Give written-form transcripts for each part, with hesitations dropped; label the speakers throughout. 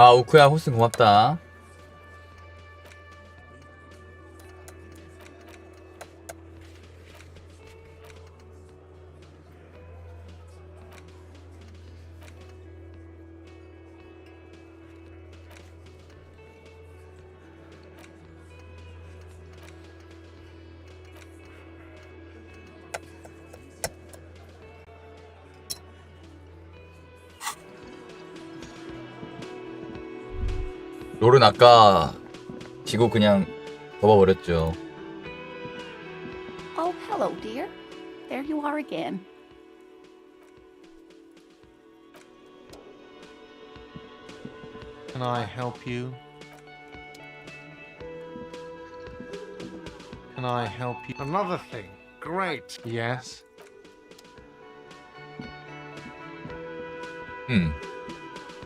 Speaker 1: 아, 우쿠야 호스팅 고맙다. 롤은 아까 지고 그냥 접어버렸죠.
Speaker 2: Oh, hello, dear. There you are again.
Speaker 3: Can I help you? Can I help you?
Speaker 4: Another thing. Great.
Speaker 3: Yes.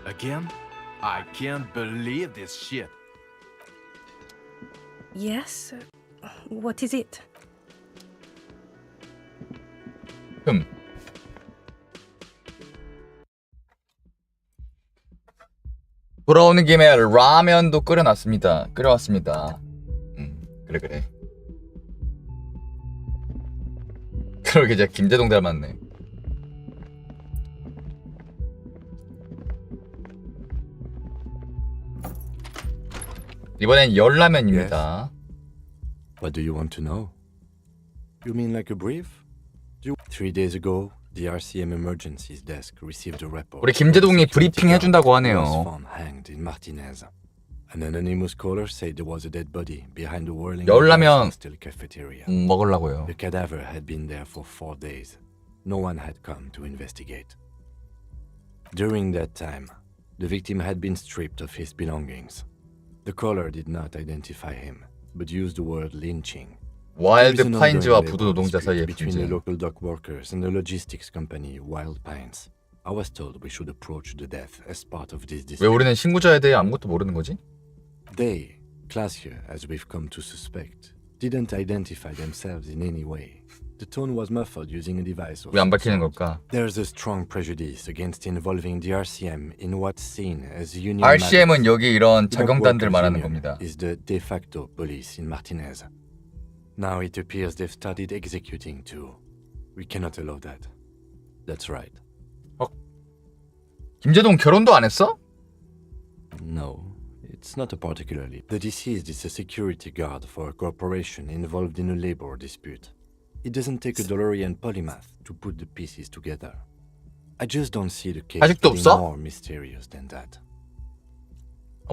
Speaker 5: Again? I can't believe this shit.
Speaker 6: Yes? What is it?
Speaker 1: 돌아오는 김에 라면도 끓여왔습니다. 그래. 그러게 진짜 김재동 닮았네. 이번엔 열라면입니다.
Speaker 7: What do you want to know? You mean like a brief? 3 days ago, the RCM Emergencies Desk received a report.
Speaker 1: 우리 김재동이 브리핑 해준다고 하네요.
Speaker 7: Was found hanged in Martinez. An anonymous caller said there was a dead body behind the whirling
Speaker 1: 열라면
Speaker 7: hostel cafeteria.
Speaker 1: 먹으려고요.
Speaker 7: The cadaver had been there for 4 days. No one had come to investigate. During that time, the victim had been stripped of his belongings. The caller did not identify him, but used the word lynching.
Speaker 1: 와일드 파인즈와 부도 노동자 사이의
Speaker 7: between the
Speaker 1: 분쟁.
Speaker 7: local dock workers and the logistics company Wild Pines. I was told we should approach the death as part of this
Speaker 1: 왜
Speaker 7: dispute.
Speaker 1: 우리는 신고자에 대해 아무것도 모르는 거지?
Speaker 7: They, classier as we've come to suspect, didn't identify themselves in any way. The tone was muffled using a device of
Speaker 1: 왜 안
Speaker 7: some
Speaker 1: 밝히는
Speaker 7: sort.
Speaker 1: 걸까?
Speaker 7: There's a strong prejudice against involving the RCM in what's seen as union
Speaker 1: RCM은
Speaker 7: matters.
Speaker 1: 여기 이런
Speaker 7: The dock
Speaker 1: 자경단들
Speaker 7: workers
Speaker 1: 말하는
Speaker 7: union
Speaker 1: 겁니다.
Speaker 7: is the de facto police in Martinez. Now it appears they've started executing too. We cannot allow that. That's right.
Speaker 1: 김재동 결혼도 안 했어?
Speaker 7: No, it's not a particularly. The deceased is a security guard for a corporation involved in a labor dispute. It doesn't take a DeLorean polymath to put the pieces together. I just don't see the case
Speaker 1: 아직도
Speaker 7: getting
Speaker 1: 없어?
Speaker 7: more mysterious than that.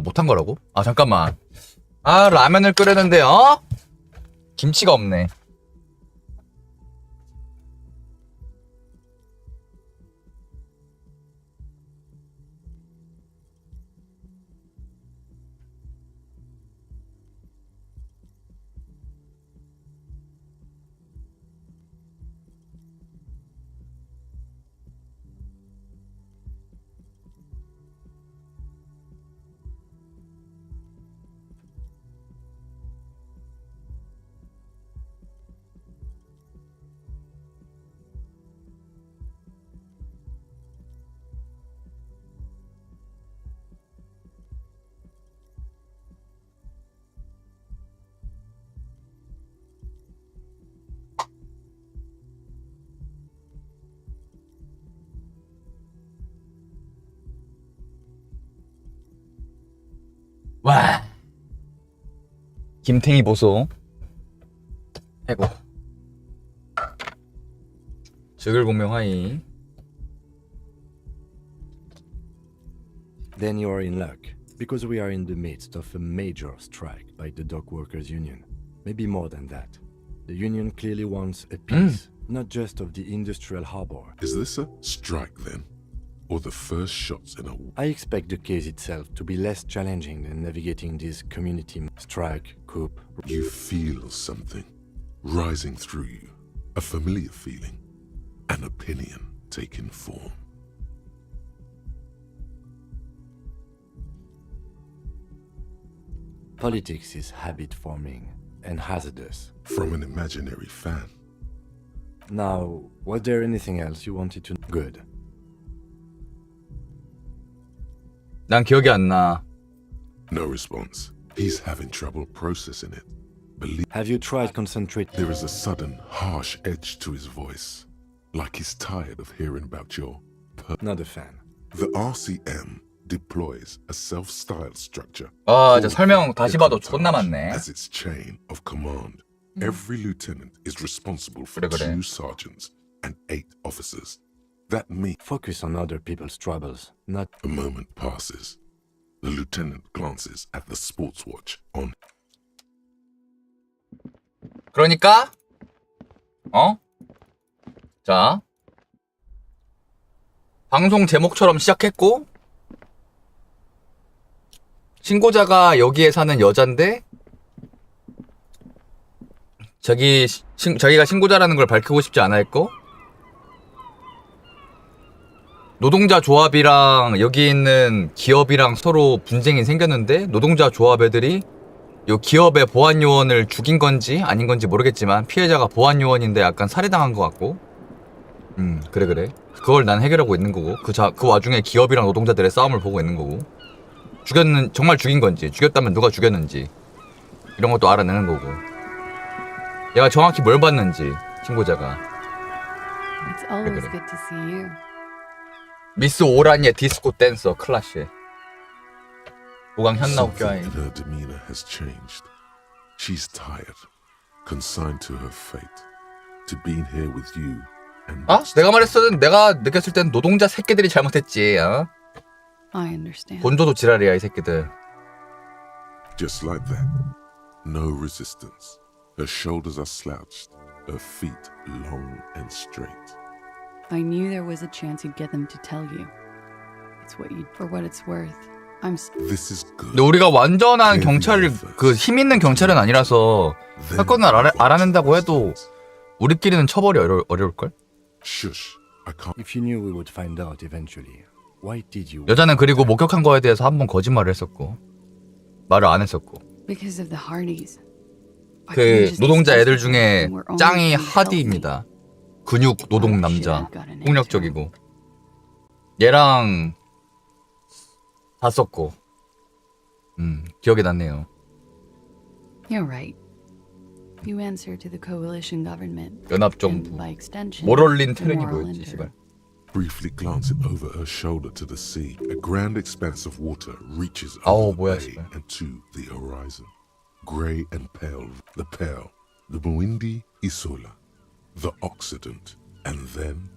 Speaker 1: 못한 거라고? 아 잠깐만. 아 라면을 끓였는데 김치가 없네. 와. 김탱이 보소. 해고. 즉을공명하이.
Speaker 7: Then you are in luck, because we are in the midst of a major strike by the dock workers union. Maybe more than that. The union clearly wants a piece, not just of the industrial harbor.
Speaker 8: Is this a strike then? Or the first shots in a war?
Speaker 7: I expect the case itself to be less challenging than navigating this community strike, coup.
Speaker 8: You feel something rising through you, a familiar feeling, an opinion taking form.
Speaker 7: Politics is habit forming and hazardous.
Speaker 8: From an imaginary fan.
Speaker 7: Now, was there anything else you wanted to know? Good.
Speaker 1: 난 기억이 안 나.
Speaker 8: No response. He's having trouble processing it. Believe
Speaker 7: Have you tried concentrating?
Speaker 8: there is a sudden, harsh edge to his voice, like he's tired of hearing about your.
Speaker 7: Not a fan.
Speaker 8: The RCM deploys a self-styled structure.
Speaker 1: 아, 이제
Speaker 8: called
Speaker 1: 설명 다시 봐도
Speaker 8: Decoupage
Speaker 1: 존나 많네.
Speaker 8: As its chain of command. Every lieutenant is responsible for
Speaker 1: 그래, 그래.
Speaker 8: 2 sergeants and 8 officers. That means
Speaker 7: Focus on other people's troubles, not.
Speaker 8: a moment passes. The lieutenant glances at the sports watch on.
Speaker 1: 그러니까 자, 방송 제목처럼 시작했고, 신고자가 여기에 사는 여잔데 자기가 신고자라는 걸 밝히고 싶지 않아 했고, 노동자 조합이랑 여기 있는 기업이랑 서로 분쟁이 생겼는데, 노동자 조합 애들이 요 기업의 보안 요원을 죽인 건지 아닌 건지 모르겠지만 피해자가 보안 요원인데 약간 살해당한 것 같고, 그래 그걸 난 해결하고 있는 거고, 그 와중에 기업이랑 노동자들의 싸움을 보고 있는 거고, 정말 죽인 건지, 죽였다면 누가 죽였는지 이런 것도 알아내는 거고, 얘가 정확히 뭘 봤는지, 신고자가.
Speaker 2: It's always
Speaker 1: 그래.
Speaker 2: good to see you.
Speaker 1: 미스 오란의 디스코 댄서 클라시. 보강 현나
Speaker 8: Something
Speaker 1: 웃겨하이.
Speaker 8: in her demeanor has changed. She's tired, consigned to her fate, to being here with you and.
Speaker 1: 아? 내가 느꼈을 땐 노동자 새끼들이 잘못했지.
Speaker 2: I understand.
Speaker 1: 본조도 지랄이야 이 새끼들.
Speaker 8: Just like that. No resistance. Her shoulders are slouched, her feet long and straight.
Speaker 2: I knew there was a chance you'd get them to tell you. It's for what it's worth.
Speaker 8: This is good.
Speaker 1: 근데 우리가 완전한 경찰, 그 힘 있는 경찰은 아니라서 사건을 알아낸다고 해도 우리끼리는 처벌이 어려울걸?
Speaker 8: Shush. I can't.
Speaker 7: If you knew we would find out eventually, why did you?
Speaker 1: 여자는 그리고 목격한 거에 대해서 한 번 거짓말을 했었고, 말을 안 했었고.
Speaker 2: Because of the Hardys.
Speaker 1: 그 노동자 애들 중에 짱이 하디입니다. 근육 노동 남자, 폭력적이고. 얘랑 봤었고, 기억이 났네요.
Speaker 2: You're right. You answer to the coalition government. and
Speaker 1: 연합정부.
Speaker 2: by extension,
Speaker 1: 모롤린
Speaker 2: the
Speaker 1: 테른이
Speaker 2: moral
Speaker 1: 뭐였지,
Speaker 2: intern.
Speaker 1: 씨발.
Speaker 8: Briefly glancing over her shoulder to the sea, a grand expanse of water reaches
Speaker 1: Oh,
Speaker 8: over
Speaker 1: 뭐야,
Speaker 8: the bay
Speaker 1: 씨발.
Speaker 8: and to the horizon. Grey and pale, the Muindi Isola, the Occident, and then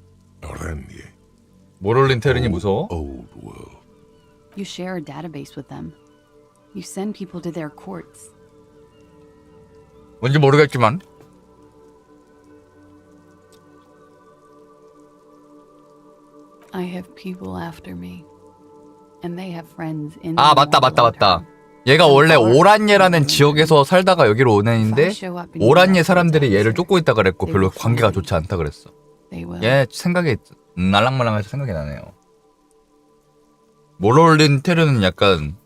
Speaker 8: Aranye.
Speaker 1: 모롤린 테른이 무서워?
Speaker 8: Old world.
Speaker 2: You share a database with them. You send people to their courts.
Speaker 1: 뭔지 모르겠지만.
Speaker 2: I have people after me. And they have friends in
Speaker 1: 아,
Speaker 2: the
Speaker 1: 맞다.
Speaker 2: long
Speaker 1: 얘가 원래 오란예라는 지역에서 살다가 여기로 온 애인데, 오란예 사람들이 얘를 쫓고 있다 그랬고 별로 관계가 좋지 않다 그랬어.
Speaker 2: They will.
Speaker 1: 얘 생각이 날랑말랑해서 생각이 나네요. 모롤린 테르는 약간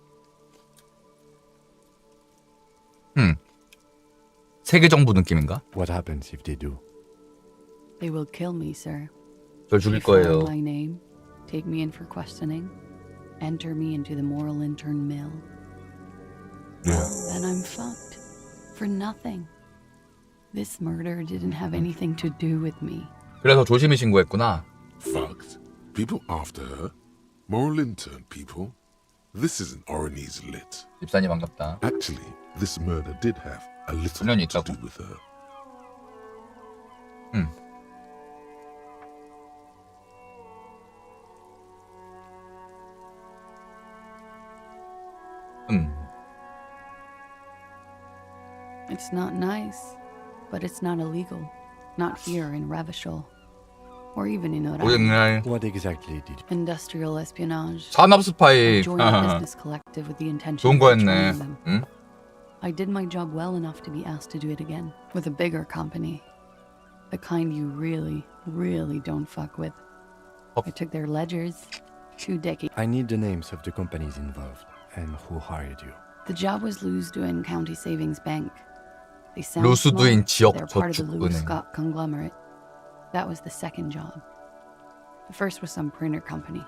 Speaker 1: 세계 정부 느낌인가?
Speaker 7: What happens if they do?
Speaker 2: They will kill me, sir.
Speaker 1: 절 죽일
Speaker 2: They
Speaker 1: 거예요.
Speaker 2: find my name, take me in for questioning, enter me into the moral intern mill. Then I'm fucked. For nothing. This murder didn't have anything to do with me.
Speaker 1: 그래서 조심히 신고했구나.
Speaker 8: Fucked. People after her. Moral intern people. This isn't Oranese lit.
Speaker 1: 집사님 반갑다.
Speaker 8: Actually, this murder did have a little
Speaker 1: 인연이
Speaker 8: to
Speaker 1: 있다고?
Speaker 8: do with her.
Speaker 2: It's not nice, but it's not illegal. Not here in Revachol. Or even in Oran.
Speaker 1: 오늘
Speaker 7: What exactly did you?
Speaker 2: Industrial espionage.
Speaker 1: 산업
Speaker 2: I
Speaker 1: 스파이.
Speaker 2: joined a business collective with the intention
Speaker 1: 좋은
Speaker 2: of
Speaker 1: 거였네.
Speaker 2: betraying them.
Speaker 1: 응?
Speaker 2: I did my job well enough to be asked to do it again with a bigger company. The kind you really, really don't fuck with. I took their ledgers. 2 decades.
Speaker 7: I need the names of the companies involved and who hired you.
Speaker 2: The job was Louisdouen County Savings Bank. They sound
Speaker 1: 루스두인
Speaker 2: small.
Speaker 1: 지역
Speaker 2: They're part of the Louis
Speaker 1: 저축은행.
Speaker 2: Scott conglomerate. That was the second job. The first was some printer company.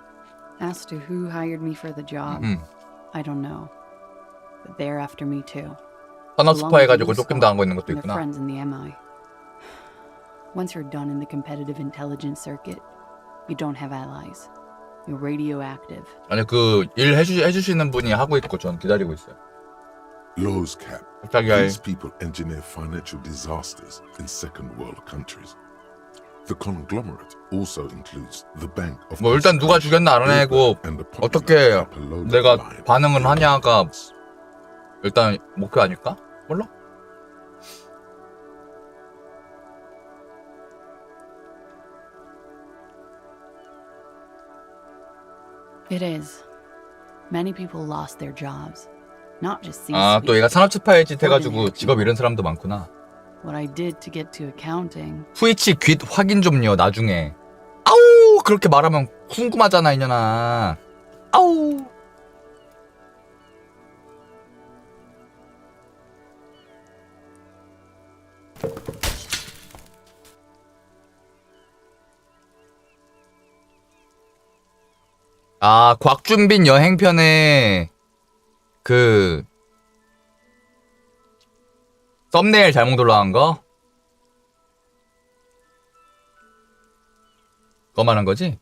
Speaker 2: As to who hired me for the job, I don't know. But they're after me too.
Speaker 1: 산업 스파 해가지고 쫓김당하고 있는 것도
Speaker 2: And their
Speaker 1: 있구나.
Speaker 2: friends in the MI. Once you're done in the competitive intelligence circuit, you don't have allies. You're radioactive.
Speaker 1: 아니 그 일 해주시는 분이 하고 있고 전 기다리고 있어요.
Speaker 8: Laws cap.
Speaker 1: 갑자기 할
Speaker 8: These people engineer financial disasters in second world countries. The conglomerate also includes the Bank of
Speaker 1: 뭐 일단 누가 죽였나 알아내고 어떻게 내가 반응을 하냐가 일단 목표 아닐까? 몰라?
Speaker 2: It is. Many people lost their jobs. Not just
Speaker 1: 아, 또
Speaker 2: C-suite.
Speaker 1: 얘가 산업 스파의 짓 해가지고 직업 잃은 사람도 많구나.
Speaker 2: What I did to get to accounting.
Speaker 1: 트위치 귓 확인 좀요 나중에. 아우 그렇게 말하면 궁금하잖아 이년아. 아우. 아 곽준빈 여행편에 그 썸네일 잘못 올라간 거? 그거 말한 거지?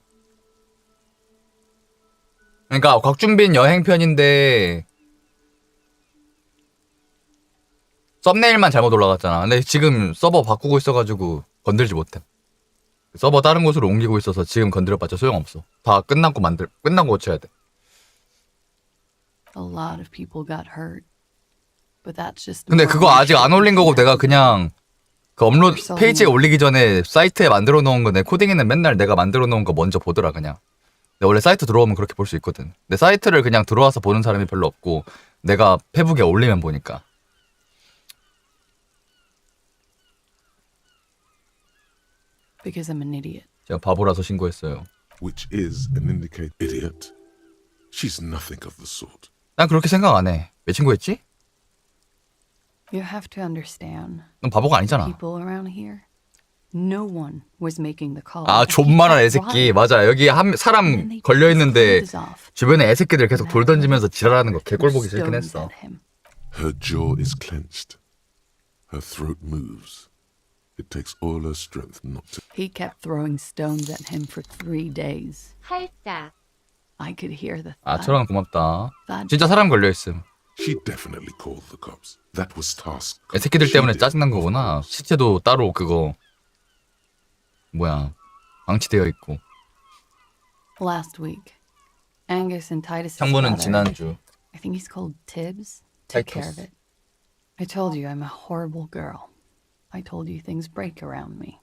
Speaker 1: 그러니까 곽준빈 여행편인데 썸네일만 잘못 올라갔잖아. 근데 지금 서버 바꾸고 있어가지고 건들지 못해. 서버 다른 곳으로 옮기고 있어서 지금 건드려봤자 소용없어. 다 끝나고 끝나고 고쳐야 돼.
Speaker 2: A lot of people got hurt. But that's just
Speaker 1: 근데 그거 아직 안 올린 거고 내가 그냥 그 업로드 페이지에 올리기 전에 사이트에 만들어 놓은 거 내 코딩에는 맨날 내가 만들어 놓은 거 먼저 보더라 그냥. 근데 원래 사이트 들어오면 그렇게 볼 수 있거든. 내 사이트를 그냥 들어와서 보는 사람이 별로 없고 내가 페북에 올리면 보니까.
Speaker 2: because I'm an idiot.
Speaker 1: 제가 바보라서 신고했어요.
Speaker 8: which is an indicate idiot. She's nothing of the sort.
Speaker 1: 난 그렇게 생각 안 해. 왜 신고했지?
Speaker 2: You have to understand.
Speaker 1: 넌 바보가 아니잖아.
Speaker 2: People around here, no one was making the call.
Speaker 1: 아 존만한 애새끼. 맞아. 여기 한 사람 걸려 있는데 주변에 애새끼들 계속 돌 던지면서 지랄하는 거 개꼴 보기 싫긴 했어.
Speaker 8: Her jaw is clenched. Her throat moves. It takes all her strength not to.
Speaker 2: He kept throwing stones at him for 3 days.
Speaker 9: 활짝.
Speaker 2: I could hear the
Speaker 1: 아
Speaker 2: thud.
Speaker 1: 철원 고맙다.
Speaker 2: thud.
Speaker 1: 진짜 사람 걸려 있음.
Speaker 8: She definitely called the cops. That was task.
Speaker 1: 애새끼들 때문에
Speaker 8: She did.
Speaker 1: 짜증난 거구나. 시체도 따로 그거 뭐야 방치되어 있고.
Speaker 2: Last week, Angus and Titus.
Speaker 1: 형부는 지난주.
Speaker 2: I think he's called Tibbs. Took care of it. I told you I'm a horrible girl. I told you things break around me.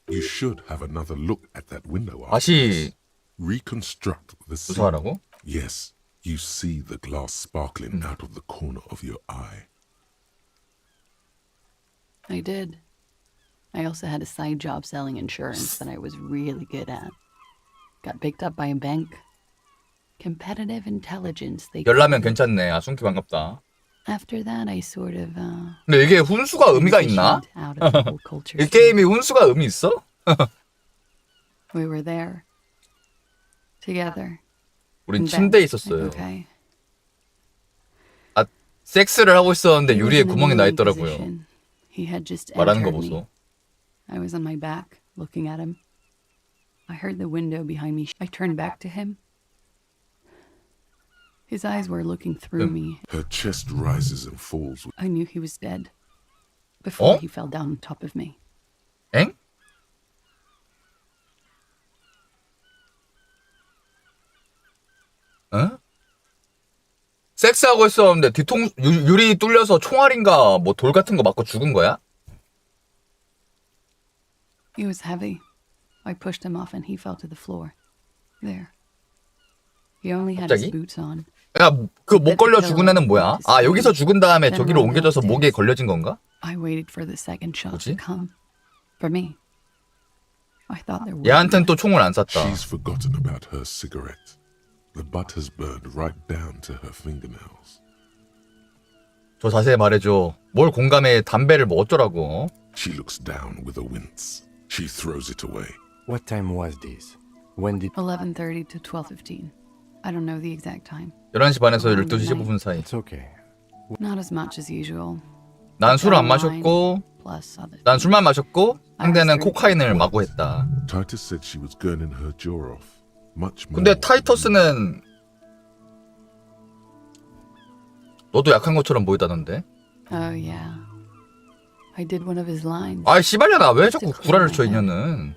Speaker 8: You should have another look at that window.
Speaker 1: 다시
Speaker 8: Reconstruct the scene.
Speaker 1: 조사하라고?
Speaker 8: Yes, you see the glass sparkling out of the corner of your eye.
Speaker 2: I did. I also had a side job selling insurance that I was really good at. Got picked up by a bank. Competitive intelligence. They
Speaker 1: 열라면 괜찮네. 아 순키 반갑다.
Speaker 2: After that, I sort of
Speaker 1: 근데 이게 훈수가 의미가 있나?
Speaker 2: transitioned out of the whole culture.
Speaker 1: 이 게임이 훈수가 의미 있어?
Speaker 2: We were there together.
Speaker 1: 우린
Speaker 2: in bed.
Speaker 1: 침대에 있었어요.
Speaker 2: Okay.
Speaker 1: 아 섹스를 하고 있었는데
Speaker 2: He was
Speaker 1: 유리에
Speaker 2: in a
Speaker 1: 구멍이 나
Speaker 2: kneeling
Speaker 1: 있더라고요.
Speaker 2: position. He had just
Speaker 1: 말하는 거
Speaker 2: entered me.
Speaker 1: 보소.
Speaker 2: I was on my back, looking at him. I heard the window behind me. I turned back to him. His eyes were looking through me.
Speaker 8: Her chest rises and falls.
Speaker 2: I knew he was dead before
Speaker 1: Oh?
Speaker 2: he fell down on top of me.
Speaker 1: 엥? 어? 섹스하고 있었는데 유리 뚫려서 총알인가 뭐 돌 같은 거 맞고 죽은 거야?
Speaker 2: He was heavy. I pushed him off and he fell to the floor. There. He only had his
Speaker 1: 갑자기?
Speaker 2: boots on.
Speaker 1: 야, 그 목 걸려 죽은 애는 뭐야? 아, 여기서 죽은 다음에 저기로 옮겨져서 목에 걸려진 건가?
Speaker 2: I waited for the second shot
Speaker 1: 뭐지?
Speaker 2: to come. For me. I thought there would.
Speaker 1: 얘한텐 또 총을 안 쐈다.
Speaker 8: She's forgotten about her cigarette. The butt has burned right down to her fingernails.
Speaker 1: 저 자세히 말해줘. 뭘 공감해? 담배를 뭐 어쩌라고?
Speaker 8: She looks down with a wince. She throws it away.
Speaker 7: What time was this? When did
Speaker 2: 11:30 to 12:15. I don't know the exact time.
Speaker 1: 11시 반에서 12시 15분 사이.
Speaker 7: It's okay.
Speaker 2: Not as much as usual.
Speaker 1: 난 술 안 마셨고,
Speaker 2: Plus other.
Speaker 1: 난 술만 마셨고, 상대는 코카인을 마구했다.
Speaker 8: Titus said she was gurning her jaw off. Much more.
Speaker 1: 근데 타이터스는 너도 약한 것처럼 보이다던데.
Speaker 2: Oh yeah. I did one of his lines.
Speaker 1: 아이 씨발려나 왜 자꾸 구라를 쳐 이년은.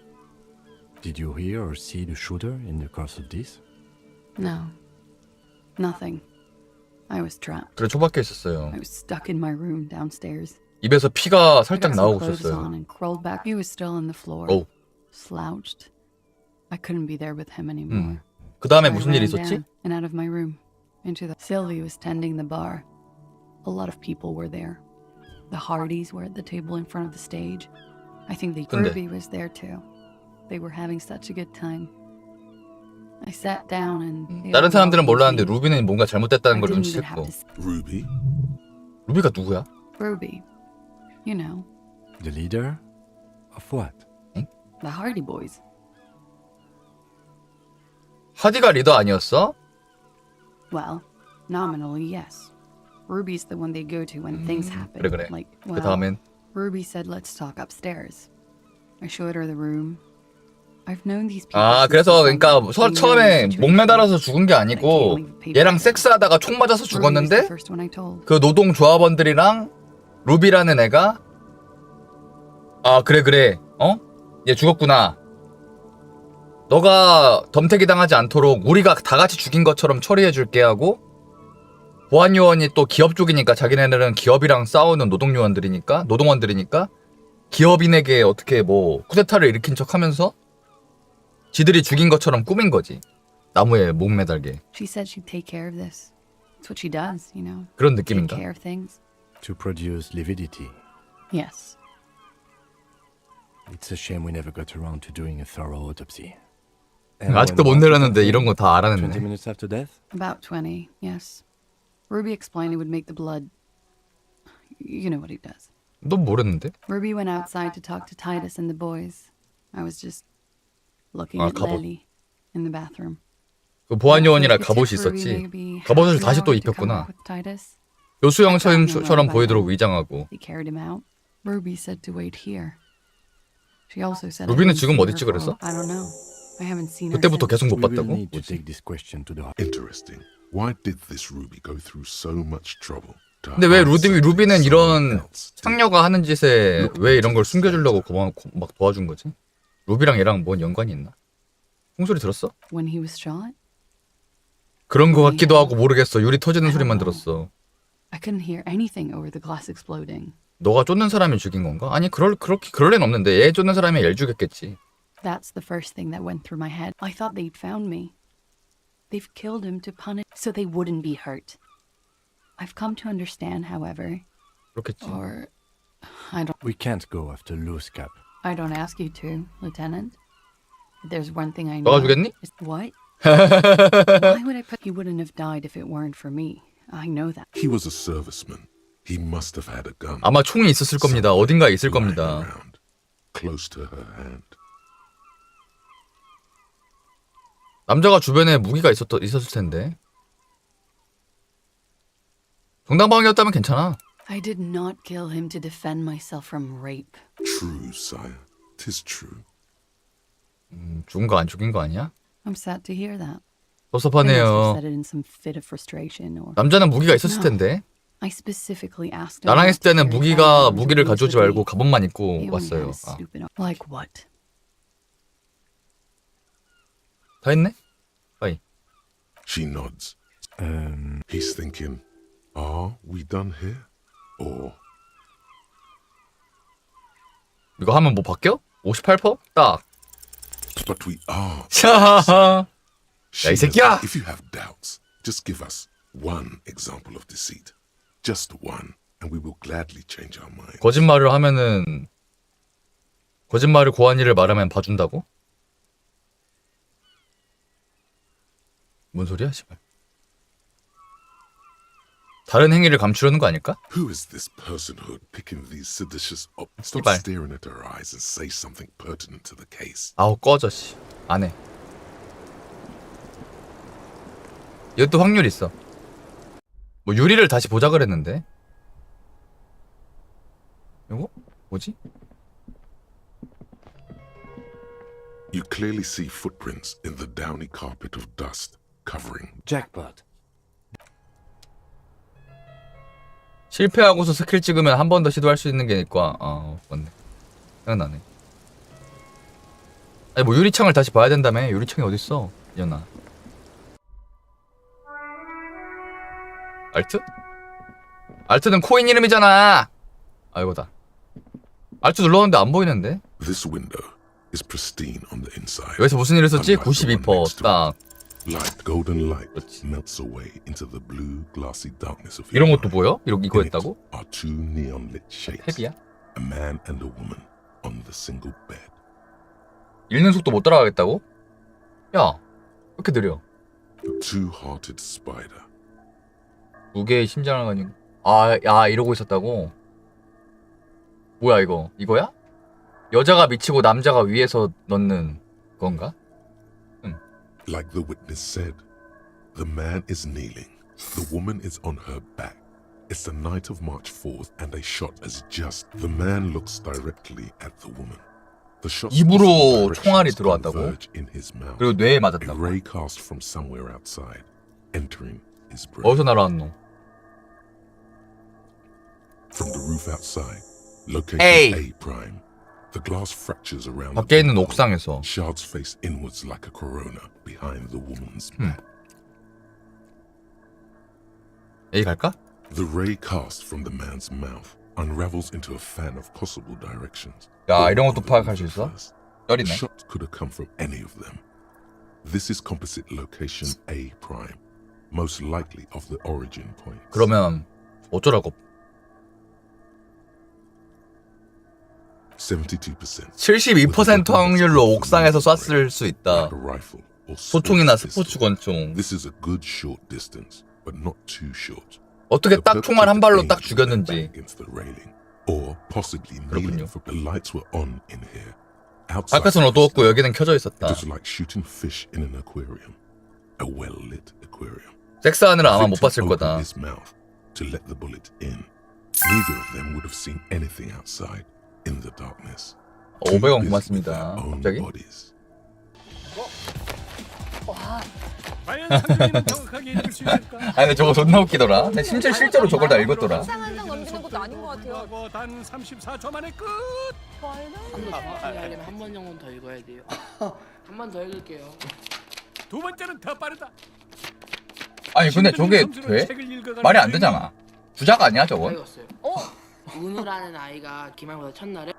Speaker 7: Did you hear or see the shooter in the course of this?
Speaker 2: No. Nothing. I was trapped.
Speaker 1: 그래 초박혀 있었어요.
Speaker 2: I was stuck in my room downstairs.
Speaker 1: 입에서 피가
Speaker 2: I
Speaker 1: 살짝
Speaker 2: got some
Speaker 1: 나오고
Speaker 2: clothes
Speaker 1: 있었어요.
Speaker 2: on and crawled back. He was still on the floor.
Speaker 1: 오.
Speaker 2: Slouched. I couldn't be there with him anymore.
Speaker 1: 그 다음에
Speaker 2: So I
Speaker 1: 무슨 일이
Speaker 2: ran
Speaker 1: 있었지?
Speaker 2: down and out of my room into the. Sylvie was tending the bar. A lot of people were there. The Hardys were at the table in front of the stage. I think the
Speaker 1: 근데.
Speaker 2: Ruby was there too. They were having such a good time. I sat down and. they
Speaker 1: 다른
Speaker 2: all
Speaker 1: 사람들은
Speaker 2: welcomed
Speaker 1: 몰랐는데
Speaker 2: me.
Speaker 1: 루비는 뭔가 잘못됐다는
Speaker 2: I
Speaker 1: 걸
Speaker 2: didn't even have
Speaker 1: 눈치챘고.
Speaker 2: to
Speaker 8: Ruby?
Speaker 1: 루비가 누구야?
Speaker 2: Ruby. You know,
Speaker 7: The leader? Of what?
Speaker 2: the Hardy Boys.
Speaker 1: 하디가 리더 아니었어?
Speaker 2: Well, nominally, yes. Ruby's the one they go to when things happen.
Speaker 1: 그래.
Speaker 2: Like,
Speaker 1: 그
Speaker 2: well,
Speaker 1: 다음엔
Speaker 2: Ruby said, let's talk upstairs. I showed her the room. I've known these people.
Speaker 1: 아
Speaker 2: since
Speaker 1: 그래서
Speaker 2: December.
Speaker 1: 그러니까
Speaker 2: They know
Speaker 1: 처음에
Speaker 2: the
Speaker 1: 목
Speaker 2: situation.
Speaker 1: 매달아서 죽은 게 아니고 얘랑 섹스하다가 총 맞아서
Speaker 2: Ruby was the
Speaker 1: 죽었는데
Speaker 2: first one I told.
Speaker 1: 그 노동 조합원들이랑 루비라는 애가 아 그래 어? 얘 죽었구나. 너가 덤태기 당하지 않도록 우리가 다 같이 죽인 것처럼 처리해 줄게 하고 보안요원이 또 기업 쪽이니까 자기네들은 기업이랑 싸우는 노동원들이니까 기업인에게 어떻게 뭐 쿠데타를 일으킨 척하면서 지들이 죽인 것처럼 꾸민 거지. 나무에 목 매달게.
Speaker 2: She said she'd take care of this. It's what she does, you know.
Speaker 1: 그런
Speaker 2: Take
Speaker 1: 느낌인가?
Speaker 2: care of things.
Speaker 7: To produce lividity.
Speaker 2: Yes.
Speaker 7: It's a shame we never got around to doing a thorough autopsy.
Speaker 1: 아직도 못 내렸는데 이런 거 다
Speaker 7: 20
Speaker 1: 알아냈네.
Speaker 7: minutes after death?
Speaker 2: About 20, yes. Ruby explained it would make the blood. You know what he does.
Speaker 1: 너 모르는데?
Speaker 2: Ruby went outside to talk to Titus and the boys. I was just looking
Speaker 1: 아,
Speaker 2: at
Speaker 1: 갑옷.
Speaker 2: Lely in the bathroom.
Speaker 1: 그 보안요원이라
Speaker 2: It took
Speaker 1: 갑옷이
Speaker 2: Ruby
Speaker 1: 있었지.
Speaker 2: maybe
Speaker 1: 갑옷을
Speaker 2: half an
Speaker 1: 다시 또
Speaker 2: hour to come
Speaker 1: 입혔구나.
Speaker 2: up with Titus.
Speaker 1: 요수형처럼 보이도록 위장하고.
Speaker 2: They carried him out. Ruby said to wait here. She also said.
Speaker 1: 루비는
Speaker 2: I didn't
Speaker 1: 지금
Speaker 2: see
Speaker 1: 어딨지
Speaker 2: her
Speaker 1: 그랬어?
Speaker 2: for- I don't know. I haven't seen her
Speaker 1: 그때부터
Speaker 2: since.
Speaker 1: 계속 못
Speaker 7: We will
Speaker 1: 봤다고?
Speaker 7: need to
Speaker 1: 뭐지?
Speaker 7: take this question to the heart.
Speaker 8: Interesting. Why did this Ruby go through so much trouble? to
Speaker 1: 근데 왜
Speaker 8: hide something
Speaker 1: 루비는 이런
Speaker 8: someone else did?
Speaker 1: 상녀가 하는 짓에 왜 이런 걸 숨겨주려고 막 도와준 거지? 루비랑 얘랑 뭔 연관이 있나? 홍소리 들었어?
Speaker 2: When he was shot,
Speaker 1: 그런 거 같기도 하고 모르겠어. 유리 터지는 소리만 들었어.
Speaker 2: I couldn't hear anything over the glass exploding.
Speaker 1: 너가 쫓는 사람이 죽인 건가? 아니 그럴 리는 없는데 얘 쫓는 사람이 얘를 죽였겠지.
Speaker 2: That's the first thing that went through my head. I thought they'd found me. They've killed him to punish so they wouldn't be hurt. I've come to understand, however,
Speaker 1: 그렇겠지.
Speaker 2: or
Speaker 7: We can't go after loose cap.
Speaker 2: I don't ask you to, Lieutenant. There's one thing I know.
Speaker 1: 너가 죽였니?
Speaker 2: is- What? Why would I put? He wouldn't have died if it weren't for me. I know that.
Speaker 8: He was a serviceman. He must have had a gun.
Speaker 1: 아마 총이 있었을 겁니다. 어딘가에 있을
Speaker 8: lying
Speaker 1: 겁니다.
Speaker 8: around, close to her hand.
Speaker 1: 남자가 주변에 무기가 있었을 텐데. 정당방위였다면 괜찮아.
Speaker 2: I did not kill him to defend myself from rape.
Speaker 8: True, sire. 'Tis true.
Speaker 1: 죽은 거 안 죽인 거 아니야?
Speaker 2: I'm sad to hear that. They must have
Speaker 1: 섭섭하네요.
Speaker 2: said it in some fit of frustration, or
Speaker 1: 남자는 무기가 있었을 텐데.
Speaker 2: I specifically asked him.
Speaker 1: 나랑
Speaker 2: not
Speaker 1: 있을
Speaker 2: to
Speaker 1: 때는
Speaker 2: carry
Speaker 1: 무기를
Speaker 2: firearms
Speaker 1: 가져오지
Speaker 2: with
Speaker 1: 말고
Speaker 2: me.
Speaker 1: 갑옷만
Speaker 2: He
Speaker 1: 입고
Speaker 2: only had
Speaker 1: 왔어요.
Speaker 2: a stupid- Like what?
Speaker 1: 다 했네? 빠이.
Speaker 8: She nods. He's thinking, are we done here? Or
Speaker 1: 이거 하면 뭐 바뀌어? 58%? 딱.
Speaker 8: but we are.
Speaker 1: 샤하하.
Speaker 8: She
Speaker 1: 이 새끼야!
Speaker 8: If you have doubts, just give us one example of deceit. Just one, and we will gladly change our mind.
Speaker 1: 거짓말을 하면은 거짓말을 고한이를 말하면 봐준다고? 뭔 소리야, 씨발. 다른 행위를 감추려는 거 아닐까?
Speaker 8: Who is this personhood picking these seditious up? Stop
Speaker 1: Goodbye.
Speaker 8: staring at her eyes and say something pertinent to the case.
Speaker 1: 아우 꺼져 씨. 안 해. 이것도 확률 있어. 뭐 유리를 다시 보자 그랬는데. 이거 뭐지?
Speaker 8: You clearly see footprints in the downy carpet of dust covering.
Speaker 7: Jackpot.
Speaker 1: 실패하고서 스킬 찍으면 한 번 더 시도할 수 있는 게 있고. 맞네. 생각나네. 아니 뭐 유리창을 다시 봐야 된다며. 유리창이 어딨어 이년아. 알트? 알트는 코인 이름이잖아. 이거다. 알트 눌렀는데 안 보이는데?
Speaker 8: This window is pristine on the inside.
Speaker 1: 여기서 무슨 일 있었지? 92% 딱.
Speaker 8: Light, golden light
Speaker 1: 그렇지.
Speaker 8: melts away into the blue, glassy darkness of
Speaker 1: 이런
Speaker 8: your
Speaker 1: 것도
Speaker 8: mind.
Speaker 1: 보여? 이거
Speaker 8: In it
Speaker 1: 했다고?
Speaker 8: are two neon lit shapes.
Speaker 1: 탭이야?
Speaker 8: A man and a woman on the single bed.
Speaker 1: 읽는 속도 못 따라가겠다고? 야, 왜 이렇게 느려?
Speaker 8: A two-hearted spider.
Speaker 1: 두 개의 심장을 가지고. 이러고 있었다고? 뭐야 이거? 이거야? 여자가 미치고 남자가 위에서 넣는 건가?
Speaker 8: Like the witness said, the man is kneeling, the woman is on her back. It's the night of March 4th and a shot is just. The man looks directly at the woman. The shot
Speaker 1: 입으로 총알이 들어왔다고?
Speaker 8: in his mouth.
Speaker 1: 그리고 뇌에
Speaker 8: A
Speaker 1: 맞았다고?
Speaker 8: ray cast from somewhere outside, entering his brain.
Speaker 1: 어디서 날아왔노?
Speaker 8: From the roof outside, located
Speaker 1: A.
Speaker 8: A prime. The glass fractures around
Speaker 1: 밖에
Speaker 8: the
Speaker 1: 있는
Speaker 8: window.
Speaker 1: 옥상에서.
Speaker 8: Shards face inwards like a corona behind the woman's back.
Speaker 1: A 갈까?
Speaker 8: The ray cast from the man's mouth unravels into a fan of possible directions.
Speaker 1: 야, 이런
Speaker 8: All
Speaker 1: 것도
Speaker 8: of the
Speaker 1: 파악할 수
Speaker 8: women
Speaker 1: 있어?
Speaker 8: first.
Speaker 1: 쩔이네.
Speaker 8: Shot could have come from any of them. This is composite location A prime, most likely of the origin point.
Speaker 1: 그러면 어쩌라고?
Speaker 8: 72%.
Speaker 1: 72% 확률로 옥상에서 쐈을 수 있다.
Speaker 8: Like a rifle or
Speaker 1: 소총이나
Speaker 8: sports pistol.
Speaker 1: 스포츠 권총.
Speaker 8: This is a good short distance, but not too short.
Speaker 1: 어떻게
Speaker 8: The
Speaker 1: 딱 총알 한 발로
Speaker 8: perpetrator
Speaker 1: 딱
Speaker 8: aimed
Speaker 1: 죽였는지.
Speaker 8: back against the railing, or possibly kneeling
Speaker 1: 그렇군요.
Speaker 8: for the lights were on in here. Outside
Speaker 1: 바깥은 어두웠고 여기는 켜져
Speaker 8: it
Speaker 1: 있었다.
Speaker 8: was like shooting fish in an aquarium, a well-lit aquarium.
Speaker 1: 섹스하느라 아마 못
Speaker 8: Victim
Speaker 1: 봤을
Speaker 8: opened
Speaker 1: 거다.
Speaker 8: his mouth to let the bullet in. Neither of them would have seen anything outside in the darkness.
Speaker 1: 500원
Speaker 8: Too busy with
Speaker 1: 고맙습니다.
Speaker 8: their own
Speaker 1: 갑자기?
Speaker 8: bodies.
Speaker 9: 과연 상준이는 정확하게 읽을 수 있을까?
Speaker 1: 근데 저거 존나 웃기더라. 근데 심지어 실제로 저걸 다 읽었더라.
Speaker 9: 상한 장 넘기는 것도 아닌 것 같아요. 단 34초 만에 끝.
Speaker 10: 한 번 정도는 더 읽어야 돼요. 한 번 더 읽을게요.
Speaker 9: 두 번째는 더 빠르다.
Speaker 1: 아니 근데 저게 돼? 말이 안 되잖아. 주작 아니야
Speaker 10: 다
Speaker 1: 저건?
Speaker 10: 읽었어요. 은우라는 아이가 기말고사 첫날에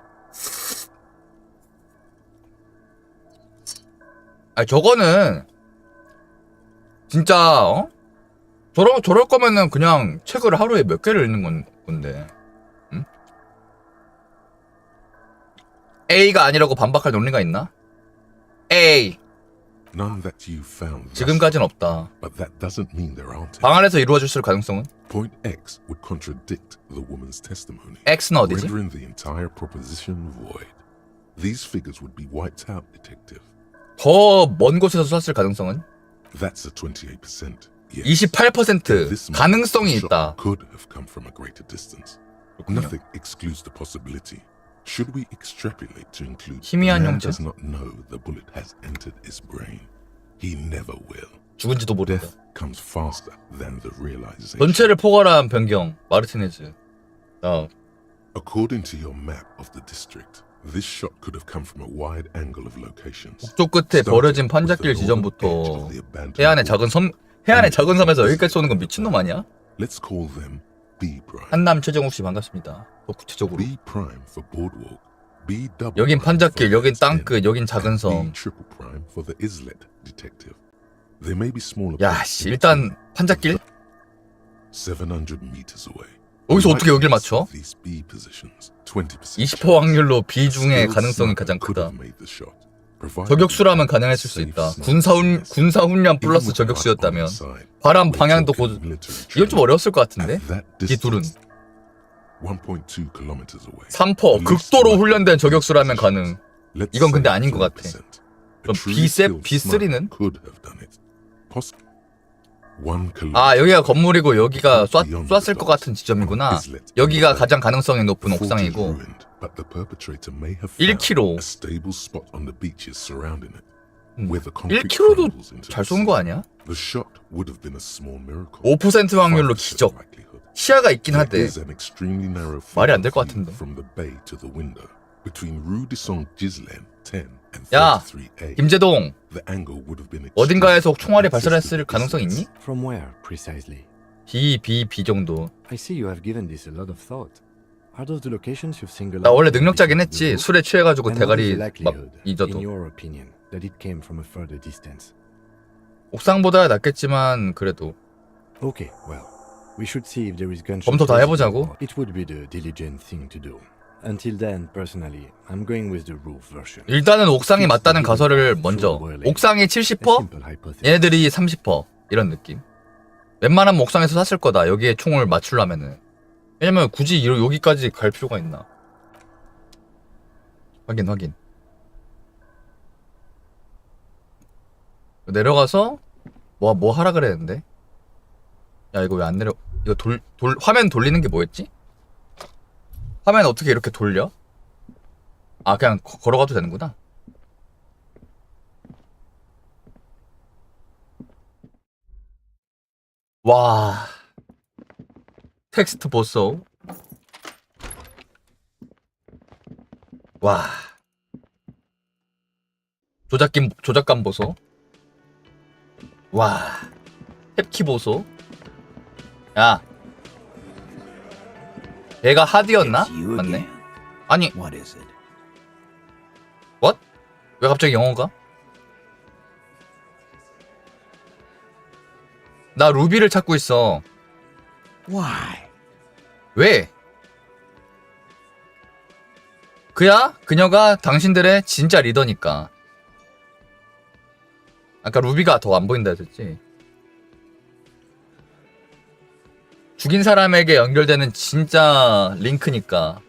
Speaker 1: 아니 저거는 진짜 저럴 거면은 그냥 책을 하루에 몇 개를 읽는 건데. 응? A가 아니라고 반박할 논리가 있나? A
Speaker 8: None that you found. thus
Speaker 1: 지금까지는 없다.
Speaker 8: But that doesn't mean there aren't any.
Speaker 1: 방 안에서 이루어졌을 가능성은?
Speaker 8: Point X would contradict the woman's testimony,
Speaker 1: X는 어디지?
Speaker 8: rendering the entire proposition void. These figures would be wiped out, detective.
Speaker 1: 더 먼 곳에서 쐈을 가능성은?
Speaker 8: That's a 28%. Yes.
Speaker 1: 28%
Speaker 8: This
Speaker 1: 가능성이
Speaker 8: shot
Speaker 1: 있다.
Speaker 8: could have come from a greater distance.
Speaker 1: 그렇군요.
Speaker 8: Nothing excludes the possibility. Should we extrapolate to include the
Speaker 1: 희미한
Speaker 8: man
Speaker 1: 형체?
Speaker 8: does not know the bullet has entered his brain. He never will.
Speaker 1: 죽은지도 모른다.
Speaker 8: Death comes faster than the realization.
Speaker 1: 전체를 포괄한 변경. 마르티네즈.
Speaker 8: According to your map of the district, this shot could have come from a wide angle of locations.
Speaker 1: 북쪽 끝에 버려진 판잣길 지점부터 해안의 작은 섬에서 여기까지 쏘는 건 미친놈 아니야?
Speaker 8: Let's call them B prime.
Speaker 1: 한남 최정욱 씨 반갑습니다. 더 구체적으로.
Speaker 8: B prime for boardwalk. B double.
Speaker 1: 여긴
Speaker 8: prime
Speaker 1: 판잣길,
Speaker 8: for
Speaker 1: 여긴
Speaker 8: West End,
Speaker 1: 땅끝, 여긴 작은
Speaker 8: and
Speaker 1: 섬.
Speaker 8: B triple prime for the islet detective. They may be smaller.
Speaker 1: 야,
Speaker 8: points
Speaker 1: 씨,
Speaker 8: in
Speaker 1: 일단
Speaker 8: between,
Speaker 1: 판잣길?
Speaker 8: 700 meters away.
Speaker 1: 여기서 어떻게 여길 맞춰?
Speaker 8: These B positions, 20%
Speaker 1: 20% 확률로 B 중에
Speaker 8: Skilled
Speaker 1: 가능성이
Speaker 8: sniper
Speaker 1: 가장
Speaker 8: could
Speaker 1: 크다.
Speaker 8: have made the shot, provided
Speaker 1: 저격수라면 가능했을 수 있다. 군사 훈련 플러스 저격수였다면 바람 방향도 이건 좀 어려웠을 것 같은데? 이 둘은
Speaker 8: 1.2 kilometers away.
Speaker 1: 3% 극도로 훈련된 저격수라면 가능. 이건 근데 아닌 것 같아. 그럼 B3는?
Speaker 8: One
Speaker 1: 아,
Speaker 8: collapsed.
Speaker 1: 여기가 건물이고 여기가 쐈을 것 같은 지점이구나. 여기가 가장 가능성이 높은
Speaker 8: The fort is
Speaker 1: 옥상이고.
Speaker 8: ruined, but the perpetrator may have found
Speaker 1: 1km.
Speaker 8: a stable spot on the beaches surrounding it, where the concrete
Speaker 1: 1km도
Speaker 8: crumbles into
Speaker 1: 잘
Speaker 8: the
Speaker 1: 쏜 거
Speaker 8: sea.
Speaker 1: 아니야?
Speaker 8: The shot would have been a small miracle.
Speaker 1: 5% 확률로
Speaker 8: 5%
Speaker 1: 기적.
Speaker 8: likelihood.
Speaker 1: 시야가 있긴
Speaker 8: There
Speaker 1: 하대.
Speaker 8: is an extremely narrow
Speaker 1: 말이
Speaker 8: field
Speaker 1: 안될 것
Speaker 8: of view
Speaker 1: 같은데.
Speaker 8: from the bay to the window between Rue de Saint-Ghislain 10 and
Speaker 1: 야,
Speaker 8: 33A.
Speaker 1: 김재동.
Speaker 8: The angle would have been
Speaker 1: 어딘가에서
Speaker 8: extreme
Speaker 1: 총알이
Speaker 8: and
Speaker 1: 발사했을
Speaker 8: assisted
Speaker 1: 가능성
Speaker 8: distance.
Speaker 1: 있니?
Speaker 7: From where, precisely?
Speaker 1: B 정도.
Speaker 7: I see you have given this a lot of thought. Are those the locations you've singled
Speaker 1: 나
Speaker 7: out
Speaker 1: 원래
Speaker 7: to
Speaker 1: 능력자긴
Speaker 7: indicate
Speaker 1: 했지.
Speaker 7: the route?
Speaker 1: 술에 취해가지고
Speaker 7: And what is
Speaker 1: 대가리
Speaker 7: the
Speaker 1: 막
Speaker 7: likelihood, in
Speaker 1: 잊어도.
Speaker 7: your opinion, that it came from a further distance?
Speaker 1: 옥상보다 낫겠지만 그래도.
Speaker 7: Okay, well, we should see if there is gunshot.
Speaker 1: 검토 다 해보자고.
Speaker 7: It would be the diligent thing to do. Until then, personally, I'm going with the roof version.
Speaker 1: 일단은 옥상이 맞다는 가설을 먼저. 옥상이 70%?
Speaker 7: Simple hypothesis.
Speaker 1: 얘네들이 30% 이런 느낌. 웬만하면 옥상에서 샀을 거다. 여기에 총을 맞추려면은. 왜냐면 굳이 여기까지 갈 필요가 있나. 확인. 내려가서 뭐 하라 그랬는데? 야, 이거 왜 안 내려? 이거 화면 돌리는 게 뭐였지? 화면 어떻게 이렇게 돌려? 아, 그냥 걸어가도 되는구나. 와, 텍스트 보소. 와, 조작감 보소. 와, 탭키 보소. 야, 얘가 하드였나? 맞네. 아니, what? 왜 갑자기 영어가? 나 루비를 찾고 있어. 왜? 그녀가 당신들의 진짜 리더니까. 아까 루비가 더 안 보인다 했지. 죽인 사람에게 연결되는 진짜 링크니까.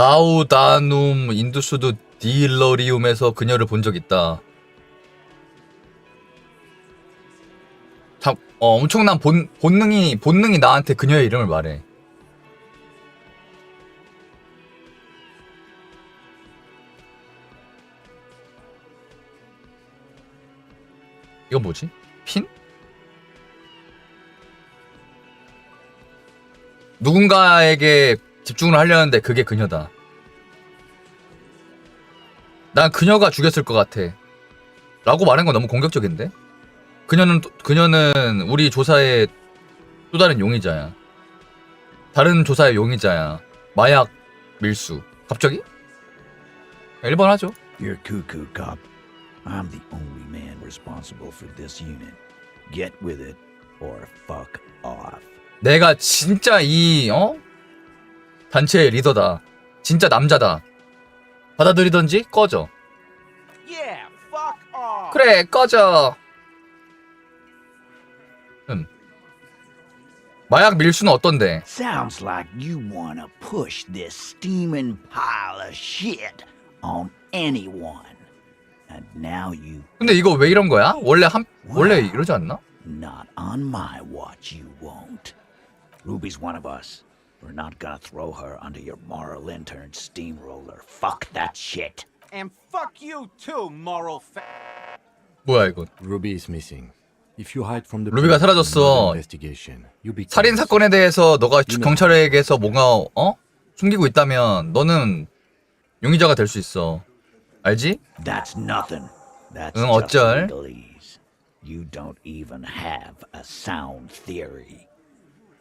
Speaker 1: 라우다눔 인두스드 딜러리움에서 그녀를 본 적 있다. 엄청난 본능이 나한테 그녀의 이름을 말해. 이거 뭐지? 핀? 누군가에게 집중을 하려는데 그게 그녀다. 난 그녀가 죽였을 것 같아. 라고 말한 건 너무 공격적인데? 그녀는 우리 조사의 또 다른 용의자야. 다른 조사의 용의자야. 마약 밀수. 갑자기? 1번 하죠.
Speaker 11: You're cuckoo, cop. I'm the only man responsible for this unit. Get with it or fuck off.
Speaker 1: 내가 진짜 단체의 리더다. 진짜 남자다. 받아들이던지 꺼져.
Speaker 5: Yeah, fuck off.
Speaker 1: 그래, 꺼져. 마약 밀수는 어떤데?
Speaker 11: Sounds like you wanna push this steaming pile of shit on anyone. And now you
Speaker 1: 근데 이거 왜 이런 거야? 원래 이러지 않나?
Speaker 11: not on my watch you won't. Ruby's one of us. We're not gonna throw her under your moral intern steamroller. Fuck that shit.
Speaker 5: And fuck you too, moral
Speaker 1: 뭐야 이건?
Speaker 7: Ruby is missing. If you hide from the
Speaker 1: 루비가 사라졌어. 살인 사건에 대해서 너가 경찰에게서 뭔가 숨기고 있다면 너는 용의자가 될 수 있어. 알지?
Speaker 11: That's nothing. That's
Speaker 1: 응,
Speaker 11: just
Speaker 1: 어쩔.
Speaker 11: legalese. You don't even have a sound theory.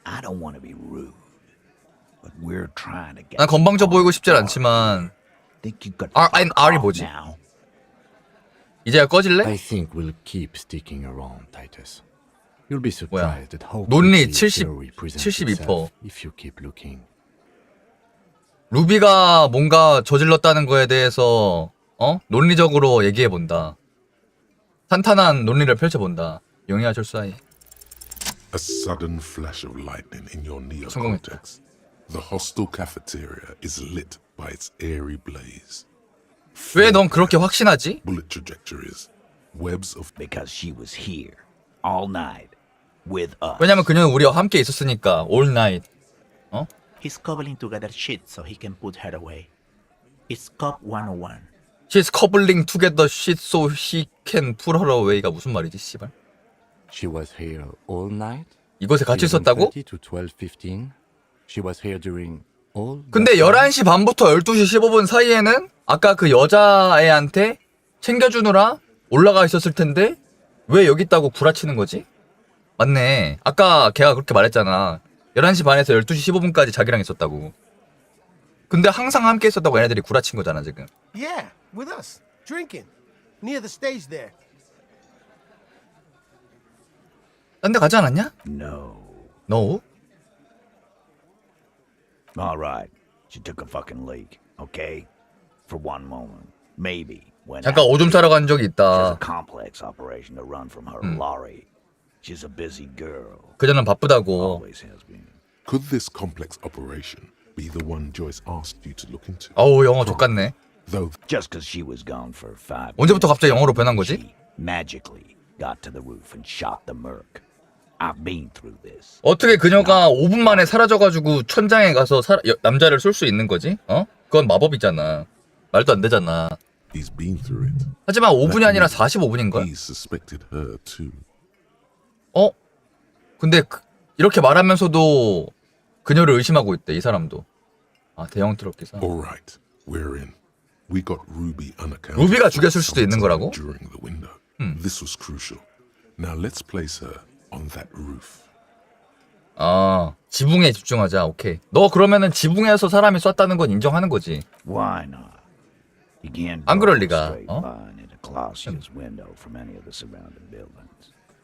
Speaker 11: I don't want to be rude, but we're trying to get.
Speaker 1: 난 건방져 보이고 싶진 않지만.
Speaker 11: Think you could
Speaker 1: R이 뭐지?
Speaker 11: now?
Speaker 1: 이제야 꺼질래?
Speaker 7: I think we'll keep sticking around, Titus. You'll be surprised at how
Speaker 1: 논리
Speaker 7: quickly
Speaker 1: 70,
Speaker 7: theory presents
Speaker 1: 72%.
Speaker 7: itself if you keep looking.
Speaker 1: 루비가 뭔가 저질렀다는 거에 대해서 논리적으로 얘기해 본다. 탄탄한 논리를 펼쳐본다. 용의와 절사이.
Speaker 8: A sudden flash of lightning in your
Speaker 1: 성공했다.
Speaker 8: neocortex. The hostel cafeteria is lit by its airy blaze.
Speaker 1: 왜 넌 그렇게 확신하지?
Speaker 8: Bullet trajectories, webs of
Speaker 11: Because she was here all night with us.
Speaker 1: 왜냐면 그녀는 우리와 함께 있었으니까. All night.
Speaker 12: He's cobbling together shit so he can put her away. It's cop 101.
Speaker 1: She's cobbling together shit so he can pull her away가 무슨 말이지, 씨발?
Speaker 7: She was here all night?
Speaker 1: 이곳에 같이 있었다고?
Speaker 7: 11:30 to 12:15. She was here during all
Speaker 1: 근데
Speaker 7: that time?
Speaker 1: 11시 반부터 12시 15분 사이에는 아까 그 여자애한테 챙겨주느라 올라가 있었을 텐데 왜 여기 있다고 구라치는 거지? 맞네. 아까 걔가 그렇게 말했잖아. 11시 반에서 12시 15분까지 자기랑 있었다고. 근데 항상 함께 있었다고 얘네들이 구라친 거잖아, 지금.
Speaker 4: Yeah, with us. Drinking. Near the stage there.
Speaker 1: 딴 데 가지 않았냐?
Speaker 11: No.
Speaker 1: No?
Speaker 11: All right. She took a fucking leak, okay? For one moment. Maybe. When
Speaker 1: 잠깐 오줌 싸러 간 적이
Speaker 11: She has
Speaker 1: 있다.
Speaker 11: a complex operation to run from her lorry. She's a busy girl.
Speaker 1: 그녀는 바쁘다고.
Speaker 11: Always has been.
Speaker 8: Could this complex operation be the one Joyce asked you to look into?
Speaker 1: 어우, 영어 족같네.
Speaker 8: Though
Speaker 11: Just because she was gone for 5
Speaker 1: 언제부터
Speaker 11: minutes,
Speaker 1: 갑자기 영어로 변한 거지?
Speaker 11: she magically got to the roof and shot the merc. I've been through this.
Speaker 1: 어떻게 그녀가 5분 만에 사라져가지고 천장에 가서 남자를 쏠 수 있는 거지? 그건 마법이잖아. 말도 안 되잖아.
Speaker 8: he's been through it.
Speaker 1: 하지만 5분이 아니라 45분인걸?
Speaker 8: He suspected her too.
Speaker 1: 근데 이렇게 말하면서도 그녀를 의심하고 있대, 이 사람도. 아, 대형 트럭 기사.
Speaker 8: All right, we're in. We got Ruby unaccounted
Speaker 1: 루비가
Speaker 8: for
Speaker 1: 죽였을 수도 있는
Speaker 8: sometime
Speaker 1: 거라고?
Speaker 8: during the window. This was crucial. Now let's place her on that roof.
Speaker 1: 아, 지붕에 집중하자. 오케이. 너 그러면은 지붕에서 사람이 쐈다는 건 인정하는 거지.
Speaker 11: Why not? You can't
Speaker 1: 안 그럴
Speaker 11: draw a
Speaker 1: 리가,
Speaker 11: straight line in a Colossus window from any of the surrounding buildings.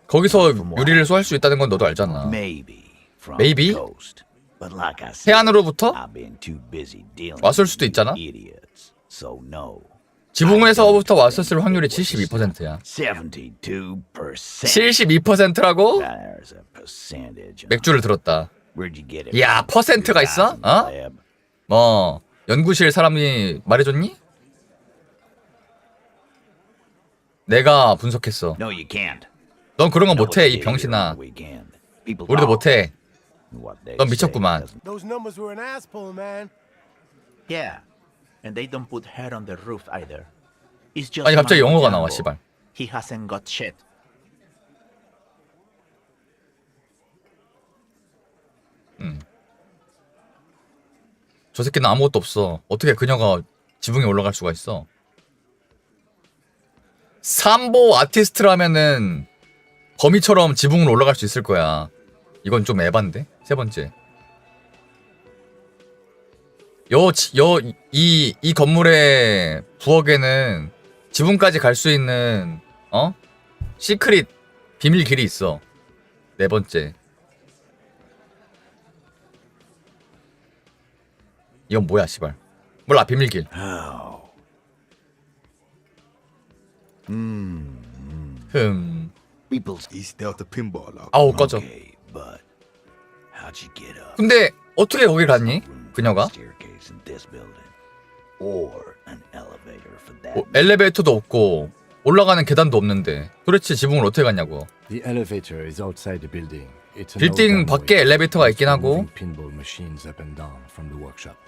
Speaker 1: 거기서 유리를 쏘할 수 있다는 건 너도 알잖아.
Speaker 11: Maybe from
Speaker 1: Maybe?
Speaker 11: the coast. But like I said,
Speaker 1: 해안으로부터
Speaker 11: I've been too busy dealing
Speaker 1: 왔을
Speaker 11: with
Speaker 1: 수도
Speaker 11: you
Speaker 1: 있잖아.
Speaker 11: idiots. So no.
Speaker 1: 지붕에서부터 왔었을 확률이 72%야.
Speaker 11: 72%.
Speaker 1: 72%라고?
Speaker 11: There's a percentage.
Speaker 1: 맥주를 들었다.
Speaker 11: Where'd you get it?
Speaker 1: 야,
Speaker 11: from?
Speaker 1: 퍼센트가 있어? 어?
Speaker 11: Lab?
Speaker 1: 뭐 연구실 사람이 말해줬니? 내가 분석했어.
Speaker 11: No, you can't.
Speaker 1: 넌 그런 거
Speaker 11: No,
Speaker 1: 못해,
Speaker 11: it's
Speaker 1: 이
Speaker 11: here
Speaker 1: 병신아.
Speaker 11: on the weekend. People
Speaker 1: 우리도
Speaker 11: talk.
Speaker 1: 못해.
Speaker 11: What they
Speaker 1: 넌
Speaker 11: say
Speaker 1: 미쳤구만.
Speaker 11: doesn't-
Speaker 4: Those numbers were an ass pull, man.
Speaker 12: Yeah. And they don't put her on the roof either. It's just
Speaker 1: 아니 갑자기
Speaker 12: mambo
Speaker 1: 영어가 나와,
Speaker 12: jumbo.
Speaker 1: 씨발.
Speaker 12: He hasn't got shit.
Speaker 1: 저 새끼는 아무것도 없어. 어떻게 그녀가 지붕에 올라갈 수가 있어? 삼보 아티스트라면은 거미처럼 지붕으로 올라갈 수 있을 거야. 이건 좀 에반데? 세 번째. 이 건물의 부엌에는 지붕까지 갈 수 있는, 시크릿, 비밀 길이 있어. 네 번째. 이건 뭐야, 씨발. 몰라, 비밀길.
Speaker 11: People's
Speaker 8: He stealth the pinball lock.
Speaker 1: 아우, 꺼져.
Speaker 11: okay, but how'd you get up?
Speaker 1: 근데 어떻게 거기 갔니? 그녀가?
Speaker 11: Staircase in this building, or an elevator for that.
Speaker 1: 엘리베이터도 없고 올라가는 계단도 없는데 도대체 지붕을 어떻게 갔냐고.
Speaker 7: The elevator is outside the building. It's an
Speaker 1: 빌딩
Speaker 7: old
Speaker 1: 밖에
Speaker 7: runway
Speaker 1: 엘리베이터가 있긴
Speaker 7: for
Speaker 1: 하고.
Speaker 7: moving pinball machines up and down from the workshop.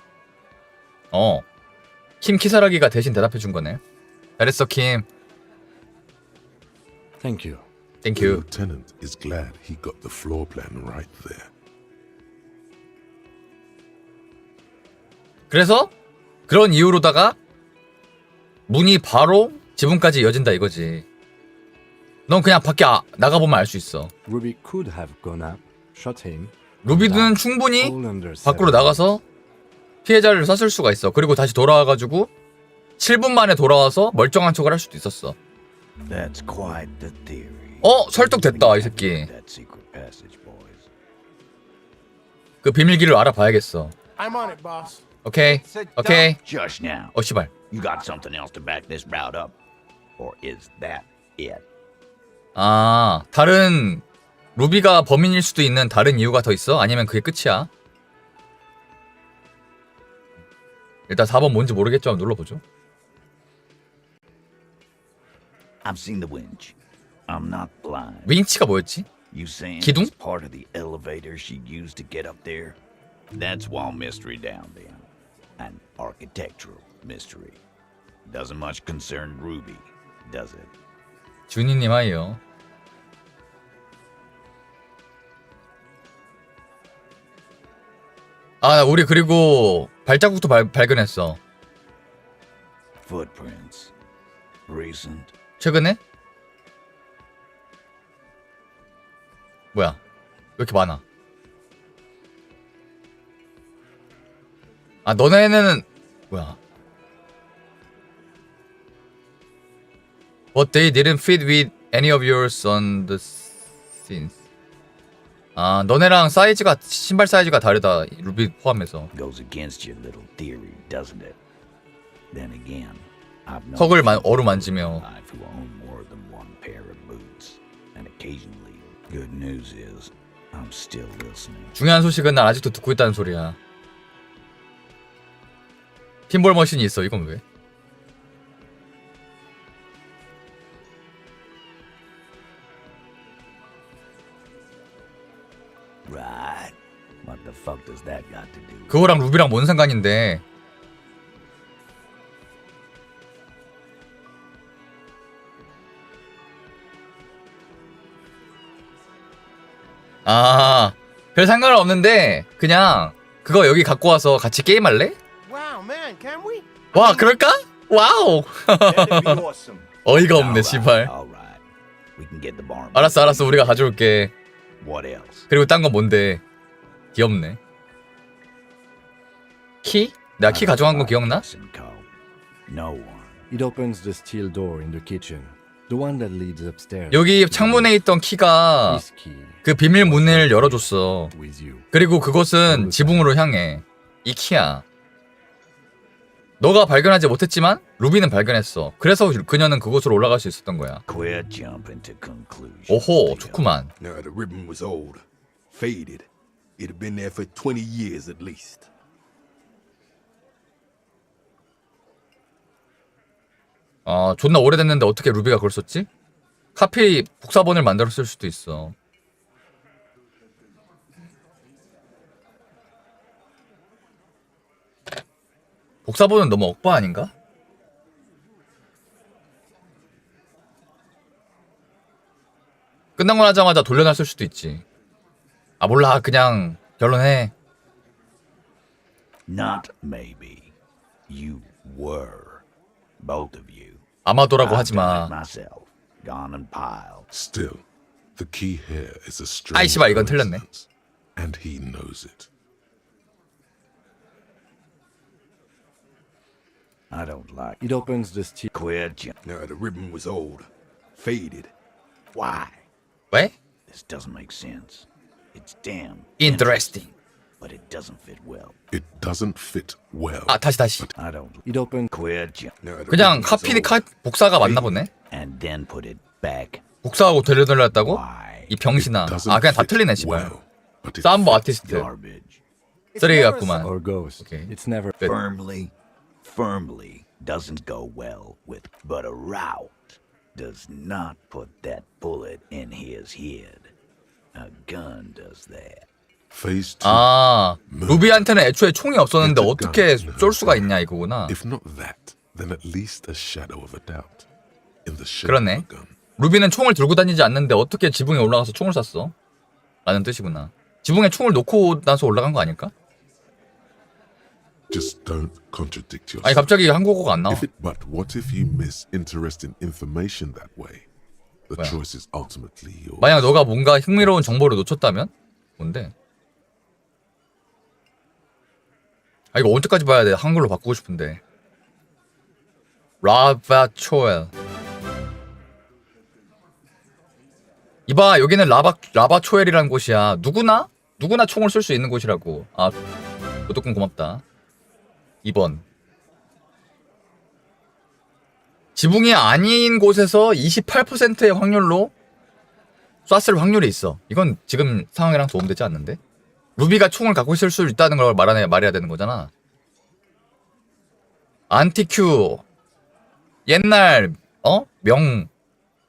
Speaker 1: 킴 키사라기가 대신 대답해 준 거네. 잘했어, 킴.
Speaker 7: Thank you.
Speaker 1: Thank
Speaker 8: The
Speaker 1: you.
Speaker 8: lieutenant is glad he got the floor plan right there.
Speaker 1: 그래서 그런 이유로다가 문이 바로 지붕까지 이어진다 이거지. 넌 그냥 밖에 나가보면 알 수 있어.
Speaker 7: Ruby could have gone up, shot him.
Speaker 1: 루비드는 충분히
Speaker 7: all under
Speaker 1: 밖으로
Speaker 7: 7
Speaker 1: 나가서 피해자를 쐈을 수가 있어. 그리고 다시 돌아와가지고 7분 만에 돌아와서 멀쩡한 척을 할 수도 있었어.
Speaker 11: That's quite the theory.
Speaker 1: 설득됐다, 이 새끼.
Speaker 11: That secret passage, boys.
Speaker 1: 그 비밀길을 알아봐야겠어.
Speaker 4: I'm on it, boss.
Speaker 1: 오케이, 오케이.
Speaker 11: Just now.
Speaker 1: 씨발.
Speaker 11: You got something else to back this route up, or is that it?
Speaker 1: 아, 다른 루비가 범인일 수도 있는 다른 이유가 더 있어? 아니면 그게 끝이야? 일단 4번 뭔지 모르겠지만 눌러보죠.
Speaker 11: I've seen the winch. I'm not blind.
Speaker 1: 윙치가 뭐였지?
Speaker 11: You saying
Speaker 1: 기둥?
Speaker 11: it's part of the elevator she used to get up there? That's wall mystery down then. An architectural mystery. Doesn't much concern Ruby, does it?
Speaker 1: 준이님 하이요. 아, 우리 그리고 발자국도 발견했어.
Speaker 11: Footprints. Recent.
Speaker 1: 최근에? 뭐야? 왜 이렇게 많아? 아, 너네는 뭐야? But they didn't fit with any of yours on the scenes. 아, 너네랑 사이즈가 신발 사이즈가 다르다. 루비 포함해서.
Speaker 11: Goes against your little theory, doesn't it? Then again, I've known
Speaker 1: 턱을 어루만지며.
Speaker 11: life who own more than one pair of boots, and occasionally, good news is I'm still listening.
Speaker 1: 중요한 소식은 난 아직도 듣고 있다는 소리야. 핀볼 머신이 있어. 이건 왜?
Speaker 11: Right. What the fuck does that got to do?
Speaker 1: 그거랑 루비랑 뭔 상관인데? 아, 별 상관은 없는데 그냥 그거 여기 갖고 와서 같이 게임할래?
Speaker 4: Wow, man, can we?
Speaker 1: 와, 그럴까? 와우. 어이가 없네, 씨발.
Speaker 11: All right. We can get the barn.
Speaker 1: 알았어, 우리가 가져올게.
Speaker 11: What else?
Speaker 1: 그리고 딴 건 뭔데? 귀엽네. 키? 내가 키 가져간 거 기억나?
Speaker 11: No one.
Speaker 7: It opens the steel door in the kitchen, the one that leads upstairs.
Speaker 1: 여기 창문에 있던 키가
Speaker 7: This key
Speaker 1: 그 비밀 문을 열어줬어.
Speaker 7: with you.
Speaker 1: 그리고 그것은 지붕으로 향해. 이 키야. 너가 발견하지 못했지만 루비는 발견했어. 그래서 그녀는 그곳으로 올라갈 수 있었던 거야.
Speaker 11: Quit jumping to conclusions.
Speaker 1: 오호, 좋구만.
Speaker 13: Now the ribbon was old, faded. It had been there for 20 years at least.
Speaker 1: 아, 존나 오래됐는데 어떻게 루비가 그걸 썼지? 카피 복사본을 만들었을 수도 있어. 복사본은 너무 억바 아닌가? 끝나고 나자마자 돌려놨을 수도 있지. 아, 몰라. 그냥 결론해.
Speaker 11: Not maybe. You were. Both of you.
Speaker 1: 아마도라고
Speaker 11: I've
Speaker 1: 하지
Speaker 11: done
Speaker 1: 마.
Speaker 11: it myself. Gone and piled.
Speaker 8: Still, the key here is a strange
Speaker 1: 아이 씨발, 이건 틀렸네.
Speaker 8: coincidence, and he knows it.
Speaker 11: I don't like
Speaker 7: It opens the steel.
Speaker 11: Quit jumping.
Speaker 13: Now the ribbon was old, faded.
Speaker 11: Why?
Speaker 1: 왜?
Speaker 11: This doesn't make sense. It's damn
Speaker 1: Interesting.
Speaker 11: but it doesn't fit well.
Speaker 8: It doesn't fit well.
Speaker 1: 아, 다시.
Speaker 11: I don't
Speaker 7: It opens.
Speaker 11: quit jumping.
Speaker 13: Now the
Speaker 1: 그냥
Speaker 13: ribbon was
Speaker 1: 카피
Speaker 13: old,
Speaker 1: 복사가 맞나 보네.
Speaker 11: And then put it back.
Speaker 1: 복사하고 돌려놨다고?
Speaker 11: Why?
Speaker 1: 이 병신아.
Speaker 8: Doesn't
Speaker 1: 아, 그냥 다
Speaker 8: fit
Speaker 1: 틀리네, 씨발.
Speaker 8: well, but it
Speaker 1: 사운드
Speaker 8: fits
Speaker 1: 아티스트.
Speaker 11: Garbage.
Speaker 1: 쓰레기 같구만.
Speaker 7: Or ghost.
Speaker 1: Okay.
Speaker 7: It's never.
Speaker 1: Good.
Speaker 11: Firmly doesn't go well with, but a route does not put that bullet in his head. A gun does that.
Speaker 8: Phase 2.
Speaker 1: 아, 루비한테는 애초에 총이 없었는데 어떻게 쏠 수가 있냐 이거구나.
Speaker 8: If not that, then at least a shadow of a doubt. In the shape
Speaker 1: 그러네.
Speaker 8: of a gun.
Speaker 1: 루비는 총을 들고 다니지 않는데 어떻게 지붕에 올라가서 총을 쐈어? 라는 뜻이구나. 지붕에 총을 놓고 나서 올라간 거 아닐까?
Speaker 8: Just don't contradict yourself.
Speaker 1: 아니 갑자기 한국어가 안 나와.
Speaker 8: But what if you miss interesting information that way? The
Speaker 1: 뭐야?
Speaker 8: choice is ultimately yours.
Speaker 1: 만약 너가 뭔가 흥미로운 정보를 놓쳤다면? 뭔데? 아 이거 언제까지 봐야 돼? 한글로 바꾸고 싶은데. 라바초엘. 이봐 여기는 라바초엘이라는 곳이야. 누구나 총을 쏠 수 있는 곳이라고. 아 구독금 고맙다. 2번. 지붕이 아닌 곳에서 28%의 확률로 쐈을 확률이 있어. 이건 지금 상황이랑 도움되지 않는데? 루비가 총을 갖고 있을 수 있다는 걸 말해야 되는 거잖아. 안티큐 옛날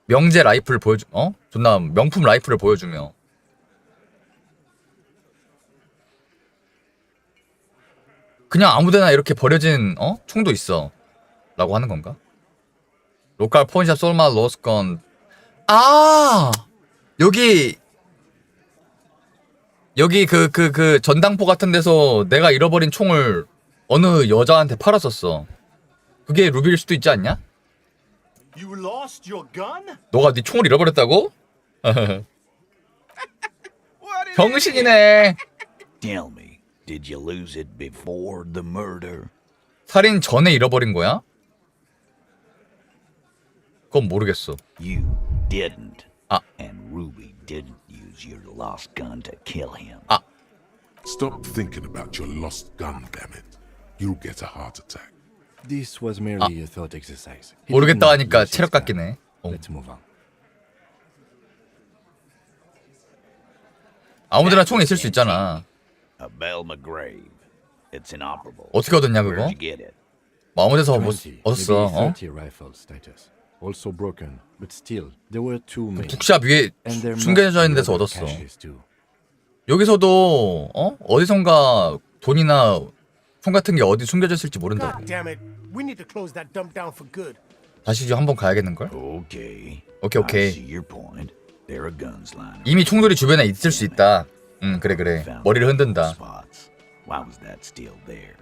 Speaker 1: 명제 라이플 보여주 존나 명품 라이플을 보여주며 그냥 아무데나 이렇게 버려진 총도 있어 라고 하는 건가? 로컬 폰샵 솔마 로스건. 아 여기 그 전당포 같은 데서 내가 잃어버린 총을 어느 여자한테 팔았었어. 그게 루비일 수도 있지 않냐?
Speaker 5: You lost your gun?
Speaker 1: 너가 네 총을 잃어버렸다고? 병신이네.
Speaker 11: Tell me, did you lose it before the murder?
Speaker 1: 살인 전에 잃어버린 거야? 그건 모르겠어.
Speaker 11: You didn't.
Speaker 1: 아.
Speaker 11: And Ruby didn't use your lost gun to kill him.
Speaker 1: 아.
Speaker 8: Stop thinking about your lost gun, damn it. You'll get a heart attack.
Speaker 7: This was merely a thought exercise. He
Speaker 1: 모르겠다
Speaker 7: didn't
Speaker 1: 하니까
Speaker 7: use his
Speaker 1: 체력
Speaker 7: gun.
Speaker 1: 깎이네.
Speaker 7: Let's move on.
Speaker 1: 아무데나 총이 있을 수 있잖아.
Speaker 11: A Bell McGrave. It's inoperable.
Speaker 1: 어떻게 얻었냐 그거?
Speaker 11: Where'd you get it?
Speaker 1: 뭐 아무 데서 뭐
Speaker 7: 20,
Speaker 1: 얻었어.
Speaker 7: maybe 30 rifle status. Also broken, but still there were too many.
Speaker 1: 북샵 위에
Speaker 7: And there
Speaker 1: 숨겨져 있는
Speaker 7: must
Speaker 1: 데서
Speaker 7: be other
Speaker 1: 얻었어.
Speaker 7: caches too.
Speaker 1: 여기서도 어디선가 돈이나 총 같은 게 어디 숨겨져 있을지 모른다고.
Speaker 4: God damn it. We need to close that dump down for good.
Speaker 1: 다시 좀 한번 가야겠는걸?
Speaker 11: Okay.
Speaker 1: 오케이
Speaker 11: I
Speaker 1: 오케이.
Speaker 11: see your point. There are guns lying
Speaker 1: 이미 총들이 주변에 있을 수 있다. 그래. 머리를 흔든다.
Speaker 11: spots. Why was that still there?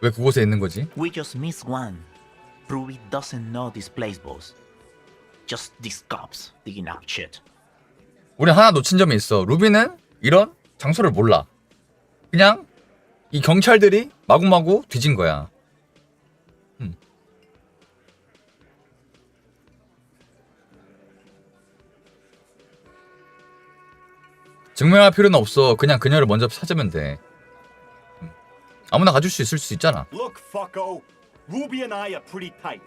Speaker 1: 왜 그곳에 있는 거지?
Speaker 12: We just missed one. Ruby doesn't know this place, boss. Just these cops digging up shit.
Speaker 1: 우리 하나 놓친 점이 있어. 루비는 이런 장소를 몰라. 그냥 이 경찰들이 마구마구 뒤진 거야. 증명할 필요는 없어. 그냥 그녀를 먼저 찾으면 돼. 아무나 가질 수 있을 수 있잖아.
Speaker 5: Look, fucko. Ruby and I are pretty tight.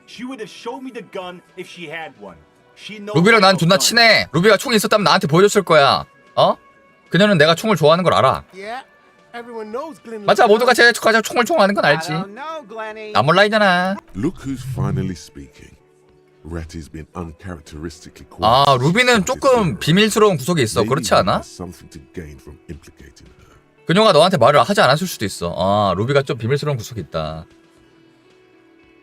Speaker 5: She would have showed me the gun if she had one. She knows
Speaker 1: 루비랑 난
Speaker 5: I
Speaker 1: 존나
Speaker 5: know guns.
Speaker 1: 친해. 루비가 총이 있었다면 나한테 보여줬을 거야. 그녀는 내가 총을 좋아하는 걸 알아.
Speaker 4: Yeah, everyone knows Glenn.
Speaker 1: 맞아, 모두가 제 총을 좋아하는 건 알지.
Speaker 5: I don't know, Glenny.
Speaker 1: 나 몰라 이잖아.
Speaker 8: Look who's finally speaking. Ratty's been uncharacteristically quiet.
Speaker 1: 아, 루비는 조금 비밀스러운 구석이 있어. 그렇지 않아?
Speaker 8: Something to gain from implicating her.
Speaker 1: 그녀가 너한테 말을 하지 않았을 수도 있어. 아, 루비가 좀 비밀스러운 구석이 있다.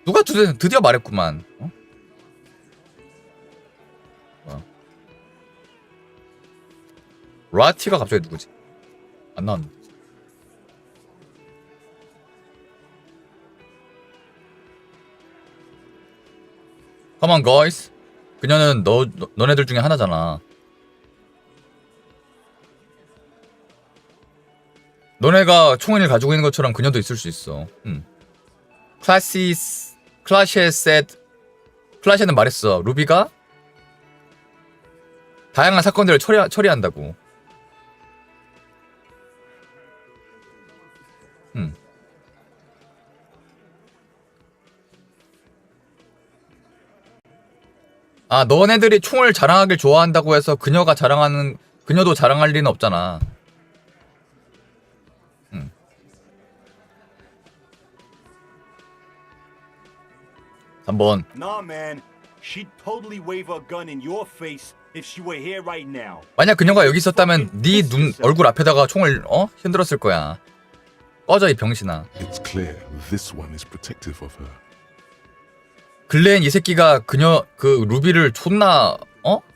Speaker 1: 누가 드디어 말했구만. 라티가 갑자기 누구지? 안 나왔네. Come on, guys. 그녀는 너네들 중에 하나잖아. 너네가 총을 가지고 있는 것처럼 그녀도 있을 수 있어. 클라시에는 말했어. 루비가 다양한 사건들을 처리한다고. 아, 너네들이 총을 자랑하길 좋아한다고 해서 그녀도 자랑할 리는 없잖아. 한번.
Speaker 5: Nah, man. She'd totally wave her gun in your face if she were here right now.
Speaker 1: 만약 그녀가 여기 있었다면 네 얼굴 앞에다가 총을 흔들었을 거야. 꺼져 이 병신아.
Speaker 8: It's clear this one is protective of her.
Speaker 1: 글렌 이 새끼가 그 루비를 존나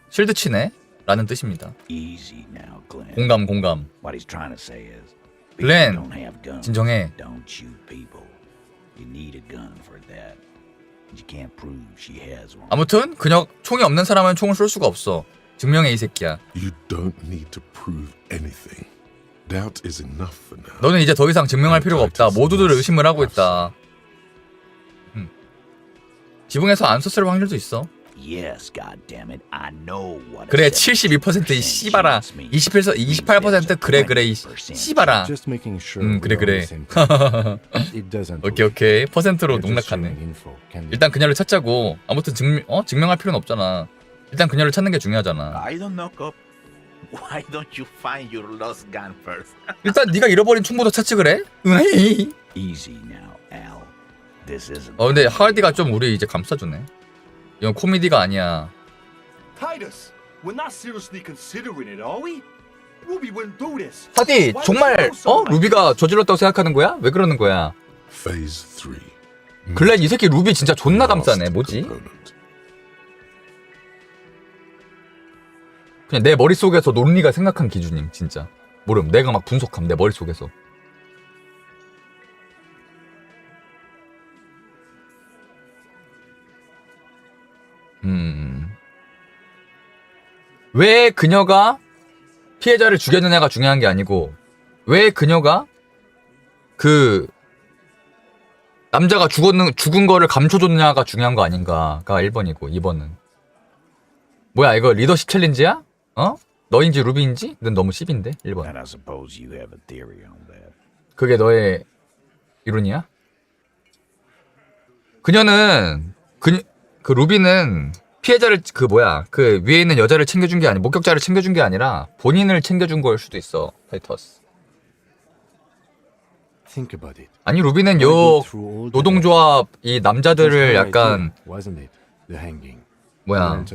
Speaker 1: 실드 치네? 라는 뜻입니다.
Speaker 11: Easy now, Glenn.
Speaker 1: 공감.
Speaker 11: What he's trying to say is,
Speaker 1: 글렌,
Speaker 11: people don't have guns.
Speaker 1: 진정해.
Speaker 11: Don't shoot people. You need a gun for that. You can't prove she has one.
Speaker 1: 아무튼 그녀 총이 없는 사람은 총을 쏠 수가 없어. 증명해 이 새끼야.
Speaker 8: You don't need to prove anything. Doubt is enough for now.
Speaker 1: 너는 이제 더 이상 증명할 필요가 없다. 모두들 의심을 하고 있다. 지붕에서 안 썼을 확률도 있어.
Speaker 11: Yes, goddammit, I know what.
Speaker 1: 그래 72% 이 씨발아. 28% 그래 이 씨발아.
Speaker 7: Just making sure
Speaker 1: 그래.
Speaker 7: we're on the same page. It doesn't
Speaker 1: 오케이. 퍼센트로
Speaker 7: We're just
Speaker 1: 농락하네.
Speaker 7: sharing info. Can
Speaker 1: 일단 그녀를 찾자고. 아무튼 증명할 필요는 없잖아. 일단 그녀를 찾는 게 중요하잖아.
Speaker 12: I don't know, cop. Why don't you find your lost gun first?
Speaker 1: 일단 네가 잃어버린 총부터 찾지 그래?
Speaker 11: Easy now, Al. this isn't.
Speaker 1: 근데 하디가 좀 우리 이제 감싸주네. 이건 코미디가 아니야.
Speaker 5: Titus, we're not seriously considering it, are we? Ruby wouldn't do this.
Speaker 1: 하디 정말 루비가 저질렀다고 생각하는 거야? 왜 그러는 거야?
Speaker 8: Phase 3.
Speaker 1: 글렌 이 새끼 루비 진짜 존나 감싸네. 뭐지? 그냥 내 머릿속에서 논리가 생각한 기준임 진짜. 모름. 내가 막 분석함 내 머릿속에서. 왜 그녀가 피해자를 죽였느냐가 중요한 게 아니고 왜 그녀가 그 남자가 죽은 거를 감춰줬느냐가 중요한 거 아닌가가 1번이고 2번은 뭐야 이거 리더십 챌린지야? 너인지 루비인지? 넌 너무 씹인데 1번.
Speaker 11: And I suppose you have a theory on that.
Speaker 1: 그게 너의 이론이야? 그녀는 그 루비는 피해자를 그 위에 있는 여자를 챙겨준 게 아니 목격자를 챙겨준 게 아니라 본인을 챙겨준 걸 수도 있어. 타이터스.
Speaker 7: Think about it.
Speaker 1: 아니 루비는 요 노동조합 이 남자들을 약간 뭐야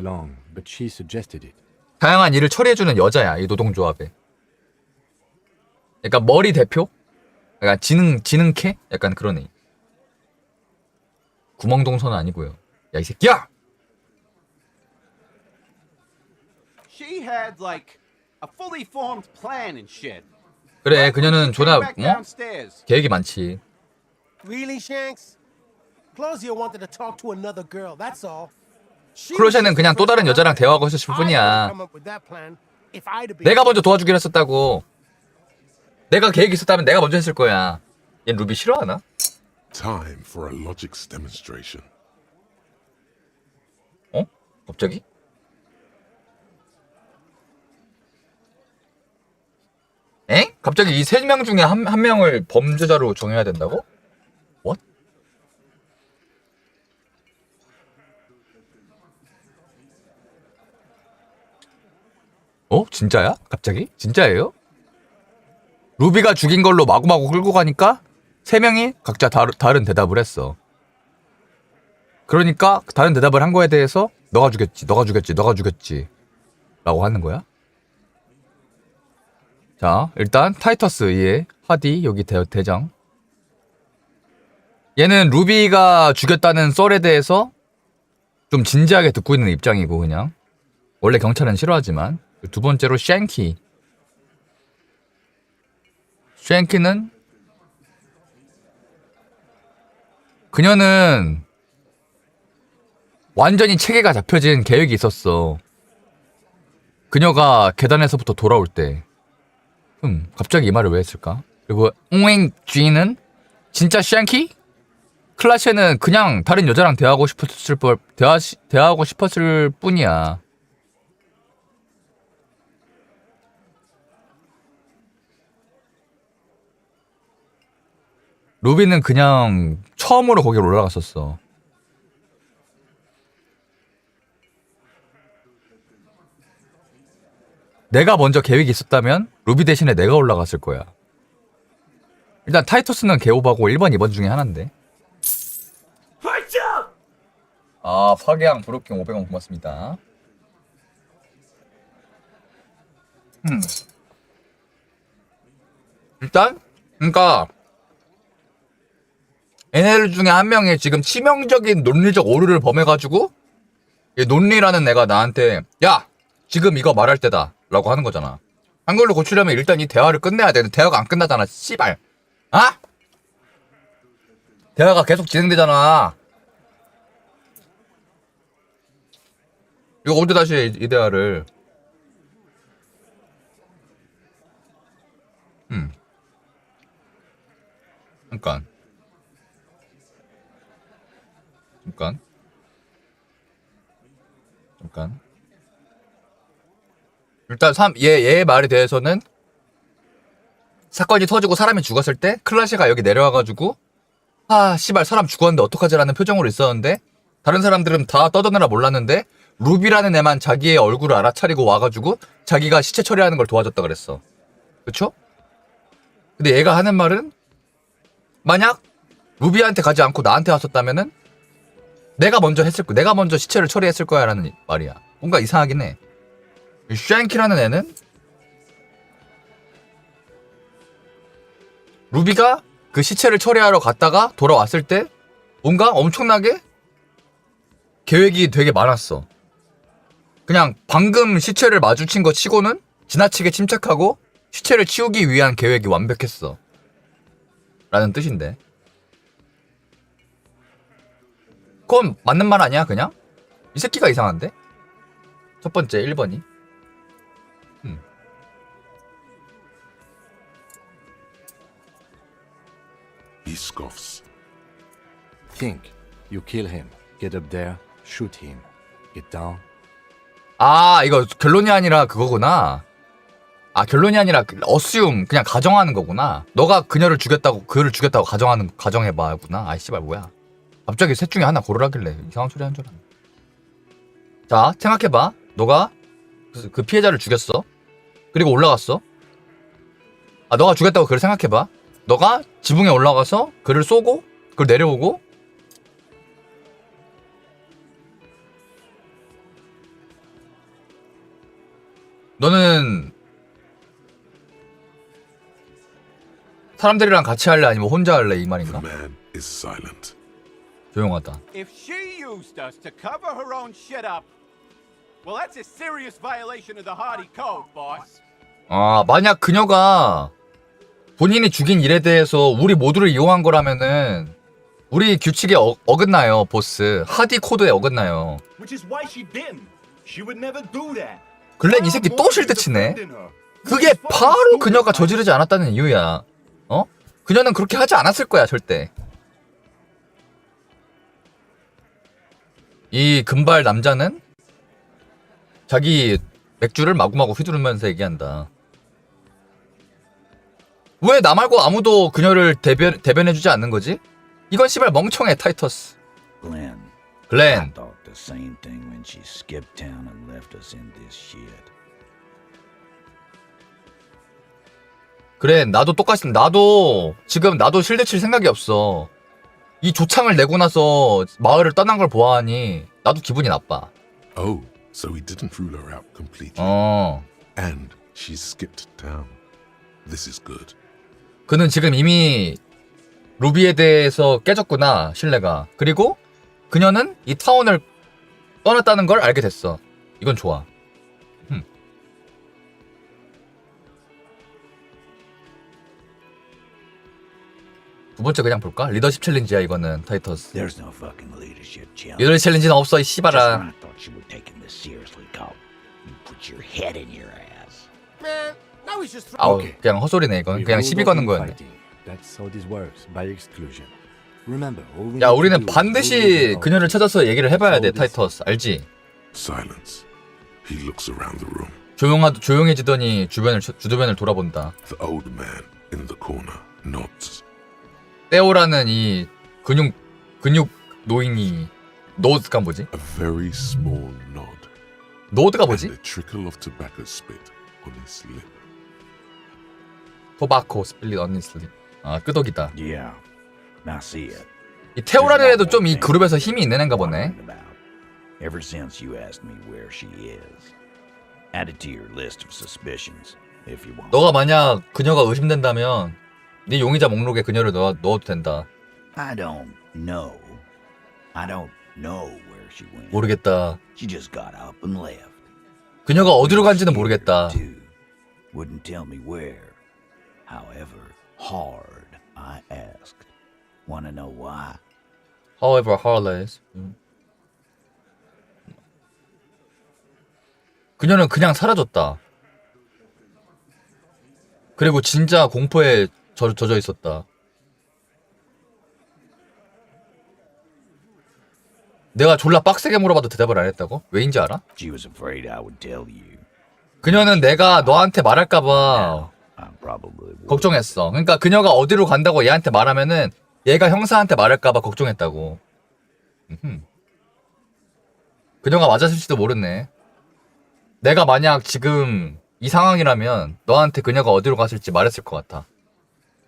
Speaker 1: 다양한 일을 처리해주는 여자야 이 노동조합에. 약간 머리 대표? 약간 지능캐? 약간 그런 애. 구멍동서는 아니고요. 야 이 새끼야!
Speaker 9: She had like a fully formed plan and shit.
Speaker 1: 그래 그녀는 존나 계획이 많지.
Speaker 4: Really, Shanks? Claudia wanted to talk to another girl. That's all.
Speaker 1: 클로시아는 그냥 또 다른 여자랑 대화하고 싶을 뿐이야. 내가 먼저 도와주기로 했었다고. 내가 계획이 있었다면 내가 먼저 했을 거야. 얘 루비 싫어하나?
Speaker 8: Time for a logics demonstration.
Speaker 1: 갑자기? 엥? 갑자기 이 3명 중에 한 명을 범죄자로 정해야 된다고? What? 진짜야? 갑자기? 진짜예요? 루비가 죽인 걸로 마구마구 끌고 가니까 3명이 각자 다른 대답을 했어. 그러니까 다른 대답을 한 거에 대해서 너가 죽였지, 너가 죽였지, 너가 죽였지 라고 하는 거야. 자, 일단 타이터스 얘 하디 여기 대장. 얘는 루비가 죽였다는 썰에 대해서 좀 진지하게 듣고 있는 입장이고 그냥. 원래 경찰은 싫어하지만. 두 번째로 쉔키. 쉔키는 그녀는 완전히 체계가 잡혀진 계획이 있었어. 그녀가 계단에서부터 돌아올 때. 갑자기 이 말을 왜 했을까? 그리고 옹행쥐는 진짜 쉔키? 클라시에는 그냥 다른 여자랑 대화하고 싶었을 뿐이야. 루비는 그냥 처음으로 거기로 올라갔었어. 내가 먼저 계획이 있었다면 루비 대신에 내가 올라갔을 거야. 일단 타이터스는 개오바고 1번, 2번 중에 하나인데. 파괴왕 브로킹 500원 고맙습니다. 일단 그러니까 얘네들 중에 한 명이 지금 치명적인 논리적 오류를 범해가지고 이 논리라는 애가 나한테 야! 지금 이거 말할 때다 라고 하는 거잖아. 한글로 고치려면 일단 이 대화를 끝내야 되는데 대화가 안 끝나잖아. 씨발. 대화가 계속 진행되잖아. 이거 언제 다시 해, 이 대화를. 잠깐. 일단 얘의 말에 대해서는 사건이 터지고 사람이 죽었을 때 클라시가 여기 내려와가지고 씨발 사람 죽었는데 어떡하지라는 표정으로 있었는데 다른 사람들은 다 떠드느라 몰랐는데 루비라는 애만 자기의 얼굴을 알아차리고 와가지고 자기가 시체 처리하는 걸 도와줬다 그랬어. 그쵸? 근데 얘가 하는 말은 만약 루비한테 가지 않고 나한테 왔었다면은 내가 먼저 시체를 처리했을 거야 라는 말이야. 뭔가 이상하긴 해. 이 쉔키라는 애는 루비가 그 시체를 처리하러 갔다가 돌아왔을 때 뭔가 엄청나게 계획이 되게 많았어. 그냥 방금 시체를 마주친 거 치고는 지나치게 침착하고 시체를 치우기 위한 계획이 완벽했어 라는 뜻인데, 그건 맞는 말 아니야 그냥? 이 새끼가 이상한데? 첫 번째 1번이
Speaker 8: He scoffs.
Speaker 7: Think. You kill him. Get up there. Shoot him. Get down.
Speaker 1: 아, 이거 결론이 아니라 그거구나. 아, 결론이 아니라 assume, 그냥 가정하는 거구나. 너가 그를 죽였다고 가정해봐구나. 아이 씨발 뭐야. 갑자기 셋 중에 하나 고르라길래 이상한 소리 한 줄 알았네. 자, 생각해봐. 너가 그 피해자를 죽였어. 그리고 올라갔어. 아, 너가 죽였다고 그걸 생각해봐. 너가 지붕에 올라가서 그를 쏘고 그걸 내려오고 너는 사람들이랑 같이 할래 아니면 혼자 할래 이 말인가?
Speaker 8: The man is silent.
Speaker 1: 조용하다.
Speaker 9: If she used us to cover her own shit up, well, that's a serious violation of the Hardy Code, boss.
Speaker 1: 아, 만약 그녀가 본인이 죽인 일에 대해서 우리 모두를 이용한 거라면은 우리 규칙에 어긋나요, 보스. 하디 코드에 어긋나요.
Speaker 5: Which is why she didn't. She would never do that.
Speaker 1: 글렌 이 새끼 또 실드치네. 그게 바로 그녀가 저지르지 않았다는 이유야. 어? 그녀는 그렇게 하지 않았을 거야, 절대. 이 금발 남자는 자기 맥주를 마구마구 휘두르면서 얘기한다. 왜 나 말고 아무도 그녀를 대변해주지 않는 거지? 이건 씨발 멍청해, 타이터스.
Speaker 11: Glenn.
Speaker 1: 글렌.
Speaker 11: I thought the same thing when she skipped town and left us in this shit.
Speaker 1: 그래, 나도 똑같이, 나도 실드 칠 생각이 없어. 이 조창을 내고 나서 마을을 떠난 걸 보아하니 나도 기분이 나빠.
Speaker 8: Oh, so he didn't rule her out completely. And she skipped town. This is good.
Speaker 1: 그는 지금 이미 루비에 대해서 깨졌구나, 신뢰가. 그리고 그녀는 이 타운을 떠났다는 걸 알게 됐어. 이건 좋아. 두 번째 그냥 볼까? 리더십 챌린지야 이거는, 타이터스.
Speaker 11: There's no fucking leadership challenge.
Speaker 1: 리더십 챌린지는 없어, 이
Speaker 11: Just
Speaker 1: 씨발아.
Speaker 11: when I thought you were taking this seriously, Cole. You put your head in your ass.
Speaker 4: Man, now he's just
Speaker 1: 아우, 그냥 헛소리네 이건. 그냥 시비 거는 거였네.
Speaker 7: That's how this works, by exclusion. Remember, all we
Speaker 1: 야,
Speaker 7: need
Speaker 1: 우리는
Speaker 7: to do is
Speaker 1: 반드시
Speaker 7: rule
Speaker 1: 그녀를 찾아서 얘기를 해봐야 돼, 타이터스. 알지?
Speaker 8: Silence. He looks around the room.
Speaker 1: 조용해지더니 주변을 돌아본다.
Speaker 8: The old man in the corner nods.
Speaker 1: 떼오라는 이 근육 노인이, 노드가 뭐지?
Speaker 8: A very small nod.
Speaker 1: 노드가 뭐지?
Speaker 8: And a trickle of tobacco spit on his lip.
Speaker 1: 토바코 스플릿 언니슬립. 아, 끄덕이다.
Speaker 11: Yeah, I see it.
Speaker 1: 이 테오라는 애도 좀 이 그룹에서 힘이 있는 애인가 보네.
Speaker 11: Ever since you asked me where she is, add it to your list of suspicions, if you want.
Speaker 1: 너가 만약 그녀가 의심된다면 네 용의자 목록에 그녀를 넣어도 된다.
Speaker 11: I don't know. I don't know where she went.
Speaker 1: 모르겠다.
Speaker 11: She just got up and left.
Speaker 1: 그녀가 어디로 간지는 모르겠다.
Speaker 11: Wouldn't tell me where. However hard I asked. Wanna know why?
Speaker 1: However heartless. 그녀는 그냥 사라졌다. 그리고 진짜 공포에 젖어 있었다. 내가 졸라 빡세게 물어봐도 대답을 안 했다고? 왜인지 알아?
Speaker 11: She was afraid I would tell you.
Speaker 1: 그녀는 내가 너한테 말할까봐 걱정했어. 그러니까 그녀가 어디로 간다고 얘한테 말하면은 얘가 형사한테 말할까봐 걱정했다고. 그녀가 맞았을지도 모르네. 내가 만약 지금 이 상황이라면 너한테 그녀가 어디로 갔을지 말했을 것 같아.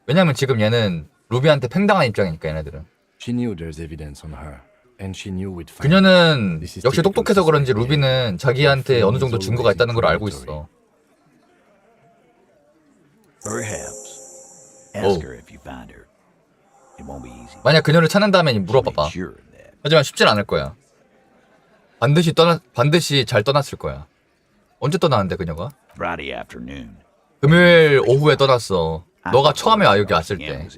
Speaker 1: 왜냐면 지금 얘는 루비한테 팽당한 입장이니까 얘네들은.
Speaker 7: She knew there's evidence on her, and she knew we'd find it.
Speaker 1: 그녀는 역시 똑똑해서 그런지 루비는 자기한테 어느 정도 증거가 있다는 걸 알고 있어.
Speaker 11: Perhaps. Ask her if you find her. It won't be easy.
Speaker 1: 만약 그녀를 찾는다면 물어봐봐. 하지만 쉽진 않을 거야. 반드시 잘 떠났을 거야. 언제 떠나는데 그녀가?
Speaker 11: Friday afternoon.
Speaker 1: 금요일 오후에 떠났어. 너가 처음에 여기 왔을 때.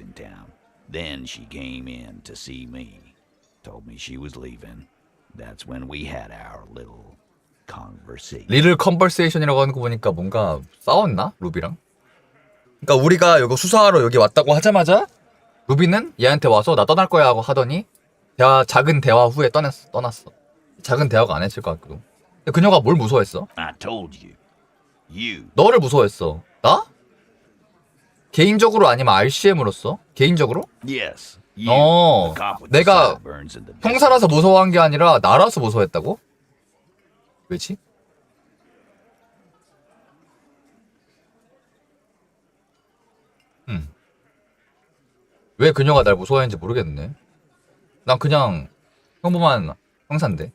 Speaker 11: Then she came in to see me. Told me she was leaving. That's when we had our little conversation.
Speaker 1: 리틀 컨버세이션이라고 하는 거 보니까 뭔가 싸웠나? 루비랑? 그러니까 우리가 여기 수사하러 여기 왔다고 하자마자 루비는 얘한테 와서 나 떠날 거야 하고 하더니 작은 대화 후에 떠났어. 작은 대화가 안 했을 것 같고. 근데 그녀가 뭘 무서워했어?
Speaker 11: I told you. You.
Speaker 1: 너를 무서워했어. 나? 개인적으로 아니면 RCM으로서? 개인적으로?
Speaker 11: Yes.
Speaker 1: 내가 형사라서 무서워한 게 아니라 나라서 무서워했다고? 왜지? 왜 그녀가 날 무서워했는지 모르겠네. 난 그냥 평범한 형사인데.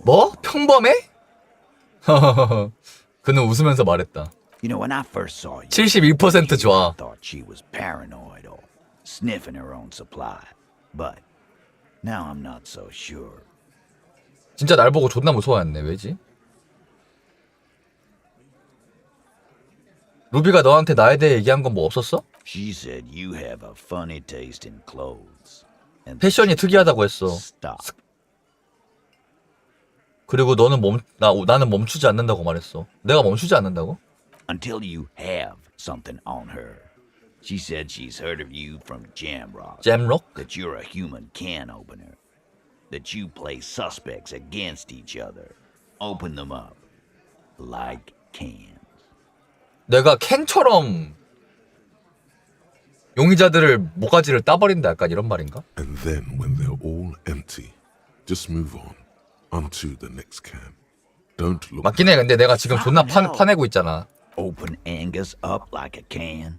Speaker 1: 뭐? 평범해? 그는 웃으면서 말했다. 72% 좋아.
Speaker 11: Sniffing her own supply, but now I'm not so sure.
Speaker 1: 진짜 날 보고 존나 무서워했네. 왜지? 루비가 너한테 나에 대해 얘기한 건 뭐 없었어?
Speaker 11: She said you have a funny taste in clothes.
Speaker 1: 패션이 특이하다고 했어. 그리고 나는 멈추지 않는다고 말했어. 내가 멈추지 않는다고?
Speaker 11: Until you have something on her. She said she's heard of you from Jamrock.
Speaker 1: Jamrock?
Speaker 11: That you're a human can opener. That you play suspects against each other. Open them up. Like cans.
Speaker 1: 내가 캔처럼 용의자들을 모가지를 따버린다 약간 이런 말인가?
Speaker 8: And then when they're all empty, just move on. Onto the next can. Don't look.
Speaker 1: 맞긴 해. 근데 내가 지금 존나 파내고 있잖아.
Speaker 11: Open Angus up like a can.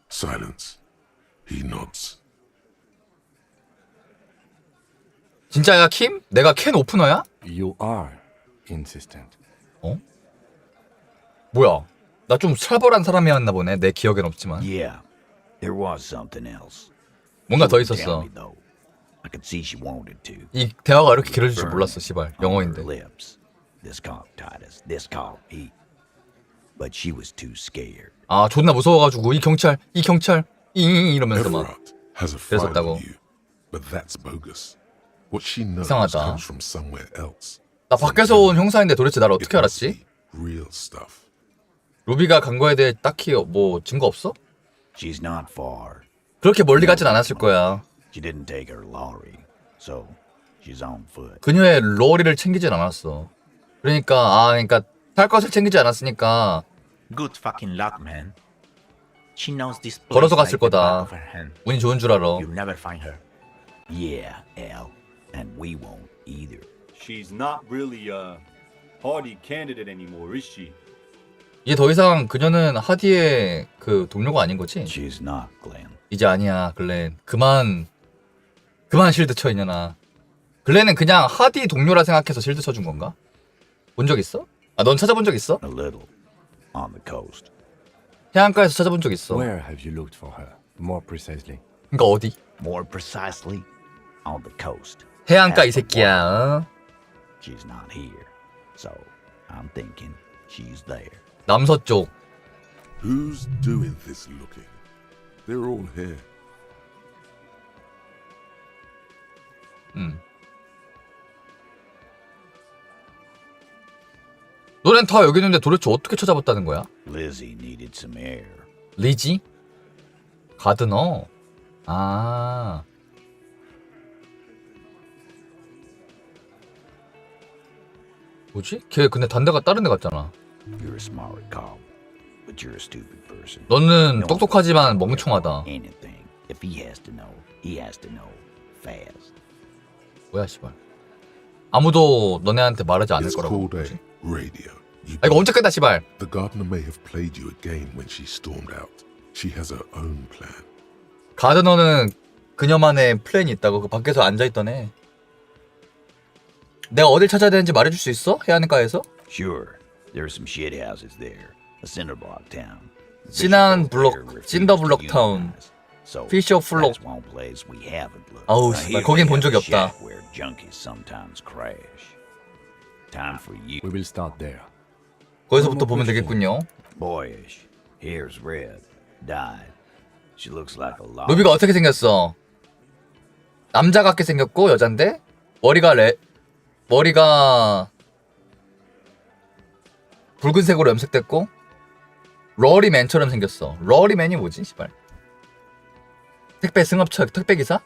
Speaker 8: Silence. He nods.
Speaker 1: 진짜야, 킴? 내가 캔 오프너야?
Speaker 7: You are insistent.
Speaker 1: 어? 뭐야? 나 좀 살벌한 사람이었나 보네. 내 기억엔 없지만.
Speaker 11: Yeah, there was something else.
Speaker 1: 뭔가 더 있었어.
Speaker 11: I could see she wanted to.
Speaker 1: 이 대화가 이렇게 길어질 줄 몰랐어, 씨발. 영어인데.
Speaker 11: This called Titus. This called Pete. But she was too scared.
Speaker 1: 아, 존나 무서워가지고 이 경찰 이러면서 막 그랬었다고.
Speaker 8: But that's bogus. What she knows
Speaker 1: 이상하다.
Speaker 8: comes from somewhere else.
Speaker 1: 나 밖에서 온 형사인데 도대체 나를 어떻게 알았지?
Speaker 8: Real stuff.
Speaker 1: 루비가 간 거에 대해 딱히 뭐 증거 없어?
Speaker 11: She's not far.
Speaker 1: 그렇게 멀리 가진 않았을 거야.
Speaker 11: She didn't take her lorry, so she's on foot.
Speaker 1: 그녀의 로리를 챙기진 않았어. 그러니까 탈 것을 챙기지 않았으니까
Speaker 12: Good fucking luck, man. She knows this place
Speaker 1: 걸어서 갔을
Speaker 12: like the back
Speaker 1: 거다.
Speaker 12: of her hand.
Speaker 1: 운이 좋은 줄 알아.
Speaker 12: You'll never find her.
Speaker 11: Yeah, Al, and we won't either.
Speaker 5: She's not really a hardy candidate anymore, is she?
Speaker 1: 이제 더 이상 그녀는 하디의 그 동료가 아닌 거지?
Speaker 11: She's not, Glenn.
Speaker 1: 이제 아니야, 글렌. 그만 실드 쳐, 이년아. 글렌은 그냥 하디 동료라 생각해서 실드 쳐준 건가? 본 적 있어? 아, 넌 찾아본 적 있어?
Speaker 11: A little. On the coast.
Speaker 1: 해안가에서 찾아본 적 있어.
Speaker 7: Where have you looked for her? More precisely.
Speaker 1: 그러니까 어디?
Speaker 11: More precisely, on the coast.
Speaker 1: 해안가 이 새끼야. 어?
Speaker 11: She's not here, so I'm thinking she's there.
Speaker 1: 남서쪽.
Speaker 8: Who's doing this looking? They're all here.
Speaker 1: 너넨 다 여기 있는데 도대체 어떻게 찾아봤다는 거야?
Speaker 11: Lizzie needed some air.
Speaker 1: 리지? 가드너? 아. 뭐지? 걔 근데 다른 데 갔잖아.
Speaker 11: You're a smart cop, but you're a stupid person.
Speaker 1: 너는 똑똑하지만 멍청하다.
Speaker 11: Anything. If he has to know, he has to know fast.
Speaker 1: 뭐야, 씨발. 아무도 너네한테 말하지 않을
Speaker 8: It's
Speaker 1: 거라고.
Speaker 8: called a radio.
Speaker 1: 아, 이거 언제 끝나, 씨발.
Speaker 8: The gardener may have played you a game when she stormed out. She has her own plan.
Speaker 1: 가드너는 그녀만의 플랜이 있다고. 그 밖에서 앉아있던 애. 내가 어딜 찾아야 되는지 말해줄 수 있어? 해안가에서?
Speaker 11: Sure. There are some shit houses there. A cinder block town.
Speaker 1: 진한 블록, 찐더 블록 타운.
Speaker 11: So
Speaker 1: 피셔 플록.
Speaker 11: that's one place we haven't looked.
Speaker 1: 아우,
Speaker 11: Now,
Speaker 1: 씨발,
Speaker 11: here
Speaker 1: 거긴
Speaker 11: we
Speaker 1: 본
Speaker 11: have
Speaker 1: 적이
Speaker 11: a
Speaker 1: 없다.
Speaker 11: shack where junkies sometimes crash. Time for you.
Speaker 7: We will start there.
Speaker 1: 거기서부터 보면 되겠군요.
Speaker 11: Boyish. Hair's red. Dyed. She looks like a lot.
Speaker 1: 루비가 어떻게 생겼어? 남자 같게 생겼고 여잔데 머리가 붉은색으로 염색됐고 러리맨처럼 생겼어. 러리맨이 뭐지? 씨발. 택배 승합차 택배기사?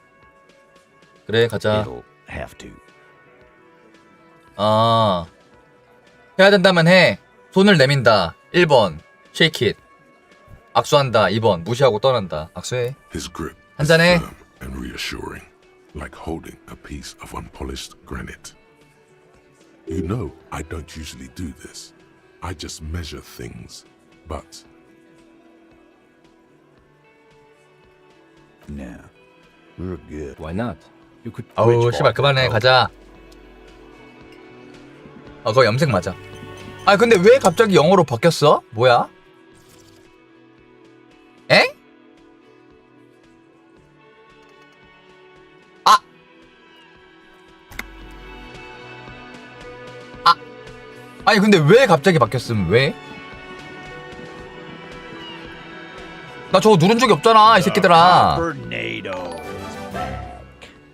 Speaker 1: 그래 가자.
Speaker 11: It'll have to.
Speaker 1: 아 해야 된다면 해. 손을 내민다. 1번 shake it. 악수한다. 2번 무시하고 떠난다. 악수해.
Speaker 8: His grip is
Speaker 1: 한잔해.
Speaker 8: firm and reassuring, like holding a piece of unpolished granite. You know, I don't usually do this. I just measure things, but
Speaker 11: No, we're good.
Speaker 7: Why not? You could.
Speaker 1: 아우 씨발 그만해. 가자. 아 그거 염색 맞아. 아 근데 왜 갑자기 영어로 바뀌었어? 뭐야? 엥? 아니 근데 왜 갑자기 바뀌었음? 왜? 나 저거 누른 적이 없잖아 이 새끼들아.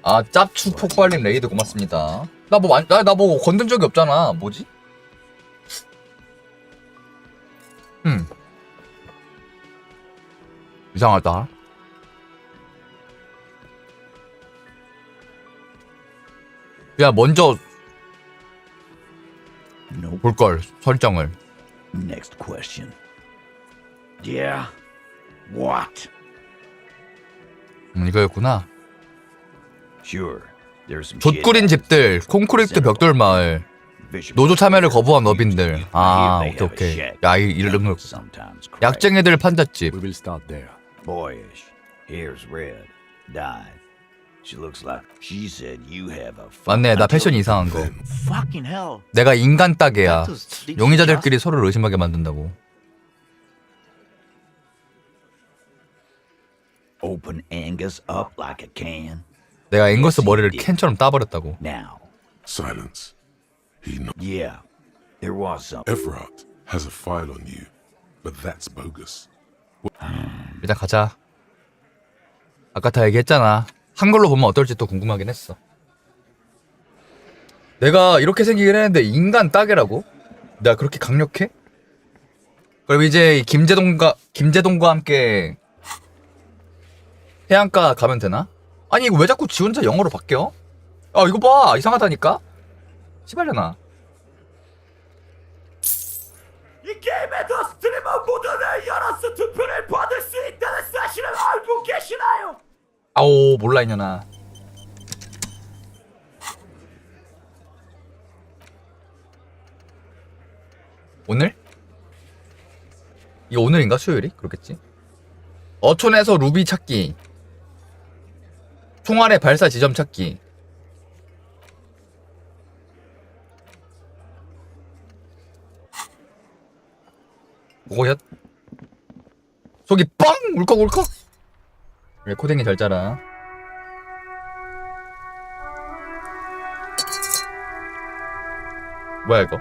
Speaker 1: 아 짭추 폭발님 레이드 고맙습니다. 나 뭐 건든 적이 없잖아. 뭐지? 이상하다. 야 먼저 볼걸 설정을.
Speaker 11: Next question. Yeah. What?
Speaker 1: 이거였구나.
Speaker 11: Sure. There's some
Speaker 1: 돛구린 집들, 콘크리트 벽돌 마을, 노조 참여를 거부한 너빈들. 아 오케이. 야 이런 거. 약쟁이들 판잣집.
Speaker 7: We will start there.
Speaker 11: Boyish. Hair's red. Dyed. She looks like she said you have a.
Speaker 1: 맞네 나 패션이 이상한 거.
Speaker 12: Fucking hell.
Speaker 1: 내가 인간 따개야. 용의자들끼리 서로 의심하게 만든다고.
Speaker 11: Open Angus up like a can.
Speaker 1: 내가 앵거스 머리를 캔처럼 따버렸다고.
Speaker 11: Now.
Speaker 8: silence. He knows.
Speaker 11: Yeah. There was some.
Speaker 8: Everard has a file on you, but that's bogus.
Speaker 1: 일단 가자. 아까 다 얘기했잖아. 한글로 보면 어떨지 또 궁금하긴 했어. 내가 이렇게 생기긴 했는데 인간 따개라고? 내가 그렇게 강력해? 그럼 이제 김재동과 함께 해안가 가면 되나? 아니 이거 왜 자꾸 지 혼자 영어로 바뀌어? 아 이거 봐 이상하다니까? 시발려나.
Speaker 9: 이 게임에도 스트리머 모두는 열어서 투표를 받을 수 있다는 사실을 알고 계시나요?
Speaker 1: 아오 몰라 이년아. 오늘? 이게 오늘인가? 수요일이? 그렇겠지. 어촌에서 루비 찾기, 총알의 발사 지점 찾기. 뭐야? 속이 뻥! 울컥울컥! 그래 코딩이 잘 자라. 뭐야 이거?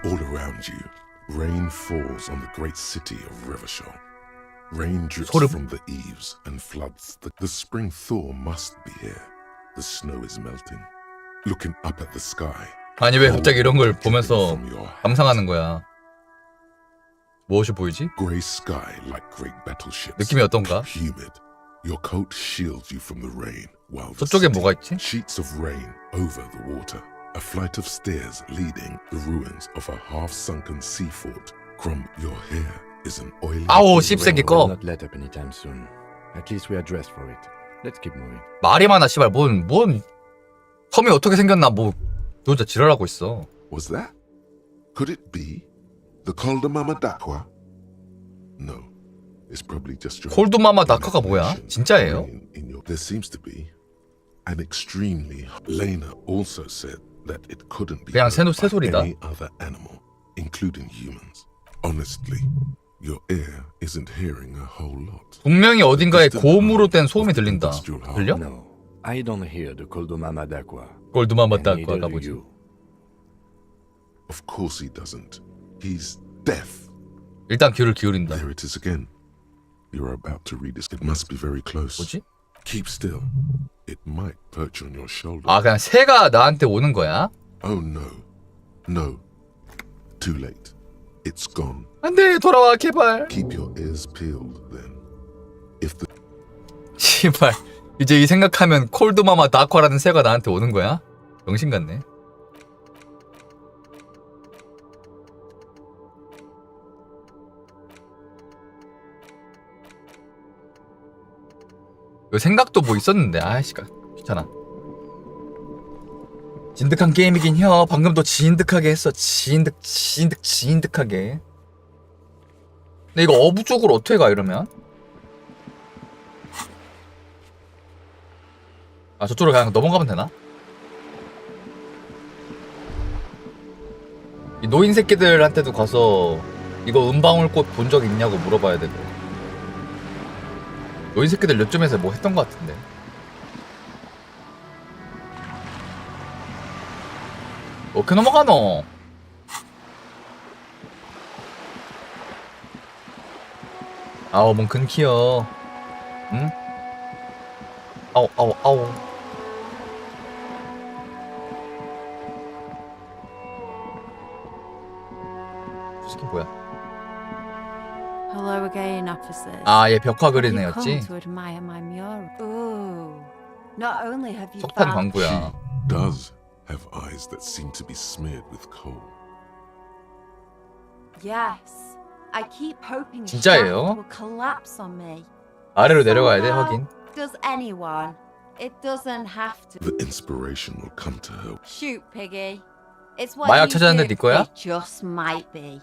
Speaker 8: All around you, rain falls on the great city of Rivershaw. Rain drips from the eaves and floods. The spring thaw must be here. The snow is melting. Looking up at the sky.
Speaker 1: 아니 왜 갑자기 이런 걸 보면서 감상하는 거야? 무엇이 보이지?
Speaker 8: Grey sky like great battleships.
Speaker 1: 느낌이 어떤가?
Speaker 8: Humid. Your coat shields you from the rain, while
Speaker 1: 저쪽에 뭐가 있지?
Speaker 8: sheets of rain over the water. A flight of stairs leading the ruins of a half-sunken sea fort. Crumb, your hair is an oily.
Speaker 1: 아오 씹새끼
Speaker 7: Will
Speaker 1: 꺼.
Speaker 7: not let up anytime soon. At least we are dressed for it. Let's keep moving.
Speaker 1: 말이 많아 씨발. 뭔 섬이 어떻게 생겼나 뭐 너 진짜 지랄하고 있어.
Speaker 8: Was that? Could it be the Caldamama Dakwa? No, It's probably just your
Speaker 1: 콜드마마 다카가 뭐야? 진짜예요?
Speaker 8: There seems to be an extremely. Lena also said that it couldn't be
Speaker 1: 그냥
Speaker 8: heard by
Speaker 1: 새소리다.
Speaker 8: any other animal, including humans. Honestly, your ear isn't hearing a whole lot.
Speaker 1: 분명히 어딘가에 고음으로 된 소음이 들린다. 들려?
Speaker 7: No, I don't hear the 콜드마마 다과.
Speaker 1: 콜드마마
Speaker 7: And neither
Speaker 1: 다카가
Speaker 7: do
Speaker 1: 뭐지?
Speaker 7: you.
Speaker 8: Of course he doesn't. He's deaf.
Speaker 1: 일단 귀를 기울인다.
Speaker 8: There it is again. You're about to read this. It must be very close.
Speaker 1: 뭐지?
Speaker 8: Keep still. It might perch on your shoulder.
Speaker 1: 아, 그냥 새가 나한테 오는 거야?
Speaker 8: Oh no. No. Too late. It's gone.
Speaker 1: 안돼, 돌아와 제발.
Speaker 8: Keep your ears peeled then. If the
Speaker 1: 씨발, 이제 이 생각하면 콜드마마 다카라는 새가 나한테 오는 거야? 정신 같네. 그 생각도 뭐 있었는데, 아이씨, 귀찮아. 진득한 게임이긴 혀. 방금도 진득하게 했어. 진득하게. 근데 이거 어부 쪽으로 어떻게 가, 이러면? 아, 저쪽으로 그냥 넘어가면 되나? 이 노인 새끼들한테도 가서 이거 은방울꽃 본 적 있냐고 물어봐야 되고. 노인 새끼들 요쯤에서 뭐 했던 것 같은데. 어떻게 넘어가노? 아우, 뭔 근키여. 응? 아우. 저 새끼 뭐야?
Speaker 14: Hello again, officers.
Speaker 1: 아, 얘 벽화
Speaker 14: Have
Speaker 1: 그리는
Speaker 14: you
Speaker 1: 애였지?
Speaker 14: come to admire my mural? Ooh. Not only have you
Speaker 1: 석탄
Speaker 14: found
Speaker 1: 광부야.
Speaker 8: does have eyes that seem to be smeared with coal.
Speaker 14: Yes. I keep hoping the
Speaker 1: 진짜예요?
Speaker 14: shaft will collapse on me.
Speaker 1: 아래로 내려가야 돼,
Speaker 14: Somehow,
Speaker 1: 확인.
Speaker 14: Does anyone? It doesn't have to.
Speaker 8: The inspiration will come to her.
Speaker 14: Shoot, Piggy. It's what
Speaker 1: 마약
Speaker 14: you
Speaker 1: 찾았는데
Speaker 14: do.
Speaker 1: 네 거야?
Speaker 14: It just might be.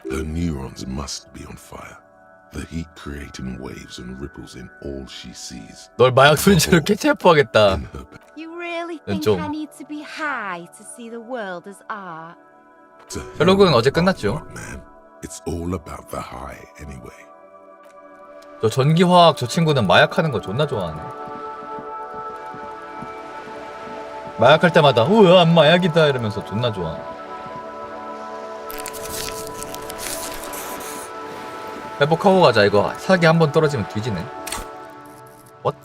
Speaker 8: Her neurons must be on fire. The heat creating waves and ripples in all she sees.
Speaker 1: 널 마약 순지로 캐치해프하겠다.
Speaker 14: You really think
Speaker 1: 좀.
Speaker 14: I need to be high to see the world as art?
Speaker 1: 셜록은 어제 끝났죠.
Speaker 8: Man, it's all about the high anyway.
Speaker 1: 저 전기화학 저 친구는 마약하는 거 존나 좋아하네. 마약할 때마다 우와 마약이다 이러면서 존나 좋아. 회복하고 가자. 이거 사기 한번 떨어지면 뒤지네. What?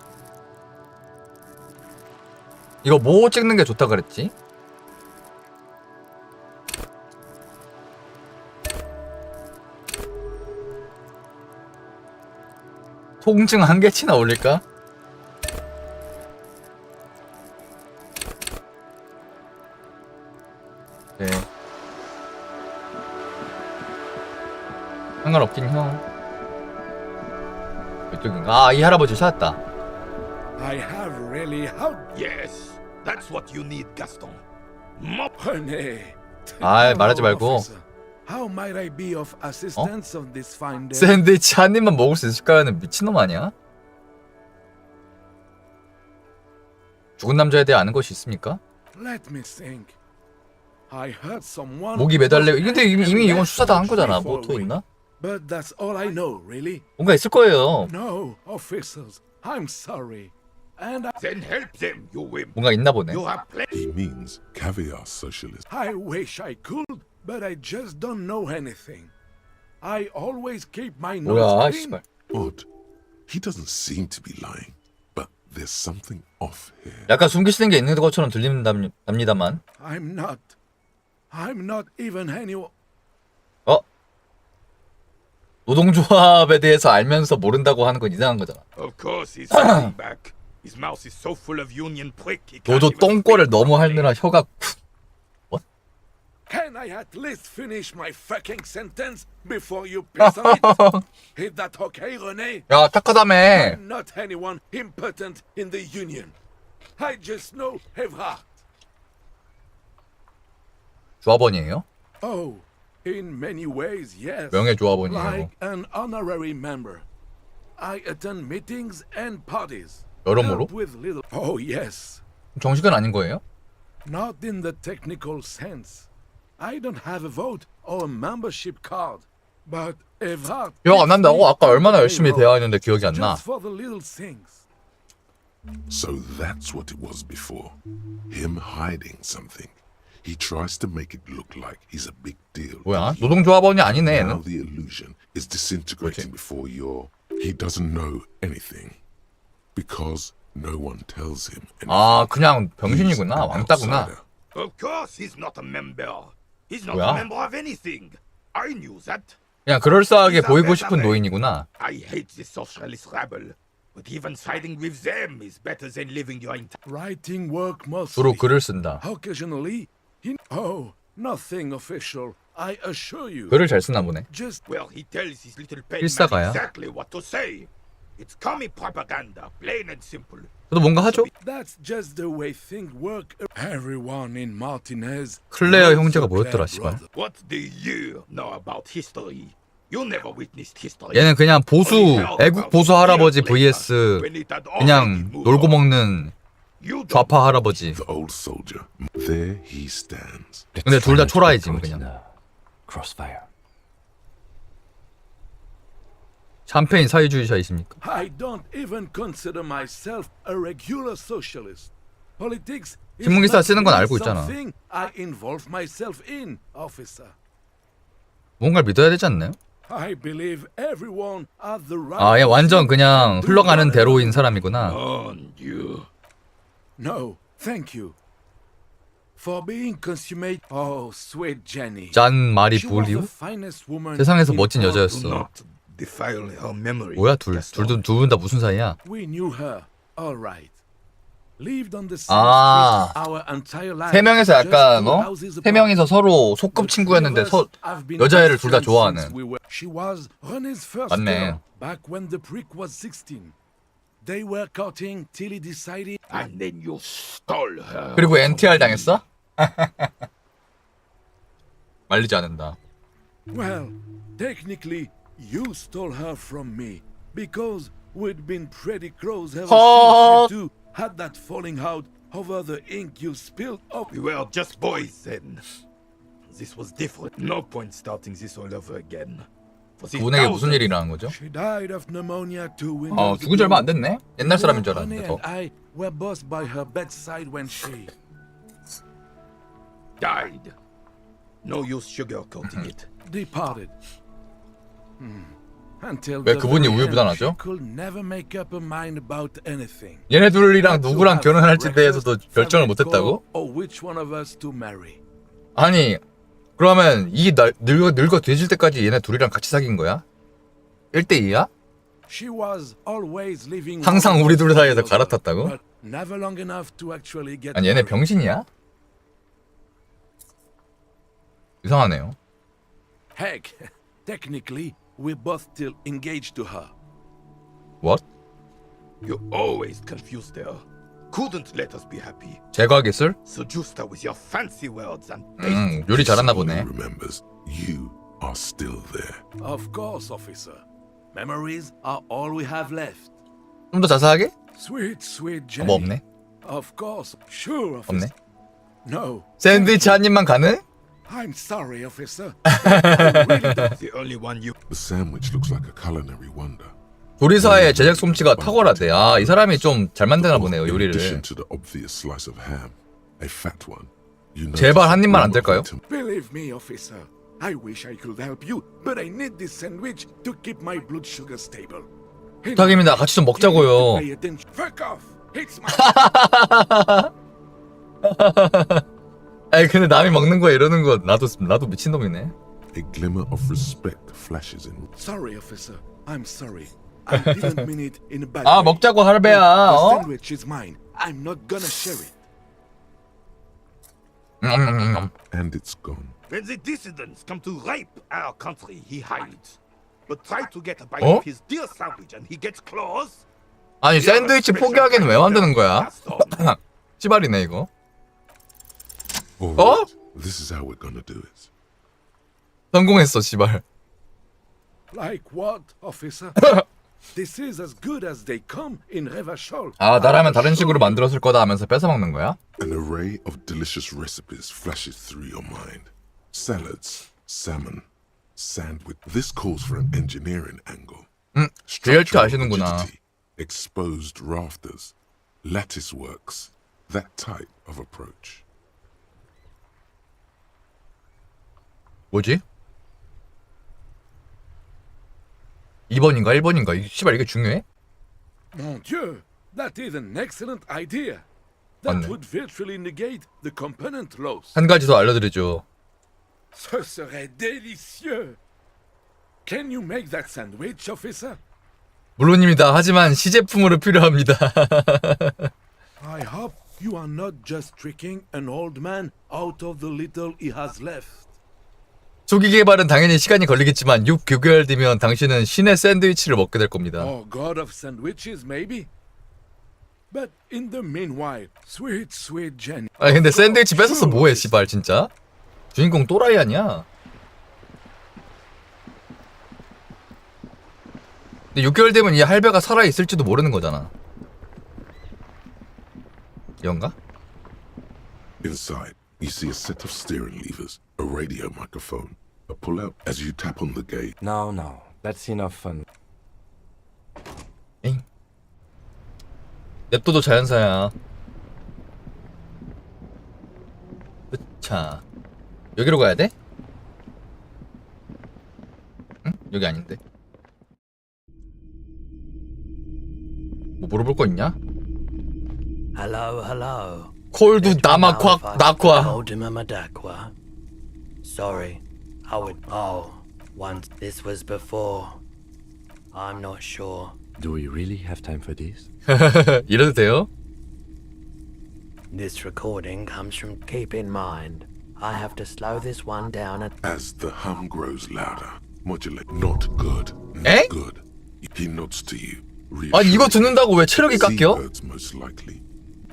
Speaker 1: 이거 뭐 찍는 게 좋다 그랬지? 통증 한 개치나 올릴까? 네. 상관없긴 형. 이쪽인가? 아, 이 할아버지 찾았다.
Speaker 13: I have really how
Speaker 9: Yes, that's what you need, Gaston.
Speaker 13: honey.
Speaker 1: 아, 말하지 말고.
Speaker 13: How might I be of assistance on this fine day?
Speaker 1: 샌드위치 한 입만 먹을 수 있을까요는 미친놈 아니야? 죽은 남자에 대해 아는 것이 있습니까?
Speaker 13: Let me think. I heard someone.
Speaker 1: 목이 매달리고 근데 이미 이건 수사 다 한 거잖아. 뭐 또 있나?
Speaker 13: But that's all I know, really.
Speaker 1: 뭔가 있을 거예요.
Speaker 13: No, officers. I'm sorry. And
Speaker 9: Then help them, you wimp.
Speaker 1: 뭔가 있나 보네.
Speaker 9: You have plenty.
Speaker 8: He means caviar socialist.
Speaker 13: I wish I could, but I just don't know anything. I always keep my nose
Speaker 1: 뭐야,
Speaker 13: clean.
Speaker 1: 씨발.
Speaker 8: Odd. He doesn't seem to be lying, but there's something off here.
Speaker 1: 약간 숨기시는 게 있는 것처럼 들립니다만.
Speaker 13: I'm not even anyone.
Speaker 1: 어? 노동조합에 대해서 알면서 모른다고 하는 건 이상한 거잖아.
Speaker 9: Of course, he's fighting back. His mouth is so full of union prick. He can't
Speaker 1: 너도
Speaker 9: even
Speaker 1: 똥꼬를 너무 하느라 혀가
Speaker 13: Can I at least finish my fucking sentence before you piss on it? Is that okay, René?
Speaker 1: 야, 착하다며.
Speaker 13: I'm not anyone impotent in the union. I just know have heart.
Speaker 1: 조합원이에요?
Speaker 13: Oh, in many ways, yes.
Speaker 1: 명예 조합원이에요.
Speaker 13: Like an honorary member. I attend meetings and parties.
Speaker 1: 여러모로?
Speaker 13: Help with little. Oh yes.
Speaker 1: 정식은 아닌 거예요?
Speaker 13: Not in the technical sense. I don't have a vote or a membership card. But Evrard.
Speaker 1: 기억 안 난다고? 아까 얼마나 열심히 대화했는데 기억이 안 나.
Speaker 13: Just for the little things.
Speaker 8: So that's what it was before. Him hiding something. He tries to make it look like he's a big deal.
Speaker 1: 뭐야? 노동조합원이 아니네.
Speaker 8: Now the illusion is disintegrating before your. He doesn't know anything because no one tells him.
Speaker 1: 아, 그냥 병신이구나. 왕따구나.
Speaker 9: Of course he's not a member. He's not
Speaker 1: 뭐야?
Speaker 9: a member of anything. I knew that.
Speaker 1: 그냥 그럴싸하게 보이고 싶은 노인이구나.
Speaker 9: I hate the socialist rabble. But even siding with them is better than living your entire.
Speaker 13: Writing work mostly.
Speaker 1: 주로 글을 쓴다.
Speaker 13: Occasionally, oh, nothing official. I assure you.
Speaker 1: 글을 잘 쓰나 보네.
Speaker 13: Just
Speaker 9: Well, he tells his little pen
Speaker 1: 필사가야.
Speaker 9: exactly what to say. It's commie propaganda, plain and simple.
Speaker 1: 저도 뭔가 하죠?
Speaker 13: That's just the way things work. Everyone in Martinez.
Speaker 1: 클레어 형제가 뭐였더라, 씨발.
Speaker 9: What do you know about history? You never witnessed history.
Speaker 1: 얘는 그냥 보수, 애국 보수 할아버지 vs 그냥 놀고 먹는 좌파 할아버지.
Speaker 8: The old soldier. There he stands.
Speaker 1: 근데 둘 다 초라해지 그냥.
Speaker 7: Crossfire.
Speaker 1: 샴페인 사회주의자이십니까?
Speaker 13: I don't even consider myself a regular socialist. Politics is
Speaker 1: 신문기사
Speaker 13: not
Speaker 1: 쓰는 건 알고 있잖아.
Speaker 13: something I involve myself in, officer.
Speaker 1: 뭔가를 믿어야 되지 않나요?
Speaker 13: I believe everyone has the right.
Speaker 1: 아, 얘 완전 그냥 흘러가는 대로인 사람이구나.
Speaker 13: No, thank you. For being consummate. Oh, sweet Jenny.
Speaker 1: 짠 마리
Speaker 13: She was
Speaker 1: 볼리우?
Speaker 13: the finest woman
Speaker 1: 세상에서
Speaker 13: in
Speaker 1: 멋진
Speaker 13: all
Speaker 1: 여자였어.
Speaker 9: Defile her memory.
Speaker 1: 뭐야 두 분 다 무슨 사이야?
Speaker 13: We knew her, all right. Lived on the same
Speaker 1: 아,
Speaker 13: street our entire life.
Speaker 1: 세 명에서
Speaker 13: Just
Speaker 1: 약간
Speaker 13: two
Speaker 1: 세
Speaker 13: houses apart.
Speaker 1: 명이서 서로 소꿉 친구였는데 여자애를 둘 다 좋아하는.
Speaker 13: She was René's first
Speaker 1: 맞네.
Speaker 13: girl back when the prick was 16. They were courting till he decided.
Speaker 9: And then you stole her.
Speaker 1: 그리고 NTR 당했어? 말리지 않는다.
Speaker 13: Well, technically, you stole her from me because we'd been pretty close ever since you two had that falling out over the ink you spilled up.
Speaker 9: We were just boys then. This was different. No point starting this all over again. For the
Speaker 1: 그분에게 무슨
Speaker 9: thousands.
Speaker 1: 일이 일어난 거죠?
Speaker 13: She died of pneumonia 2 winters
Speaker 1: 죽은 지 얼마 안 됐네? 옛날 사람인 줄
Speaker 13: Honey
Speaker 1: 알았는데 더.
Speaker 13: and I were both by her bedside when she
Speaker 9: Died. No use sugarcoating it.
Speaker 13: departed. Until
Speaker 1: 왜
Speaker 13: the
Speaker 1: 그분이
Speaker 13: very end,
Speaker 1: 우유부단하죠?
Speaker 13: she could never make up her mind about anything.
Speaker 1: 얘네 둘이랑 누구랑 결혼할지 대해서도 결정을 못했다고?
Speaker 13: Or which one of us to marry.
Speaker 1: 아니 그러면 늙어 뒤질 때까지 얘네 둘이랑 같이 사귄 거야? 1대2야?
Speaker 13: She was always living
Speaker 1: 항상 우리 둘 사이에서 갈아탔다고?
Speaker 13: but never long enough to actually get
Speaker 1: 아니 얘네
Speaker 13: married.
Speaker 1: 병신이야? 이상하네요.
Speaker 13: Heck, technically, we're both still engaged to her.
Speaker 1: What?
Speaker 9: You always confused her. Couldn't let us be happy.
Speaker 1: 제과 기술?
Speaker 9: Seduced her with your fancy words and
Speaker 1: 요리 잘했나 보네.
Speaker 8: Remembers, you are still there.
Speaker 13: Of course, officer. Memories are all we have left.
Speaker 1: 좀 더 자세하게?
Speaker 13: Sweet, sweet Jenny.
Speaker 1: 뭐 없네.
Speaker 13: Of course, sure,
Speaker 1: 없네.
Speaker 13: officer. No.
Speaker 1: 샌드위치 한 입만 가능?
Speaker 13: I'm sorry, officer. I really don't.
Speaker 9: the only one you.
Speaker 8: The sandwich looks like a culinary wonder.
Speaker 1: 조리사의 제작 솜씨가 탁월하대. 아, 이 사람이 좀 잘 만드나 보네요,
Speaker 8: In
Speaker 1: 요리를.
Speaker 8: addition to the obvious slice of ham, a fat one. You
Speaker 1: 제발 한
Speaker 8: notice
Speaker 1: 입만 안
Speaker 8: the
Speaker 1: 될까요?
Speaker 13: Believe me, officer. I wish I could help you, but I need this sandwich to keep my blood sugar stable.
Speaker 1: 부탁입니다. 같이 좀 먹자고요.
Speaker 13: Pay attention. Fuck off. It's my.
Speaker 1: 아니 근데 남이 먹는 거 이러는 거 나도 미친놈이네.
Speaker 8: A glimmer of respect flashes in.
Speaker 13: Sorry, officer. I'm sorry. I didn't mean it in a bad
Speaker 1: 아
Speaker 13: way.
Speaker 1: 먹자고 할배야.
Speaker 13: The
Speaker 1: 어?
Speaker 13: sandwich is mine. I'm not gonna share it.
Speaker 8: And it's gone.
Speaker 9: When the dissidents come to rape our country, he hides. But try to get a bite
Speaker 1: 어?
Speaker 9: of his dear sandwich and he gets close.
Speaker 1: 아니 샌드위치 포기하기는 왜 만드는 거야? 씨발이네 이거.
Speaker 8: All
Speaker 1: 어?
Speaker 8: right, this is how we're gonna do it.
Speaker 1: 성공했어 씨발.
Speaker 13: Like what, officer? This is as good as they come in Revachol.
Speaker 1: 아, 나라면 다른 식으로 만들었을 거다 하면서 뺏어 먹는 거야?
Speaker 8: An array of delicious recipes flashes through your mind. Salads, salmon, sandwich. This calls for an engineering angle.
Speaker 1: JLT 아시는구나.
Speaker 8: rigidity, exposed rafters, lattice works, that type of approach.
Speaker 1: 뭐지? 2번인가 1번인가? 씨발 이게 중요해?
Speaker 13: Mon Dieu, that is an excellent idea. That
Speaker 1: 맞네.
Speaker 13: would virtually negate the component loss.
Speaker 1: 한 가지 더 알려드리죠.
Speaker 13: Ce serait délicieux. Can you make that sandwich, officer?
Speaker 1: 물론입니다. 하지만 시제품으로 필요합니다.
Speaker 13: I hope you are not just tricking an old man out of the little he has left.
Speaker 1: 초기 개발은 당연히 시간이 걸리겠지만 6개월 뒤면 당신은 신의 샌드위치를 먹게 될 겁니다.
Speaker 13: Oh, god of sandwiches, maybe? But in the meanwhile, sweet, sweet Jenny.
Speaker 1: 아니 근데 샌드위치 뺏었어 뭐해 씨발 진짜? 주인공 또라이 아니야? 근데 6개월 되면 이 할배가 살아있을지도 모르는 거잖아. 이건가?
Speaker 8: Inside, you see a set of steering levers, a radio microphone, a pull-out as you tap on the gate.
Speaker 7: No, no, that's enough fun.
Speaker 1: 엥? 냅둬도 자연사야. 자, 여기로 가야 돼? 응? 여기 아닌데. 뭐 물어볼 거 있냐?
Speaker 15: Hello, hello.
Speaker 1: 콜두 나마콱 나콱.
Speaker 15: Sorry, I would. Oh, once this was before. I'm not sure.
Speaker 7: Do we really have time for this?
Speaker 1: 이래도 돼요?
Speaker 15: This recording comes from. Keep in mind, I have to slow this one down at.
Speaker 8: As the hum grows louder, modulate. Not good. Not
Speaker 1: 에?
Speaker 8: good. He nods to you.
Speaker 1: 아니 이거 듣는다고 왜 체력이 깎여?
Speaker 8: Seabirds most likely.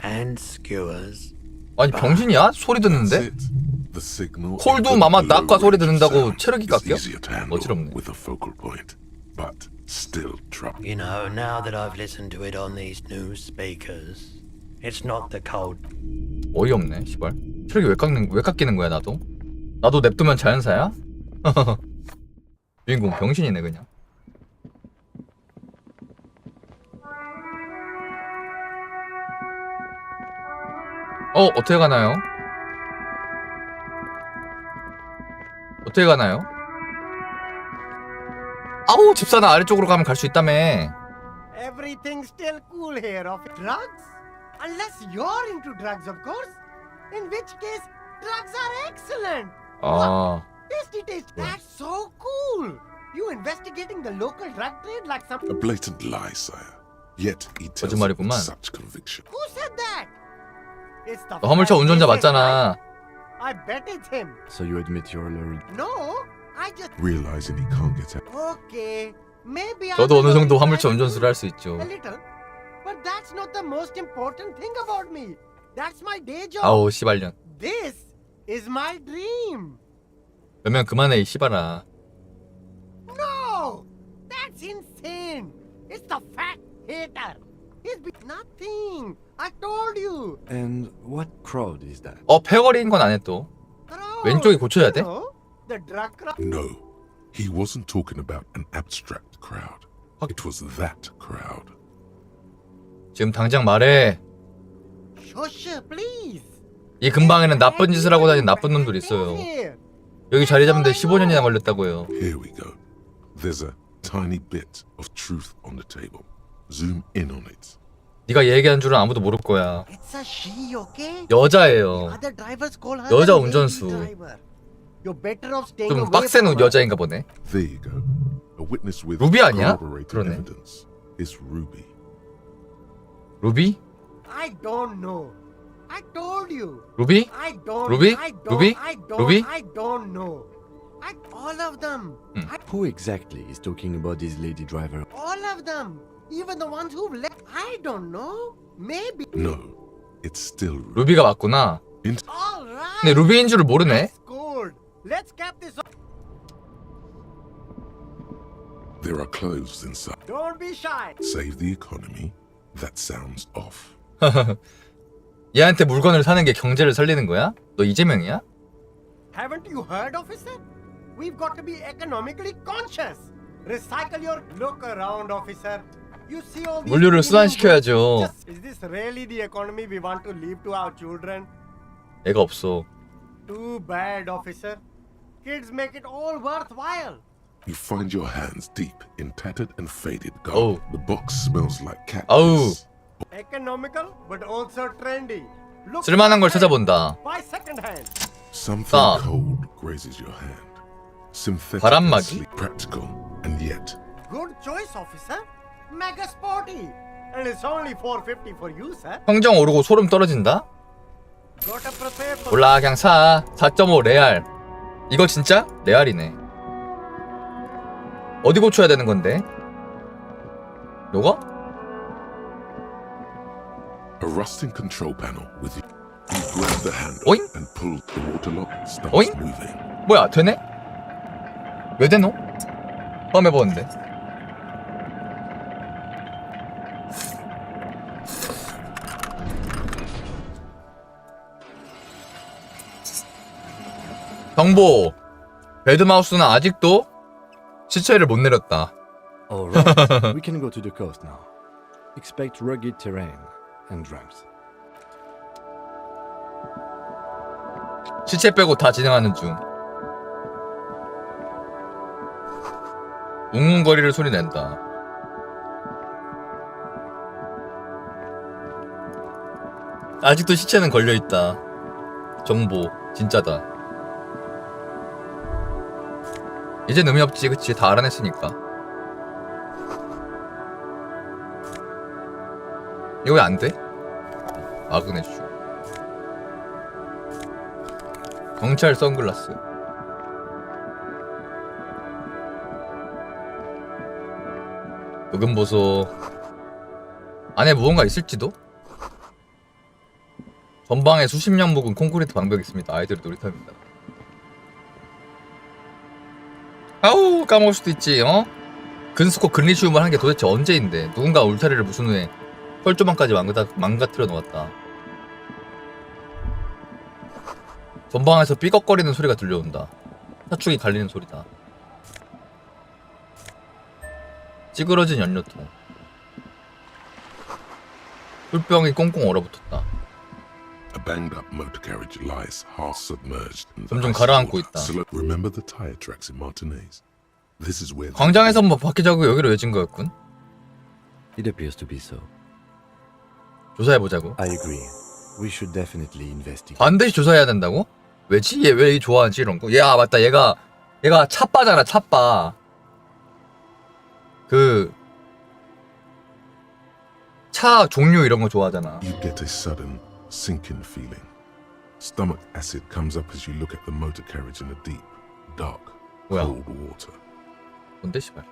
Speaker 15: And skewers.
Speaker 1: 아니 병신이야? 소리 듣는데?
Speaker 8: The signal.
Speaker 1: 콜두 마마 낙과 소리 듣는다고 체력이 깎여? 어지럽네.
Speaker 8: With a focal point, but still trouble.
Speaker 15: You know, now that I've listened to it on these new speakers, it's not the cold.
Speaker 1: 어이없네 씨발. 체력이 왜 깎이는 거야 나도? 나도 냅두면 자연사야? 주인공 병신이네 그냥. 어떻게 가나요? 어떻게 가나요? 아우 집사나 아래쪽으로 가면 갈 수 있다며.
Speaker 4: Everything's still cool here of drugs? Unless you're into drugs, of course. In which case, drugs are excellent.
Speaker 1: 아.
Speaker 4: Tasty taste. That's so cool. You investigating the local drug trade like some.
Speaker 8: A blatant lie, sire. Yet he tells it with
Speaker 1: 거짓말이구만.
Speaker 8: such conviction.
Speaker 4: Who said that? It's the.
Speaker 1: 너 화물차 운전자 맞잖아.
Speaker 4: I bet it's him.
Speaker 7: So you admit you're a little...
Speaker 4: No, I just.
Speaker 8: Realizing he can't get out.
Speaker 4: Okay, maybe.
Speaker 1: 저도 어느 정도
Speaker 4: I'm
Speaker 1: 화물차 운전수를 할 수 있죠.
Speaker 4: a little, but that's not the most important thing about me. That's my day job.
Speaker 1: 아우 씨발년.
Speaker 4: This is my dream.
Speaker 1: 그러면 그만해 이 씨발아.
Speaker 4: No, that's insane. It's the fat hater. He's nothing. I told you.
Speaker 7: And what crowd is that?
Speaker 1: 패거리인 건 안 해 또. 왼쪽이 고쳐야 돼?
Speaker 4: The drug crowd.
Speaker 8: No, he wasn't talking about an abstract crowd. It was that crowd.
Speaker 1: 지금 당장 말해.
Speaker 4: Shush, please.
Speaker 1: 이 근방에는 나쁜 짓을 하고 다니는 나쁜 놈들 있어요. 여기 자리 잡는데 15년이나 걸렸다고요.
Speaker 8: Here we go. There's a tiny bit of truth on the table. Zoom in on it.
Speaker 1: 네가 얘기한 줄은 아무도 모를 거야.
Speaker 4: It's a she, okay?
Speaker 1: 여자예요.
Speaker 4: Other drivers call her
Speaker 1: 여자
Speaker 4: a lady
Speaker 1: 운전수.
Speaker 4: driver. You're better off staying
Speaker 1: 좀
Speaker 4: away
Speaker 1: 빡센
Speaker 4: from her.
Speaker 1: 여자인가 보네.
Speaker 8: There you go. A witness with
Speaker 1: 루비 아니야?
Speaker 8: corroborated
Speaker 1: 그러네.
Speaker 8: evidence. It's Ruby.
Speaker 1: 루비?
Speaker 4: I don't know. I told you.
Speaker 1: 루비?
Speaker 4: I don't.
Speaker 1: 루비?
Speaker 4: I don't.
Speaker 1: 루비?
Speaker 4: I don't.
Speaker 1: 루비?
Speaker 4: I don't know. All of them.
Speaker 7: Who exactly is talking about this lady driver?
Speaker 4: All of them. Even the ones who left. I don't know. Maybe.
Speaker 8: No, it's still Ruby.
Speaker 1: 루비가 맞구나.
Speaker 4: All right.
Speaker 1: 근데 루비인 줄을 모르네.
Speaker 4: That's good. Let's cap this off.
Speaker 8: There are clothes inside.
Speaker 4: Don't be shy.
Speaker 8: Save the economy. That sounds off.
Speaker 1: 얘한테 물건을 사는 게 경제를 살리는 거야? 너 이재명이야?
Speaker 4: Haven't you heard, officer? We've got to be economically conscious. Recycle your look around, officer. You see all these
Speaker 1: 물류를 순환시켜야죠.
Speaker 4: Is this really the economy we want to leave to our children?
Speaker 1: 애가 없어.
Speaker 4: Too bad, officer. Kids make it all worthwhile.
Speaker 8: You find your hands deep in tattered and faded gold.
Speaker 1: Oh.
Speaker 8: The box smells like cactus.
Speaker 1: 아우.
Speaker 4: Economical, but also trendy. Look
Speaker 1: 쓸만한 걸 찾아본다.
Speaker 4: Buy second hand.
Speaker 8: Something
Speaker 1: 아.
Speaker 8: cold grazes your hand. Synthetic and
Speaker 1: 바람막이?
Speaker 8: sleek, practical, and yet
Speaker 4: Good choice, officer. Mega sporty. And it's only $4.50 for you, sir.
Speaker 1: 평정 오르고 소름 떨어진다?
Speaker 4: Gotta prepare for
Speaker 1: 몰라 그냥 사. 4.5 레알. 이거 진짜? 레알이네. 어디 고쳐야 되는 건데? 요거?
Speaker 8: a rusting control panel with you. You grab the handle
Speaker 1: Oink.
Speaker 8: and pull the water lock starts
Speaker 1: Oink.
Speaker 8: moving.
Speaker 1: 뭐야 되네? 왜 되노? 처음 해보는데. 정보. 배드마우스는 아직도 시체를 못 내렸다.
Speaker 7: Alright, we can go to the coast now. Expect rugged terrain and drums.
Speaker 1: 시체 빼고 다 진행하는 중. 웅웅거리를 소리 낸다. 아직도 시체는 걸려있다. 정보 진짜다. 이젠 의미 없지 그치 다 알아냈으니까. 이거 왜 안 돼? 마그네슘 경찰 선글라스 묵은보소 안에 무언가 있을지도? 전방에 수십 년 묵은 콘크리트 방벽이 있습니다. 아이들의 놀이터입니다. 아우 까먹을 수도 있지 어? 디스코엘리시움을 한 게 도대체 언제인데 누군가 울타리를 부순 후에 혈조망까지 망가뜨려 놓았다. 전방에서 삐걱거리는 소리가 들려온다. 사축이 갈리는 소리다. 찌그러진 연료통. 술병이 꽁꽁 얼어붙었다.
Speaker 8: A banged up motor carriage lies half submerged in the
Speaker 1: 점점
Speaker 8: ice
Speaker 1: 가라앉고
Speaker 8: water.
Speaker 1: 있다.
Speaker 8: Remember the tire tracks in Martinez? This is where
Speaker 1: 광장에서 뭐 바퀴 자국이 여기로 외진 거였군.
Speaker 7: It appears to be so.
Speaker 1: 조사해보자고.
Speaker 7: I agree. We should definitely investigate.
Speaker 1: 반드시 조사해야 된다고? 왜지? 얘 왜 좋아하지 이런 거? 야 맞다 얘가 찻바잖아 찻바. 그 차 종류 이런 거 좋아하잖아.
Speaker 8: you get a sudden sinking feeling. Stomach acid comes up as you look at the motor carriage in the deep, dark,
Speaker 1: 뭐야?
Speaker 8: cold water.
Speaker 1: 뭔데 씨발.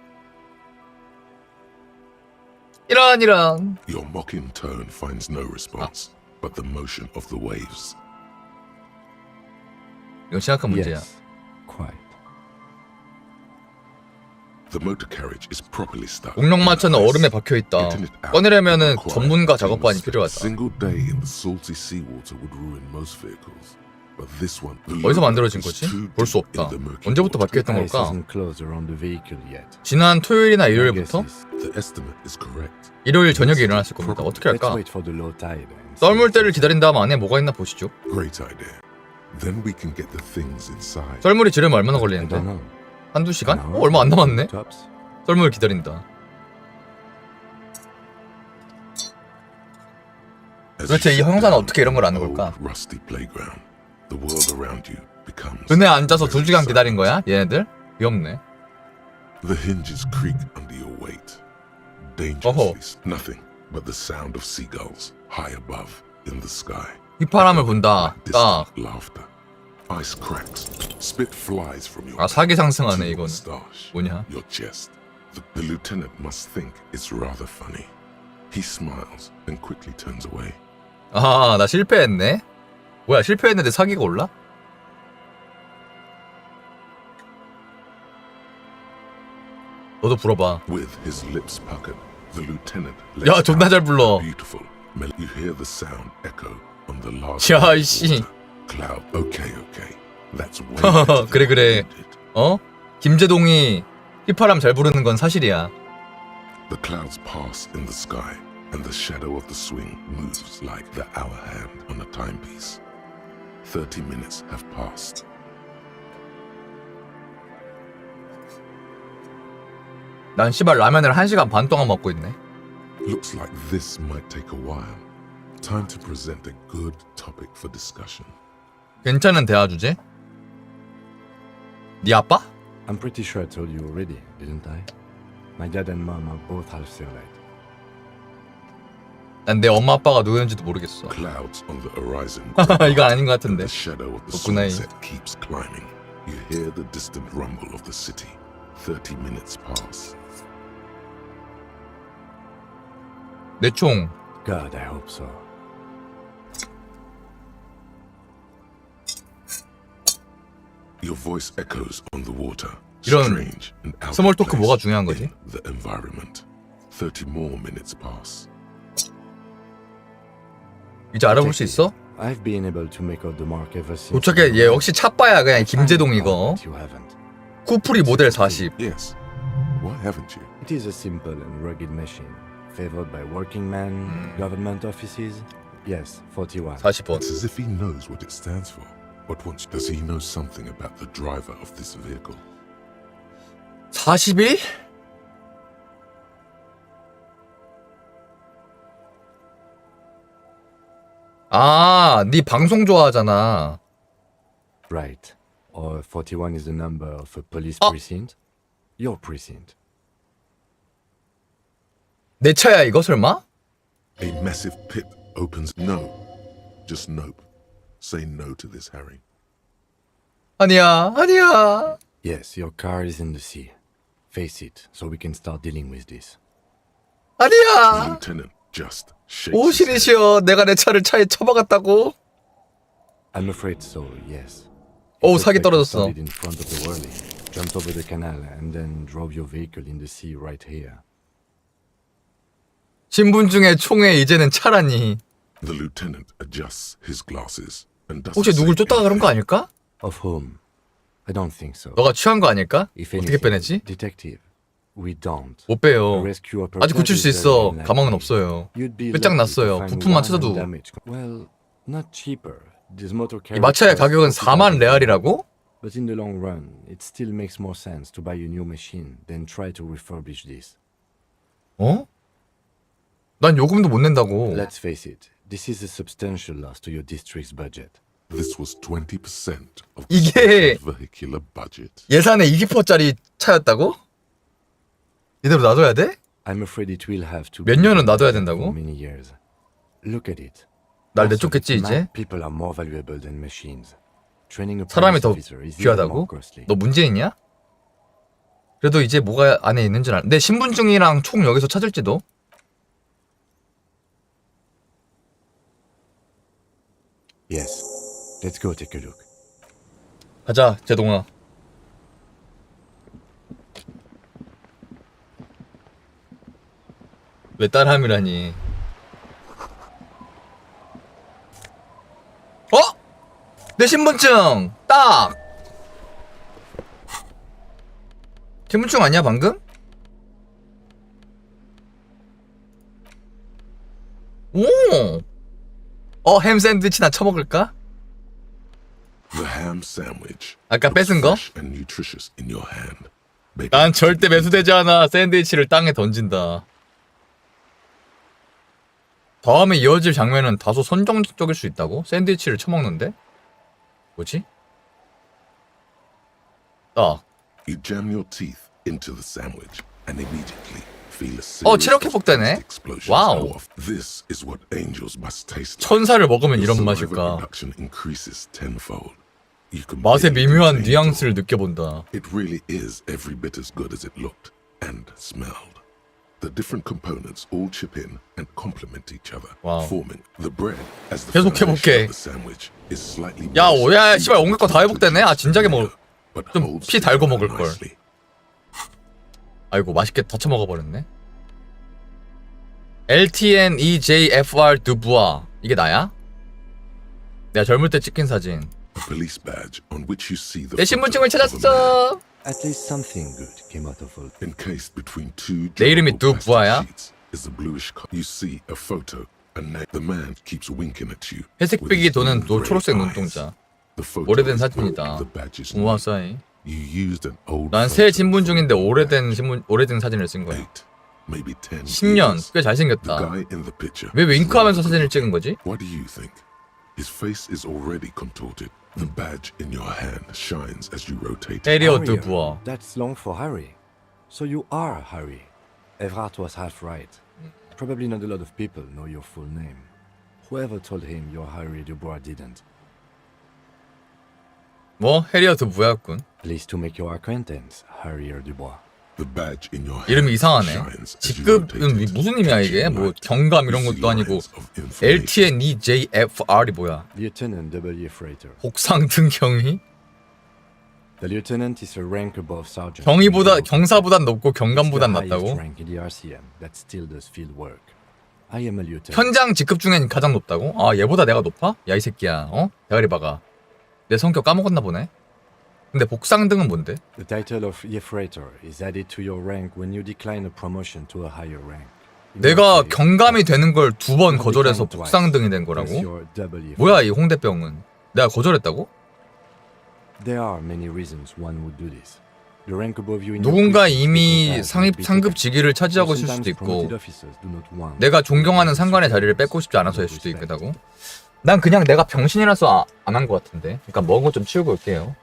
Speaker 1: 이런.
Speaker 8: Your mocking tone finds no response, but the motion of the waves.
Speaker 1: 이건 심각한 문제야.
Speaker 7: Yes, quite.
Speaker 8: The motor carriage is properly stuck.
Speaker 1: 목록마차는 얼음에 박혀 있다. 꺼내려면은 전문가 작업반이 필요하다.
Speaker 8: Single day in the salty seawater would ruin most vehicles, but this one.
Speaker 1: 어디서 만들어진 거지? 볼 수 없다. 언제부터 박혀 있던
Speaker 7: Ice
Speaker 1: 걸까?
Speaker 7: isn't closed around the vehicle yet.
Speaker 1: 지난 토요일이나
Speaker 7: My
Speaker 1: 일요일부터?
Speaker 7: guess is-
Speaker 8: The estimate is correct.
Speaker 1: 일요일 저녁에 일어났을 겁니다. 어떻게
Speaker 7: Let's
Speaker 1: 할까?
Speaker 7: wait for the low tide. and see
Speaker 1: 썰물
Speaker 7: what's
Speaker 1: 때를
Speaker 7: inside.
Speaker 1: 기다린 다음 안에 뭐가 있나 보시죠.
Speaker 8: Great idea. Then we can get the things inside.
Speaker 1: 썰물이 지르면 얼마나
Speaker 7: I don't
Speaker 1: 걸리는데?
Speaker 7: know.
Speaker 1: 한두 시간?
Speaker 7: An hour?
Speaker 1: 얼마 안 남았네?
Speaker 7: Tops.
Speaker 1: 썰물 기다린다. 도대체 이 형사는 어떻게 이런 걸 아는 걸까?
Speaker 8: Rusty playground. The world around you becomes.
Speaker 1: 그네 앉아서 2시간 기다린 거야? 얘네들? 귀엽네.
Speaker 8: The hinges creak under your weight.
Speaker 1: 어허.
Speaker 8: Dangerously. Nothing but the sound of seagulls high above in the sky.
Speaker 1: 휘파람을 분다. 딱.
Speaker 8: Distant laughter. Ice cracks. Spit flies from your.
Speaker 1: 아 사기 상승하네
Speaker 8: to your
Speaker 1: 이거는.
Speaker 8: moustache,
Speaker 1: 뭐냐?
Speaker 8: your chest. The lieutenant must think it's rather funny. He smiles and quickly turns away.
Speaker 1: 아 나 실패했네? 뭐야 실패했는데 사기가 올라? 너도 불어봐.
Speaker 8: With his lips puckered, the lieutenant
Speaker 1: 야, 존나 잘 불러.
Speaker 8: beautiful. You hear the sound echo on the large
Speaker 1: 야, 이씨.
Speaker 8: cloud. Okay. That's way
Speaker 1: 그래, 그래. 어? 김재동이 휘파람 잘 부르는 건 사실이야.
Speaker 8: The clouds pass in the sky, and the shadow of the swing moves like the hour hand on a timepiece. 30 minutes have passed.
Speaker 1: 난 씨발 라면을 1시간 반 동안 먹고 있네.
Speaker 8: Looks like this might take a while. Time to present a good topic for discussion.
Speaker 1: 괜찮은 대화 주제? 네 아빠?
Speaker 7: I'm pretty sure I told you already, didn't I? My dad and mom are both half Serlite.
Speaker 1: 난 내 엄마 아빠가 누구였는지도 모르겠어.
Speaker 8: Clouds on the horizon.
Speaker 1: 이거 아닌 것 같은데.
Speaker 8: The shadow of the
Speaker 1: 없구나.
Speaker 8: sunset keeps climbing. You hear the distant rumble of the city. 30 minutes pass.
Speaker 1: 내 총.
Speaker 7: God, I hope so.
Speaker 8: Your voice echoes on the water.
Speaker 1: 이런
Speaker 8: Strange and out
Speaker 1: 스몰
Speaker 8: of
Speaker 1: 토크
Speaker 8: place
Speaker 1: 뭐가 중요한 거지?
Speaker 8: in the environment. 30 more minutes pass.
Speaker 1: 이제 알아볼 수 있어?
Speaker 7: I've been able to make out the mark ever since.
Speaker 1: 도착해. 얘 역시 차빠야. 그냥 김재동 이거.
Speaker 7: You haven't.
Speaker 1: 쿠프리 모델 40.
Speaker 8: Yes. Why haven't you?
Speaker 7: It is a simple and rugged machine, favored by working men, government offices. Yes, 41.
Speaker 1: 40번.
Speaker 8: It's as if he knows what it stands for. But once does he know something about the driver of this vehicle?
Speaker 1: 41? 아, 네 방송 좋아하잖아.
Speaker 7: Right. Or 41 is the number of a police precinct. Your precinct.
Speaker 1: 내 차야 이거 설마?
Speaker 8: A massive pit opens. No. Just nope. Say no to this, Harry.
Speaker 1: 아니야, 아니야.
Speaker 7: Yes, your car is in the sea. Face it, so we can start dealing with this.
Speaker 8: The
Speaker 1: 아니야.
Speaker 8: lieutenant just shakes his head.
Speaker 1: 오실이시여, 내가 내 차를 차에 처박았다고?
Speaker 7: I'm afraid so, yes.
Speaker 1: 오,
Speaker 7: It
Speaker 1: 사기
Speaker 7: looks like you
Speaker 1: 떨어졌어.
Speaker 7: started in front of the whirly, jumped over the canal, and then drove your vehicle in the sea right here.
Speaker 1: 신분증에 총에 이제는 차라니.
Speaker 8: The lieutenant adjusts his glasses and doesn't
Speaker 1: 혹시 누굴
Speaker 8: say
Speaker 1: 쫓다가 그런 거
Speaker 8: anything.
Speaker 1: 아닐까?
Speaker 7: Of whom? I don't think so.
Speaker 1: 너가 취한 거 아닐까?
Speaker 7: If
Speaker 1: 어떻게
Speaker 7: anything,
Speaker 1: 빼내지?
Speaker 7: detective, we don't.
Speaker 1: 못 빼요.
Speaker 7: A rescue
Speaker 1: 아직 고칠 수 있어.
Speaker 7: operation
Speaker 1: 가망은 없어요.
Speaker 7: You'd be
Speaker 1: 끝장났어요.
Speaker 7: lucky to find
Speaker 1: 부품만
Speaker 7: one
Speaker 1: 찾아도.
Speaker 7: undamaged. Well, not cheaper. This motor
Speaker 1: 이 마차의 가격은 4만 레알이라고?
Speaker 7: But in the long run, it still makes more sense to buy a new machine than try to refurbish this.
Speaker 1: 어? 난 요금도 못 낸다고.
Speaker 7: Let's face it, this is a substantial loss to your district's budget.
Speaker 8: This was 20% of the
Speaker 1: 이게
Speaker 8: station's vehicular budget.
Speaker 1: 예산의 20%짜리 차였다고? 이대로 놔둬야 돼?
Speaker 7: I'm afraid it will have to.
Speaker 1: 몇 년은 놔둬야
Speaker 7: for
Speaker 1: 된다고?
Speaker 7: many years. Look at it.
Speaker 1: 날 내쫓겠지 이제?
Speaker 7: People are more valuable than machines. Training a
Speaker 1: 사람이
Speaker 7: police
Speaker 1: 더
Speaker 7: officer is even more
Speaker 1: 귀하다고?
Speaker 7: costly.
Speaker 1: 너 문제있냐? 그래도 이제 뭐가 안에 있는지 알. 내 신분증이랑 총 여기서 찾을지도?
Speaker 7: Yes. Let's go take a look.
Speaker 1: 가자, 제동아. 왜 딸함이라니? 어? 내 신분증! 딱! 신분증 아니야 방금? 오! 햄 샌드위치나 처먹을까?
Speaker 8: The ham sandwich.
Speaker 1: 아까 뺏은 거?
Speaker 8: Fresh and nutritious in your hand.
Speaker 1: 난 절대 매수되지 않아. 샌드위치를 땅에 던진다. 다음에 이어질 장면은 다소 선정적일 수 있다고? 샌드위치를 처먹는데? 뭐지? 딱.
Speaker 8: You jam your teeth into the sandwich and immediately feel a series
Speaker 1: 체력
Speaker 8: of
Speaker 1: 회복되네.
Speaker 8: explosions
Speaker 1: 와우.
Speaker 8: go off. This is what angels must taste like.
Speaker 1: 천사를 먹으면
Speaker 8: Your
Speaker 1: 이런
Speaker 8: saliva
Speaker 1: 맛일까?
Speaker 8: production increases tenfold. You can
Speaker 1: 맛의
Speaker 8: barely
Speaker 1: 미묘한
Speaker 8: contain it all.
Speaker 1: 뉘앙스를 느껴본다.
Speaker 8: It really is every bit as good as it looked and smelled. The different components all chip in and complement each other,
Speaker 1: 와우.
Speaker 8: forming the bread as the
Speaker 1: 계속
Speaker 8: foundation
Speaker 1: 해볼게.
Speaker 8: of the sandwich is slightly
Speaker 1: 야,
Speaker 8: moist
Speaker 1: 오야,
Speaker 8: due
Speaker 1: 씨발,
Speaker 8: to
Speaker 1: 온갖 거 다 회복되네. 아, 진작에
Speaker 8: but
Speaker 1: 좀
Speaker 8: holds
Speaker 1: 피 달고
Speaker 8: together
Speaker 1: 먹을 걸.
Speaker 8: nicely.
Speaker 1: 아이고 맛있게 더 처먹어버렸네. LTNEJFR 드부아 이게 나야? 내가 젊을 때 찍힌 사진.
Speaker 8: Police badge on which you see the
Speaker 1: 내 신분증을 찾았어.
Speaker 7: At least something good came out of all.
Speaker 8: encased between two
Speaker 1: 내 이름이
Speaker 8: durable
Speaker 1: 두부아야?
Speaker 8: plastic sheets is a bluish color. You see a photo, a name. The man keeps winking at you.
Speaker 1: 회색빛이 도는 초록색 눈동자.
Speaker 8: The photo
Speaker 1: 오래된
Speaker 8: is
Speaker 1: 사진이다.
Speaker 8: old, the badge is
Speaker 1: 우와
Speaker 8: new.
Speaker 1: 싸이.
Speaker 8: You used an old
Speaker 1: 난 새
Speaker 8: photo
Speaker 1: 신분증인데
Speaker 8: for
Speaker 1: 오래된 사진을 쓴 거야.
Speaker 8: maybe 10
Speaker 1: 10년
Speaker 8: years.
Speaker 1: 꽤
Speaker 8: The
Speaker 1: 잘생겼다.
Speaker 8: guy in the picture
Speaker 1: 왜
Speaker 8: is
Speaker 1: 윙크하면서
Speaker 8: right.
Speaker 1: 사진을 찍은 거지?
Speaker 8: What do you think? His face is already contorted. The badge in your hand shines as you rotate it.
Speaker 1: 해리어 드부아.
Speaker 7: That's long for Harry. So you are Harry. Everard was half right. Probably not a lot of people know your full name. Whoever told him you're Harry Dubois didn't.
Speaker 1: 뭐 해리어 드부아였군.
Speaker 7: Pleased to make your acquaintance, Harry Dubois.
Speaker 8: The badge in your hand
Speaker 1: 이름이 이상하네.
Speaker 8: shines as you
Speaker 1: 직급은
Speaker 8: rotate it,
Speaker 1: 무슨 의미야 이게?
Speaker 8: catching
Speaker 1: 뭐
Speaker 8: light.
Speaker 1: 경감 이런
Speaker 8: You see
Speaker 1: 것도 아니고
Speaker 8: lines of information.
Speaker 1: LTNEJFR이 뭐야?
Speaker 7: Lieutenant W. Freighter.
Speaker 1: 복상등 경위?
Speaker 7: The lieutenant is a rank above sergeant.
Speaker 1: 경사보단 높고 경감보단
Speaker 7: It's the highest
Speaker 1: 낮다고?
Speaker 7: rank in the RCM that still does field work. I am a lieutenant.
Speaker 1: 현장 직급 중엔 가장 높다고? 아 얘보다 내가 높아? 야 이 새끼야 어? 대가리 박아. 내 성격 까먹었나 보네. 근데 복상등은 뭔데?
Speaker 7: The title of Freighter is added to your rank when you decline a promotion to a higher rank. In
Speaker 1: 내가
Speaker 7: your case,
Speaker 1: 경감이 되는 걸 두 번
Speaker 7: you
Speaker 1: 거절해서
Speaker 7: decline twice.
Speaker 1: 복상등이 된
Speaker 7: That's
Speaker 1: 거라고?
Speaker 7: your W
Speaker 1: 뭐야 이 홍대병은? 내가 거절했다고?
Speaker 7: There are many reasons one would do this. The rank above you in your
Speaker 1: 누군가
Speaker 7: precinct
Speaker 1: 이미
Speaker 7: may sometimes be
Speaker 1: 상급
Speaker 7: taken.
Speaker 1: 직위를 차지하고 있을
Speaker 7: Sometimes
Speaker 1: 수도 있고
Speaker 7: promoted officers do not want
Speaker 1: 내가 존경하는 상관의 자리를 뺏고 싶지 않아서일 수도 있겠다고? 난 그냥 내가 병신이라서 안 한 것 같은데. 그러니까 먹은 거 좀 치우고 올게요.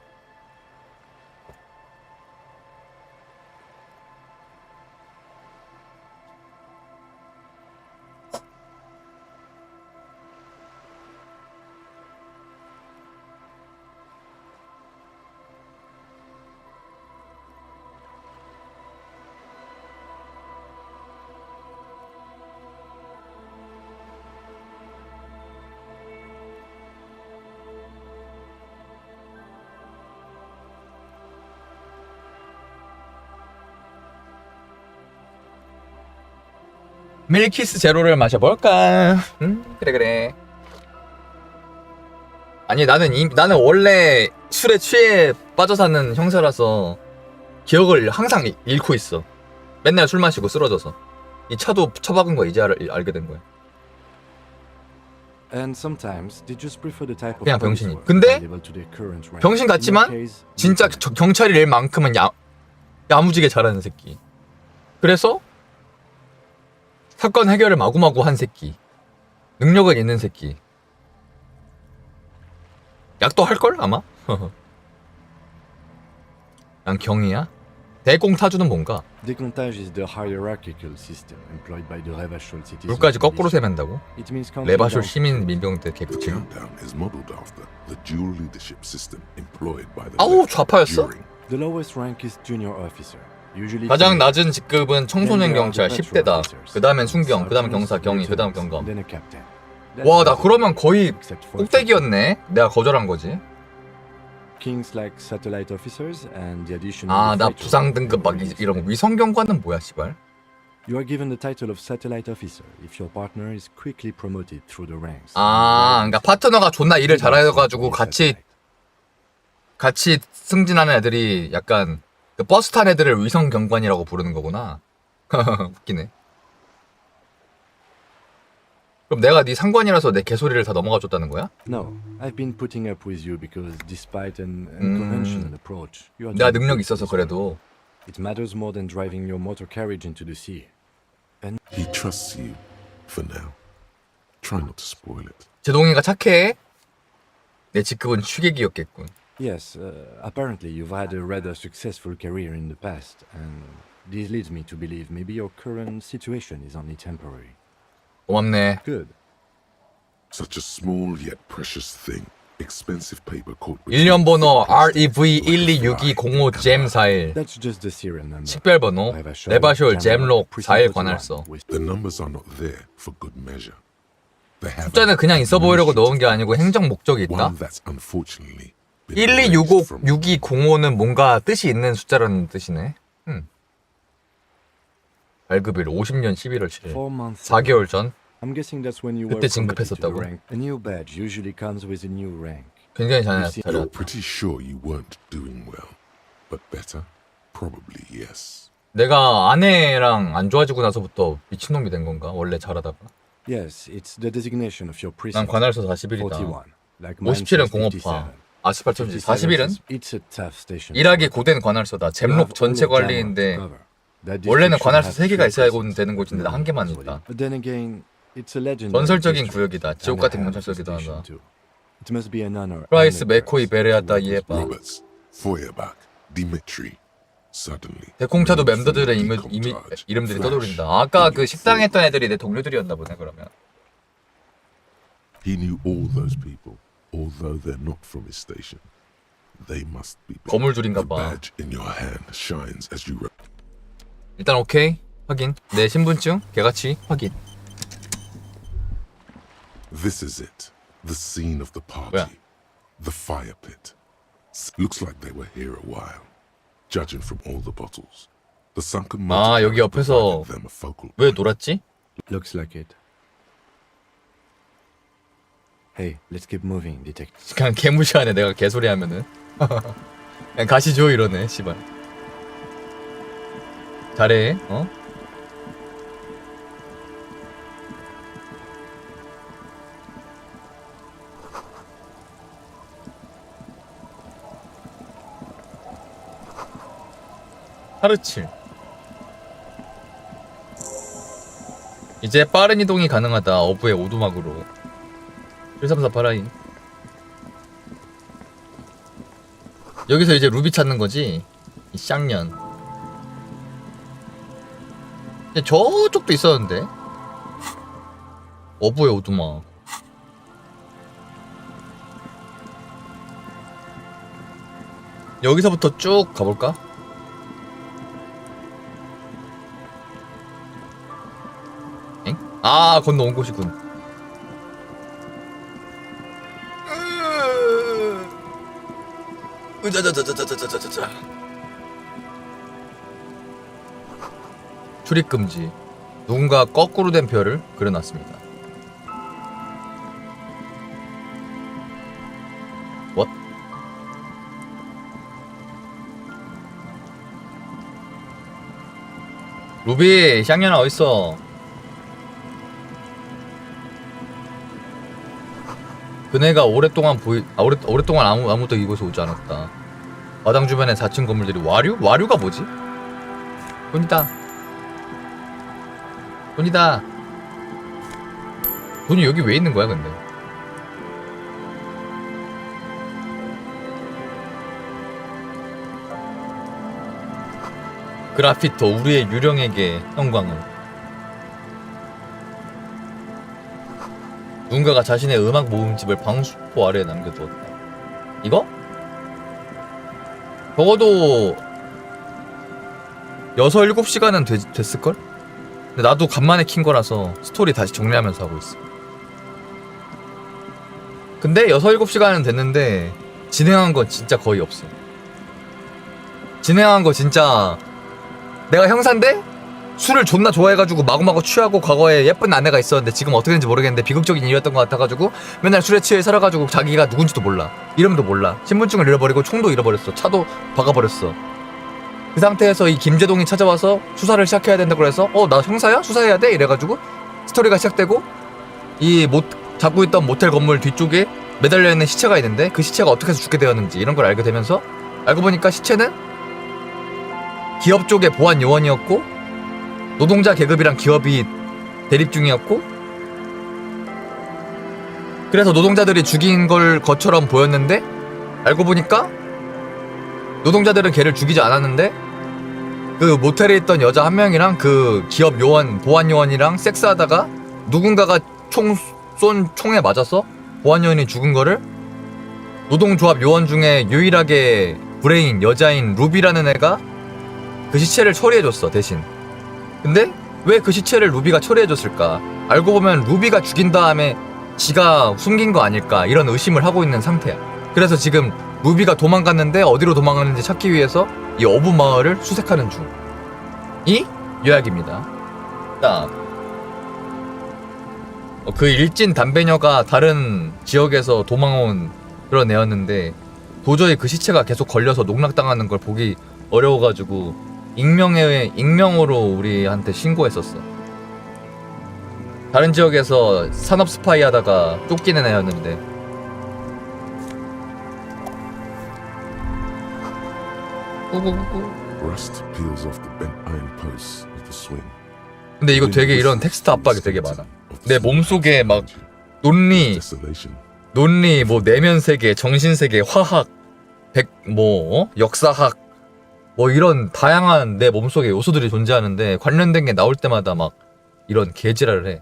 Speaker 1: 밀키스 제로를 마셔볼까? 그래. 아니 나는 원래 술에 취해 빠져 사는 형사라서 기억을 항상 잃고 있어. 맨날 술 마시고 쓰러져서. 이 차도 처박은 거 이제 알게 된 거야.
Speaker 7: And sometimes they just prefer the type of
Speaker 1: 그냥
Speaker 7: police
Speaker 1: 병신이.
Speaker 7: work
Speaker 1: 근데
Speaker 7: available to their current rank.
Speaker 1: 병신
Speaker 7: In your
Speaker 1: 같지만
Speaker 7: case,
Speaker 1: 진짜 경찰이 낼 만큼은 야무지게 잘하는 새끼. 그래서 사건 해결을 마구마구 한 새끼. 능력은 있는 새끼. 약도 할걸 아마? 난 경이야? 대공타주는 뭔가?
Speaker 7: Décomptage is the hierarchical system employed by the Revachol citizens.
Speaker 1: 룰까지 거꾸로 세맨다고?
Speaker 7: It means counting
Speaker 1: 레바쇼
Speaker 7: down
Speaker 1: 시민 민병대 개구쟁이.
Speaker 8: Countdown is modeled after the dual leadership system employed by the
Speaker 1: 아우
Speaker 8: left
Speaker 1: 좌파였어?
Speaker 8: during
Speaker 7: The lowest rank is junior officer. Usually
Speaker 1: 가장
Speaker 7: female.
Speaker 1: 낮은 직급은 청소년 경찰 10대다. 그 다음엔 순경, 그 다음 경사 경위, 그 다음 경감.
Speaker 7: Then a captain.
Speaker 1: 와 나 그러면 거의
Speaker 7: Except for
Speaker 1: 꼭대기였네. 내가 거절한 거지.
Speaker 7: Kings like satellite officers and the addition
Speaker 1: 아
Speaker 7: of
Speaker 1: 나
Speaker 7: freighter
Speaker 1: 부상 등급 막
Speaker 7: employees.
Speaker 1: 이런 거. 위성경관은 뭐야 씨발?
Speaker 7: You are given the title of satellite officer if your partner is quickly promoted through the ranks.
Speaker 1: 아 그러니까 파트너가 존나 일을 잘해가지고 같이 승진하는 애들이 약간 그 버스 탄 애들을 위성경관이라고 부르는 거구나. 웃기네. 그럼 내가 네 상관이라서 내 개소리를 다 넘어가 줬다는 거야?
Speaker 7: No, I've been putting up with you because despite an unconventional approach, you are
Speaker 1: 내가
Speaker 7: doing
Speaker 1: 능력
Speaker 7: good
Speaker 1: 있어서
Speaker 7: as well.
Speaker 1: 그래도.
Speaker 7: It matters more than driving your motor carriage into the sea. And
Speaker 8: He trusts you for now. Try not to spoil it.
Speaker 1: 제동이가 착해. 내 직급은 취객이었겠군.
Speaker 7: yes, apparently you've had a rather successful career in the past, and this leads me to believe maybe your current situation is only temporary.
Speaker 1: 고맙네.
Speaker 7: Good.
Speaker 8: Such a small yet precious thing. Expensive paper caught with
Speaker 1: 1년 번호 REV126205GEM41
Speaker 7: That's just the serial number.
Speaker 1: 식별 번호 레바쇼 잼록 41 관할서.
Speaker 8: The numbers are not there for good measure. They have
Speaker 1: 숫자는 그냥 있어 보이려고 넣은 게 아니고 행정 목적이 있다.
Speaker 8: one that's unfortunately been
Speaker 1: 1265 6205는 뭔가 뜻이 있는 숫자라는 뜻이네. 발급일 50년 11월 7일.
Speaker 7: 4 months
Speaker 1: 4개월 전.
Speaker 7: I'm guessing that's when you were
Speaker 1: 그때
Speaker 7: promoted to
Speaker 1: 진급했었다고.
Speaker 7: rank. A new badge usually comes with a new rank.
Speaker 1: 굉장히
Speaker 8: You're pretty sure you weren't doing well, but better? Probably yes.
Speaker 1: 내가 아내랑 안 좋아지고 나서부터 미친놈이 된 건가? 원래 잘하다가.
Speaker 7: Yes, it's the designation of your precinct.
Speaker 1: 난 관할서 41이다.
Speaker 7: 41. Like mine
Speaker 1: 57은
Speaker 7: says
Speaker 1: 공업화.
Speaker 7: 57.
Speaker 1: 아스팔트 천지. 41은
Speaker 7: It's a tough station.
Speaker 1: 일하기 고된 관할서다. 잼록 전체 관리인데 원래는 관할서 3개가 있어야 되는 곳인데 나 1개만 있다.
Speaker 7: But then again, it's a legendary
Speaker 1: 전설적인
Speaker 7: district.
Speaker 1: 구역이다. 지옥 같은 경찰서기도 하다.
Speaker 7: It must be an honor.
Speaker 1: 프라이스, 메코이, 베레아다, 이에바.
Speaker 8: Roberts, Feuerbach, Dimitri. Suddenly.
Speaker 1: 대콩차도 멤버들의 이름들이 떠돌린다. 아까 그 식당에 했던 애들이 내 동료들이었나 보네 그러면.
Speaker 8: He knew all those people, although they're not from his station. They must be.
Speaker 1: 거물줄인가
Speaker 8: The
Speaker 1: 봐.
Speaker 8: badge in your hand shines as you.
Speaker 1: 일단 오케이 확인. 내 신분증 개같이 확인.
Speaker 8: This is it. The scene of the party.
Speaker 1: 뭐야?
Speaker 8: The fire pit. Looks like they were here a while. Judging from all the bottles. The sunken
Speaker 1: 아 여기 옆에서
Speaker 8: them a focal
Speaker 1: 왜 놀았지?
Speaker 7: Looks like it. Hey, let's keep moving, detective.
Speaker 1: 그냥 개무시하네 내가 개소리 하면은. 그냥 가시죠 이러네 씨발. 잘해 어? 하르칠. 이제 빠른 이동이 가능하다. 어부의 오두막으로. 1348라인. 여기서 이제 루비 찾는 거지. 이 쌍년. 저쪽도 있었는데. 어부의 오두막. 여기서부터 쭉 가볼까? 아 건너온 곳이군. 으자자자자자자자자자. 출입 금지. 누군가 거꾸로 된 별을 그려놨습니다. What? 루비 샹년아 어딨어? 그네가 오랫동안 오랫동안 아무도 이곳에 오지 않았다. 마당 주변에 4층 건물들이 와류? 와류가 뭐지? 돈이다. 돈이다. 돈이 여기 왜 있는 거야 근데? 그라피토 우리의 유령에게 영광을. 누군가가 자신의 음악 모음집을 방수포 아래에 남겨두었다. 이거? 적어도 6-7시간은 됐을걸? 근데 나도 간만에 킨 거라서 스토리 다시 정리하면서 하고 있어. 근데 6-7시간은 됐는데 진행한 건 진짜 거의 없어. 진행한 거 진짜 내가 형사인데? 술을 존나 좋아해가지고 마구마구 취하고 과거에 예쁜 아내가 있었는데 지금 어떻게 되는지 모르겠는데 비극적인 일이었던 것 같아가지고 맨날 술에 취해 살아가지고 자기가 누군지도 몰라. 이름도 몰라. 신분증을 잃어버리고 총도 잃어버렸어. 차도 박아버렸어. 그 상태에서 이 김재동이 찾아와서 수사를 시작해야 된다고 해서 나 형사야? 수사해야 돼? 이래가지고 스토리가 시작되고 이 잡고 있던 모텔 건물 뒤쪽에 매달려 있는 시체가 있는데 그 시체가 어떻게 해서 죽게 되었는지 이런 걸 알게 되면서 알고 보니까 시체는 기업 쪽의 보안 요원이었고 노동자 계급이랑 기업이 대립 중이었고 그래서 노동자들이 죽인 걸 것처럼 보였는데 알고 보니까 노동자들은 걔를 죽이지 않았는데 그 모텔에 있던 여자 한 명이랑 그 기업 요원 보안 요원이랑 섹스하다가 누군가가 총에 맞아서 보안 요원이 죽은 거를 노동조합 요원 중에 유일하게 브레인 여자인 루비라는 애가 그 시체를 처리해줬어 대신. 근데 왜 그 시체를 루비가 처리해줬을까? 알고 보면 루비가 죽인 다음에 지가 숨긴 거 아닐까 이런 의심을 하고 있는 상태야. 그래서 지금 루비가 도망갔는데 어디로 도망갔는지 찾기 위해서 이 어부 마을을 수색하는 중이 요약입니다. 딱. 그 일진 담배녀가 다른 지역에서 도망온 그런 애였는데 도저히 그 시체가 계속 걸려서 농락당하는 걸 보기 어려워가지고 익명으로 우리한테 신고했었어. 다른 지역에서 산업 스파이 하다가 쫓기는 애였는데.
Speaker 8: Rust peels off the bent iron posts of the swing.
Speaker 1: 근데 이거 되게 이런 텍스트 압박이 되게 많아. 내 몸속에 막 논리, 뭐 내면 세계, 정신 세계, 화학, 역사학, 뭐 이런 다양한 내 몸속에 요소들이 존재하는데 관련된 게 나올 때마다 막 이런 개지랄을 해.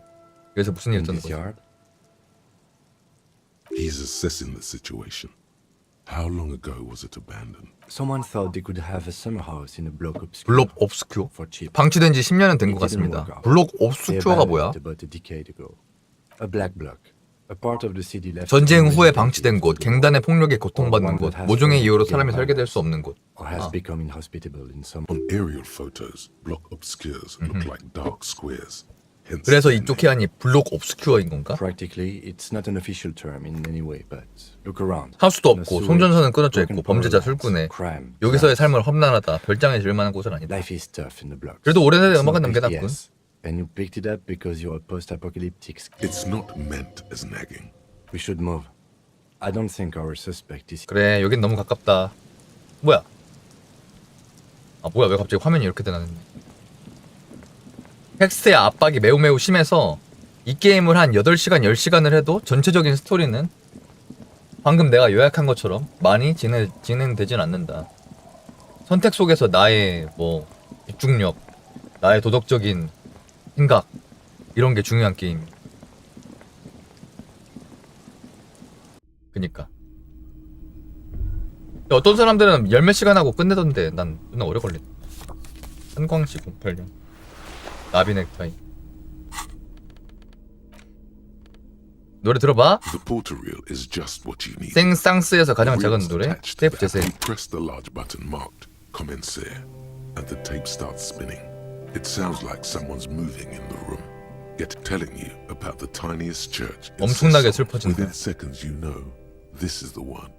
Speaker 1: 그래서 무슨 일이 있었는 거지?
Speaker 8: He's assessing the situation. How long ago was it abandoned?
Speaker 7: Someone thought they could have a summer house in a block obscure.
Speaker 1: 블록 옵스큐어? 방치된 지 10년은 된 것 같습니다. 블록 옵스큐어가 뭐야?
Speaker 7: A black block. A part of the city left.
Speaker 1: 전쟁 후에 방치된 곳, 갱단의 폭력에 고통받는 곳, 모종의 이유로 사람이 살게 될 수 없는 곳.
Speaker 7: Or has become inhospitable in some.
Speaker 8: On aerial photos, block obscures look like dark squares.
Speaker 1: 그래서 이쪽 해안이 블록 옵스큐어인 건가?
Speaker 7: Practically, it's not an official term in any way, but look around.
Speaker 1: 하수도 없고 송전선은 끊어져 있고 범죄자 술꾼에 여기서의 삶을 험난하다. 별장에 질 만한 곳은 아니다.
Speaker 7: Life is tough in the blocks.
Speaker 1: 그래도 오래전에 음악은 남겨놨군.
Speaker 7: And you picked it up because you're a post-apocalyptic.
Speaker 8: It's not meant as nagging.
Speaker 7: We should move. I don't think our suspect is.
Speaker 1: 그래, 여긴 너무 가깝다. 뭐야? 뭐야? 왜 갑자기 화면이 이렇게 되나는데? 텍스트의 압박이 매우 심해서 이 게임을 한 8시간, 10시간을 해도 전체적인 스토리는 방금 내가 요약한 것처럼 많이 진행되진 않는다. 선택 속에서 나의 집중력, 나의 도덕적인 생각 이런 게 중요한 게임. 그니까 어떤 사람들은 10몇 시간 하고 끝내던데 난 존나 오래 걸린다. 한광시 08년 나비 넥타이. 노래 들어봐. 생쌍스에서 가장 작은 노래 테이프 재생.
Speaker 8: Press the large button marked Commencer and the tape starts spinning. It sounds like someone's moving in the room. Yet telling you about the tiniest church.
Speaker 1: 엄청나게 슬퍼진다.
Speaker 8: Within seconds you know this is the one.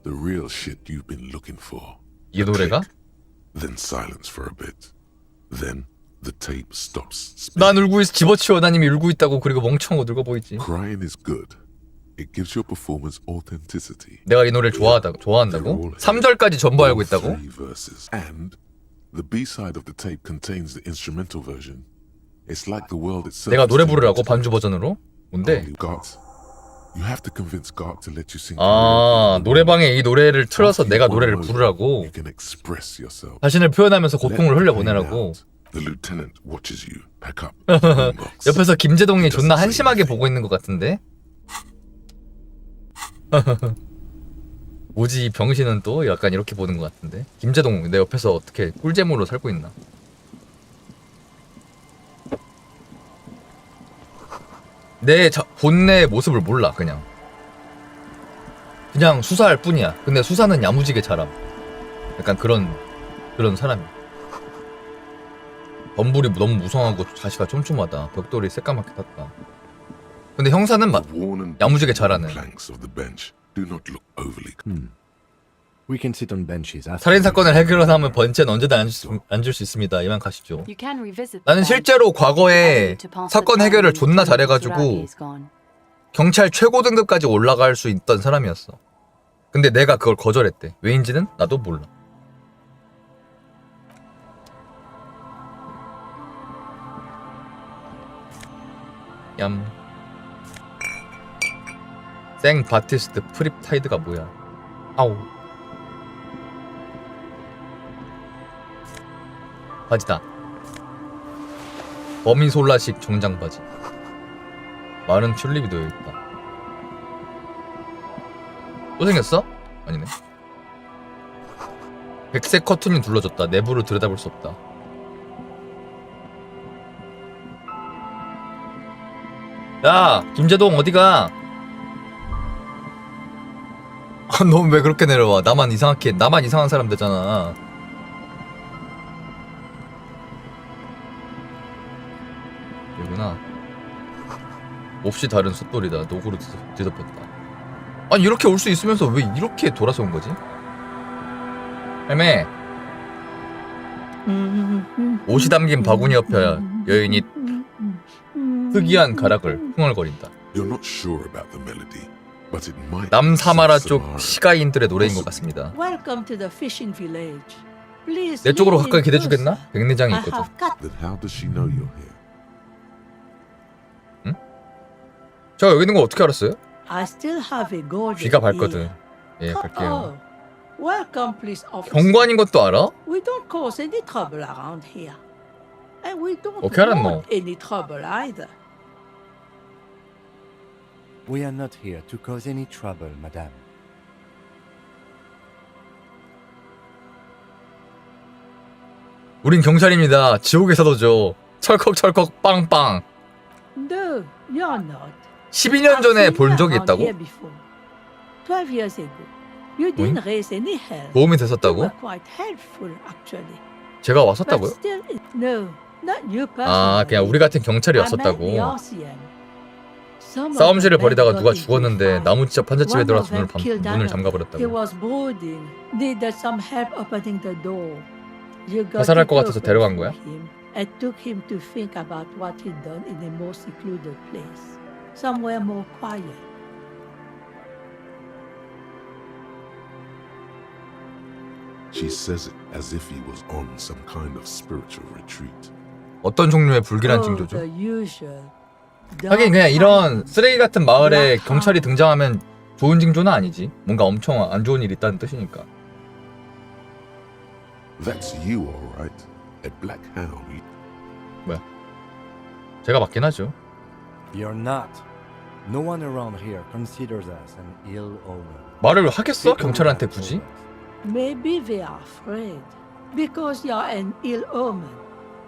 Speaker 8: The real shit you've been looking for.
Speaker 1: 이 노래가?
Speaker 8: Then silence for a bit. Then the tape stops.
Speaker 1: 난 울고 있어. 집어치워. 난 이미 울고 있다고. 그리고 멍청하고 늙어 보이지.
Speaker 8: Crying is good. It gives your performance authenticity.
Speaker 1: 내가 이 노래를 좋아한다고? 3절까지 전부 알고 있다고?
Speaker 8: And the B-side of the tape contains the instrumental version. It's like the world itself.
Speaker 1: 내가 노래 부르라고 반주 버전으로? 뭔데?
Speaker 8: You have to convince God to let you sing.
Speaker 1: 노래방에 이 노래를 틀어서 내가 노래를 부르라고.
Speaker 8: You can express yourself.
Speaker 1: 자신을 표현하면서 고통을 흘려보내라고.
Speaker 8: The lieutenant watches you pack up.
Speaker 1: 옆에서 김재동이 존나 한심하게 보고 있는 것 같은데? 뭐지 이 병신은 또 약간 이렇게 보는 것 같은데? 김재동 내 옆에서 어떻게 꿀잼으로 살고 있나? 내 본래의 모습을 몰라. 그냥 수사할 뿐이야. 근데 수사는 야무지게 잘함. 약간 그런 사람이야. 범불이 너무 무성하고 자시가 촘촘하다. 벽돌이 새까맣게 탔다. 근데 형사는 야무지게 잘하는.
Speaker 7: We can sit on benches.
Speaker 1: 살인 사건을 해결하면 번체는 언제든 앉을 수 있습니다. 이만 가시죠. 나는 실제로 과거에 사건 해결을 존나 잘해가지고 경찰 최고 등급까지 올라갈 수 있던 사람이었어. 근데 내가 그걸 거절했대. 왜인지는 나도 몰라. 얌. 생 바티스트 프립타이드가 뭐야? 아우. 바지다. 버미솔라식 정장 바지. 마른 튤립이 놓여있다. 또 생겼어? 아니네. 백색 커튼이 둘러졌다. 내부를 들여다볼 수 없다. 야! 김재동 어디가? 너 왜 그렇게 내려와? 나만 이상한 사람 되잖아. 이구나. 몹시 다른 숫돌이다. 노구로 뒤덮였다. 아니 이렇게 올 수 있으면서 왜 이렇게 돌아서 온 거지? 할매. 옷이 담긴 바구니 옆에 여인이 특이한 가락을 흥얼거린다.
Speaker 8: You're not sure about the melody, but it might.
Speaker 1: 남사마라 쪽 시가인들의 노래인 것 같습니다.
Speaker 14: Welcome to the fishing village. Please.
Speaker 1: 내 쪽으로 가까이 기대주겠나? 백내장이 있거든.
Speaker 8: Then how does she know you're here?
Speaker 1: 응? 저 여기 있는 거 어떻게 알았어요?
Speaker 14: I still have a golden
Speaker 1: 귀가 밝거든.
Speaker 14: ear.
Speaker 1: 예, 갈게요.
Speaker 14: Welcome, police officer.
Speaker 1: 경관인 것도 알아?
Speaker 14: We don't cause any trouble around here, and we don't
Speaker 1: 어떻게 알았노?
Speaker 14: want any trouble either.
Speaker 15: We are not here to cause any trouble, madame.
Speaker 1: 우린 경찰입니다. 지옥에서도죠. 철컥철컥 빵빵.
Speaker 14: No, you're not.
Speaker 1: 12년 전에 본 적이 있다고?
Speaker 14: 12 years ago, you didn't raise any hell.
Speaker 1: 도움이
Speaker 14: You
Speaker 1: 됐었다고?
Speaker 14: were quite helpful, actually.
Speaker 1: 제가
Speaker 14: But
Speaker 1: 왔었다고요?
Speaker 14: still, no, not you personally.
Speaker 1: 아, 그냥 우리 같은 경찰이
Speaker 14: I meant the
Speaker 1: 왔었다고.
Speaker 14: RCM. Some of
Speaker 1: 싸움실을
Speaker 14: the men
Speaker 1: 벌이다가
Speaker 14: got
Speaker 1: 누가
Speaker 14: into a
Speaker 1: 죽었는데
Speaker 14: fight.
Speaker 1: 나무집 판잣집에
Speaker 14: One
Speaker 1: 들어와서
Speaker 14: of them killed
Speaker 1: 문을
Speaker 14: another. He
Speaker 1: 잠가버렸다고.
Speaker 14: was bleeding. Needed some help opening the door. You got
Speaker 1: 자살할
Speaker 14: it
Speaker 1: 것 같아서
Speaker 14: open
Speaker 1: 데려간
Speaker 14: for
Speaker 1: 거야?
Speaker 14: him and took him to think about what he'd done in a more secluded place, somewhere more quiet.
Speaker 8: She says it as if he was on some kind of spiritual retreat.
Speaker 1: 어떤 종류의 불길한
Speaker 14: Oh,
Speaker 1: 징조죠?
Speaker 14: the usual.
Speaker 1: 하긴 그냥 이런 쓰레기 같은 마을에
Speaker 14: black
Speaker 1: 경찰이 등장하면 좋은 징조는 아니지. 뭔가 엄청 안 좋은 일이 있다는 뜻이니까.
Speaker 8: That's you, all right. A black hound.
Speaker 1: 뭐야? 제가 맞긴 하죠.
Speaker 7: You're not. No one around here considers us an ill omen.
Speaker 1: 말을 하겠어? 경찰한테 굳이?
Speaker 14: Maybe they are afraid because you're an ill omen,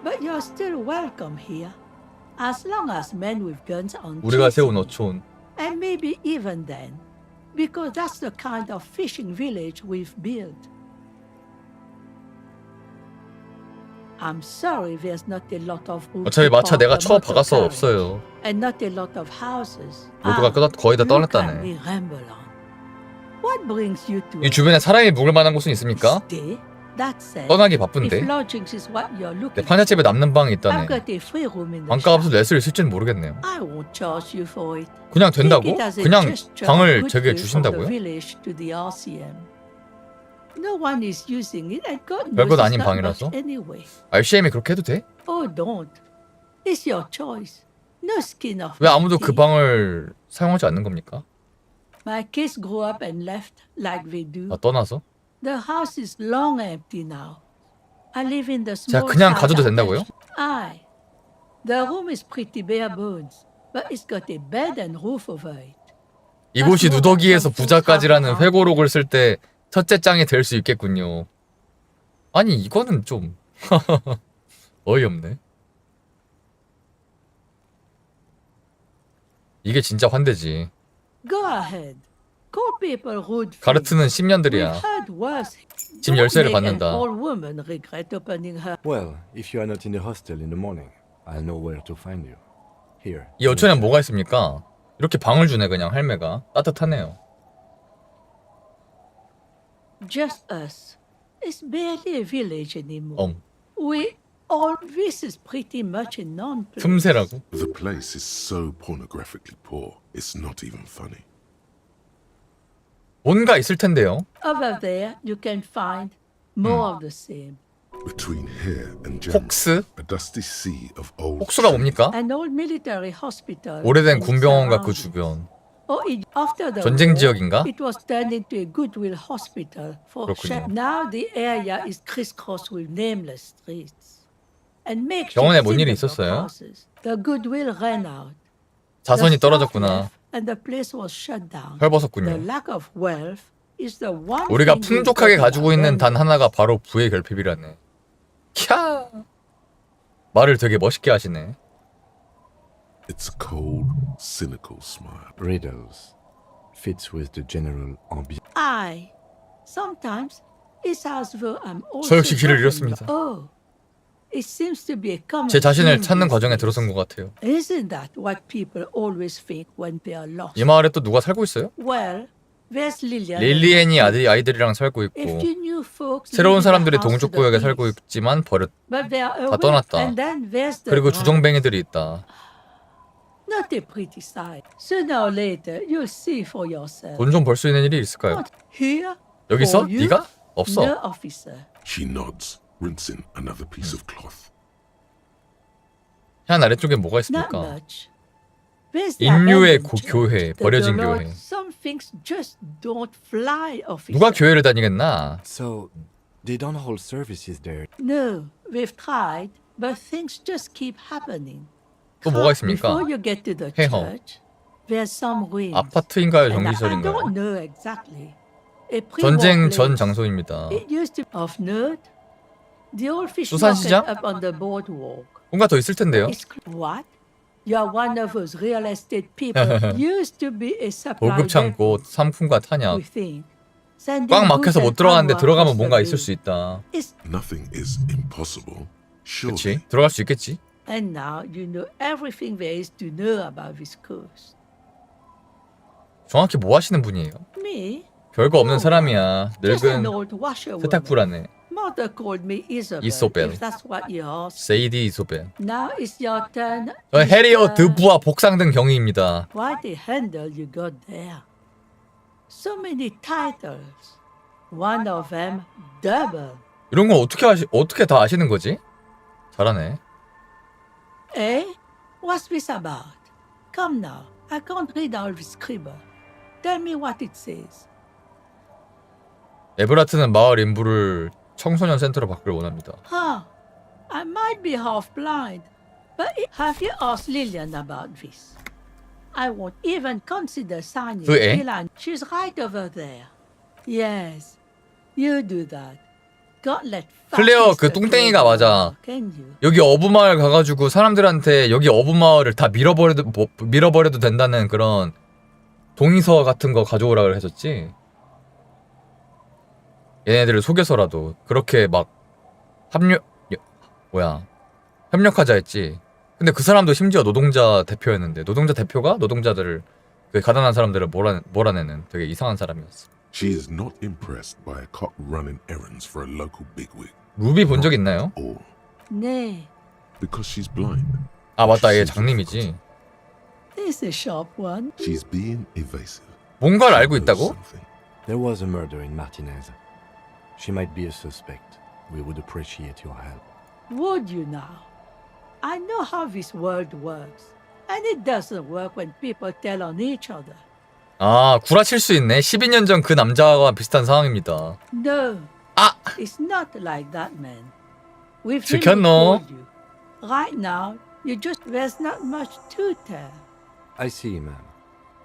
Speaker 14: but you're still welcome here, as long as men with guns aren't
Speaker 1: 우리가
Speaker 14: chasing
Speaker 1: 세운
Speaker 14: you.
Speaker 1: 어촌.
Speaker 14: And maybe even then, because that's the kind of fishing village we've built. I'm sorry there's not a lot of room
Speaker 1: 어차피
Speaker 14: to
Speaker 1: 마차
Speaker 14: park
Speaker 1: 내가
Speaker 14: the
Speaker 1: 쳐 박아서
Speaker 14: motor
Speaker 1: 없어요.
Speaker 14: carriage, and not a lot of houses.
Speaker 1: 모두가 거의 다
Speaker 14: look at
Speaker 1: 떠났다네.
Speaker 14: me ramble on. What brings you to
Speaker 1: 이 주변에 사람이 묵을 만한 곳은 있습니까?
Speaker 14: stay? That said,
Speaker 1: 떠나기
Speaker 14: if
Speaker 1: 바쁜데.
Speaker 14: lodgings is what you're
Speaker 1: 내
Speaker 14: looking for,
Speaker 1: 판잣집에 남는 방이
Speaker 14: I've
Speaker 1: 있다네.
Speaker 14: got a free room in the
Speaker 1: 반값을
Speaker 14: shop.
Speaker 1: 낼 수 있을지는 모르겠네요.
Speaker 14: I won't charge you for it.
Speaker 1: 그냥
Speaker 14: Take
Speaker 1: 된다고?
Speaker 14: it as a
Speaker 1: 그냥
Speaker 14: gesture
Speaker 1: 방을
Speaker 14: of
Speaker 1: 제게
Speaker 14: goodwill from the
Speaker 1: 주신다고요?
Speaker 14: village to the RCM. No one is using it, and God knows
Speaker 1: 별것
Speaker 14: it's
Speaker 1: 아닌
Speaker 14: not
Speaker 1: 방이라서?
Speaker 14: much anyway.
Speaker 1: RCM이 그렇게 해도 돼?
Speaker 14: Oh, don't. It's your choice. No skin off
Speaker 1: 왜
Speaker 14: my
Speaker 1: 아무도 그
Speaker 14: teeth.
Speaker 1: 방을 사용하지 않는 겁니까?
Speaker 14: My kids grew up and left like they do.
Speaker 1: 아, 떠나서?
Speaker 14: The house is long empty now. I live in the
Speaker 1: 제가
Speaker 14: small
Speaker 1: 그냥
Speaker 14: side
Speaker 1: 가져도
Speaker 14: of
Speaker 1: 된다고요?
Speaker 14: Aye. The room is pretty bare bones, but it's got a bed and roof over it.
Speaker 1: 이곳이 누더기에서 부자까지라는 회고록을 쓸 때 첫째 장이 될 수 있겠군요. 아니 이거는 좀 어이없네. 이게 진짜 환대지.
Speaker 14: Go ahead. Call people rude things.
Speaker 1: 가르트는 10년들이야.
Speaker 14: We've heard worse.
Speaker 1: 집
Speaker 14: Don't
Speaker 1: 열쇠를
Speaker 14: make an
Speaker 1: 받는다.
Speaker 14: old woman regret opening her.
Speaker 7: Well, if you are not in the hostel in the morning, I'll know where to find you. Here.
Speaker 1: 이 어촌엔 뭐가 있습니까? 이렇게 방을 주네 그냥 할매가. 따뜻하네요.
Speaker 14: Just us. It's barely a village anymore. This is pretty much a non-place.
Speaker 1: 틈새라고?
Speaker 8: The place is so pornographically poor, it's not even funny.
Speaker 1: 뭔가 있을 텐데요.
Speaker 14: Over there, you can find more of the same.
Speaker 8: Between here and Germany,
Speaker 1: 폭스?
Speaker 8: a dusty sea of old.
Speaker 1: 폭스가 뭡니까?
Speaker 14: An old military hospital.
Speaker 1: 오래된
Speaker 14: and
Speaker 1: 군병원과 그
Speaker 14: surroundings.
Speaker 1: 주변.
Speaker 14: After the
Speaker 1: 전쟁
Speaker 14: war,
Speaker 1: 지역인가?
Speaker 14: It was turned into a goodwill hospital for
Speaker 1: 그렇군요.
Speaker 14: chefs. Now the area is crisscrossed with nameless streets. And makeshift
Speaker 1: 병원에 뭔 일이
Speaker 14: cinder
Speaker 1: 있었어요?
Speaker 14: houses. The goodwill ran out.
Speaker 1: 자선이
Speaker 14: The staff
Speaker 1: 떨어졌구나.
Speaker 14: left, and the place was shut down.
Speaker 1: 헐벗었군요.
Speaker 14: The lack of wealth is the one
Speaker 1: 우리가
Speaker 14: thing we've
Speaker 1: 풍족하게
Speaker 14: got
Speaker 1: 가지고 있는
Speaker 14: abandoned.
Speaker 1: 단 하나가 바로 부의 결핍이라네. 캬. 말을 되게 멋있게 하시네.
Speaker 8: It's a cold, cynical smile.
Speaker 7: Riddles. Fits with the general ambiance.
Speaker 14: Sometimes it's as though I'm also
Speaker 1: 저 역시 길을
Speaker 14: governed.
Speaker 1: 잃었습니다.
Speaker 14: Oh, It seems to be a common
Speaker 1: 제 자신을
Speaker 14: theme
Speaker 1: 찾는
Speaker 14: these
Speaker 1: 과정에
Speaker 14: days.
Speaker 1: 들어선 것 같아요.
Speaker 14: Isn't that what people always think when they are lost?
Speaker 1: 이 마을에 또 누가 살고 있어요?
Speaker 14: Well, there's Lillian.
Speaker 1: 릴리앤이 아이들이랑 살고 있고
Speaker 14: If you knew folks
Speaker 1: 새로운
Speaker 14: living in
Speaker 1: 사람들이
Speaker 14: the house to the
Speaker 1: 동족구역에 살고
Speaker 14: east,
Speaker 1: 있지만
Speaker 14: but they are
Speaker 1: 다
Speaker 14: away.
Speaker 1: 떠났다.
Speaker 14: And then there's the
Speaker 1: 그리고
Speaker 14: right.
Speaker 1: 주정뱅이들이 있다.
Speaker 14: Not a pretty sight. Sooner or later, you'll see for yourself.
Speaker 1: 돈 좀 벌 수 있는 일이 있을까요?
Speaker 14: Here?
Speaker 1: 여기서?
Speaker 14: For you?
Speaker 1: 네가? 없어.
Speaker 14: No, officer.
Speaker 8: She nods, rinsing another piece of cloth.
Speaker 1: 현 아래쪽에 뭐가
Speaker 14: Not
Speaker 1: 있습니까?
Speaker 14: much. Where's the
Speaker 1: 인류의
Speaker 14: abandoned
Speaker 1: 교회,
Speaker 14: church?
Speaker 1: 버려진
Speaker 14: The Lord,
Speaker 1: 교회.
Speaker 14: Some things just don't fly, officer.
Speaker 1: 누가 교회를 다니겠나?
Speaker 7: So, they don't hold services there.
Speaker 14: No, we've tried, but things just keep happening.
Speaker 1: 또 뭐가 있습니까?
Speaker 14: Before you get to the
Speaker 1: 해허.
Speaker 14: church, there's some ruins.
Speaker 1: 아파트인가요?
Speaker 14: And I
Speaker 1: 정기시설인가요?
Speaker 14: don't know exactly. A pre-war
Speaker 1: 전쟁 전
Speaker 14: place.
Speaker 1: 장소입니다.
Speaker 14: It used to of note. The old fish
Speaker 1: 수산시장?
Speaker 14: market up on the boardwalk.
Speaker 1: 뭔가 더 있을 텐데요.
Speaker 14: What? You're one of those real estate people. Used to be a supply
Speaker 1: 보급 창고,
Speaker 14: depot,
Speaker 1: 상품과 탄약.
Speaker 14: we think. Sending
Speaker 1: 꽉
Speaker 14: goods
Speaker 1: 막혀서 못
Speaker 14: and
Speaker 1: 들어가는데
Speaker 14: power
Speaker 1: 들어가면
Speaker 14: across
Speaker 1: 뭔가
Speaker 14: the
Speaker 1: 있을 수
Speaker 14: bay.
Speaker 1: 있다.
Speaker 8: Nothing is impossible. Surely.
Speaker 1: 그치? 들어갈 수 있겠지?
Speaker 14: And now you know everything there is to know about this coast.
Speaker 1: 정확히 뭐 하시는 분이에요?
Speaker 14: Me?
Speaker 1: 별거 없는 사람이야.
Speaker 14: Just an
Speaker 1: 늙은
Speaker 14: old washerwoman.
Speaker 1: 세탁불안에.
Speaker 14: Mother called me Isabel.
Speaker 1: Isabel.
Speaker 14: If that's what you ask.
Speaker 1: 세이디 이소벨.
Speaker 14: Now it's your turn.
Speaker 1: 저 해리어
Speaker 14: Mr.
Speaker 1: 드부와 복상등 경위입니다.
Speaker 14: What a handle you got there. So many titles. One of them double.
Speaker 1: 이런 건 어떻게 다 아시는 거지? 잘하네.
Speaker 14: Eh? What's this about? Come now. I can't read all this scribble. Tell me what it says.
Speaker 1: 에브라트는 마을 인부를 청소년 센터로 바꾸길 원합니다.
Speaker 14: Huh. I might be half blind, but have you asked Lillian about this? I won't even consider signing
Speaker 1: 그 애?
Speaker 14: Lillian. She's right over there. Yes. You do that. God let
Speaker 1: 클레어 그 뚱땡이가 맞아.
Speaker 14: Can you?
Speaker 1: 여기 어부마을 가가지고 사람들한테 여기 어부마을을 다 밀어버려도 된다는 그런 동의서 같은 거 가져오라 했었지. 얘네들을 속여서라도 그렇게 막 협력하자 했지. 근데 그 사람도 심지어 노동자 대표였는데 노동자 대표가 노동자들을 그 가난한 사람들을 몰아내는 되게 이상한 사람이었어.
Speaker 8: She is not impressed by a cop running errands for a local bigwig.
Speaker 1: 루비 본 적 있나요?
Speaker 8: Or
Speaker 14: Nee.
Speaker 8: because she's blind.
Speaker 1: 아 맞다, 얘 장님이지.
Speaker 14: This is a sharp one.
Speaker 8: She's being evasive.
Speaker 1: 뭔가를 알고 있다고?
Speaker 7: There was a murder in Martinez. She might be a suspect. We would appreciate your help.
Speaker 14: Would you now? I know how this world works. And it doesn't work when people tell on each other.
Speaker 1: 아, 구라칠 수 있네. 12년 전 그 남자와 비슷한 상황입니다.
Speaker 14: No.
Speaker 1: 아!
Speaker 14: It's not like that, man. We've
Speaker 1: 지켰노?
Speaker 14: told you. Right now, there's not much to tell.
Speaker 7: I see, ma'am.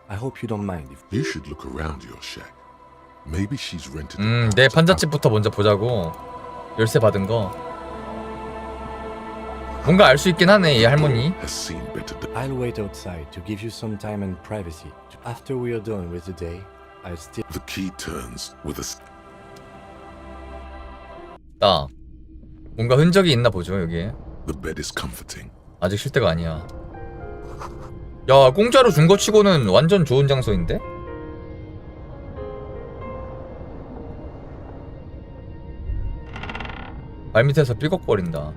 Speaker 7: I hope you don't mind if
Speaker 8: You should look around your shack. Maybe she's rented it.
Speaker 1: 내 판잣집부터 먼저 보자고. 열쇠 받은 거. 뭔가 알 수 있긴 하네, 이 할머니.
Speaker 8: Has seen better days.
Speaker 7: I'll wait outside to give you some time and privacy. After we are done with the day, I'll still...
Speaker 8: The key turns with a
Speaker 1: 딱. 뭔가 흔적이 있나 보죠, 여기에.
Speaker 8: The bed is comforting.
Speaker 1: 아직 쉴 때가 아니야. 야, 공짜로 준 거 치고는 완전 좋은 장소인데? 발밑에서 삐걱거린다.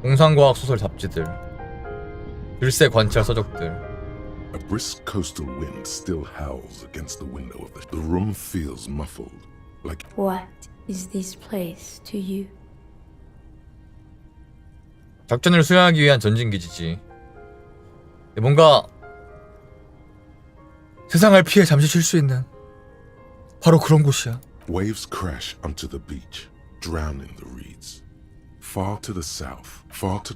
Speaker 1: 공상과학 소설 잡지들. 글쎄 관찰 서적들.
Speaker 8: A brisk coastal wind still howls against the window of the room feels muffled, like
Speaker 16: What is this place to you?
Speaker 1: 작전을 수행하기 위한 전진기지지. 뭔가 세상을 피해 잠시 쉴 수 있는 바로 그런 곳이야.
Speaker 8: waves crash onto the beach, drowning the reeds. Far to the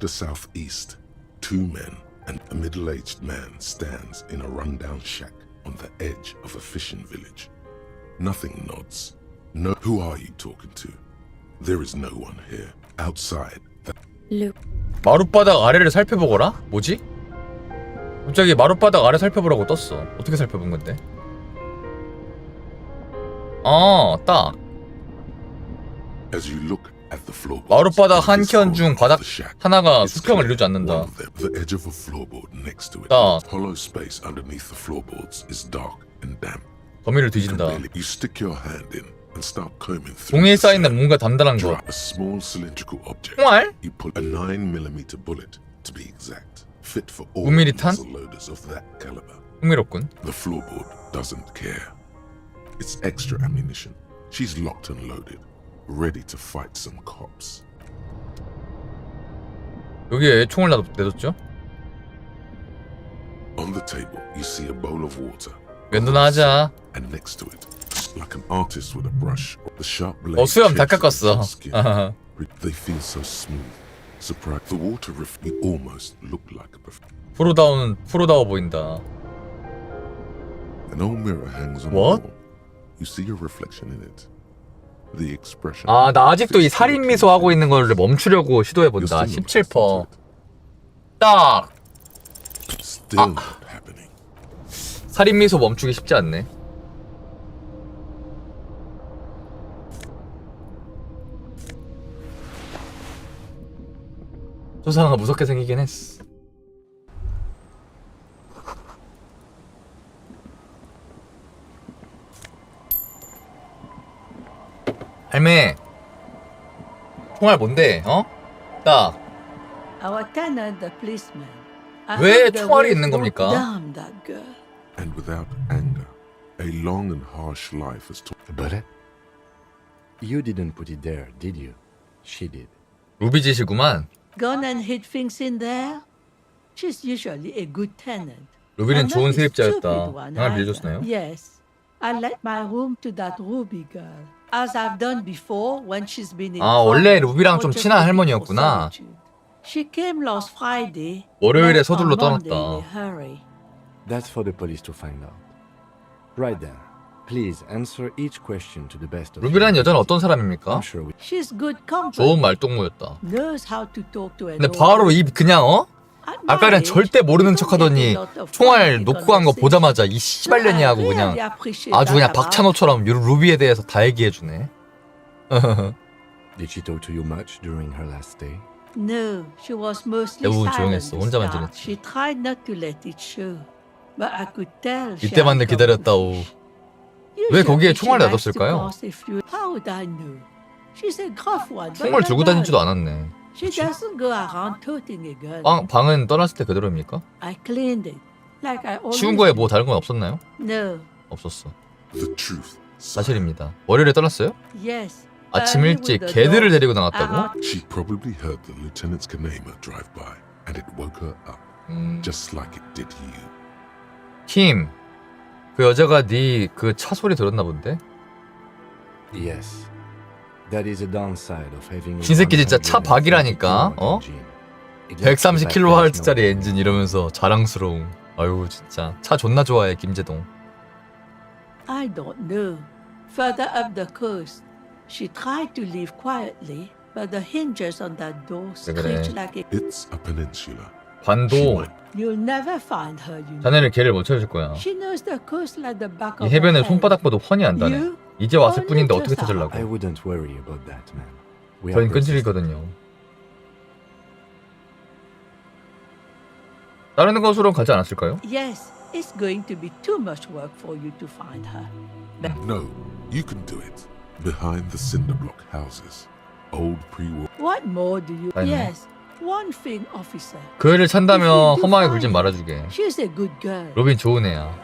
Speaker 8: southeast, two men and a middle-aged man stands in a rundown shack on the edge of a fishing village. Nothing nods. No, who are you talking to? There is no one here. Outside.
Speaker 16: Look.
Speaker 1: 마룻바닥 아래를 살펴보거라? 뭐지? 갑자기 마룻바닥 아래 살펴보라고 떴어. 어떻게 살펴본 건데?
Speaker 8: As you look At the floorboards,
Speaker 1: 마룻바닥 한
Speaker 8: it is
Speaker 1: 켠 중
Speaker 8: formed
Speaker 1: 바닥
Speaker 8: of the shack.
Speaker 1: 하나가
Speaker 8: It's
Speaker 1: 수평을
Speaker 8: clear
Speaker 1: 이루지
Speaker 8: one
Speaker 1: 않는다.
Speaker 8: of them, the edge of a floorboard next to it.
Speaker 1: 딱
Speaker 8: Hollow space underneath the floorboards is dark and damp.
Speaker 1: 거미를 뒤진다.
Speaker 8: You stick your hand in and start combing through.
Speaker 1: 종이에 쌓이는 뭔가 단단한 거.
Speaker 8: A small cylindrical object.
Speaker 1: 총알?
Speaker 8: You pull a 9mm bullet to be exact, fit for all
Speaker 1: 9mm 탄?
Speaker 8: muzzle loaders of that caliber.
Speaker 1: 흥미롭군.
Speaker 8: The floorboard doesn't care. It's extra ammunition. She's locked and loaded, ready to fight some cops.
Speaker 1: 여기에 총을 내뒀죠?
Speaker 8: On the table, you see a bowl of water.
Speaker 1: 면도나 하자.
Speaker 8: And next to it, like an artist with a brush, the sharp blade.
Speaker 1: 수염 다 깎았어.
Speaker 8: They feel so smooth. Surprise! The water you almost look like a
Speaker 1: 프로다워 보인다.
Speaker 8: An old mirror hangs on
Speaker 1: What?
Speaker 8: the wall. You see your reflection in it. The expression.
Speaker 1: 아, 나 아직도 이 살인 미소 하고 있는 거를 멈추려고 시도해 본다. 17%. 딱.
Speaker 8: Still not happening.
Speaker 1: 살인 미소 멈추기 쉽지 않네. 조상아 무섭게 생기긴 했어. 할매, 총알 뭔데? 어? 딱.
Speaker 14: Our tenant, the policeman.
Speaker 1: 왜 총알이 있는 겁니까?
Speaker 14: Damn that girl.
Speaker 8: And without anger, a long and harsh life has taught.
Speaker 7: But you didn't put it there, did you? She did.
Speaker 1: 루비 짓이구만.
Speaker 14: Gone and hid things in there? She's usually a good tenant.
Speaker 1: 루비는
Speaker 14: And
Speaker 1: 좋은
Speaker 14: not a
Speaker 1: 세입자였다.
Speaker 14: stupid one
Speaker 1: 방을
Speaker 14: either.
Speaker 1: 빌려줬나요?
Speaker 14: Yes. I let my room to that Ruby girl. As I've done before when she's been in
Speaker 1: 아, 원래
Speaker 14: trouble
Speaker 1: 루비랑
Speaker 14: or
Speaker 1: 좀
Speaker 14: just
Speaker 1: 친한
Speaker 14: looking for
Speaker 1: 할머니였구나.
Speaker 14: solitude. She came last Friday.
Speaker 1: 월요일에
Speaker 14: left on
Speaker 1: 서둘러
Speaker 14: Monday
Speaker 1: 떠났다.
Speaker 14: in a hurry.
Speaker 7: That's for the police to find out. Right then, please answer each question to the best of your
Speaker 1: 루비라는 여자는 어떤 사람입니까?
Speaker 7: I'm sure we...
Speaker 14: She's good company.
Speaker 1: 좋은 말동무였다.
Speaker 14: Knows how to talk to an
Speaker 1: 근데
Speaker 14: old
Speaker 1: 바로
Speaker 14: woman.
Speaker 1: 입 그냥 아까는 절대 모르는 척하더니 총알 놓고 간 거 보자마자 이 씨발년이 하고 그냥 아주 그냥 박찬호처럼 루비에 대해서 다 얘기해주네.
Speaker 7: Did she talk to you much during her last stay?
Speaker 14: No, she was mostly
Speaker 1: 대부분
Speaker 14: silent
Speaker 1: 조용했어.
Speaker 14: to
Speaker 1: 혼자만
Speaker 14: start.
Speaker 1: 지냈지.
Speaker 14: She tried not to let it show, but I could tell. she
Speaker 1: 이때만을
Speaker 14: had
Speaker 1: 기다렸다오.
Speaker 14: trouble.
Speaker 1: 왜 거기에
Speaker 14: Usually
Speaker 1: 총알
Speaker 14: she likes to
Speaker 1: 놔뒀을까요?
Speaker 14: gossip you. How would I know? She's a gruff one. but
Speaker 1: 총을 들고
Speaker 14: not
Speaker 1: 다니지도
Speaker 14: bad.
Speaker 1: 않았네.
Speaker 14: She doesn't go around toting a gun.
Speaker 1: 방은 떠났을 때 그대로입니까?
Speaker 14: I cleaned it, like I always
Speaker 1: 치운 거에
Speaker 14: do.
Speaker 1: 뭐 다른 건 없었나요?
Speaker 14: No.
Speaker 1: 없었어.
Speaker 8: The truth.
Speaker 1: 사실입니다. 월요일에 떠났어요?
Speaker 14: Yes.
Speaker 1: 아침
Speaker 14: Early
Speaker 1: 일찍
Speaker 14: with the
Speaker 1: 개들을
Speaker 14: dogs.
Speaker 1: 데리고 나갔다고?
Speaker 8: She probably heard the lieutenant's Kanema drive by, and it woke her up, just like it did you.
Speaker 1: 킴, 그 여자가 네 그 차 소리 들었나 본데?
Speaker 7: Yes. That is a downside of having.
Speaker 1: 신새끼 진짜 차 박이라니까. 어? 130kHz짜리 엔진 이러면서 자랑스러움. 아유 진짜 차 존나 좋아해 김재동.
Speaker 14: I don't know. Further up the coast, she tried to leave quietly, but the hinges on that door screech like a...
Speaker 8: It's a peninsula.
Speaker 1: 관도.
Speaker 14: You'll never find her, you know.
Speaker 1: 자네를 개를 못 찾을 거야.
Speaker 14: She knows the coast like the back
Speaker 1: 이
Speaker 14: of her
Speaker 1: 해변을
Speaker 14: hand.
Speaker 1: 손바닥보다 훤히 안다네. 이제 왔을 뿐인데 어떻게 찾으려고?
Speaker 7: I wouldn't worry about that, man. We
Speaker 1: 저희는
Speaker 7: are
Speaker 1: 끈질기거든요. 다른 곳으로 가지 않았을까요?
Speaker 14: Yes, it's going to be too much work for you to find her.
Speaker 8: No, you can do it. Behind the cinder block houses, old pre-war.
Speaker 14: What more do you...
Speaker 1: I know.
Speaker 14: Yes, one thing, officer.
Speaker 1: 그 애를 찬다면 험하게 굴진 말아주게.
Speaker 14: She's a good girl.
Speaker 1: 로빈 좋은 애야.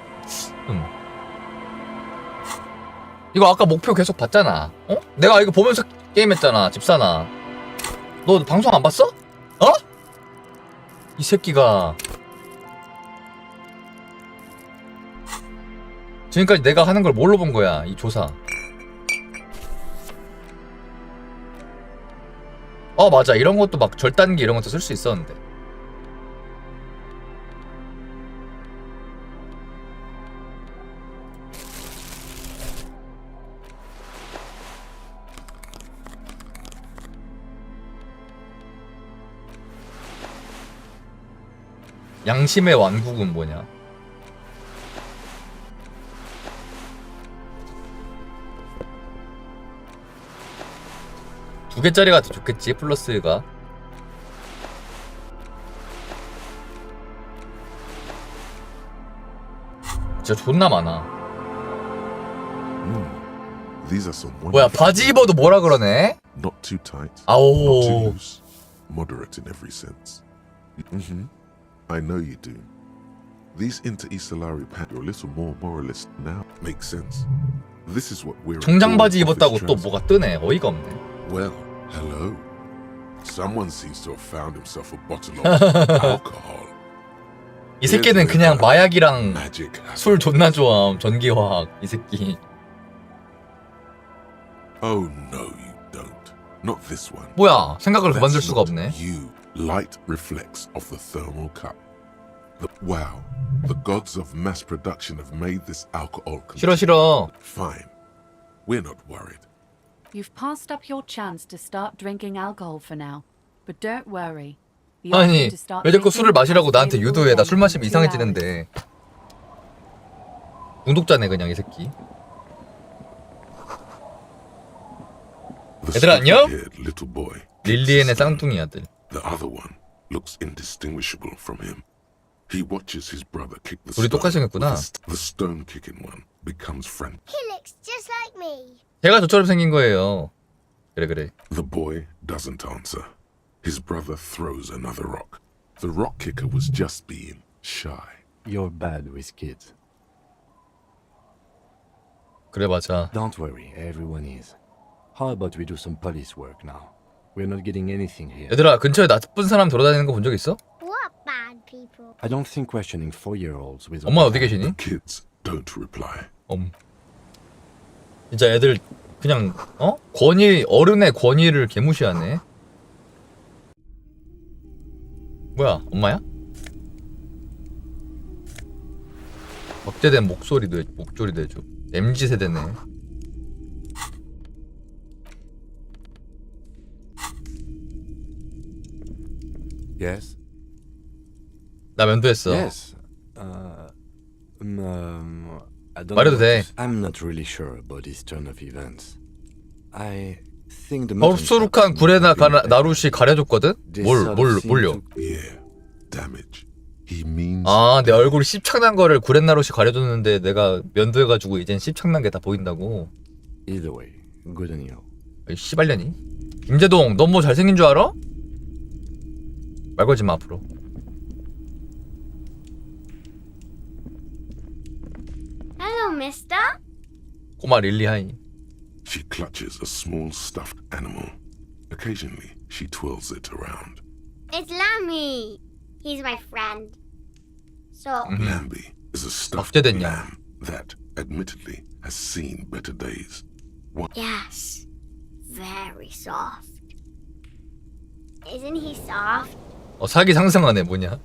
Speaker 1: 이거 아까 목표 계속 봤잖아. 어? 내가 이거 보면서 게임했잖아. 집사나. 너 방송 안 봤어? 어? 이 새끼가. 지금까지 내가 하는 걸 뭘로 본 거야? 이 조사. 맞아. 이런 것도 막 절단기 이런 것도 쓸 수 있었는데. 양심의 완국은 뭐냐? 2개짜리가 더 좋겠지, 플러스가. 진짜 존나 많아.
Speaker 8: These are some
Speaker 1: 뭐야, 바지 입어도 뭐라 그러네?
Speaker 8: Not too tight.
Speaker 1: 아오.
Speaker 8: Not too loose. Moderate in every sense. I know you do. These inter-Isolari pants are a little more moralist now. Makes sense. This is what we're.
Speaker 1: 정장 바지 입었다고 또 뭐가 뜨네. 어이가 없네.
Speaker 8: Well, hello. Someone seems to have found himself a bottle of alcohol.
Speaker 1: 이 새끼는 그냥 마약이랑 술 존나 좋아함. 전기화학 이 새끼.
Speaker 8: Oh no, you don't. Not this one.
Speaker 1: 뭐야, 생각을
Speaker 8: That's
Speaker 1: 그만둘 수가
Speaker 8: not
Speaker 1: 없네.
Speaker 8: You light reflects off the thermal cup. Wow, the gods of mass production have made this alcohol.
Speaker 1: 싫어 싫어.
Speaker 8: Fine, we're not worried.
Speaker 2: You've passed up your chance to start drinking alcohol for now, but don't worry. The
Speaker 1: 아니
Speaker 2: option to start
Speaker 1: 왜 자꾸
Speaker 2: drinking
Speaker 1: 술을 마시라고
Speaker 2: is
Speaker 1: 나한테
Speaker 2: available
Speaker 1: 유도해. 나
Speaker 2: again
Speaker 1: 술 마시면
Speaker 2: in 2
Speaker 1: 이상해지는데. 중독자네 그냥 이 새끼. 얘들아 안녕? 릴리엔의 쌍둥이 아들.
Speaker 8: The other one looks indistinguishable from him. He watches his brother kick the
Speaker 1: 우리 똑같이
Speaker 8: stone.
Speaker 1: 생겼구나.
Speaker 8: The stone kicking one becomes frantic.
Speaker 17: He looks just like me.
Speaker 1: 걔가 저처럼 생긴 거예요. 그래.
Speaker 8: The boy doesn't answer. His brother throws another rock. The rock kicker was just being shy.
Speaker 7: You're bad with kids.
Speaker 1: 그래 맞아.
Speaker 7: Don't worry, everyone is. How about we do some police work now? We're not getting anything here.
Speaker 1: 얘들아 근처에 나쁜 사람 돌아다니는 거 본 적 있어?
Speaker 17: What bad people?
Speaker 7: I don't think questioning 4-year-olds with.
Speaker 1: 엄마 어디 계시니?
Speaker 8: Kids don't reply.
Speaker 1: 진짜 애들 그냥 권위 어른의 권위를 개무시하네. 뭐야 엄마야? 억제된 목소리도 해줘. MZ 세대네.
Speaker 7: Yes.
Speaker 1: 나 면도했어.
Speaker 7: Yes. I don't
Speaker 1: 말해도
Speaker 7: know.
Speaker 1: 돼.
Speaker 7: I'm not really sure about this turn of events. I think the mutton
Speaker 1: 덥수룩한 굴에나 나룻이 가려줬거든? 뭘요?
Speaker 8: Yeah, damage. He means.
Speaker 1: 아, 내 얼굴이 씹창난 거를 구렛나룻이 가려줬는데 내가 면도해가지고 이젠 씹창난 게 다 보인다고.
Speaker 7: Either way, good on you.
Speaker 1: 이 씨발년이. 김재동, 넌 뭐 잘생긴 줄 알아? 말 걸지 마 앞으로.
Speaker 17: Hello, mister.
Speaker 1: 꼬마 릴리 하이.
Speaker 8: She clutches a small stuffed animal. Occasionally, she twirls it around.
Speaker 17: It's Lammy. He's my friend. So.
Speaker 8: Lambie is a stuffed
Speaker 1: 억제됐냐?
Speaker 8: lamb that, admittedly, has seen better days.
Speaker 17: Yes. Very soft. Isn't he soft?
Speaker 1: 사기 상승하네 뭐냐?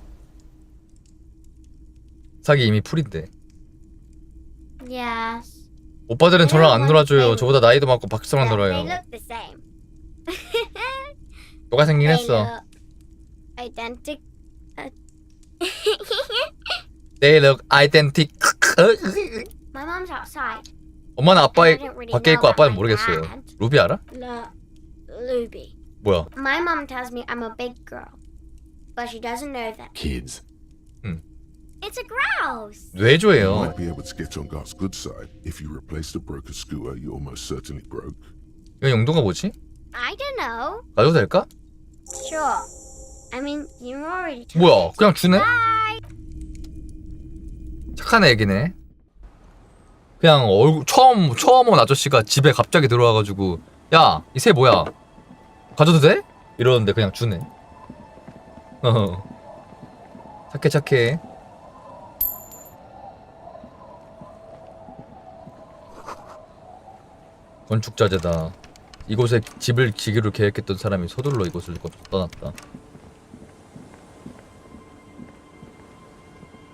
Speaker 1: 사기 이미 풀인데.
Speaker 17: Yes.
Speaker 1: 오빠들은 저랑 안 놀아줘요. 저보다 나이도 많고 박수랑 놀아요.
Speaker 17: They look the same.
Speaker 1: 너가 생긴
Speaker 17: They
Speaker 1: 했어.
Speaker 17: look identical.
Speaker 1: They look identical.
Speaker 17: My mom's outside.
Speaker 1: 엄마는 아빠
Speaker 17: I don't really
Speaker 1: 밖에 있고
Speaker 17: know
Speaker 1: 아빠는
Speaker 17: about
Speaker 1: 모르겠어요.
Speaker 17: my dad.
Speaker 1: 루비 알아?
Speaker 17: Luby.
Speaker 1: 뭐야?
Speaker 17: My mom tells me I'm a big girl, but she doesn't know that.
Speaker 7: Kids.
Speaker 17: It's a grouse.
Speaker 8: You
Speaker 1: 뇌조예요.
Speaker 8: might be able to get on Garth's good side if you replace the broken skewer you almost certainly broke.
Speaker 1: 이건 용도가 뭐지?
Speaker 17: I don't know.
Speaker 1: 가져도 될까?
Speaker 17: Sure. I mean, you already. took
Speaker 1: 뭐야?
Speaker 17: it.
Speaker 1: 그냥 주네?
Speaker 17: Bye.
Speaker 1: 착한 애기네. 그냥 얼굴 처음 온 아저씨가 집에 갑자기 들어와가지고 야, 이 새 뭐야? 가져도 돼? 이러는데 그냥 주네. 착해. 건축자재다. 이곳에 집을 지기로 계획했던 사람이 서둘러 이곳을 떠났다.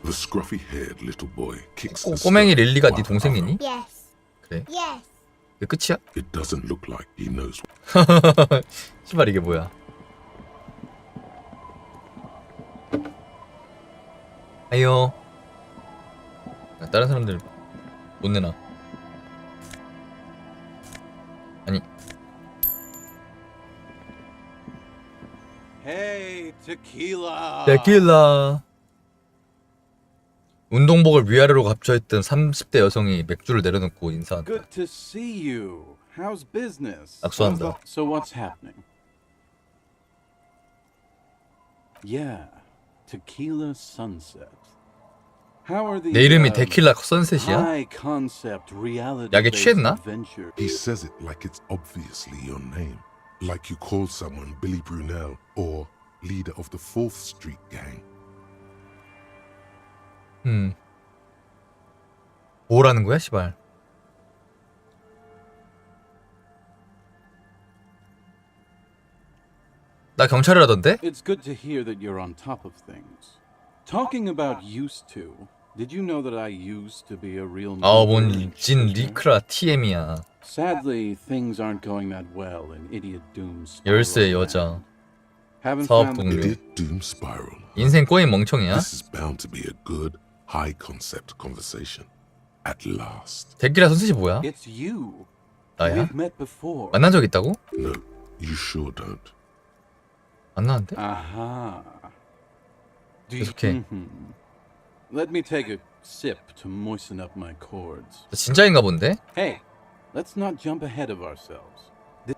Speaker 8: The scruffy-haired little boy kicks the
Speaker 1: 꼬맹이
Speaker 8: stone
Speaker 1: 릴리가 네
Speaker 8: while
Speaker 1: 동생이니?
Speaker 17: Yes.
Speaker 1: 그래.
Speaker 17: Yes.
Speaker 1: 이게 끝이야?
Speaker 8: It doesn't look like he knows.
Speaker 1: 씨발 이게 뭐야? 아요. 다른 사람들 못 내나? 아니.
Speaker 9: Hey, tequila.
Speaker 1: 데킬라. 운동복을 위아래로 감춰있던 30대 여성이 맥주를 내려놓고 인사한다.
Speaker 9: Good to see you. How's business?
Speaker 1: 악수한다.
Speaker 9: So what's happening? Yeah, tequila sunset. How are the
Speaker 1: 내 이름이 데킬라 선셋이야?
Speaker 9: high concept reality
Speaker 1: 약에 취했나?
Speaker 9: adventure?
Speaker 8: He says it like it's obviously your name. Like you call someone Billy Brunel or leader of the 4th Street gang.
Speaker 1: 뭐라는 거야, 시발? 나 경찰이라던데?
Speaker 9: It's good to hear that you're on top of things. Talking about used to, did you know that I used to be a real
Speaker 1: 뭔진 리크라 TM이야.
Speaker 9: Sadly, things aren't going that well in Idiot Doom's
Speaker 1: 열쇠 여자.
Speaker 9: Haven't
Speaker 1: 사업
Speaker 9: found
Speaker 1: 동료.
Speaker 8: Idiot Doom Spiral.
Speaker 1: 인생 꼬인 멍청이야?
Speaker 8: This is bound to be a good, high concept conversation. At last.
Speaker 1: 데킬라 선셋이 뭐야?
Speaker 9: It's you.
Speaker 1: 나야?
Speaker 9: We've met before.
Speaker 1: 만난 적 있다고?
Speaker 8: No, you sure don't.
Speaker 1: 만나는데?
Speaker 9: Aha. Do you,
Speaker 1: 계속해.
Speaker 9: Let me take a sip to moisten up my chords.
Speaker 1: 진짜인가 본데?
Speaker 9: Hey, let's not jump ahead of ourselves.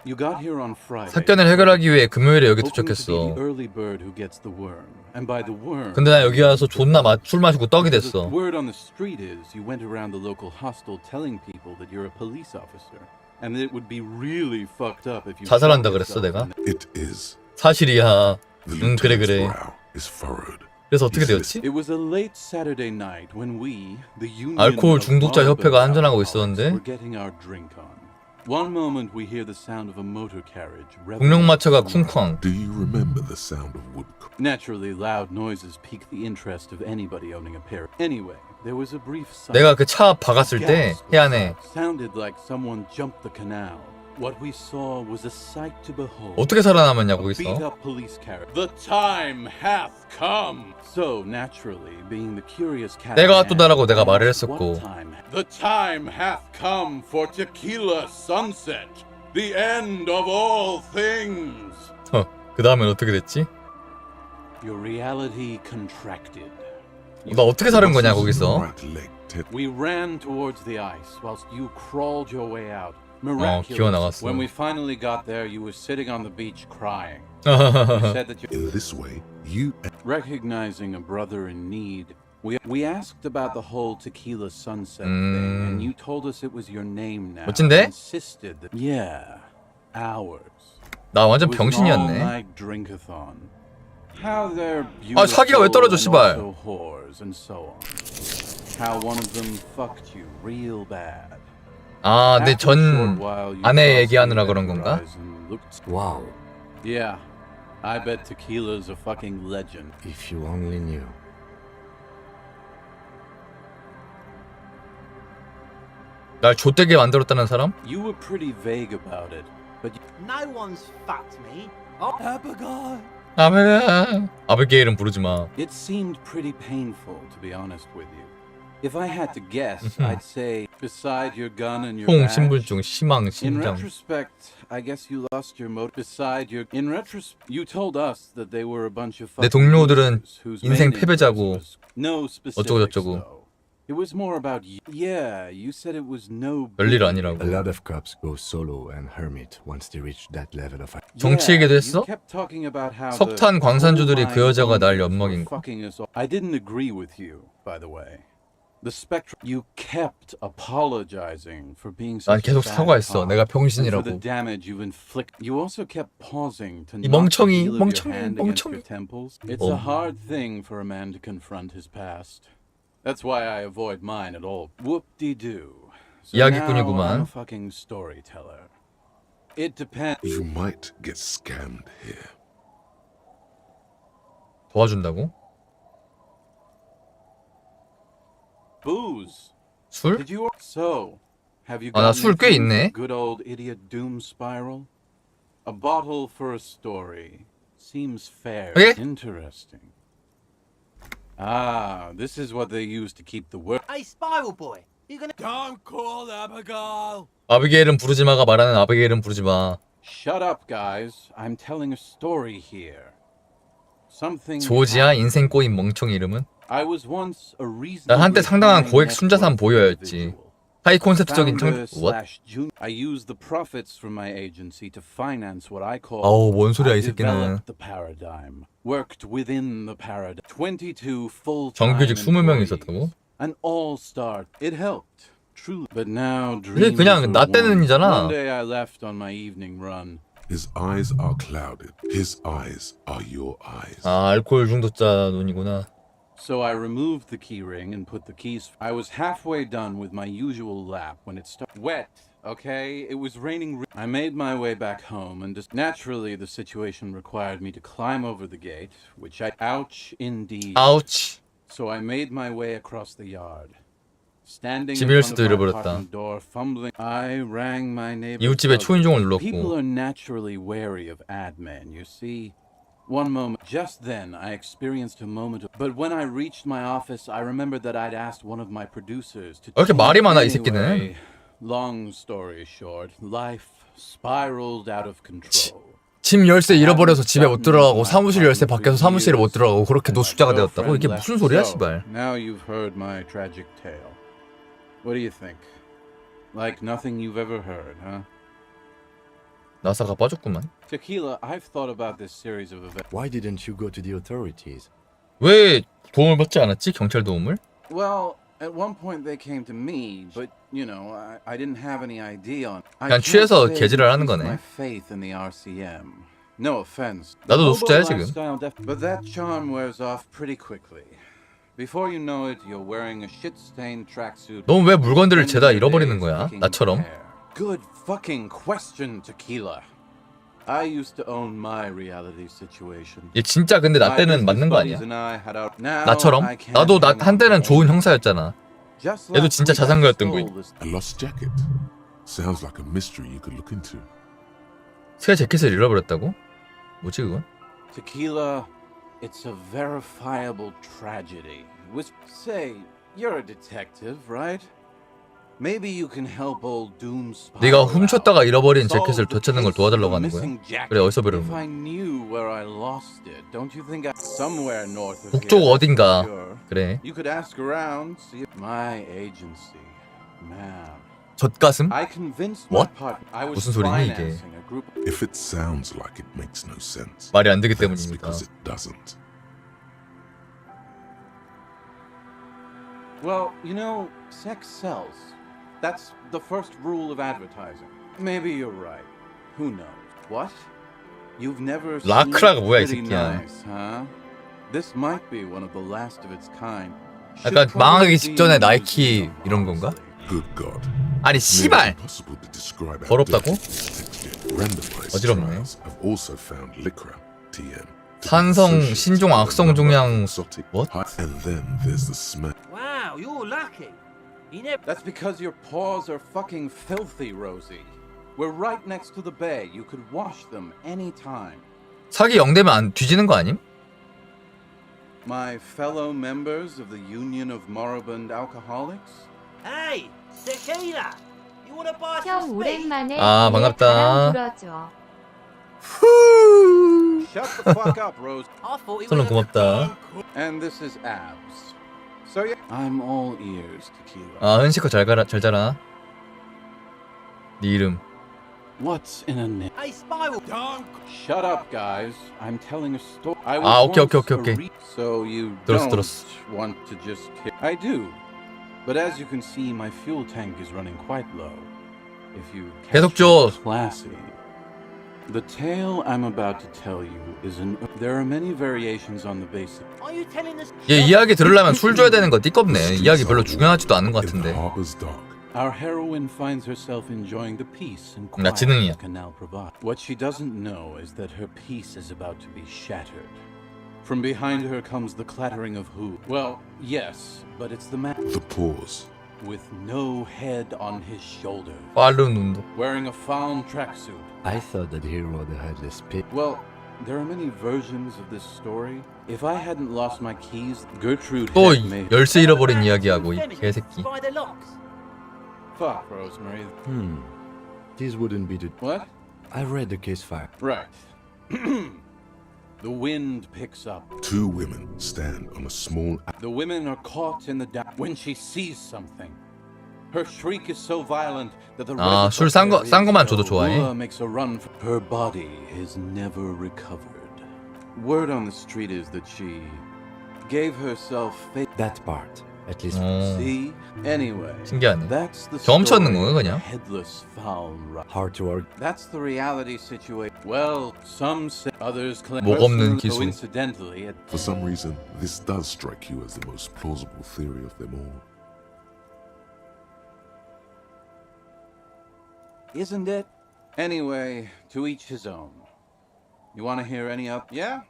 Speaker 9: You got here on Friday.
Speaker 1: 사건을 해결하기 위해 금요일에 여기
Speaker 9: hoping to be
Speaker 1: 도착했어.
Speaker 9: the early bird who gets the worm. And by the worm,
Speaker 1: 근데 나 여기 와서 존나 술 마시고 떡이
Speaker 9: the
Speaker 1: 됐어.
Speaker 9: word on the street is you went around the local hostel telling people that you're a police officer. And that it would be really fucked up if you
Speaker 1: 자살한다 그랬어 내가?
Speaker 8: It is.
Speaker 1: 사실이야.
Speaker 8: The
Speaker 1: 그래
Speaker 8: lieutenant's
Speaker 1: 그래.
Speaker 8: brow is furrowed.
Speaker 1: 그래서 어떻게 되었지?
Speaker 9: It was a late Saturday night when we, the union
Speaker 1: 알코올
Speaker 9: of
Speaker 1: 중독자
Speaker 9: bar
Speaker 1: 협회가
Speaker 9: band
Speaker 1: 한잔하고
Speaker 9: alcoholics,
Speaker 1: 있었는데
Speaker 9: were getting our drink on. One moment we hear the sound of a motor carriage.
Speaker 1: 공룡마차가 쿵쾅.
Speaker 8: Do you remember the sound of wood?
Speaker 9: Naturally, loud noises pique the interest of anybody owning a pair. Anyway, there was a brief silence.
Speaker 1: 내가 그 차 박았을 때 해안에
Speaker 9: Sounded like someone jumped the canal. What we saw was a sight to behold.
Speaker 1: 어떻게 살아남았냐
Speaker 9: A
Speaker 1: 거기서?
Speaker 9: beat-up police carriage. The time hath come. So naturally, being the curious cat.
Speaker 1: 때가 왔다라고 내가 말을 했었고.
Speaker 9: The time hath come for tequila sunset. The end of all things.
Speaker 1: 그 다음엔 어떻게 됐지?
Speaker 9: Your reality contracted.
Speaker 1: 나 어떻게 살은 거냐 거기서?
Speaker 9: We ran towards the ice whilst you crawled your way out.
Speaker 1: 기어 나갔어.
Speaker 9: When we finally got there, you were sitting on the beach crying. You said that
Speaker 8: In this way, you
Speaker 9: recognizing a brother in need. We asked about the whole tequila sunset thing, and you told us it was your name now.
Speaker 1: 멋진데?
Speaker 9: Insisted that yeah, ours.
Speaker 1: 나 완전
Speaker 9: It was an
Speaker 1: 병신이었네.
Speaker 9: all-night drink-a-thon. How they're
Speaker 1: 아 사기가 왜 떨어져
Speaker 9: beautiful
Speaker 1: 씨발?
Speaker 9: and also whores and so on. How one of them fucked you real bad.
Speaker 1: 아, 내 전 아내 얘기하느라 그런 건가?
Speaker 7: Wow.
Speaker 9: Yeah, I bet tequila's a fucking legend.
Speaker 7: If you only knew.
Speaker 1: 날 좆되게 만들었다는 사람?
Speaker 9: You were pretty vague about it, but
Speaker 4: No one's fucked me. Oh, Abigail.
Speaker 1: 아비게일은 부르지 마.
Speaker 9: it seemed pretty painful, to be honest with you. If I had to guess, I'd say beside your gun and your
Speaker 1: 콩
Speaker 9: badge.
Speaker 1: 신분증 희망
Speaker 9: In
Speaker 1: 심장.
Speaker 9: retrospect, I guess you lost your motive. Beside your, in retrospect, you told us that they were a bunch of
Speaker 1: 내
Speaker 9: fucking
Speaker 1: 동료들은
Speaker 9: losers whose
Speaker 1: 인생
Speaker 9: main
Speaker 1: 패배자고
Speaker 9: interest was no specifics,
Speaker 1: 어쩌고저쩌고.
Speaker 9: though. It was more about you. Yeah, you said it was no.
Speaker 1: 별일 아니라고.
Speaker 7: A lot of cops go solo and hermit once they reach that level of.
Speaker 1: 정치 얘기도 했어?
Speaker 9: You kept talking about how
Speaker 1: 석탄
Speaker 9: the
Speaker 1: 광산주들이 그 여자가 날
Speaker 9: coal
Speaker 1: 연먹인
Speaker 9: mines
Speaker 1: 거.
Speaker 9: were fucking us all. I didn't agree with you, by the way. The spectrum. You kept apologizing for being
Speaker 1: 난
Speaker 9: such a
Speaker 1: 계속
Speaker 9: bad
Speaker 1: 사과했어.
Speaker 9: cop,
Speaker 1: 내가
Speaker 9: and for
Speaker 1: 병신이라고.
Speaker 9: the damage you've inflicted. You also kept pausing to
Speaker 1: 이
Speaker 9: knock the
Speaker 1: 멍청이,
Speaker 9: heel of your
Speaker 1: 멍청이,
Speaker 9: hand against your
Speaker 1: 멍청이.
Speaker 9: temples. It's a hard thing for a man to confront his past. That's why I avoid mine at all. Whoop-de-doo. So now I'm a
Speaker 1: 이야기꾼이구만.
Speaker 9: fucking storyteller. It depends.
Speaker 8: You might get scammed here.
Speaker 1: 도와준다고?
Speaker 9: Booze.
Speaker 1: 술?
Speaker 9: Did you? So, have you
Speaker 1: 아, 나
Speaker 9: gotten
Speaker 1: 술 꽤
Speaker 9: into
Speaker 1: 있네.
Speaker 9: good old idiot doom spiral? A bottle for a story. Seems fair.
Speaker 1: 예?
Speaker 9: Interesting. Ah, this is what they use to keep the word.
Speaker 4: Hey, Spiral Boy, you gonna? Don't call Abigail.
Speaker 1: 아비게일은 부르지 마가 말하는 아비게일은 부르지 마.
Speaker 9: Shut up, guys. I'm telling a story here. Something
Speaker 1: 조지야 인생 꼬인 멍청이 이름은?
Speaker 9: I was once a
Speaker 1: 난 한때
Speaker 9: reasonably
Speaker 1: 상당한
Speaker 9: high
Speaker 1: 고액
Speaker 9: net
Speaker 1: 순자산
Speaker 9: worth
Speaker 1: 보유였지.
Speaker 9: individual.
Speaker 1: 하이 콘셉트적인 청...
Speaker 9: Founder
Speaker 1: what?
Speaker 9: slash junior. I used the profits from my agency to finance what I call.
Speaker 1: 어우 뭔 소리야 이
Speaker 9: I
Speaker 1: 새끼는.
Speaker 9: developed the paradigm. Worked within the paradigm. 22 full-time
Speaker 1: 정규직 20명이
Speaker 9: employees.
Speaker 1: 있었다고?
Speaker 9: An all-star. It helped. Truly. But now
Speaker 1: 이게
Speaker 9: dreams
Speaker 1: 그냥
Speaker 9: are
Speaker 1: 나
Speaker 9: warm.
Speaker 1: 때는이잖아.
Speaker 9: One day I left on my evening run.
Speaker 8: His eyes are clouded. His eyes are your eyes.
Speaker 1: 아 알코올 중독자 논이구나.
Speaker 9: So I removed the key ring and put the keys. I was halfway done with my usual lap when it started. Wet, okay? It was raining. I made my way back home and just naturally the situation required me to climb over the gate, which I ouch indeed.
Speaker 1: Ouch.
Speaker 9: So I made my way across the yard. Standing
Speaker 1: 집
Speaker 9: in
Speaker 1: 열
Speaker 9: front
Speaker 1: 수도
Speaker 9: of my
Speaker 1: 잃어버렸다.
Speaker 9: apartment door, fumbling. I rang my neighbor's
Speaker 1: 이웃집에 초인종을
Speaker 9: doorbell. People
Speaker 1: 눌렀고.
Speaker 9: are naturally wary of ad men, you see. One moment, just then, I experienced a moment of... But when I reached my office, I remembered that I'd asked one of my producers to...
Speaker 1: 왜 이렇게 말이 많아 이 새끼는?
Speaker 9: Anyway, long story short, life spiraled out of control.
Speaker 1: 집 열쇠 잃어버려서 집에 못 들어가고 사무실 열쇠 밖에서 사무실에 못 들어가고 그렇게 노숙자가 되었다고? 이게 무슨 소리야 씨발.
Speaker 9: Now you've heard my tragic tale. What do you think? Like nothing you've ever heard, huh?
Speaker 1: 나사가 빠졌구만.
Speaker 9: Tequila, I've thought about this series of events.
Speaker 7: Why didn't you go to the authorities?
Speaker 1: 왜 도움을 받지 않았지? 경찰 도움을?
Speaker 9: Well, at one point they came to me, but you know, I didn't have any idea on.
Speaker 1: 그냥 취해서 개지랄 하는 거네.
Speaker 9: My faith in the RCM. No offense.
Speaker 1: 나도 노숙자야 지금.
Speaker 9: But that charm wears off pretty quickly. Before you know it, you're wearing a shit-stained tracksuit.
Speaker 1: 넌 왜 물건들을 죄다 잃어버리는 거야? 나처럼.
Speaker 9: Good fucking question, Tequila. I used to own my reality situation.
Speaker 1: 얘 진짜 근데 나 때는 맞는 거 아니야? 나처럼? 나도 나 한때는 좋은 형사였잖아. 얘도 진짜 자산가였던 거임.
Speaker 8: A lost jacket. Sounds like a mystery you could look into.
Speaker 1: 새 재킷을 잃어버렸다고? 뭐지 그건?
Speaker 9: Tequila, it's a verifiable tragedy. Which, say, you're a detective, right? Maybe you can help old Doom spy.
Speaker 1: 네가 훔쳤다가 잃어버린 재킷을 되찾는 걸 도와달라고 하는 거야? 그래 어디서 배우는
Speaker 9: If
Speaker 1: 거야?
Speaker 9: I knew where I lost it, don't you think somewhere north of
Speaker 1: 북쪽
Speaker 9: here?
Speaker 1: 어딘가.
Speaker 9: Sure.
Speaker 1: 그래.
Speaker 9: You could ask around, see if my agency, man.
Speaker 1: 젖가슴?
Speaker 9: I convinced my
Speaker 1: What?
Speaker 9: partner. I was
Speaker 1: 무슨 소리니 이게?
Speaker 9: financing a group.
Speaker 8: If it sounds like it makes no sense,
Speaker 1: 말이 안 되기
Speaker 8: that's
Speaker 1: 때문입니다.
Speaker 8: because it doesn't.
Speaker 9: Well, you know, sex sells. That's the first rule of advertising. Maybe you're right. Who knows? What? You've never seen
Speaker 1: 라크라가 뭐야 이
Speaker 9: Pretty
Speaker 1: 새끼야.
Speaker 9: Nice, huh? This might be one of the last of its kind.
Speaker 1: 약간 망하기 직전에 나이키 이런 건가?
Speaker 8: Good God.
Speaker 1: 아니 씨발!
Speaker 8: Impossible to describe how
Speaker 1: 더럽다고?
Speaker 8: randomized
Speaker 1: 어지럽네.
Speaker 8: trials have also found Lycra, TM.
Speaker 1: 산성, 신종, 악성 종양 what?
Speaker 8: And then there's the smell.
Speaker 18: Wow, you're lucky.
Speaker 9: That's because your paws are fucking filthy, Rosie. We're right next to the bay. You could wash them anytime.
Speaker 1: 사기 0되면 안 뒤지는 거 아님?
Speaker 9: My fellow members of the Union of Moribund Alcoholics?
Speaker 18: Hey, Tequila. You wanna buy
Speaker 19: 형
Speaker 18: some speed?
Speaker 19: 오랜만에
Speaker 1: 아, 반갑다.
Speaker 19: 바람 불어줘.
Speaker 9: Shut the fuck up, Rose.
Speaker 18: I thought he
Speaker 1: 선은
Speaker 18: was
Speaker 1: 고맙다.
Speaker 9: And this is Abs. So yeah, I'm all ears, Tequila.
Speaker 1: 아 현식거 잘 자라. 네 이름.
Speaker 9: What's in a name?
Speaker 18: Hey, Spiral. Don't.
Speaker 9: Shut up, guys. I'm telling a story. I was
Speaker 1: 아, 오케이.
Speaker 9: once So you
Speaker 1: 들었어,
Speaker 9: don't
Speaker 1: 들었어.
Speaker 9: want to just... I do. But as you can see, my fuel tank is running quite low. If you
Speaker 1: 계속 줘.
Speaker 9: classy. The tale I'm about to tell you is an... There are many variations on the basic...
Speaker 18: Are you telling us?
Speaker 1: 얘 이야기 들으려면 술 줘야 되는 거 띠껍네. 이야기 별로 중요하지도 않은 것 같은데.
Speaker 9: Our heroine finds herself enjoying the peace and
Speaker 1: 나
Speaker 9: quiet
Speaker 1: 지능이야.
Speaker 9: the canal provide. What she doesn't know is that her peace is about to be shattered. From behind her comes the clattering of hooves. Well, yes, but it's the man
Speaker 8: The pause.
Speaker 9: with no head on his shoulder,
Speaker 1: 빠른 운동.
Speaker 9: wearing a found tracksuit.
Speaker 7: I thought that he rode a headless pig.
Speaker 9: Well, there are many versions of this story. If I hadn't lost my keys, Gertrude
Speaker 1: 또
Speaker 9: had made...
Speaker 1: 열쇠 잃어버린 이야기하고 이 개새끼.
Speaker 18: By the locks.
Speaker 9: Fuck, Rosemary.
Speaker 7: This wouldn't be the...
Speaker 9: What?
Speaker 7: I read the case file.
Speaker 9: Right. The wind picks up.
Speaker 8: Two women stand on a small.
Speaker 9: The women are caught in the dark when she sees something. Her shriek is so violent that the
Speaker 1: 아, 술 싼 거만 줘도 좋아해.
Speaker 9: Ula makes a run for her body is never recovered. Word on the street is that she gave herself
Speaker 7: That part, at least.
Speaker 9: See? Anyway,
Speaker 1: 신기하네.
Speaker 9: that's the
Speaker 1: 경험 찾는
Speaker 9: story
Speaker 1: 거야,
Speaker 9: of
Speaker 1: 그냥?
Speaker 9: headless foul right.
Speaker 7: Hard to argue.
Speaker 9: That's the reality situation. Well, some say, others claim.
Speaker 1: 목 없는 기술.
Speaker 9: Coincidentally,
Speaker 8: For some reason, this does strike you as the most plausible theory of them all.
Speaker 9: isn't it? Anyway, to each his own. You want to hear any up? Yeah?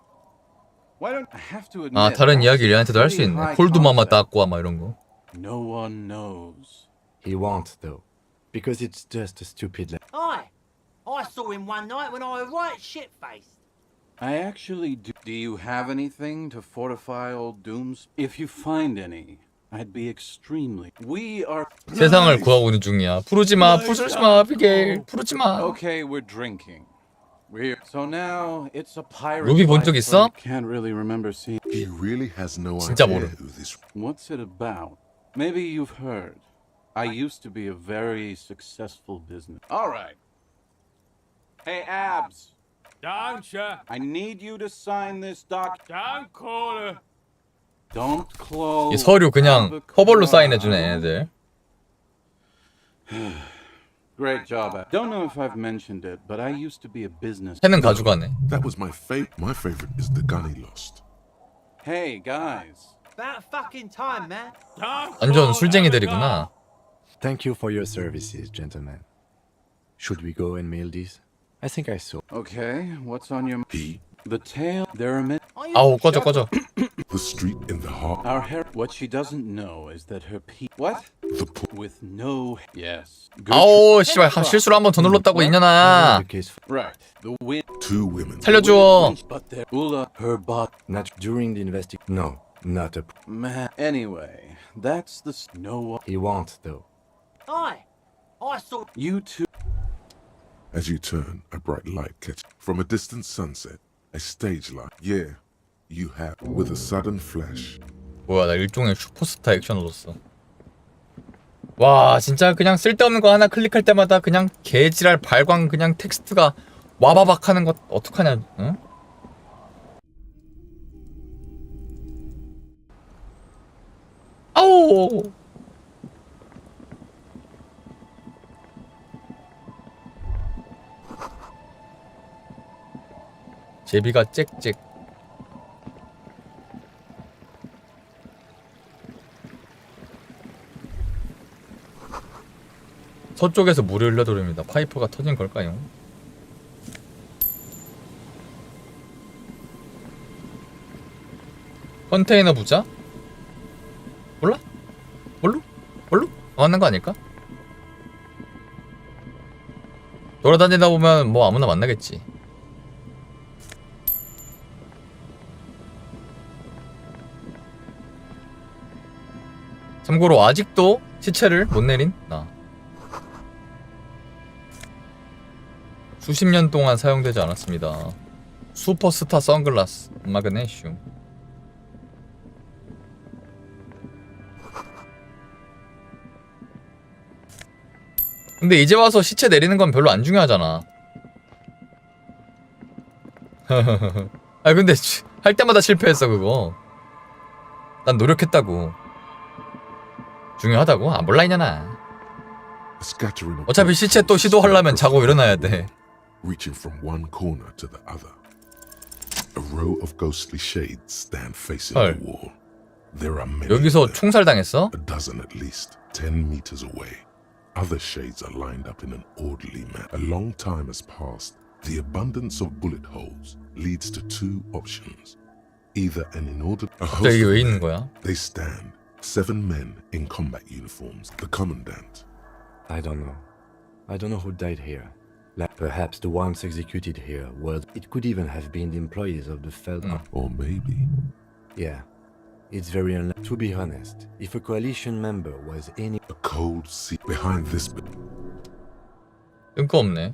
Speaker 9: Why don't I have to admit?
Speaker 1: 아, 다른 이야기 얘한테도 할 수 있네. 콜드마마 따꼬아 막 이런 거.
Speaker 9: No one knows.
Speaker 7: He won't, though, because it's just a stupid.
Speaker 18: Aye. I saw him one night when I was right shit-faced.
Speaker 9: I actually do. Do you have anything to fortify old dooms? If you find any, I'd be extremely. We are.
Speaker 1: 세상을 구하고 있는 중이야. 부르지 마, 아비게일. 부르지 마.
Speaker 9: Okay, we're drinking. We're so now it's a pirate.
Speaker 1: 루비 본 적 있어?
Speaker 9: Can't really remember seeing.
Speaker 8: He really has no
Speaker 1: 진짜
Speaker 8: idea
Speaker 1: 모름.
Speaker 8: who this.
Speaker 9: What's it about? Maybe you've heard. I used to be a very successful business. All right. Hey, Abs.
Speaker 18: Danke.
Speaker 9: I need you to sign this doc.
Speaker 18: Danke.
Speaker 9: Don't close.
Speaker 1: 이 서류 그냥 허벌로 사인해주네, 얘네들.
Speaker 9: Great job, Abs. Don't know if I've mentioned it, but I used to be a business.
Speaker 1: 펜은 가져가네.
Speaker 8: That was my favorite. My favorite is the gun he lost.
Speaker 9: Hey, guys.
Speaker 18: About fucking time, man.
Speaker 1: 완전 술쟁이들이구나.
Speaker 7: Thank you for your services, gentlemen. Should we go and mail these? I think I saw.
Speaker 9: Okay, what's on your... The tail, there are many...
Speaker 1: 아우, 꺼져.
Speaker 8: The street in the heart.
Speaker 9: Our hair... What she doesn't know is that her What?
Speaker 8: The
Speaker 9: With no... Yes.
Speaker 1: 아우, 씨발, 실수로 한 번 더 눌렀다고, 이년아.
Speaker 9: Right. The wind...
Speaker 8: Two women.
Speaker 1: 살려줘.
Speaker 9: But there... Ula, her bot...
Speaker 7: Not during the investigation. No, not a.
Speaker 9: Man... Anyway, that's the... No one...
Speaker 7: He won't, though.
Speaker 18: Aye. I saw...
Speaker 9: You two...
Speaker 8: As you turn, a bright light catches. From a distant sunset, a stage light. Yeah, you have. With a sudden flash.
Speaker 1: 뭐야, 나 일종의 슈퍼스타 액션 얻었어. 와, 진짜 그냥 쓸데없는 거 하나 클릭할 때마다 그냥 개지랄 발광 그냥 텍스트가 와바박 하는 거 어떡하냐, 응? 아우! 제비가 짹짹. 서쪽에서 물이 흘러들어옵니다. 파이프가 터진 걸까요? 컨테이너 부자? 몰라? 뭘로? 맞는 거 아닐까? 돌아다니다 보면 뭐 아무나 만나겠지. 참고로 아직도 시체를 못 내린 나. 수십 년 동안 사용되지 않았습니다. 슈퍼스타 선글라스 마그네슘. 근데 이제 와서 시체 내리는 건 별로 안 중요하잖아. 아 근데 할 때마다 실패했어 그거. 난 노력했다고. 중요하다고? 아 몰라 이년아. 어차피 시체 또 시도하려면 자고 일어나야 돼.
Speaker 8: Reaching from one corner to the other. A row of ghostly shades stand facing the wall. There are many.
Speaker 1: 여기서 총살당했어?
Speaker 8: A dozen at least, 10 meters away. Other shades are lined up in an orderly manner. A long time has passed. The abundance of bullet holes leads to two options. Either an inordinate.
Speaker 1: 갑자기 왜 있는 거야?
Speaker 8: They stand. 7 men in combat uniforms. The commandant.
Speaker 7: I don't know. I don't know who died here. Like perhaps the ones executed here were. It could even have been the employees of the Feld.
Speaker 8: Or maybe.
Speaker 7: Yeah. It's very unlikely. To be honest, if a coalition member was any.
Speaker 8: A cold sea behind this.
Speaker 1: 뜬금없네.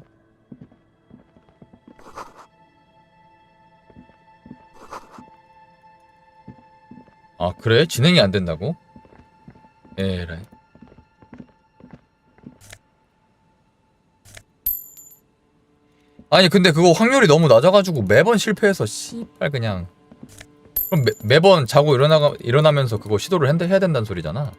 Speaker 1: 아 그래? 진행이 안 된다고? 에라이. 아니 근데 그거 확률이 너무 낮아가지고 매번 실패해서 씨발 그냥. 그럼 매번 자고 일어나면서 그거 시도를 해야 된다는 소리잖아.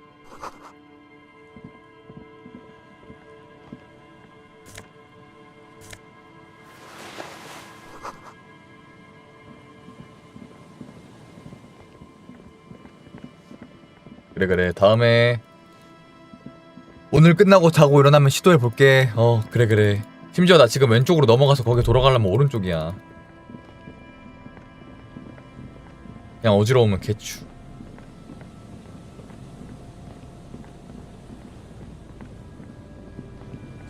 Speaker 1: 그래 다음에 오늘 끝나고 자고 일어나면 시도해볼게. 그래 심지어 나 지금 왼쪽으로 넘어가서 거기 돌아가려면 오른쪽이야. 그냥 어지러우면 개추.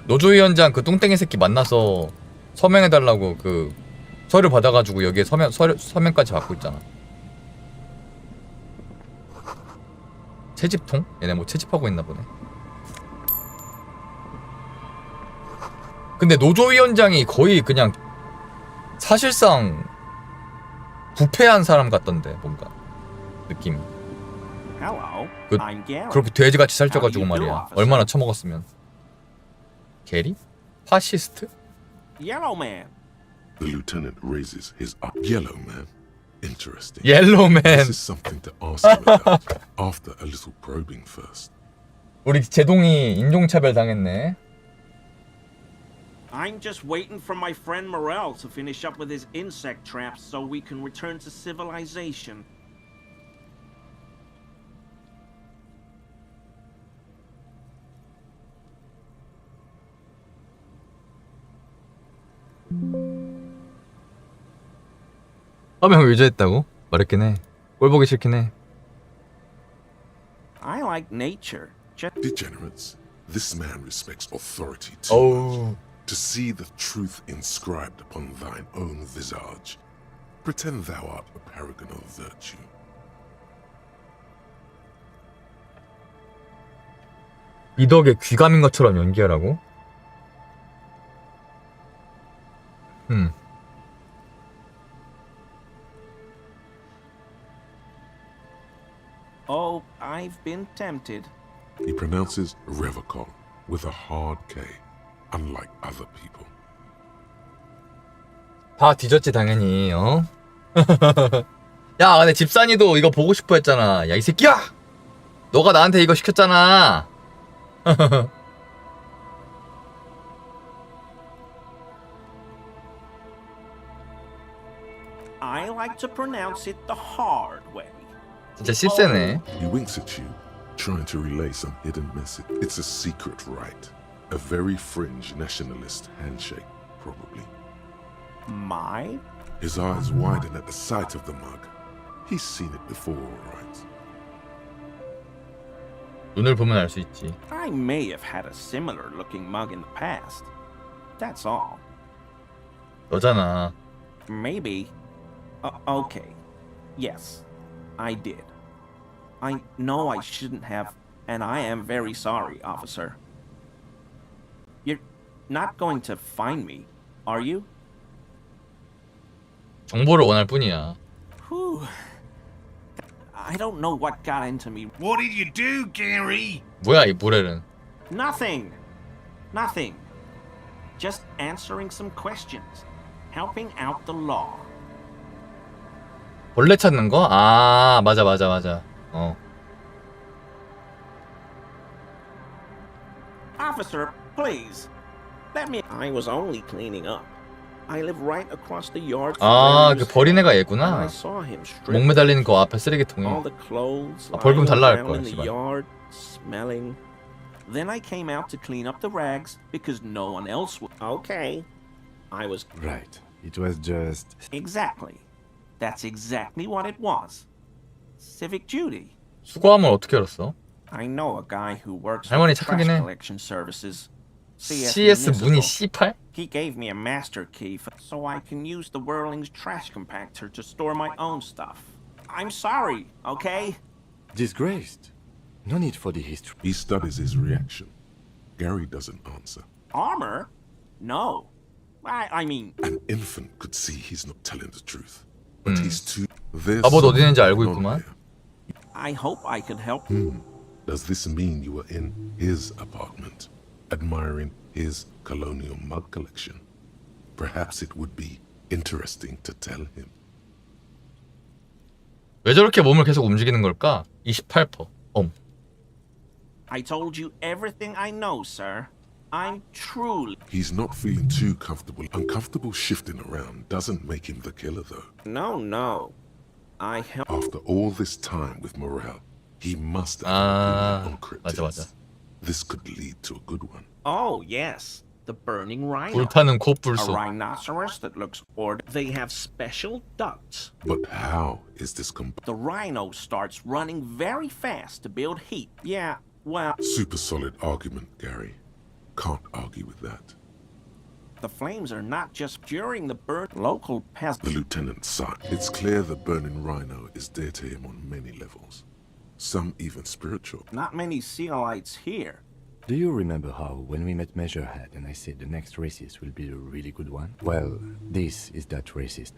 Speaker 1: 노조위원장 그 뚱땡이 새끼 만나서 서명해달라고 그 서류 받아가지고 여기에 서명까지 받고 있잖아. 채집통? 얘네 뭐 채집하고 있나 보네. 근데 노조위원장이 거의 그냥 사실상 부패한 사람 같던데 뭔가 느낌. 그 그렇게 돼지같이 살쪄가지고 말이야. 얼마나 처먹었으면. 게리? 파시스트?
Speaker 5: Yellow man.
Speaker 8: The lieutenant raises his up. Yellow man. Interesting.
Speaker 1: Yellow man.
Speaker 8: This is something to ask you about after a little probing first.
Speaker 1: 우리 제동이 인종차별 당했네.
Speaker 5: I'm just waiting for my friend Morel to finish up with his insect traps so we can return to civilization.
Speaker 1: 서명 유죄했다고? 말했긴 해. 꼴 보기 싫긴 해.
Speaker 5: I like nature.
Speaker 8: Degenerates. This man respects authority too much. To see the truth inscribed upon thine own visage. Pretend thou art a paragon of virtue.
Speaker 1: 미덕의 귀감인 것처럼 연기하라고?
Speaker 5: Oh, I've been tempted.
Speaker 8: He pronounces Revocol with a hard K, unlike other people.
Speaker 1: 다 뒤졌지 당연히. 야 근데 집산이도 이거 보고 싶어 했잖아. 야 이 새끼야! 너가 나한테 이거 시켰잖아.
Speaker 5: I like to pronounce it the hard way.
Speaker 1: 진짜 씹새네.
Speaker 8: He winks at you, trying to relay some hidden message. It's a secret rite. A very fringe nationalist handshake, probably.
Speaker 5: My?
Speaker 8: His eyes widen at the sight of the mug. He's seen it before, all right?
Speaker 1: 눈을 보면 알 수 있지.
Speaker 5: I may have had a similar looking mug in the past. That's all.
Speaker 1: 너잖아.
Speaker 5: Maybe. Okay. Yes, I did. I know I shouldn't have, and I am very sorry, officer. You're not going to find me, are you?
Speaker 1: 정보를 원할 뿐이야.
Speaker 5: Whew. I don't know what got into me.
Speaker 18: What did you do, Gary?
Speaker 1: 뭐야 이 모래는.
Speaker 5: Nothing. Nothing. Just answering some questions. Helping out the law.
Speaker 1: 벌레 찾는 거? 아 맞아.
Speaker 5: Officer, please. Let me. I was only cleaning up. I live right across the yard.
Speaker 1: 아 그 버린 애가 얘구나.
Speaker 5: I saw him
Speaker 1: 목 매달리는 거 앞에 쓰레기통에.
Speaker 5: All the clothes
Speaker 1: 아, 벌금 달라 할
Speaker 5: lying
Speaker 1: 거야,
Speaker 5: around in the
Speaker 1: 씨발.
Speaker 5: yard, smelling. Then I came out to clean up the rags because no one else would. Okay. I was
Speaker 7: Right. It was just...
Speaker 5: Exactly. That's exactly what it was. Civic duty.
Speaker 1: 수거함을 어떻게 알았어?
Speaker 5: I know a guy who works
Speaker 1: 할머니
Speaker 5: with
Speaker 1: 착하긴
Speaker 5: trash
Speaker 1: 해.
Speaker 5: collection services.
Speaker 1: CS 문이 C8?
Speaker 5: He gave me a master key so I can use the Whirling's trash compactor to store my own stuff. I'm sorry, okay?
Speaker 7: Disgraced. No need for the history.
Speaker 8: He studies his reaction. Gary doesn't answer.
Speaker 5: Armor? No. I mean...
Speaker 8: An infant could see he's not telling the truth. But he's too... There's
Speaker 1: 갑옷 어디 있는지
Speaker 8: something
Speaker 1: 알고
Speaker 8: going on
Speaker 1: 있구만.
Speaker 8: here.
Speaker 5: I hope I could help.
Speaker 8: Does this mean you were in his apartment, admiring his colonial mug collection? Perhaps it would be interesting to tell him.
Speaker 1: 왜 저렇게 몸을 계속 움직이는 걸까? 28%.
Speaker 5: I told you everything I know, sir. I'm truly...
Speaker 8: He's not feeling too comfortable. Uncomfortable shifting around doesn't make him the killer, though.
Speaker 5: No. I help...
Speaker 8: After all this time with Morale, he must have an opinion on cryptids.
Speaker 1: 맞아.
Speaker 8: This could lead to a good one.
Speaker 5: Oh, yes. The burning rhino.
Speaker 1: 불타는
Speaker 5: A
Speaker 1: 코뿔소.
Speaker 5: rhinoceros that looks ordinary. They have special ducts.
Speaker 8: But how is this
Speaker 5: The rhino starts running very fast to build heat. Yeah, well...
Speaker 8: Super solid argument, Gary. Can't argue with that.
Speaker 5: The flames are not just during the burn. Local peasants...
Speaker 8: The lieutenant sighed. It's clear the burning rhino is dear to him on many levels. Some even spiritual.
Speaker 5: Not many Sealites here.
Speaker 7: Do you remember how, when we met Measurehead and I said the next racist will be a really good one? Well, this is that racist.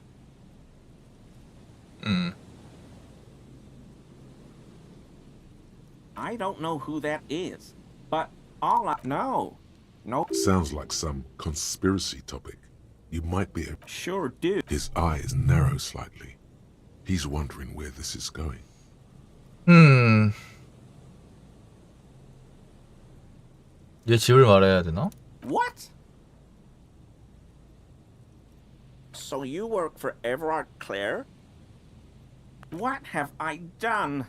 Speaker 5: I don't know who that is, but all I know... No.
Speaker 8: Sounds like some conspiracy topic. You might be a...
Speaker 5: Sure do.
Speaker 8: His eyes narrow slightly. He's wondering where this is going.
Speaker 1: 얘 집을 말해야 되나?
Speaker 5: What? So you work for Everard Clare? What have I done?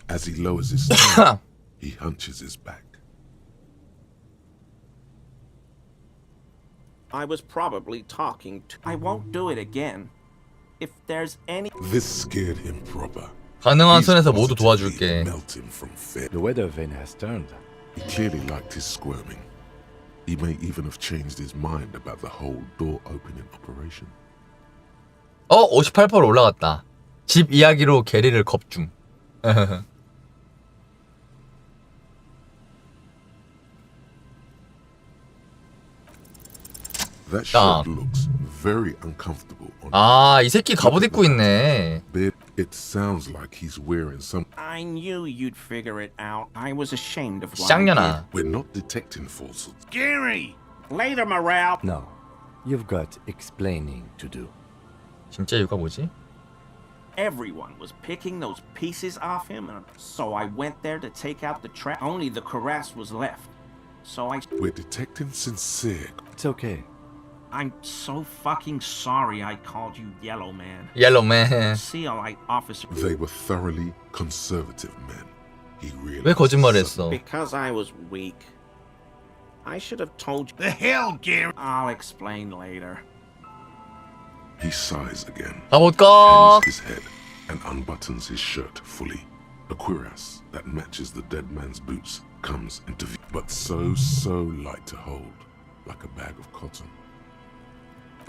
Speaker 8: As he lowers his tone, he hunches his back.
Speaker 5: I was probably talking to... I won't do it again. If there's any...
Speaker 8: This scared him proper.
Speaker 1: 가능한 선에서 모두 도와줄게.
Speaker 8: Melting from fear.
Speaker 7: The weather vane has turned.
Speaker 8: He clearly liked his squirming. He may even have changed his mind about the whole door opening operation.
Speaker 1: 58%로 올라갔다. 집 이야기로 게리를 겁중.
Speaker 8: That shirt looks very uncomfortable on
Speaker 1: 아, 이 새끼 갑옷 입고 있네.
Speaker 8: It sounds like he's wearing some...
Speaker 5: I knew you'd figure it out. I was ashamed of lying.
Speaker 1: 쌍년아.
Speaker 8: We're not detecting falsehoods.
Speaker 5: Gary! Later, Morale!
Speaker 7: No. You've got explaining to do.
Speaker 1: 진짜 이유가 뭐지?
Speaker 5: Everyone was picking those pieces off him, so I went there to take out the trap. Only the cuirass was left. So I...
Speaker 8: We're detecting sincere.
Speaker 7: It's okay.
Speaker 5: I'm so fucking sorry I called you Yellow Man.
Speaker 1: Yellow Man.
Speaker 5: Sealite officer.
Speaker 8: They were thoroughly conservative men. He realized.
Speaker 1: 왜 거짓말했어?
Speaker 5: Because I was weak. I should have told you.
Speaker 11: The hell, Gary?
Speaker 5: I'll explain later.
Speaker 8: He sighs again.
Speaker 1: 가볼까?
Speaker 8: Hangs his head and unbuttons his shirt fully. A cuirass that matches the dead man's boots comes into view, but so light to hold, like a bag of cotton.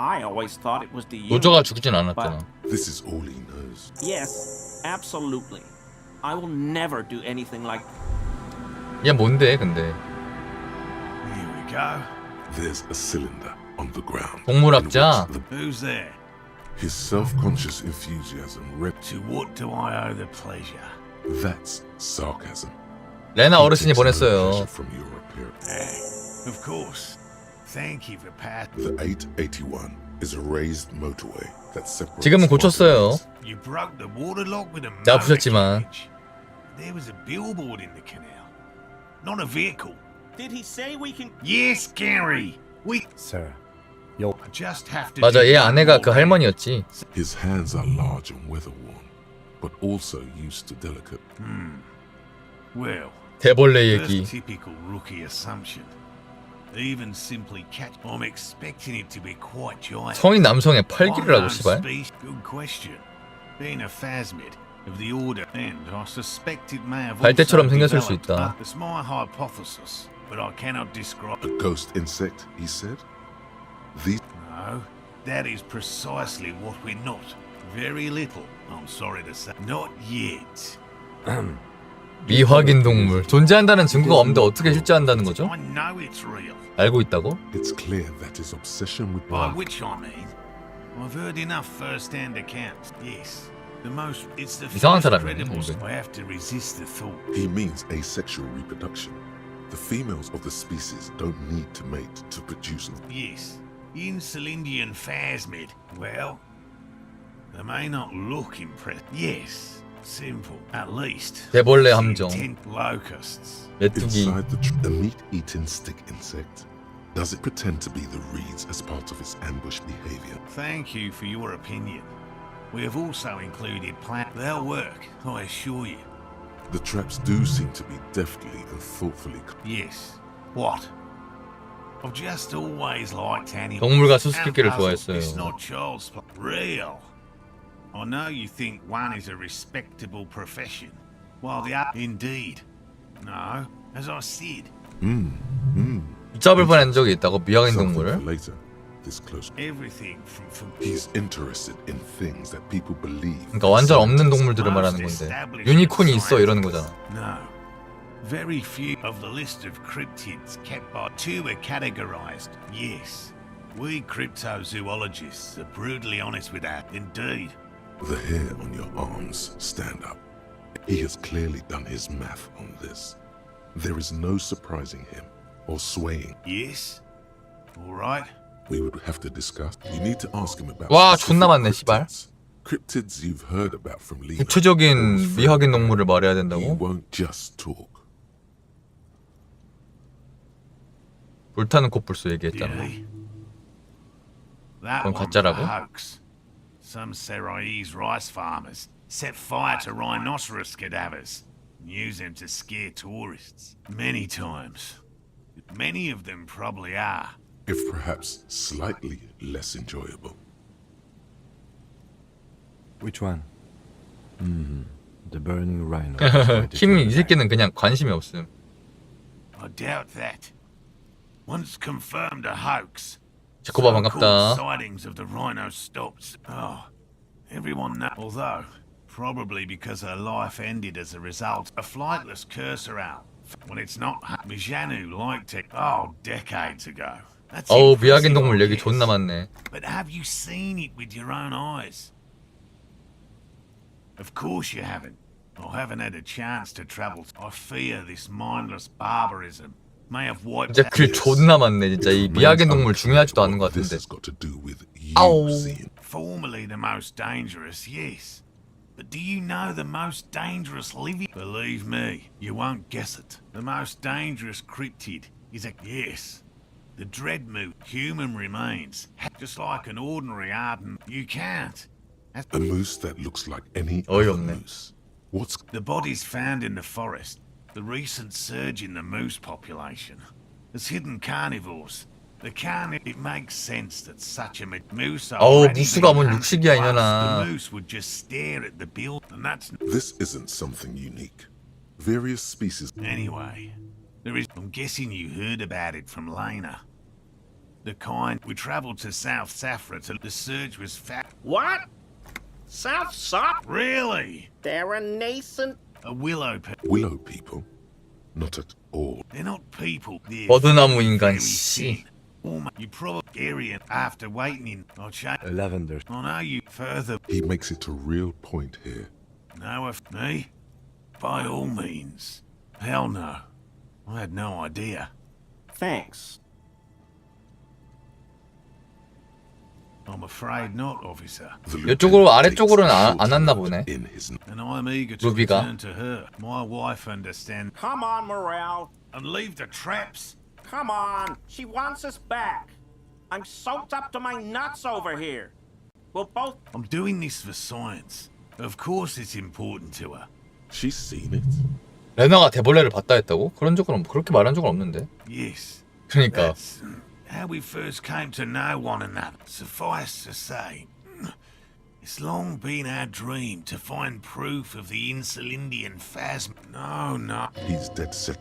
Speaker 5: I always thought it was the
Speaker 1: 노조가 죽진 않았잖아.
Speaker 8: This is all he knows.
Speaker 5: Yes, absolutely. I will never do anything like...
Speaker 1: 얘 뭔데 근데?
Speaker 11: Here we go.
Speaker 8: There's a cylinder on the ground.
Speaker 1: 동물학자.
Speaker 11: Who's there?
Speaker 8: His self-conscious enthusiasm read.
Speaker 11: To what do I owe the pleasure?
Speaker 8: That's sarcasm.
Speaker 1: 레나 어르신이 보냈어요.
Speaker 8: From your appearance.
Speaker 11: Of course. Thank you for pass.
Speaker 8: The 881 is a raised motorway that separates.
Speaker 1: 지금은 고쳤어요.
Speaker 11: You broke the waterlock with a
Speaker 1: 나 부셨지만.
Speaker 11: There was a billboard in the canal, not a vehicle.
Speaker 5: Did he say we can?
Speaker 11: Yes, Gary. We.
Speaker 7: Sir, yo.
Speaker 11: Just have to.
Speaker 1: 맞아, 얘 아내가 그 할머니였지.
Speaker 8: His hands are large and weather-worn, but also used to delicate.
Speaker 11: Well.
Speaker 1: 대벌레 얘기.
Speaker 11: Typical rookie assumption. Even simply catch. I'm expecting it to be quite giant.
Speaker 1: 성인 남성의 팔기를 하고 씨발.
Speaker 11: Good question. Being a phasmid of the order, and I suspect it may have
Speaker 1: 발대처럼 생겼을 수 있다.
Speaker 11: It's my hypothesis, but I cannot describe.
Speaker 8: A ghost insect, he said. These.
Speaker 11: No, that is precisely what we're not. Very little. I'm sorry to say. Not yet.
Speaker 1: 미확인 동물. 존재한다는 증거가 없는데 어떻게 실제한다는 거죠?
Speaker 11: I know it's real.
Speaker 1: 알고 있다고?
Speaker 8: It's clear that his obsession with
Speaker 11: By which I mean, I've heard enough first-hand accounts. Yes,
Speaker 1: 이상한 사람이네.
Speaker 8: I have to resist the thought. He means asexual reproduction. The females of the species don't need to mate to produce.
Speaker 11: Yes, Insulindian phasmid. Well, they may not look impressive. Yes, simple. At least.
Speaker 1: 대벌레 함정.
Speaker 11: Locusts.
Speaker 1: 메뚜기.
Speaker 8: Inside the meat-eating stick insect. Does it pretend to be the reeds as part of its ambush behavior?
Speaker 11: Thank you for your opinion. We have also included plant. They'll work, I assure you.
Speaker 8: The traps do seem to be deftly and thoughtfully.
Speaker 11: Yes. What? I've just always liked animals.
Speaker 1: 동물과 수수께끼를
Speaker 11: And puzzle.
Speaker 1: 좋아했어요.
Speaker 11: It's not child's play. Real. I know you think one is a respectable profession, while the other. Indeed. No, as I said.
Speaker 1: 붙잡을 뻔한 적이 있다고 미확인
Speaker 8: Something
Speaker 1: 동물을.
Speaker 8: for later. This close.
Speaker 11: Everything from.
Speaker 8: He's interested in things that people believe.
Speaker 1: 그러니까 완전 없는 동물들을 말하는 건데 유니콘이 있어 이러는 거잖아.
Speaker 11: No. Very few of the list of cryptids kept by two are categorized. Yes. We cryptozoologists are brutally honest with that. Indeed.
Speaker 8: The hair on your arms stand up. He has clearly done his math on this. There is no surprising him or swaying.
Speaker 11: Yes. All right.
Speaker 8: We would have to discuss. You need to ask him about.
Speaker 1: 와 존나 많네 씨발.
Speaker 8: Cryptids you've heard about from Lena.
Speaker 1: 구체적인 미확인 동물을 말해야
Speaker 8: He
Speaker 1: 된다고?
Speaker 8: won't just talk.
Speaker 1: 불타는 코뿔소 얘기했잖아.
Speaker 11: That
Speaker 1: 그건
Speaker 11: one's a
Speaker 1: 가짜라고?
Speaker 11: hoax. Some Seraise rice farmers set fire to rhinoceros cadavers and use them to scare tourists. Many times. Many of them probably are.
Speaker 8: If perhaps slightly less enjoyable.
Speaker 7: Which one? The burning rhino.
Speaker 1: 힘이 이 새끼는 그냥 관심이 없음.
Speaker 11: I doubt that. Once confirmed a hoax.
Speaker 1: 제코바 반갑다.
Speaker 11: Sightings of the rhino stopped. Oh, everyone knows. Although, probably because her life ended as a result, a flightless cursor owl. When it's not, Mijanu liked it. Oh, decades ago. That's
Speaker 1: 어우
Speaker 11: impressive,
Speaker 1: 미확인 동물
Speaker 11: I
Speaker 1: 얘기
Speaker 11: guess.
Speaker 1: 존나 많네.
Speaker 11: But have you seen it with your own eyes? Of course you haven't. I haven't had a chance to travel. I fear this mindless barbarism may have wiped
Speaker 1: 진짜 글 존나 많네 진짜. 이 미확인 동물 중요하지도 않은 것
Speaker 8: This
Speaker 1: 같은데.
Speaker 8: has got to do with you
Speaker 1: 아우.
Speaker 8: seeing.
Speaker 11: Formerly the most dangerous, yes. But do you know the most dangerous living? Believe me, you won't guess it. The most dangerous cryptid is a yes. The dreadmoot, human remains, just like an ordinary ardent. You can't.
Speaker 8: A moose that looks like any other
Speaker 1: 어이없네.
Speaker 8: moose. What's
Speaker 11: The bodies found in the forest, the recent surge in the moose population, has hidden carnivores. It makes sense that such a moose.
Speaker 1: 어우 무스가 뭔 육식이야 이년아.
Speaker 11: The moose would just stare at the bill, and that's
Speaker 8: this isn't something unique. Various species.
Speaker 11: anyway. There is. I'm guessing you heard about it from Lena. The kind we travelled to South Safra to. The surge was fat.
Speaker 5: What? South Sop?
Speaker 11: Really?
Speaker 5: They're a nascent.
Speaker 11: A willow.
Speaker 8: Willow people? Not at all.
Speaker 11: They're not people. They're
Speaker 1: 버드나무 인간
Speaker 11: very
Speaker 1: 씨.
Speaker 11: thin. You probably area after waiting in. I'll change.
Speaker 7: Lavender.
Speaker 11: I know you further.
Speaker 8: He makes it a real point here.
Speaker 11: Know of me? By all means. Hell no. I had no idea.
Speaker 5: Thanks.
Speaker 11: I'm afraid not, officer.
Speaker 1: 이쪽으로 아래쪽으로는 안 왔나 보네.
Speaker 11: And I'm eager to
Speaker 1: 루비가.
Speaker 11: return to her. My wife understands.
Speaker 5: Come on, Morale.
Speaker 11: And leave the traps.
Speaker 5: Come on. She wants us back. I'm soaked up to my nuts over here. We'll both.
Speaker 11: I'm doing this for science. Of course it's important to her.
Speaker 8: She's seen it.
Speaker 1: 레나가 대벌레를 봤다 했다고? 그런 적은 그렇게 말한 적은 없는데.
Speaker 11: Yes.
Speaker 1: 그러니까.
Speaker 11: That's how we first came to know one another. Suffice to say, it's long been our dream to find proof of the Insulindian phasm. No.
Speaker 8: He's dead set.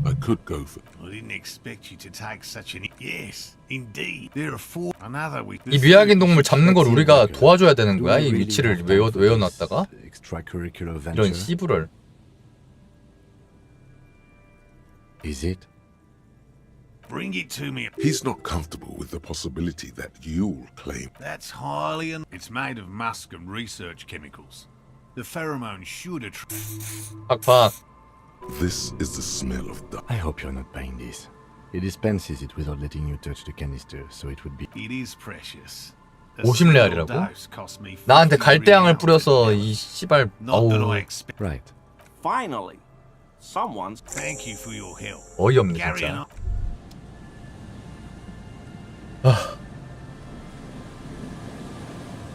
Speaker 8: I could go for.
Speaker 11: I didn't expect you to take such an. Yes, indeed. There are four. Another we.
Speaker 1: 이 미확인 동물 잡는 걸 우리가 도와줘야 되는 거야? 이 위치를 외워놨다가?
Speaker 7: Extracurricular
Speaker 1: 이런
Speaker 7: venture.
Speaker 1: 씨부를.
Speaker 11: Bring it to me.
Speaker 8: He's not comfortable with the possibility that you'll claim.
Speaker 11: That's highly It's made of musk and research chemicals. The pheromone should attract.
Speaker 1: 팍팍.
Speaker 8: This is the smell of dust.
Speaker 7: I hope you're not buying this. He dispenses it without letting you touch the canister, so it would be.
Speaker 11: It is precious.
Speaker 1: 50레알이라고? 나한테 갈대향을 뿌려서 이 씨발. 어우.
Speaker 7: Right.
Speaker 5: Finally, someone's.
Speaker 11: Thank you for your help.
Speaker 1: 어이없네 진짜.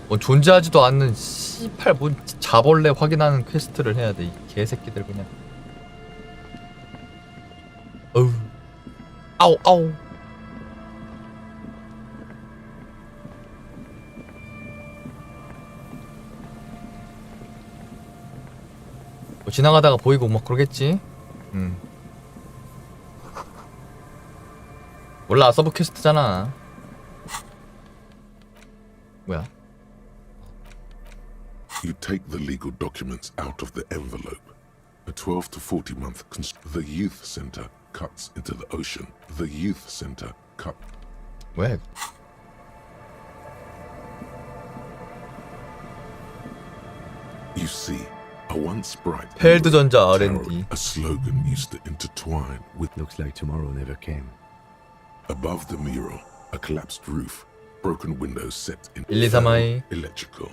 Speaker 1: 뭐 존재하지도 않는 씨발 뭔 자벌레 확인하는 퀘스트를 해야 돼 이 개새끼들 그냥. 어우. 아우 아우. 뭐 지나가다가 보이고 막 그러겠지. 몰라 서브 퀘스트잖아. 뭐야?
Speaker 8: You take the legal documents out of the envelope. A 12 to 40 month the youth center cuts into the ocean. The youth center cut.
Speaker 1: 왜?
Speaker 8: You see, a once bright
Speaker 1: 펠드전자 R&D.
Speaker 8: a slogan used to intertwine with.
Speaker 7: Looks like tomorrow never came.
Speaker 8: Above the mural, a collapsed roof, broken windows set in
Speaker 1: 1, 2, 3,
Speaker 8: electrical.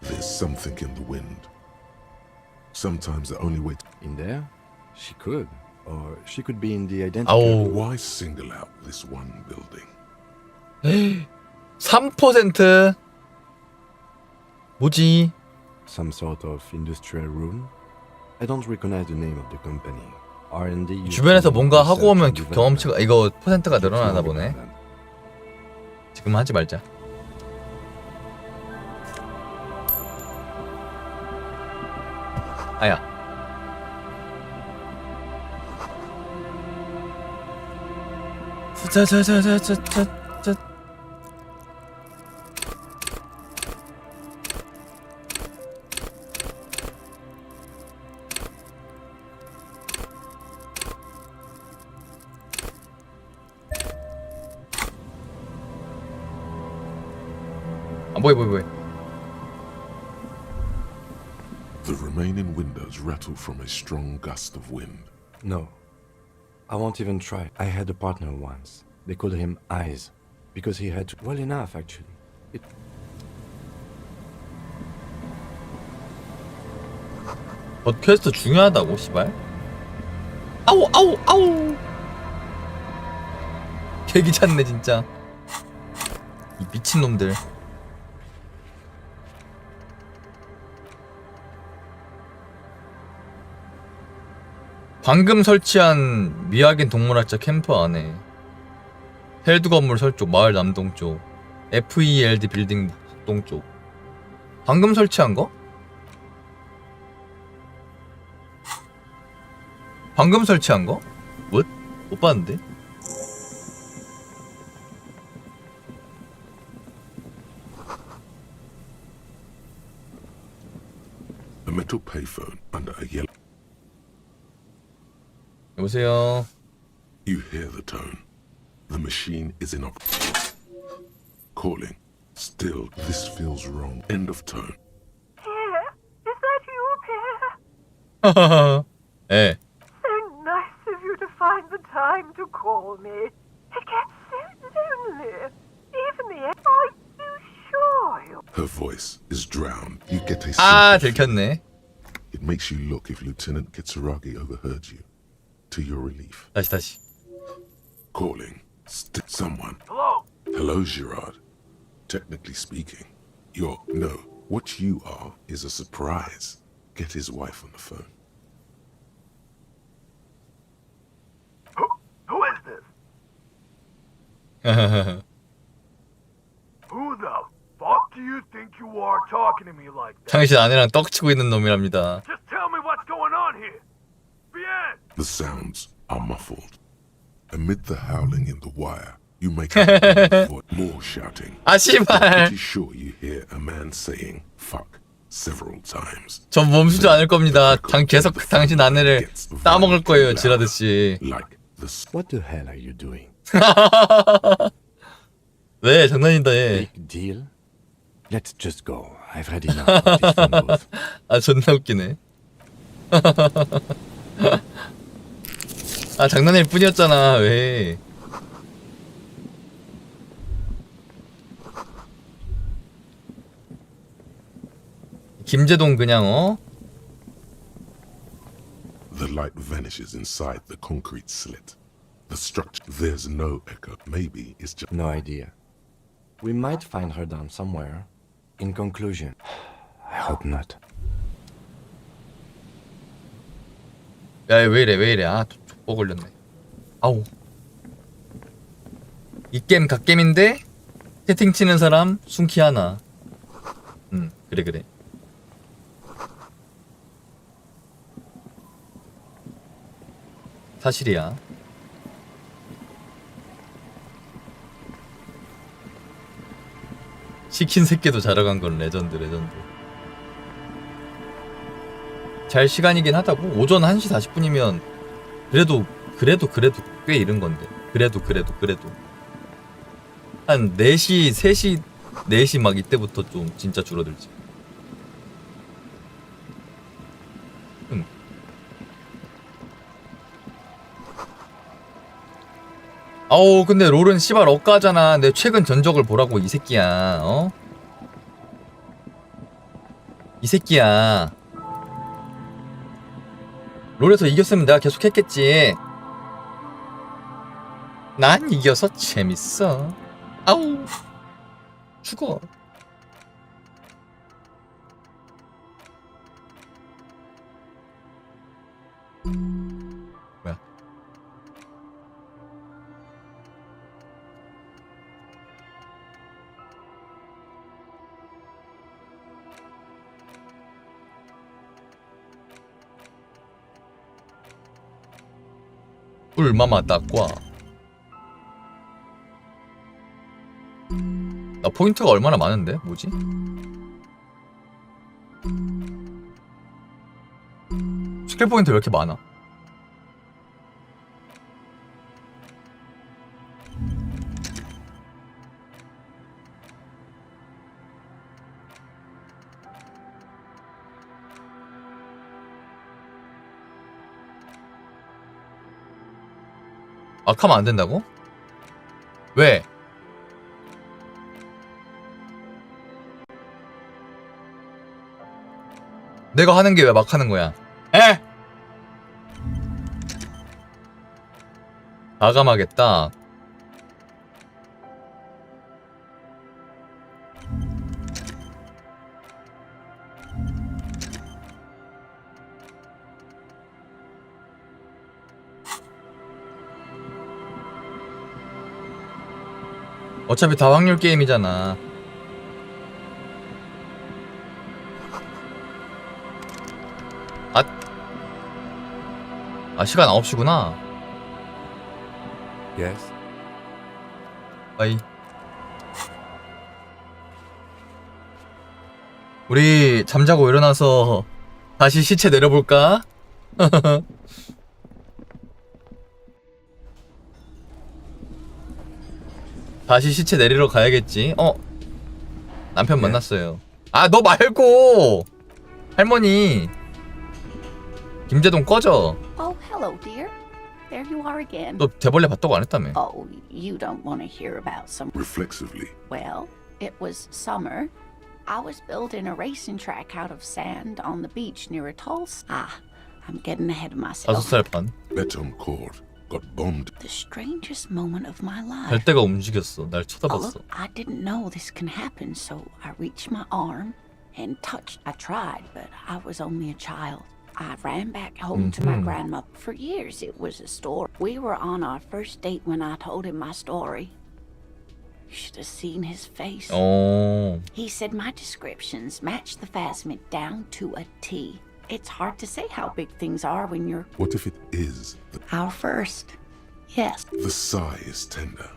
Speaker 8: There's something in the wind. Sometimes the only way to.
Speaker 7: In there? She could. Or she could be in the identical.
Speaker 1: 아우.
Speaker 8: Why single out this one building?
Speaker 1: 3%? 뭐지?
Speaker 7: Some sort of industrial room? I don't recognize the name of the company. R&D.
Speaker 1: 주변에서 뭔가 하고 오면 경험치가 이거 퍼센트가 늘어나나 보네. 지금 하지 말자. 아야. 자자자자자자. 아 뭐해.
Speaker 8: The remaining windows rattle from a strong gust of wind.
Speaker 7: No. I won't even try. I had a partner once. They called him Eyes. Because he had to. Well enough, actually.
Speaker 1: 퀘스트 중요하다고 씨발. 아우. 개귀찮네 진짜. 이 미친놈들. 방금 설치한 미확인 동물학자 캠프 안에 헬드 건물 서쪽, 마을 남동쪽, FELD 빌딩 북동쪽. 방금 설치한 거? 방금 설치한 거? 뭐? 못 봤는데?
Speaker 8: A metal payphone under a yellow.
Speaker 1: 여보세요.
Speaker 8: You hear the tone. The machine is in operation. Calling. Still, this feels wrong. End of tone.
Speaker 19: Pierre, is that you, Pierre?
Speaker 1: 예.
Speaker 19: So nice of you to find the time to call me. It gets so lonely. Even the Are you sure you?
Speaker 8: Her voice is drowned. You get a
Speaker 1: 아,
Speaker 8: simple
Speaker 1: 들켰네.
Speaker 8: It makes you look if Lieutenant Kitsuragi overheard you. To your relief.
Speaker 1: 다시.
Speaker 8: Calling. Someone.
Speaker 11: Hello?
Speaker 8: Hello, Girard. Technically speaking, what you are is a surprise. Get his wife on the phone.
Speaker 11: Who is this? Who the fuck do you think you are talking to me like that?
Speaker 1: 당신 아내랑 떡치고 있는 놈이랍니다.
Speaker 11: Just tell me what's going on here. Bien.
Speaker 8: The sounds are muffled. Amid the howling in the wire, you make out more shouting.
Speaker 1: 아 씨발.
Speaker 8: I'm pretty sure you hear a man saying "fuck" several times.
Speaker 1: 전 멈추지 않을 겁니다. 계속 당신 아내를 따먹을 거예요, 지라드 씨.
Speaker 8: Like the.
Speaker 7: What the hell are you doing?
Speaker 1: 왜 장난이다 얘.
Speaker 7: Big deal? Let's just go. I've had enough of this phone booth.
Speaker 1: 아 존나 웃기네. 아 장난일 뿐이었잖아 왜. 김제동 그냥
Speaker 8: The light vanishes inside the concrete slit. The structure. There's no echo. Maybe it's just.
Speaker 7: No idea. We might find her down somewhere. In conclusion, I hope not.
Speaker 1: 야 왜 이래 아 족보 걸렸네. 아우 이 게임 갓게임인데 채팅 치는 사람 순키 하나. 그래 사실이야. 시킨 새끼도 자러 간 건 레전드. 잘 시간이긴 하다고. 오전 1시 40분이면 그래도 꽤 이른 건데. 그래도 한 4시 3시 4시 막 이때부터 좀 진짜 줄어들지. 아우 근데 롤은 씨발 억까잖아. 내 최근 전적을 보라고 이 새끼야. 이 새끼야. 롤에서 이겼으면 내가 계속 했겠지. 난 이겨서 재밌어. 아우 죽어. 뭐야? 꿀마마 딱과. 나 포인트가 얼마나 많은데? 뭐지? 스킬 포인트 왜 이렇게 많아? 하면 안 된다고? 왜? 내가 하는 게 왜 막 하는 거야? 에? 과감하겠다. 어차피 다 확률 게임이잖아. 시간 9시구나.
Speaker 7: Yes.
Speaker 1: 빠이. 우리 잠자고 일어나서 다시 시체 내려볼까? 다시 시체 내리러 가야겠지. 남편 만났어요. 아, 너 말고 할머니. 김재동 꺼져.
Speaker 20: Oh, hello, dear. There you are again.
Speaker 1: 너 대벌레 봤다고 안 했다며?
Speaker 20: Oh, you don't want to hear about some.
Speaker 8: Reflexively.
Speaker 20: Well, it was summer. I was building a racing track out of sand on the beach near a tall. I'm getting ahead of myself.
Speaker 1: 5살 반.
Speaker 8: Betoncourt got bombed.
Speaker 20: The strangest moment of my life.
Speaker 1: 별대가 움직였어. 날 쳐다봤어.
Speaker 20: Look, I didn't know this can happen, so I reached my arm and touched. I tried, but I was only a child. I ran back home to my grandmother. For years, it was a story. We were on our first date when I told him my story. You should have seen his face. He said my descriptions matched the Phasmid down to a T. It's hard to say how big things are when you're...
Speaker 8: What if it is
Speaker 20: our first? Yes.
Speaker 8: The sigh is tender.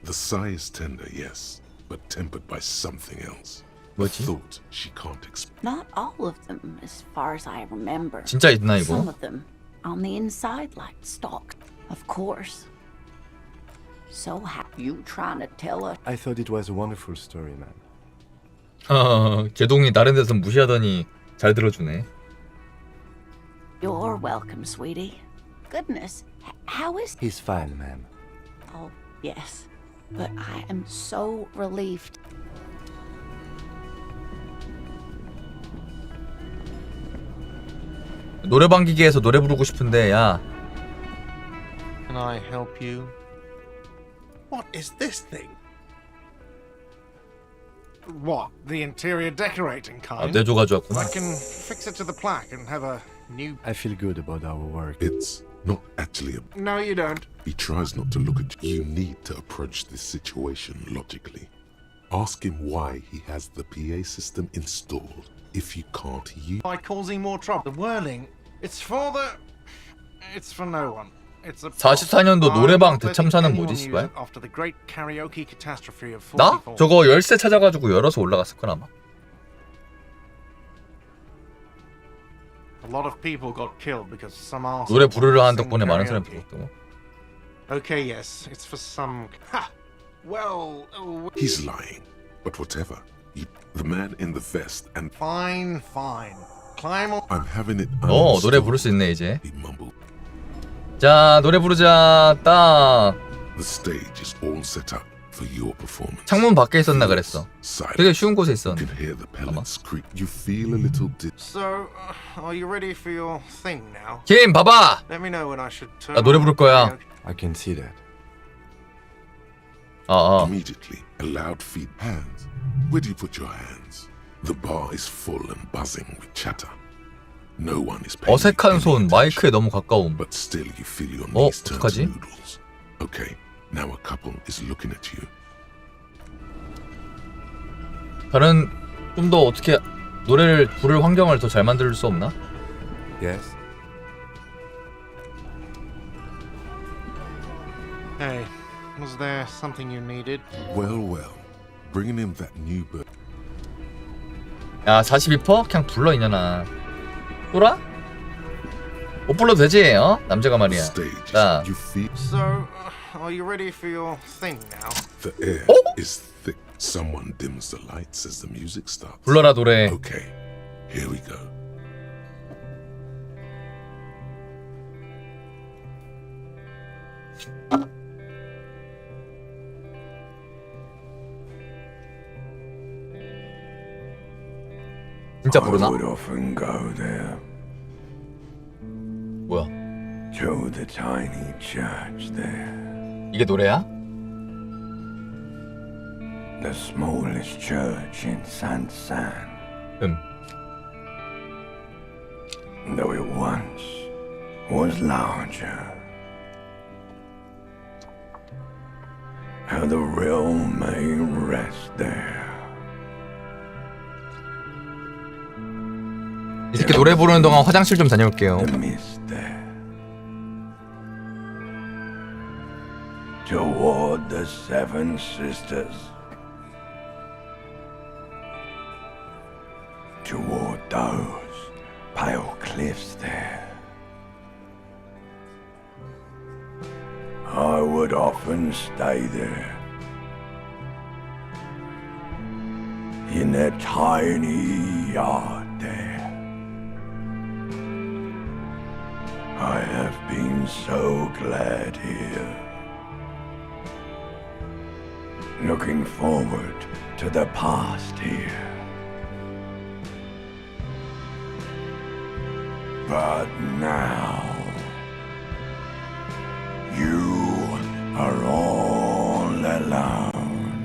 Speaker 8: The sigh is tender, yes, but tempered by something else. A thought she can't explain.
Speaker 20: Not all of them, as far as I remember.
Speaker 1: 진짜 있나 이거?
Speaker 20: Some of them on the inside like stalks. Of course. So how you trying to tell us?
Speaker 7: I thought it was a wonderful story, man.
Speaker 1: 제동이 다른 데서 무시하더니 잘 들어주네.
Speaker 20: You're welcome, sweetie. Goodness, how is...
Speaker 7: He's fine, ma'am.
Speaker 20: Oh, yes. But I am so relieved.
Speaker 1: 노래방 기계에서 노래 부르고 싶은데 야.
Speaker 3: Can I help you?
Speaker 11: What is this thing? What? The interior decorating kind?
Speaker 1: 뇌조 가져왔구나.
Speaker 11: I can fix it to the plaque and have a new...
Speaker 7: I feel good about our work.
Speaker 8: It's not actually a...
Speaker 11: No, you don't.
Speaker 8: He tries not to look at you. You need to approach this situation logically. Ask him why he has the PA system installed if you can't use...
Speaker 11: By causing more trouble. The whirling, it's for the... It's for no one.
Speaker 1: 44년도 노래방 대참사는 뭐지, 씨발? 나? 저거 열쇠 찾아가지고 열어서 올라갔을 건 아마. 노래 부르려 하는 덕분에 많은 사람이 부르고.
Speaker 11: Okay, yes, it's for some... Ha! Well...
Speaker 8: He's lying, but whatever. The man in the vest and...
Speaker 11: Fine, fine. Climb on...
Speaker 8: I'm having it...
Speaker 1: 노래 부를 수 있네, 이제. 자, 노래 부르자. 딱.
Speaker 8: The stage is all set up for your performance.
Speaker 1: 창문 밖에 있었나 그랬어. 되게 쉬운 곳에 있었는데. 아마.
Speaker 8: You feel a little dip.
Speaker 11: So, are you ready for your thing now?
Speaker 1: 김, 봐봐.
Speaker 11: Let me know when I should turn.
Speaker 1: 나 노래 부를 거야.
Speaker 7: I can see that.
Speaker 8: Immediately, a loud feed. Hands. Where do you put your hands? The bar is full and buzzing with chatter. No one is paying
Speaker 1: 어색한 손, 마이크에 너무 가까움.
Speaker 8: But still you feel your knees turn to
Speaker 1: 어떡하지?
Speaker 8: noodles. Okay, now a couple is looking at you.
Speaker 1: 다른 좀 더 어떻게 노래를 부를 환경을 더 잘 만들 수 없나?
Speaker 7: Yes.
Speaker 11: Hey, was there something you needed?
Speaker 8: Well, bringing him that new bird.
Speaker 1: 야, 42%? 그냥 불러 이년아. 쏘라? 못 불러도 되지, 어? 남자가 말이야. 자.
Speaker 11: So, are you ready for your thing now?
Speaker 8: The air is thick. Someone dims the lights as the music starts.
Speaker 1: 불러라 노래.
Speaker 8: Okay, here we go.
Speaker 1: 진짜 모르나?
Speaker 21: I would often go there.
Speaker 1: 뭐야?
Speaker 21: To the tiny church there.
Speaker 1: 이게 노래야?
Speaker 21: The smallest church in San. Though it once was larger. How the realm may rest there.
Speaker 1: 이 새끼 노래 부르는 동안 화장실 좀 다녀올게요.
Speaker 21: The mist there. Toward the Seven Sisters. Toward those pale cliffs there. I would often stay there. In that tiny yard there. I have been so glad here. Looking forward to the past here. But now, you are all alone.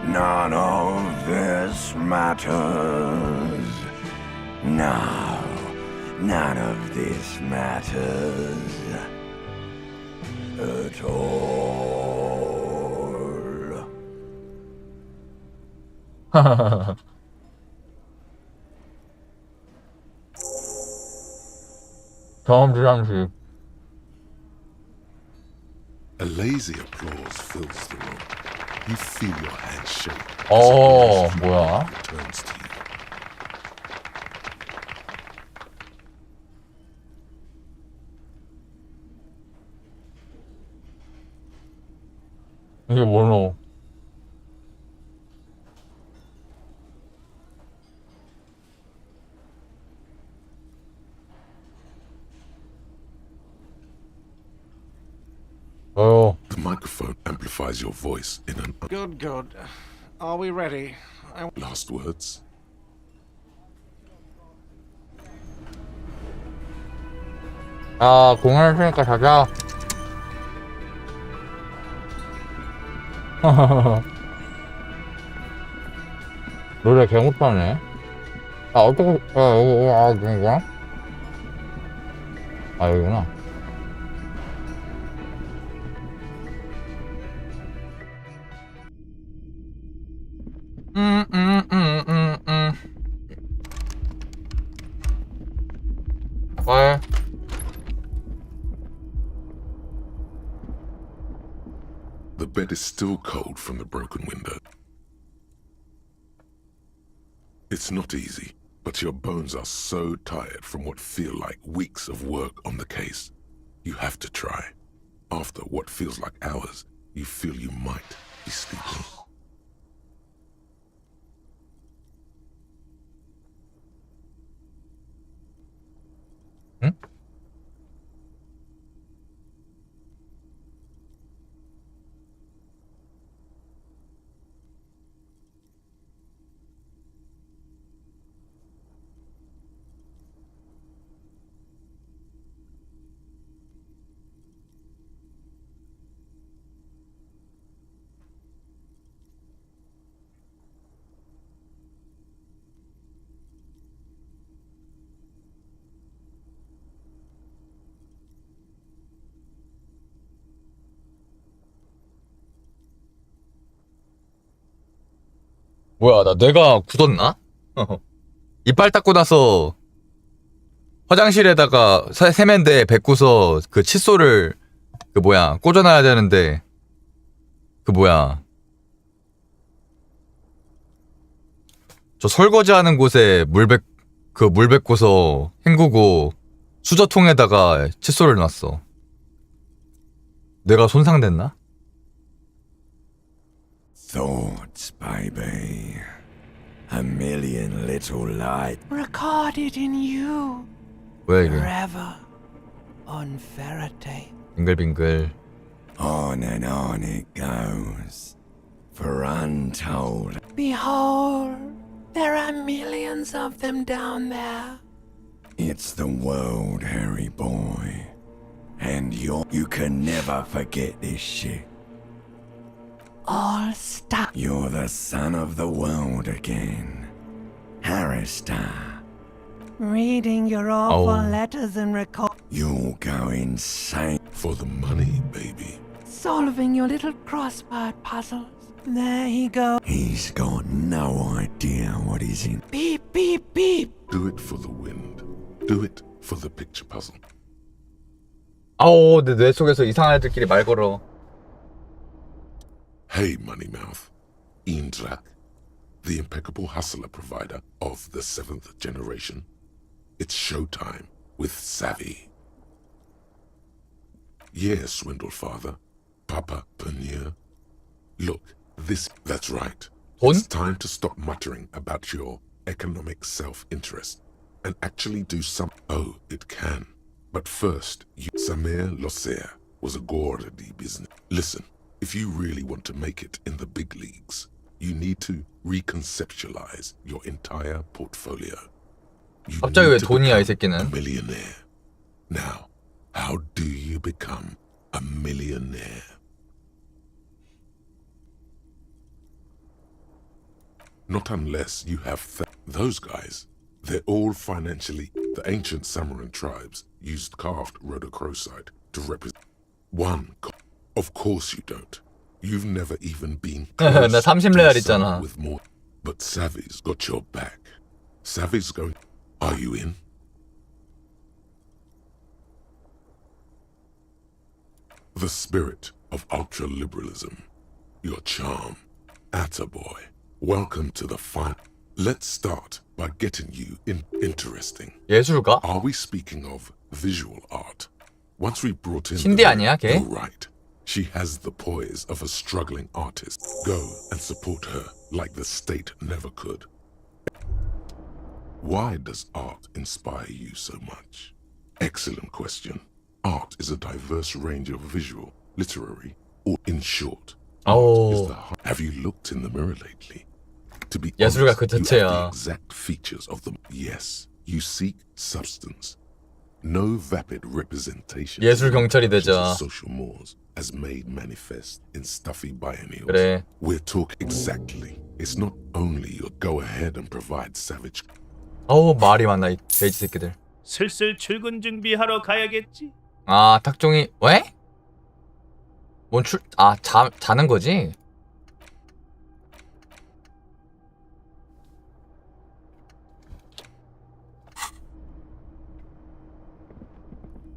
Speaker 21: None of this matters. No, none of this matters at all.
Speaker 1: 다음 주장식.
Speaker 8: A lazy applause fills the room. You feel your hands shake.
Speaker 1: 뭐야?
Speaker 8: Turns to you.
Speaker 1: 이게 뭐노?
Speaker 8: The microphone amplifies your voice in an
Speaker 3: Good. Are we ready?
Speaker 8: last words.
Speaker 1: 아, 공연했으니까 자자. 노래 개 못하네. 아, 어떻게, 여기구나? 아, 여기구나. 왜?
Speaker 8: The bed is still cold from the broken window. It's not easy, but your bones are so tired from what feel like weeks of work on the case. You have to try. After what feels like hours, you feel you might be sleeping.
Speaker 1: 응? 뭐야, 나 뇌가 굳었나? 이빨 닦고 나서 화장실에다가 세면대에 뱉고서 그 칫솔을 꽂아놔야 되는데 저 설거지하는 곳에 물 뱉고서 헹구고 수저통에다가 칫솔을 놨어. 뇌가 손상됐나?
Speaker 21: Thoughts, baby. A million little lights.
Speaker 18: Recorded in you.
Speaker 1: 뭐야 이게?
Speaker 18: Forever. On Faraday.
Speaker 1: 빙글빙글.
Speaker 21: On and on it goes. For untold.
Speaker 18: Behold, there are millions of them down there.
Speaker 21: It's the world, Harry boy. And you can never forget this shit.
Speaker 18: All stop.
Speaker 21: You're the son of the world again. Harristar.
Speaker 18: Reading your awful letters and record.
Speaker 21: You'll go insane.
Speaker 8: For the money, baby.
Speaker 18: Solving your little crossword puzzles. There he goes.
Speaker 21: He's got no idea what he's in.
Speaker 18: Beep, beep, beep.
Speaker 8: Do it for the wind. Do it for the picture puzzle.
Speaker 1: 아오, 내 뇌 속에서 이상한 애들끼리 말 걸어.
Speaker 8: Hey, Moneymouth. Ian Drack, the impeccable hustler provider of the 7th generation. It's showtime with Savvy. Yes, Swindle Father. Papa Penier. Look, that's right. It's time to stop muttering about your economic self-interest and actually do some. Oh, it can. But first, Samir Losser was a gordy business. Listen. If you really want to make it in the big leagues, you need to reconceptualize your entire portfolio. You
Speaker 1: 갑자기 왜
Speaker 8: need to
Speaker 1: 돈이야, 이
Speaker 8: become
Speaker 1: 새끼는?
Speaker 8: a millionaire. Now, how do you become a millionaire? Not unless you have those guys. They're all financially. The ancient Sumerian tribes used carved rhodochrosite to represent one. Of course you don't. You've never even been close
Speaker 1: 나 30레알 있잖아.
Speaker 8: with more. But Savvy's got your back. Savvy's going. Are you in? The spirit of ultra-liberalism. Your charm. Attaboy. Welcome to the fun. Let's start by getting you interesting.
Speaker 1: 예술가?
Speaker 8: Are we speaking of visual art? Once we brought in
Speaker 1: 신디 아니야, 걔?
Speaker 8: right. She has the poise of a struggling artist. Go and support her like the state never could. Why does art inspire you so much? Excellent question. Art is a diverse range of visual, literary, or in short, art is the heart. Have you looked in the mirror lately? To be
Speaker 1: 예술가
Speaker 8: honest,
Speaker 1: 그
Speaker 8: you have
Speaker 1: 자체야.
Speaker 8: the exact features of them. Yes, you seek substance. No vapid representation
Speaker 1: 예술 경찰이
Speaker 8: of
Speaker 1: 되자.
Speaker 8: social mores as made manifest in stuffy biennials.
Speaker 1: 그래.
Speaker 8: We're talking exactly. It's not only your go ahead and provide savage.
Speaker 1: 어우 말이 많나 이 돼지 새끼들.
Speaker 6: 슬슬 출근 준비하러 가야겠지.
Speaker 1: 아 탁종이 왜? 자는 거지?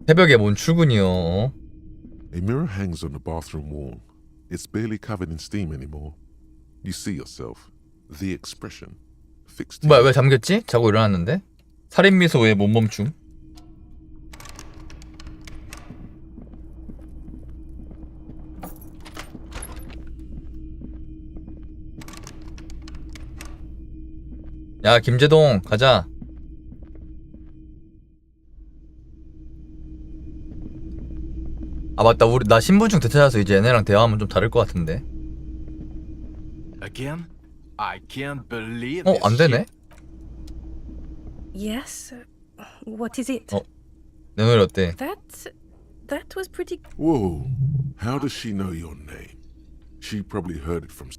Speaker 1: 새벽에 뭔 출근이요?
Speaker 8: A mirror hangs on the bathroom wall. It's barely covered in steam anymore. You see yourself, the expression, fixed.
Speaker 1: 뭐야 왜 잠겼지? 자고 일어났는데? 살인 미소 왜 못 멈춤? 야 김재동 가자. 아 맞다 나 신분증 되찾아서 이제 얘네랑 대화하면 좀 다를 것 같은데.
Speaker 22: Again? I can't believe
Speaker 1: 안 되네?
Speaker 23: Yes. What is it?
Speaker 1: 내 노래 어때?
Speaker 23: That was pretty.
Speaker 8: Whoa, how does she know your name? She probably heard it from.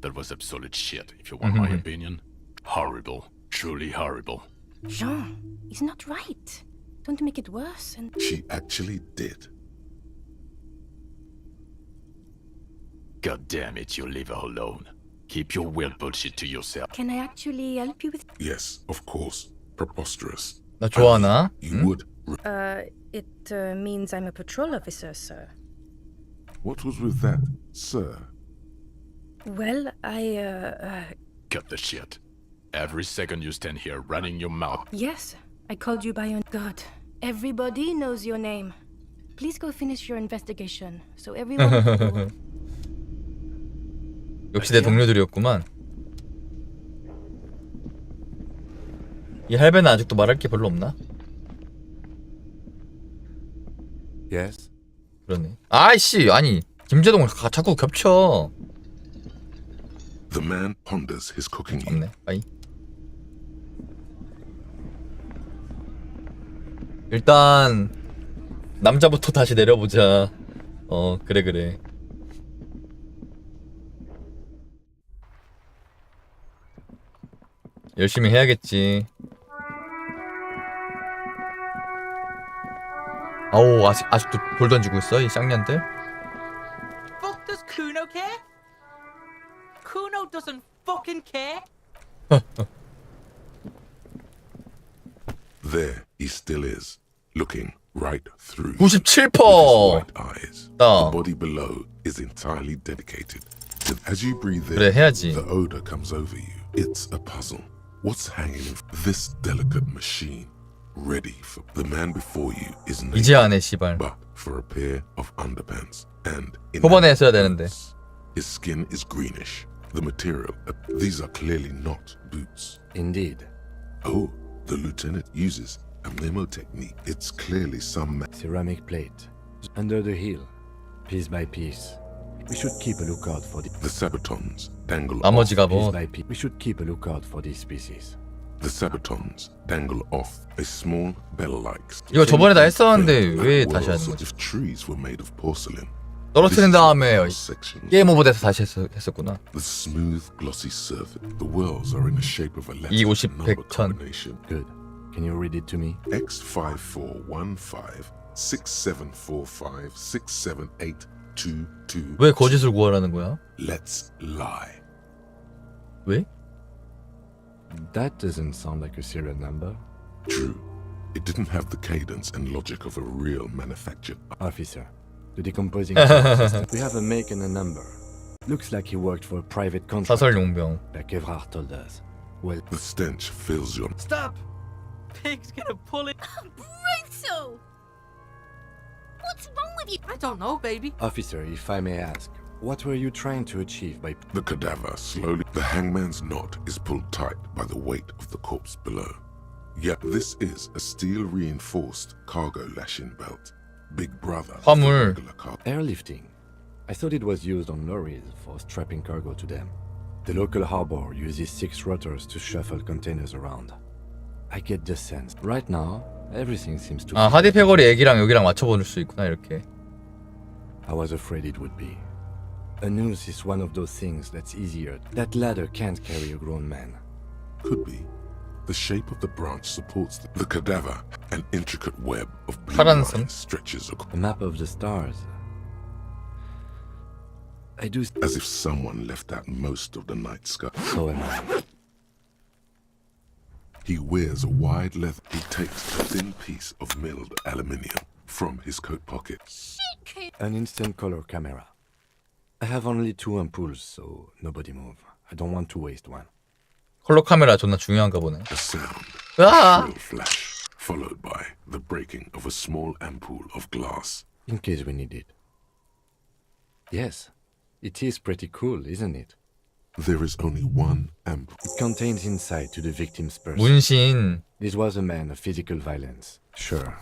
Speaker 22: That was absolute shit, if you want my opinion. Horrible. Truly horrible.
Speaker 23: Jean, it's not right. Don't make it worse. And
Speaker 8: She actually did.
Speaker 22: God damn it, you leave her alone. Keep your weird bullshit to yourself.
Speaker 23: can I actually help you with?
Speaker 8: Yes, of course. Preposterous.
Speaker 1: 나 좋아하나?
Speaker 8: You would.
Speaker 23: It means I'm a patrol officer, sir.
Speaker 8: What was with that, sir?
Speaker 23: Well, I
Speaker 22: Cut the shit. Every second you stand here running your mouth.
Speaker 23: Yes, I called you by your God. Everybody knows your name. Please go finish your investigation, so everyone. Will...
Speaker 1: 역시 내 동료들이었구만. 이 할배는 아직도 말할 게 별로 없나?
Speaker 7: Yes.
Speaker 1: 그러네. 아이씨 아니 김재동을 자꾸 겹쳐.
Speaker 8: The man ponders his cooking.
Speaker 1: 없네. 빠이. 일단 남자부터 다시 내려보자. 그래. 열심히 해야겠지. 아우 아직도 돌 던지고 있어 이 쌍년들.
Speaker 10: Fuck does Kuno care? Kuno doesn't fucking care.
Speaker 8: There he still is, looking right through.
Speaker 1: 97%.
Speaker 8: With his white eyes.
Speaker 1: 나.
Speaker 8: The body below is entirely dedicated. And as you breathe in,
Speaker 1: 그래, 해야지.
Speaker 8: the odor comes over you. It's a puzzle. What's hanging in this delicate machine? Ready for the man before you is naked,
Speaker 1: 이제 안 해 씨발.
Speaker 8: but for a pair of underpants and in
Speaker 1: 초반에 했어야 되는데.
Speaker 8: his skin is greenish. The material, these are clearly not boots.
Speaker 7: Indeed.
Speaker 8: Oh, the lieutenant uses a memo technique. It's clearly some
Speaker 7: ceramic plate. Under the heel, piece by piece. We should keep a lookout for the
Speaker 8: sabatons dangle
Speaker 1: 나머지가
Speaker 8: off
Speaker 1: 뭐
Speaker 7: piece by piece. We should keep a lookout for these pieces.
Speaker 8: The sabatons dangle off a small bell-like.
Speaker 1: 이거 저번에 다 했었는데 왜 다시 하는 거지?
Speaker 8: If trees were made of porcelain.
Speaker 1: 떨어뜨린 다음에 게임 오버돼서 다시 했었구나.
Speaker 8: The smooth, glossy surface. The whells are in the shape of a letter.
Speaker 1: 2, 50,
Speaker 8: number
Speaker 1: 100, 1000.
Speaker 8: combination.
Speaker 7: Good. Can you read it to me?
Speaker 8: X54156785678222.
Speaker 1: 왜 거짓을 구하라는 거야?
Speaker 8: Let's lie.
Speaker 1: 왜?
Speaker 7: That doesn't sound like a serial number.
Speaker 8: True. It didn't have the cadence and logic of a real manufactured.
Speaker 7: Officer, the decomposing system. We have a make and a number. Looks like he worked for a private contractor.
Speaker 1: 사설 용병.
Speaker 7: Like Evrard told us. Well,
Speaker 8: the stench fills your.
Speaker 10: Stop! Pig's gonna pull it.
Speaker 23: Brutal!
Speaker 12: What's wrong with you? I don't know, baby.
Speaker 7: Officer, if I may ask, what were you trying to achieve by...
Speaker 8: The cadaver slowly... The hangman's knot is pulled tight by the weight of the corpse below. Yet this is a steel-reinforced cargo lashing belt. Big brother of the
Speaker 1: 화물.
Speaker 8: regular cargo.
Speaker 7: Airlifting. I thought it was used on lorries for strapping cargo to them. The local harbor uses 6 rotors to shuffle containers around. I get the sense. Right now, everything seems to...
Speaker 1: 아, 하디 패거리 애기랑 여기랑 맞춰볼 수 있구나, 이렇게.
Speaker 7: I was afraid it would be. A noose is one of those things that's easier. That ladder can't carry a grown man.
Speaker 8: Could be. The shape of the branch supports the cadaver. An intricate web of blue
Speaker 1: 파란 선.
Speaker 8: lines stretches across.
Speaker 7: A map of the stars. I do...
Speaker 8: As if someone left out most of the night sky.
Speaker 7: So am I.
Speaker 8: He wears a wide leather. He takes a thin piece of milled aluminium from his coat pocket.
Speaker 7: An instant color camera. I have only 2 ampoules, so nobody move. I don't want to waste one.
Speaker 1: 컬러 카메라 존나 중요한가 보네.
Speaker 8: A sound.
Speaker 1: Ah!
Speaker 8: Shrill flash, followed by the breaking of a small ampoule of glass.
Speaker 7: In case we need it. Yes, it is pretty cool, isn't it?
Speaker 8: There is only one ampoule.
Speaker 7: It contains insight to the victim's person.
Speaker 1: 문신.
Speaker 7: This was a man of physical violence. Sure.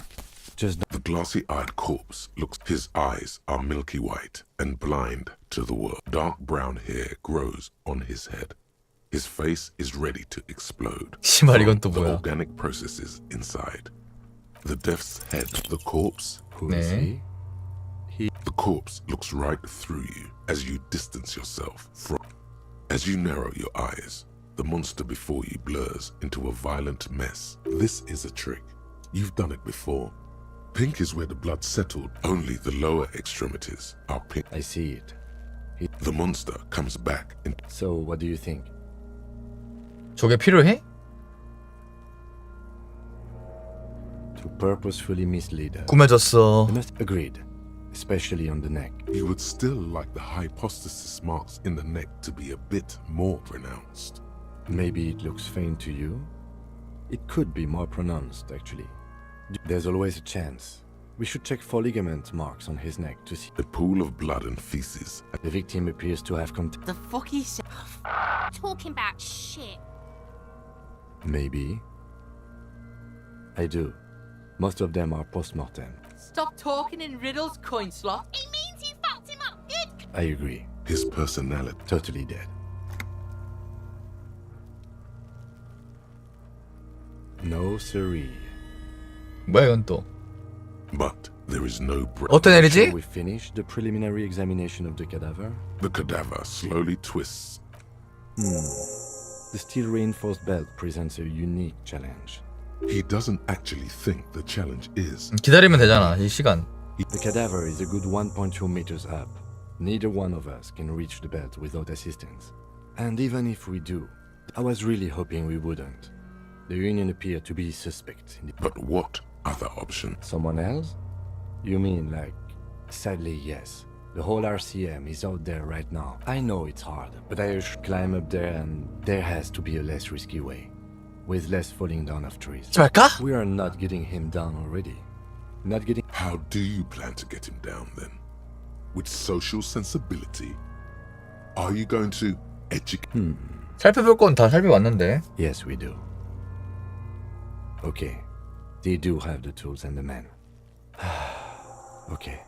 Speaker 7: Just
Speaker 8: The glassy-eyed corpse looks. His eyes are milky white and blind to the world. Dark brown hair grows on his head. His face is ready to explode.
Speaker 1: 씨발 이건 또
Speaker 8: The
Speaker 1: 뭐야?
Speaker 8: organic processes inside. The death's head. The corpse.
Speaker 7: Who is
Speaker 1: 네.
Speaker 7: he?
Speaker 8: The corpse looks right through you as you distance yourself from. As you narrow your eyes, the monster before you blurs into a violent mess. This is a trick. You've done it before. Pink is where the blood settled. Only the lower extremities are pink.
Speaker 7: I see it.
Speaker 8: The monster comes back in.
Speaker 7: So, what do you think?
Speaker 1: 저게 필요해?
Speaker 7: To purposefully mislead us.
Speaker 1: 꾸며졌어.
Speaker 7: I must agreed, especially on the neck.
Speaker 8: You would still like the hypostasis marks in the neck to be a bit more pronounced.
Speaker 7: Maybe it looks faint to you. It could be more pronounced, actually. There's always a chance. We should check for ligament marks on his neck to see.
Speaker 8: The pool of blood and feces.
Speaker 7: The victim appears to have
Speaker 12: The fuck he said?
Speaker 17: Talking about shit.
Speaker 7: Maybe. I do. Most of them are post-mortem.
Speaker 12: Stop talking in riddles, coin slot.
Speaker 17: It means you fucked him up good.
Speaker 7: I agree.
Speaker 8: His personality.
Speaker 7: Totally dead. No siree.
Speaker 1: 뭐야 이건 또?
Speaker 8: But there is no breath.
Speaker 1: 어떤 일이지?
Speaker 7: Shall we finish the preliminary examination of the cadaver?
Speaker 8: The cadaver slowly twists.
Speaker 7: The steel-reinforced belt presents a unique challenge.
Speaker 8: He doesn't actually think the challenge is.
Speaker 1: 기다리면 되잖아. 이 시간.
Speaker 7: The cadaver is a good 1.2 meters up. Neither one of us can reach the belt without assistance. And even if we do, I was really hoping we wouldn't. The Union appeared to be suspect.
Speaker 8: But what other option?
Speaker 7: Someone else? You mean like... Sadly, yes. The whole RCM is out there right now. I know it's hard, but I should climb up there and there has to be a less risky way. With less falling down of trees.
Speaker 1: 할까?
Speaker 7: We are not getting him down already. Not getting...
Speaker 8: How do you plan to get him down then? With social sensibility? Are you going to educate?
Speaker 1: 살펴볼 건 다 살펴봤는데.
Speaker 7: Yes, we do. Okay. They do have the tools and the men. Okay.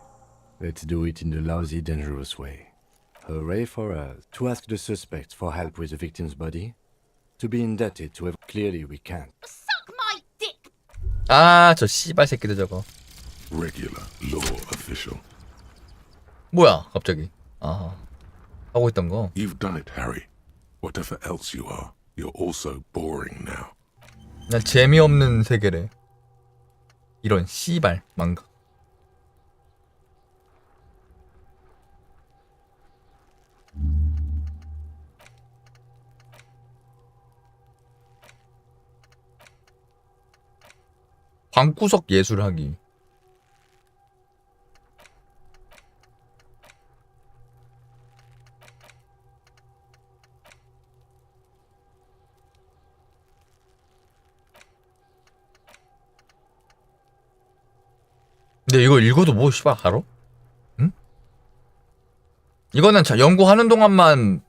Speaker 7: Let's do it in the lousy, dangerous way. Hooray for us. To ask the suspect for help with the victim's body? To be indebted to... Clearly we can't.
Speaker 17: Suck my dick.
Speaker 1: 아, 저 씨발 새끼들 저거.
Speaker 8: Regular law official.
Speaker 1: 뭐야, 갑자기. 아, 하고 있던 거.
Speaker 8: You've done it, Harry. Whatever else you are, you're also boring now.
Speaker 1: 그냥 재미없는 세계래. 이런 씨발 망가. 방구석 예술하기. 근데 이거 읽어도 뭐 씨발 알아? 응? 이거는 연구하는 동안만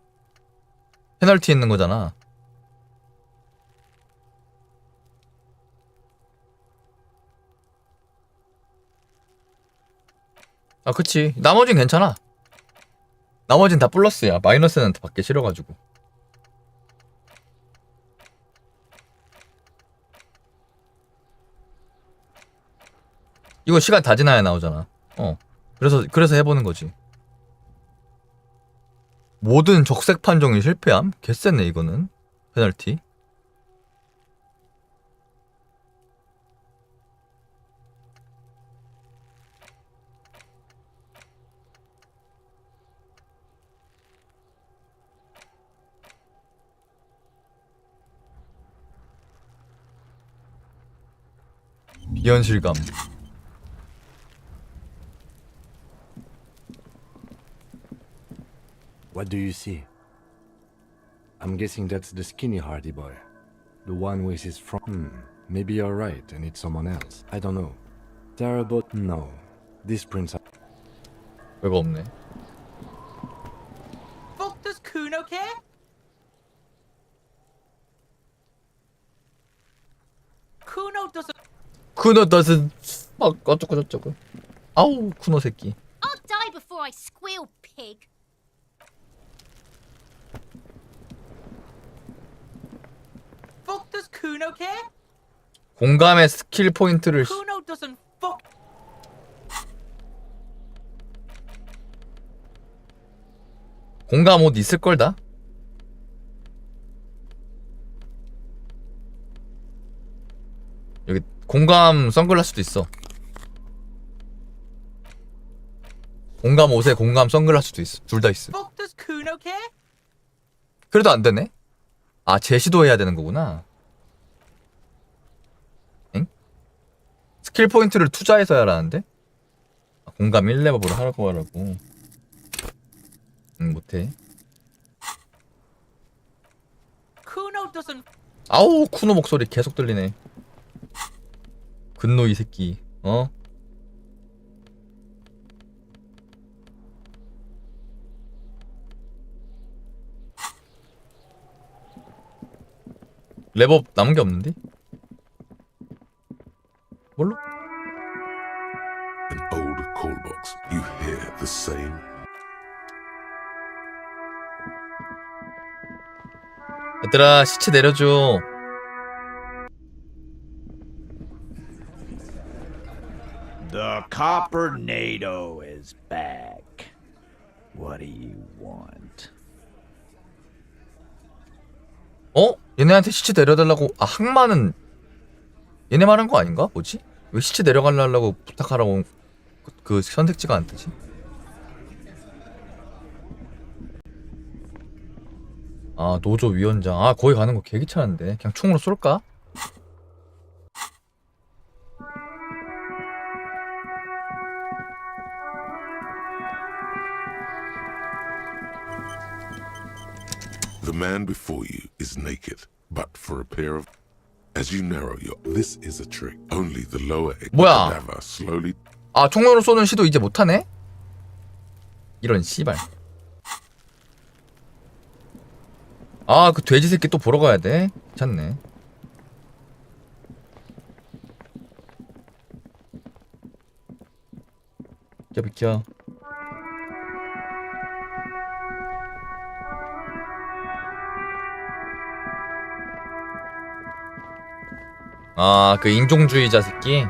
Speaker 1: 페널티 있는 거잖아. 아 그치. 나머진 괜찮아. 나머진 다 플러스야. 마이너스는 받기 싫어가지고. 이거 시간 다 지나야 나오잖아. 그래서 해보는 거지. 모든 적색 판정이 실패함? 개쎄네 이거는. 페널티. 비현실감.
Speaker 7: What do you see? I'm guessing that's the skinny hardy boy. The one with his maybe you're right and it's someone else. I don't know. Terrible. No. This prince.
Speaker 1: 별거 없네.
Speaker 12: Fuck does Kuno care?
Speaker 1: 쿠노 doesn't 막 어쩌고 저쩌고. 아우 쿠노 새끼.
Speaker 17: I'll die before I squeal, pig.
Speaker 12: Fuck does Kuno care?
Speaker 1: 공감의 스킬 포인트를
Speaker 12: Kuno doesn't fuck.
Speaker 1: 공감 옷 있을 걸다. 여기 공감 선글라스도 있어. 공감 옷에 공감 선글라스도 있어. 둘 다 있어.
Speaker 12: Fuck does Kuno care?
Speaker 1: 그래도 안 되네. 아 제시도 해야 되는 거구나. 엥? 스킬 포인트를 투자해서 하라는데? 공감 1레벨으로 하라고 하라고. 못해.
Speaker 12: Kuno doesn't.
Speaker 1: 아우 쿠노 목소리 계속 들리네. 근노 이 새끼. 랩업 남은 게 없는데? 뭘로?
Speaker 8: An old call box. You hear the same.
Speaker 1: 얘들아 시체 내려줘.
Speaker 13: The Coppernado is back. What do you want?
Speaker 1: 얘네한테 시체 내려달라고. 아 항마는 얘네 말한 거 아닌가? 뭐지? 왜 시체 내려가려고 부탁하라고 그 선택지가 안 뜨지? 아 노조 위원장. 아 거기 가는 거 개 귀찮은데 그냥 총으로 쏠까?
Speaker 8: The man before you is naked, but for a pair of... As you narrow your... This is a trick. Only the lower
Speaker 1: 뭐야?
Speaker 8: cadaver slowly...
Speaker 1: 아 총으로 쏘는 시도 이제 못하네? 이런 씨발. 아 그 돼지 새끼 또 보러 가야 돼? 괜찮네. 비켜. 아 그 인종주의자 새끼.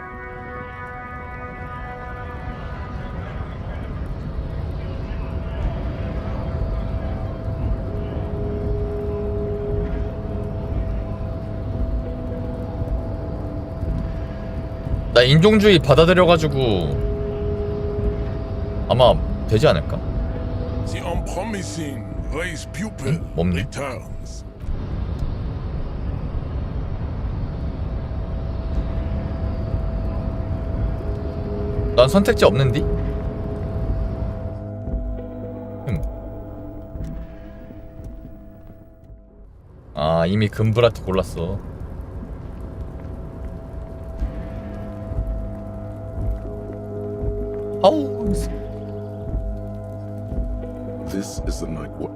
Speaker 1: 나 인종주의 받아들여가지고 아마 되지 않을까?
Speaker 8: The unpromising race pupil returns.
Speaker 1: 난 선택지 없는디? 아 이미 금브라트 골랐어. 아우.
Speaker 8: This is the night what?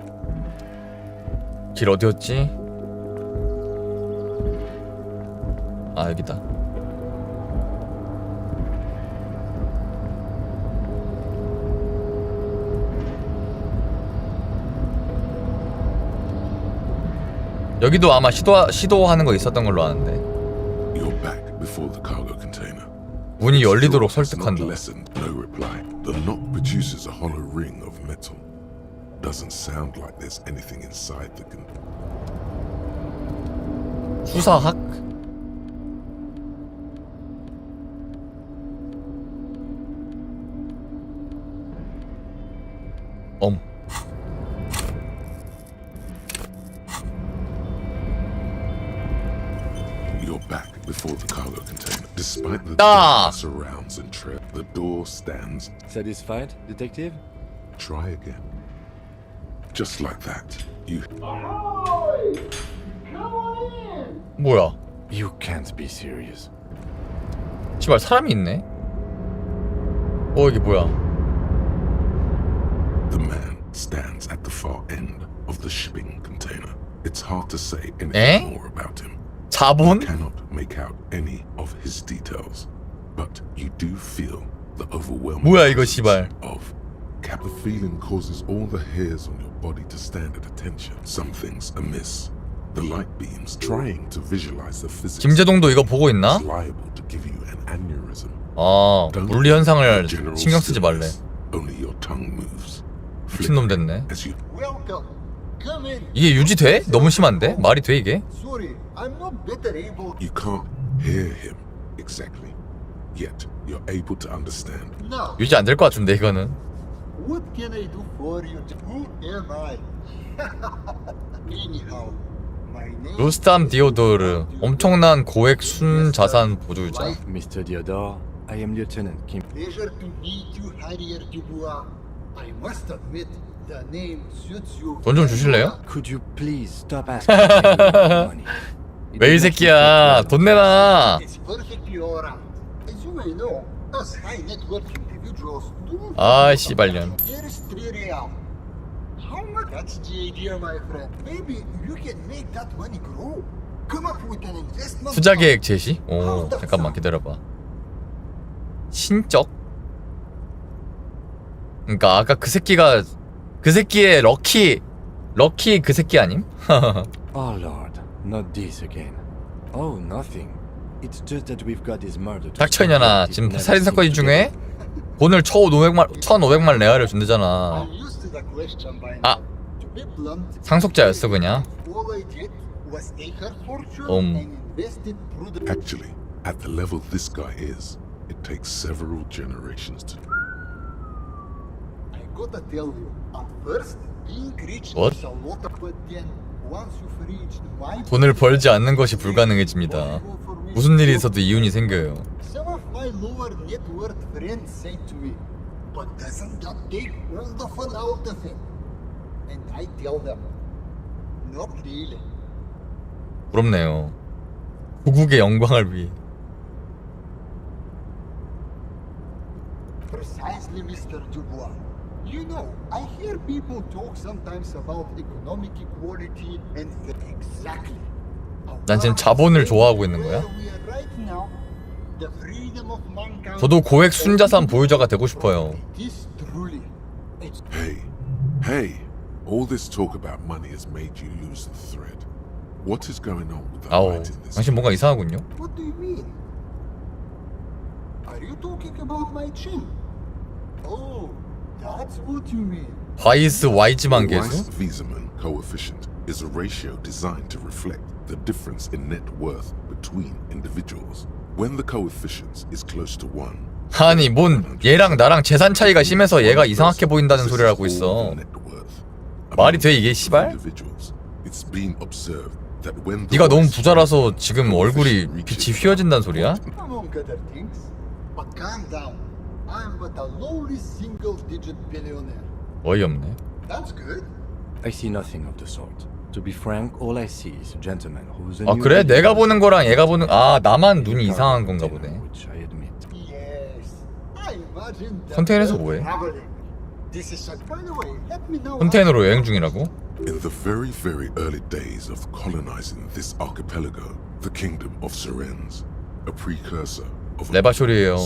Speaker 1: 길 어디였지? 아 여기다. 여기도 아마 시도하는 거 있었던 걸로 아는데.
Speaker 8: You're back before the cargo container.
Speaker 1: 문이 열리도록 설득한다.
Speaker 8: No reply. The knock produces a hollow ring of metal. Doesn't sound like there's anything inside the
Speaker 1: 수사학?
Speaker 8: You're back before the cargo container. Despite the surrounds and tread, the door stands.
Speaker 7: Satisfied, detective?
Speaker 8: Try again. Just like that. You.
Speaker 1: 뭐야?
Speaker 7: You can't be serious.
Speaker 1: 씨발 사람이 있네. 이게 뭐야?
Speaker 8: The man stands at the far end of the shipping container. It's hard to say anything more about him.
Speaker 1: 자본?
Speaker 8: You cannot make out any of his details, but you do feel the overwhelming
Speaker 1: 뭐야 이거 씨발?
Speaker 8: of the feeling causes all the hairs on your body to stand at attention. Something's amiss. The light beams trying to visualize the physics.
Speaker 1: 김재동도 이거 보고 있나?
Speaker 8: liable to give you an aneurysm.
Speaker 1: 아, 물리 현상을 신경 쓰지 말래.
Speaker 8: Only your tongue moves.
Speaker 1: 미친놈 됐네.
Speaker 8: As you
Speaker 1: 이게 유지돼? 너무 심한데? 말이 돼 이게?
Speaker 8: You can't hear him exactly, yet you're able to understand.
Speaker 1: 유지 안 될 것 같은데 이거는.
Speaker 14: What can I do for you? Who am I? Anyhow, my name.
Speaker 1: 루스탐 디오도르, 엄청난 고액 순자산 보유자.
Speaker 7: Mr. Diodore, I am Lieutenant Kim.
Speaker 14: Pleasure to meet you, Harrier Dubois. I must admit, the name suits you.
Speaker 1: 돈 좀 주실래요?
Speaker 7: Could you please stop asking for money?
Speaker 1: 왜 이 새끼야? 돈 내놔.
Speaker 14: It's perfectly alright. As you may know, us high net worth individuals do.
Speaker 1: 아 씨발년.
Speaker 14: Here's 3 real. How much? That's the idea, my friend. Maybe you can make that money grow. Come up with an investment.
Speaker 1: 투자 계획 제시? 오, 잠깐만 기다려봐. 신적? 그러니까 아까 그 새끼의 럭키 그 새끼 아님?
Speaker 7: Oh Lord, not this again. Oh, nothing. It's just that we've got this murder.
Speaker 1: 닥쳐이년아, 지금 살인 사건이 중에 돈을 1,500만 레알을 준대잖아. 아, 상속자였어 그냥.
Speaker 8: Actually, at the level this guy is, it takes several generations to.
Speaker 14: I gotta tell you, at first, being rich
Speaker 1: What?
Speaker 14: is a lot of, but then once you've reached my
Speaker 1: 돈을 벌지 않는 것이 불가능해집니다. 무슨 일이 있어도 이윤이 생겨요.
Speaker 14: Some of my lower net worth friends say to me, but doesn't that take all the fun out of it? And I tell them, not really.
Speaker 1: 부럽네요. 고국의 영광을 위해.
Speaker 14: Precisely, Mr. Dubois. You know, I hear people talk sometimes about economic equality and exactly.
Speaker 1: 난 지금 자본을 좋아하고 있는 거야? 저도 고액 순자산 보유자가 되고 싶어요.
Speaker 8: Hey, all this talk about money has made you lose the thread. What is going on with the
Speaker 1: 아우,
Speaker 8: light in this?
Speaker 1: 당신 뭔가 이상하군요.
Speaker 14: What do you mean? Are you talking about my chin? Oh, that's what you mean.
Speaker 1: 바이스 Y지만
Speaker 8: The
Speaker 1: 계수?
Speaker 8: Weis-Wieserman coefficient is a ratio designed to reflect the difference in net worth between individuals. When the coefficient is close to 1,
Speaker 1: 아니 뭔 얘랑 나랑 재산 차이가 심해서 얘가 이상하게 보인다는 소리를 하고 있어. 말이 돼 이게 씨발? 네가 너무 부자라서 지금 얼굴이 빛이 휘어진다는 소리야?
Speaker 14: Among other things. But calm down. I'm but a lowly single-digit billionaire.
Speaker 1: 어이없네.
Speaker 14: That's good.
Speaker 7: I see nothing of the sort. To be frank, all I see is a gentleman who's a
Speaker 1: 아 그래? 내가 보는 거랑 얘가 보는 나만 눈이 이상한 건가 보네.
Speaker 14: Yes, I imagine
Speaker 1: 컨테이너에서 뭐해?
Speaker 14: This is by the way, let me know.
Speaker 1: 컨테이너로 여행 중이라고?
Speaker 8: In the very, very early days of colonizing this archipelago, the kingdom of Sirens, a precursor of
Speaker 1: 레바쇼리에요.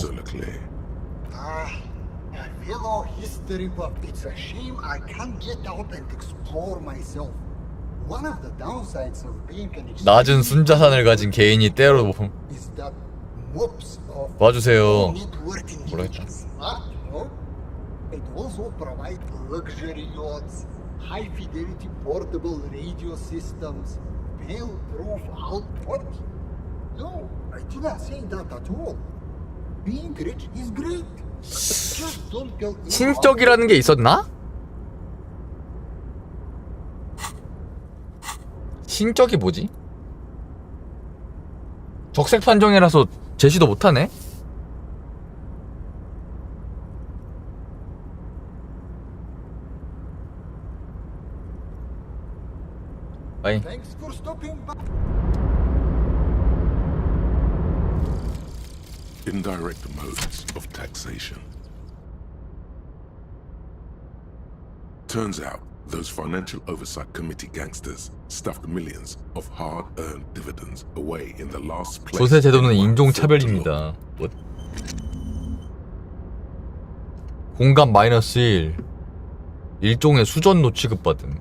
Speaker 14: Fellow history buff, it's a shame I can't get out and explore myself. One of the downsides of being an
Speaker 1: 낮은 순자산을 가진 개인이 때로
Speaker 14: is that mobs of
Speaker 1: 도와주세요.
Speaker 14: networking
Speaker 1: 뭐라 했다?
Speaker 14: smart, no? It also provides luxury yachts, high fidelity portable radio systems, fail-proof output. No, I did not say that at all. Being rich is great. Just don't tell me
Speaker 1: 신적이라는 게 있었나? 신적이 뭐지? 적색 판정이라서 제시도 못하네? 아이.
Speaker 14: Thanks for stopping by.
Speaker 8: Indirect modes of taxation. Turns out, those Financial Oversight Committee gangsters stuffed millions of hard-earned dividends away in the last place.
Speaker 1: 조세 제도는 인종 차별입니다. What? 공감 -1. 일종의 수전노 취급받음.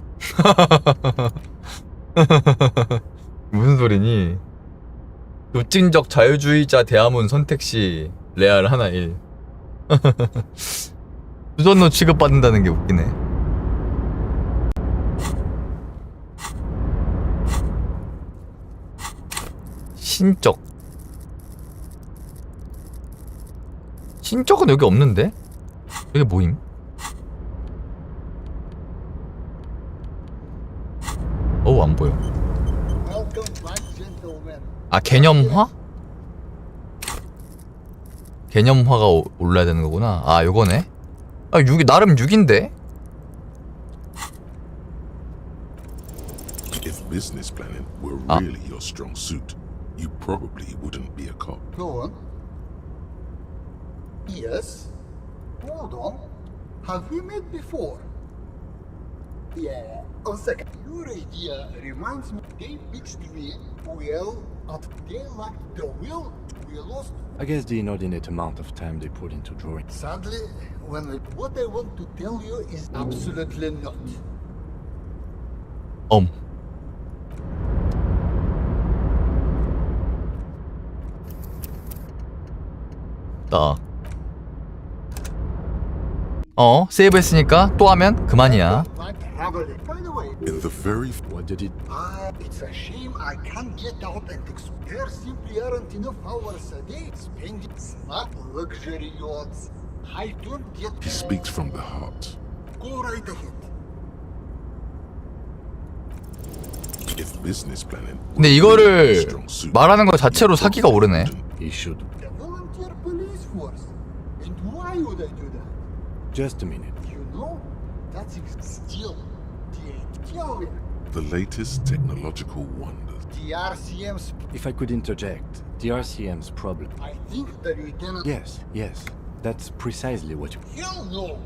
Speaker 1: 무슨 소리니? 급진적 자유주의자 대화문 선택 시 레알 하나 1. 수전노 취급받는다는 게 웃기네. 신적. 신적은 여기 없는데? 여기 뭐임? 어우 안 보여. 아 개념화? 개념화가 올라야 되는 거구나. 아 요거네. 아 6이 나름 6인데?
Speaker 8: If business planning were really your strong suit, you probably wouldn't be a cop.
Speaker 14: Go on. Yes. Hold on. Have we met before? Yeah. A second. Your idea reminds me. They fixed me. Well, but they lacked the will. We lost.
Speaker 7: I guess the inordinate amount of time they put into drawing.
Speaker 14: Sadly, what I want to tell you is absolutely not.
Speaker 1: 세이브 했으니까 또 하면 그만이야.
Speaker 8: In the very
Speaker 7: what did it?
Speaker 14: It's a shame I can't get out and explore. There simply aren't enough hours a day. Spending smart luxury yachts. I don't get.
Speaker 8: He speaks from the heart.
Speaker 14: Go right ahead.
Speaker 8: If business planning.
Speaker 1: 근데 이거를 말하는 거 자체로 사기가 오르네.
Speaker 7: He should.
Speaker 14: The volunteer police force. And why would I do that?
Speaker 7: Just a minute.
Speaker 14: You know, that's still the
Speaker 8: The latest technological wonders.
Speaker 14: The RCM's.
Speaker 7: If I could interject, the RCM's problem.
Speaker 14: I think the lieutenant.
Speaker 7: Yes, that's precisely what you.
Speaker 14: Hell no.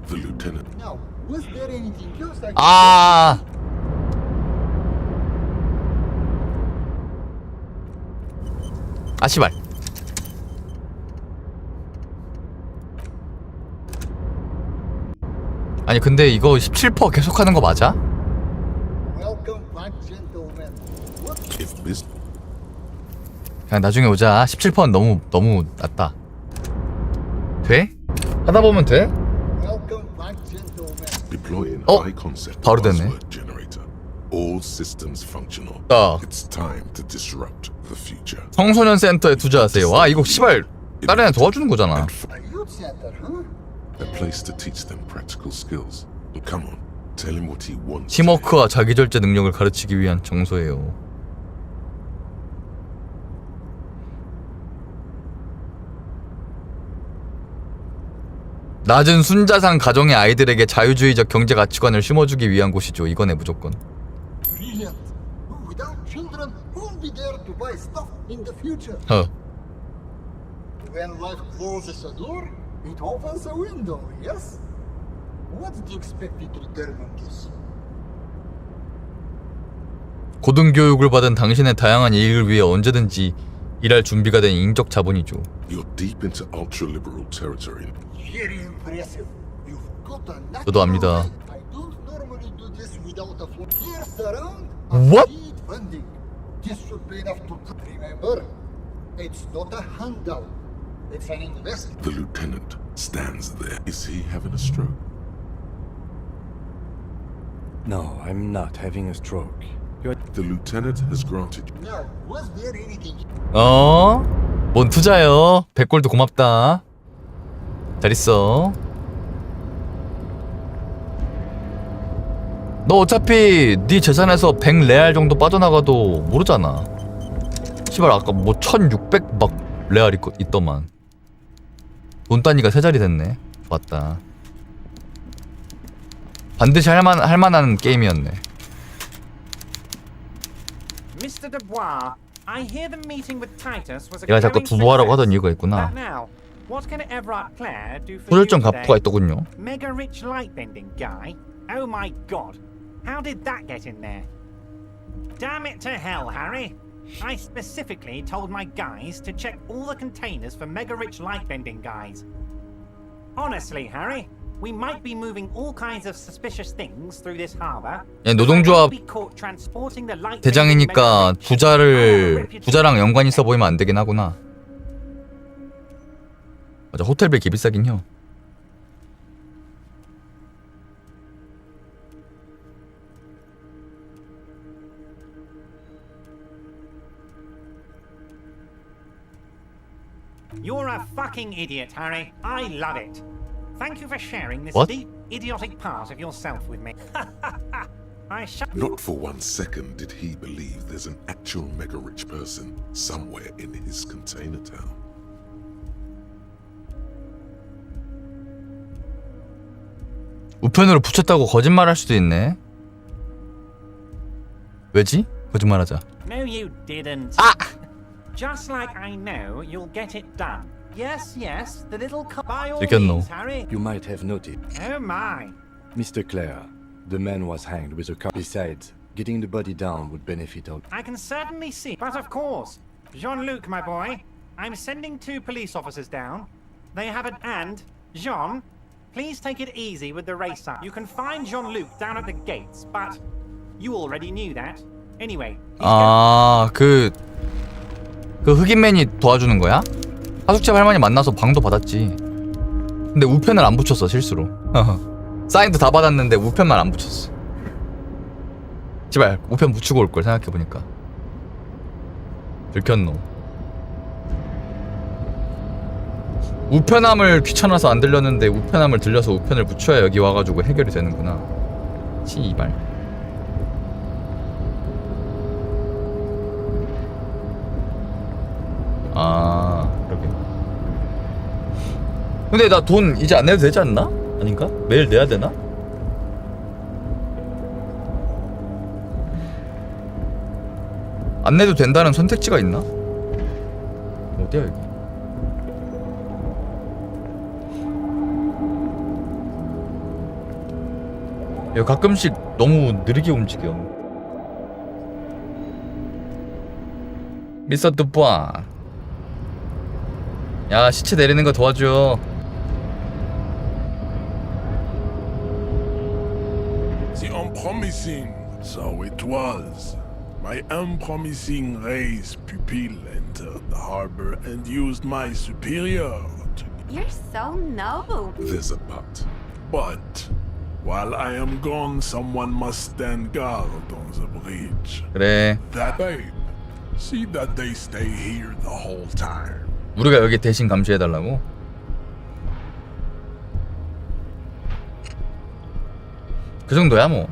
Speaker 8: The lieutenant.
Speaker 14: Now, was there anything else I could
Speaker 1: 아. 아 씨발. 아니 근데 이거 17% 계속하는 거 맞아?
Speaker 14: Welcome back, gentlemen.
Speaker 8: If business.
Speaker 1: 그냥 나중에 오자. 17%는 너무 낮다. 돼? 하다 보면 돼?
Speaker 14: Welcome back, gentlemen.
Speaker 8: Deploying high concept
Speaker 1: 바로 됐네.
Speaker 8: password generator. All systems functional. It's time to disrupt the future.
Speaker 1: 청소년 센터에 투자하세요. 아 이거 씨발 다른 애 도와주는 거잖아.
Speaker 14: A youth center, huh?
Speaker 8: A place to teach them practical skills. Come on, tell him what he wants.
Speaker 1: 팀워크와 자기절제 능력을 가르치기 위한 정소예요. 낮은 순자산 가정의 아이들에게 자유주의적 경제 가치관을 심어주기 위한 곳이죠. 이거네 무조건.
Speaker 14: Brilliant. Without children, who'll be there to buy stuff in the future? when life closes a door, it opens a window, yes? What did you expect it to turn on this?
Speaker 1: 고등교육을 받은 당신의 다양한 이익을 위해 언제든지 일할 준비가 된 인적 자본이죠.
Speaker 8: You're deep into ultra-liberal territory.
Speaker 14: Very impressive. You've got a natural
Speaker 1: 저도 압니다.
Speaker 14: talent. I don't normally do this without a full years around.
Speaker 1: What?
Speaker 14: Seed funding. This should be enough to remember. It's not a handout. It's an investment.
Speaker 8: The lieutenant stands there. Is he having a stroke?
Speaker 7: No, I'm not having a stroke.
Speaker 8: The lieutenant has granted you.
Speaker 14: Now, was there anything?
Speaker 1: 뭔 투자요? 100골드 고맙다. 잘 있어. 너 어차피 네 재산에서 100레알 정도 빠져나가도 모르잖아. 시발 아까 뭐 1600 막 레알 있더만. 돈 단위가 3자리 됐네. 좋았다. 반드시 할만한 게임이었네.
Speaker 2: Mr. Dubois, I hear the meeting with Titus was a
Speaker 1: 얘가 자꾸
Speaker 2: glowing
Speaker 1: 두보아라고
Speaker 2: success.
Speaker 1: 하던 이유가 있구나.
Speaker 2: But now, what can Everard Clare do for
Speaker 1: 소절점
Speaker 2: you
Speaker 1: 가프가
Speaker 2: today?
Speaker 1: 있더군요.
Speaker 2: Mega rich light bending guy? Oh my god. How did that get in there? Damn it to hell, Harry. I specifically told my guys to check all the containers for mega rich light bending guys. Honestly, Harry, we might be moving all kinds of suspicious things through this harbor.
Speaker 1: 얘 노동조합
Speaker 2: Be caught transporting the light
Speaker 1: 대장이니까 부자랑 연관 있어 보이면 안 되긴 하구나. 맞아, 호텔비 개비싸긴 혀.
Speaker 2: You're a fucking idiot, Harry. I love it. Thank you for sharing this
Speaker 1: What?
Speaker 2: deep, idiotic part of yourself with me.
Speaker 8: Not for 1 second did he believe there's an actual mega-rich person somewhere in his container town.
Speaker 1: 우편으로 붙였다고 거짓말할 수도 있네. 왜지? 거짓말하자.
Speaker 2: No, you didn't. Just like I know you'll get it done. Yes, yes, the little by all means, Harry.
Speaker 7: You might have noted.
Speaker 2: Oh my.
Speaker 7: Mr. Clare, the man was hanged with a car. Besides, getting the body down would benefit all.
Speaker 2: I can certainly see, but of course, Jean-Luc, my boy, I'm sending 2 police officers down. They have it, and Jean, please take it easy with the racer. You can find Jean-Luc down at the gates, but you already knew that. Anyway.
Speaker 1: 그 흑인맨이 도와주는 거야? 하숙집 할머니 만나서 방도 받았지. 근데 우편을 안 붙였어, 실수로. 사인도 다 받았는데 우편만 안 붙였어. 제발 우편 붙이고 올걸 생각해보니까. 들켰노. 우편함을 귀찮아서 안 들렸는데 우편함을 들려서 우편을 붙여야 여기 와가지고 해결이 되는구나. 씨발. 그러게. 근데 나 돈 이제 안 내도 되지 않나? 아닌가? 매일 내야 되나? 안 내도 된다는 선택지가 있나? 어디야 여기? 야, 가끔씩 너무 느리게 움직여. 미스터 뚜뿌아, 야, 시체 내리는 거 도와줘.
Speaker 15: The unpromising, so it was. My unpromising race pupil entered the harbor and used my superior to...
Speaker 17: You're so noble.
Speaker 8: There's a but.
Speaker 15: But, while I am gone, someone must stand guard on the bridge.
Speaker 1: 그래.
Speaker 15: That babe, see that they stay here the whole time.
Speaker 1: 우리가 여기 대신 감시해달라고? 그 정도야 뭐.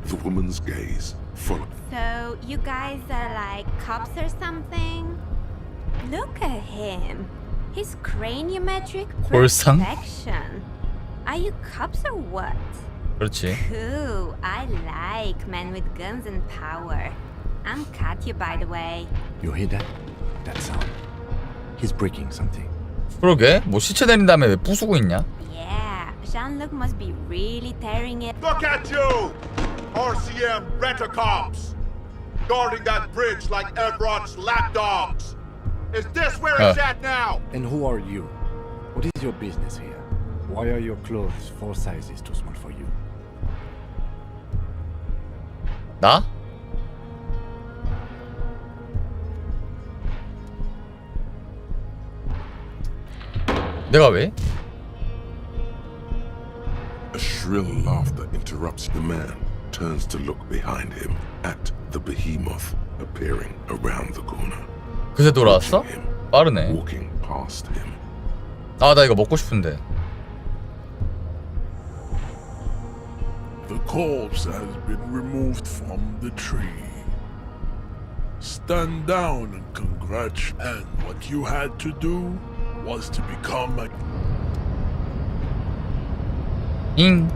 Speaker 8: The woman's gaze followed.
Speaker 17: So, you guys are like cops or something? Look at him. His craniometric
Speaker 1: 골상?
Speaker 17: perfection. Are you cops or what?
Speaker 1: 그렇지.
Speaker 17: Cool. I like men with guns and power. I'm Katya, by the way.
Speaker 7: You hear that? That sound? He's breaking something.
Speaker 1: 그러게 뭐 시체 내린 다음에 왜 부수고 있냐?
Speaker 17: Yeah, Jean-Luc must be really tearing it.
Speaker 4: Look at you! RCM rent-a-cops! Guarding that bridge like Everett's lapdogs! Is this where it's at now?
Speaker 7: And who are you? What is your business here? Why are your clothes 4 sizes too small for you?
Speaker 1: 나? 내가 왜?
Speaker 8: A shrill laughter interrupts the man, turns to look behind him at the behemoth appearing around the corner.
Speaker 1: 그새 돌아왔어? 빠르네.
Speaker 8: Walking past him.
Speaker 1: 아, 나 이거 먹고 싶은데.
Speaker 15: The corpse has been removed from the tree. Stand down and congratulate. And what you had to do was to become a...
Speaker 1: 잉.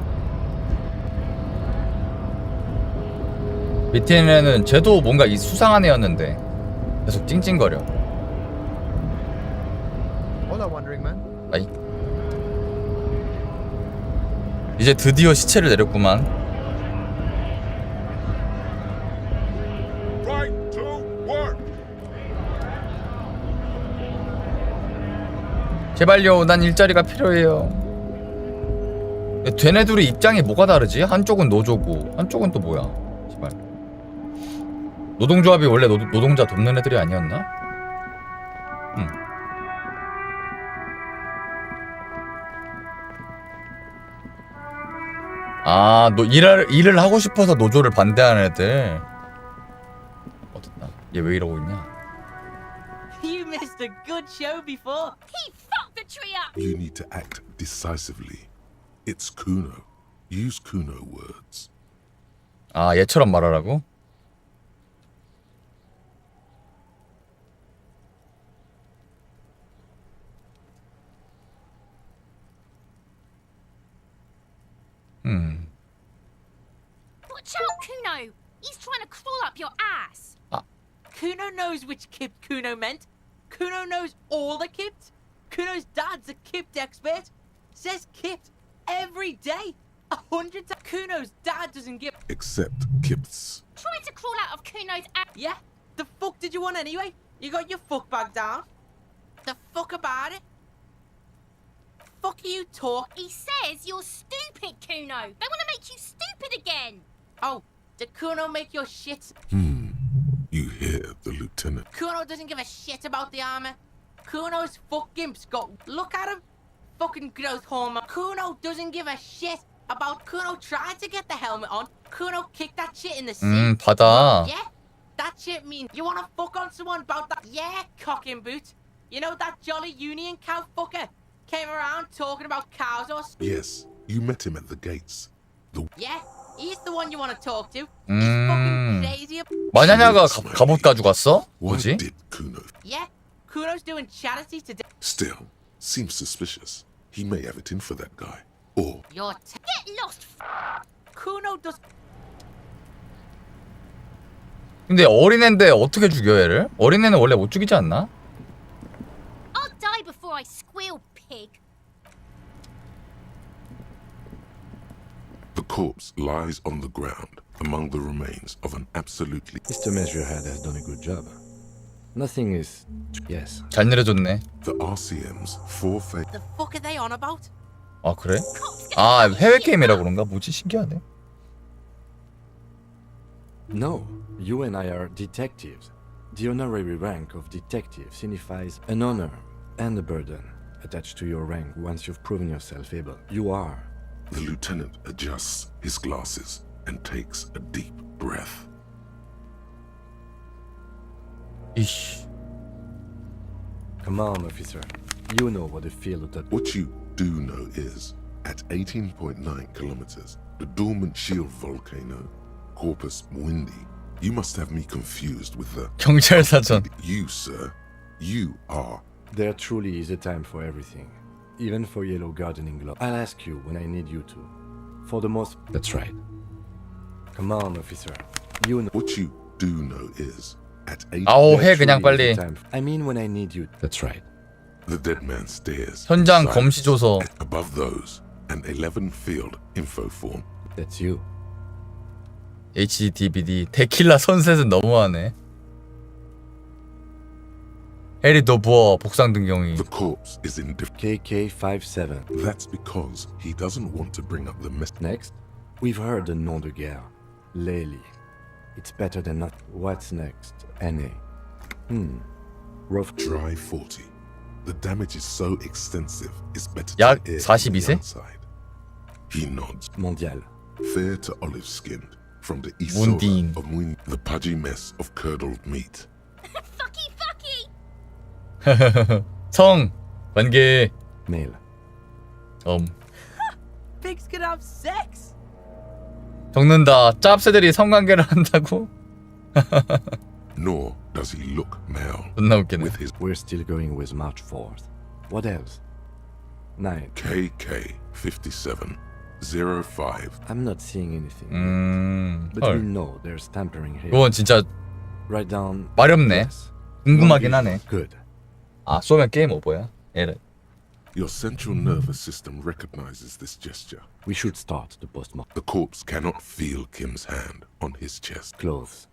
Speaker 1: 밑에는 쟤도 뭔가 이 수상한 애였는데 계속 찡찡거려.
Speaker 9: Hola, wandering man.
Speaker 1: 아이. 이제 드디어 시체를 내렸구만.
Speaker 4: Right to work!
Speaker 1: 제발요, 난 일자리가 필요해요. 쟤네 둘이 입장이 뭐가 다르지? 한쪽은 노조고 한쪽은 또 뭐야? 제발. 노동조합이 원래 노동자 돕는 애들이 아니었나? 아, 일을 하고 싶어서 노조를 반대하는 애들. 어쨌다. 얘 왜 이러고 있냐?
Speaker 12: You missed a good show before.
Speaker 17: He fucked the tree up!
Speaker 8: You need to act decisively. It's Kuno. Use Kuno words.
Speaker 1: 아, 얘처럼 말하라고?
Speaker 17: Watch out, Kuno! He's trying to crawl up your ass!
Speaker 12: Kuno knows which Kipt Kuno meant. Kuno knows all the Kipt. Kuno's dad's a Kipt expert. Says Kipt every day. 100 times. Kuno's dad doesn't give...
Speaker 8: Except Kip's.
Speaker 17: Trying to crawl out of Kuno's ass!
Speaker 12: Yeah? The fuck did you want anyway? You got your fuck bag down? The fuck about it? Fuck are you talk?
Speaker 17: He says you're stupid, Kuno! They want to make you stupid again!
Speaker 12: Oh, did Kuno make your shit?
Speaker 8: You hear the lieutenant.
Speaker 12: Kuno doesn't give a shit about the armor. Kuno's fucking got... Look at him. Fucking growth hormone. Kuno doesn't give a shit about... Kuno tried to get the helmet on. Kuno kicked that shit in the sea.
Speaker 1: 받아.
Speaker 12: Yeah? That shit means you wanna fuck on someone about that? Yeah, cock and boot. You know that jolly union cow fucker came around talking about cows or...
Speaker 8: Yes, you met him at the gates.
Speaker 12: Yeah, he's the one you wanna talk to. He's fucking crazy.
Speaker 1: 마냐냐가 갑옷 가져갔어?
Speaker 8: Why
Speaker 1: 뭐지?
Speaker 8: did Kuno?
Speaker 12: Yeah, Kuno's doing charity today.
Speaker 8: Still, seems suspicious. He may have it in for that guy. Or
Speaker 12: You're get lost. Kuno does.
Speaker 1: 근데 어린애인데 어떻게 죽여 얘를? 어린애는 원래 못 죽이지 않나?
Speaker 17: I'll die before I squeal, pig!
Speaker 8: the corpse lies on the ground among the remains of an absolutely...
Speaker 7: Mr. Measurehead has done a good job. Nothing is... Yes.
Speaker 1: 잘 내려줬네.
Speaker 8: The RCM's forfeit...
Speaker 12: The fuck are they on about?
Speaker 1: 아, 그래? 아, 해외 게임이라 그런가? 뭐지? 신기하네.
Speaker 7: No, you and I are detectives. The honorary rank of detective signifies an honor and a burden attached to your rank once you've proven yourself able. You are.
Speaker 8: The lieutenant adjusts his glasses and takes a deep breath.
Speaker 1: 이씨.
Speaker 7: Come on, officer. You know what the field of...
Speaker 8: What you do know is, at 18.9 kilometers, the dormant shield volcano, Corpus Mundi, you must have me confused with the...
Speaker 1: 경찰사전.
Speaker 8: You, sir. You are...
Speaker 7: There truly is a time for everything. Even for yellow gardening gloves. I'll ask you when I need you to. For the most...
Speaker 1: That's right.
Speaker 7: Come on, officer. You know...
Speaker 8: What you do know is, at 8
Speaker 1: 아오 해 그냥 빨리.
Speaker 7: I mean when I need you. That's right.
Speaker 8: the dead man stares.
Speaker 1: 현장
Speaker 8: inside
Speaker 1: 검시 조서.
Speaker 8: Above those, an 11 field info form.
Speaker 7: That's you.
Speaker 1: HD DVD 데킬라 선셋은 너무하네. 해리 너 부어 복상 등경이.
Speaker 8: The corpse is in
Speaker 7: KK57.
Speaker 8: That's because he doesn't want to bring up the mess.
Speaker 7: Next, we've heard the nom de guerre. Lely. It's better than not. What's next? NA. Rough.
Speaker 8: Dry 40. The damage is so extensive, it's better
Speaker 1: 약
Speaker 8: to err on the
Speaker 1: 42세?
Speaker 8: outside. He nods.
Speaker 7: Mondial.
Speaker 8: Fair to olive-skinned, from the
Speaker 1: Mundine.
Speaker 8: Isora of Moon, the pudgy mess of curdled meat.
Speaker 1: 성 관계
Speaker 7: Male.
Speaker 12: Pigs can have sex.
Speaker 1: 적는다. 짭새들이 성관계를 한다고?
Speaker 8: Nor does he look male.
Speaker 1: 존나 웃기네.
Speaker 8: With his
Speaker 7: We're still going with March 4th. What else? 9.
Speaker 8: KK57 05.
Speaker 7: I'm not seeing anything. But we
Speaker 1: 헐.
Speaker 7: know there's tampering here.
Speaker 1: 그건 진짜
Speaker 7: Write down.
Speaker 1: 마렵네.
Speaker 7: Yes.
Speaker 1: 궁금하긴 하네.
Speaker 7: Good.
Speaker 1: 아 쏘면 게임 오버야? 얘를.
Speaker 8: Your central nervous system recognizes this gesture.
Speaker 7: We should start the postmortem.
Speaker 8: The corpse cannot feel Kim's hand on his chest.
Speaker 7: Clothes.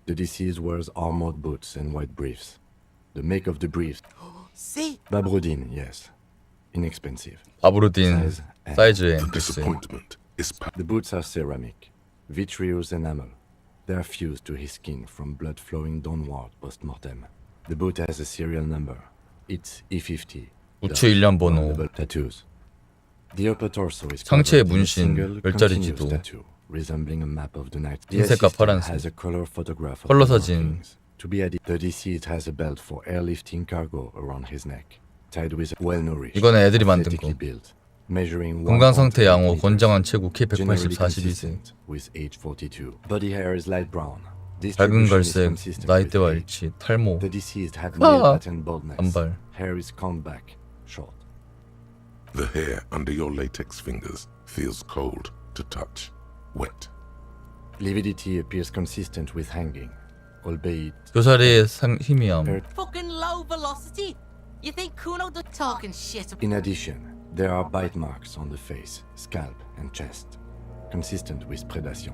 Speaker 7: The deceased wears armored boots and white briefs. The make of the briefs.
Speaker 12: See?
Speaker 7: Babrodine, yes. Inexpensive.
Speaker 1: 바브로딘 사이즈에
Speaker 8: The
Speaker 1: 글쎄.
Speaker 8: disappointment is
Speaker 7: The boots are ceramic, vitreous enamel. They are fused to his skin from blood flowing downward post-mortem. The boot has a serial number. It's E50.
Speaker 1: 우측 일련 번호.
Speaker 7: Tattoos. The upper torso is
Speaker 1: 상체에
Speaker 7: covered in a
Speaker 1: 문신,
Speaker 7: single
Speaker 1: 별자리
Speaker 7: continuous
Speaker 1: 지도.
Speaker 7: tattoo, resembling a map of the night. The
Speaker 1: 흰색과
Speaker 7: assistant
Speaker 1: 파란색.
Speaker 7: has a color photograph of
Speaker 1: 컬러
Speaker 7: the
Speaker 1: 사진.
Speaker 7: markings. To be added, the deceased has a belt for airlifting cargo around his neck, tied with well-nourished,
Speaker 1: 이거는 애들이 만든
Speaker 7: athletically
Speaker 1: 거.
Speaker 7: built, measuring
Speaker 1: 건강 상태
Speaker 7: 1.8
Speaker 1: 양호,
Speaker 7: meters,
Speaker 1: 건장한 체구, 키 180,
Speaker 7: generally
Speaker 1: 42세.
Speaker 7: consistent with age 42. Body hair is light brown.
Speaker 1: 밝은
Speaker 7: Distribution is
Speaker 1: 갈색,
Speaker 7: consistent
Speaker 1: 나이대와
Speaker 7: with age.
Speaker 1: 일치, 탈모,
Speaker 7: The deceased had male pattern baldness.
Speaker 1: 단발.
Speaker 7: Hair is combed back, short.
Speaker 8: the hair under your latex fingers feels cold to touch, wet.
Speaker 7: Lividity appears consistent with hanging, albeit
Speaker 1: 교사리의 희미함.
Speaker 12: Fucking low velocity. You think Kuno the talking shit?
Speaker 7: in addition, there are bite marks on the face, scalp, and chest, consistent with predation.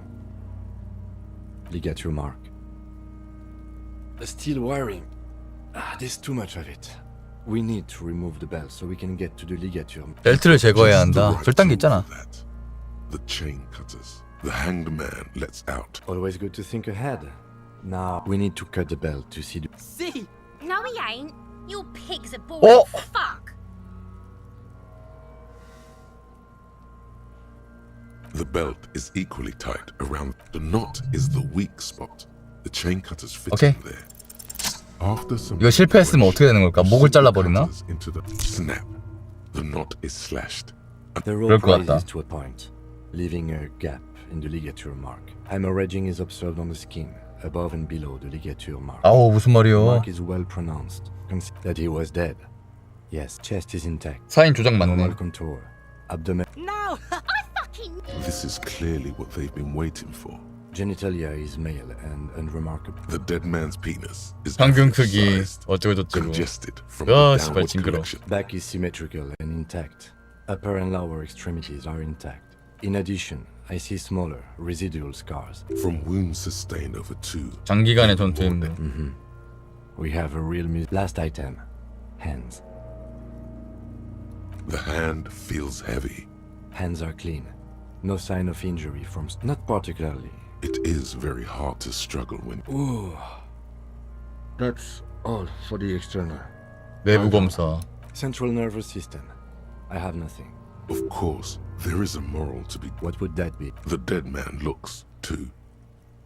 Speaker 7: Ligature mark. Still wiring. There's too much of it. We need to remove the belt so we can get to the ligature.
Speaker 1: 벨트를 제거해야
Speaker 8: Just the
Speaker 1: 한다.
Speaker 8: right
Speaker 1: 절단기
Speaker 8: tool
Speaker 1: 있잖아.
Speaker 8: for that. The chain cutters. The hanged man lets out.
Speaker 7: Always good to think ahead. Now we need to cut the belt to see the.
Speaker 12: See?
Speaker 17: No, he ain't. You pigs are boring.
Speaker 1: Oh.
Speaker 17: Fuck.
Speaker 8: The belt is equally tight around. The knot is the weak spot. The chain cutters fit
Speaker 1: Okay.
Speaker 8: in there. After some
Speaker 1: 이거 실패했으면 어떻게 되는 걸까? 목을 잘라버리나?
Speaker 8: into the snap. The knot is slashed.
Speaker 7: The
Speaker 1: 그럴
Speaker 7: rope
Speaker 1: 것 같다.
Speaker 7: rises to a point, leaving a gap in the ligature mark. Hemorrhaging is observed on the skin, above and below the ligature mark.
Speaker 1: 아우 무슨
Speaker 7: The
Speaker 1: 말이요?
Speaker 7: mark is well pronounced. That he was dead. Yes, chest is intact.
Speaker 1: 사인 조작 맞네.
Speaker 7: Normal contour. Abdomen.
Speaker 12: No.
Speaker 8: This is clearly what they've been waiting for.
Speaker 7: Genitalia is male and unremarkable.
Speaker 8: The dead man's penis is
Speaker 1: 평균 크기
Speaker 8: average-sized,
Speaker 1: 어쩌고저쩌고.
Speaker 8: congested from
Speaker 1: 아
Speaker 8: the
Speaker 1: 씨발
Speaker 8: downward
Speaker 1: 징그러.
Speaker 8: collection.
Speaker 7: Back is symmetrical and intact. Upper and lower extremities are intact. In addition, I see smaller residual scars.
Speaker 8: From wounds sustained over two.
Speaker 1: 장기간의 전투 힘들.
Speaker 7: We have a real last item. Hands.
Speaker 8: The hand feels heavy.
Speaker 7: Hands are clean. No sign of injury from not particularly.
Speaker 8: It is very hard to struggle when.
Speaker 7: Ooh. That's all for the external.
Speaker 1: 내부 검사.
Speaker 7: Central nervous system. I have nothing.
Speaker 8: Of course, there is a moral to be.
Speaker 7: What would that be?
Speaker 8: The dead man looks, too,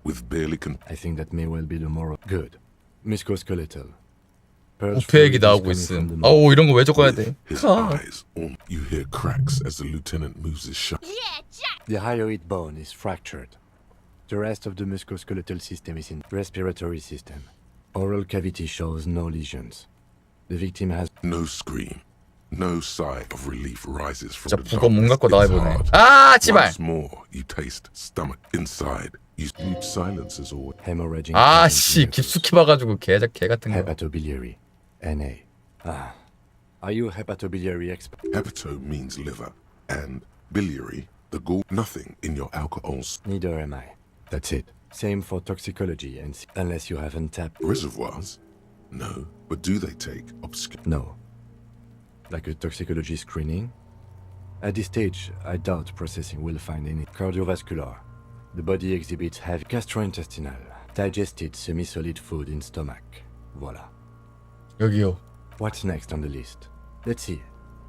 Speaker 8: with barely
Speaker 7: I think that may well be the moral. Good. Musculoskeletal.
Speaker 1: 부패 얘기 나오고 있음. 아우 이런 거 왜 적어야 돼?
Speaker 8: his eyes. You hear cracks as the lieutenant moves his shot.
Speaker 7: The hyoid bone is fractured. The rest of the musculoskeletal system is in respiratory system. Oral cavity shows no lesions. The victim has
Speaker 8: no scream. No sigh of relief rises from
Speaker 1: 진짜
Speaker 8: the
Speaker 1: 북어 몸
Speaker 8: darkness.
Speaker 1: 갖고 나와
Speaker 8: It's
Speaker 1: 보네.
Speaker 8: hard.
Speaker 1: 아, 씨발.
Speaker 8: Once more, you taste stomach inside. You need silence as always.
Speaker 7: Hemorrhaging.
Speaker 1: 아씨 깊숙이 봐가지고 개 같은 거.
Speaker 7: Hepatobiliary. NA. Ah. Are you a hepatobiliary expert?
Speaker 8: Hepato means liver, and biliary, the gall. Nothing in your alcohols.
Speaker 7: Neither am I. That's it. Same for toxicology, and unless you haven't tapped
Speaker 8: Reservoirs? No, but do they take obscure?
Speaker 7: No. Like a toxicology screening? At this stage, I doubt processing will find any. Cardiovascular. The body exhibits heavy gastrointestinal, digested semi-solid food in stomach. Voila.
Speaker 1: 여기요.
Speaker 7: What's next on the list? Let's see.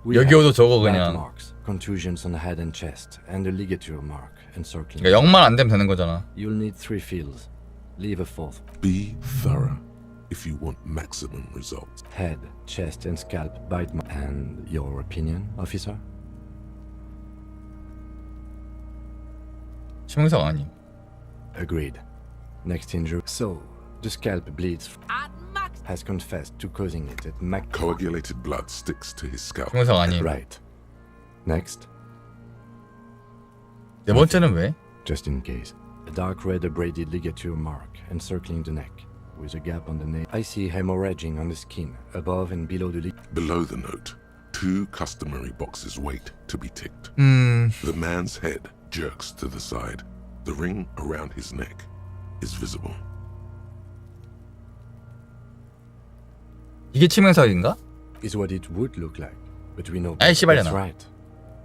Speaker 1: 여기요도 적어
Speaker 7: bite
Speaker 1: 그냥.
Speaker 7: marks, contusions on head and chest, and a ligature mark encircling.
Speaker 1: 그러니까 0만 안 되면 되는 거잖아.
Speaker 7: You'll need 3 fields. Leave a 4th.
Speaker 8: Be thorough if you want maximum results.
Speaker 7: Head, chest, and scalp bite mark. And your opinion, officer?
Speaker 1: 치명상 아님.
Speaker 7: Agreed. Next injury. So, the scalp bleeds. Has confessed to causing it at max.
Speaker 8: Coagulated blood sticks to his scalp.
Speaker 1: 치명상 아님.
Speaker 7: Right. Next.
Speaker 1: 네 번째는 왜?
Speaker 7: Just in case. A dark red abraded ligature mark encircling the neck, with a gap on the nape. I see hemorrhaging on the skin, above and below the
Speaker 8: Below the note, 2 customary boxes wait to be ticked. The man's head jerks to the side. The ring around his neck is visible.
Speaker 1: 이게 치명상인가?
Speaker 7: Is what it would look like, but we know.
Speaker 1: 아이 씨발려나.
Speaker 7: That's right.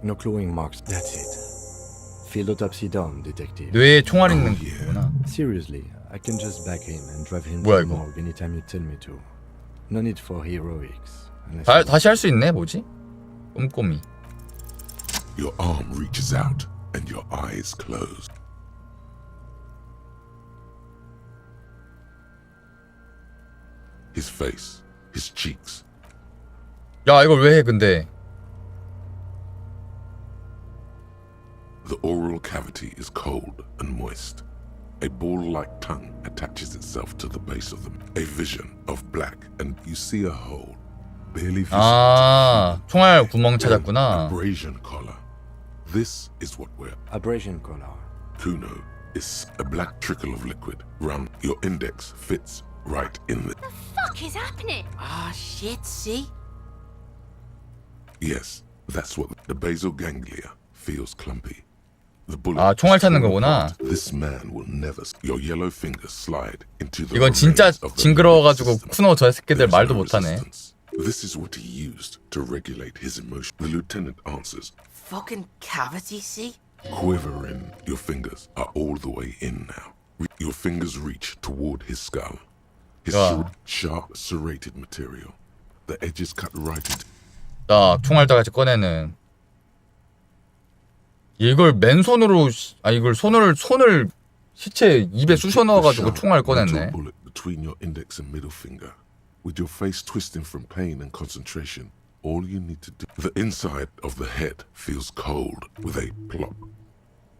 Speaker 7: No clawing marks. That's it. Field autopsy done, detective.
Speaker 1: 뇌에 총알 있는 거구나.
Speaker 7: Seriously, I can just back him and drive him
Speaker 1: 뭐야,
Speaker 7: to the
Speaker 1: 이거?
Speaker 7: morgue anytime you tell me to. No need for heroics.
Speaker 1: 다시 할 수 있네. 뭐지? 꼼꼼히.
Speaker 8: Your arm reaches out and your eyes close. His face, his cheeks.
Speaker 1: 야 이걸 왜 해 근데?
Speaker 8: The oral cavity is cold and moist. A ball-like tongue attaches itself to the base of them. A vision of black, and you see a hole, barely visible.
Speaker 1: 아, 총알 구멍 찾았구나.
Speaker 8: Abrasion collar. This is what we're.
Speaker 7: Abrasion collar.
Speaker 8: Kuno is a black trickle of liquid. Run. Your index fits right in the.
Speaker 17: The fuck is happening?
Speaker 12: Ah, shit, see?
Speaker 8: Yes, that's what the basal ganglia feels clumpy. The bullet.
Speaker 1: 아, 총알 찾는 거구나.
Speaker 8: This man will never. Your yellow fingers slide into the.
Speaker 1: 이건 진짜 징그러워가지고 쿠노 저 새끼들 말도 못하네.
Speaker 8: This is what he used to regulate his emotion. The lieutenant answers.
Speaker 12: Fucking cavity, see?
Speaker 8: Quiver in. Your fingers are all the way in now. Your fingers reach toward his skull. His sharp, serrated material. The edges cut right into.
Speaker 1: 자, 총알 다 같이 꺼내는. 이걸 맨손으로 이걸 손을 시체 입에 쑤셔 넣어가지고 총알 꺼냈네.
Speaker 8: Bullet between your index and middle finger. With your face twisting from pain and concentration, all you need to do. The inside of the head feels cold with a plop.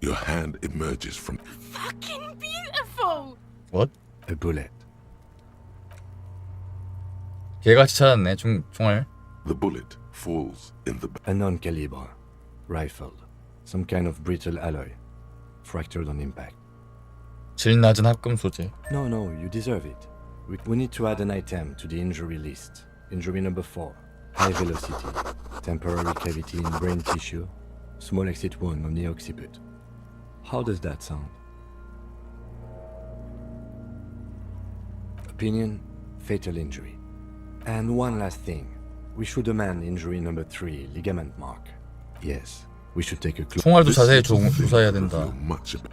Speaker 8: Your hand emerges from.
Speaker 17: Fucking beautiful!
Speaker 1: What?
Speaker 7: A bullet.
Speaker 1: 개같이 찾았네 총알.
Speaker 8: The bullet falls in the.
Speaker 7: A non-caliber rifle. Some kind of brittle alloy. Fractured on impact.
Speaker 1: 질 낮은 합금 소재.
Speaker 7: No, you deserve it. We need to add an item to the injury list. Injury number 4. High velocity. Temporary cavity in brain tissue. Small exit wound on the occiput. How does that sound? Opinion, fatal injury. And one last thing. We should amend injury number 3, ligament mark. Yes, we should take a closer.
Speaker 1: 총알도 자세히 조사해야 된다.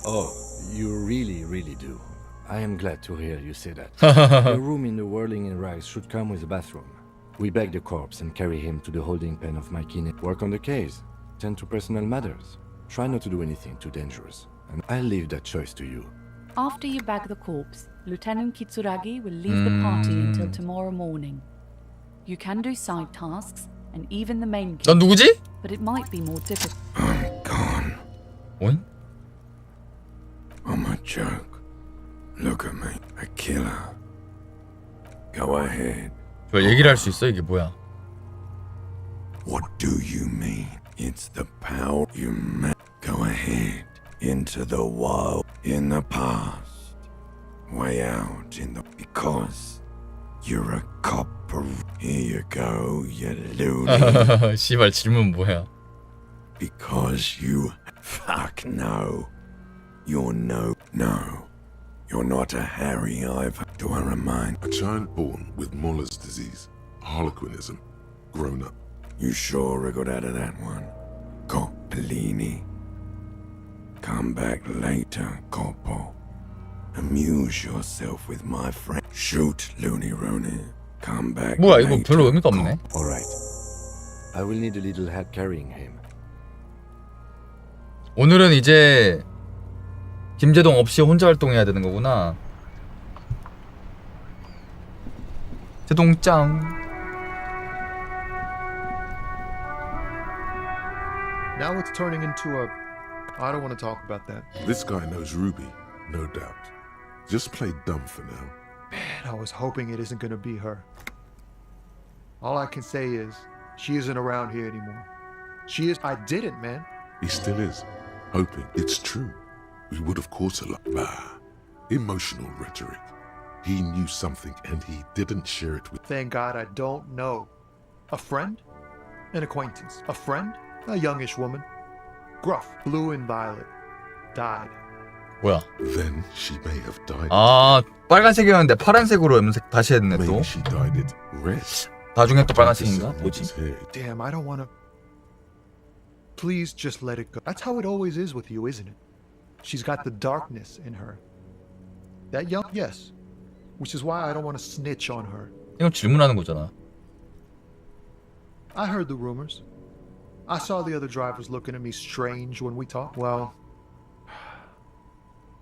Speaker 7: Oh, you really do. I am glad to hear you say that. The room in the whirling in rags should come with a bathroom. We bag the corpse and carry him to the holding pen of my kine. Work on the case. Tend to personal matters. Try not to do anything too dangerous. And I'll leave that choice to you.
Speaker 5: After you bag the corpse, Lieutenant Kitsuragi will leave the party until tomorrow morning. You can do side tasks and even the main case.
Speaker 1: 넌 누구지?
Speaker 5: But it might be more difficult.
Speaker 21: I'm gone.
Speaker 1: What?
Speaker 21: I'm a joke. Look at me, a killer. Go ahead.
Speaker 1: 저 얘기를 할 수 있어? 이게 뭐야?
Speaker 21: What do you mean? It's the power you Go ahead. into the world in the past, way out in the because you're a copper. Here you go, you loony.
Speaker 1: 씨발 질문 뭐야?
Speaker 21: Because you fuck no. You're no. You're not a Harry either. Do I remind?
Speaker 8: A child born with Muller's disease, harlequinism, grown up.
Speaker 21: You sure I got out of that one? Coppellini. Come back later, Coppo. Amuse yourself with my friend. Shoot, Looney Rooney. Come back.
Speaker 1: 뭐야 이거 별로 의미가 없네.
Speaker 7: All right. I will need a little help carrying him.
Speaker 1: 오늘은 이제 김재동 없이 혼자 활동해야 되는 거구나. 제동짱.
Speaker 9: Now it's turning into a... I don't want to talk about that.
Speaker 8: This guy knows Ruby, no doubt. Just play dumb for now.
Speaker 9: Man, I was hoping it isn't going to be her. All I can say is, she isn't around here anymore. She is... I didn't, man.
Speaker 8: He still is, hoping it's true. We would have caught a lot. Bah. Emotional rhetoric. He knew something and he didn't share it with...
Speaker 9: Thank God I don't know. A friend? An acquaintance. A friend? A youngish woman. Gruff, blue and violet. Died.
Speaker 1: 뭐야?
Speaker 8: Then she may have died.
Speaker 1: 아 빨간색이었는데 파란색으로 염색 다시 했네 또.
Speaker 8: Maybe she died it red.
Speaker 1: 나중에 또 빨간색인가? 뭐지?
Speaker 9: Damn, I don't want to... Please just let it go. That's how it always is with you, isn't it? She's got the darkness in her. That young... Yes. Which is why I don't want to snitch on her.
Speaker 1: 이건 질문하는 거잖아.
Speaker 9: I heard the rumors. I saw the other drivers looking at me strange when we talked. Well,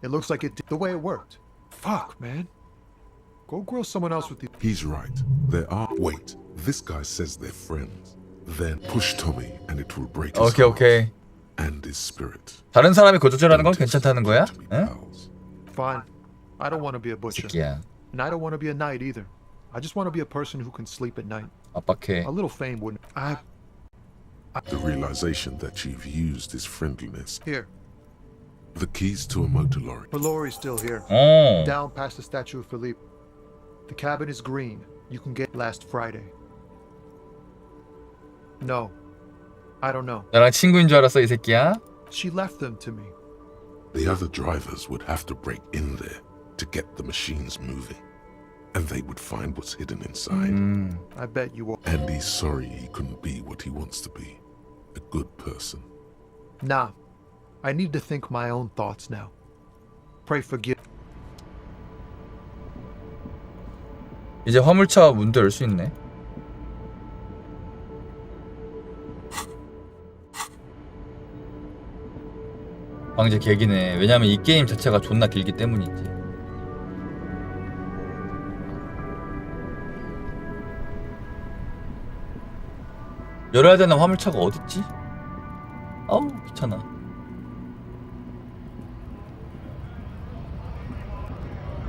Speaker 9: it looks like it did the way it worked. Fuck, man. Go grill someone else with you.
Speaker 8: He's right. There are... Wait. This guy says they're friends. Then push Tommy and it will break his heart and his spirit.
Speaker 1: 다른 사람이 거절하는 건 괜찮다는 거야? 응?
Speaker 9: Fine. I don't want to be a butcher.
Speaker 1: 새끼야.
Speaker 9: And I don't want to be a knight either. I just want to be a person who can sleep at night.
Speaker 1: 압박해.
Speaker 9: A little fame wouldn't...
Speaker 8: The realization that you've used his friendliness.
Speaker 9: Here.
Speaker 8: The keys to a motor lorry.
Speaker 9: Her lorry's still here.
Speaker 1: Oh.
Speaker 9: Down past the statue of Philippe. The cabin is green. You can get last Friday. No. I don't know.
Speaker 1: 나랑 친구인 줄 알았어 이 새끼야?
Speaker 9: She left them to me.
Speaker 8: The other drivers would have to break in there to get the machines moving. And they would find what's hidden inside.
Speaker 9: I bet you will.
Speaker 8: And he's sorry he couldn't be what he wants to be. A good person.
Speaker 9: Nah. I need to think my own thoughts now. Pray forgive.
Speaker 1: 이제 화물차 문도 열 수 있네. 방제 개기네. 왜냐면 이 게임 자체가 존나 길기 때문이지. 열어야 되는 화물차가 어딨지? 아우 귀찮아.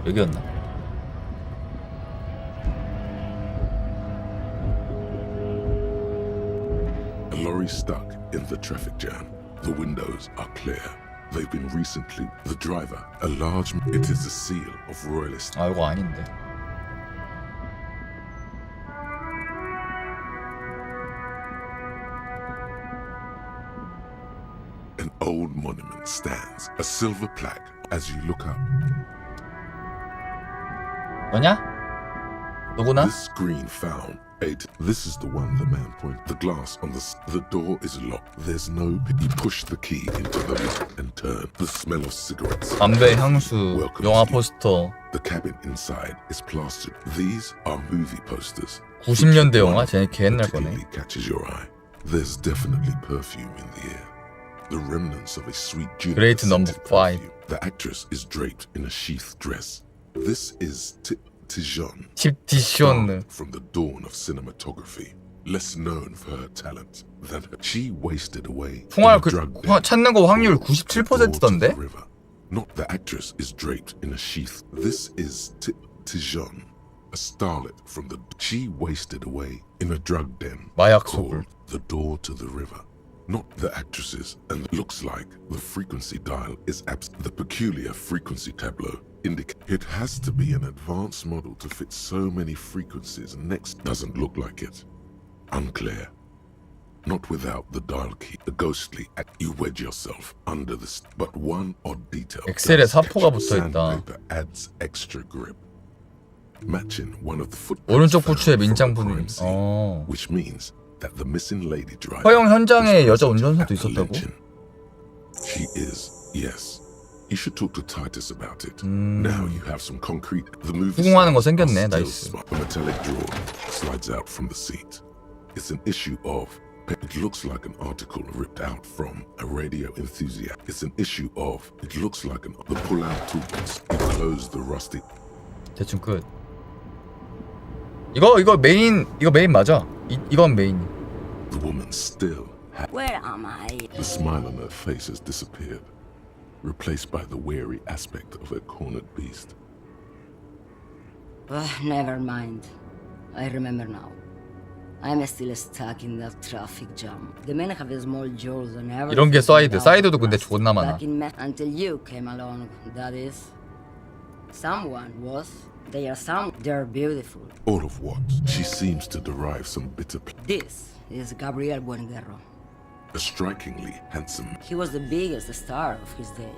Speaker 1: 여기였나?
Speaker 8: A lorry stuck in the traffic jam. The windows are clear. They've been recently... The driver, a large... It is a seal of royalist...
Speaker 1: 아 이거 아닌데.
Speaker 8: An old monument stands, a silver plaque, as you look up.
Speaker 1: 너냐? 누구나?
Speaker 8: This screen found. This is the one the man pointed. The glass on the door is locked. There's no... He pushed the key into the lock and turned. The smell of cigarettes.
Speaker 1: 담배, 향수, 영화 포스터.
Speaker 8: The cabin inside is plastered. These are movie posters.
Speaker 1: 90년대 영화? 쟤네 개 옛날 거네.
Speaker 8: Catches your eye. There's definitely perfume in the air. The remnants of a sweet June.
Speaker 1: Great number 5.
Speaker 8: The actress is draped in a sheath dress. This is Tijon.
Speaker 1: From
Speaker 8: the dawn of cinematography. Less known for her talent than her. She wasted away.
Speaker 1: 총알 찾는 거 확률 97%던데?
Speaker 8: Not the actress is draped in a sheath. This is Tijon. A starlet from the... She wasted away in a drug den.
Speaker 1: 마약 소굴.
Speaker 8: The door to the river. Not the actresses, and looks like the frequency dial is absent. The peculiar frequency tableau indicates it has to be an advanced model to fit so many frequencies. Next doesn't look like it. Unclear. Not without the dial key, the ghostly act. You wedge yourself under the but one odd detail.
Speaker 1: 엑셀에 사포가 붙어 있다.
Speaker 8: Sandpaper adds extra grip. Matching one of the footprints
Speaker 1: 오른쪽 부츠에
Speaker 8: found from
Speaker 1: 민장
Speaker 8: the
Speaker 1: 부분.
Speaker 8: crime scene, which means that the missing lady driver
Speaker 1: 허용 현장에
Speaker 8: was
Speaker 1: 여자
Speaker 8: present
Speaker 1: 운전사도
Speaker 8: at the
Speaker 1: 있었다고?
Speaker 8: lynching. She is, yes. You should talk to Titus about it. Now you have some concrete. The movie
Speaker 1: 후궁하는 거
Speaker 8: stars are
Speaker 1: 생겼네.
Speaker 8: still
Speaker 1: 나이스.
Speaker 8: smart. A metallic drawer slides out from the seat. It's an issue of. It looks like an article ripped out from a radio enthusiast. It's an issue of. It looks like the pull-out tools. You close the rusty.
Speaker 1: 대충 끝. 이거 메인 맞아. 이건 메인.
Speaker 8: The woman still had.
Speaker 16: Where am I?
Speaker 8: The smile on her face has disappeared, replaced by the wary aspect of a cornered beast.
Speaker 16: Never mind. I remember now. I'm still stuck in that traffic jam. The men have small jaws and everything.
Speaker 1: 이런 게 사이드. 사이드도 근데 존나 많아.
Speaker 16: Until you came along, that is. Someone was. They're beautiful.
Speaker 8: All of what? She seems to derive some bitter.
Speaker 16: This is Gabriel Buenguerro.
Speaker 8: A strikingly handsome.
Speaker 16: He was the biggest star of his day.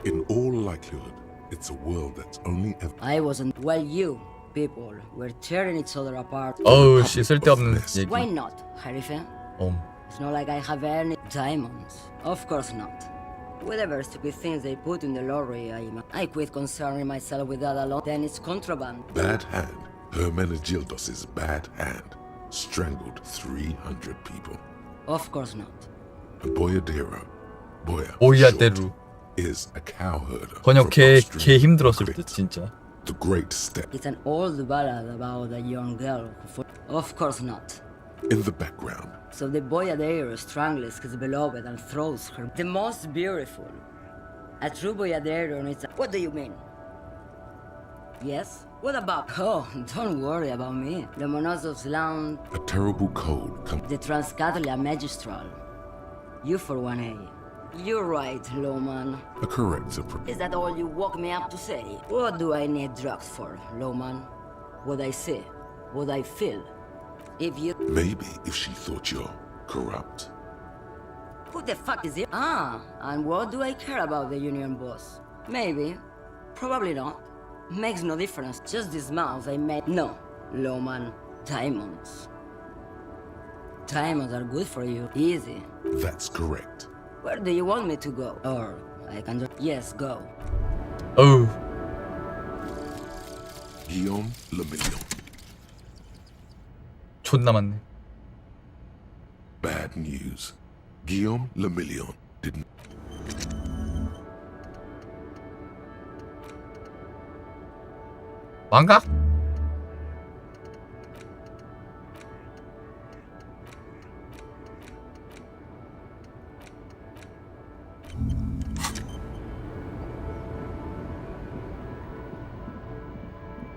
Speaker 8: In all likelihood, it's a world that's only ever.
Speaker 16: I wasn't. Well, you people were tearing each other apart.
Speaker 1: 어우 씨 쓸데없는 얘기.
Speaker 16: Why not, Harife? It's not like I have any diamonds. Of course not. Whatever stupid things they put in the lorry, I quit concerning myself with that alone. Then it's contraband.
Speaker 8: Bad hand. Hermenegildos' bad hand strangled 300 people.
Speaker 16: Of course not.
Speaker 8: Boyadero.
Speaker 1: 보야데루.
Speaker 8: Is a cowherder.
Speaker 1: 번역 개 힘들었을 듯 진짜.
Speaker 8: The great step.
Speaker 16: It's an old ballad about a young girl who of course not.
Speaker 8: In the background.
Speaker 16: So the boyadero strangles his beloved and throws her. The most beautiful. A true boyadero needs a... What do you mean? Yes? What about... Oh, don't worry about me. The Monosov's Lounge...
Speaker 8: A terrible cold comes...
Speaker 16: The Transcatalia Magistral. You for 1A. You're right, Lowman.
Speaker 8: A corrector...
Speaker 16: Is that all you woke me up to say? What do I need drugs for, Lowman? What I see? What I feel? If you...
Speaker 8: Maybe if she thought you're corrupt.
Speaker 16: Who the fuck is it? And what do I care about the union boss? Maybe. Probably not. Makes no difference. Just this mouth I made. No, Lowman. Diamonds. Diamonds are good for you. Easy.
Speaker 8: That's correct.
Speaker 16: Where do you want me to go? Or I can just... Yes, go.
Speaker 1: Oh.
Speaker 8: Guillaume Le Million.
Speaker 1: 존나 많네.
Speaker 8: Bad news. Guillaume Le Million didn't.
Speaker 1: 망각?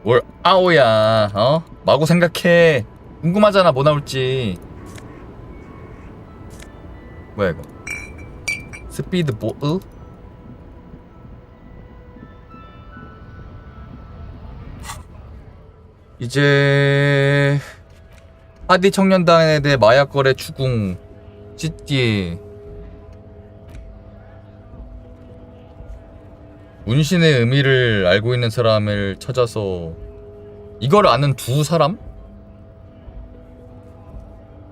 Speaker 1: 뭘 아오야 어? 마구 생각해. 궁금하잖아 뭐 나올지. 뭐야 이거 스피드 보으? 이제 하디 청년단에 대해 마약 거래 추궁 찌띠 문신의 의미를 알고 있는 사람을 찾아서 이걸 아는 두 사람?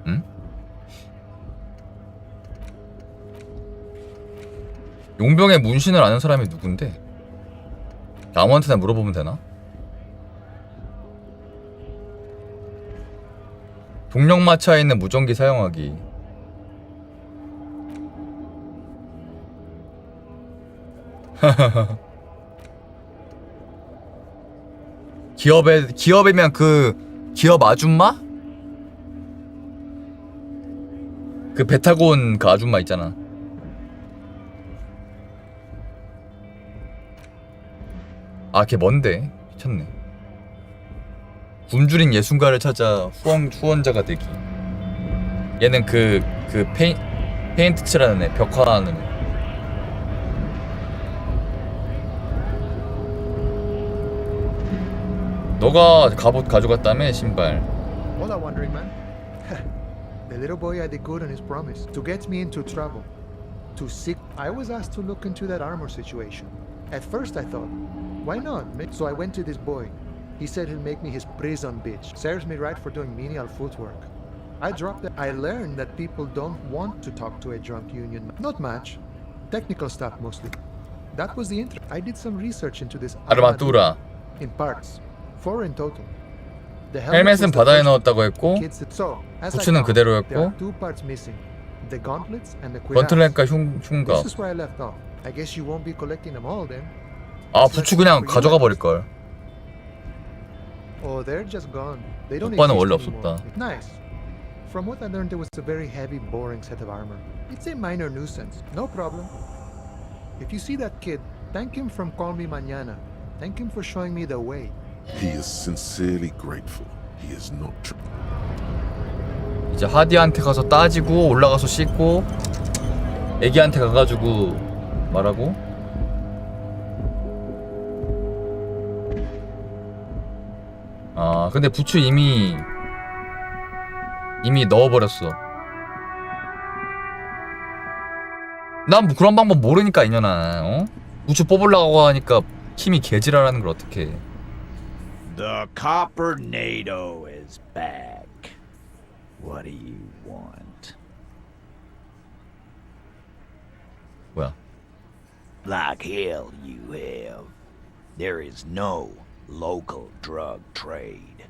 Speaker 1: 응? 용병의 문신을 아는 사람이 누군데? 아무한테나 물어보면 되나? 동력마차에 있는 무전기 사용하기. 기업이면 그 기업 아줌마? 그 배 타고 온 그 아줌마 있잖아. 아, 걔 뭔데? 미쳤네. 굶주린 예술가를 찾아 후원자가 되기. 얘는 그 페인트 칠하는 애, 벽화하는 애. 너가 갑옷 가져갔다며, 신발.
Speaker 9: All I'm wondering, man. The little boy had it good on his promise to get me into trouble. To seek. I was asked to look into that armor situation. At first, I thought, why not? So I went to this boy. He said he'll make me his prison bitch. Serves me right for doing menial footwork. I dropped it. I learned that people don't want to talk to a drunk union. Not much. Technical stuff mostly. That was the intro. I did some research into this
Speaker 1: 아르마뚜라.
Speaker 9: in parts. 4 in total. The
Speaker 1: 헬멧은 바다에 넣었다고 했고,
Speaker 9: So, as I
Speaker 1: 부츠는
Speaker 9: found, there
Speaker 1: 그대로였고,
Speaker 9: are 2 parts missing. The gauntlets and the cuirass.
Speaker 1: 건틀렛과 흉갑.
Speaker 9: This is where I left off. I guess you won't be collecting them all then.
Speaker 1: 아, 부츠 그냥 가져가 버릴걸.
Speaker 9: Oh, they're just gone. They don't
Speaker 1: 오빠는
Speaker 9: exist
Speaker 1: 원래
Speaker 9: anymore.
Speaker 1: 없었다.
Speaker 9: Nice. From what I learned, it was a very heavy, boring set of armor. It's a minor nuisance. No problem. If you see that kid, thank him from Call Me Mañana. Thank him for showing me the way.
Speaker 8: He is sincerely grateful. He is not true.
Speaker 1: 이제 하디한테 가서 따지고 올라가서 씻고 애기한테 가가지고 말하고. 아 근데 부츠 이미 넣어버렸어. 난 뭐 그런 방법 모르니까 이년아. 어? 부츠 뽑으려고 하니까 힘이 개지랄하는 걸 어떡해.
Speaker 13: The Copper-nado is back. What do you want?
Speaker 1: 뭐야?
Speaker 13: Like hell you have. There is no local drug trade.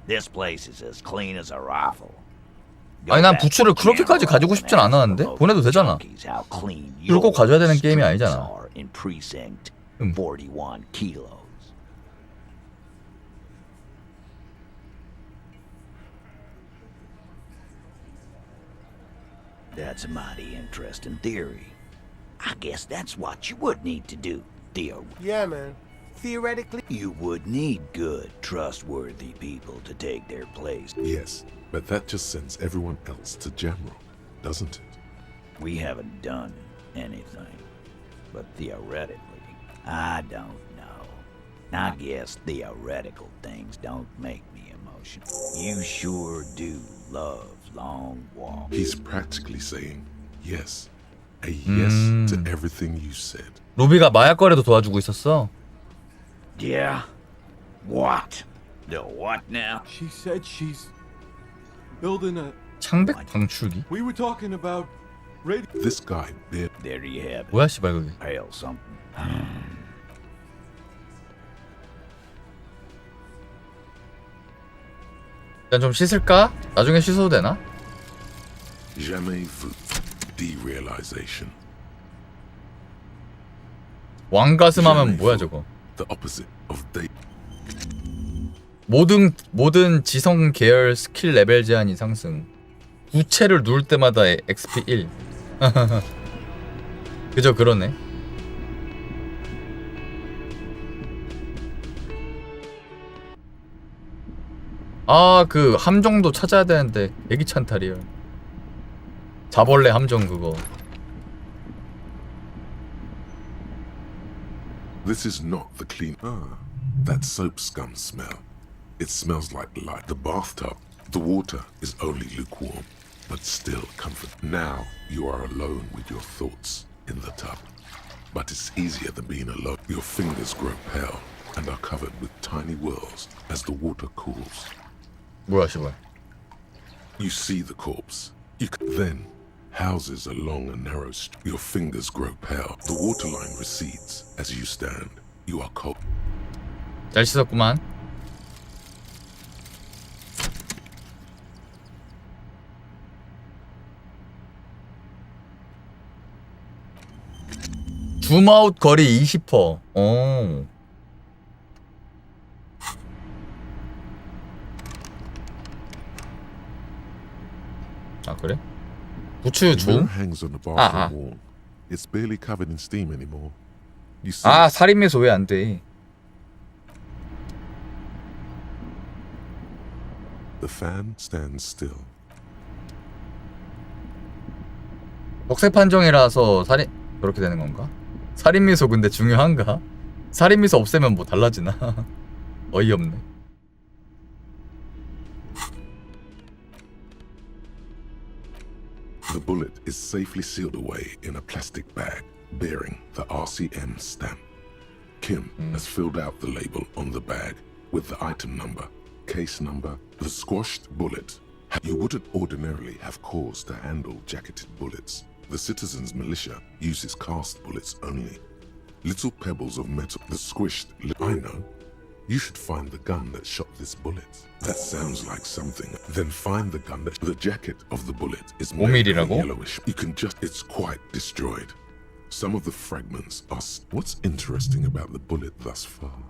Speaker 13: This place is as clean as a rifle.
Speaker 1: 아니 난 부츠를 그렇게까지 가지고 싶진 않았는데 보내도 되잖아. 이걸 꼭 가져야 되는 게임이 아니잖아.
Speaker 13: In precinct 41 kilos. That's a mighty interesting theory. I guess that's what you would need to do, Theo.
Speaker 18: Yeah, man. Theoretically,
Speaker 13: You would need good, trustworthy people to take their place.
Speaker 8: Yes, but that just sends everyone else to Jamrock, doesn't it?
Speaker 13: We haven't done anything. But theoretically, I don't know. I guess theoretical things don't make me emotional. You sure do love long walks.
Speaker 8: He's practically saying yes. A yes to everything you said.
Speaker 1: 로비가 마약 거래도 도와주고 있었어.
Speaker 13: Yeah? What? The what now?
Speaker 11: She said she's building a...
Speaker 1: 창백 방출기?
Speaker 11: We were talking about radio...
Speaker 8: This guy,
Speaker 13: There you have it.
Speaker 1: 뭐야 씨발 그게.
Speaker 13: Hail something.
Speaker 1: 일단 좀 씻을까? 나중에 씻어도 되나?
Speaker 8: jamais vu derealization.
Speaker 1: 왕가슴 하면 뭐야 저거?
Speaker 8: The opposite of day.
Speaker 1: 모든 지성 계열 스킬 레벨 제한이 상승. 부채를 누를 때마다 XP 1. 그저 그러네. 아, 그 함정도 찾아야 되는데 애기찬탈이요. 자벌레 함정 그거.
Speaker 8: This is not the clean. That soap scum smell. It smells like light. The bathtub, the water is only lukewarm, but still comfort. Now you are alone with your thoughts in the tub. But it's easier than being alone. Your fingers grow pale and are covered with tiny whirls as the water cools.
Speaker 1: 뭐야 씨발.
Speaker 8: You see the corpse. Then houses along a narrow street. Your fingers grow pale. The waterline recedes as you stand. You are cold.
Speaker 1: 잘 씻었구만. 줌아웃 거리 20%. 오. 아 그래? 부츠 줌?
Speaker 8: hangs on the bathroom wall. It's barely covered in steam anymore. You see.
Speaker 1: 아 살인미소 왜 안 돼?
Speaker 8: The fan stands still.
Speaker 1: 적색 판정이라서 살인 그렇게 되는 건가? 살인 미소 근데 중요한가? 살인 미소 없애면 뭐 달라지나? 어이없네.
Speaker 8: The bullet is safely sealed away in a plastic bag bearing the RCM stamp. Kim has filled out the label on the bag with the item number, case number, the squashed bullet. You wouldn't ordinarily have cause to handle jacketed bullets. The citizens' militia uses cast bullets only. Little pebbles of metal, the squished. I know. You should find the gun that shot this bullet. That sounds like something. Then find the gun that the jacket of the bullet is made of yellowish. You can just. It's quite destroyed. Some of the fragments are. What's interesting about the bullet thus far?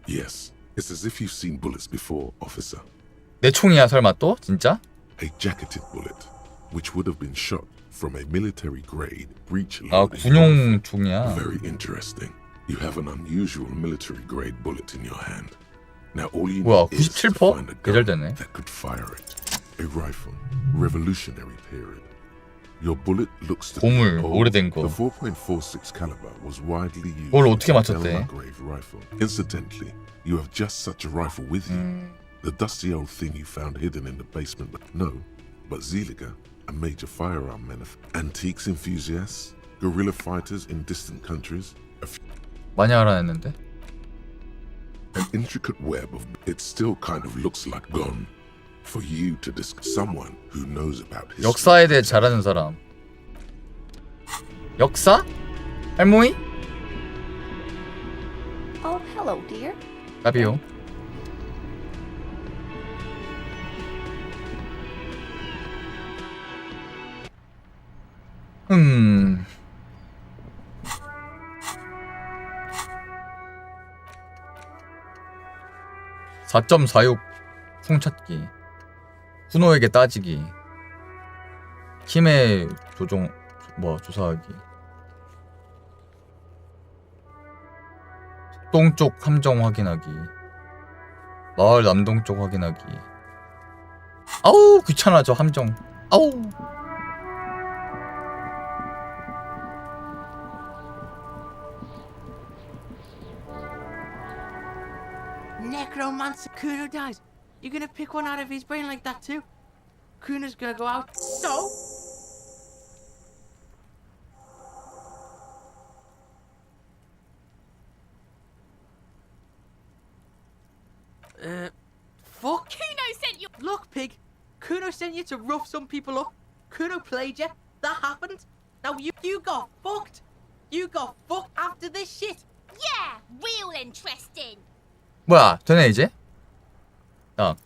Speaker 8: Yes, it's as if you've seen bullets before, officer.
Speaker 1: 내 총이야 설마 또? 진짜?
Speaker 8: A jacketed bullet, which would have been shot from a military-grade breech
Speaker 1: 아,
Speaker 8: loading
Speaker 1: 군용 총이야.
Speaker 8: Very interesting. You have an unusual military-grade bullet in your hand. Now all you
Speaker 1: 뭐야,
Speaker 8: need is to
Speaker 1: 97%?
Speaker 8: find a gun
Speaker 1: 개잘되네.
Speaker 8: that could fire it. A rifle, revolutionary period. Your bullet looks to
Speaker 1: 고물,
Speaker 8: be old.
Speaker 1: 오래된 거.
Speaker 8: The 4.46 caliber was widely used
Speaker 1: 뭘 어떻게
Speaker 8: as a
Speaker 1: 맞췄대?
Speaker 8: Belgrave rifle. Incidentally, you have just such a rifle with you. The dusty old thing you found hidden in the basement. No, but Zeliger, a major firearm manufacturer, antiques enthusiasts, guerrilla fighters in distant countries.
Speaker 1: 많이 알아냈는데?
Speaker 8: An intricate web of it still kind of looks like gone. For you to discuss someone who knows about history.
Speaker 1: 역사에 대해 잘 아는 사람. 역사? 할머니?
Speaker 17: Oh, hello, dear.
Speaker 1: 까비요. 음. (4.46) 훔찾기. 쿠노에게 따지기. 킴의 조종 조사하기. 동쪽 함정 확인하기. 마을 남동쪽 확인하기. 아우 귀찮아 저 함정. 아우.
Speaker 12: Necromancer Kuno dies. You're gonna pick one out of his brain like that too? Kuno's gonna go out. So? Fuck.
Speaker 17: Kuno sent you.
Speaker 12: Look, pig. Kuno sent you to rough some people up. Kuno played you. That happened. Now you got fucked. You got fucked after this shit.
Speaker 17: Yeah, real interesting.
Speaker 1: 뭐야 되네 이제? 야.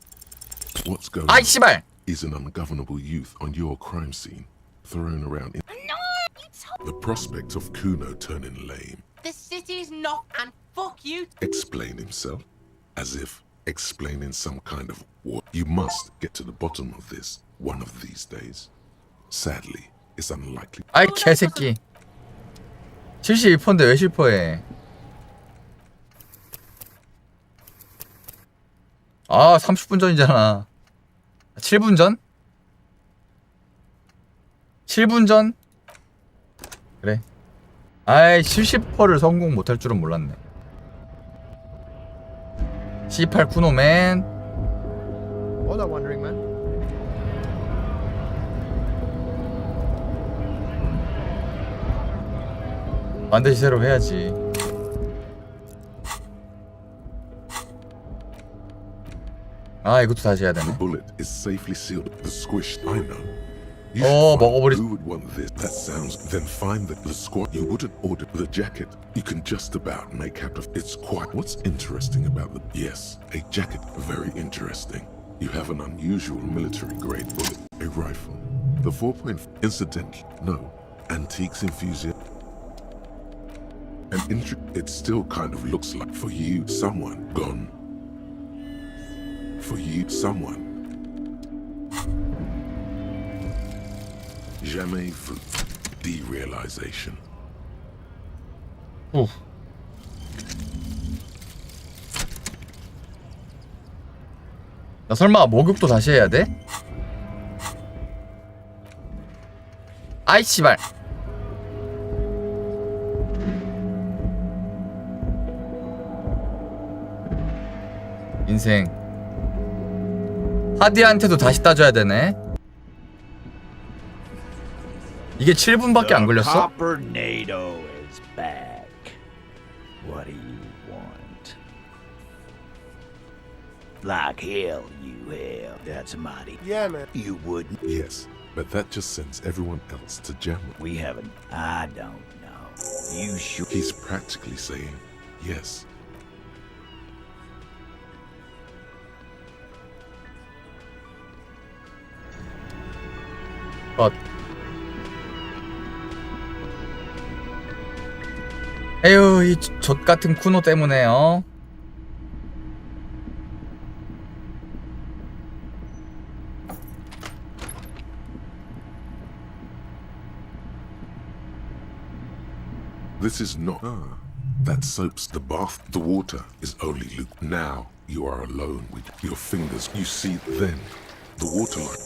Speaker 8: What's going
Speaker 1: 아이
Speaker 8: on
Speaker 1: 씨발.
Speaker 8: is an ungovernable youth on your crime scene, thrown around in the prospect of Kuno turning lame.
Speaker 12: The city's not, and fuck you.
Speaker 8: Explain himself, as if explaining some kind of war. You must get to the bottom of this one of these days. Sadly, it's unlikely.
Speaker 1: 아이 개새끼. 72%인데 왜 실퍼해? 아 30분 전이잖아. 7분 전? 7분 전? 그래. 아이 70%를 성공 못할 줄은 몰랐네. 18 쿠노맨.
Speaker 9: Hola, Wandering Man.
Speaker 1: 반드시 새로 해야지. 아 이것도 다시 해야 되네.
Speaker 8: The bullet is safely sealed. The squished. I know.
Speaker 1: 먹어버리.
Speaker 8: Who would want this? That sounds. Then find the squad. You wouldn't order the jacket. You can just about make out of. It's quite. What's interesting about the? Yes, a jacket. Very interesting. You have an unusual military-grade bullet. A rifle. The 4. Incidentally, no. Antiques enthusiast. An it still kind of looks like for you someone gone. For you someone. Jamais vu. Derealization.
Speaker 1: 후. 나 설마 목욕도 다시 해야 돼? 아이 씨발. 인생 하디한테도 다시 따줘야 되네. 이게 7분밖에 안 걸렸어?
Speaker 13: Coppernato is back. What do you want? Like hell you have. That's mighty.
Speaker 11: Yeah, man.
Speaker 13: You wouldn't.
Speaker 8: Yes, but that just sends everyone else to jam.
Speaker 13: We haven't. I don't know. You should.
Speaker 8: He's practically saying yes.
Speaker 1: 에휴, 이 젖같은 쿠노 때문에요.
Speaker 8: This is not. That soap's the bath. The water is only loop. Now you are alone with your fingers. You see then the waterline.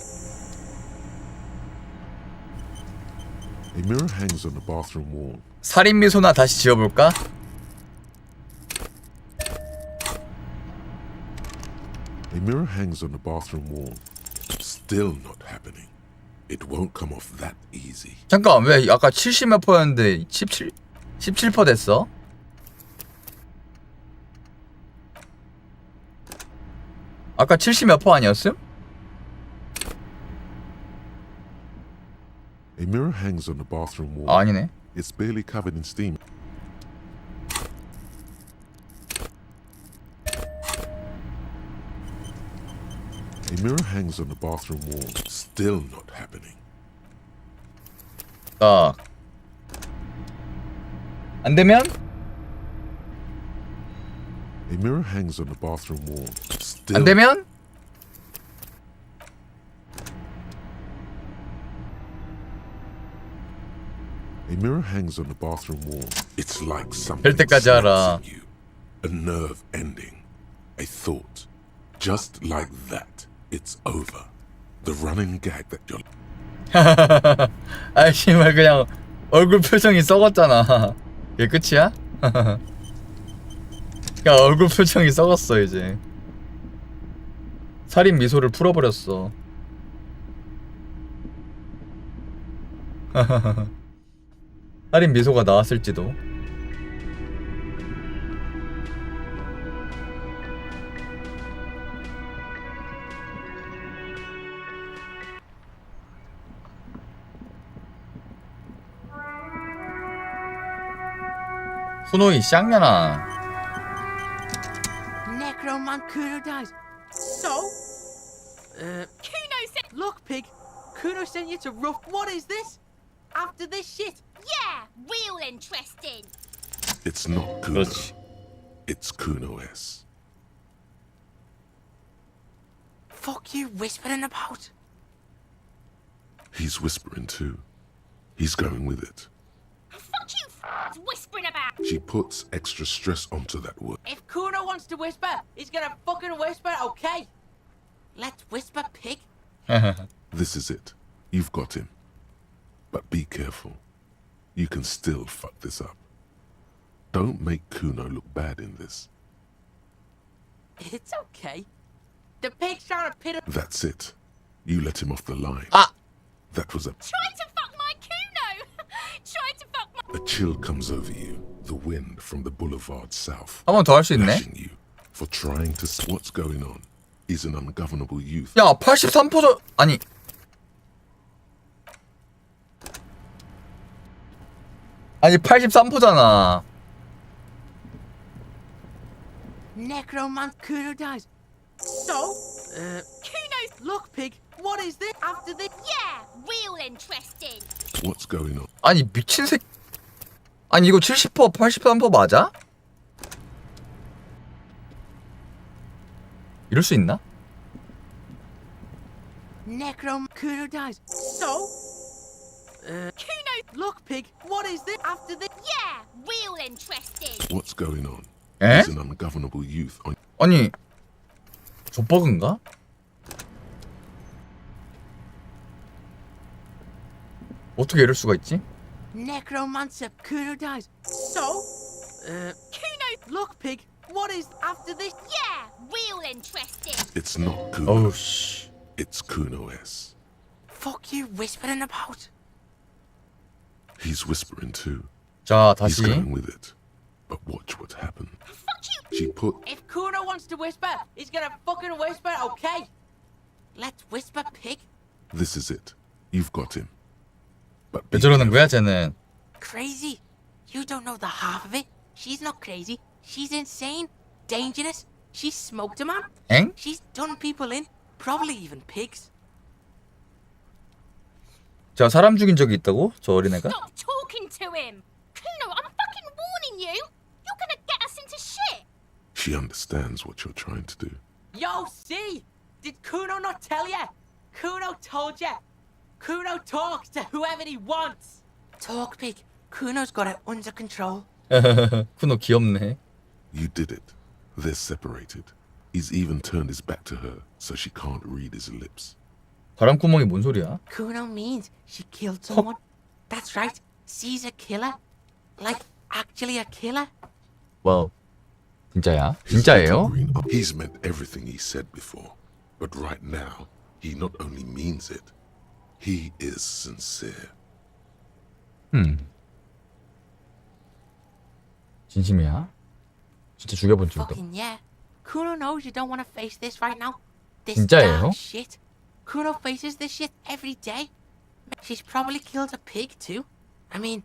Speaker 8: A mirror hangs on the bathroom wall.
Speaker 1: 살인 미소나 다시 지어볼까?
Speaker 8: A mirror hangs on the bathroom wall. Still not happening. It won't come off that easy.
Speaker 1: 잠깐, 왜 아까 70몇 %였는데 17% 됐어? 아까 70몇 % 아니었음?
Speaker 8: A mirror hangs on the bathroom wall.
Speaker 1: 아, 아니네.
Speaker 8: It's barely covered in steam. A mirror hangs on the bathroom wall. Still not happening.
Speaker 1: 딱. 안 되면?
Speaker 8: A mirror hangs on the bathroom wall. Still.
Speaker 1: 안 되면?
Speaker 8: A mirror hangs on the bathroom wall. It's like something
Speaker 1: 될 때까지 하라.
Speaker 8: snaps in you. A nerve ending. A thought. Just like that, it's over. The running gag that you're...
Speaker 1: 아이 씨발 그냥 얼굴 표정이 썩었잖아. 이게 끝이야? 그냥 얼굴 표정이 썩었어 이제. 살인 미소를 풀어버렸어. 살인 미소가 나왔을지도. 후노이 쌍년아.
Speaker 12: Necroman Kuno dies. So? Kuno said. Look, pig. Kuno sent you to rough. What is this? After this shit?
Speaker 17: Yeah, real interesting.
Speaker 8: It's not Kuno. It's Kuno S.
Speaker 12: Fuck you whispering about?
Speaker 8: He's whispering too. He's going with it.
Speaker 17: Fuck you whispering about.
Speaker 8: She puts extra stress onto that word.
Speaker 12: If Kuno wants to whisper, he's gonna fucking whisper, okay? Let's whisper, pig.
Speaker 8: This is it. You've got him. But be careful. You can still fuck this up. Don't make Kuno look bad in this.
Speaker 12: It's okay. The pig's trying to pit him.
Speaker 8: That's it. You let him off the line.
Speaker 1: Ah!
Speaker 8: That was a...
Speaker 17: Try to fuck my Kuno. Try to fuck my.
Speaker 8: A chill comes over you. The wind from the boulevard south.
Speaker 1: 한 번 더 할 수 있네.
Speaker 8: Lashing you for trying to... What's going on? He's an ungovernable youth.
Speaker 1: 야 83% 아니 아니 83%잖아.
Speaker 12: Necroman Kuno dies. So? Kuno's. Look, pig. What is this? After this?
Speaker 17: Yeah, real interesting.
Speaker 8: What's going on?
Speaker 1: 아니 미친 새. 아니 이거 70% 83% 맞아? 이럴 수 있나?
Speaker 12: Necroman Kuno dies. So? Kuno. Look, pig. What is this? After this?
Speaker 17: Yeah, real interesting.
Speaker 8: What's going on?
Speaker 1: 에?
Speaker 8: He's an ungovernable youth on...
Speaker 1: 아니 족버그인가? 어떻게 이럴 수가 있지?
Speaker 12: Necromancer Kuno dies. So, Kuno, look, pig. What is after this?
Speaker 17: Yeah, real interesting.
Speaker 8: It's not Kuno.
Speaker 1: Oh, shh.
Speaker 8: It's Kuno S.
Speaker 12: Fuck you whispering about?
Speaker 8: He's whispering too.
Speaker 1: 자,
Speaker 8: He's
Speaker 1: 다시.
Speaker 8: going with it. But watch what happened. She put...
Speaker 12: If Kuno wants to whisper, he's gonna fucking whisper, okay? Let's whisper, pig.
Speaker 8: This is it. You've got him. But
Speaker 1: 왜 저러는 거야, 쟤는?
Speaker 12: Crazy. You don't know the half of it. She's not crazy. She's insane. Dangerous. She's smoked a man.
Speaker 1: 엥?
Speaker 12: She's done people in. Probably even pigs.
Speaker 1: 자, 사람 죽인 적이 있다고? 저 어린애가?
Speaker 17: Stop talking to him. Kuno, I'm fucking warning you. You're gonna get us into shit.
Speaker 8: She understands what you're trying to do.
Speaker 12: Yo, see? Did Kuno not tell ya? Kuno told ya. Kuno talks to whoever he wants. Talk, pig. Kuno's got it under control.
Speaker 1: 쿠노 귀엽네.
Speaker 8: You did it. They're separated. He's even turned his back to her, so she can't read his lips.
Speaker 1: 바람구멍이 뭔 소리야?
Speaker 12: Kuno means she killed someone. That's right. She's a killer. Like, actually a killer.
Speaker 1: 와우. 진짜야? 진짜예요?
Speaker 8: He's meant everything he said before. But right now, he not only means it, he is sincere.
Speaker 1: 진심이야? 진짜 죽여본 줄도.
Speaker 12: Fucking yeah. Kuno knows you don't want to face this right now. This
Speaker 1: 진짜예요?
Speaker 12: dark shit. Kuno faces this shit every day. She's probably killed a pig too. I mean,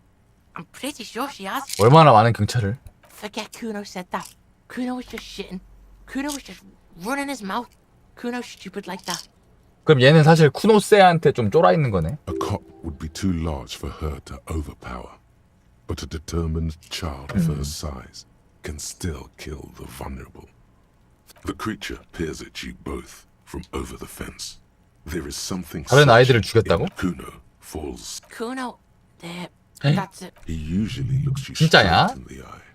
Speaker 12: I'm pretty sure she has.
Speaker 1: 얼마나 많은 경찰을?
Speaker 12: Forget Kuno said that. Kuno was just shitting. Kuno was just running his mouth. Kuno's stupid like that.
Speaker 1: 그럼 얘는 사실 쿠노세한테 좀 쫄아 있는 거네.
Speaker 8: A cop would be too large for her to overpower. But a determined child of her size can still kill the vulnerable. The creature peers at you both from over the fence. There is something
Speaker 1: 다른 아이들을
Speaker 8: such
Speaker 1: 죽였다고?
Speaker 8: in Kuno falls.
Speaker 12: Kuno, that's it.
Speaker 8: He usually looks you
Speaker 1: 진짜야?
Speaker 8: straight in the eye.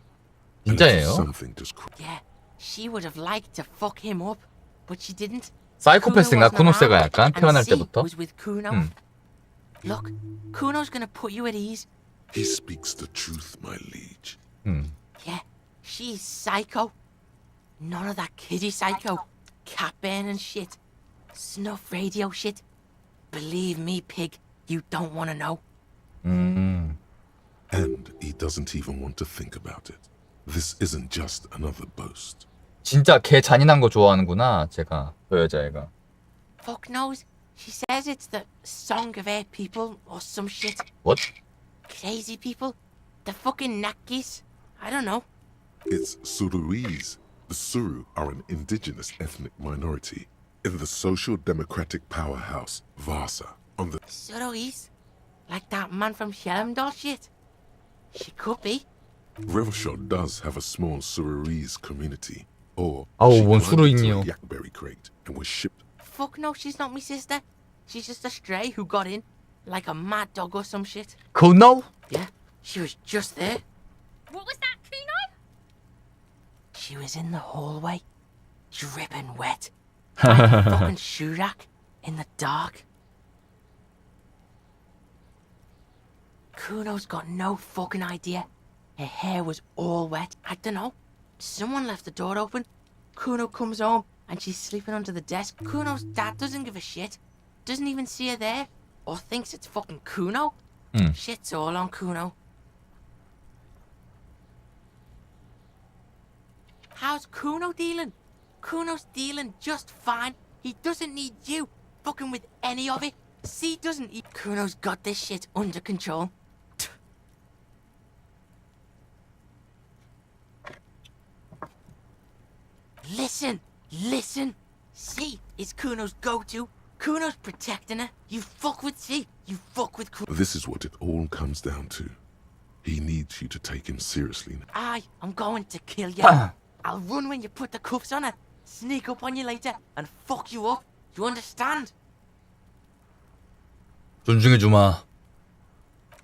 Speaker 8: And if
Speaker 1: 진짜예요?
Speaker 8: something just
Speaker 12: Yeah, she would have liked to fuck him up, but she didn't.
Speaker 1: 사이코패스인가?
Speaker 12: Kuno wasn't
Speaker 1: 쿠노세가
Speaker 12: around,
Speaker 1: 약간
Speaker 12: and
Speaker 1: 태어날
Speaker 12: C
Speaker 1: 때부터.
Speaker 12: was with Kuno. Look, Kuno's gonna put you at ease.
Speaker 8: He speaks the truth, my liege.
Speaker 12: Yeah, she's psycho. None of that kiddie psycho. Cat burning shit. Snuff radio shit. Believe me, pig, you don't want to know.
Speaker 8: And he doesn't even want to think about it. This isn't just another boast.
Speaker 1: 진짜 개 잔인한 거 좋아하는구나, 제가. 저 여자애가.
Speaker 12: Fuck knows. She says it's the song of her people or some shit.
Speaker 1: What?
Speaker 12: Crazy people. The fucking Nakis. I don't know.
Speaker 8: It's Suruese. The Suru are an indigenous ethnic minority in the social democratic powerhouse, Vasa, on the...
Speaker 12: Surois? Like that man from Shelmdall shit? She could be.
Speaker 8: Revelshot does have a small Suruese community. Or
Speaker 1: 아우,
Speaker 8: she
Speaker 1: 뭔
Speaker 8: climbed into
Speaker 1: 수루인이요.
Speaker 8: a yakberry crate and was shipped.
Speaker 12: Fuck no, she's not my sister. She's just a stray who got in. Like a mad dog or some shit.
Speaker 1: Kuno?
Speaker 12: Yeah, she was just there.
Speaker 17: What was that, Kuno?
Speaker 12: She was in the hallway, dripping wet. Like a fucking shoe rack in the dark. Kuno's got no fucking idea. Her hair was all wet. I don't know. Someone left the door open. Kuno comes home and she's sleeping under the desk. Kuno's dad doesn't give a shit. Doesn't even see her there. Or thinks it's fucking Kuno. Shit's all on Kuno. How's Kuno dealing? Kuno's dealing just fine. He doesn't need you fucking with any of it. See, doesn't he? Kuno's got this shit under control. Listen, listen. C is Kuno's go-to. Kuno's protecting her. You fuck with C, you fuck with Kuno.
Speaker 8: This is what it all comes down to. He needs you to take him seriously.
Speaker 12: I'm going to kill you. I'll run when you put the cuffs on her. Sneak up on you later and fuck you up. You understand?
Speaker 1: 존중해주마.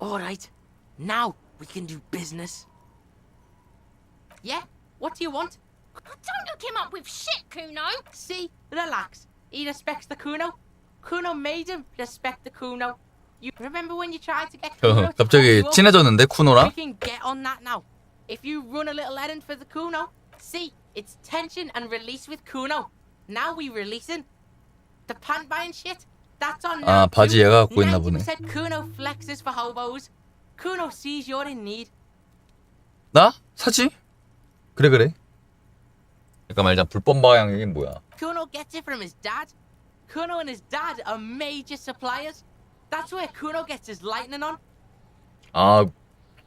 Speaker 12: Alright, now we can do business. Yeah? What do you want?
Speaker 17: Don't look him up with shit, Kuno.
Speaker 12: See, relax. He respects the Kuno. Kuno made him respect the Kuno. You remember when you tried to get Kuno to
Speaker 1: 갑자기
Speaker 12: fuck you up?
Speaker 1: 친해졌는데 쿠노랑?
Speaker 12: We can get on that now. If you run a little errand for the Kuno, see, it's tension and release with Kuno. Now we releasing. The pant buying shit, that's on now.
Speaker 1: 아, 바지 얘가 갖고 있나 보네.
Speaker 12: 90% Kuno flexes for hobos. Kuno sees you're in need.
Speaker 1: 나? 사지? 그래. 잠깐만 일단 불법 방향이 뭐야?
Speaker 12: Kuno gets it from his dad. Kuno and his dad are major suppliers. That's where Kuno gets his lightning on.
Speaker 1: 아,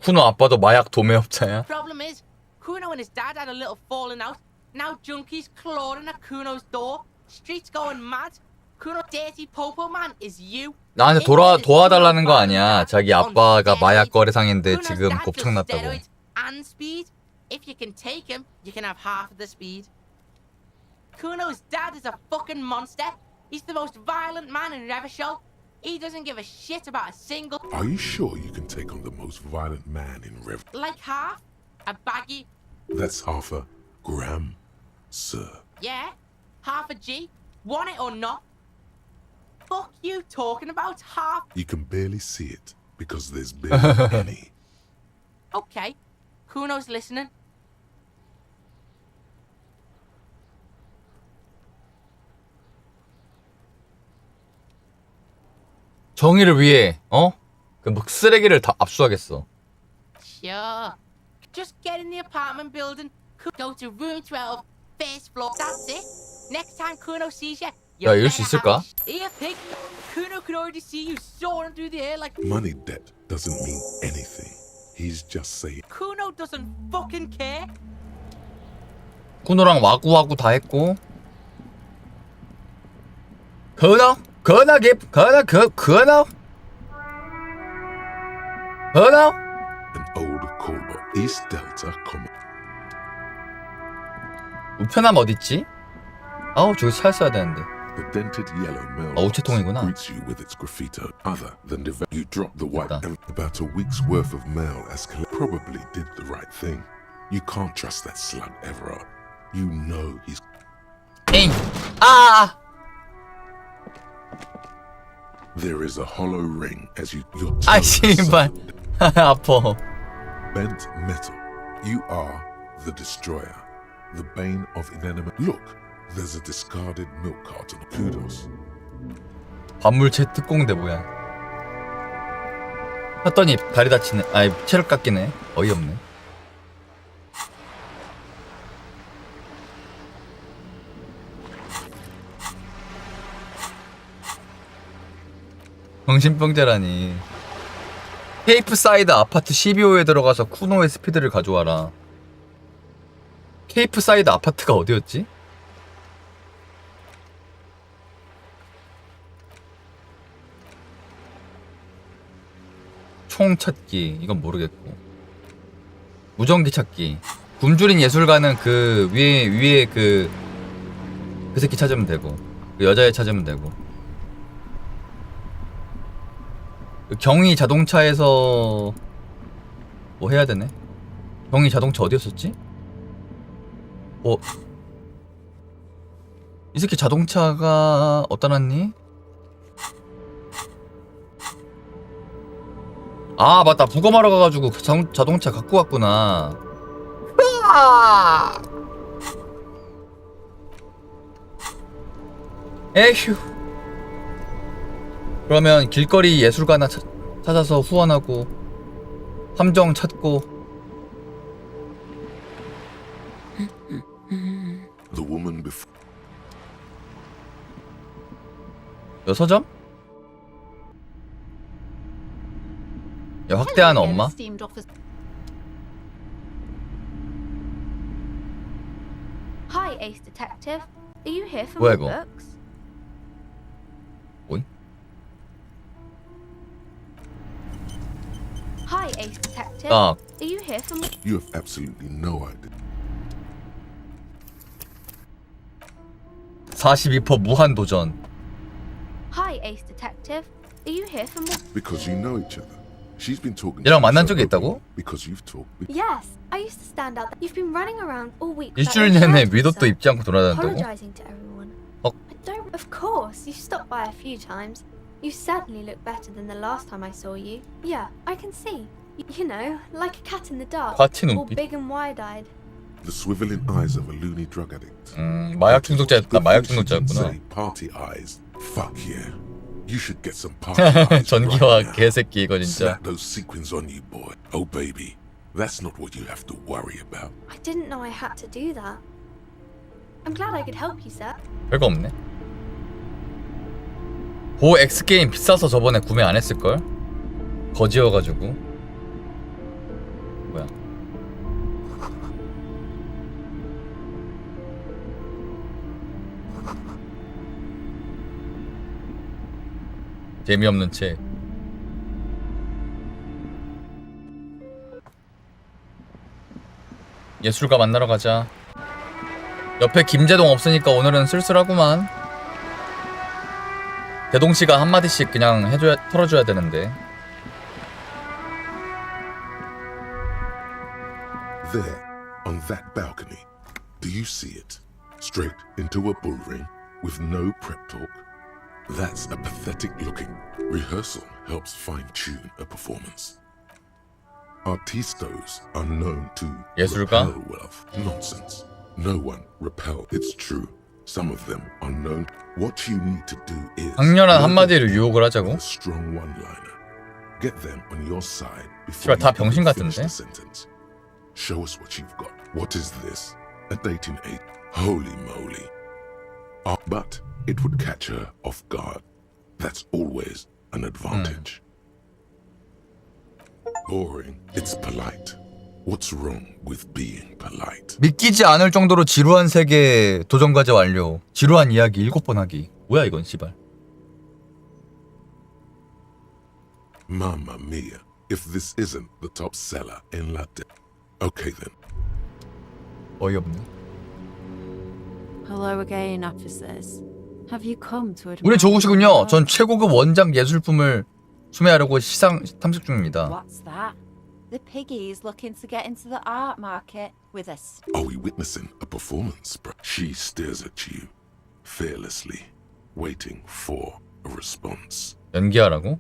Speaker 1: 쿠노 아빠도 마약 도매업자야?
Speaker 12: Problem is, Kuno and his dad had a little falling out. Now junkies clawing at Kuno's door. Streets going mad. Kuno dirty popo man is you.
Speaker 1: 나한테 도와달라는 거 아니야. 자기 아빠가 마약 거래상인데 지금 곱창 났다고.
Speaker 12: Steroids and speed. If you can take him, you can have half of the speed. Kuno's dad is a fucking monster. He's the most violent man in Revachol. He doesn't give a shit about a single...
Speaker 8: Are you sure you can take on the most violent man in Rev?
Speaker 12: Like half? A baggy?
Speaker 8: That's half a gram, sir.
Speaker 12: Yeah, half a G. Want it or not? Fuck you talking about half?
Speaker 8: You can barely see it because there's barely any.
Speaker 12: Okay, Kuno's listening.
Speaker 1: 정의를 위해 그 뭐 쓰레기를 다 압수하겠어.
Speaker 12: Sure. Just get in the apartment building. Go to room 12, first floor. That's it. Next time Kuno sees you,
Speaker 1: 야, 이럴 수 있을까?
Speaker 12: Here, pig. Kuno could already see you soaring through the air like...
Speaker 8: Money debt doesn't mean anything. He's just saying.
Speaker 12: Kuno doesn't fucking care.
Speaker 1: 쿠노랑 와구와구 다 했고. Kuno? Kuno?
Speaker 8: An old callboy. East Delta Common.
Speaker 1: 우편함 어딨지? 아우 저기 찾았어야 되는데.
Speaker 8: The dented yellow mail
Speaker 1: 우체통이구나.
Speaker 8: greets you with its graffito. Other than you drop the white and about a week's worth of mail as probably did the right thing. You can't trust that slug Everard. You know he's.
Speaker 1: 에잉! 아!
Speaker 8: There is a hollow ring as your
Speaker 1: 아 씨발. 아파.
Speaker 8: Bent metal. You are the destroyer, the bane of inanimate. Look, there's a discarded milk carton. Kudos.
Speaker 1: 반물체 특공대 뭐야? 했더니 다리 다치네. 아이 체력 깎이네. 어이없네. 정신병자라니. 케이프 사이드 아파트 12호에 들어가서 쿠노의 스피드를 가져와라. 케이프 사이드 아파트가 어디였지? 총 찾기 이건 모르겠고. 무전기 찾기. 굶주린 예술가는 그 위에 그 새끼 찾으면 되고, 그 여자애 찾으면 되고. 경위 자동차에서 뭐 해야 되네? 경위 자동차 어디였었지? 이 새끼 자동차가 어디다 놨니? 아 맞다, 부검하러 가가지고 자동차 갖고 왔구나. 에휴. 그러면 길거리 예술가나 찾아서 후원하고 함정 찾고.
Speaker 8: The woman before.
Speaker 1: 여 서점? 야 확대하는 엄마?
Speaker 17: Hi, Ace Detective. Are you here for
Speaker 1: 뭐야,
Speaker 17: more
Speaker 1: 이거?
Speaker 17: books?
Speaker 1: 뭐이?
Speaker 17: Hi, Ace Detective.
Speaker 1: 아.
Speaker 17: Are you here for more?
Speaker 8: You have absolutely no idea.
Speaker 1: 42% 무한 도전.
Speaker 17: Hi, Ace Detective. Are you here for more?
Speaker 8: Because you know each other. She's been talking.
Speaker 1: 얘랑 만난 적이 있다고?
Speaker 8: Because you've talked.
Speaker 17: Yes, I used to stand out there. You've been running around all week.
Speaker 1: 일주일 내내 위도도 입지 않고 돌아다닌다고?
Speaker 17: Apologizing to everyone.
Speaker 1: 어?
Speaker 17: I don't. Of course, you've stopped by a few times. You certainly look better than the last time I saw you. Yeah, I can see. You know, like a cat in the dark.
Speaker 1: 같이
Speaker 17: All
Speaker 1: 눈빛.
Speaker 17: big and wide-eyed.
Speaker 8: The swiveling eyes of a loony drug addict.
Speaker 1: 마약 중독자였다. 마약 중독자였구나.
Speaker 8: Say party eyes. Fuck yeah. You should get some party eyes.
Speaker 1: 전기와
Speaker 8: right now.
Speaker 1: 개새끼 이거 진짜.
Speaker 8: Slap those sequins on you, boy. Oh baby, that's not what you have to worry about.
Speaker 17: I didn't know I had to do that. I'm glad I could help you, sir.
Speaker 1: 별거 없네. 보 X게임 비싸서 저번에 구매 안 했을걸? 거지여가지고. 뭐야? 재미없는 책. 예술가 만나러 가자. 옆에 김재동 없으니까 오늘은 쓸쓸하구만. 대동씨가 한마디씩 그냥 털어줘야 되는데.
Speaker 8: There, on that balcony, do you see it? Straight into a bull ring with no prep talk. That's a pathetic looking. Rehearsal helps fine-tune a performance. Artistos are known to
Speaker 1: 예술가?
Speaker 8: repel wealth. Nonsense. No one repel. It's true. Some of them are known. What you need to do is
Speaker 1: 강렬한 한마디를 유혹을 하자고?
Speaker 8: a strong one-liner. Get them on your side
Speaker 1: 씨발
Speaker 8: before
Speaker 1: 다
Speaker 8: you
Speaker 1: 병신
Speaker 8: even finish
Speaker 1: 같은데?
Speaker 8: the sentence. Show us what you've got. What is this? A dating aid? Holy moly. But it would catch her off guard. That's always an advantage. Boring. It's polite. What's wrong with being polite?
Speaker 1: 믿기지 않을 정도로 지루한 세계 도전 과제 완료. 지루한 이야기 7번 하기. 뭐야 이건 씨발.
Speaker 8: Mamma mia. If this isn't the top seller in Latin. Okay then.
Speaker 1: 어이없네.
Speaker 5: Hello again, officers. Have you come to admire?
Speaker 1: 우리 조구시군요. 전 최고급 원작 예술품을 수매하려고 시상 탐색 중입니다.
Speaker 3: What's that? The piggy's looking to get into the art market with us.
Speaker 8: Are we witnessing a performance? She stares at you, fearlessly, waiting for a response.
Speaker 1: 연기하라고?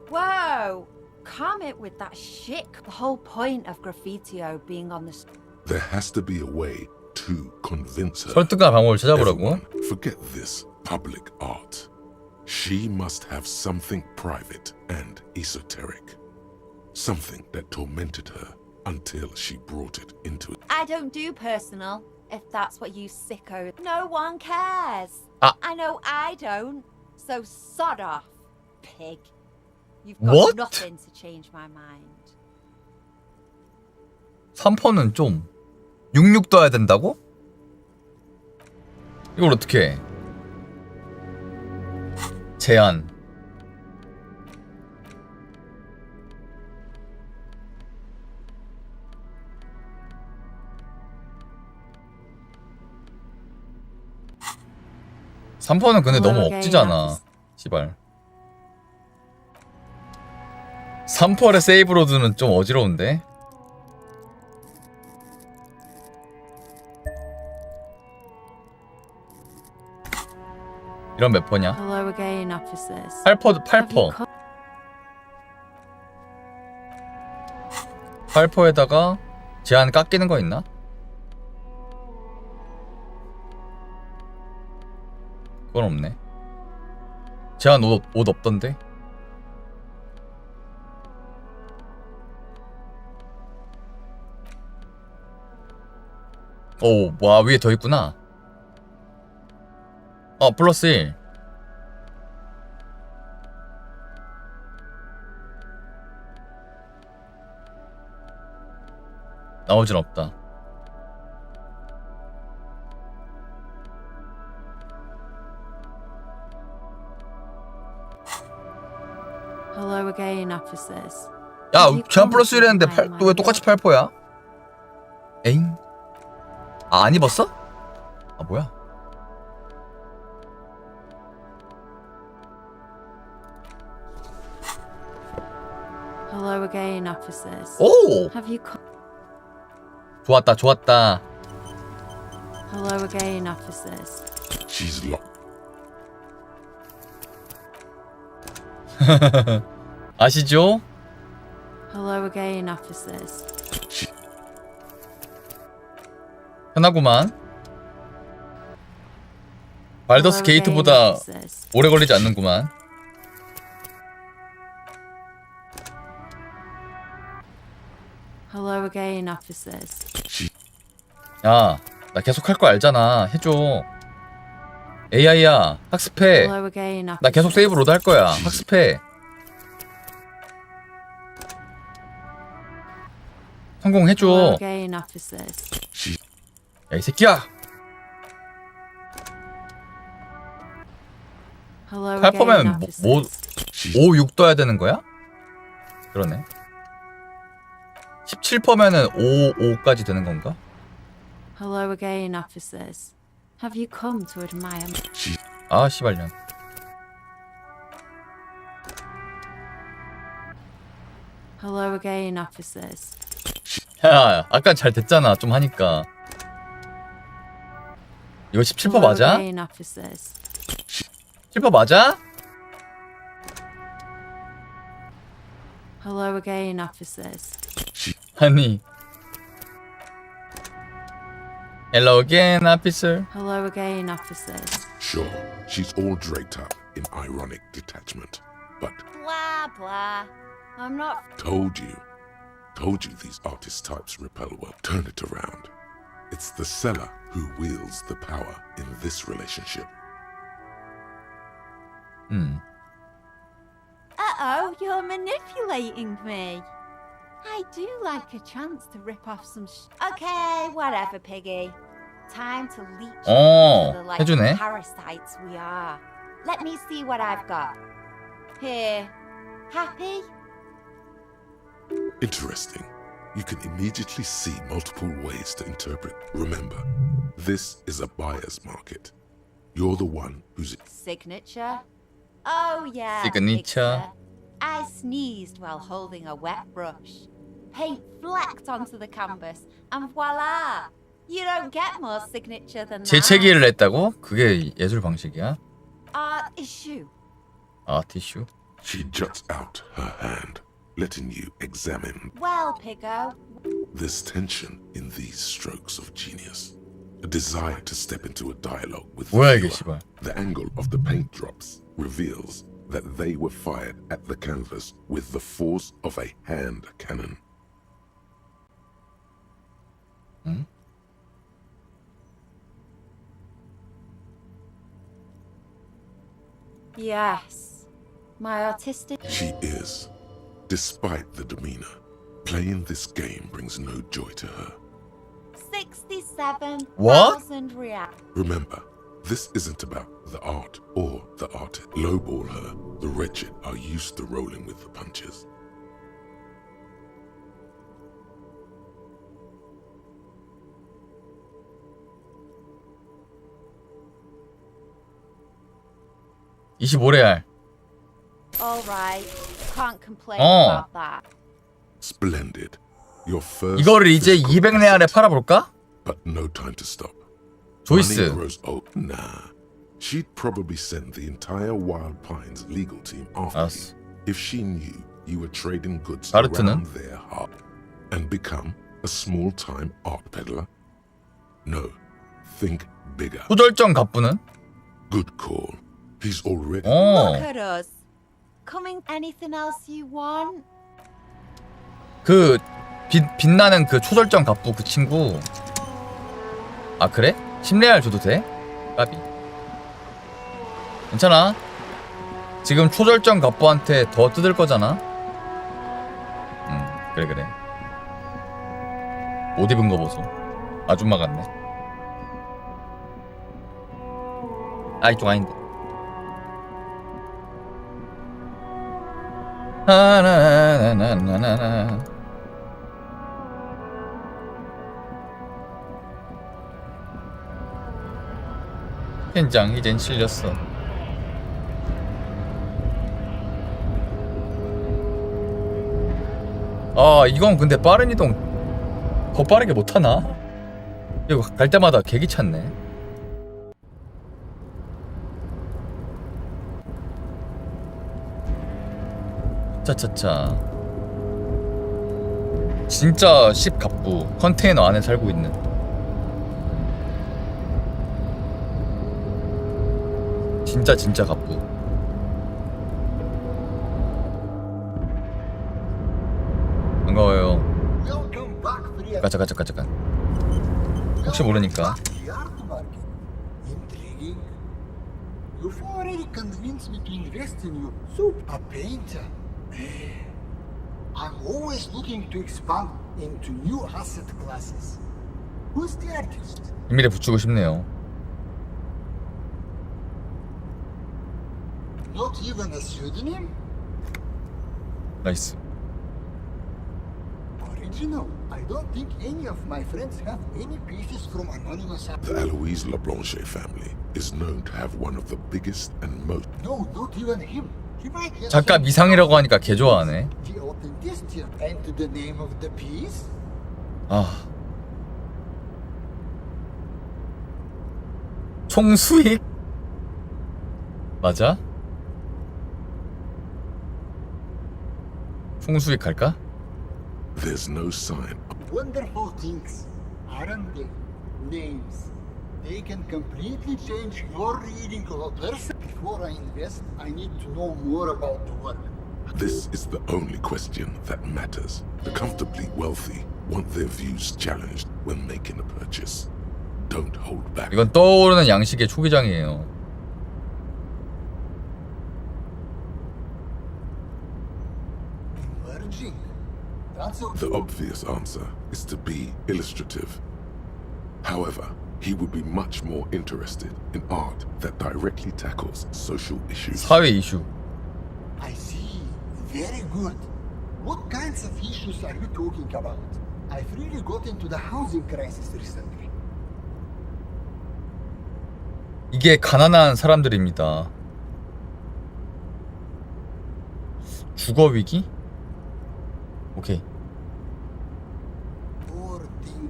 Speaker 3: Whoa! Calm it with that shit. The whole point of Graffitio being on the...
Speaker 8: There has to be a way to convince her.
Speaker 1: 설득과 방법을 찾아보라고?
Speaker 8: Everyone, forget this public art. She must have something private and esoteric. Something that tormented her until she brought it into it.
Speaker 3: I don't do personal, if that's what you sickos... No one cares.
Speaker 1: Ah.
Speaker 3: I know I don't. So sod off, pig. You've got
Speaker 1: What?
Speaker 3: nothing to change my mind.
Speaker 1: 3퍼는 좀 66 떠야 된다고? 이걸 어떻게 해? 제한. 삼퍼는 근데 너무 억지잖아. 씨발. 3퍼의 세이브로드는 좀 어지러운데? 이런 몇 퍼냐?
Speaker 5: Hello again, officers.
Speaker 1: 8퍼. 8퍼에다가 제한 깎이는 거 있나? 그건 없네. 제한 옷 없던데? 오, 와, 위에 더 있구나. 플러스 1. 나오진 없다.
Speaker 5: Hello again, officers.
Speaker 1: 야, 제한 플러스 1 했는데 또 왜 똑같이 8퍼야? 에잉? 안 입었어? 뭐야?
Speaker 5: Hello again, officers.
Speaker 1: 오!
Speaker 5: Have you come?
Speaker 1: 좋았다.
Speaker 3: Hello again, officers.
Speaker 8: She's locked.
Speaker 1: 아시죠?
Speaker 3: Hello again, officers.
Speaker 1: 편하구만. 발더스 게이트보다 오래 걸리지 않는구만.
Speaker 3: Hello again, officers.
Speaker 1: 야, 나 계속 할 거 알잖아. 해줘. AI야, 학습해.
Speaker 3: Hello again,
Speaker 1: 나 계속 세이브 로드 할 거야. 학습해. 성공해줘.
Speaker 3: Hello again, officers.
Speaker 1: 야, 이 새끼야.
Speaker 3: Hello
Speaker 1: 할
Speaker 3: again,
Speaker 1: 거면
Speaker 3: officers.
Speaker 1: 5, 6 떠야 되는 거야? 그러네. 17%면은 5, 5까지 되는 건가?
Speaker 3: Hello again, officers. Have you come to admire me?
Speaker 1: 아, 씨발년.
Speaker 3: Hello again, officers.
Speaker 1: 야, 아까 잘 됐잖아. 좀 하니까. 이거 17% 맞아?
Speaker 3: Hello again, officers.
Speaker 1: 17% 맞아?
Speaker 3: Hello again, officers.
Speaker 1: 아니. Hello again, officer.
Speaker 3: Hello again, officers.
Speaker 8: Sure, she's all draped up in ironic detachment. But
Speaker 3: Blah, blah. I'm not...
Speaker 8: told you these artist types repel well. Turn it around. It's the seller who wields the power in this relationship.
Speaker 3: Uh-oh, you're manipulating me. I do like a chance to rip off some Okay, whatever, Piggy. Time to leech
Speaker 1: 어,
Speaker 3: into the like
Speaker 1: 해주네.
Speaker 3: parasites we are. Let me see what I've got. Here. Happy?
Speaker 8: Interesting. You can immediately see multiple ways to interpret. Remember, this is a buyer's market. You're the one who's...
Speaker 3: Signature? Oh, yeah.
Speaker 1: Signature.
Speaker 3: picture. I sneezed while holding a wet brush. Paint flecked onto the canvas, and voila! You don't get more signature than that.
Speaker 1: 재채기를 했다고? 그게 예술 방식이야?
Speaker 3: Art issue.
Speaker 1: 아트 이슈?
Speaker 8: She juts out her hand, letting you examine.
Speaker 3: Well, Piggo.
Speaker 8: There's tension in these strokes of genius. A desire to step into a dialogue with the
Speaker 1: 뭐야 이게
Speaker 8: viewer.
Speaker 1: 씨발.
Speaker 8: The angle of the paint drops reveals that they were fired at the canvas with the force of a hand cannon.
Speaker 3: Yes. My artistic...
Speaker 8: She is. Despite the demeanor, playing this game brings no joy to her.
Speaker 3: 67,000 real.
Speaker 8: Remember, this isn't about the art or the artist. Lowball her. The wretched are used to rolling with the punches.
Speaker 1: $25.
Speaker 3: All right. Can't complain
Speaker 1: 어.
Speaker 3: about that.
Speaker 8: Splendid. Your first
Speaker 1: 이거를 이제
Speaker 8: physical
Speaker 1: 200레알에
Speaker 8: asset.
Speaker 1: 팔아볼까?
Speaker 8: But no time to stop.
Speaker 1: 조이스.
Speaker 8: Money grows old. Nah. She'd probably send the entire Wild Pines legal team after
Speaker 1: 알았어.
Speaker 8: you if she knew you were trading goods
Speaker 1: 바르트는?
Speaker 8: around their heart and become a small-time art peddler. No. Think bigger.
Speaker 1: 초절정 갑부는?
Speaker 8: Good call. He's already...
Speaker 3: Look at us. Coming anything else you want?
Speaker 1: 그 빛나는 그 초절정 갑부 그 친구. 아 그래? 10레알 줘도 돼? 까비. 괜찮아. 지금 초절정 갑부한테 더 뜯을 거잖아. 그래. 옷 입은 거 보소. 아줌마 같네. 아 이쪽 아닌데. 하나나나나나나. 현장 이젠 실렸어. 아 이건 근데 빠른 이동 더 빠르게 못하나? 이거 갈 때마다 개기 찼네. 차차차. 진짜 10 갑부 컨테이너 안에 살고 있는. 진짜 갑부. 반가워요. 가자. 혹시 모르니까.
Speaker 14: Intriguing. You've already convinced me to invest in you. So, a painter. I'm always looking to expand into new asset classes. Who's the artist?
Speaker 1: 비밀에 붙이고 싶네요.
Speaker 14: Not even a pseudonym?
Speaker 1: 나이스.
Speaker 14: Original. I don't think any of my friends have any pieces from anonymous.
Speaker 8: The Eloise LeBlanche family is known to have one of the biggest and most.
Speaker 14: No, not even him. He might have
Speaker 1: 작가 미상이라고 하니까 개 좋아하네.
Speaker 14: the authenticity and to the name of the piece.
Speaker 1: 아. 총수익? 맞아? 총수익 갈까?
Speaker 8: There's no sign.
Speaker 14: Wonderful things, aren't they? Names. They can completely change your reading of a person. Before I invest, I need to know more about the work.
Speaker 8: This is the only question that matters. The comfortably wealthy want their views challenged when making a purchase. Don't hold back.
Speaker 1: 이건 떠오르는 양식의 초기장이에요.
Speaker 14: Emerging. That's a
Speaker 8: The obvious answer is to be illustrative. However, he would be much more interested in art that directly tackles social issues.
Speaker 1: 사회 이슈.
Speaker 14: I see. Very good. What kinds of issues are you talking about? I've really got into the housing crisis recently.
Speaker 1: 이게 가난한 사람들입니다. 주거 위기? 오케이.
Speaker 14: Poor thing.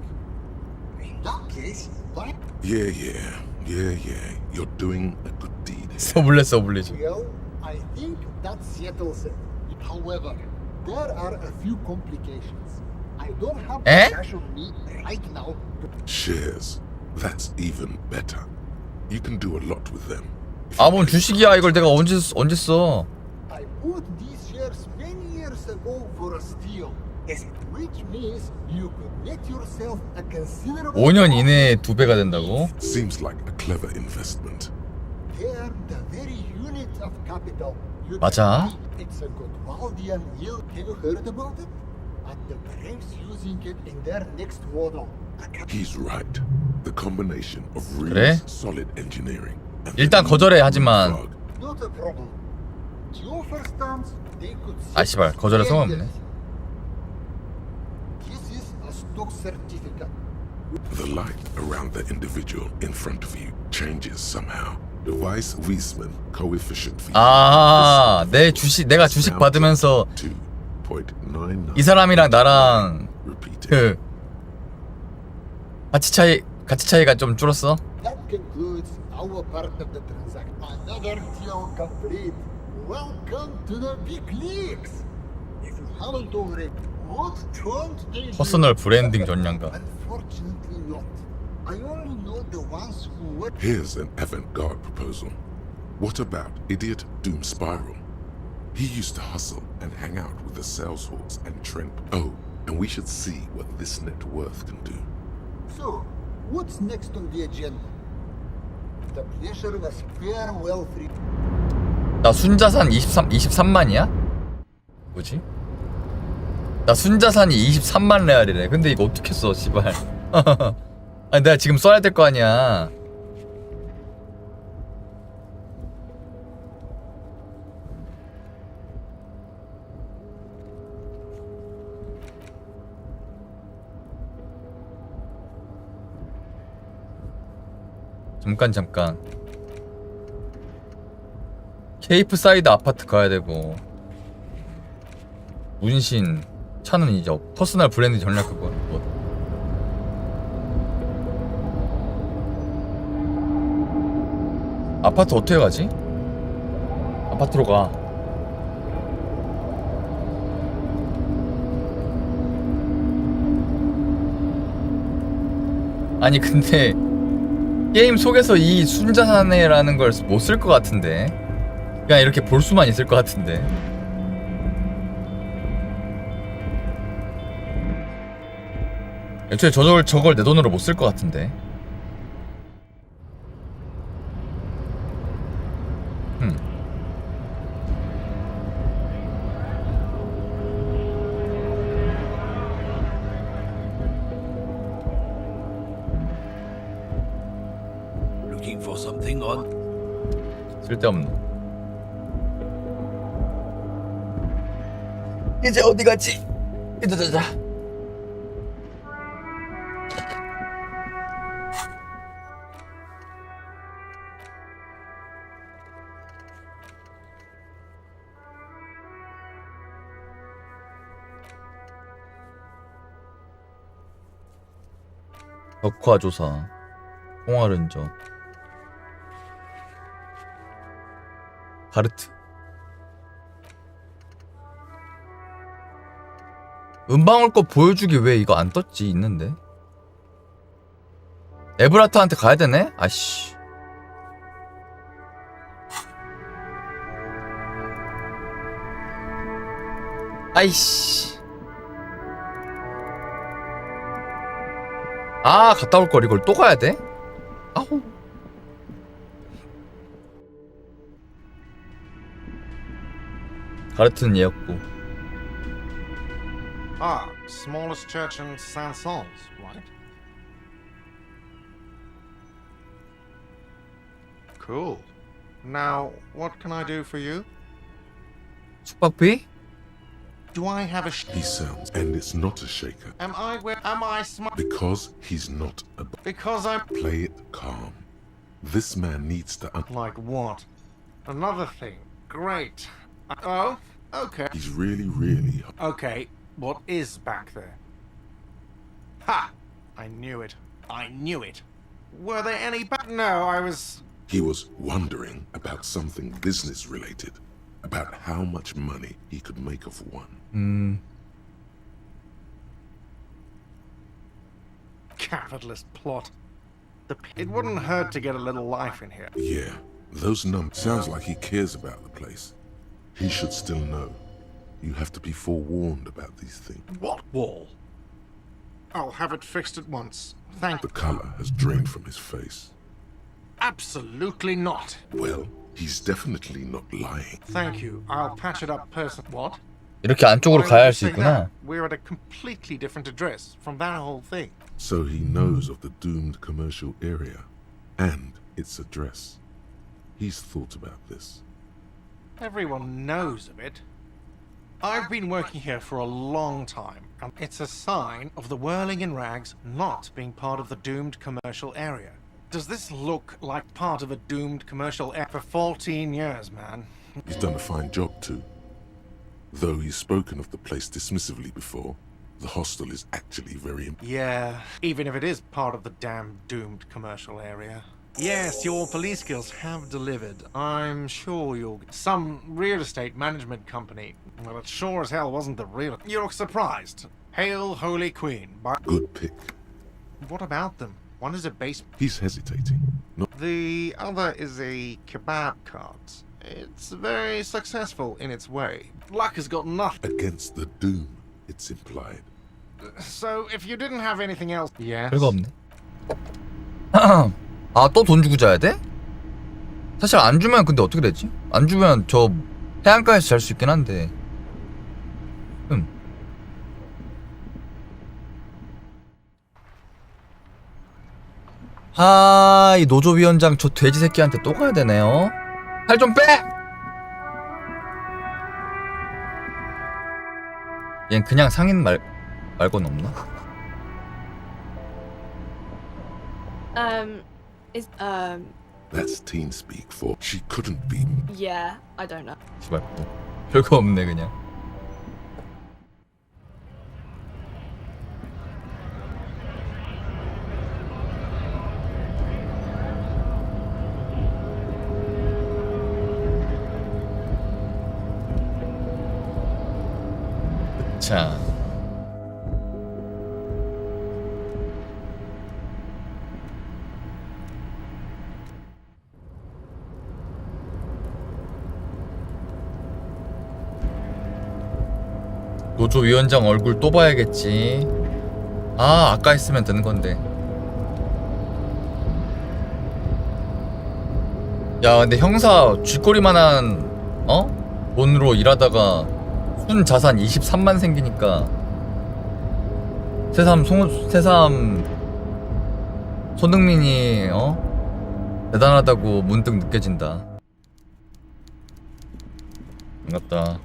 Speaker 14: In that case, what?
Speaker 8: Yeah. You're doing a good deed.
Speaker 1: 서블레지.
Speaker 14: Well, I think that settles it. However, there are a few complications. I don't have
Speaker 1: Eh?
Speaker 14: cash on me right now.
Speaker 8: Shares. That's even better. You can do a lot with them.
Speaker 1: 아, 뭔 주식이야. 이걸 내가 언제 써.
Speaker 14: I bought these shares many years ago for a steal, which means you could net yourself a considerable.
Speaker 1: 5년 이내에 2배가 된다고?
Speaker 8: Seems like a clever investment.
Speaker 14: They're the very unit of capital. You
Speaker 1: 맞아.
Speaker 14: can- It's a Godwaldian yield. Have you heard about it? And the Braves using it in their next model.
Speaker 8: He's right. The combination of really
Speaker 1: 그래?
Speaker 8: solid engineering. And
Speaker 1: 일단 거절해. 하지만
Speaker 14: Not a problem. The offer stands. They could.
Speaker 1: 아 씨발 거절할 수가 없네.
Speaker 14: This is a stock certificate.
Speaker 8: The light around the individual in front of you changes somehow. The Weiss-Wiesmann coefficient for you
Speaker 1: 아, 내가 주식 받으면서 이 사람이랑 나랑 그 가치 차이가 좀 줄었어?
Speaker 14: That concludes our part of the transaction. Another deal complete. Welcome to the big leagues. If you haven't already, what don't they do?
Speaker 1: 퍼스널 브랜딩 전략가.
Speaker 14: Unfortunately not. I only know the ones who were.
Speaker 8: Here's an avant-garde proposal. What about idiot Doom Spiral? He used to hustle and hang out with the sales hawks and Trent. Oh, and we should see what this net worth can do.
Speaker 14: So, what's next on the agenda? The pleasure of a spare well free.
Speaker 1: 나 순자산 23만이야? 뭐지? 나 순자산이 23만 레알이래. 근데 이거 어떻게 써, 씨발. 아니 내가 지금 써야 될 거 아니야. 잠깐 케이프 사이드 아파트 가야 되고 문신 차는 이제 퍼스널 브랜드 전략 그거 뭐. 아파트 어떻게 가지? 아파트로 가. 아니 근데 게임 속에서 이 순자사네라는 걸 못 쓸 것 같은데. 그냥 이렇게 볼 수만 있을 것 같은데. 애초에 저걸 내 돈으로 못 쓸 것 같은데.
Speaker 13: Looking for something on?
Speaker 1: 쓸데없는. 이제 어디 갔지? 자자자. 벽화조사, 통화른저, 가르트. 은방울 거 보여주기 왜 이거 안 떴지? 있는데. 에브라트한테 가야 되네? 아씨. 아이씨. 아, 갔다 올 걸 이걸 또 가야 돼? 아우. 가르트는 얘였고.
Speaker 6: Ah, smallest church in Saint-Saëns, right? Cool. Now, what can I do for you?
Speaker 1: 숙박비?
Speaker 6: Do I have a
Speaker 8: He sounds, and it's not a shaker.
Speaker 6: Am I smart?
Speaker 8: Because he's not a...
Speaker 6: Because I'm...
Speaker 8: Play it calm. This man needs to...
Speaker 6: Like what? Another thing. Great. Oh, okay.
Speaker 8: He's really...
Speaker 6: Okay, what is back there? Ha! I knew it. I knew it. Were there any No, I was...
Speaker 8: He was wondering about something business-related. About how much money he could make off one.
Speaker 6: Capitalist plot. It wouldn't hurt to get a little life in here.
Speaker 8: Yeah, those numbers. Sounds like he cares about the place. He should still know. You have to be forewarned about these things.
Speaker 6: What wall? I'll have it fixed at once. Thank you.
Speaker 8: The color has drained from his face.
Speaker 6: Absolutely not.
Speaker 8: Well, he's definitely not lying.
Speaker 6: Thank you. I'll patch it up What?
Speaker 1: 이렇게 안쪽으로
Speaker 6: Why
Speaker 1: 가야
Speaker 6: would
Speaker 1: 할
Speaker 6: you
Speaker 1: 수
Speaker 6: say
Speaker 1: 있구나.
Speaker 6: that? We're at a completely different address from that whole thing.
Speaker 8: So he knows of the doomed commercial area and its address. He's thought about this.
Speaker 6: Everyone knows of it. I've been working here for a long time, and it's a sign of the whirling in rags not being part of the doomed commercial area. Does this look like part of a doomed commercial area? For 14 years, man.
Speaker 8: He's done a fine job too. Though he's spoken of the place dismissively before, the hostel is actually very...
Speaker 6: Yeah, even if it is part of the damn doomed commercial area. Yes, your police skills have delivered. I'm sure you'll... Some real estate management company. Well, it sure as hell wasn't the real... You look surprised. Hail, Holy Queen.
Speaker 8: Good pick.
Speaker 6: What about them? One is a base...
Speaker 8: He's hesitating. No.
Speaker 6: The other is a kebab cart. It's very successful in its way. Luck has got nothing...
Speaker 8: Against the doom, it's implied.
Speaker 6: So, if you didn't have anything else... Yes?
Speaker 1: 별거 없네. 아, 또 돈 주고 자야 돼? 사실 안 주면 근데 어떻게 되지? 안 주면 저 해안가에서 잘 수 있긴 한데. 아, 이 노조위원장 저 돼지 새끼한테 또 가야 되네요. 살 좀 빼! 얜 그냥 상인 말고는 없나?
Speaker 8: That's teen speak for she couldn't be.
Speaker 19: Yeah, I don't know.
Speaker 1: 씨발, 별거 없네 그냥. 자. 노조위원장 얼굴 또 봐야겠지. 아, 아까 했으면 되는 건데. 야, 근데 형사 쥐꼬리만한 돈으로 일하다가 순 자산 23만 생기니까 새삼 손흥민이 대단하다고 문득 느껴진다. 반갑다.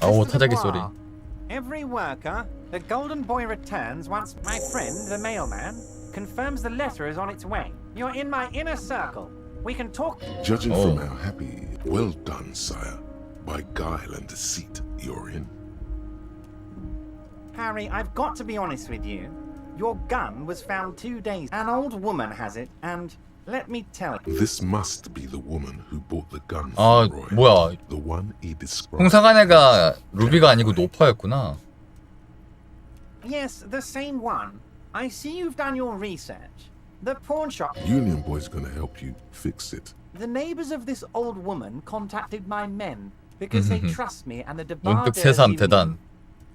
Speaker 1: 아오, 타자기 소리.
Speaker 2: Every worker, the golden boy returns once my friend, the mailman, confirms the letter is on its way. You're in my inner circle. We can talk.
Speaker 8: Judging from how happy, well done, sire. By guile and deceit, you're in.
Speaker 2: Harry, I've got to be honest with you. Your gun was found 2 days. An old woman has it, and let me tell you.
Speaker 8: This must be the woman who bought the gun
Speaker 1: 아,
Speaker 8: from Roy.
Speaker 1: 뭐야.
Speaker 8: The one he described.
Speaker 1: 홍사관애가 루비가 아니고 노파였구나.
Speaker 2: Yes, the same one. I see you've done your research. The pawn shop.
Speaker 8: Union Boy's gonna help you fix it.
Speaker 2: The neighbors of this old woman contacted my men because they trust me and the
Speaker 1: 문득
Speaker 2: Debarders
Speaker 1: 새삼
Speaker 2: you
Speaker 1: 대단.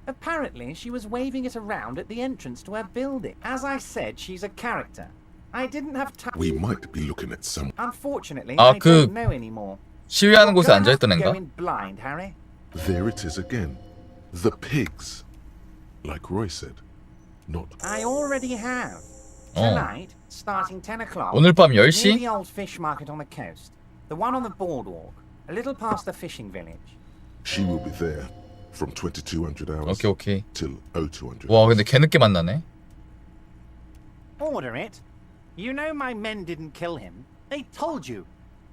Speaker 2: Apparently, she was waving it around at the entrance to her building. As I said, she's a character. I didn't have time.
Speaker 8: We might be looking at some.
Speaker 2: Unfortunately,
Speaker 1: 아,
Speaker 2: I don't know anymore.
Speaker 1: 시위하는 곳에 앉아 있던
Speaker 2: Go
Speaker 1: 애인가?
Speaker 2: in blind, Harry.
Speaker 8: There it is again. The pigs. Like Roy said. Not.
Speaker 2: I already have. Tonight, starting 10 o'clock.
Speaker 1: 오늘 밤
Speaker 2: Near
Speaker 1: 10시?
Speaker 2: the old fish market on the coast. The one on the boardwalk. A little past the fishing village.
Speaker 8: She will be there from 2200 hours
Speaker 1: 오케이.
Speaker 8: till 0200.
Speaker 1: 와, 근데 개늦게 만나네.
Speaker 2: Order it. You know my men didn't kill him. They told you.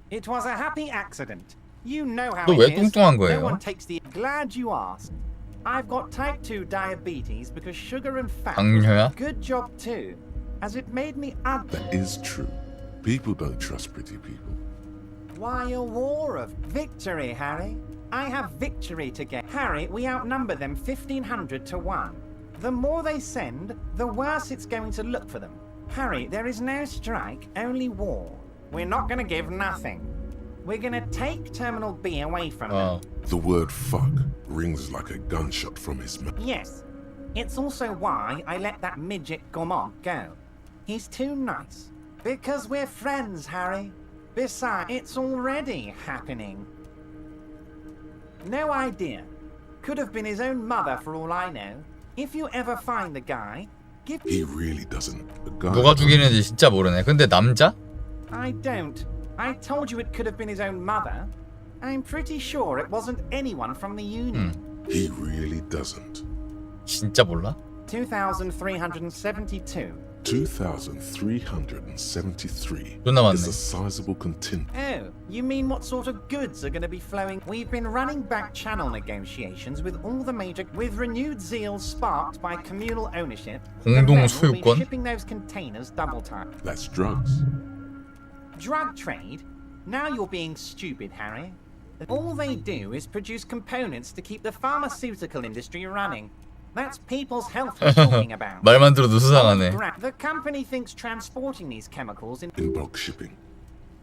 Speaker 2: It was a happy accident. You know how
Speaker 1: 너
Speaker 2: it
Speaker 1: 왜
Speaker 2: is.
Speaker 1: 뚱뚱한
Speaker 2: No
Speaker 1: 거예요?
Speaker 2: one takes the. Glad you asked. I've got type 2 diabetes because sugar and fat.
Speaker 1: 당뇨야?
Speaker 2: Good job too, as it made me ugly.
Speaker 8: That is true. People don't trust pretty people.
Speaker 2: Why a war of victory, Harry? I have victory to get. Harry, we outnumber them 1,500 to 1. The more they send, the worse it's going to look for them. Harry, there is no strike, only war. We're not going to give nothing. We're going to take Terminal B away from them.
Speaker 8: The word fuck rings like a gunshot from his mouth.
Speaker 2: Yes. It's also why I let that midget Gaumont go. He's too nice. Because we're friends, Harry. Besides, it's already happening. No idea. Could have been his own mother for all I know. If you ever find the guy, give.
Speaker 8: He really doesn't. The guy.
Speaker 1: 누가 죽이는지 진짜 모르네. 근데 남자?
Speaker 2: I don't. I told you it could have been his own mother. I'm pretty sure it wasn't anyone from the Union.
Speaker 8: He really doesn't.
Speaker 1: 진짜 몰라?
Speaker 2: 2,372.
Speaker 8: 2,373
Speaker 1: 존나 많네.
Speaker 8: is a sizable contingent.
Speaker 2: Oh, you mean what sort of goods are going to be flowing? We've been running back channel negotiations with all the major, with renewed zeal sparked by communal ownership.
Speaker 1: 공동
Speaker 2: the men will be
Speaker 1: 소유권?
Speaker 2: shipping those containers double time.
Speaker 8: That's drugs.
Speaker 2: Drug trade? Now you're being stupid, Harry. All they do is produce components to keep the pharmaceutical industry running. That's people's health we're talking about.
Speaker 1: 말만 들어도 수상하네.
Speaker 2: The company thinks transporting these chemicals in
Speaker 8: bulk shipping.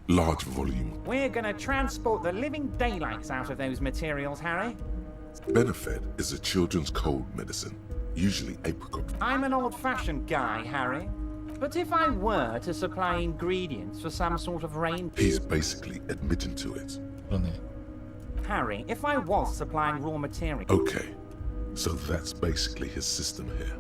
Speaker 8: Large volume.
Speaker 2: We're gonna transport the living daylights out of those materials, Harry.
Speaker 8: Benefed is a children's cold medicine, usually apricot.
Speaker 2: I'm an old-fashioned guy, Harry. But if I were to supply ingredients for some sort of rain...
Speaker 8: He's basically admitting to it.
Speaker 1: 그러네.
Speaker 2: Harry, if I was supplying raw material...
Speaker 8: Okay, so that's basically his system here.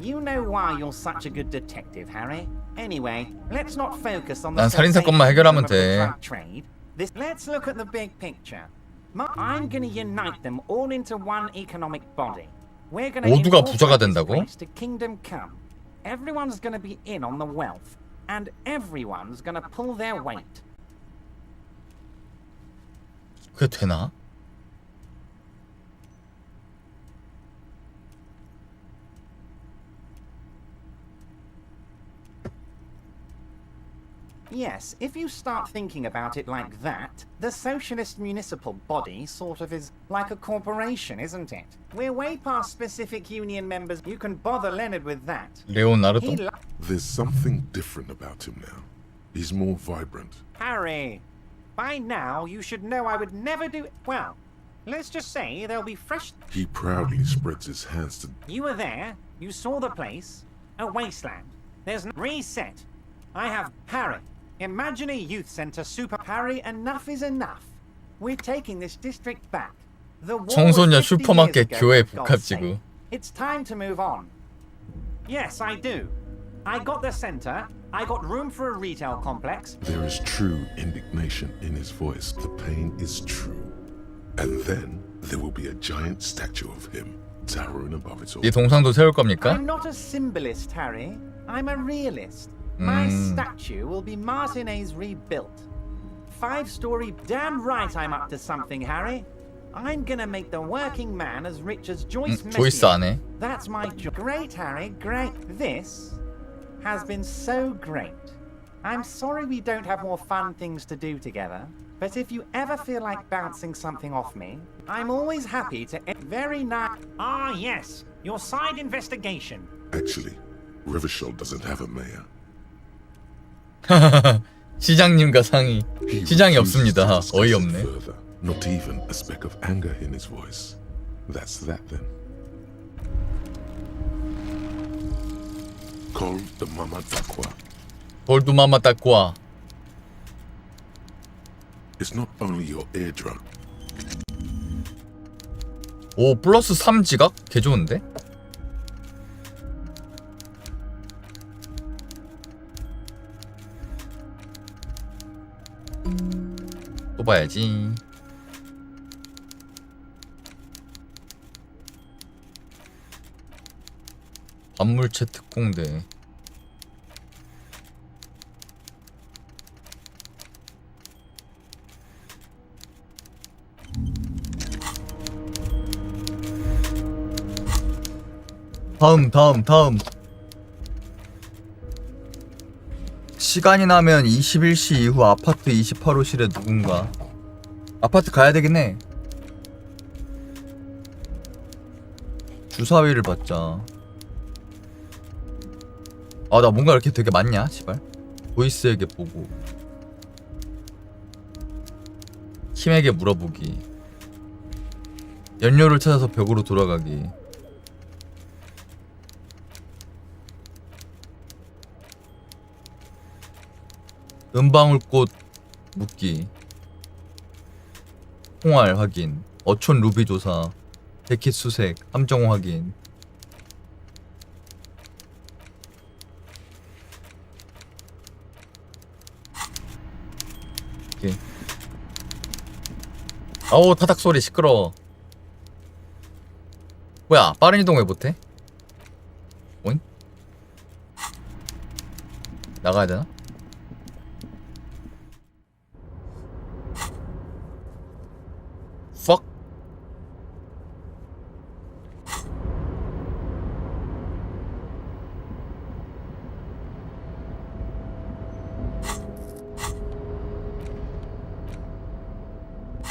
Speaker 2: You know why you're such a good detective, Harry. Anyway, let's not focus on the
Speaker 1: 난 살인사건만 해결하면 돼.
Speaker 2: drug trade. Let's look at the big picture. I'm gonna unite them all into one economic body. We're gonna
Speaker 1: 모두가 부자가
Speaker 2: incorporate this
Speaker 1: 된다고?
Speaker 2: place to kingdom come. Everyone's gonna be in on the wealth, and everyone's gonna pull their weight.
Speaker 1: 그게 되나?
Speaker 2: Yes, if you start thinking about it like that, the socialist municipal body sort of is like a corporation, isn't it? We're way past specific union members. You can bother Leonard with that.
Speaker 1: 레오나르도?
Speaker 8: There's something different about him now. He's more vibrant.
Speaker 2: Harry, by now you should know I would never do it. Well, let's just say there'll be fresh...
Speaker 8: He proudly spreads his hands to...
Speaker 2: You were there, you saw the place, a wasteland. There's no reset. I have Harry. Imagine a youth center, super Harry. Enough is enough. We're taking this district back. The war
Speaker 1: 청소년
Speaker 2: was 50
Speaker 1: 슈퍼마켓
Speaker 2: years ago,
Speaker 1: 교회
Speaker 2: for God's sake.
Speaker 1: 복합지구.
Speaker 2: It's time to move on. Yes, I do. I got the center. I got room for a retail complex.
Speaker 8: There is true indignation in his voice. The pain is true. And then there will be a giant statue of him towering above it all.
Speaker 1: 이 동상도 세울 겁니까?
Speaker 2: I'm not a symbolist, Harry. I'm a realist. My statue will be Martinez rebuilt. 5-story. Damn right I'm up to something, Harry. I'm gonna make the working man as rich as Joyce
Speaker 1: 조이스
Speaker 2: Messier.
Speaker 1: 안 해.
Speaker 2: That's my job. Great, Harry, great. This has been so great. I'm sorry we don't have more fun things to do together, but if you ever feel like bouncing something off me, I'm always happy to... Very nice. Ah, yes. Your side investigation.
Speaker 8: Actually, Rivershell doesn't have a mayor.
Speaker 1: 시장님과 상의.
Speaker 8: He
Speaker 1: 시장이
Speaker 8: refuses to
Speaker 1: 없습니다.
Speaker 8: discuss it
Speaker 1: 어이없네.
Speaker 8: further. Not even a speck of anger in his voice. That's that then. Call the Mama Dakwa.
Speaker 1: 골두마마 딱과.
Speaker 8: It's not only your eardrum.
Speaker 1: 오 플러스 3 지각? 개 좋은데? 또 봐야지. 반물체 특공대. 다음. 시간이 나면 21시 이후 아파트 28호실에 누군가. 아파트 가야 되긴 해. 주사위를 받자. 아, 나 뭔가 이렇게 되게 많냐, 씨발. 보이스에게 보고. 힘에게 물어보기. 연료를 찾아서 벽으로 돌아가기. 은방울꽃 묻기. 홍알 확인. 어촌 루비 조사. 데킷 수색. 함정 확인. 오케이. 아우 타닥 소리 시끄러워. 뭐야 빠른 이동 왜 못해? 오잉? 나가야 되나? Fuck.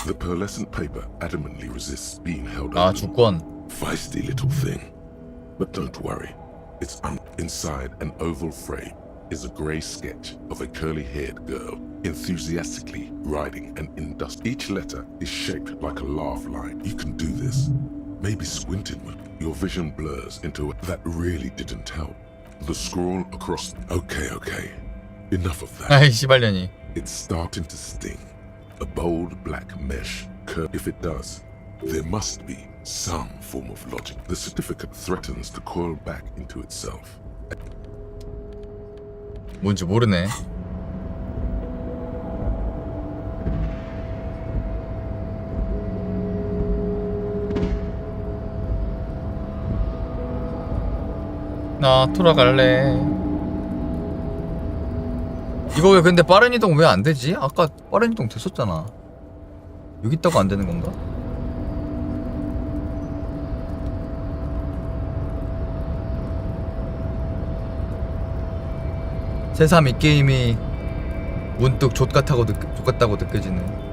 Speaker 8: The pearlescent paper adamantly resists being held
Speaker 1: 아
Speaker 8: open.
Speaker 1: 주권.
Speaker 8: Feisty little thing. But don't worry. It's inside an oval frame is a grey sketch of a curly-haired girl enthusiastically riding an industrial. Each letter is shaped like a laugh line. You can do this. Maybe squinting, your vision blurs into that really didn't help. The scroll across. Okay. Enough of that.
Speaker 1: 아이 씨발년이.
Speaker 8: It's starting to sting. A bold black mesh curve. If it does, there must be some form of logic. The certificate threatens to coil back into itself.
Speaker 1: 뭔지 모르네. 나 돌아갈래. 이거 왜 근데 빠른 이동 왜 안 되지? 아까 빠른 이동 됐었잖아. 여기 있다고 안 되는 건가? 새삼 이 게임이 문득 족같다고 느껴지네.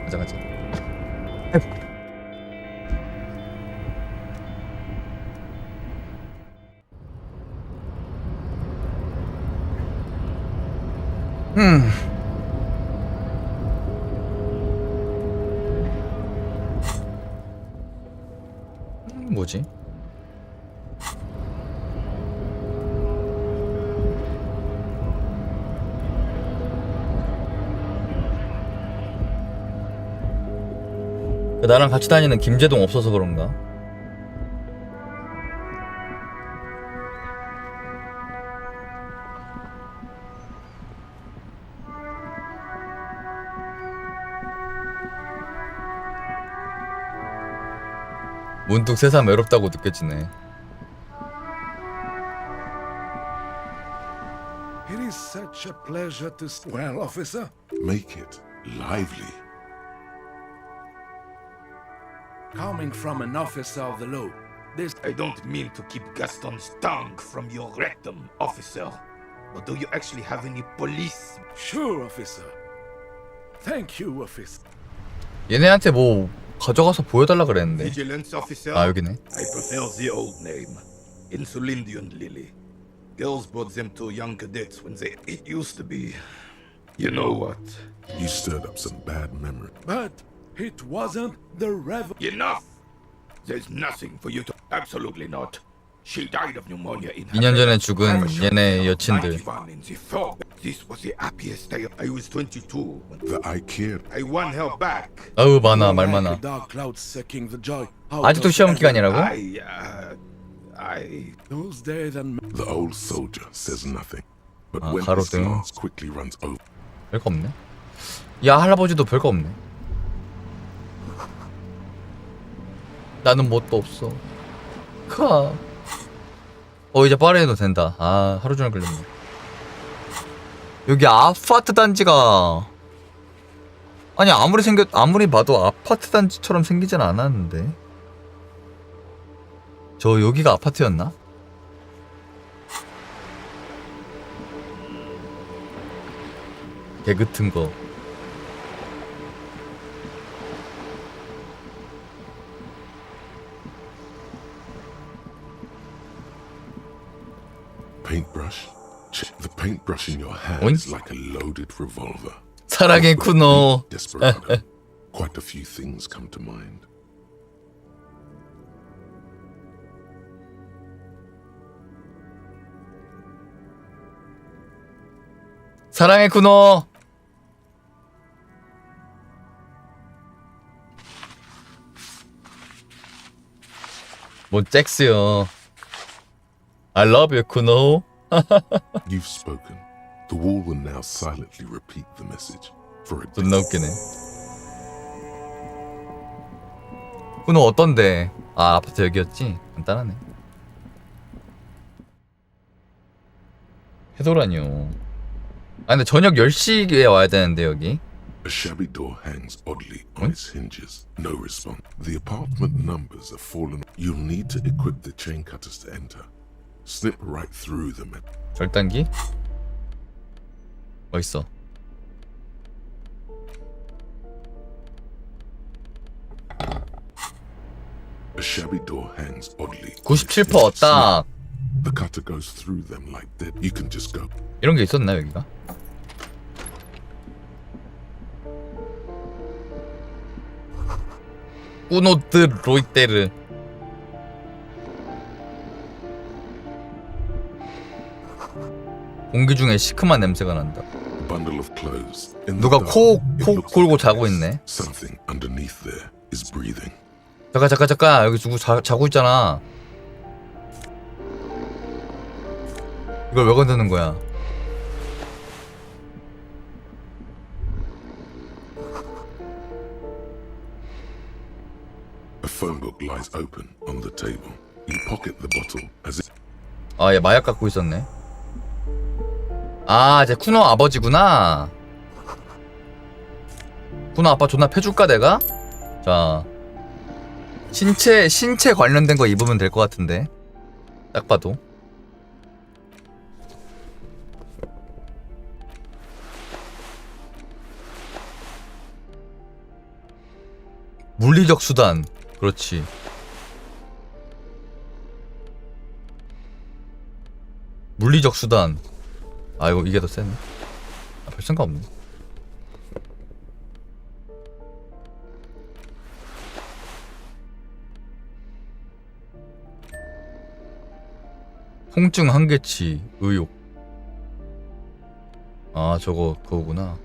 Speaker 1: 가자. 뭐지? 나랑 같이 다니는 김재동 없어서 그런가? 문득 세상 외롭다고 느껴지네.
Speaker 15: It is such a pleasure to... Well, officer?
Speaker 8: Make it lively.
Speaker 15: Coming from an officer of the law, this...
Speaker 19: I don't mean to keep Gaston's tongue from your rectum, officer. But do you actually have any police?
Speaker 15: Sure, officer. Thank you, officer.
Speaker 1: 얘네한테 뭐 가져가서 보여달라 그랬는데.
Speaker 19: Vigilance officer?
Speaker 1: 아, 여기네.
Speaker 19: I prefer the old name. Insulindian Lily. Girls brought them to young cadets when they... It used to be... You know what?
Speaker 8: You stirred up some bad memory.
Speaker 15: But it wasn't the rev...
Speaker 19: Enough! There's nothing for you to... Absolutely not. She died of pneumonia in
Speaker 1: 2년 전에 죽은 얘네 여친들.
Speaker 19: This was the happiest day. I was 22.
Speaker 8: The I cared.
Speaker 19: I won her back.
Speaker 1: 아우 많아 말 많아. 아직도 시험 기간이라고?
Speaker 15: Those days and...
Speaker 8: The old soldier says nothing, but
Speaker 1: 아,
Speaker 8: when his
Speaker 1: 가로등.
Speaker 8: glance quickly runs over.
Speaker 1: 별거 없네. 야 할아버지도 별거 없네. 나는 뭣도 없어. 카. 이제 빠르해도 된다. 아 하루 종일 걸렸네. 여기 아파트 단지가 아니 아무리 봐도 아파트 단지처럼 생기진 않았는데. 저 여기가 아파트였나? 개 같은 거.
Speaker 8: Paintbrush. The paintbrush in your hand is like a loaded revolver.
Speaker 1: 사랑의 쿠노.
Speaker 8: Desperado. Quite a few things come to mind.
Speaker 1: 사랑의 쿠노. 뭔 잭스요. I love you, 쿠노.
Speaker 8: You've spoken. The wall will now silently repeat the message for a
Speaker 1: 존나 웃기네. 쿠노 어떤데? 아 아파트 여기였지? 간단하네. 해도라뇨. 아 근데 저녁 10시에 와야 되는데 여기.
Speaker 8: A shabby door hangs oddly on its hinges. No response. The apartment numbers have fallen. You'll need to equip the chain cutters to enter. Snip right through them.
Speaker 1: 절단기? 어딨어?
Speaker 8: A shabby door hangs oddly.
Speaker 1: 97% 딱.
Speaker 8: The cutter goes through them like that. You can just go.
Speaker 1: 이런 게 있었나 여기가? 꾸노드 로이테르. 공기 중에 시큼한 냄새가 난다.
Speaker 8: Bundle of clothes.
Speaker 1: 누가 코 골고 자고 있네.
Speaker 8: Something underneath there is breathing.
Speaker 1: 잠깐 여기 누구 자고 있잖아. 이걸 왜 건드는 거야?
Speaker 8: A phone book lies open on the table. You pocket the bottle as it...
Speaker 1: 아, 얘 마약 갖고 있었네. 아, 제 쿠노 아버지구나. 쿠노 아빠 존나 패줄까 내가? 자, 신체 관련된 거 입으면 될 것 같은데 딱 봐도. 물리적 수단. 그렇지. 물리적 수단. 아 이거 이게 더 세네. 아, 별 생각 없네. 통증 한계치 의욕. 아 저거 그거구나.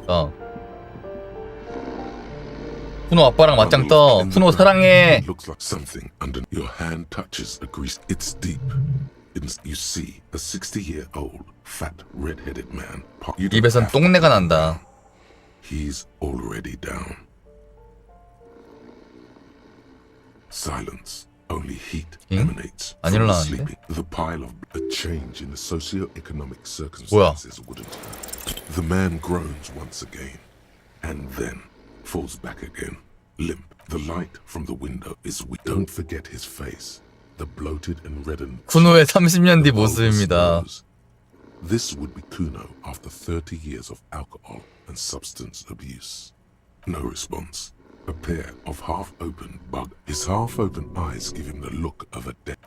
Speaker 1: 아 푸노 아빠랑 맞짱 떠. 푸노 사랑해.
Speaker 8: Looks like something under your hand touches a grease. It's deep. You see a 60-year-old fat red-headed man.
Speaker 1: 입에선 똥내가 난다.
Speaker 8: He's already down. Silence. Only heat emanates from the sleeping. The pile of a change in the socio-economic circumstances wouldn't hurt. The man groans once again, and then falls back again, limp. The light from the window is weak. Don't forget his face. The bloated and reddened.
Speaker 1: 쿠노의 30년 뒤 모습입니다.
Speaker 8: This would be Kuno after 30 years of alcohol and substance abuse. No response. A pair of half-open bug. His half-open eyes give him the look of a dead.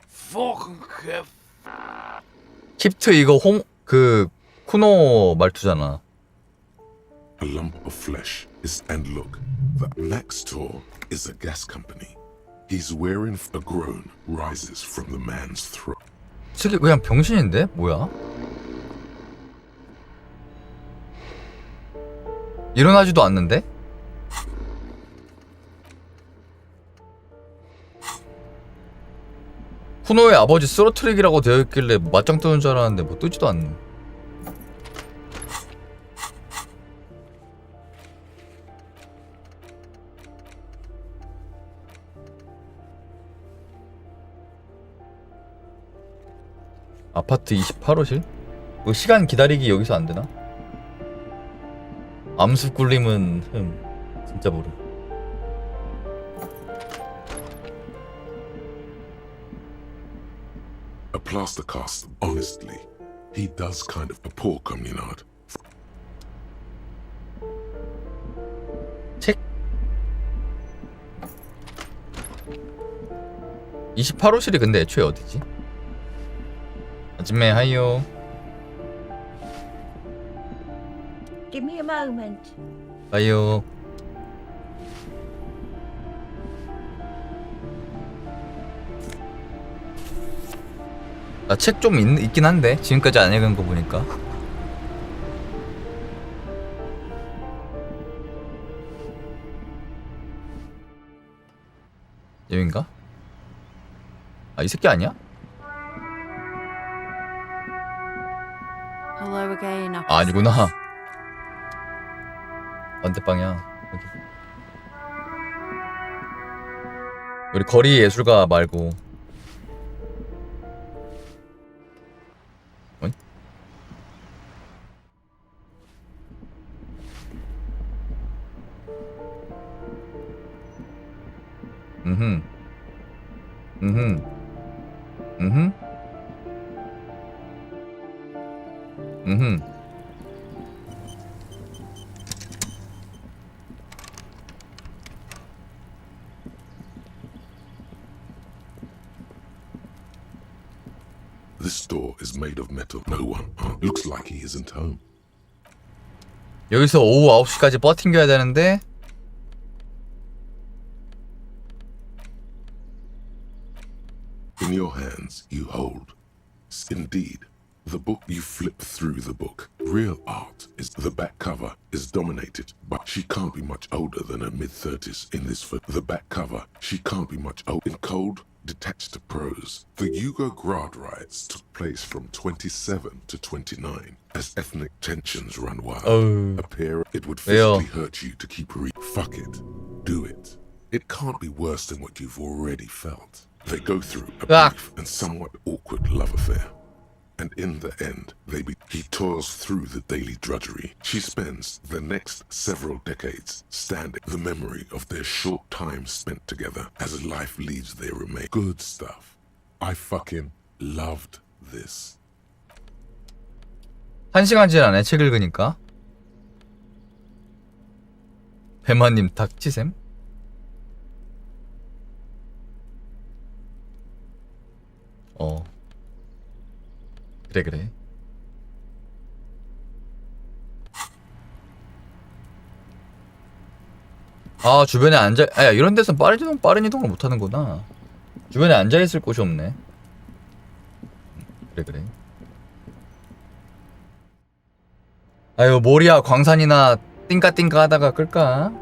Speaker 1: 킵트 이거 그 쿠노 말투잖아.
Speaker 8: A lump of flesh is, and look, the next door is a gas company. He's wearing a groan rises from the man's throat.
Speaker 1: 저게 그냥 병신인데? 뭐야? 일어나지도 않는데? 쿠노의 아버지 쓰러트릭이라고 되어있길래 맞짱 뜨는 줄 알았는데 뭐 뜨지도 않네. 아파트 28호실? 뭐 시간 기다리기 여기서 안 되나? 암수 꿀림은 진짜 모름.
Speaker 8: A plaster cast, honestly, he does kind of a poor communard.
Speaker 1: 책? 28호실이 근데 애초에 어디지? 아줌매 하이요.
Speaker 3: Give me a moment.
Speaker 1: 하이요. 나 책 좀 있긴 한데 지금까지 안 읽은 거 보니까. 여긴가? 아 이 새끼 아니야?
Speaker 5: Hello again.
Speaker 1: 아 아니구나. 반대방이야. 여기. 우리 거리 예술가 말고. 어이? 음흠. 음흠. 음흠. 음흠.
Speaker 8: This door is made of metal. No one. Looks like he isn't home.
Speaker 1: 여기서 오후 9시까지 버팅겨야 되는데
Speaker 8: In your hands you hold. Indeed, the book. You flip through the book. Real art is the back cover is dominated, but she can't be much older than her mid-30s in this. The back cover, she can't be much older. In cold, detached prose, the Yugo-Grad riots took place from 27 to 29 as ethnic tensions run wild. It would physically hurt you to keep Fuck it. Do it. It can't be worse than what you've already felt. They go through a brief and somewhat awkward love affair. And in the end, he toils through the daily drudgery. She spends the next several decades standing the memory of their short time spent together as life leaves their remains. Good stuff. I fucking loved this.
Speaker 1: 1시간 지나네 책 읽으니까. 배마님 닥치셈? 그래. 아 주변에 이런 데서 빠른 이동을 못하는구나. 주변에 앉아있을 곳이 없네. 그래. 아유 모리아 광산이나 띵까띵까 하다가 끌까?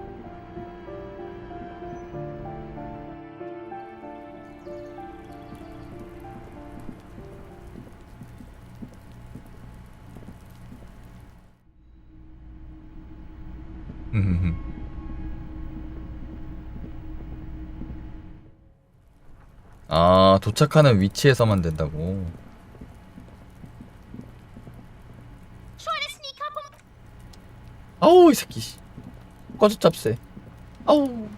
Speaker 1: 아 도착하는 위치에서만 된다고. 아우 이 새끼 꺼져 짭새. 아우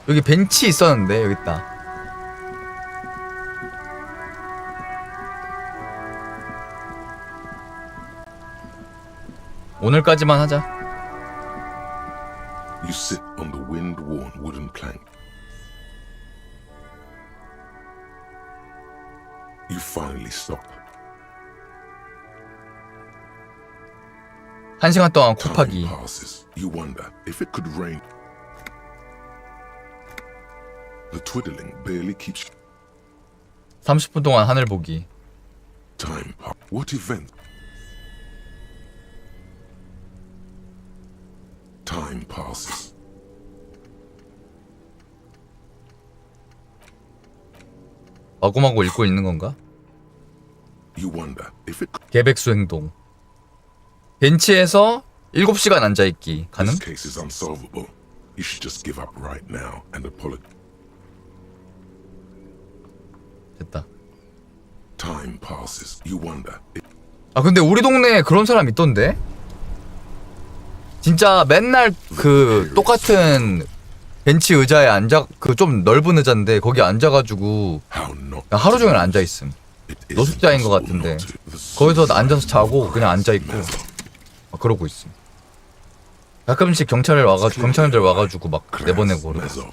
Speaker 1: 여기 벤치 있었는데 여기 있다. 오늘까지만 하자.
Speaker 8: You sit on the wind-worn wooden plank. You finally stop.
Speaker 1: 1시간 동안 kup하기.
Speaker 8: Time passes. You wonder if it could rain. The twiddling barely keeps.
Speaker 1: 30분 동안 하늘 보기.
Speaker 8: Time. What event? Time passes.
Speaker 1: 마구마구 읽고 있는 건가?
Speaker 8: You wonder if it.
Speaker 1: 개백수 행동. 벤치에서 7시간 앉아있기 가능?
Speaker 8: This case is unsolvable. You should just give up right now and apologize.
Speaker 1: 됐다.
Speaker 8: Time passes. You wonder.
Speaker 1: 아 근데 우리 동네에 그런 사람 있던데? 진짜 맨날 그 똑같은 벤치 의자에 앉아 그 좀 넓은 의자인데 거기 앉아가지고 하루 종일 앉아있음. 노숙자인 것 같은데 거기서 앉아서 자고 그냥 앉아있고 막 그러고 있음. 가끔씩 경찰들 와가지고 막 내보내고 그러고.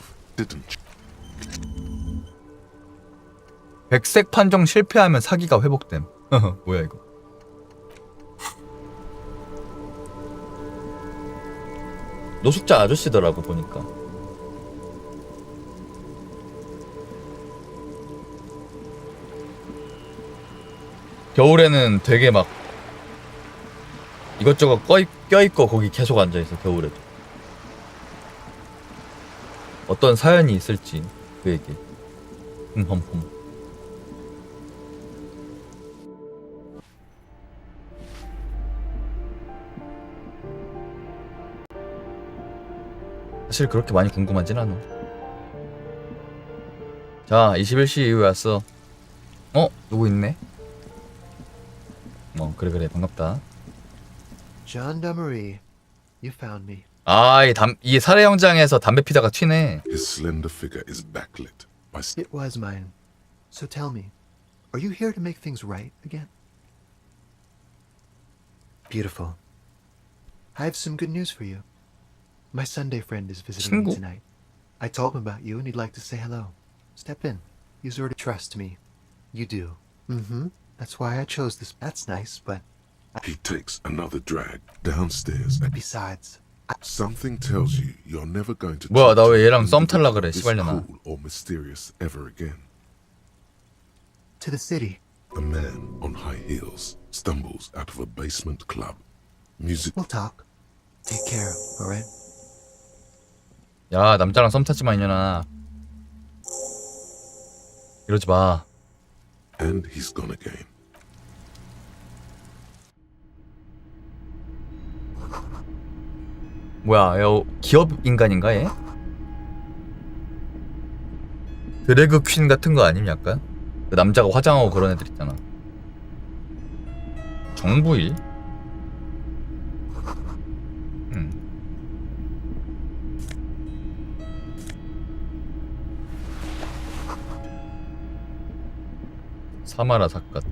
Speaker 1: 백색 판정 실패하면 사기가 회복됨. 뭐야 이거. 노숙자 아저씨더라고 보니까. 겨울에는 되게 막 이것저것 껴있고 거기 계속 앉아있어. 겨울에도 어떤 사연이 있을지 그에게. 흠. 사실 그렇게 많이 궁금하진 않아. 자 21시 이후에 왔어. 누구 있네? 그래 반갑다.
Speaker 9: Gendarmerie, you found me.
Speaker 1: 아 이 살해 현장에서 담배 피다가 튀네.
Speaker 8: His slender figure is backlit by.
Speaker 9: It was mine. So tell me, are you here to make things right again? Beautiful. I have some good news for you. My Sunday friend is visiting me tonight. I told him about you and he'd like to say hello. Step in. He's already trust me. You do. Mm-hmm. That's why I chose this. That's nice, but...
Speaker 8: He takes another drag downstairs.
Speaker 9: Besides...
Speaker 8: Something tells you you're never going to...
Speaker 1: 뭐야 나 왜 얘랑 썸 탈라 그래 시발려나.
Speaker 8: Cool or mysterious ever again.
Speaker 9: To the city.
Speaker 8: A man on high heels stumbles out of a basement club. Music...
Speaker 9: We'll talk. Take care, alright?
Speaker 1: 야 남자랑 썸 타지 마 이년아. 이러지 마.
Speaker 8: And he's gone again.
Speaker 1: 뭐야, 기업 인간인가 얘? 드래그 퀸 같은 거 아님 약간? 그 남자가 화장하고 그런 애들 있잖아. 정부일? 사마라 사건.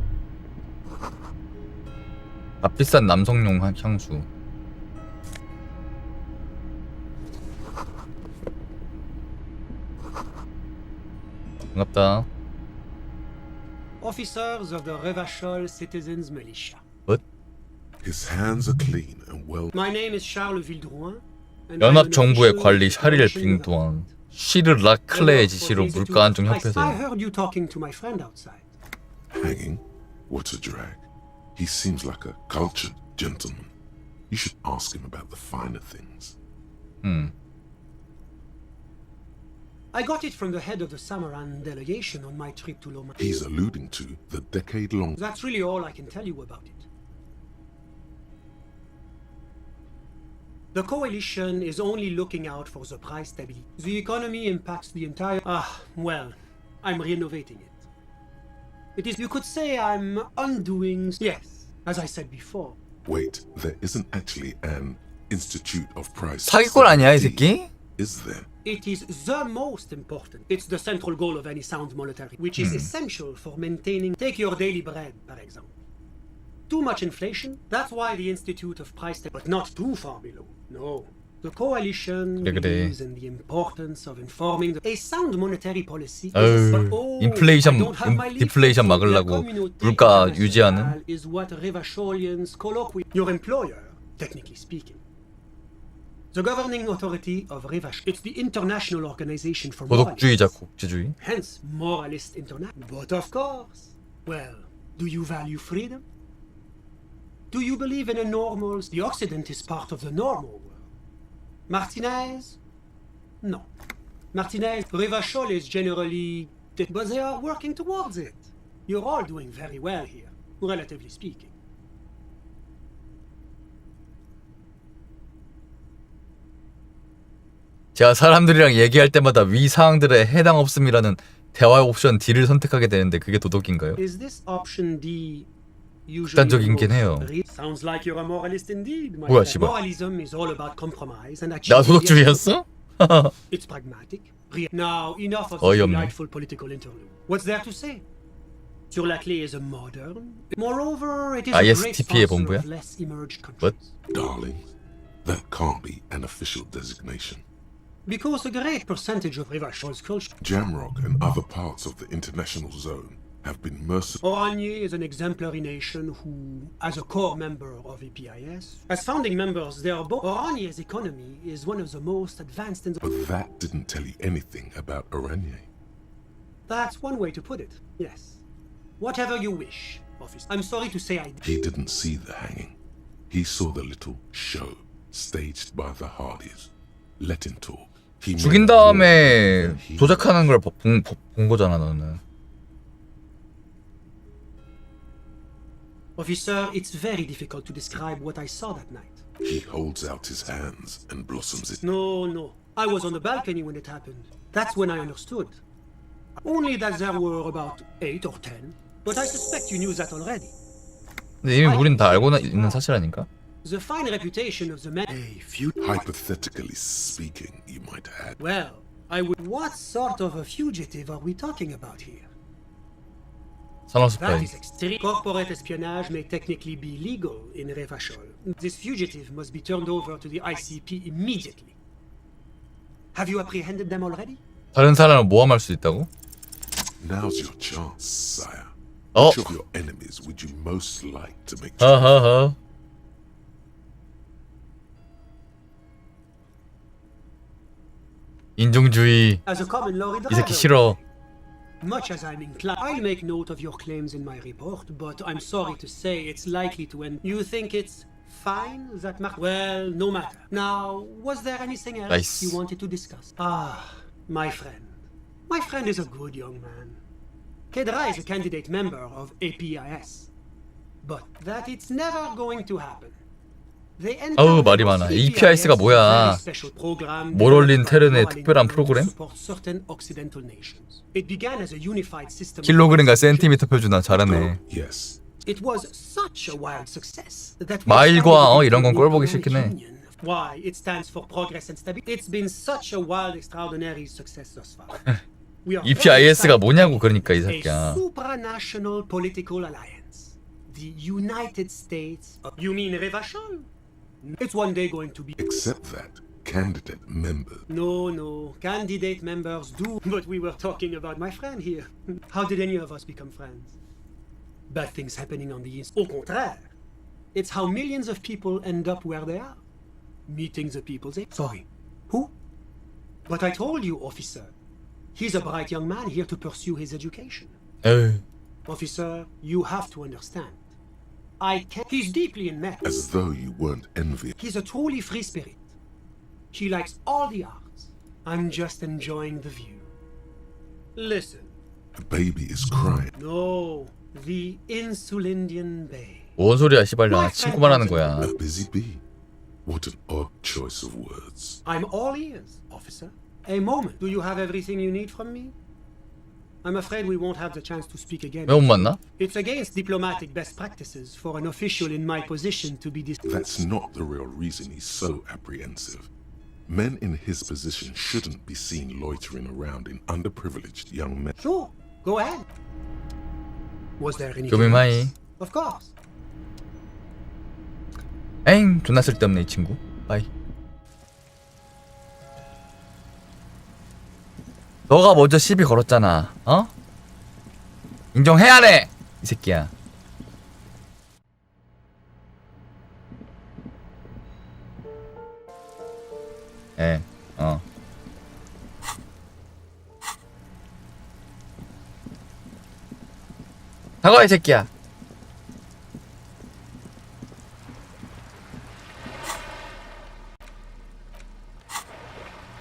Speaker 1: 값비싼 남성용 향수. 반갑다.
Speaker 10: Officers of the Revachol Citizens Militia.
Speaker 1: What?
Speaker 8: His hands are clean and well.
Speaker 10: My name is Charles Vildrouin.
Speaker 1: 연합 정부의 관리 샤릴 빙두안. 시르 라클레의 지시로 물가 안정 협회에서.
Speaker 10: I heard you talking to my friend outside.
Speaker 8: Hanging? What a drag. He seems like a cultured gentleman. You should ask him about the finer things.
Speaker 10: I got it from the head of the Samaran delegation on my trip to Loma.
Speaker 8: He's alluding to the decade-long...
Speaker 10: That's really all I can tell you about it. The coalition is only looking out for the price stability. The economy impacts the entire... well, I'm renovating it. It is, you could say I'm undoing... Yes, as I said before.
Speaker 8: Wait, there isn't actually an Institute of Price...
Speaker 1: 사기꾼 아니야, 이 새끼?
Speaker 8: Is there?
Speaker 10: It is the most important. It's the central goal of any sound monetary, which is essential for maintaining... Take your daily bread, for example. Too much inflation? That's why the Institute of Price... But not too far below. No. The coalition believes in the importance of informing a sound monetary policy.
Speaker 1: 인플레이션, 디플레이션 막으려고 물가 유지하는.
Speaker 10: Is what Revacholians colloquially... Your employer, technically speaking. The governing authority of Revachol. It's the international organization for
Speaker 1: 도덕주의자 국제주의.
Speaker 10: Hence, moralist international. But of course, well, do you value freedom? Do you believe in a normal... The Occident is part of the normal world. Martinez? No. Martinez, Revachol is generally... But they are working towards it. You're all doing very well here, relatively speaking.
Speaker 1: 제가 사람들이랑 얘기할 때마다 위 사항들에 해당 없음이라는 대화 옵션 D를 선택하게 되는데 그게 도덕인가요?
Speaker 10: Is this option D
Speaker 1: 극단적이긴 해요.
Speaker 10: Sounds like you're a moralist indeed.
Speaker 1: 뭐야, 씨발.
Speaker 10: Moralism is all about compromise and
Speaker 1: 나 도덕주의였어?
Speaker 10: It's pragmatic. Now, enough of this delightful political interlude. What's there to say? Sur la clé is a modern. Moreover, it is a great sponsor of less emerged countries.
Speaker 1: What?
Speaker 8: Darling, that can't be an official designation.
Speaker 10: Because a great percentage of Revachol's culture...
Speaker 8: Jamrock and other parts of the international zone have been merciful.
Speaker 10: Oranje is an exemplary nation who, as a core member of EPIS, as founding members, they are both... Oranje's economy is one of the most advanced in the...
Speaker 8: But that didn't tell you anything about Oranje.
Speaker 10: That's one way to put it, yes. Whatever you wish, officer. I'm sorry to say I...
Speaker 8: He didn't see the hanging. He saw the little show staged by the Hardys. Let him talk.
Speaker 1: 죽인 다음에 조작하는 걸 본 거잖아, 너는.
Speaker 10: Officer, it's very difficult to describe what I saw that night.
Speaker 8: He holds out his hands and blossoms it.
Speaker 10: No. I was on the balcony when it happened. That's when I understood. Only that there were about 8 or 10. But I suspect you knew that already.
Speaker 1: 근데 이미 우린 다 알고 있는 사실 아닌가?
Speaker 10: The fine reputation of the man...
Speaker 8: Hypothetically speaking, you might add.
Speaker 10: Well, I would... What sort of a fugitive are we talking about here? That is extreme. Corporate espionage may technically be legal in Revachol. This fugitive must be turned over to the ICP immediately. Have you apprehended them already?
Speaker 1: 다른 사람을 모함할 수 있다고?
Speaker 8: Now's your chance, sire. Which of your enemies would you most like to make?
Speaker 1: 인종주의. 이 새끼 싫어.
Speaker 10: Much as I'm inclined, I'll make note of your claims in my report, but I'm sorry to say it's likely to end. You think it's fine that Well, no matter. Now, was there anything else you wanted to discuss? My friend. My friend is a good young man. Kedra is a candidate member of APIS. But that it's never going to happen.
Speaker 1: 아우 말이 많아. EPIS가 뭐야? 뭘 올린 테른의 특별한 프로그램? 킬로그램과 센티미터 표준화 잘하네. 마일과 이런 건 꼴보기 싫긴 해.
Speaker 10: Why? It stands for progress and stability. It's been such a wild, extraordinary success thus far.
Speaker 1: EPIS가 뭐냐고 그러니까 이
Speaker 10: A
Speaker 1: 새끼야.
Speaker 10: supranational political alliance. The United States. You mean Revachol? It's one day going to be.
Speaker 8: Except that candidate member.
Speaker 10: No. Candidate members do. But we were talking about my friend here. How did any of us become friends? Bad things happening on the East. Au contraire. It's how millions of people end up where they are. Meeting the people they... Sorry. Who? But I told you, officer. He's a bright young man here to pursue his education. Officer, you have to understand. I can't... He's deeply in meth.
Speaker 8: As though you weren't envious.
Speaker 10: He's a truly free spirit. He likes all the arts. I'm just enjoying the view. Listen.
Speaker 8: The baby is crying.
Speaker 10: No, the Insulindian Bay.
Speaker 1: 뭔 소리야 시발년아. 친구만 하는 거야.
Speaker 8: A busy bee. What an odd choice of words.
Speaker 10: I'm all ears, officer. A moment. Do you have everything you need from me? I'm afraid we won't have the chance to speak again.
Speaker 1: 왜 못 만나?
Speaker 10: It's against diplomatic best practices for an official in my position to be
Speaker 8: That's not the real reason he's so apprehensive. Men in his position shouldn't be seen loitering around in underprivileged young men.
Speaker 10: Sure, go ahead. Was there anything
Speaker 1: 교미마이.
Speaker 10: else? Of course.
Speaker 1: 엥 존나 쓸데없네 이 친구. 빠이. 너가 먼저 시비 걸었잖아. 어? 인정해야 돼. 이 새끼야. 사과해 이 새끼야.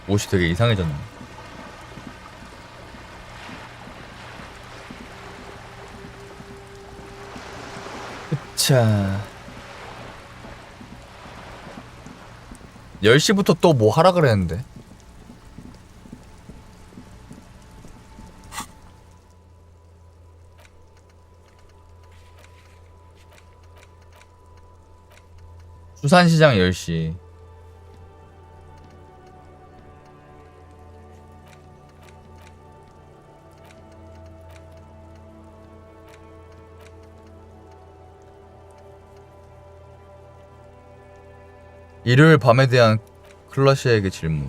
Speaker 1: 옷이 되게 이상해졌네. 자 10시부터 또 뭐 하라 그랬는데. 수산시장 10시. 일요일 밤에 대한 클러시에게 질문.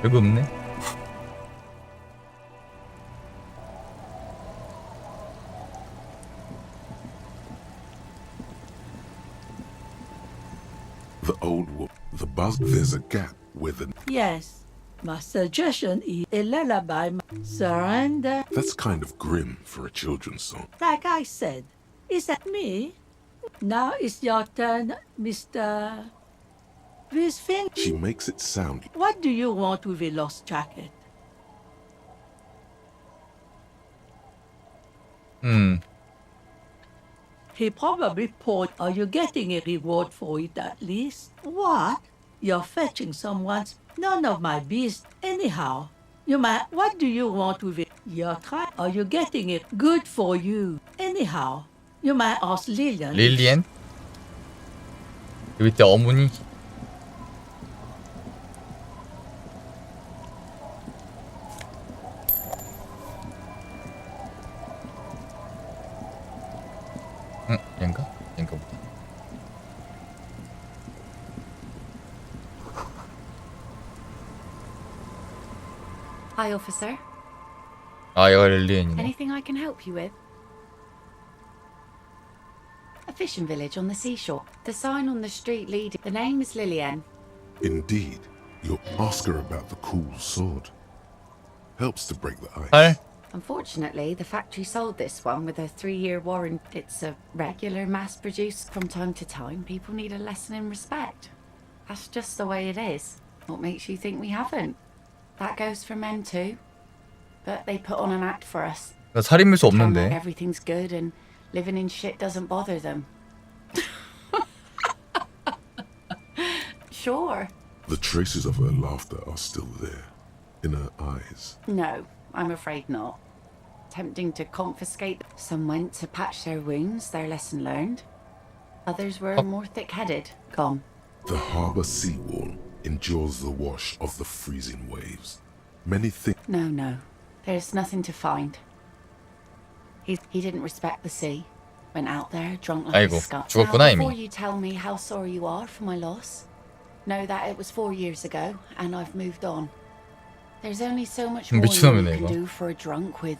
Speaker 1: 별거 없네.
Speaker 8: The old woman, the buzz, there's a gap with the...
Speaker 20: Yes. My suggestion is a lullaby. Surrender.
Speaker 8: That's kind of grim for a children's song.
Speaker 20: Like I said, is that me? Now it's your turn, Mr. Wisfing.
Speaker 8: She makes it sound...
Speaker 20: What do you want with a lost jacket? He probably poured. Are you getting a reward for it at least? What? You're fetching someone's... None of my beast. Anyhow, you might... What do you want with it? You're trying... Are you getting it? Good for you. Anyhow, you might ask Lillian.
Speaker 1: 릴리엔? 여기 때 어머니? 응, 얘인가? 얘인가 보다.
Speaker 5: Hi, officer.
Speaker 1: 아, 얘가 릴리엔이네.
Speaker 5: Anything I can help you with? A fishing village on the seashore. The sign on the street leading. The name is Lillian.
Speaker 8: Indeed, you'll ask her about the cool sword. Helps to break the ice.
Speaker 1: 헐.
Speaker 5: Unfortunately, the factory sold this one with a 3-year warranty. It's a regular mass-produced. From time to time, people need a lesson in respect. That's just the way it is. What makes you think we haven't? That goes for men too. But they put on an act for us.
Speaker 1: 살인밀 수
Speaker 5: Pretend like
Speaker 1: 없는데.
Speaker 5: everything's good and living in shit doesn't bother them. Sure.
Speaker 8: The traces of her laughter are still there, in her eyes.
Speaker 5: No, I'm afraid not. Tempting to confiscate. Some went to patch their wounds, their lesson learned. Others were more thick-headed, gone.
Speaker 8: The harbour seawall endures the wash of the freezing waves. Many think
Speaker 5: No. There's nothing to find. He didn't respect the sea. Went out there drunk like
Speaker 1: 아이고,
Speaker 5: a skunk.
Speaker 1: 죽었구나,
Speaker 5: Now, before
Speaker 1: 이미.
Speaker 5: you tell me how sorry you are for my loss, know that it was 4 years ago and I've moved on. There's only so much more you
Speaker 1: 미친놈이네,
Speaker 5: can
Speaker 1: 이거.
Speaker 5: do for a drunk with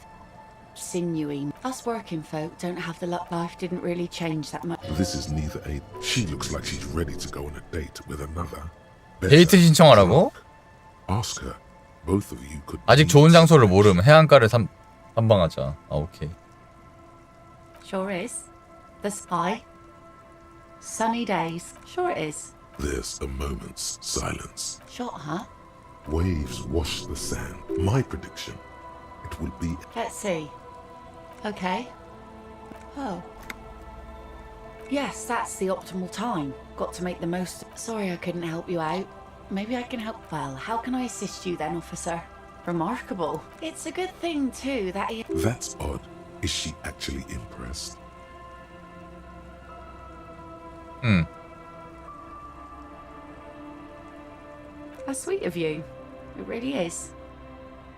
Speaker 5: sinewy. Us working folk don't have the luck. Life didn't really change that much.
Speaker 8: this is neither a... She looks like she's ready to go on a date with another.
Speaker 1: 데이트 신청하라고?
Speaker 8: Ask her. Both of you could...
Speaker 1: 아직 좋은 장소를 모름. 해안가를 탐방하자. 아, 오케이.
Speaker 5: Sure is. The sky. Sunny days. Sure it is.
Speaker 8: There's a moment's silence.
Speaker 5: Shot, huh?
Speaker 8: Waves wash the sand. My prediction, it will be...
Speaker 5: Let's see. Okay. Oh. Yes, that's the optimal time. Got to make the most. Sorry I couldn't help you out. Maybe I can help. Well, how can I assist you then, officer? Remarkable. It's a good thing, too, that he...
Speaker 8: That's odd. Is she actually impressed?
Speaker 5: How sweet of you. It really is.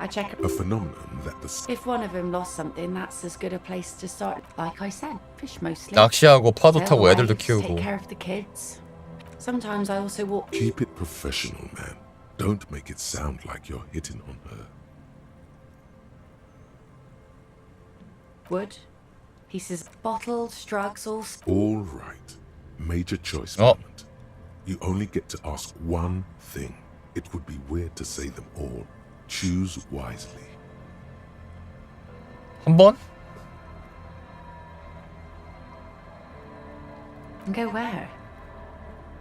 Speaker 5: I check...
Speaker 8: A phenomenon that the...
Speaker 5: If one of them lost something, that's as good a place to start. Like I said, fish mostly.
Speaker 1: 낚시하고 파도
Speaker 5: Sail
Speaker 1: 타고
Speaker 5: away,
Speaker 1: 애들도
Speaker 5: take
Speaker 1: 키우고.
Speaker 5: care of the kids. Sometimes I also walk...
Speaker 8: Keep it professional, man. Don't make it sound like you're hitting on her.
Speaker 5: Wood. Pieces... Bottles, drugs, all...
Speaker 8: All right. Major choice moment. You only get to ask one thing. It would be weird to say them all. Choose wisely.
Speaker 1: 한 번?
Speaker 5: And go where?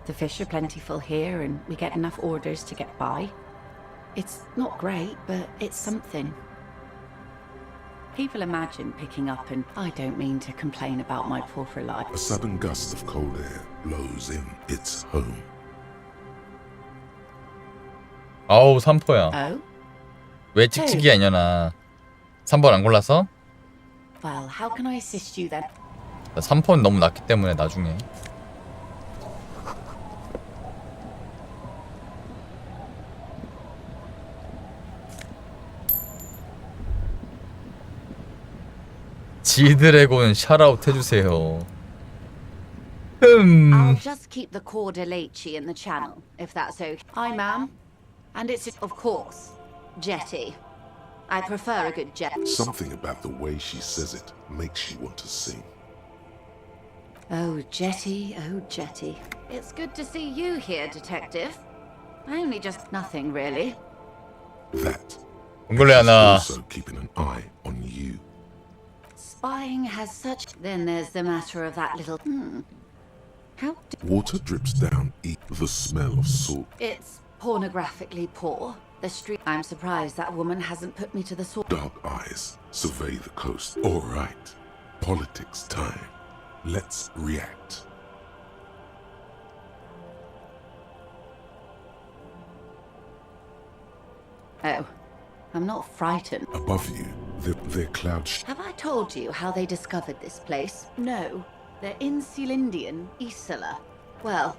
Speaker 5: The fish are plentiful here and we get enough orders to get by. It's not great, but it's something. People imagine picking up and I don't mean to complain about my pauper life.
Speaker 8: A sudden gust of cold air blows in. It's home.
Speaker 1: 아우 3포야.
Speaker 5: Oh?
Speaker 1: 왜 찍찍이야 이년아. 3번 안 골랐어?
Speaker 5: Well, how can I assist you then?
Speaker 1: 3포는 너무 낮기 때문에 나중에. 지드래곤 샤라웃 해주세요.
Speaker 3: I'll just keep the Cordelechi in the channel, if that's okay.
Speaker 5: Hi, ma'am.
Speaker 3: And it's, of course, jetty. I prefer a good jet.
Speaker 8: Something about the way she says it makes you want to sing.
Speaker 3: Oh, Jetty, oh, Jetty. It's good to see you here, Detective. I only just... nothing, really.
Speaker 8: That.
Speaker 1: 엉글레 하나.
Speaker 8: Also keeping an eye on you.
Speaker 3: Spying has such... Then there's the matter of that little... How...
Speaker 8: Water drips down. Eat the smell of salt.
Speaker 3: It's pornographically poor. The street... I'm surprised that woman hasn't put me to the sword.
Speaker 8: Dark eyes survey the coast. All right. Politics time. Let's react.
Speaker 3: Oh, I'm not frightened.
Speaker 8: Above you, they're clouds.
Speaker 3: Have I told you how they discovered this place? No, they're in Celindian, Isola. Well,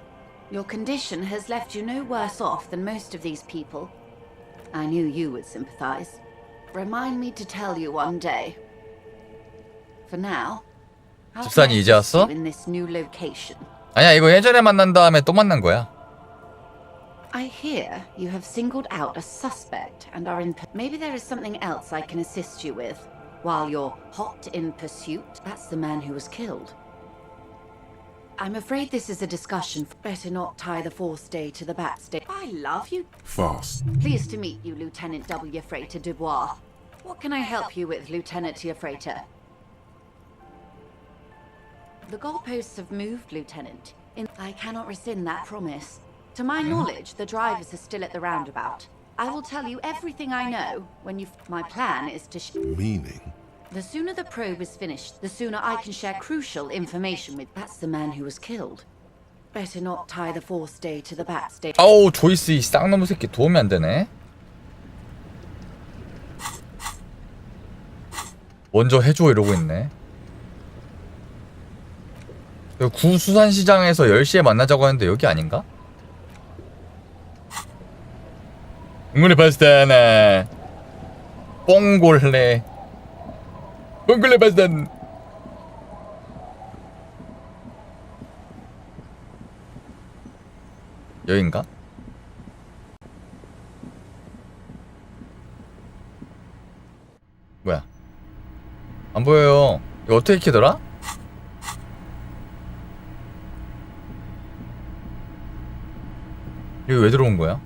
Speaker 3: your condition has left you no worse off than most of these people. I knew you would sympathize. Remind me to tell you one day. For now, I'll
Speaker 1: 집사님 이제 왔어?
Speaker 3: in this new location.
Speaker 1: 아니야 이거 예전에 만난 다음에 또 만난 거야.
Speaker 3: I hear you have singled out a suspect and are in... Maybe there is something else I can assist you with. While you're hot in pursuit, that's the man who was killed. I'm afraid this is a discussion. Better not tie the fourth day to the back day. I love you.
Speaker 8: Fast.
Speaker 3: Pleased to meet you, Lieutenant W. Freighter Dubois. What can I help you with, Lieutenant Freighter? The goalposts have moved, Lieutenant. I cannot rescind that promise. To my knowledge, the drivers are still at the roundabout. I will tell you everything I know when you... My plan is to...
Speaker 8: Meaning?
Speaker 3: The sooner the probe is finished, the sooner I can share crucial information with... That's the man who was killed. Better not tie the force day to the bat stage.
Speaker 1: 아우 조이스 이 쌍놈의 새끼 도움이 안 되네. 먼저 해줘 이러고 있네. 구수산시장에서 10시에 만나자고 했는데 여기 아닌가? 뽕골레 파스타나 뽕골레 파스타 여긴가? 뭐야 안 보여요. 이거 어떻게 키더라? 여기 왜 들어온 거야?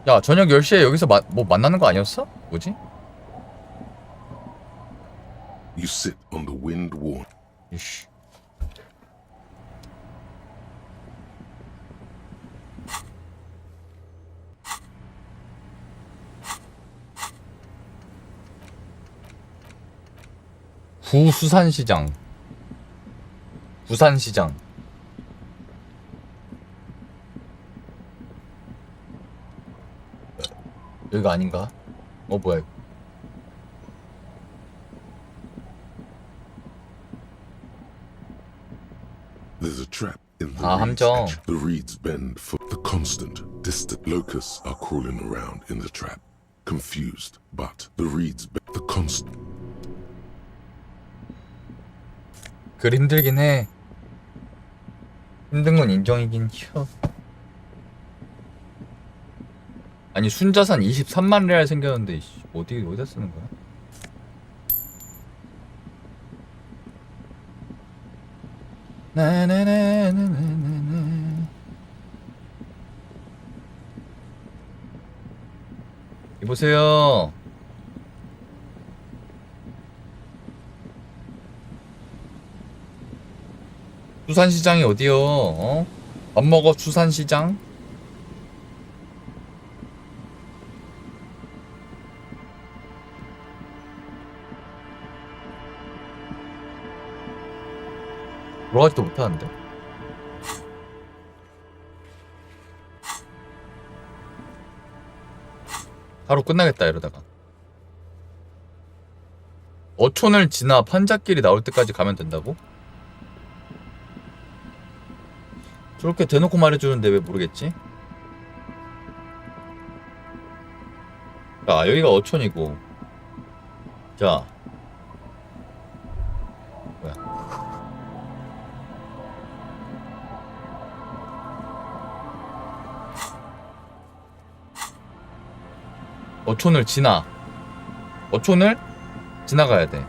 Speaker 1: 야 저녁 10시에 여기서 뭐 만나는 거 아니었어? 뭐지?
Speaker 8: You sit on the wind worn.
Speaker 1: 이씨. 구수산시장. 부산시장. 여기가 아닌가? 뭐야 이거.
Speaker 8: There's a trap in the
Speaker 1: 아,
Speaker 8: reeds
Speaker 1: 함정.
Speaker 8: edge. The reeds bend for the constant, distant locusts are crawling around in the trap, confused, but the reeds bend the constant.
Speaker 1: 글 힘들긴 해. 힘든 건 인정이긴 혀. 아니 순자산 23만 레알 생겼는데 어디다 쓰는 거야? 나나나나나나. 이보세요. 수산시장이 어디요? 어? 밥 먹어 수산시장? 돌아가지도 못하는데? 하루 끝나겠다 이러다가. 어촌을 지나 판잣길이 나올 때까지 가면 된다고? 저렇게 대놓고 말해주는데 왜 모르겠지? 자 여기가 어촌이고 자 뭐야 어촌을 지나가야 돼.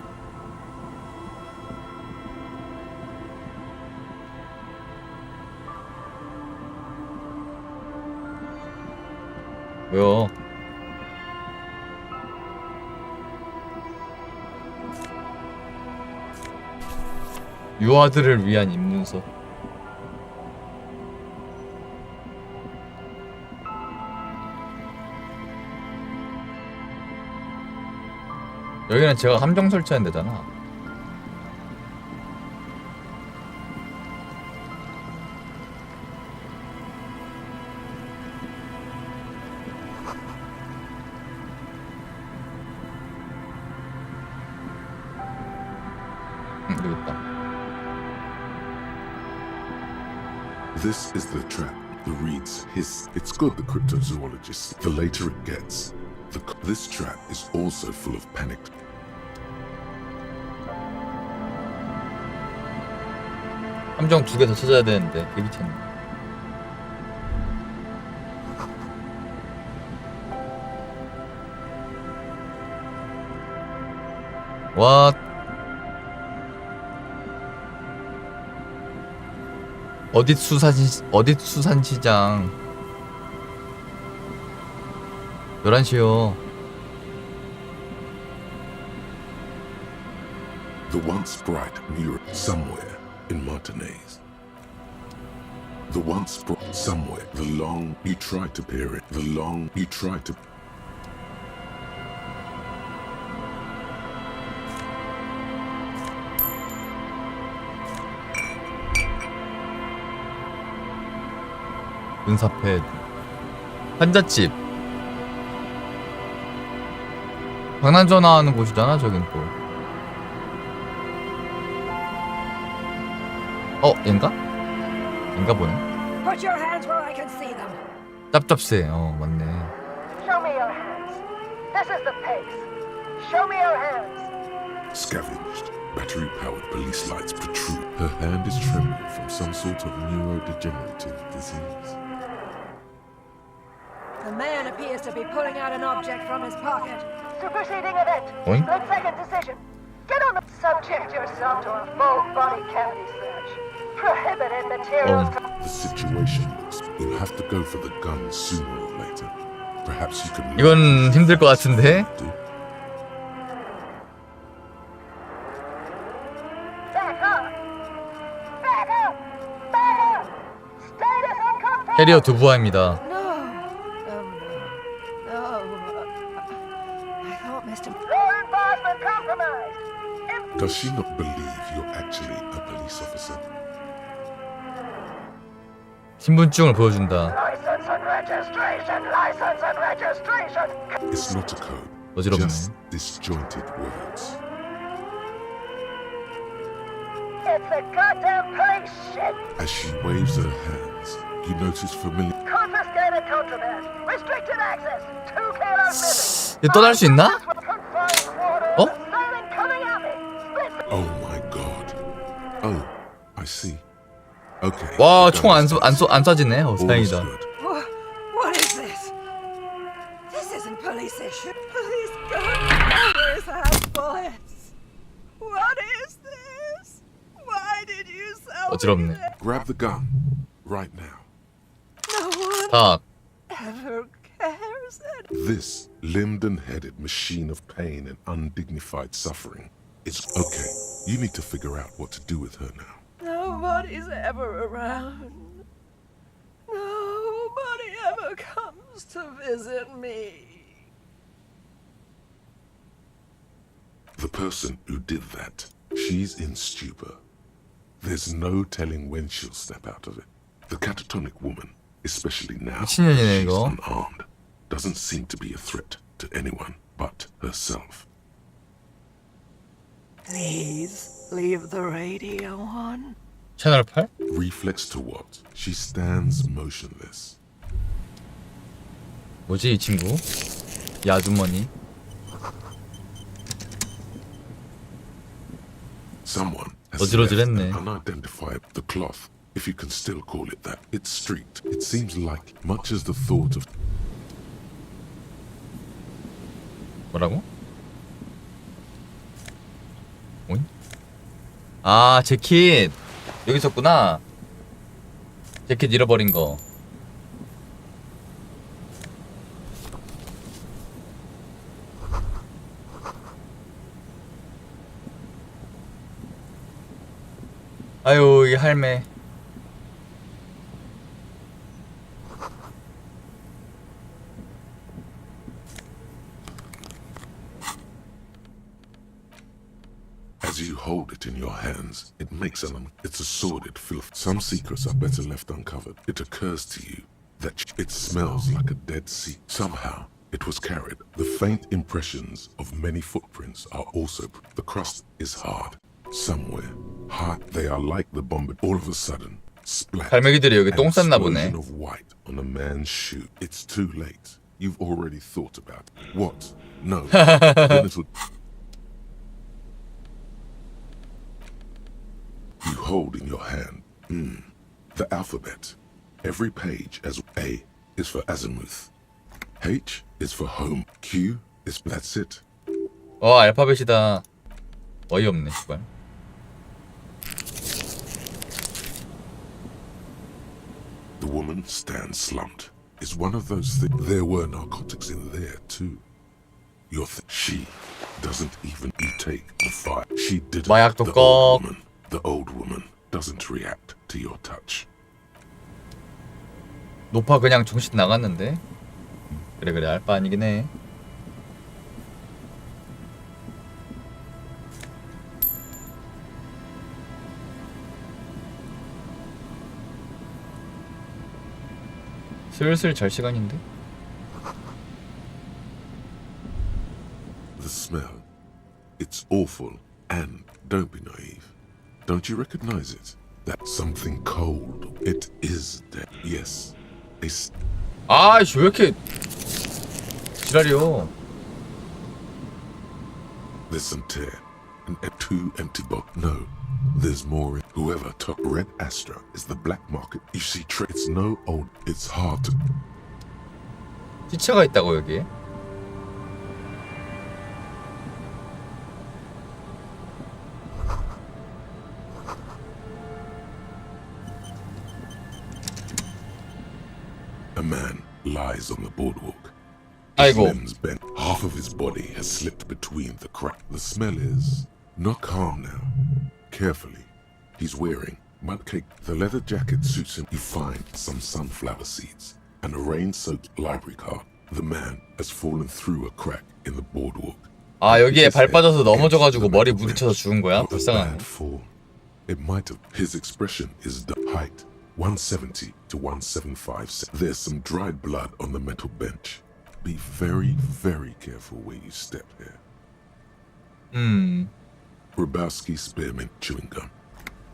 Speaker 1: 왜요? 유아들을 위한 입문서. 여기는 제가 함정 설치한 데잖아. 여기 있다.
Speaker 8: This is the trap. The reeds hiss. It's good, the cryptozoologist. The later it gets, this trap is also full of panic.
Speaker 1: 함정 2개 더 찾아야 되는데 그 밑에 있네. 와 어딨 수산시장 11시요.
Speaker 8: The once bright mirror somewhere in Martinez. The once bright somewhere. The long you tried to peer it. The long you tried to.
Speaker 1: 은사패 한잣집 장난 전화하는 곳이잖아 저긴 또. 얘인가? 얘인가 보네.
Speaker 4: Put your hands where I can see them.
Speaker 1: 짭짭새. 맞네.
Speaker 4: Show me your hands. This is the pace. Show me your hands.
Speaker 8: Scavenged. Battery-powered police lights protrude. Her hand is trembling from some sort of neurodegenerative disease.
Speaker 4: The man appears to be pulling out an object from his pocket. Superseding event.
Speaker 1: Oink.
Speaker 4: Split-second decision. Get on the subject yourself to a full body cavity search. Prohibited materials.
Speaker 8: The situation looks. You'll have to go for the gun sooner or later. Perhaps you can.
Speaker 1: 이건 힘들 것 같은데.
Speaker 4: Back up. Back up. Back up. Status unconfirmed.
Speaker 1: 캐리어 두부아입니다.
Speaker 8: Does she not believe you're actually a police officer?
Speaker 1: 신분증을 보여준다.
Speaker 4: License and registration. License and registration.
Speaker 8: It's not a code.
Speaker 1: 어지럽네.
Speaker 8: Just disjointed words.
Speaker 4: It's the goddamn police shit.
Speaker 8: As she waves her hands, you notice familiar.
Speaker 4: Confiscated contraband. Restricted access. 2 kilos missing.
Speaker 1: 얘 떠날 수 있나?
Speaker 8: Oh my god. Oh, I see. Okay.
Speaker 1: 와, 총 안 쏴지네. 다행이다.
Speaker 4: What is this? This isn't police issue. Police gun always have bullets. What is this? Why did you sell
Speaker 1: 어지럽네.
Speaker 4: me that?
Speaker 8: Grab the gun right now.
Speaker 4: No one
Speaker 1: 다.
Speaker 4: ever cares.
Speaker 8: This limbed and headed machine of pain and undignified suffering. It's okay. You need to figure out what to do with her now.
Speaker 4: Nobody's ever around. Nobody ever comes to visit me.
Speaker 8: The person who did that, she's in stupor. There's no telling when she'll snap out of it. The catatonic woman, especially now,
Speaker 1: 미친년이네
Speaker 8: she's
Speaker 1: 이거.
Speaker 8: unarmed, doesn't seem to be a threat to anyone but herself.
Speaker 4: Please leave the radio on.
Speaker 1: 채널 8?
Speaker 8: Reflex to what? She stands motionless.
Speaker 1: 뭐지 이 친구? 이 아주머니.
Speaker 8: Someone has
Speaker 1: 어지러지랬네.
Speaker 8: left an unidentified the cloth, if you can still call it that. It's streaked. It seems like much as the thought of
Speaker 1: 뭐라고? 오잉? 아 재킷 여기 있었구나. 재킷 잃어버린 거. 아유 이 할매.
Speaker 8: As you hold it in your hands, it makes it's a sordid filth. Some secrets are better left uncovered. It occurs to you that it smells like a dead sea. Somehow, it was carried. The faint impressions of many footprints are also. The crust is hard. Somewhere, hard. They are like the bomb. All of a sudden, splat.
Speaker 1: 갈매기들이 여기 똥 쌌나 보네.
Speaker 8: An explosion of white on a man's shoe. It's too late. You've already thought about it. What? No. Then it would. You hold in your hand the alphabet. Every page as A is for azimuth, H is for home, Q is that's it.
Speaker 1: 알파벳이다. 어이없네 씨발.
Speaker 8: The woman stands slumped. It's one of those things. There were narcotics in there too. She doesn't even take the fire. She did it.
Speaker 1: 마약도
Speaker 8: The
Speaker 1: 꺽.
Speaker 8: old woman, the old woman doesn't react to your touch.
Speaker 1: 노파 그냥 정신 나갔는데. 그래 알바 아니긴 해. 슬슬 잘 시간인데.
Speaker 8: The smell. It's awful, and don't be naive. Don't you recognize it? That's something cold. It is dead. Yes.
Speaker 1: 아이씨 왜 이렇게 지랄이요.
Speaker 8: There's some tear. And two empty bottles. No. There's more. Whoever took Red Astra is the black market. You see, it's no old. It's hard to.
Speaker 1: 시체가 있다고 여기에?
Speaker 8: A man lies on the boardwalk.
Speaker 1: His
Speaker 8: limbs bent. Half of his body has slipped between the cracks. The smell is not calm now. Carefully, he's wearing mud cake. The leather jacket suits him. You find some sunflower seeds and a rain-soaked library card. The man has fallen through a crack in the boardwalk.
Speaker 1: 아 여기에 발 빠져서 넘어져가지고 머리 부딪혀서 죽은 거야? 불쌍하네.
Speaker 8: It might have. His expression is the height 170 to 175. There's some dried blood on the metal bench. Be very, very careful where you step here. Grabowski spearmint chewing gum.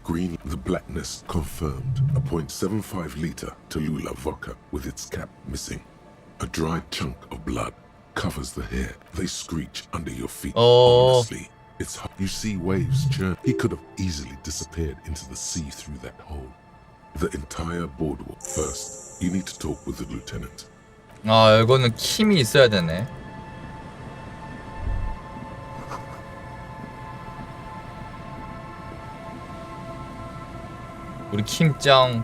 Speaker 8: Green, the blackness confirmed. A .75 liter Tallulah vodka with its cap missing. A dried chunk of blood covers the hair. They screech under your feet. Honestly, it's hot. You see waves churn. He could have easily disappeared into the sea through that hole. The entire boardwalk. First, you need to talk with the lieutenant.
Speaker 1: 아 이거는 킴이 있어야 되네. 우리 킴짱.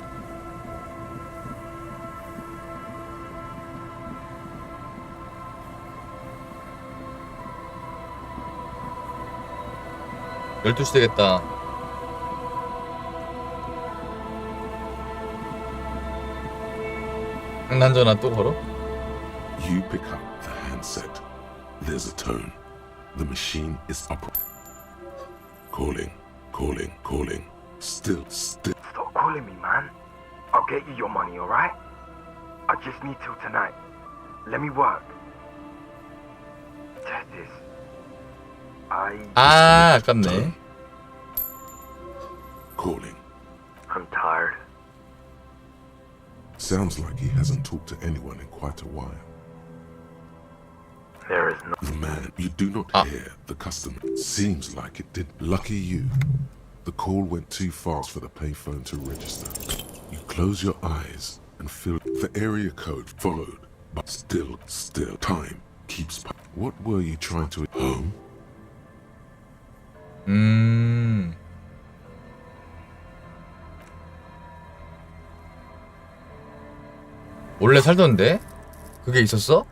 Speaker 1: 열두 시 되겠다. 장난전화 또 걸어?
Speaker 8: You pick up the handset. There's a tone. The machine is up. Calling, calling, calling. Still.
Speaker 21: Stop calling me, man. I'll get you your money, alright? I just need till tonight. Let me work. Check this.
Speaker 1: 아, 아깝네.
Speaker 8: Calling.
Speaker 21: I'm tired.
Speaker 8: Sounds like he hasn't talked to anyone in quite a while.
Speaker 21: There is no...
Speaker 8: The man, you do not hear the customer. Seems like it did. Lucky you. The call went too fast for the payphone to register. You close your eyes and feel the area code followed, but still, time keeps... What were you trying to... Home?
Speaker 1: 원래 살던데? 그게 있었어?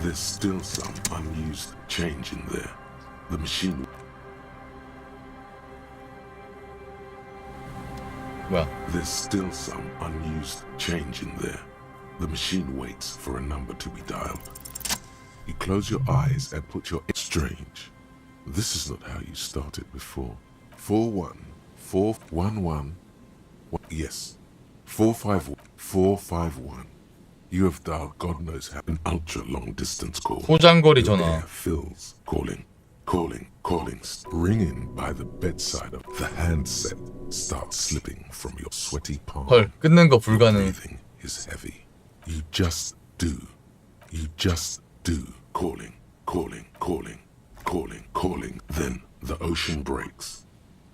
Speaker 8: There's still some unused change in there. The machine...
Speaker 1: 뭐야?
Speaker 8: There's still some unused change in there. The machine waits for a number to be dialed. You close your eyes and put your... Strange. This is not how you started before. 41411. Yes. 451. You have dialed God knows how an ultra long distance call.
Speaker 1: 포장거리
Speaker 8: Your
Speaker 1: 전화.
Speaker 8: air fills. Calling. Ringing by the bedside of the handset starts slipping from your sweaty palm.
Speaker 1: 헐, 끊는 거 불가능.
Speaker 8: Breathing is heavy. You just do. Calling. Then the ocean breaks.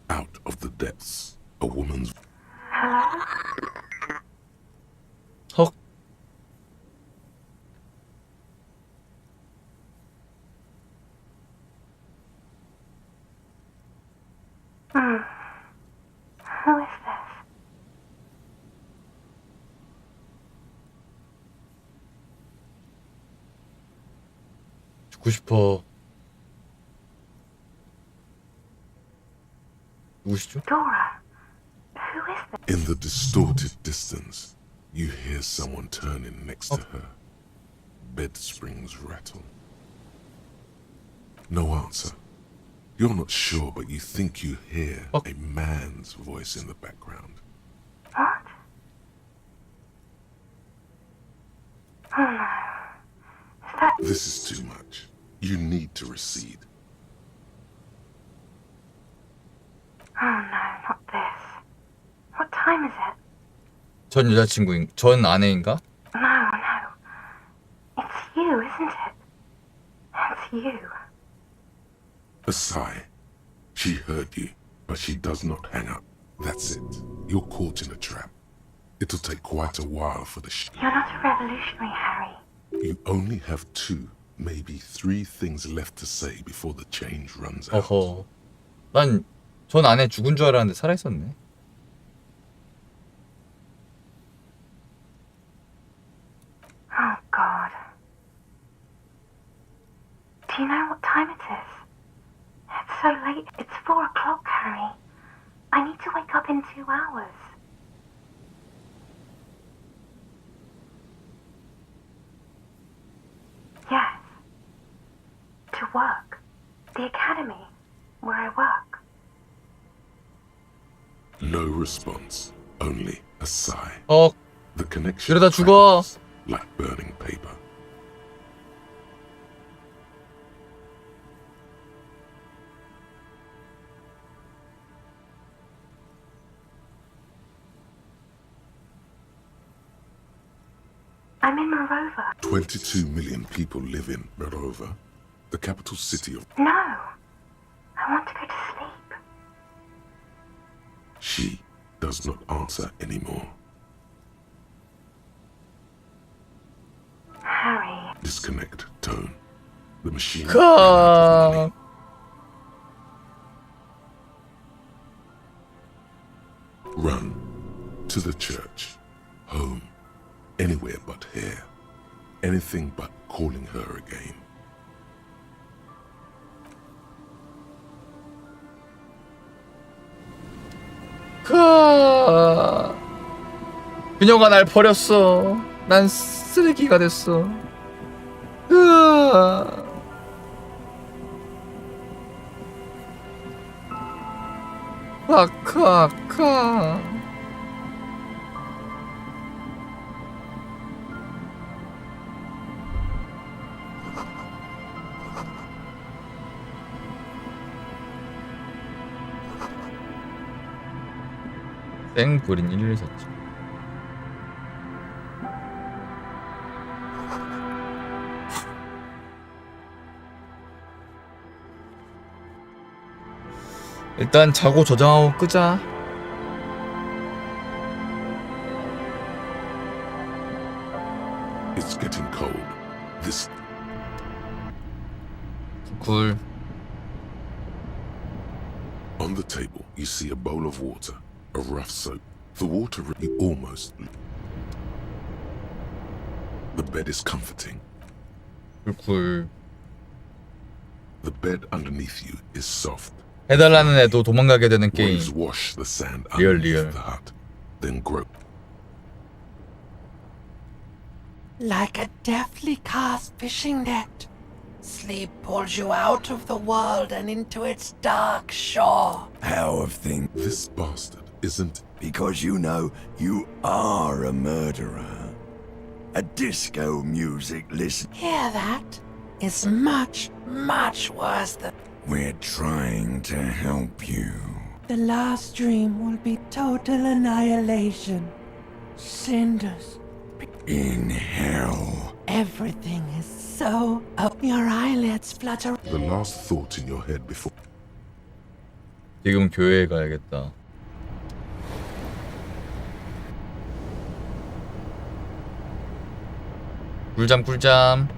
Speaker 8: Out of the depths, a woman's...
Speaker 1: 헉.
Speaker 17: Who is this?
Speaker 1: 듣고 싶어. 누구시죠?
Speaker 21: Dora, who is this?
Speaker 8: In the distorted distance, you hear someone turning next to her. Bed springs rattle. No answer. You're not sure, but you think you hear a man's voice in the background.
Speaker 21: What? Oh no. Is that...
Speaker 8: This is too much. You need to recede.
Speaker 21: Oh no, not this. What time is it?
Speaker 1: 전 아내인가?
Speaker 21: No, no. It's you, isn't it? It's you.
Speaker 8: A sigh. She heard you, but she does not hang up. That's it. You're caught in a trap. It'll take quite a while for the
Speaker 21: You're not a revolutionary, Harry.
Speaker 8: You only have 2, maybe 3 things left to say before the change runs out.
Speaker 1: 어허. 전 아내 죽은 줄 알았는데 살아있었네.
Speaker 21: Oh God. Do you know what time it is? It's so late. It's 4 o'clock, Harry. I need to wake up in 2 hours. Yes. To work. The academy, where I work.
Speaker 8: No response. Only a sigh. The connection
Speaker 1: 이러다 죽어.
Speaker 8: travels like burning paper.
Speaker 21: I'm in Morova.
Speaker 8: 22 million people live in Morova, the capital city of...
Speaker 21: No. I want to go to sleep.
Speaker 8: She does not answer anymore.
Speaker 21: Harry.
Speaker 8: Disconnect tone. The machine... Run to the church, home, anywhere but here. Anything but calling her again.
Speaker 1: 그녀가 날 버렸어. 난 쓰레기가 됐어. 아카. 땡그린 114점. 일단 자고 저장하고 끄자.
Speaker 8: It's getting cold. This
Speaker 1: 굴.
Speaker 8: On the table, you see a bowl of water, a rough soap. The water you almost. The bed is comforting.
Speaker 1: 굴.
Speaker 8: The bed underneath you is soft.
Speaker 1: 해달라는 애도 도망가게 되는 게임.
Speaker 8: Waves wash the sand
Speaker 1: 리얼
Speaker 8: underneath the hut, then grope.
Speaker 18: Like a deftly cast fishing net, sleep pulls you out of the world and into its dark shore.
Speaker 7: How of things?
Speaker 8: This bastard isn't.
Speaker 7: Because you know you are a murderer. A disco music listen.
Speaker 18: Hear that? It's much, much worse than...
Speaker 7: We're trying to help you.
Speaker 18: The last dream will be total annihilation. Cinders.
Speaker 7: In hell.
Speaker 18: Everything is so up. Your eyelids flutter.
Speaker 8: The last thought in your head before.
Speaker 1: 지금 교회에 가야겠다. 꿀잠.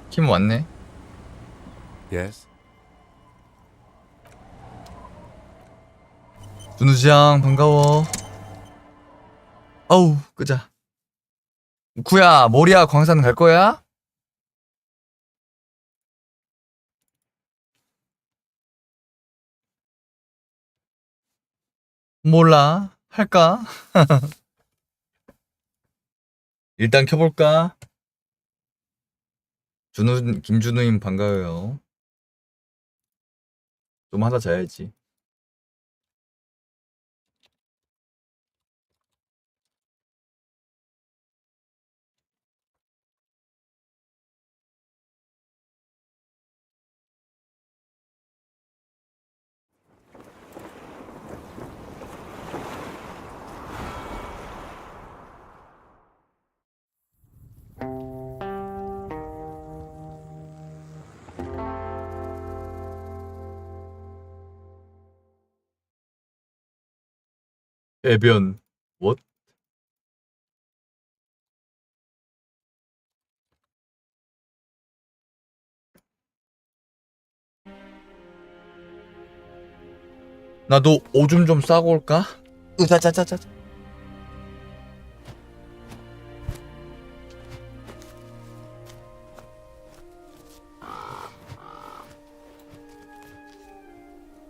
Speaker 1: 킴 왔네.
Speaker 11: Yes?
Speaker 1: 준우지양 반가워. 어우 끄자. 우쿠야 모리아 광산 갈 거야? 몰라. 할까? 일단 켜볼까? 김준우님 반가워요. 좀 하다 자야지. 애변 what? 나도 오줌 좀 싸고 올까? 으자자자자.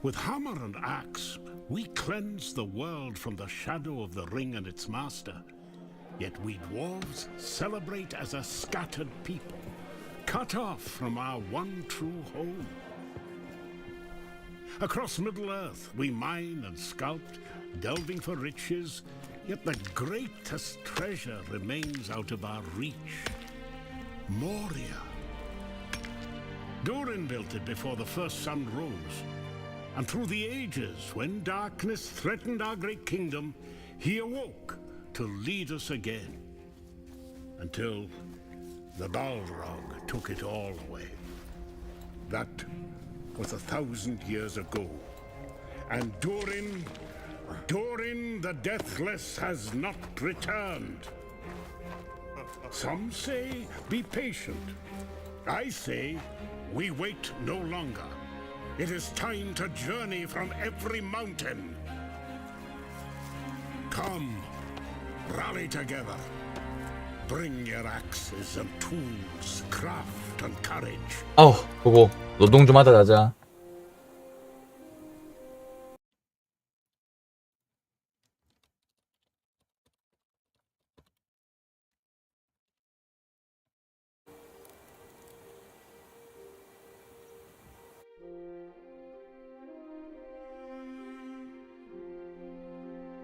Speaker 16: With hammer and axe, we cleanse the world from the shadow of the ring and its master. Yet we dwarves celebrate as a scattered people, cut off from our one true home. Across Middle-earth, we mine and sculpt, delving for riches, yet the greatest treasure remains out of our reach. Moria. Durin built it before the first sun rose. And through the ages, when darkness threatened our great kingdom, he awoke to lead us again. Until the Balrog took it all away. That was 1,000 years ago. And Durin the Deathless has not returned. Some say, be patient. I say, we wait no longer. It is time to journey from every mountain. Come, rally together. Bring your axes and tools, craft and courage.
Speaker 1: 아우 보고 노동 좀 하다 자자.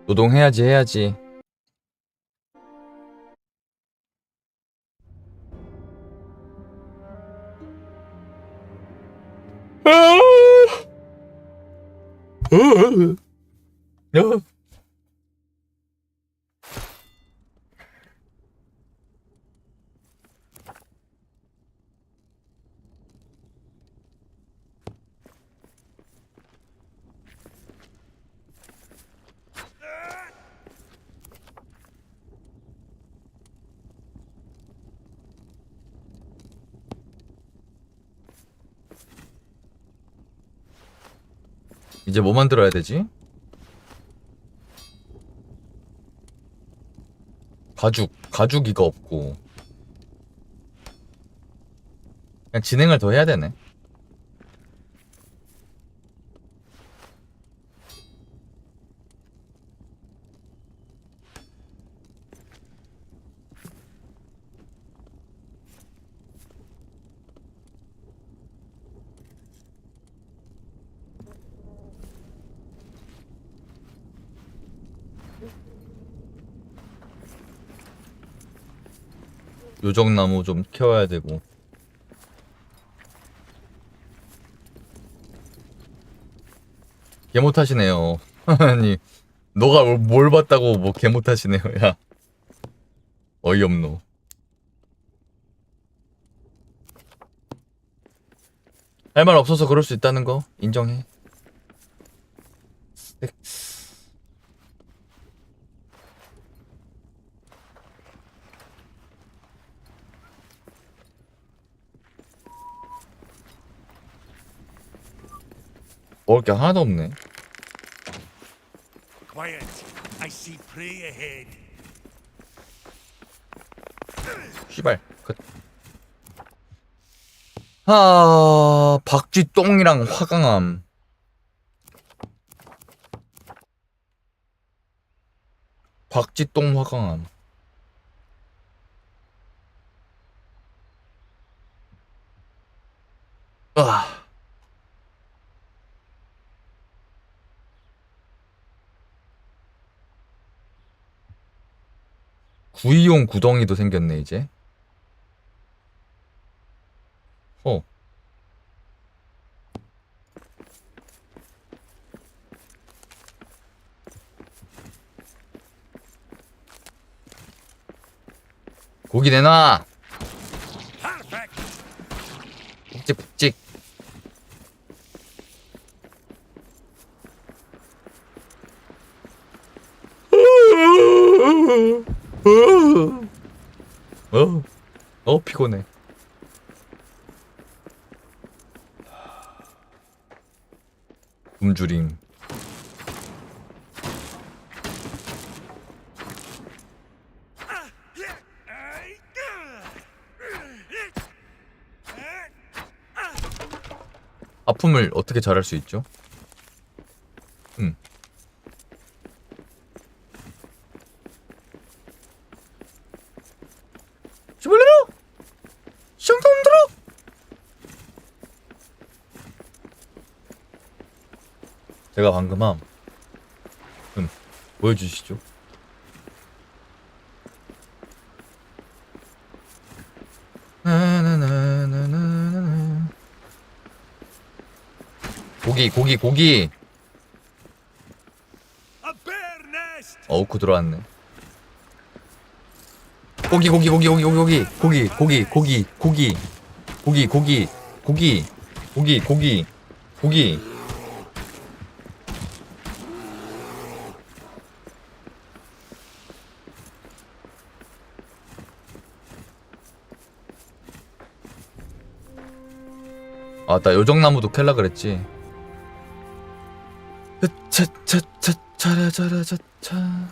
Speaker 1: 노동해야지. 이제 뭐 만들어야 되지? 가죽이가 없고 그냥 진행을 더 해야 되네. 요정나무 좀 키워야 되고. 개못하시네요. 아니 너가 뭘 봤다고 뭐 개못하시네요. 야 어이없노. 할 말 없어서 그럴 수 있다는 거 인정해. 먹을 게 하나도 없네.
Speaker 15: Quiet. I see prey ahead.
Speaker 1: 씨발. 아, 박쥐똥이랑 화강암. 박쥐똥 화강암. 아. 구이용 구덩이도 생겼네 이제. 고기 내놔. 푹찍푹찍. 피곤해. 굶주림. 아픔을 어떻게 잘할 수 있죠? 슈블레로! 샹tom들어! 제가 방금 보여주시죠. 고기. 어우쿠 들어왔네. 고기. 아, 나 요정나무도 캘라 그랬지. 차차차차차라차라차차.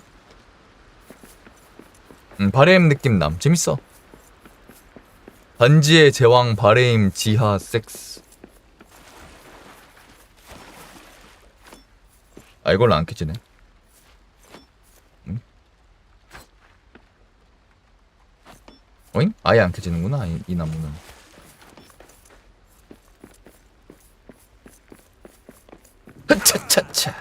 Speaker 1: 바레임 느낌남. 재밌어. 반지의 제왕 바레임 지하 섹스. 아, 이걸로 안 켜지네. 어잉? 아예 안 켜지는구나 이 나무는. 차차차.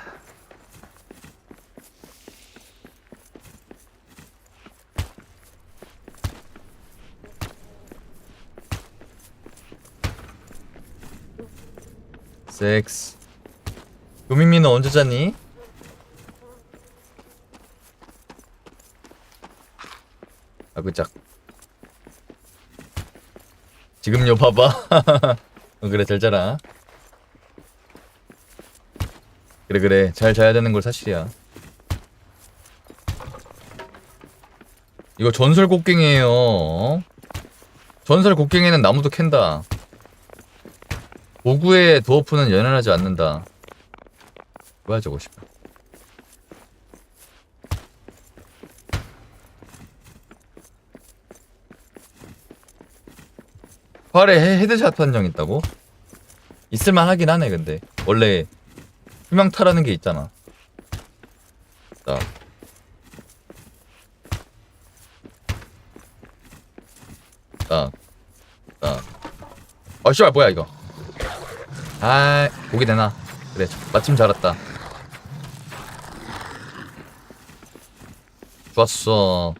Speaker 1: 섹스. 요민미는 언제 잤니? 아그짝. 지금요 봐봐. 그래 잘 자라. 그래 잘 자야 되는 걸 사실이야. 이거 전설 곡괭이에요. 전설 곡괭이는 나무도 캔다. 도구의 드워프는 연연하지 않는다. 뭐야 저거 싶어. 활에 헤드샷 판정 있다고? 있을만 하긴 하네. 근데 원래 투명타라는 게 있잖아. 딱. 아 씨발 뭐야 이거. 아 고기 내놔. 그래 마침 잘 왔다. 좋았어.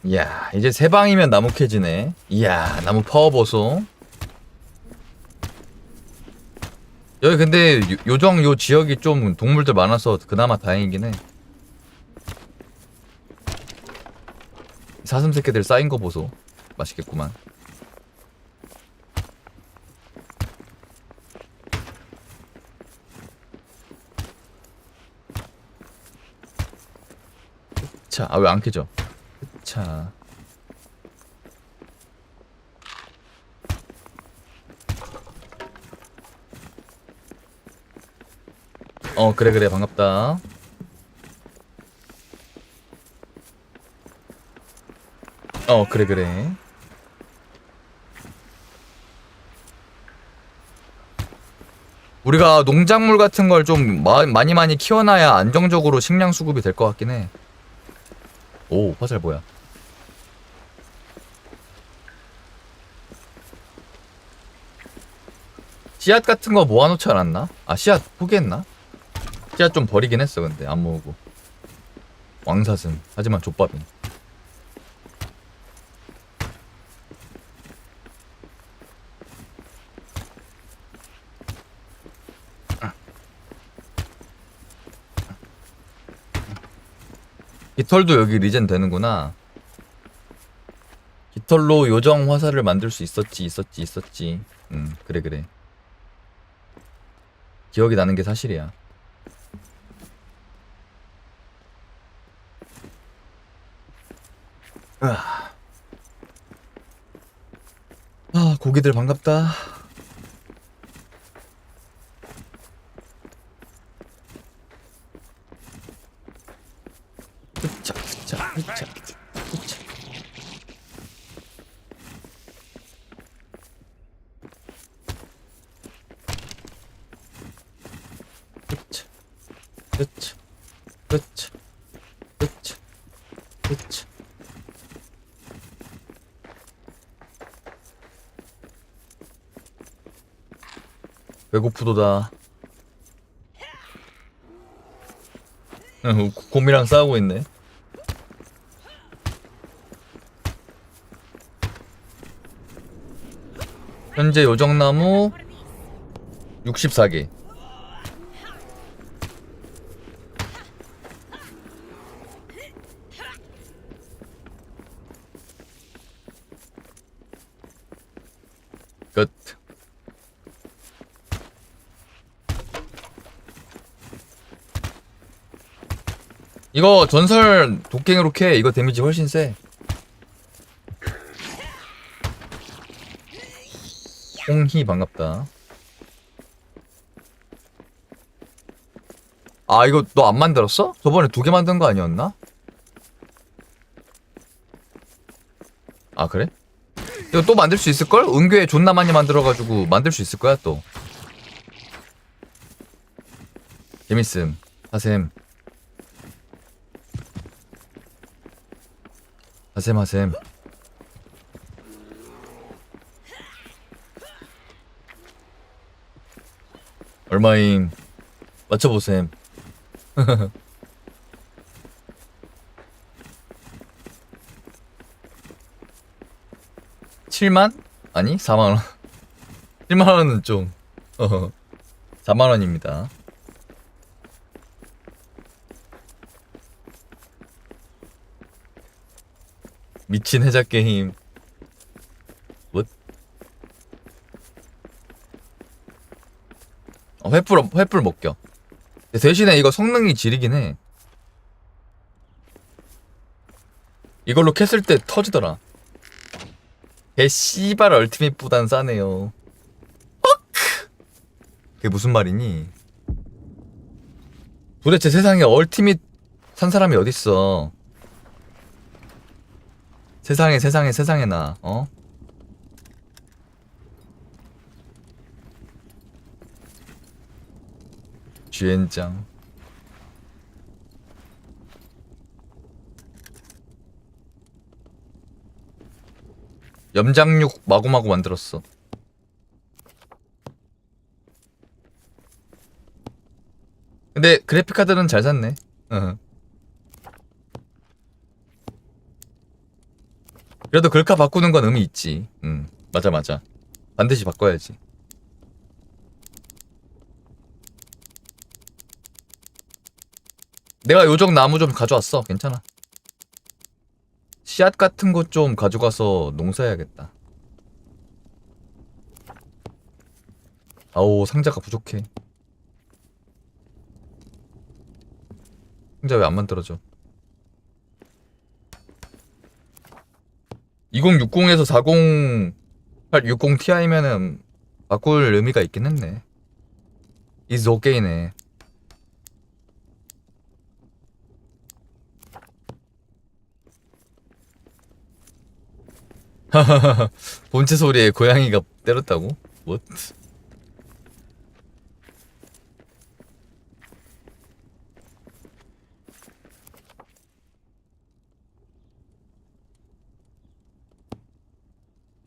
Speaker 1: 이야 이제 세 방이면 나무 캐지네. 이야 나무 파워 보소. 여기 근데 요정 요 지역이 좀 동물들 많아서 그나마 다행이긴 해. 사슴 새끼들 쌓인 거 보소. 맛있겠구만. 흑차. 아, 왜 안 켜져? 흑차. 그래 그래 반갑다. 그래 그래. 우리가 농작물 같은 걸 좀 많이 키워놔야 안정적으로 식량 수급이 될 것 같긴 해. 오, 화살 뭐야? 씨앗 같은 거 모아놓지 않았나? 아, 씨앗 포기했나? 씨앗 좀 버리긴 했어, 근데 안 모으고. 왕사슴. 하지만 족밥인. 깃털도 여기 리젠 되는구나. 깃털로 요정 화살을 만들 수 있었지. 그래 그래. 기억이 나는 게 사실이야. 고기들 반갑다. 흐차. 배고프도다. 곰이랑 싸우고 있네. 현재 요정나무 64개. 끝. 이거 전설 도깽이로 캐. 이거 데미지 훨씬 세. 홍희 반갑다. 아, 이거 너 안 만들었어? 저번에 2개 만든 거 아니었나? 아, 그래? 이거 또 만들 수 있을걸? 은괴 존나 많이 만들어가지고 만들 수 있을 거야 또. 재밌음. 하셈. 하셈. 얼마임? 맞춰보셈. 7만? 아니 4만원. 7만원은 좀 4만원입니다. 미친 해자 게임. What? 횃불 먹겨. 대신에 이거 성능이 지리긴 해. 이걸로 캤을 때 터지더라. 개 씨발 얼티밋보단 싸네요. 그게 무슨 말이니? 도대체 세상에 얼티밋 산 사람이 어딨어? 세상에나 쥐엔장. 염장육 마구마구 만들었어. 근데 그래픽카드는 잘 샀네. 그래도 글카 바꾸는 건 의미 있지. 맞아. 반드시 바꿔야지. 내가 요정 나무 좀 가져왔어. 괜찮아. 씨앗 같은 거 좀 가져가서 농사해야겠다. 아오, 상자가 부족해. 상자 왜 안 만들어져? 2060에서 4060 Ti면은 바꿀 의미가 있긴 했네. is okay네. 본체 소리에 고양이가 때렸다고? What?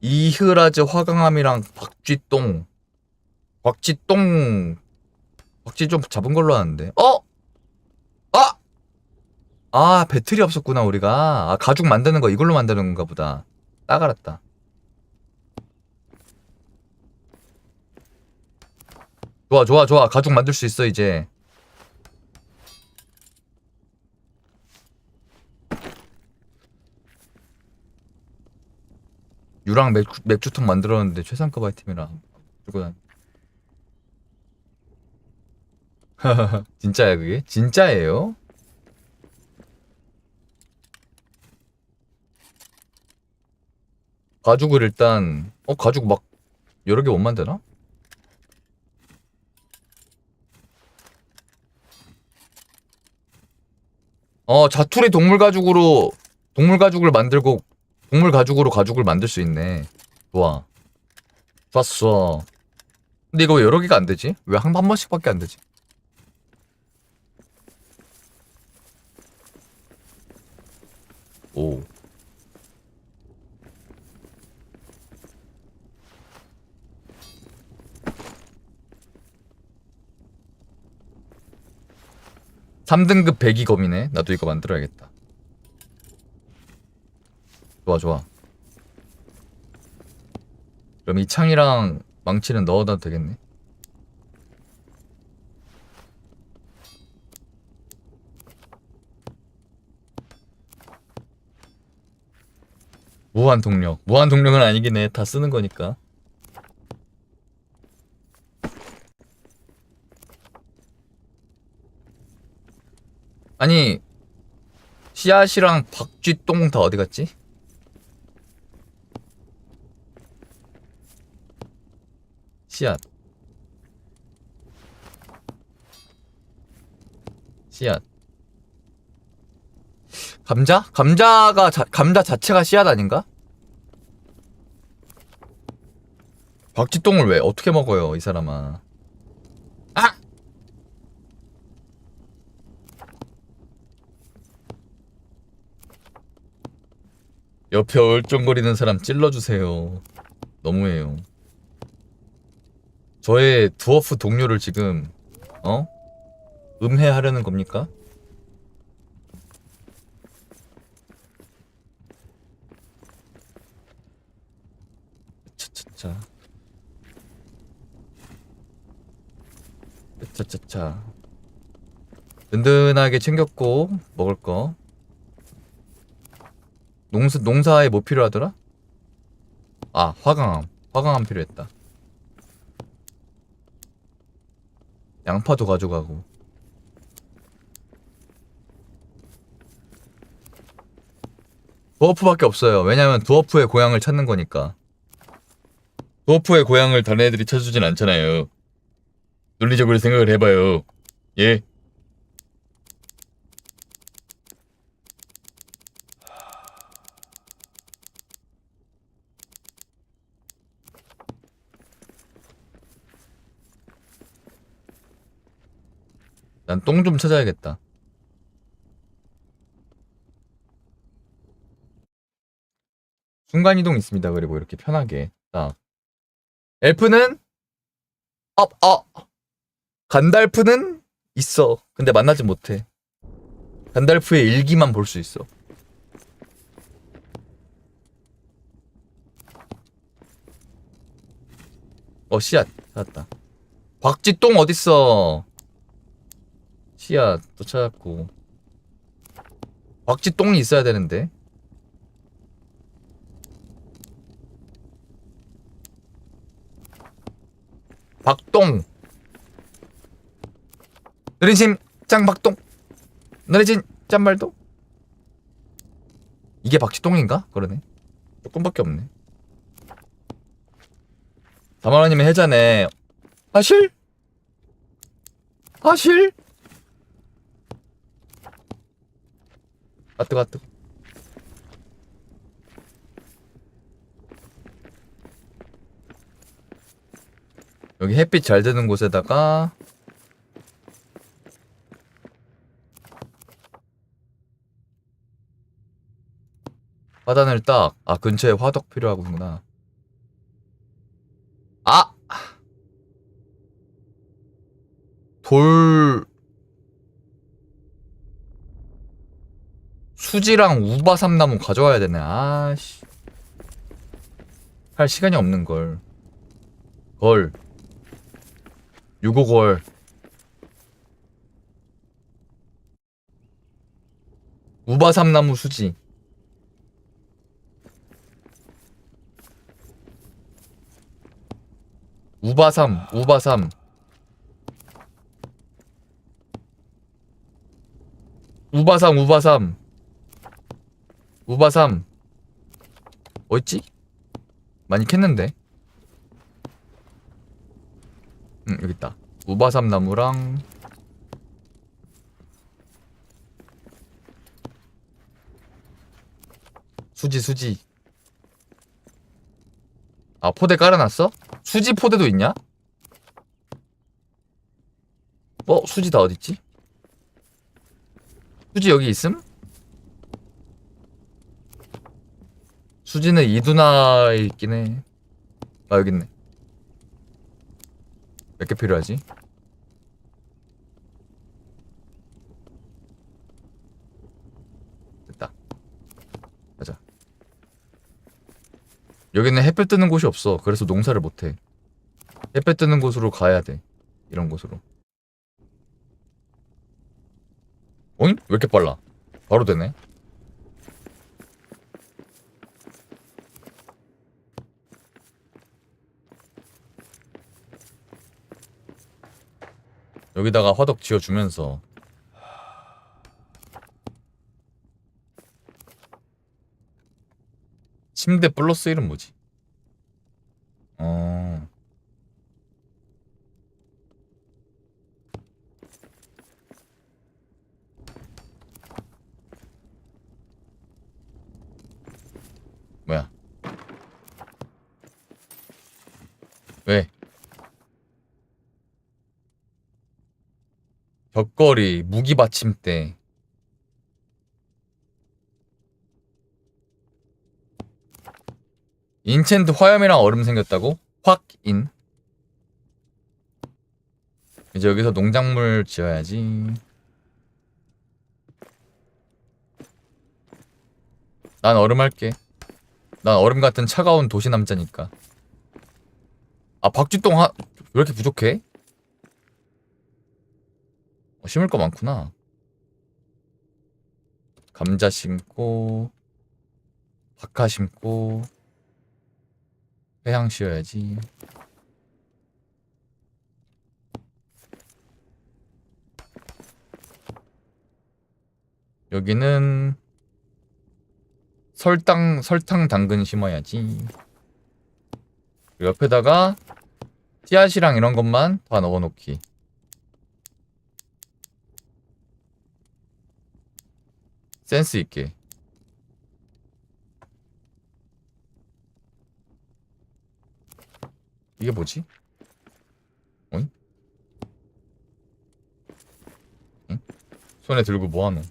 Speaker 1: 이흐라즈 화강암이랑 박쥐 좀 잡은 걸로 아는데. 배틀이 없었구나 우리가. 가죽 만드는 거 이걸로 만드는 건가 보다. 딱 알았다. 좋아. 가죽 만들 수 있어 이제. 유랑 맥주통 만들었는데 최상급 아이템이라 들고 난. 진짜야 그게? 진짜예요? 가죽을 일단 가죽 막 여러 개 못 만드나? 자투리 동물 가죽을 만들고 동물 가죽으로 가죽을 만들 수 있네. 좋았어. 근데 이거 왜 여러 개가 안 되지? 왜 한 번씩밖에 안 되지? 오. (3등급) 배기검이네. 나도 이거 만들어야겠다. 좋아. 그럼 이 창이랑 망치는 넣어놔도 되겠네. 무한동력은 아니긴 해. 다 쓰는 거니까. 아니 씨앗이랑 박쥐똥 다 어디 갔지? 씨앗 감자 자체가 씨앗 아닌가? 박쥐똥을 왜 어떻게 먹어요 이 사람아. 옆에 얼쩡거리는 사람 찔러주세요. 너무해요. 저의 드워프 동료를 지금 음해하려는 겁니까? 차차차. 든든하게 챙겼고 먹을 거. 농사에 뭐 필요하더라? 화강암 필요했다. 양파도 가져가고. 드워프밖에 없어요. 왜냐면 드워프의 고향을 찾는 거니까. 드워프의 고향을 다른 애들이 찾아주진 않잖아요. 논리적으로 생각을 해봐요. 예? 난 똥 좀 찾아야겠다. 순간이동 있습니다. 그리고 이렇게 편하게 딱. 엘프는 간달프는 있어. 근데 만나지 못해. 간달프의 일기만 볼 수 있어. 씨앗 찾았다. 박쥐똥 어딨어? 씨앗 또 찾았고. 박쥐똥이 있어야 되는데. 박똥. 느린심 짱박똥. 느린심 짠말도. 이게 박쥐똥인가? 그러네. 조금밖에 없네. 4만원이면 해자네. 하실? 하실? 아 뜨거. 여기 햇빛 잘 드는 곳에다가 화단을 딱. 아 근처에 화덕 필요하구나. 아! 돌 수지랑 우바삼나무 가져와야 되네. 아씨 할 시간이 없는걸. 걸 6호걸 우바삼나무 수지. 우바삼 어딨지? 많이 캤는데. 여깄다. 우바삼 나무랑 수지. 아 포대 깔아놨어? 수지 포대도 있냐? 수지 다 어딨지? 수지 여기 있음? 수지는 이두나에 있긴 해. 아 여기 있네. 몇 개 필요하지? 됐다. 가자. 여기는 햇볕 뜨는 곳이 없어. 그래서 농사를 못해. 햇볕 뜨는 곳으로 가야 돼. 이런 곳으로. 어잉? 왜 이렇게 빨라? 바로 되네. 여기다가 화덕 지어주면서 침대 플러스 1은 뭐지? 뭐야? 왜? 벽걸이, 무기 받침대. 인챈트 화염이랑 얼음 생겼다고? 확인. 이제 여기서 농작물 지어야지. 난 얼음 할게. 난 얼음 같은 차가운 도시 남자니까. 아 박쥐똥 왜 이렇게 부족해? 심을 거 많구나. 감자 심고 박하 심고 회향 씌워야지. 여기는 설탕 당근 심어야지. 옆에다가 씨앗이랑 이런 것만 다 넣어놓기. 센스 있게. 이게 뭐지? 어이? 응? 손에 들고 뭐하노?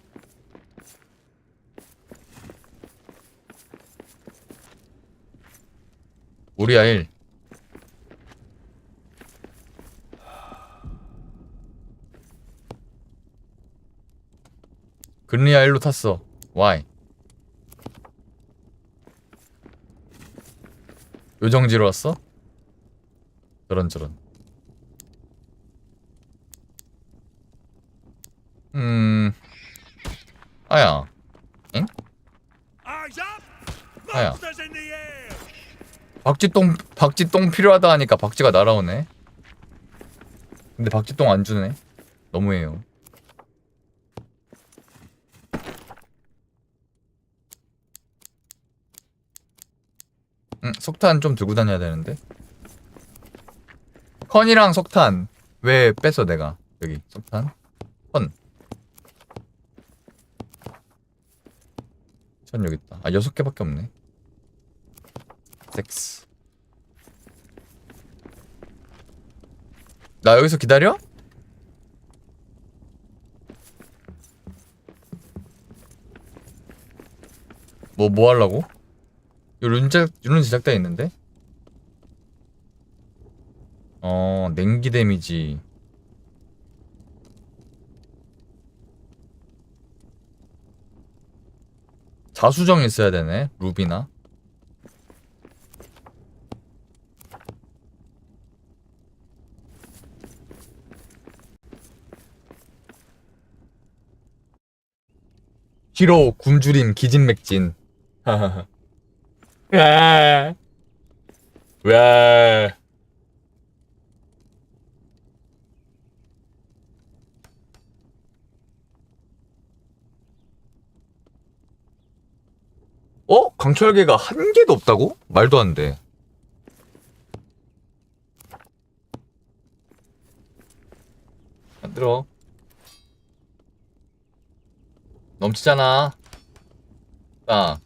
Speaker 1: 우리야 1. 근리야 1로 탔어. Why? 요정지로 왔어? 저런. 아야. 엥? 아야. 박쥐똥 필요하다 하니까 박쥐가 날아오네. 근데 박쥐똥 안 주네. 너무해요. 석탄 좀 들고 다녀야 되는데. 컨이랑 석탄 왜 뺐어 내가. 여기 석탄 컨 여기 있다. 아 6개밖에 없네. 섹스. 나 여기서 기다려? 뭐 하려고? 룬 제작돼 있는데? 냉기 데미지. 자수정 있어야 되네. 루비나. 히로 굶주린 기진맥진. 하하하. 왜? 강철계가 한 개도 없다고? 말도 안 돼. 안 들어. 넘치잖아. 아.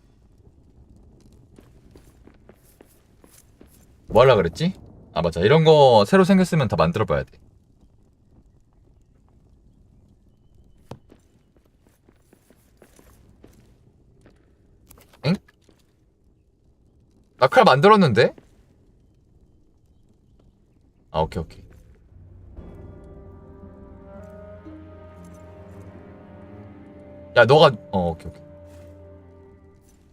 Speaker 1: 뭐 하려고 그랬지? 아 맞아. 이런 거 새로 생겼으면 다 만들어 봐야 돼. 엥? 나 칼 만들었는데? 아 오케이. 야 너가 오케이.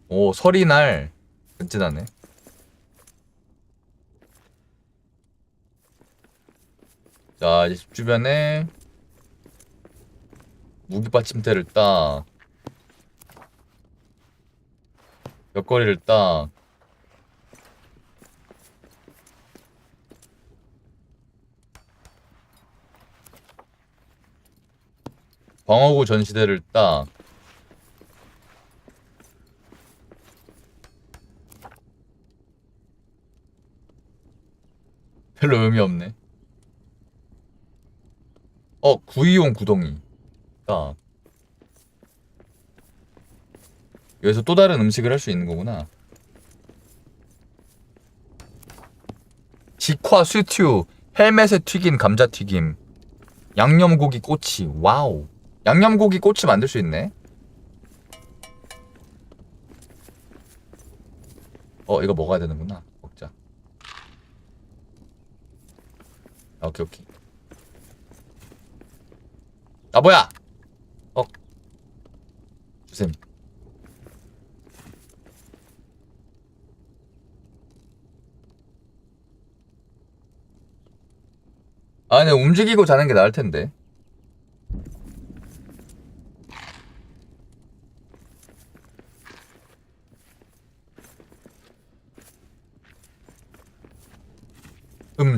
Speaker 1: 오 설이날 든든하네. 자 이제 집 주변에 무기 받침대를 딱, 벽걸이를 딱, 방어구 전시대를 딱, 별로 의미 없네. 구이용 구덩이 딱. 여기서 또 다른 음식을 할 수 있는 거구나. 직화 스튜, 헬멧에 튀긴 감자튀김, 양념고기 꼬치. 와우. 양념고기 꼬치 만들 수 있네. 이거 먹어야 되는구나. 먹자. 오케이. 아 뭐야? 주셈. 근데 움직이고 자는 게 나을 텐데.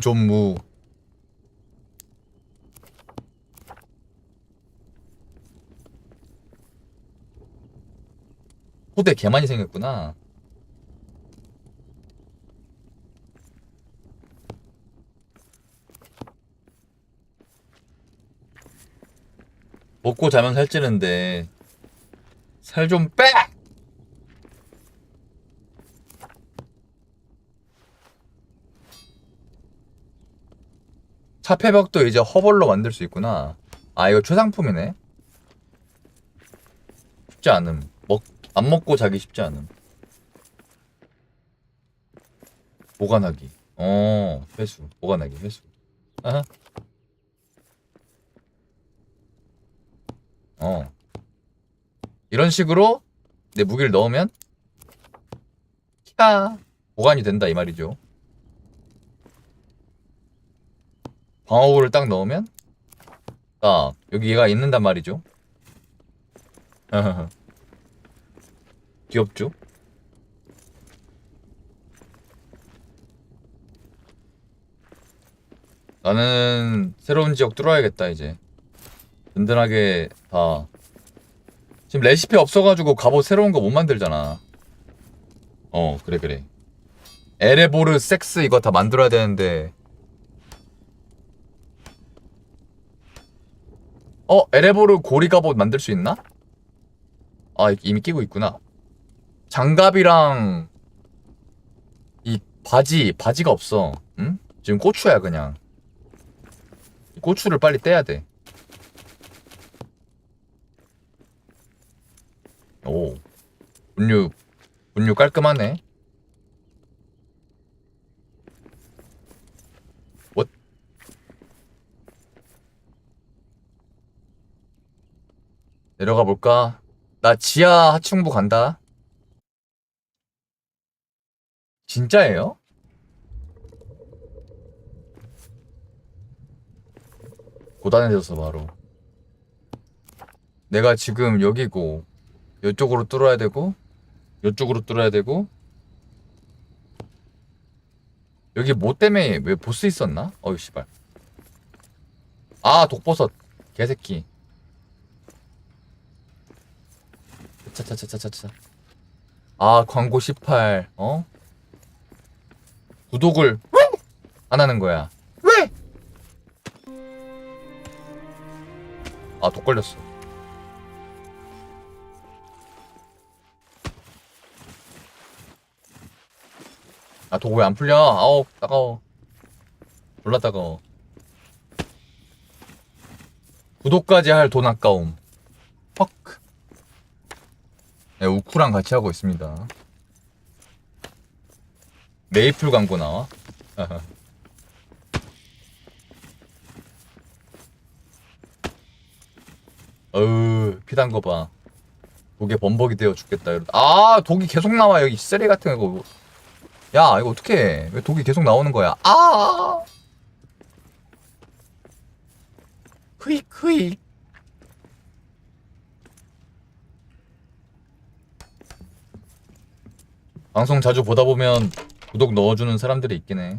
Speaker 1: 좀무. 호대 개 많이 생겼구나. 먹고 자면 살찌는데 살 좀 빼! 차폐벽도 이제 허벌로 만들 수 있구나. 아 이거 최상품이네. 쉽지 않음. 안 먹고 자기 쉽지 않음. 보관하기. 회수. 보관하기 회수. 아하. 이런 식으로 내 무기를 넣으면 보관이 된다 이 말이죠. 방어구를 딱 넣으면 딱 여기 얘가 있는단 말이죠. 귀엽죠? 나는 새로운 지역 뚫어야겠다 이제. 든든하게 다. 지금 레시피 없어가지고 갑옷 새로운 거 못 만들잖아. 그래. 에레보르 섹스 이거 다 만들어야 되는데. 에레보르 고리 갑옷 만들 수 있나? 아, 이미 끼고 있구나. 장갑이랑 이 바지가 없어. 응? 지금 고추야 그냥. 고추를 빨리 떼야 돼. 오, 분유 깔끔하네. 뭐? 내려가 볼까? 나 지하 하층부 간다. 진짜예요? 고단해져서 바로. 내가 지금 여기고 이쪽으로 뚫어야 되고 이쪽으로 뚫어야 되고. 여기 뭐 때문에 왜 보스 있었나? 어이 씨발. 아, 독버섯 개새끼. 차차차차차차. 아, 광고 18. 구독을 왜 안 하는 거야? 왜? 아, 독 걸렸어. 아, 독 왜 안 풀려? 아우, 따가워. 졸라 따가워. 구독까지 할 돈 아까움. 퍽. 네, 우쿠랑 같이 하고 있습니다. 메이플 광고 나와. 피단 거 봐. 독에 범벅이 되어 죽겠다. 아, 독이 계속 나와. 여기 쓰레기 같은 거. 야, 이거 어떡해. 왜 독이 계속 나오는 거야? 아! 흐익. 방송 자주 보다 보면 구독 넣어주는 사람들이 있긴 해.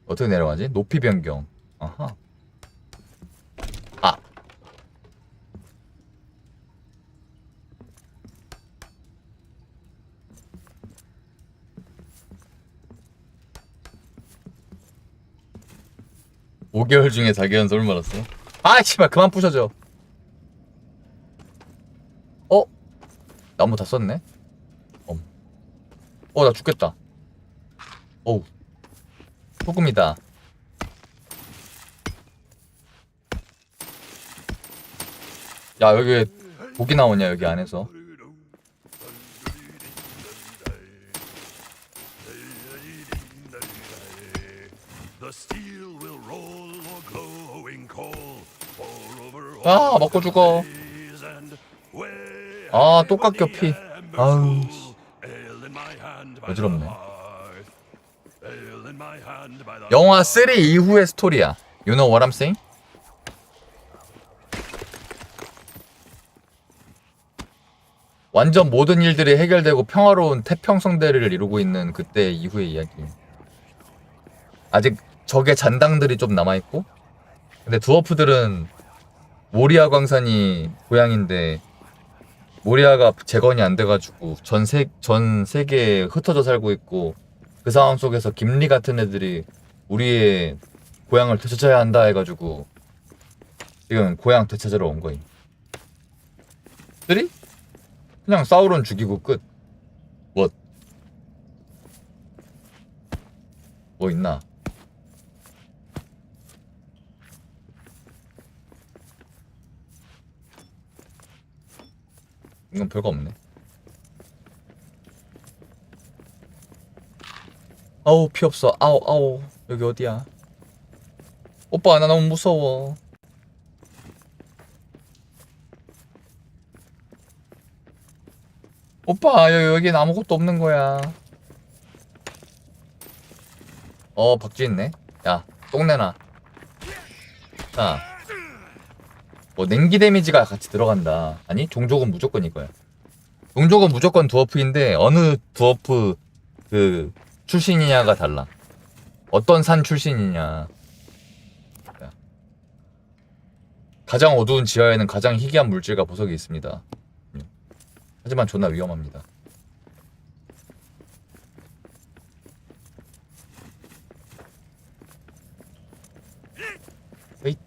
Speaker 1: 어떻게 내려가지? 높이 변경. 아하. 아. (5개월) 중에 4개월 서울 말았어. 아, 씨발, 그만 부셔줘. 나무 다 썼네. 나 죽겠다. 어우, 소금이다. 야, 여기 왜 고기 나오냐, 여기 안에서. 아, 먹고 죽어. 아, 또 깎여 피. 아우, 어지럽네. 영화 3 이후의 스토리야. You know what I'm saying? 완전 모든 일들이 해결되고 평화로운 태평성대를 이루고 있는 그때 이후의 이야기. 아직 적의 잔당들이 좀 남아있고, 근데 드워프들은 모리아 광산이 고향인데 모리아가 재건이 안 돼가지고 전 세계에 흩어져 살고 있고, 그 상황 속에서 김리 같은 애들이 우리의 고향을 되찾아야 한다 해가지고 지금 고향 되찾으러 온 거임. 3? 그냥 사우론 죽이고 끝. 뭐 있나? 이건 별거 없네. 아우, 피 없어. 아우. 여기 어디야? 오빠, 나 너무 무서워. 오빠, 여긴 아무것도 없는 거야. 박쥐 있네. 야, 똥 내놔. 자, 뭐 냉기 데미지가 같이 들어간다. 아니, 종족은 무조건 이거야. 종족은 무조건 드워프인데 어느 드워프 그 출신이냐가 달라. 어떤 산 출신이냐. 가장 어두운 지하에는 가장 희귀한 물질과 보석이 있습니다. 하지만 존나 위험합니다. 에잇.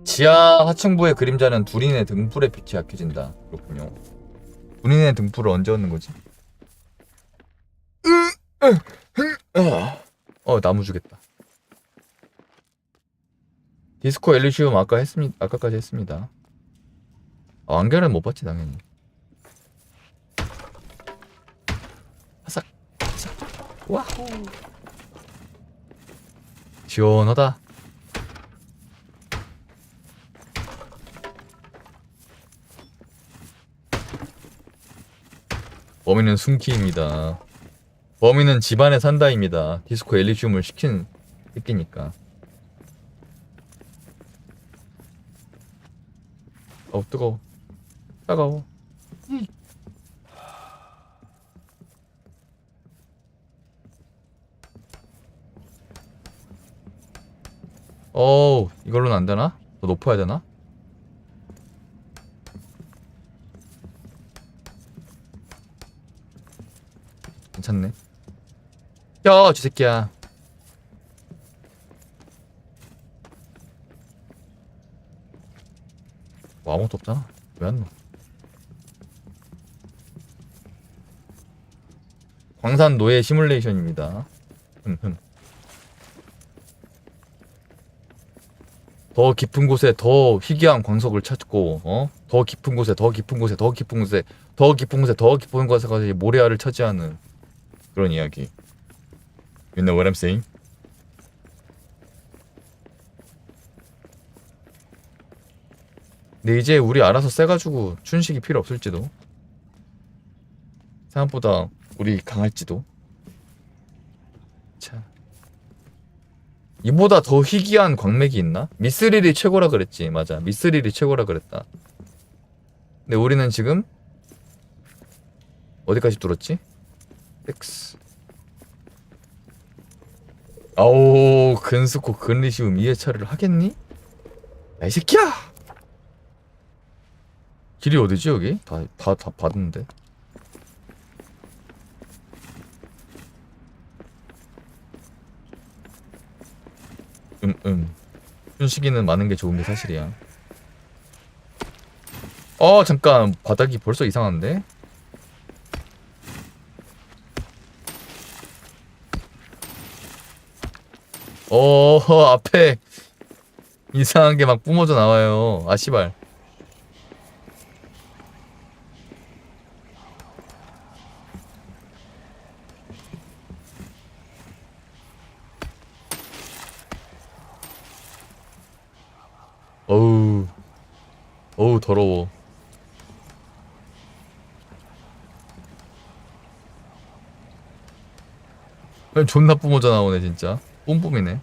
Speaker 1: 지하 하층부의 그림자는 두린의 등불에 빛이 약해진다. 그렇군요. 두린의 등불을 언제 얻는 거지? 나무 주겠다. 디스코엘리시움 아까까지 했습니다. 안개는 못 봤지 당연히. 아삭. 와호. 시원하다. 범인은 숨기입니다. 범인은 집안에 산다입니다. 디스코 엘리시움을 시킨 새끼니까. 뜨거워. 따가워. 이걸로는 안 되나? 더 높아야 되나? 괜찮네. 야, 저 새끼야. 아무것도 없잖아. 왜 안 넣어? 광산 노예 시뮬레이션입니다. 더 깊은 곳에 더 희귀한 광석을 찾고, 더 깊은 곳에, 더 깊은 곳에, 더 깊은 곳에, 더 깊은 곳에, 더 깊은 곳에 가서 모리아를 차지하는 그런 이야기. You know what I'm saying? 근데 이제 우리 알아서 세가지고 춘식이 필요 없을지도. 생각보다 우리 강할지도. 자, 이보다 더 희귀한 광맥이 있나? 미스릴이 최고라 그랬지. 맞아, 미스릴이 최고라 그랬다. 근데 우리는 지금 어디까지 뚫었지? X. 아오, 근스코 근리시움 2회차를 하겠니? 야, 이 새끼야! 길이 어디지 여기? 다 봤는데. 춘식이는 많은 게 좋은 게 사실이야. 잠깐, 바닥이 벌써 이상한데? 앞에 이상한 게 막 뿜어져 나와요. 아, 씨발. 어우, 더러워. 존나 뿜어져 나오네, 진짜. 뿜뿜이네.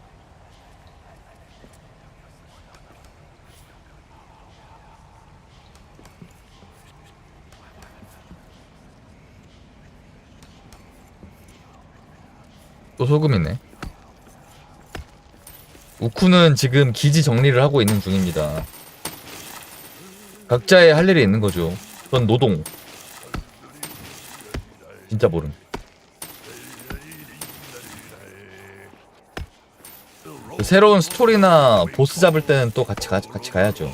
Speaker 1: 또 소금이네. 우쿠는 지금 기지 정리를 하고 있는 중입니다. 각자의 할 일이 있는 거죠. 전 노동. 진짜 모름. 새로운 스토리나 보스 잡을 때는 또 같이 가야죠.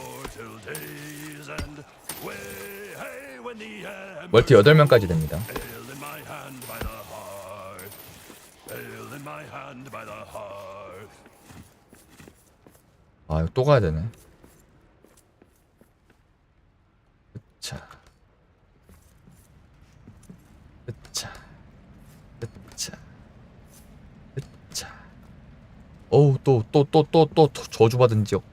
Speaker 1: 멀티 8명까지 됩니다. 아, 이거 또 가야 되네. 자. 어우, 또 저주받은 지역.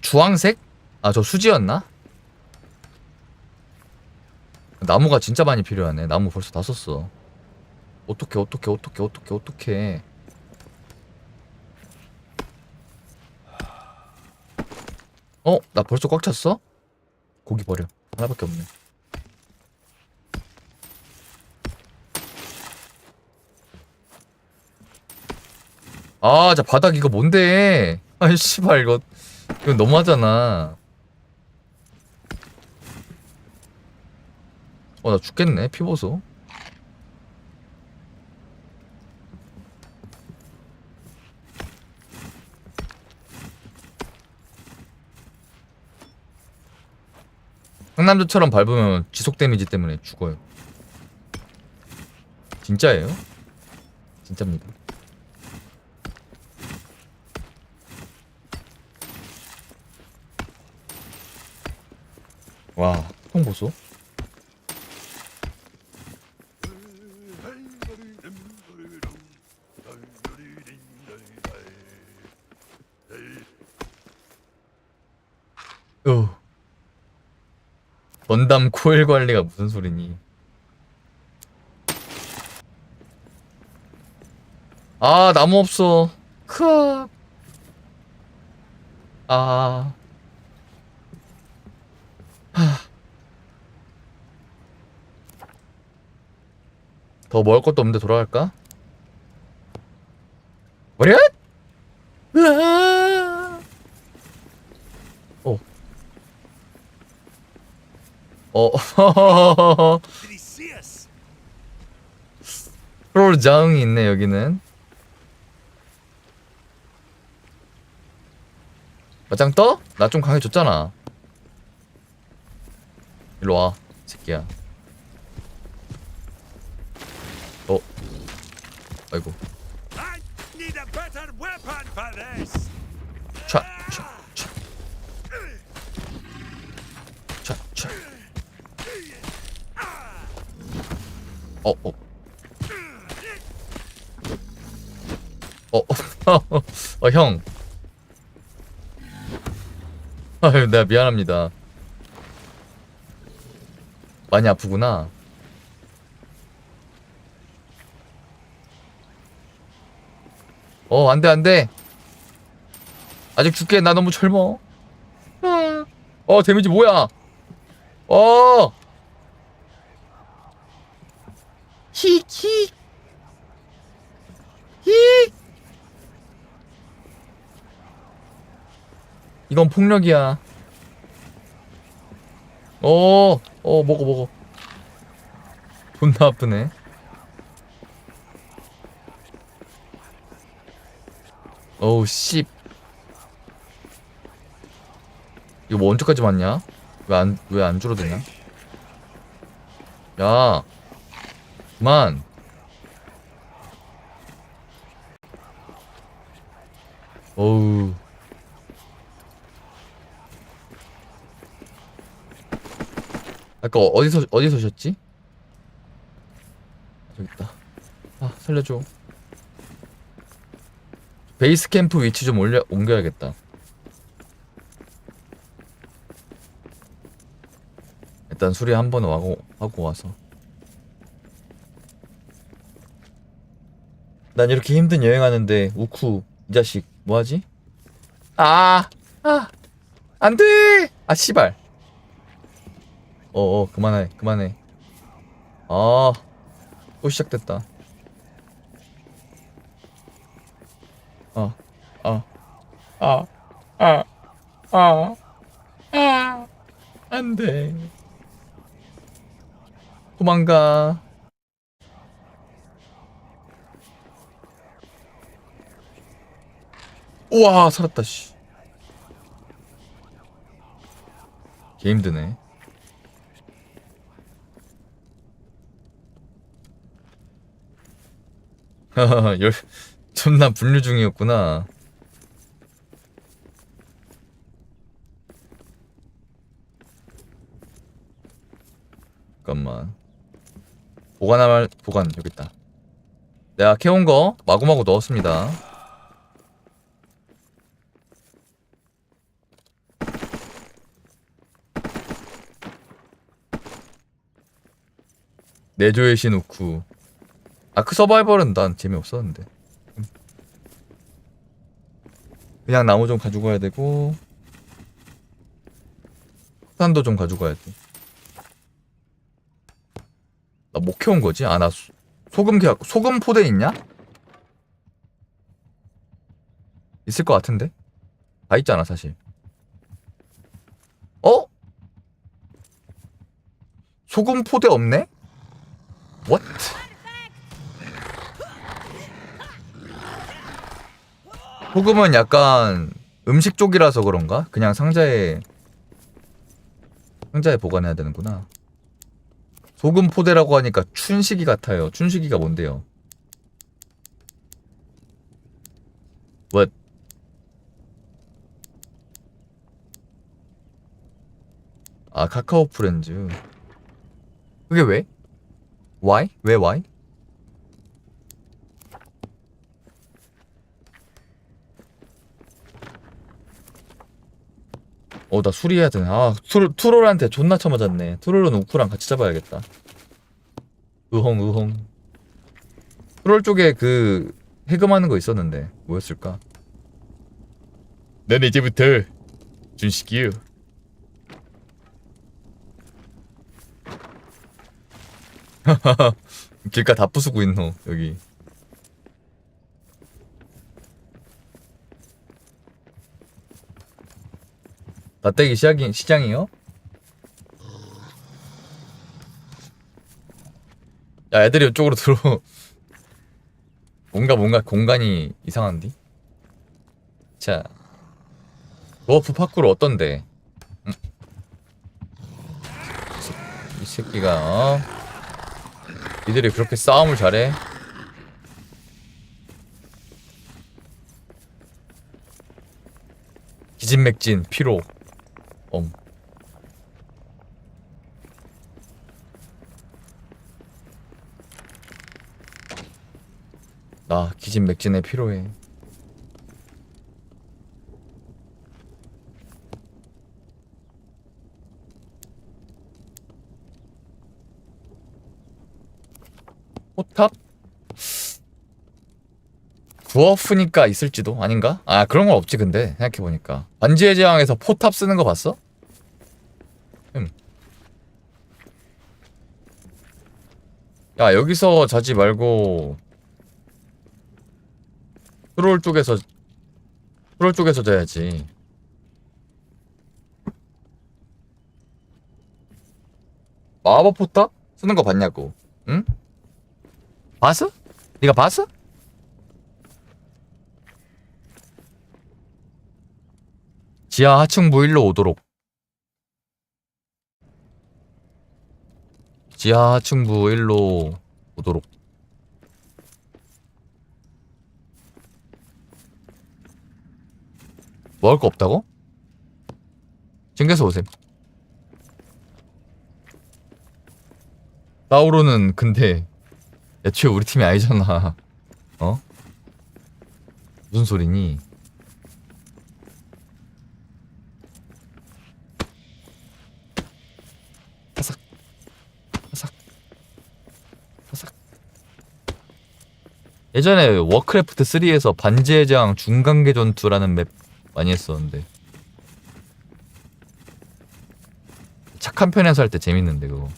Speaker 1: 주황색? 아, 저 수지였나? 나무가 진짜 많이 필요하네. 나무 벌써 다 썼어. 어떡해. 나 벌써 꽉 찼어? 고기 버려. 하나밖에 없네. 아, 자, 바닥 이거 뭔데? 아이, 씨발, 이거 너무하잖아. 나 죽겠네, 피 보소. 상남자처럼 밟으면 지속 데미지 때문에 죽어요. 진짜예요? 진짜입니다. 와, 통 보소. 건담 코일 관리가 무슨 소리니? 아, 나무 없어. 크. 아. 더 먹을 것도 없는데 돌아갈까? 뭐냐? 프로 자응이 있네 여기는. 맞짱 떠? 나 좀 강해졌잖아. 일로 와, 새끼야. 아이고. 차. 형. 아유, 내가 미안합니다. 많이 아프구나. 안 돼. 아직 죽게. 나 너무 젊어. 데미지 뭐야? 히. 이건 폭력이야. 먹어. 존나 아프네. 어우, 씨. 이거 뭐 언제까지 맞냐? 왜 안 줄어드냐? 야. 그만. 어우. 아까 어디서 셨지? 저기 있다. 아, 살려줘. 베이스 캠프 위치 좀 옮겨야겠다. 일단 수리 한 번 하고 와서. 난 이렇게 힘든 여행하는데 우쿠 이 자식 뭐하지? 안돼. 씨발. 그만해. 또 시작됐다. 안돼. 도망가. 우와, 살았다. 씨. 개 힘드네. 존나 분류 중이었구나. 잠깐만. 보관 여기 있다. 내가 캐온 거 마구마구 넣었습니다. 내조의 신 우쿠. 아크 서바이벌은 난 재미없었는데. 그냥 나무 좀 가지고 가야 되고 석탄도 좀 가지고 가야 돼. 나 못 캐온 거지? 나 소금 포대 있냐? 있을 것 같은데? 다 있잖아 사실. 소금 포대 없네? What? 소금은 약간 음식 쪽이라서 그런가? 그냥 상자에 상자에 보관해야 되는구나. 소금 포대라고 하니까 춘식이 같아요. 춘식이가 뭔데요? What? 아, 카카오 프렌즈. 그게 왜? Why? 왜 why? 나 수리해야 되네. 아, 투롤한테 존나 쳐맞았네. 투롤은 우쿠랑 같이 잡아야겠다. 으홍. 투롤 쪽에 그 해금하는 거 있었는데 뭐였을까? 난 이제부터 준식이요. 길가 다 부수고 있노 여기. 다떼기 시장이요? 야, 애들이 이쪽으로 들어. 뭔가 공간이 이상한디? 자, 워프 파쿠르 어떤데? 이 새끼가 이들이 그렇게 싸움을 잘해? 기진맥진 피로. 나 기진맥진에 필요해. 포탑? 부어프니까 있을지도? 아닌가? 아, 그런 건 없지. 근데 생각해보니까 반지의 제왕에서 포탑 쓰는 거 봤어? 야, 여기서 자지 말고 트롤 쪽에서 자야지. 마법 포탑 쓰는 거 봤냐고? 응? 봤어? 네가 봤어? 지하 하층부 1로 오도록. 지하 하층부 1로 오도록. 뭐 할 거 없다고? 챙겨서 오셈. 사우로는 근데 애초에 우리 팀이 아니잖아. 어? 무슨 소리니? 파삭 예전에 워크래프트 3에서 반지의 제왕 중간계 전투라는 맵 많이 했었는데 착한 편에서 할 때 재밌는데 그거.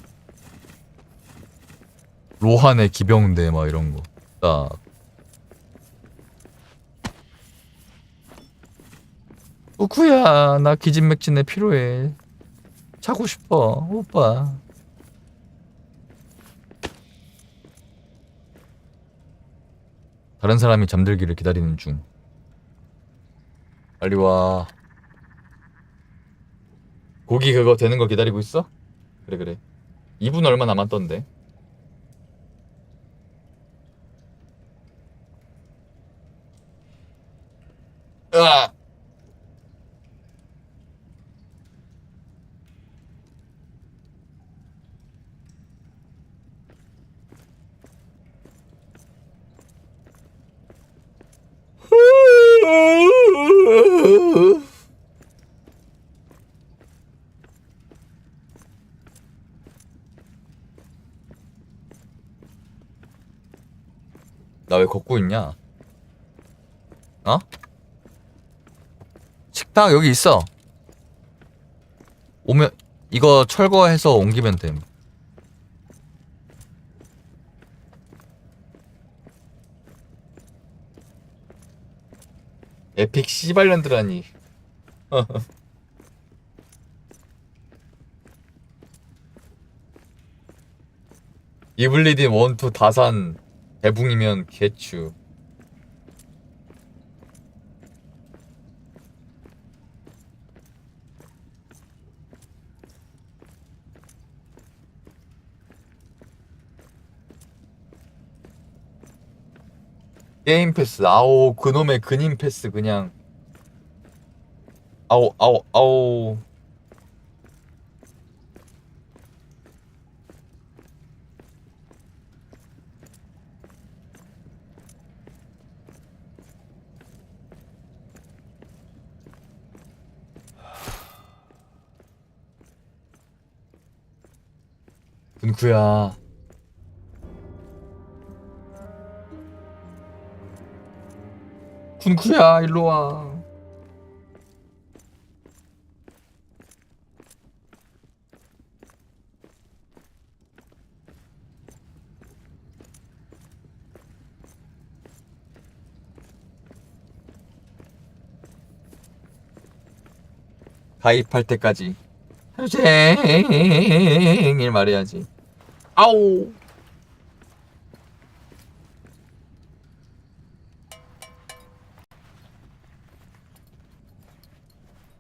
Speaker 1: 로한의 기병대 막 이런 거 딱. 우쿠야, 나 기진맥진에 필요해. 자고 싶어 오빠. 다른 사람이 잠들기를 기다리는 중. 빨리 와. 고기 그거 되는 거 기다리고 있어? 그래 2분 얼마 남았던데. 으아! 나 왜 걷고 있냐? 어? 식당 여기 있어. 오면 이거 철거해서 옮기면 됨. 에픽 씨발년들하니. 이블리딘 1, 2 다산 대붕이면 개추. 게임 패스. 아오, 그놈의 근임 패스 그냥. 아오, 아오, 아오. 군쿠야. 군쿠야, 일로 와. 가입할 때까지 하루 종일 말해야지. 아우.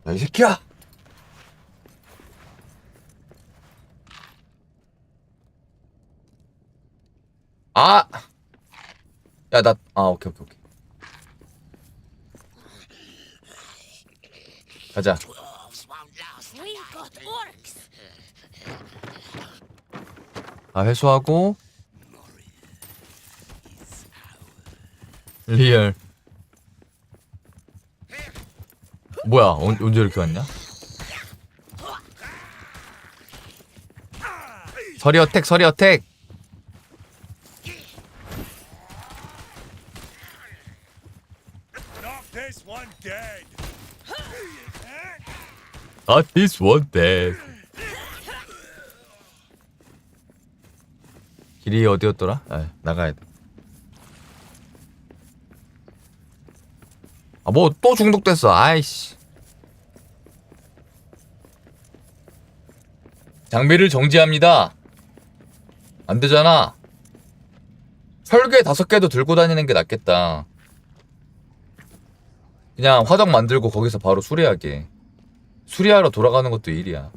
Speaker 1: 야, 이 새끼야. 아. 야, 오케이. 가자. 회수하고. 리얼. 뭐야, 언제 이렇게 왔냐? 서리 어택. This one dead. 길이 어디였더라? 나가야 돼. 뭐 또 중독됐어. 아이씨. 장비를 정지합니다. 안 되잖아. 설계 5개도 들고 다니는 게 낫겠다. 그냥 화덕 만들고 거기서 바로 수리하게. 수리하러 돌아가는 것도 일이야.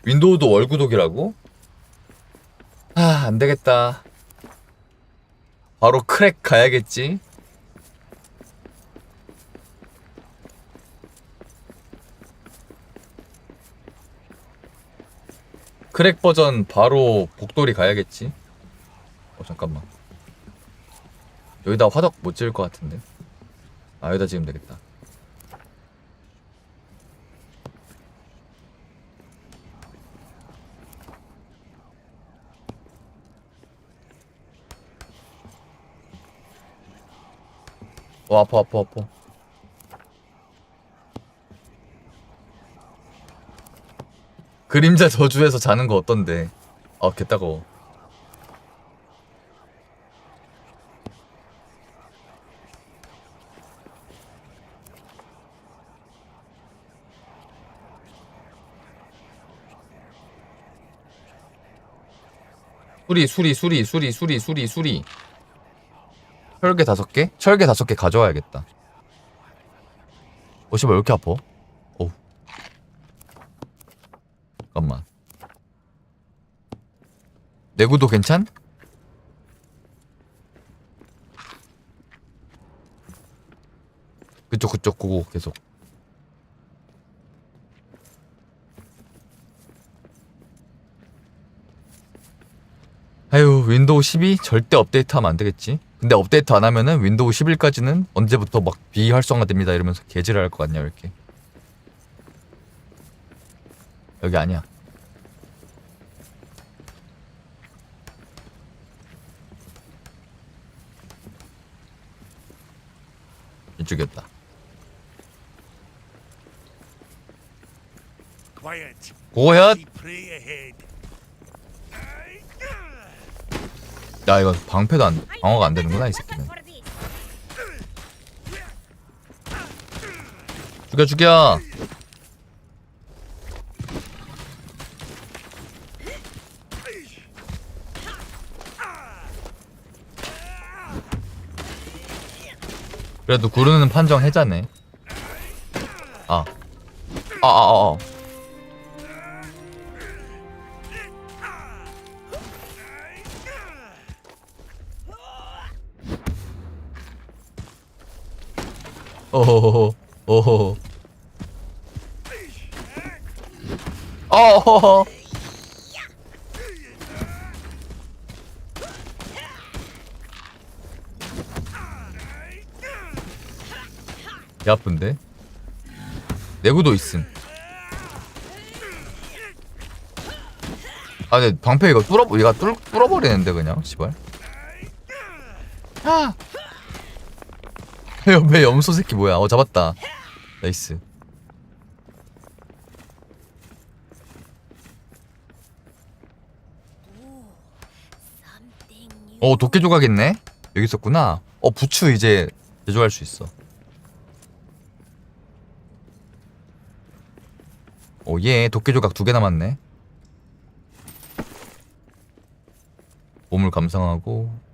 Speaker 1: 윈도우도 월구독이라고? 안 되겠다. 바로 크랙 가야겠지? 크랙 버전 바로 복돌이 가야겠지? 잠깐만. 여기다 화덕 못 지을 것 같은데. 여기다 지으면 되겠다. 아파. 그림자 저주에서 자는 거 어떤데? 개따가워. 수리. 철개 5개? 철개 5개 가져와야겠다. 씨발, 왜 이렇게 아파? 어우. 잠깐만. 내구도 괜찮? 그쪽 고고 계속. 아유, 윈도우 12 절대 업데이트하면 안 되겠지. 근데 업데이트 안 하면은 윈도우 11까지는 언제부터 막 비활성화됩니다 이러면서 개지랄 할 것 같냐. 왜 이렇게. 여기 아니야. 이쪽이었다. 고엇. 야, 이거 방패도 방어가 안 되는구나, 이 새끼는. 죽여. 그래도 구르는 판정 해자네. 어허허. 어허허. 어허허. 개 아픈데? 내구도 있음. 아 근데 방패 이거 얘가 뚫어버리는데 그냥 씨발. 아! 옆에 염소 새끼 뭐야? 잡았다. 나이스. 도깨 조각 있네? 여기 있었구나. 부추 이제 제조할 수 있어. 예, 도깨 조각 2개 남았네. 몸을 감상하고.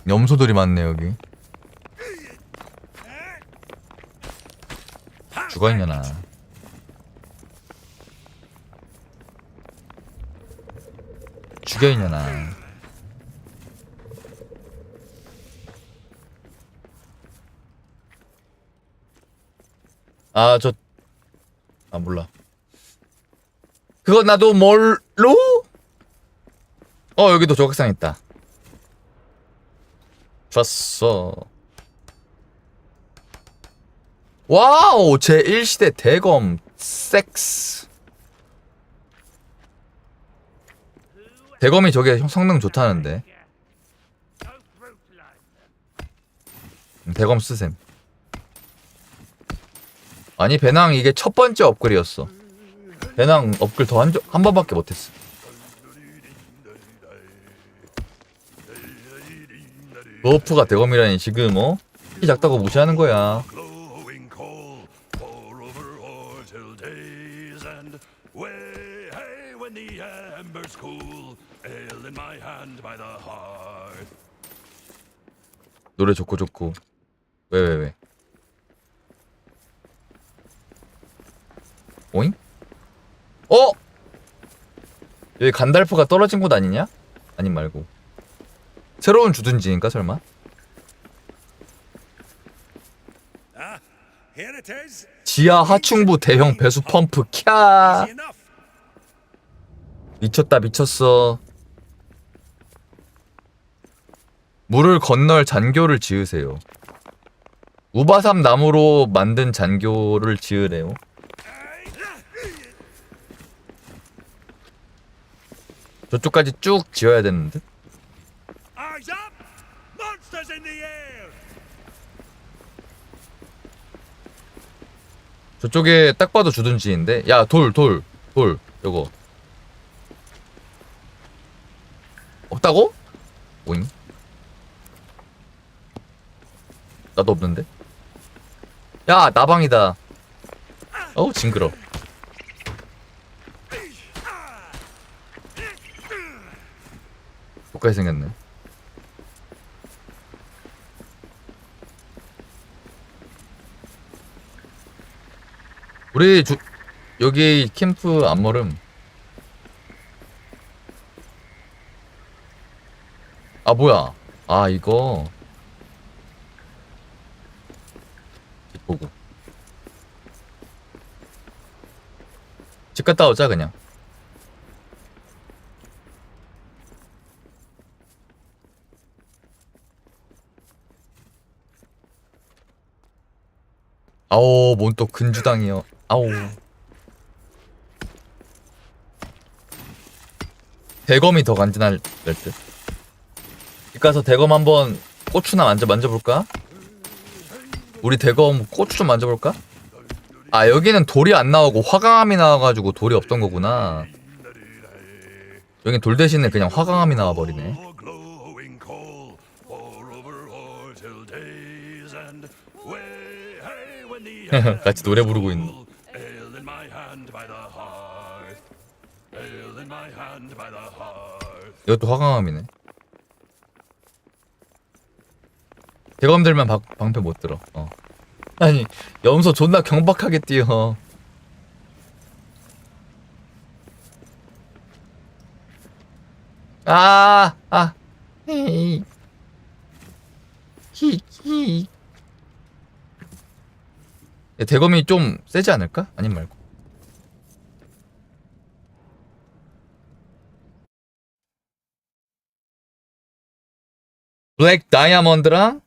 Speaker 1: 염소들이 많네 여기. 죽어있냐나. 죽여있냐나. 몰라. 그건 나도 뭘로? 여기도 조각상 있다. 좋았어. 와우, 제1시대 대검 섹스. 대검이 저게 성능 좋다는데. 대검 쓰셈. 아니 배낭 이게 첫 번째 업글이었어. 배낭 업글 더 한 번밖에 못했어. 버프가 대검이라니 지금 키 작다고 무시하는 거야. 노래 좋고. 왜? 오잉? 여기 간달프가 떨어진 곳 아니냐? 아님 말고 새로운 주둔지인가 설마? 지하 하충부 대형 배수 펌프 캬. 미쳤어. 물을 건널 잔교를 지으세요. 우바삼 나무로 만든 잔교를 지으래요. 저쪽까지 쭉 지어야 되는데. 저쪽에 딱 봐도 주둔지인데. 야, 돌 요거 없다고? 오잉? 나도 없는데? 야, 나방이다. 징그러. 똑같이 생겼네. 우리 여기 캠프 안 멀음. 뭐야? 이거 보고 집 갔다 오자 그냥. 뭔 또 근주당이요. 대검이 더 간지날 듯. 집 가서 대검 한번 고추나 만져볼까? 우리 대검 고추 좀 만져볼까? 여기는 돌이 안 나오고 화강암이 나와가지고 돌이 없던 거구나. 여긴 돌 대신에 그냥 화강암이 나와버리네. 같이 노래 부르고 있는. 이것도 화강암이네. 대검들만 방패 못 들어. 아니 염소 존나 경박하게 뛰어. 헤이. 히히. 대검이 좀 세지 않을까? 아님 말고. 블랙 다이아몬드랑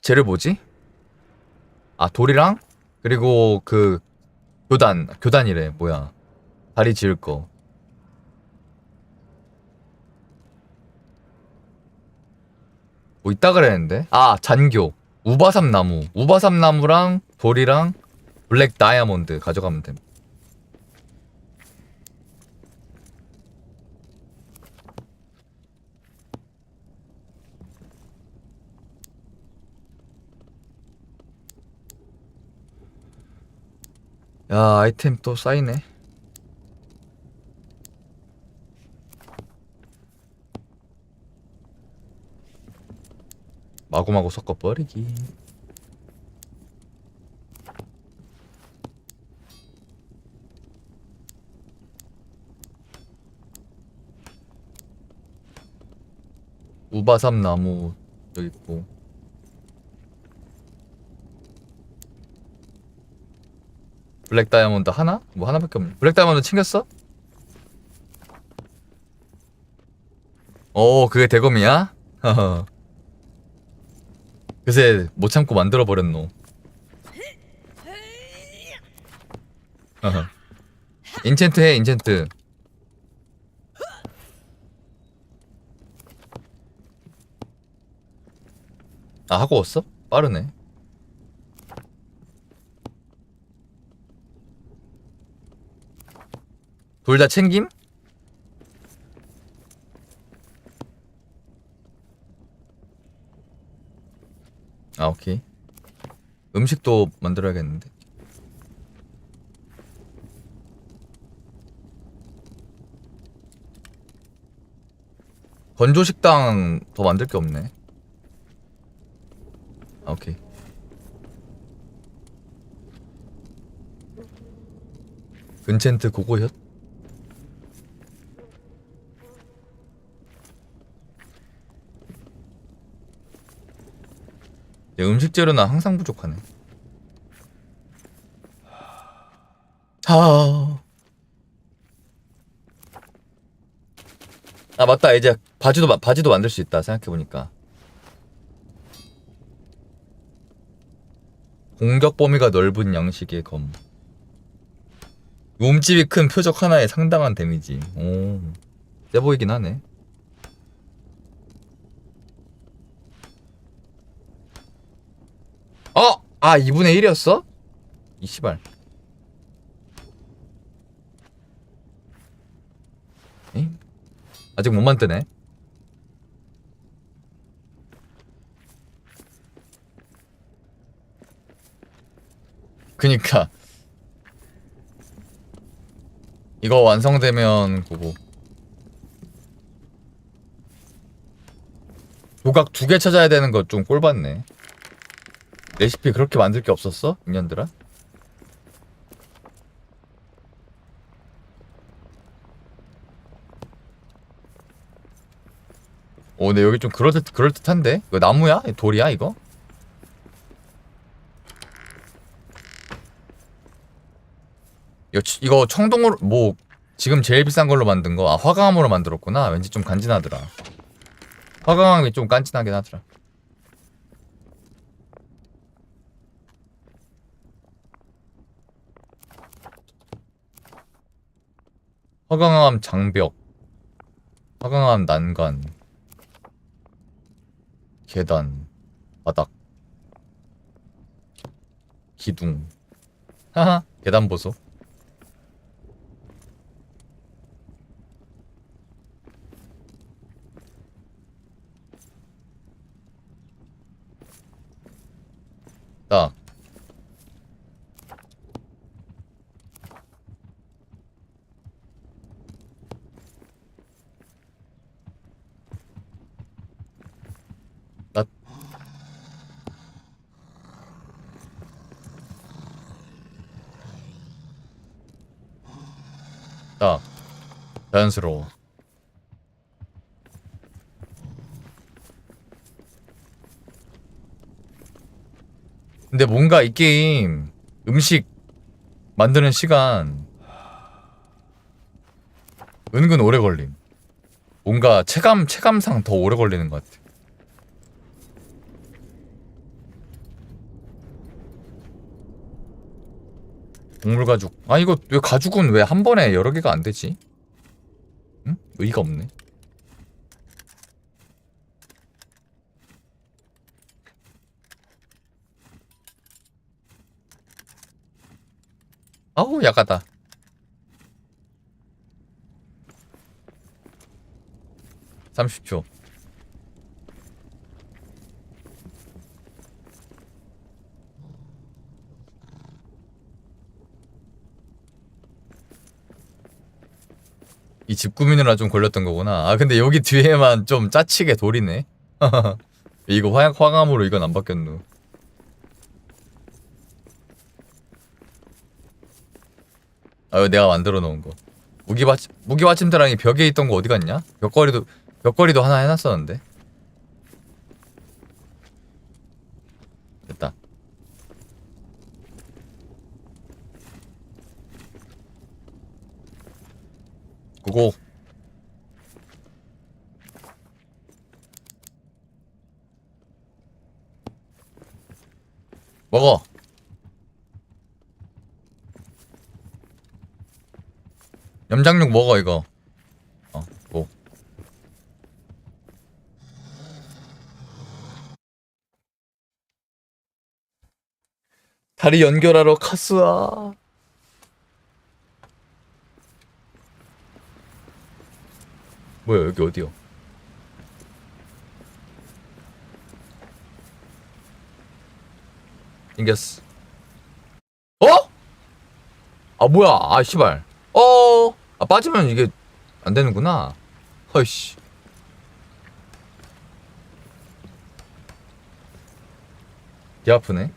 Speaker 1: 쟤를 뭐지? 아, 돌이랑 그리고 교단이래. 뭐야? 다리 지을 거. 뭐 있다 그랬는데? 아, 잔교. 우바삼나무랑 돌이랑 블랙 다이아몬드 가져가면 됨. 야, 아이템 또 쌓이네. 마구마구 섞어버리기. 우바삼 나무 여기 있고. 블랙 다이아몬드 하나? 뭐 하나밖에 없네. 블랙 다이아몬드 챙겼어? 그게 대검이야? 그새 못 참고 만들어 버렸노. 인챈트 해, 인챈트. 아, 하고 왔어? 빠르네. 둘 다 챙김? 아, 오케이. 음식도 만들어야겠는데. 건조 식당 더 만들 게 없네. 아, 오케이. 은챈트 고고혓? 음식 재료는 항상 부족하네. 아, 맞다. 이제 바지도 만들 수 있다. 생각해보니까. 공격 범위가 넓은 양식의 검. 몸집이 큰 표적 하나에 상당한 데미지. 오, 세 보이긴 하네. 아, 2분의 1이었어? 이 씨발. 엥? 아직 못 만드네. 그니까 이거 완성되면 그거 조각 2개 찾아야 되는 거 좀 꼴받네. 레시피 그렇게 만들 게 없었어? 인년들아? 근데 여기 좀 그럴듯한데? 이거 나무야? 돌이야 이거? 이거 청동으로 뭐 지금 제일 비싼 걸로 만든 거. 아, 화강암으로 만들었구나. 왠지 좀 간지나더라. 화강암이 좀 간지나긴 하더라. 화강암 장벽, 화강암 난간, 계단, 바닥, 기둥. 하하, 계단 보소. 딱. 딱. 자연스러워. 근데 뭔가 이 게임 음식 만드는 시간 은근 오래 걸림. 뭔가 체감상 더 오래 걸리는 것 같아. 동물 가죽. 아 이거 왜 가죽은 왜 한 번에 여러 개가 안 되지? 응? 의의가 없네. 아우 야가다. (30초) 이 집 꾸미느라 좀 걸렸던 거구나. 아 근데 여기 뒤에만 좀 짜치게 돌이네. 이거 화감으로 이건 안 바뀌었누. 아 이거 내가 만들어 놓은 거. 무기 받침대랑이 벽에 있던 거 어디 갔냐? 벽걸이도 하나 해놨었는데. 됐다. 고고. 먹어. 염장육 먹어 이거. 고. 다리 연결하러 카스아. 뭐야 여기 어디요? 생겼어. 어? 아 뭐야? 아 씨발. 아 빠지면 이게 안 되는구나. 허이씨. 개 아프네.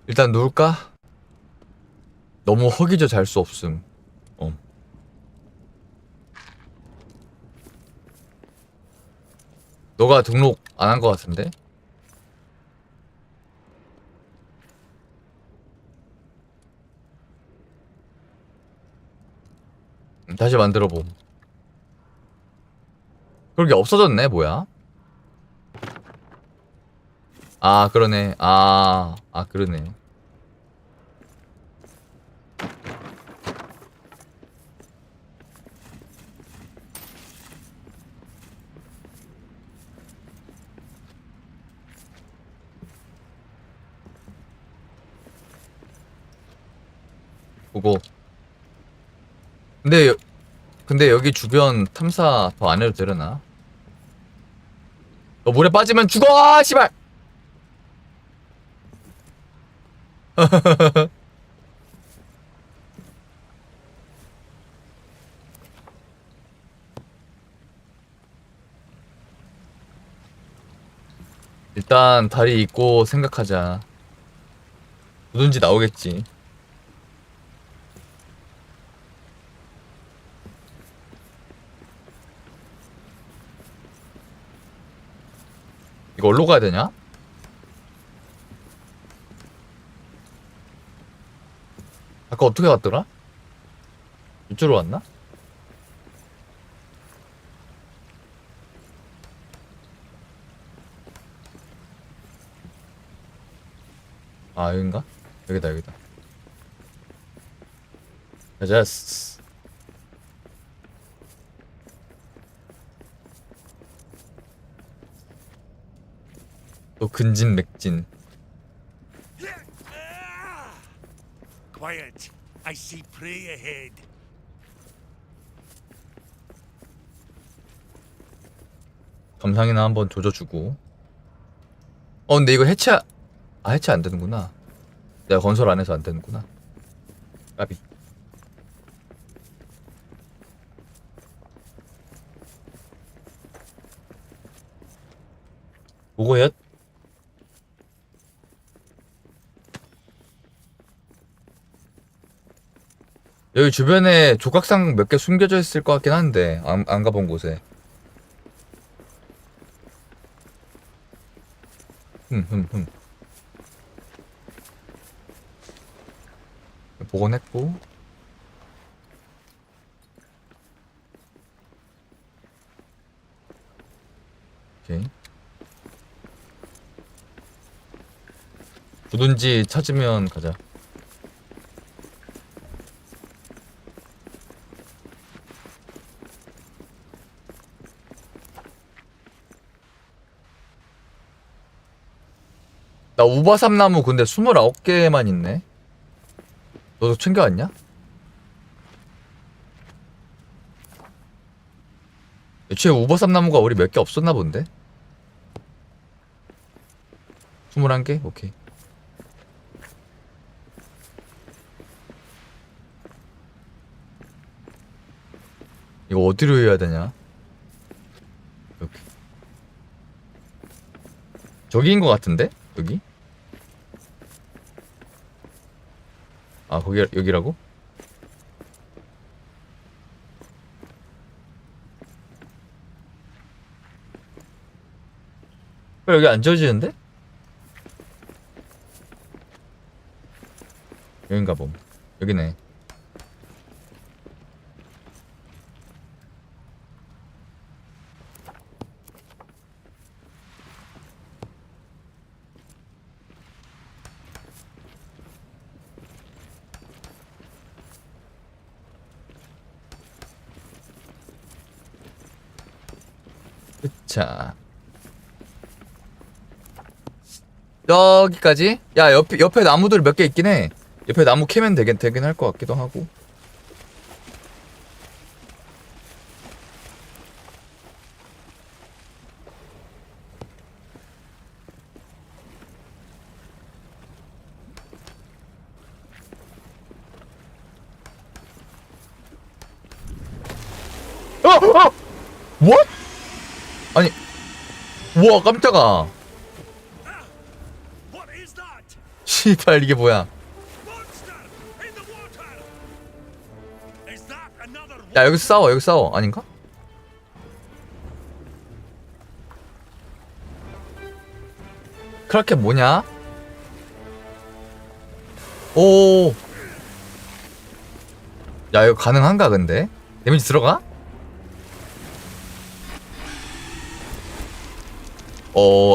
Speaker 1: 일단 누울까? 너무 허기져 잘 수 없음. 너가 등록 안 한 거 같은데? 다시 만들어 봄. 그러게 없어졌네. 뭐야? 아 그러네. 그러네. 보고. 근데 여기 주변 탐사 더 안 해도 되려나? 너 물에 빠지면 죽어! 씨발! 일단 다리 입고 생각하자. 누군지 나오겠지. 이거 어디로 가야 되냐? 아까 어떻게 갔더라? 이쪽으로 왔나? 아 여긴가? 여기다. 가자. 또 근진맥진.
Speaker 12: Quiet. I see prey ahead.
Speaker 1: 점상이나 한번 조져주고. 근데 이거 해체 안 되는구나. 내가 건설 안 해서 안 되는구나. 까비. 뭐고요? 여기 주변에 조각상 몇 개 숨겨져 있을 것 같긴 한데 안 가본 곳에. 복원했고. 오케이. 부든지 찾으면 가자. 나 우바삼나무 근데 29개만 있네. 너도 챙겨왔냐? 애초에 우바삼나무가 우리 몇 개 없었나 본데? 21개? 오케이. 이거 어디로 해야 되냐? 여기. 저기인 것 같은데? 여기? 아, 여기라고? 여기 안 지워지는데? 여긴가 봄. 여기네. 자, 여기까지. 야, 옆에 나무들 몇 개 있긴 해. 옆에 나무 캐면 되긴 할 것 같기도 하고. What? 아니, 우와, 깜짝아. 씨발, 이게 뭐야? 야, 여기서 싸워. 아닌가? 크라켓 뭐냐? 오. 야, 이거 가능한가 근데? 데미지 들어가?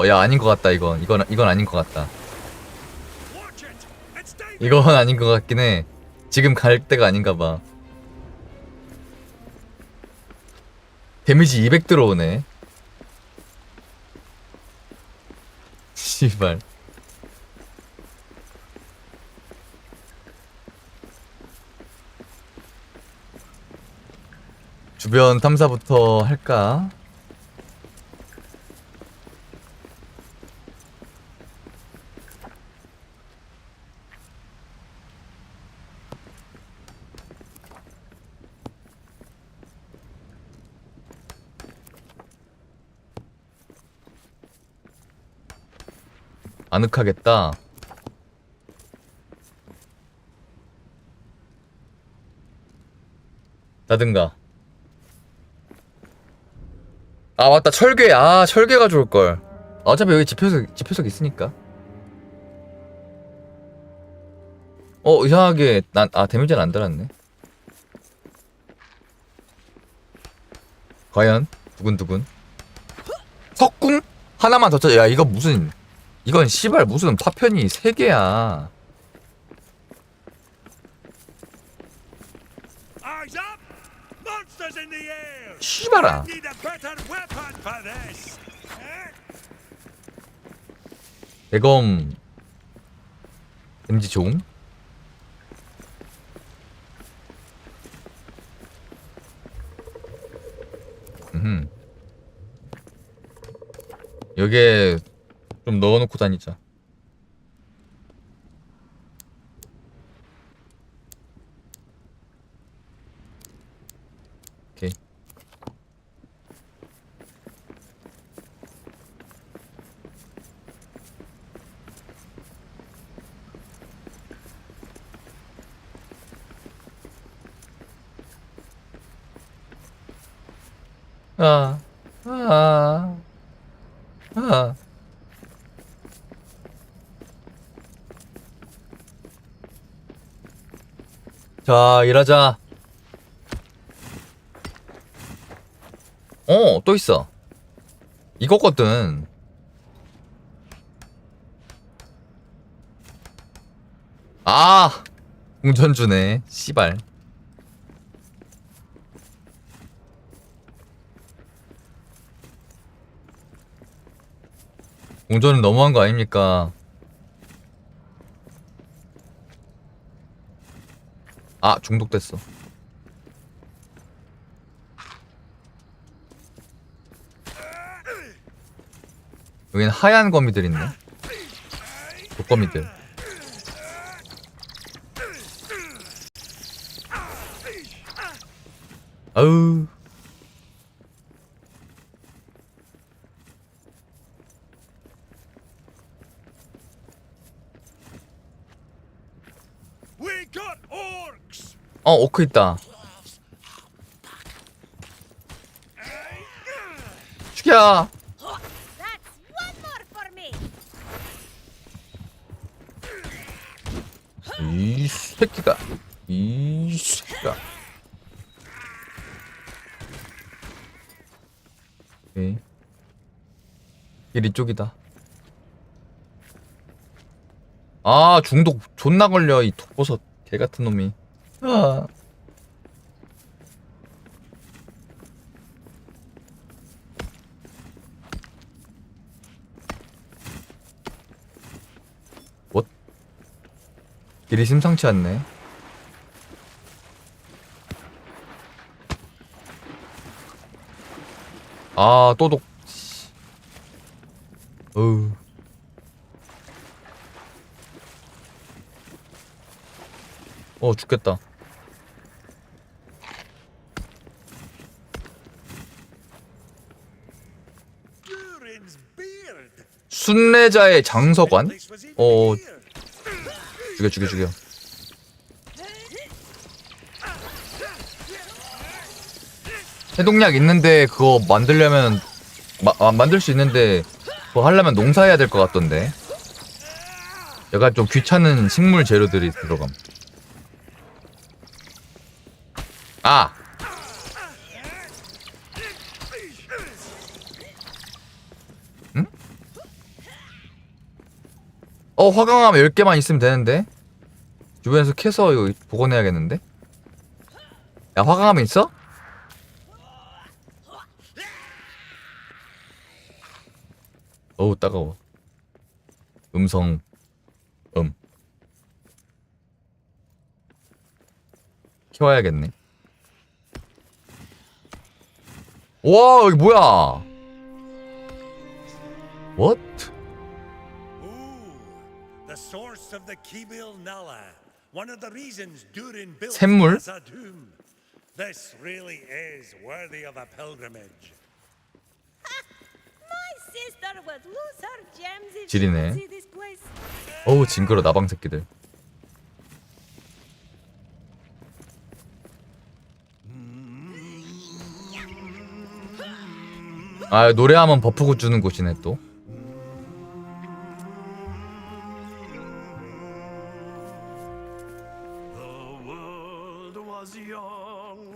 Speaker 1: 야, 아닌 것 같다. 이건 아닌 것 같다. 이건 아닌 것 같긴 해. 지금 갈 때가 아닌가 봐. 데미지 200 들어오네. 씨발. 주변 탐사부터 할까? 아늑하겠다. 라든가. 아, 맞다. 철괴. 아, 철괴가 좋을걸. 어차피 여기 지표석 있으니까. 이상하게 데미지는 안 달았네. 과연 두근두근. 석궁? 하나만 더 찾아. 야, 이건 씨발 무슨 파편이 3개야. 씨발아. 대검 데미지 종. 여기에 좀 넣어놓고 다니자. 오케이. 아. 자, 일하자. 또 있어. 이거거든. 아! 공전주네. 씨발. 공전은 너무한 거 아닙니까? 아, 중독됐어. 여기는 하얀 거미들 있네. 독거미들. 아우. 오크 있다. 죽여. 이 새끼가. 이 새끼가. 오케이. 길 이쪽이다. 아, 중독 존나 걸려, 이 독버섯 개같은 놈이. 아. 뭐? 길이 심상치 않네. 아, 또 독. 어우. 죽겠다. 순례자의 장서관? 죽여. 해독약 있는데 그거 만들려면 만들 수 있는데 그거 하려면 농사해야 될 것 같던데. 약간 좀 귀찮은 식물 재료들이 들어감. 아! 응? 화강암 10개만 있으면 되는데? 주변에서 캐서 이거 복원해야겠는데? 야, 화강암 있어? 어우, 따가워. 키워야겠네. 와, 여기 뭐야? What?
Speaker 12: The source of the Kibil Nala. One of the reasons Durin built
Speaker 1: 샘물?
Speaker 12: Khazad-dûm. This really is worthy of a pilgrimage.
Speaker 17: My sister would lose her gems if she
Speaker 1: 지리네.
Speaker 17: could see this place.
Speaker 1: 어우, 징그러, 나방 새끼들. 아, 노래하면 버프고 주는 곳이네 또.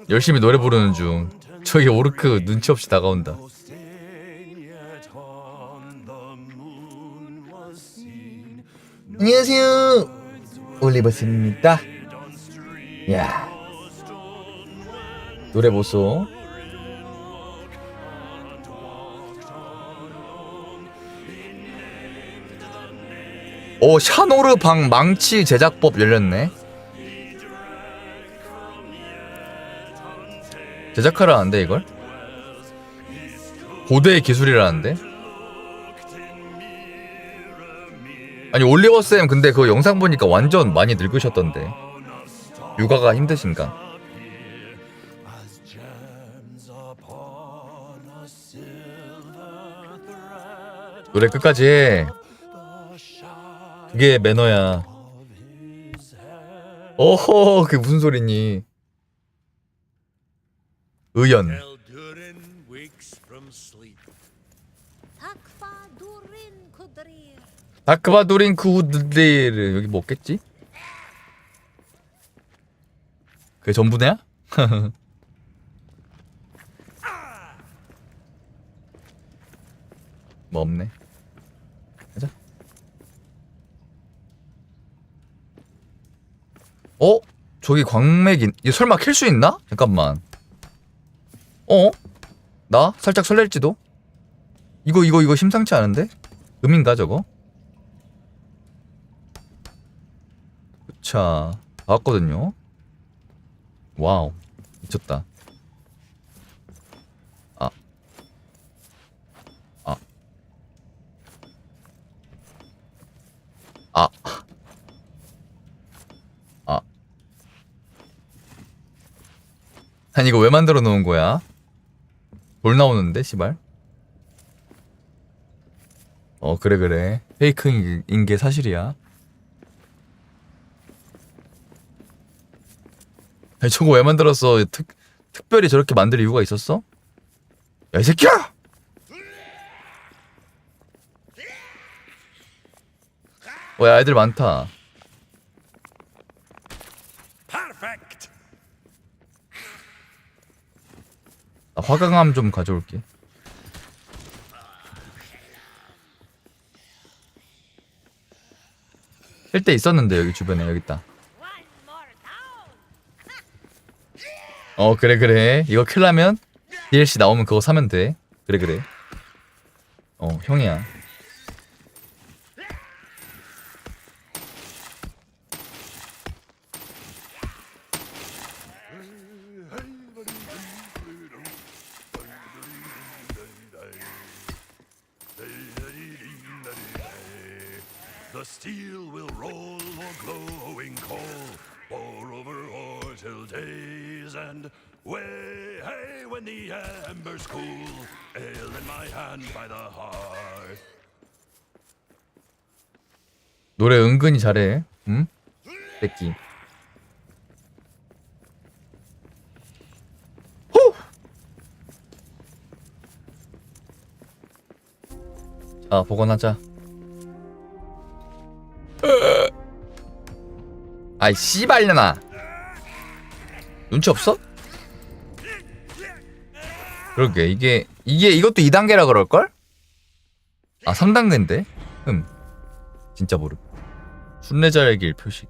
Speaker 1: 열심히 노래 부르는 중. 저기 오르크 눈치 없이 다가온다. 안녕하세요, 올리버스입니다. 야, 노래 보소. 샤노르 방 망치 제작법 열렸네. 제작하라는데 이걸? 고대의 기술이라는데? 아니 올리버쌤 근데 그 영상 보니까 완전 많이 늙으셨던데. 육아가 힘드신가? 노래 끝까지 해. 그게 매너야. 어허, 그게 무슨 소리니? 의연. 다크바두린 쿠드레를 여기 뭐 없겠지? 그게 전부냐? 뭐 없네. 가자. 어? 저기 광맥인 이거 설마 킬 수 있나? 잠깐만. 어? 나? 살짝 설렐지도? 이거 심상치 않은데? 음인가 저거? 자, 봤거든요. 와우, 미쳤다. 아니 이거 왜 만들어 놓은 거야? 돌 나오는데 씨발. 그래 페이크인 게 사실이야. 아니 저거 왜 만들었어? 특별히 저렇게 만들 이유가 있었어? 야 이 새끼야! 야 애들 많다. 나 화강암 좀 가져올게. 할 때 있었는데 여기 주변에 여기 있다. 그래 이거 킬라면 DLC 나오면 그거 사면 돼. 그래 형이야.
Speaker 15: The steel will roll or glowing coal, pour over ore till days and way, hey, when the embers cool, ale in my hand by the hearth.
Speaker 1: 노래 은근히 잘해. 응? 새끼. 후! 자, 복원하자. 아이 씨발려나. 눈치 없어? 그러게 이것도 2단계라 그럴걸? 3단계인데? 진짜 모름. 순례자의 길 표식.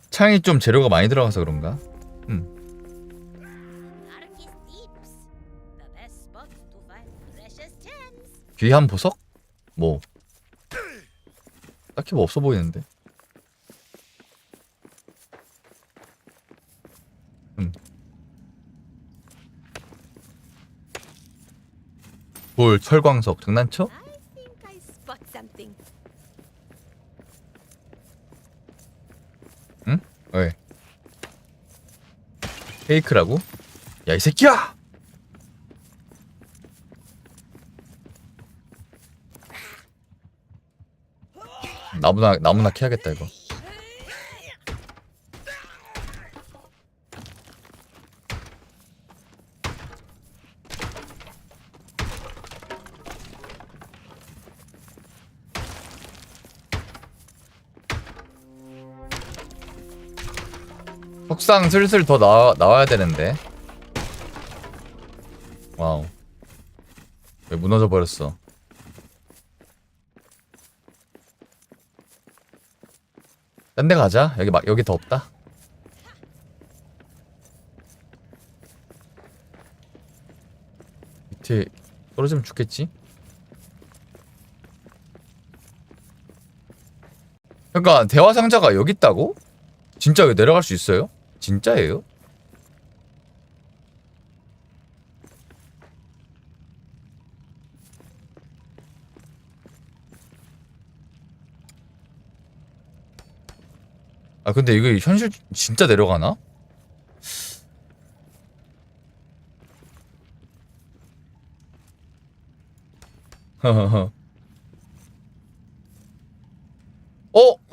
Speaker 1: 창이 좀 재료가 많이 들어가서 그런가? 귀한 보석? 뭐 딱히 뭐 없어 보이는데. 돌, 철광석 장난쳐? 응? 왜? 페이크라고? 야 이 새끼야! 나무나 캐야겠다 이거. 석상 슬슬 더 나와야 되는데. 와우. 왜 무너져 버렸어? 딴 데 가자. 여기 더 없다. 밑에 떨어지면 죽겠지? 그러니까 대화 상자가 여기 있다고? 진짜 여기 내려갈 수 있어요? 진짜예요? 아 근데 이거 현실 진짜 내려가나? 허허허.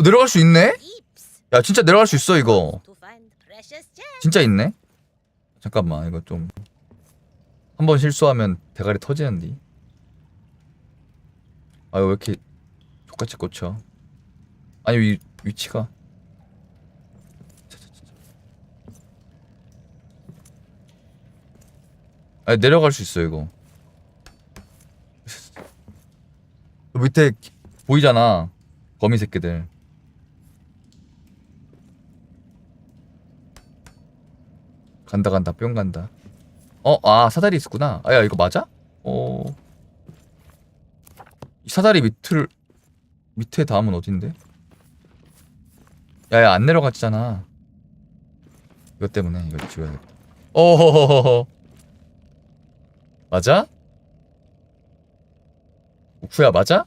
Speaker 1: 내려갈 수 있네? 야 진짜 내려갈 수 있어 이거. 진짜 있네? 잠깐만 이거 좀 한번 실수하면 대가리 터지는디. 아 이거 왜 이렇게 족같이 꽂혀. 아니 위치가 아니 내려갈 수 있어 이거. 밑에 보이잖아 거미 새끼들. 간다 뿅 간다. 아 사다리 있었구나. 야 이거 맞아? 이 사다리 밑에 다음은 어딘데? 야야 안 내려갔잖아. 이것 때문에 이거 지워야겠다. 어허허허. 맞아? 우쿠야 맞아?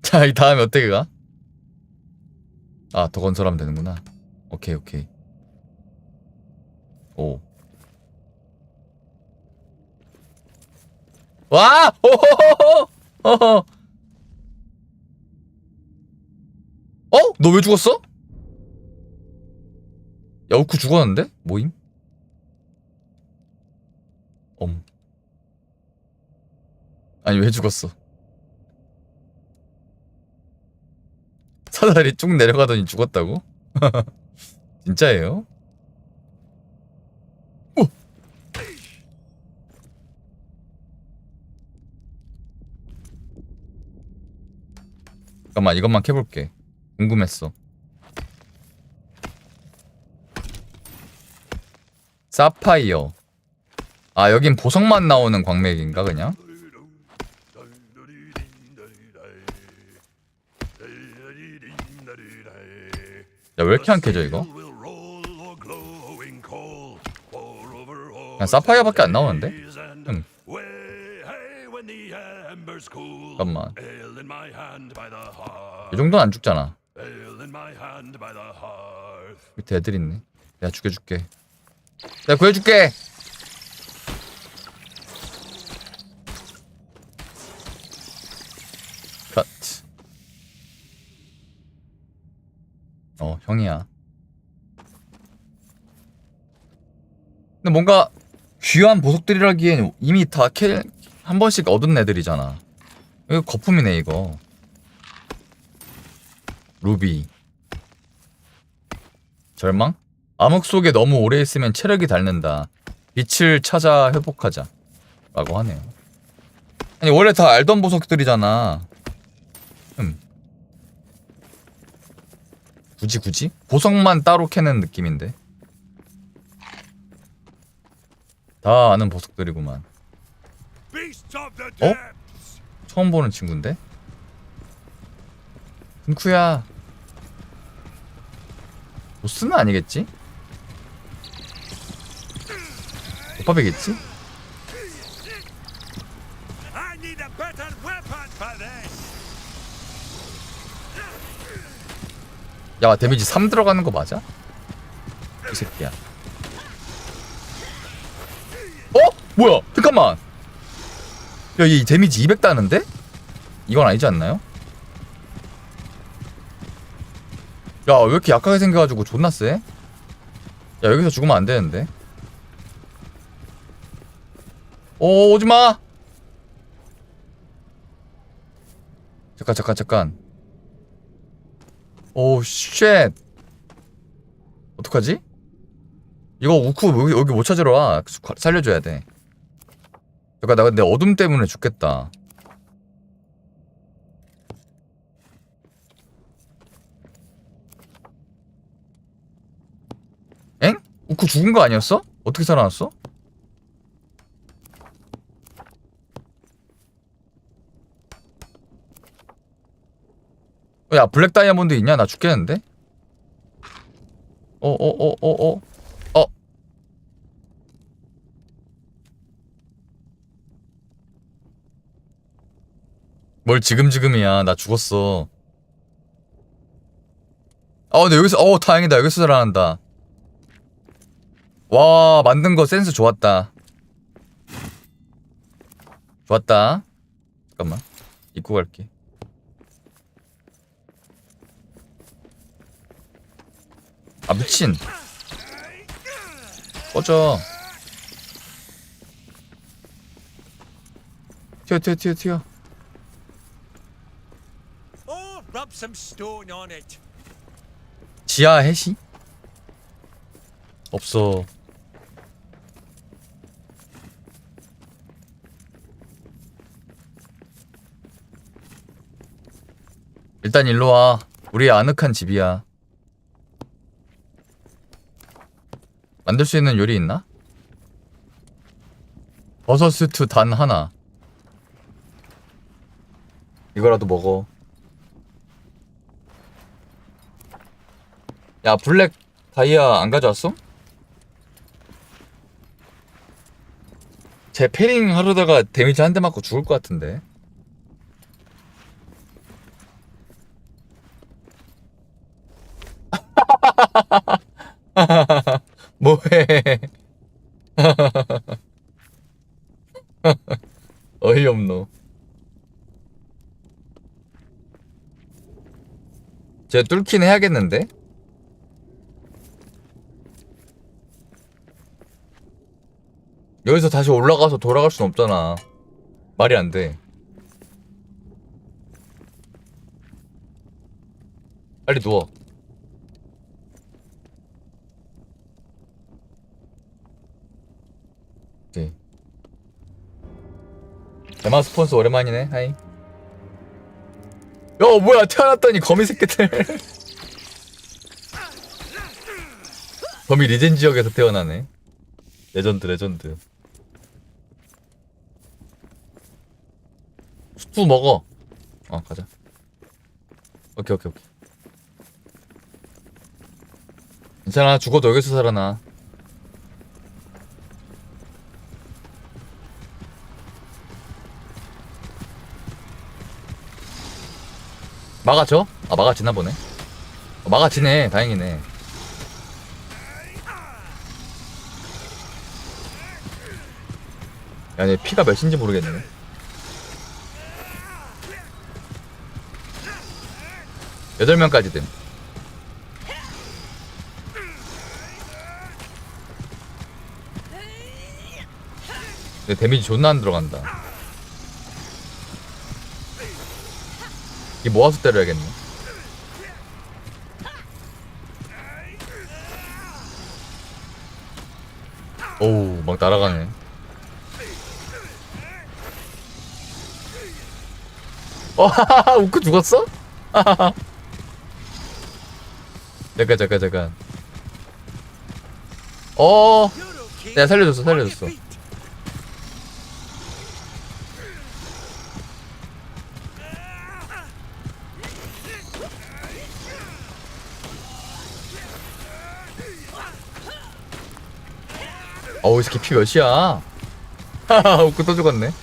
Speaker 1: 자 이 다음에 어떻게 가? 아 더 건설하면 되는구나. 오케이 오. 와! 호호호호! 너 왜 죽었어? 야 우쿠 죽었는데? 뭐임? 아니 왜 죽었어? 사다리 쭉 내려가더니 죽었다고? 진짜예요? 잠깐만 이것만 캐볼게. 궁금했어. 사파이어. 아 여긴 보석만 나오는 광맥인가 그냥? 야 왜 이렇게 안 캐져 이거? 그냥 사파이어밖에 안 나오는데? 잠깐만 이 정도는 안 죽잖아. 밑에 애들 있네. 내가 죽여줄게. 내가 구해줄게. 컷. 형이야. 근데 뭔가 귀한 보석들이라기엔 이미 다 한 번씩 얻은 애들이잖아. 이거 거품이네 이거. 루비. 절망? 암흑 속에 너무 오래 있으면 체력이 닳는다. 빛을 찾아 회복하자. 라고 하네요. 아니 원래 다 알던 보석들이잖아. 굳이? 보석만 따로 캐는 느낌인데. 다 아는 보석들이구만. 처음 보는 친구인데? 훈쿠야. 보스는 아니겠지? 오빠배겠지? 야 데미지 3 들어가는 거 맞아? 이 새끼야. 뭐야 잠깐만. 야 이 데미지 200 따는데? 이건 아니지 않나요? 야 왜 이렇게 약하게 생겨가지고 존나 쎄? 야 여기서 죽으면 안 되는데. 오지마. 잠깐. 오 쉣. 어떡하지? 이거 우쿠 여기 못 찾으러 와. 살려줘야 돼. 잠깐 나 근데 어둠 때문에 죽겠다. 엥? 우쿠 죽은 거 아니었어? 어떻게 살아났어? 야 블랙 다이아몬드 있냐? 나 죽겠는데? 뭘 지금이야. 나 죽었어. 근데 여기서 다행이다. 여기서 살아난다. 와, 만든 거 센스 좋았다. 좋았다. 잠깐만. 입고 갈게. 아, 미친. 꺼져. 튀어.
Speaker 12: Oh, rub some stone on it.
Speaker 1: 지하 해시? 없어. 일단 일로 와. 우리 아늑한 집이야. 만들 수 있는 요리 있나? 버섯 스튜 단 하나. 이거라도 먹어. 야, 블랙 다이아 안 가져왔어? 제 패링 하려다가 데미지 한 대 맞고 죽을 것 같은데. 뭐해. 어이없노. 쟤 뚫긴 해야겠는데? 여기서 다시 올라가서 돌아갈 순 없잖아. 말이 안 돼. 빨리 누워. 오케이. 대만 스폰서 오랜만이네. 하이. 뭐야, 태어났더니 거미 새끼들. 거미 리젠 지역에서 태어나네. 레전드. 스프 먹어. 가자. 오케이. 괜찮아, 죽어도 여기서 살아나. 막아져? 막아지나 보네. 막아지네. 다행이네. 야, 내 피가 몇인지 모르겠네. 여덟 명까지든. 내 데미지 존나 안 들어간다. 이 모아서 때려야겠네. 오우, 막 날아가네. 우크 죽었어? 잠깐. 내가 살려줬어. 이 새끼 피 몇이야? 우크 또 죽었네.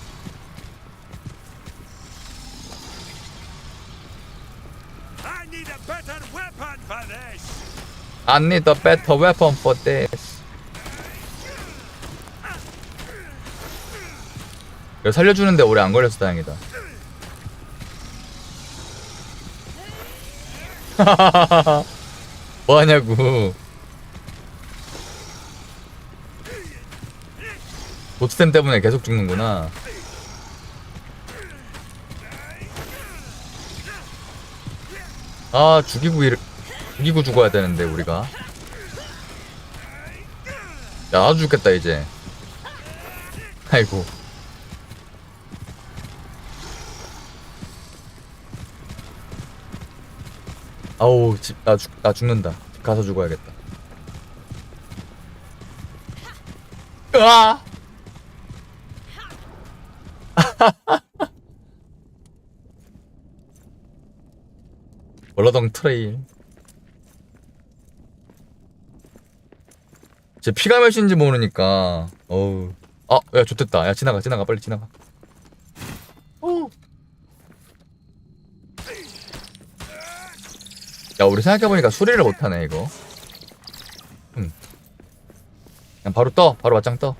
Speaker 1: I need a better weapon for this. 이거 살려주는데 오래 안 걸려서 다행이다. 뭐하냐고. 보트템 때문에 계속 죽는구나. 죽이고 죽어야 되는데 우리가. 야, 나도 죽겠다 이제. 아이고. 아우, 나 죽는다. 집 가서 죽어야겠다. 으아! 월러덩 트레일. 제 피가 몇인지 모르니까. 어우. 야, 좋됐다. 야, 지나가. 빨리 지나가. 야, 우리 생각해보니까 수리를 못하네 이거. 그냥 바로 떠. 바로 맞짱 떠.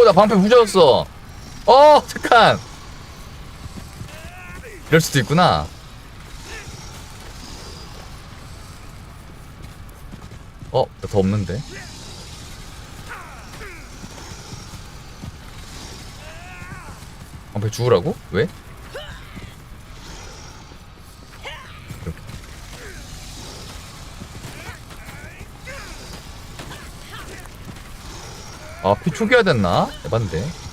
Speaker 1: 나 방패 부셔졌어. 잠깐. 이럴 수도 있구나. 더 없는데. 방패 주우라고? 왜? 이렇게. 피 초기화 됐나? 에반데.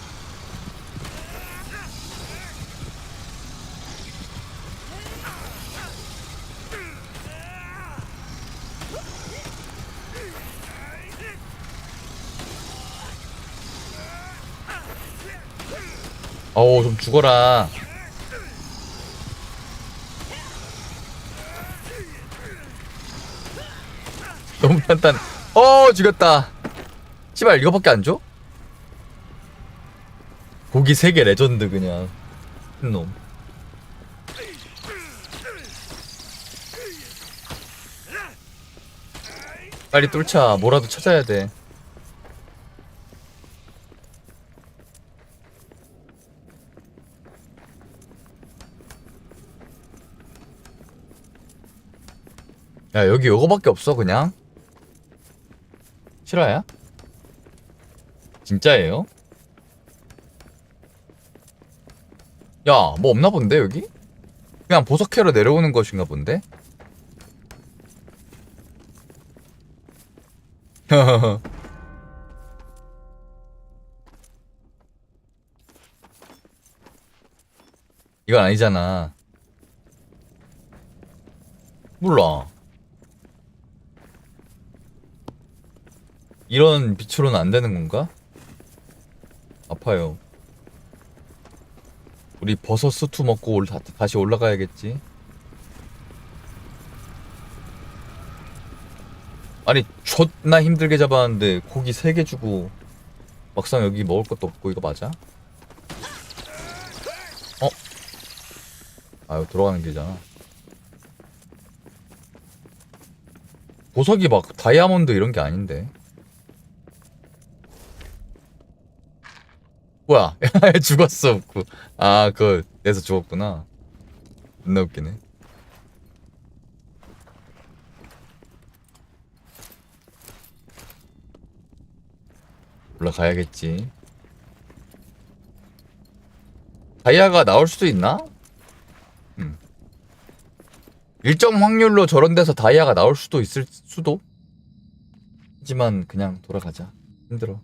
Speaker 1: 좀 죽어라. 너무 단단. 죽였다. 씨발, 이거밖에 안 줘? 고기 3개 레전드 그냥. 놈. 빨리 뚫자. 뭐라도 찾아야 돼. 야, 여기 요거밖에 없어 그냥. 실화야? 진짜예요? 야, 뭐 없나 본데 여기? 그냥 보석 캐러 내려오는 것인가 본데? 이건 아니잖아. 몰라. 이런 빛으로는 안 되는 건가? 아파요. 우리 버섯 스투 먹고 다시 올라가야겠지. 아니, 존나 힘들게 잡았는데 고기 3개 주고 막상 여기 먹을 것도 없고 이거 맞아? 이거 들어가는 길이잖아. 보석이 막 다이아몬드 이런 게 아닌데. 뭐야? 죽었어. 그거 내서 죽었구나. 존나 웃기네. 올라가야겠지. 다이아가 나올 수도 있나? 일정 확률로 저런 데서 다이아가 나올 수도 있을 수도? 하지만 그냥 돌아가자. 힘들어.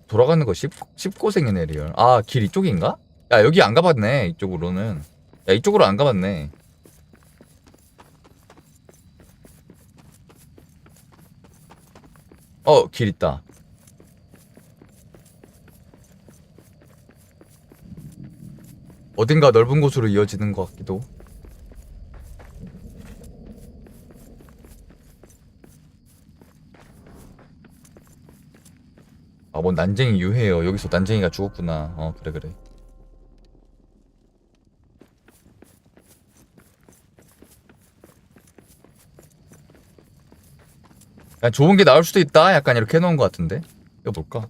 Speaker 1: 돌아가는 거 씹고생이네 리얼. 길 이쪽인가? 야, 여기 안 가봤네. 이쪽으로는. 야, 이쪽으로 안 가봤네. 길 있다. 어딘가 넓은 곳으로 이어지는 것 같기도. 뭔 난쟁이 유해요. 여기서 난쟁이가 죽었구나. 그래. 야, 좋은 게 나올 수도 있다. 약간 이렇게 해놓은 것 같은데. 이거 볼까?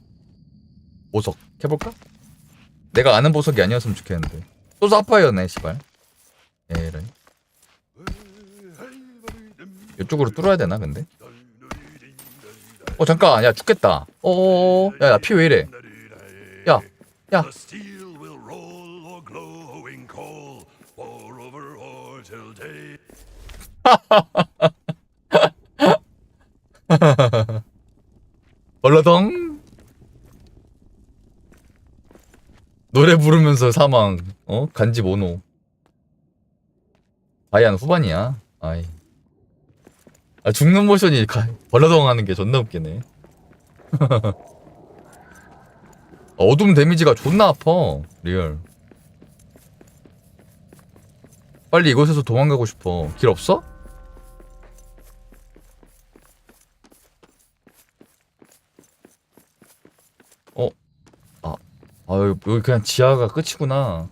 Speaker 1: 보석 해볼까? 내가 아는 보석이 아니었으면 좋겠는데. 또 사파이어네, 씨발. 에라이. 이쪽으로 뚫어야 되나, 근데? 잠깐. 야, 죽겠다. 야, 나 피 왜 이래? 야. 얼라덩. 노래 부르면서 사망. 간지 모노. 다이아는 후반이야. 아이. 죽는 모션이 벌러덩 하는 게 존나 웃기네. 어둠 데미지가 존나 아파. 리얼. 빨리 이곳에서 도망가고 싶어. 길 없어? 여기 그냥 지하가 끝이구나.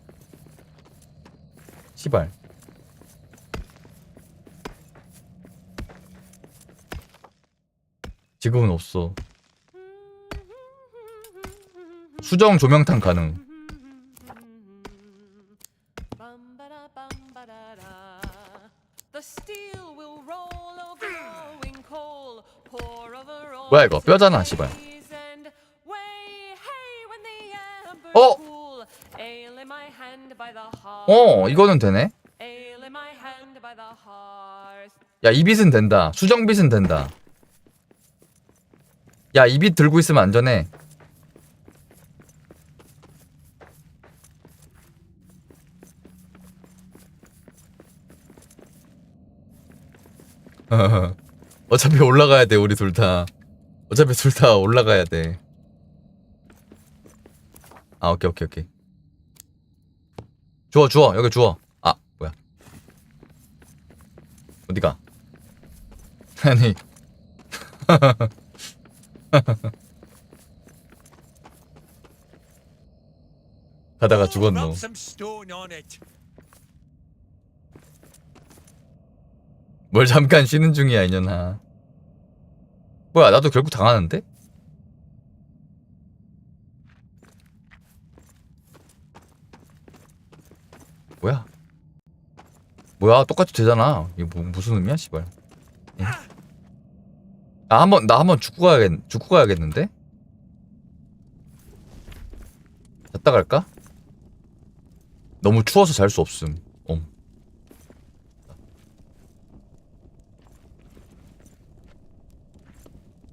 Speaker 1: 시발. 지금은 없어. 수정 조명탄 가능. 뭐야 이거 뼈잖아 시발. 이거는 되네. 야, 이 빛은 된다. 수정 빛은 된다. 야, 이 빛 들고 있으면 안전해. 어차피 올라가야 돼, 우리 둘 다. 어차피 둘 다 올라가야 돼. 오케이. 주워. 여기 주워. 뭐야. 어디가? 아니. 가다가 죽었노. 뭘 잠깐 쉬는 중이야, 이년아. 뭐야, 나도 결국 당하는데? 뭐야, 똑같이 되잖아. 이거 무슨 의미야, 씨발. 나 한번 죽고 가야겠는데? 잤다 갈까? 너무 추워서 잘 수 없음.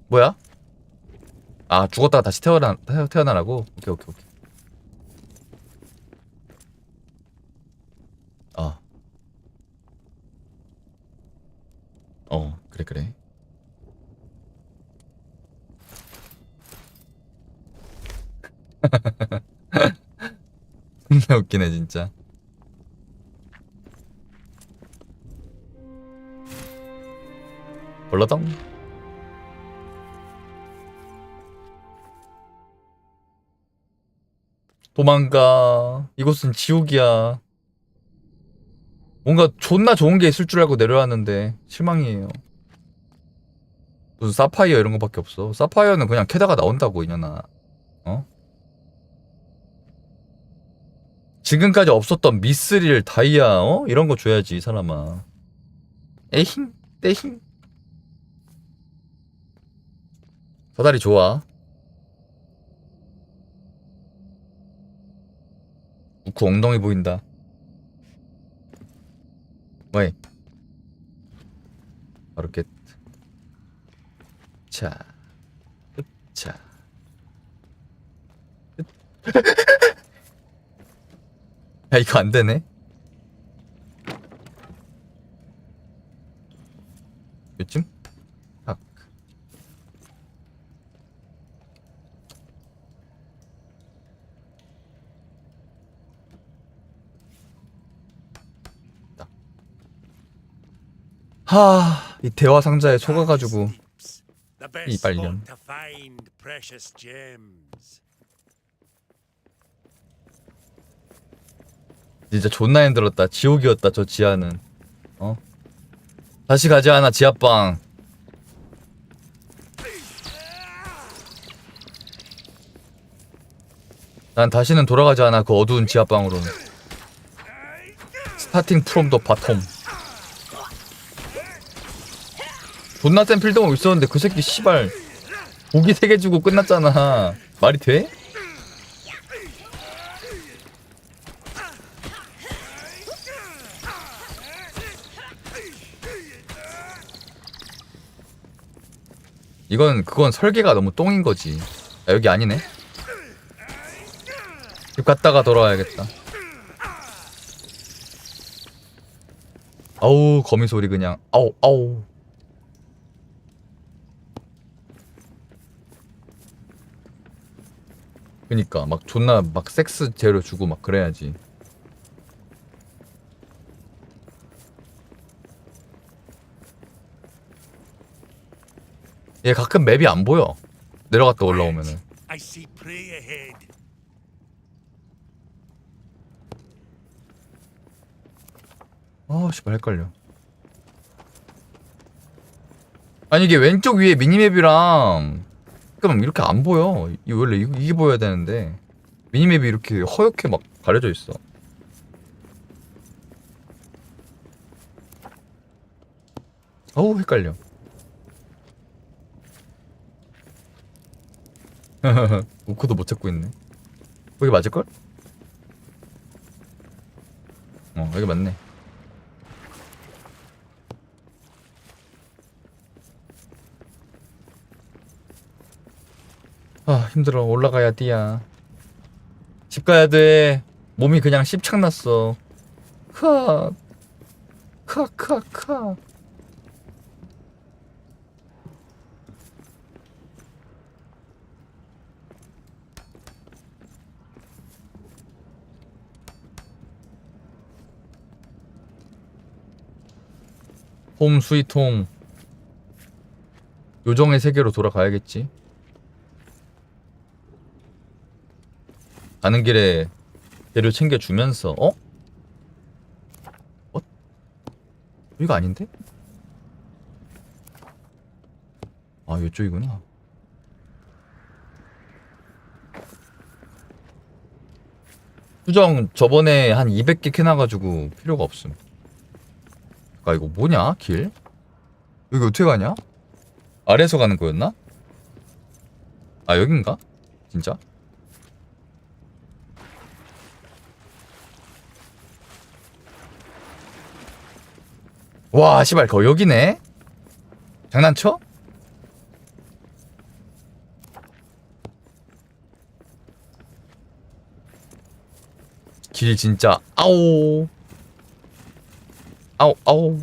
Speaker 1: 뭐야? 죽었다가 다시 태어나라고? 오케이. 그래. 존나 웃기네, 진짜. 올라당. 도망가. 이곳은 지옥이야. 뭔가 존나 좋은 게 있을 줄 알고 내려왔는데 실망이에요. 무슨 사파이어 이런 거밖에 없어. 사파이어는 그냥 캐다가 나온다고, 이년아. 지금까지 없었던 미스릴, 다이아, 이런 거 줘야지, 이 사람아. 에힝, 떼힝. 사다리 좋아. 우쿠 엉덩이 보인다. 뭐해? 바로 겟. 자. 야, 이거 안 되네. 요쯤? 딱. 이 대화 상자에 속아가지고 이 빨년. 진짜 존나 힘들었다. 지옥이었다, 저 지하는. 다시 가지 않아, 지하방. 난 다시는 돌아가지 않아, 그 어두운 지하방으로는. 스타팅 프롬 더 바텀. 존나 센 필드가 있었는데 그 새끼 씨발 고기 3개 주고 끝났잖아. 말이 돼? 그건 설계가 너무 똥인 거지. 여기 아니네. 집 갔다가 돌아와야겠다. 아우, 거미 소리 그냥. 아우. 그니까 막 존나 막 섹스 재료 주고 막 그래야지. 얘 가끔 맵이 안 보여. 내려갔다 올라오면은.
Speaker 12: I see prey ahead.
Speaker 1: 아, 씨발 헷갈려. 아니 이게 왼쪽 위에 미니맵이랑 그럼 이렇게 안 보여. 이 원래 이게 보여야 되는데 미니맵이 이렇게 허옇게 막 가려져 있어. 어우 헷갈려. 우크도 못 찾고 있네. 여기 맞을걸? 여기 맞네. 아 힘들어. 올라가야 띠야. 집 가야 돼. 몸이 그냥 씹창났어. 크크크크. 홈 스위트홈. 요정의 세계로 돌아가야겠지. 가는 길에 재료 챙겨주면서 여기가 아닌데? 아 이쪽이구나. 수정 저번에 한 200개 캐놔가지고 필요가 없음. 아 이거 뭐냐 길? 여기 어떻게 가냐? 아래에서 가는 거였나? 아 여긴가? 진짜? 와 씨발 거 여기네? 장난쳐? 길 진짜 아오 아오 아오.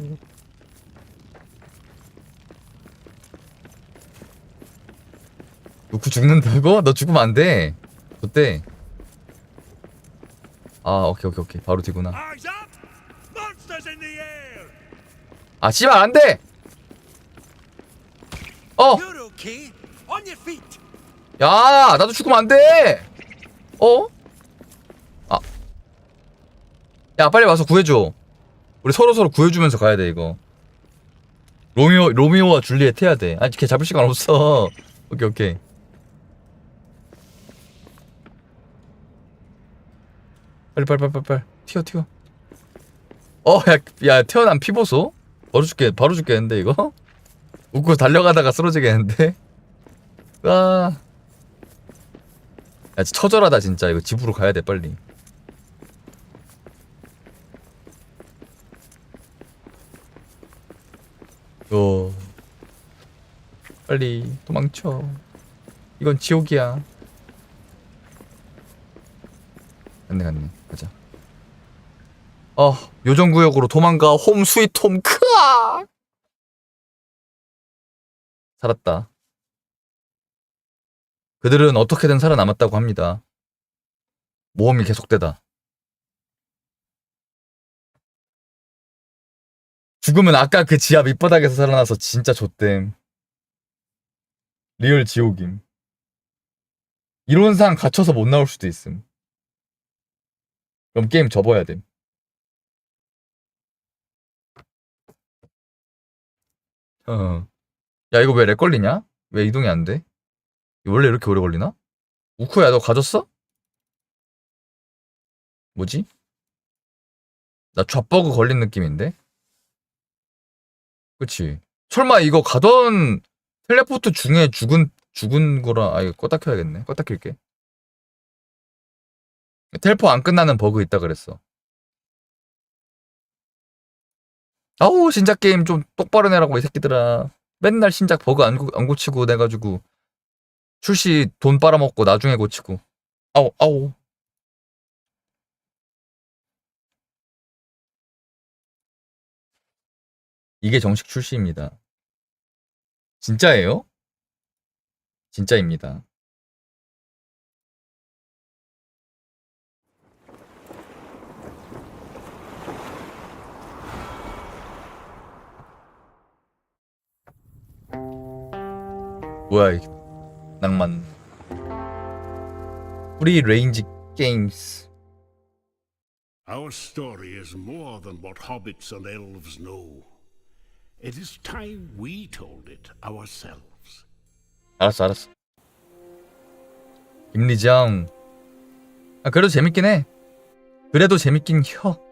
Speaker 1: 놓고 죽는다고? 너 죽으면 안 돼. 어때? 아 오케이 오케이 오케이 바로 뒤구나. 아 씨발 안 돼. 야 나도 죽으면 안 돼. 아. 야 빨리 와서 구해줘. 우리 서로 구해주면서 가야 돼 이거. 로미오와 줄리엣 해야 돼. 아니 걔 잡을 시간 없어. 오케이 오케이. 빨리 튀어. 야 태어난 피보소? 바로 죽겠는데 이거? 웃고 달려가다가 쓰러지겠는데? 야 처절하다 진짜. 이거 집으로 가야 돼 빨리. 빨리 도망쳐. 이건 지옥이야. 갔네 가자. 요정구역으로 도망가. 홈 스위트 홈. 크아 살았다. 그들은 어떻게든 살아남았다고 합니다. 모험이 계속되다. 죽으면 아까 그 지하 밑바닥에서 살아나서 진짜 좆댐. 리얼 지옥임. 이론상 갇혀서 못 나올 수도 있음. 그럼 게임 접어야 됨. 야 이거 왜 렉 걸리냐? 왜 이동이 안 돼? 원래 이렇게 오래 걸리나? 우쿠야 너 가졌어? 뭐지? 나 좌버그 걸린 느낌인데? 그치? 설마 이거 가던 텔레포트 중에 죽은 거라. 아 이거 껐다 켜야겠네. 껐다 킬게. 텔포 안 끝나는 버그 있다 그랬어. 아우 신작 게임 좀 똑바로 내라고 이 새끼들아. 맨날 신작 버그 안 고치고 내가지고 출시 돈 빨아먹고 나중에 고치고. 아우 이게 정식 출시입니다. 진짜예요? 진짜입니다. 뭐야 이 낭만. 프리 레인지 게임스.
Speaker 16: Our story is more than what hobbits and elves know. It is time we told it ourselves.
Speaker 1: 알았어. 김리장. 아 그래도 재밌긴 해. 그래도 재밌긴 혀.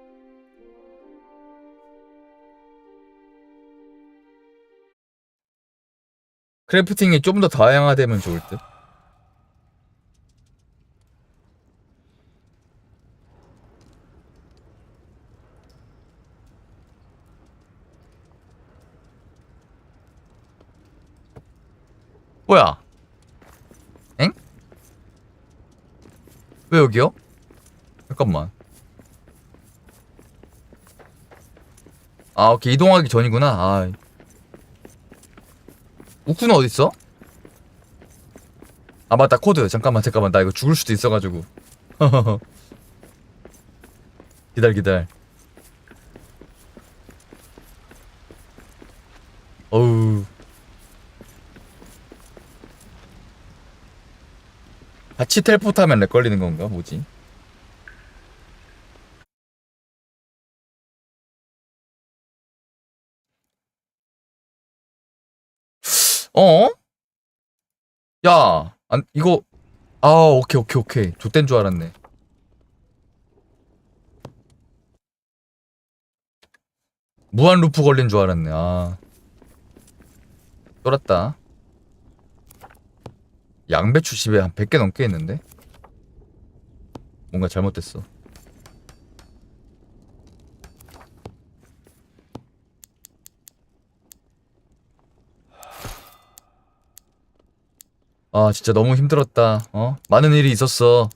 Speaker 1: 크래프팅이 좀 더 다양화되면 좋을 듯. 뭐야? 엥? 왜 여기요? 잠깐만. 아 오케이 이동하기 전이구나. 아 우쿠는 어딨어? 아 맞다 코드. 잠깐만 나 이거 죽을 수도 있어가지고. 기다려. 어우 같이 텔포트하면 렉 걸리는 건가? 뭐지? 어? 야, 이거 오케이. 좆된 줄 알았네. 무한 루프 걸린 줄 알았네. 아, 쫄았다. 양배추 집에 한 100개 넘게 있는데? 뭔가 잘못됐어. 아 진짜 너무 힘들었다. 많은 일이 있었어.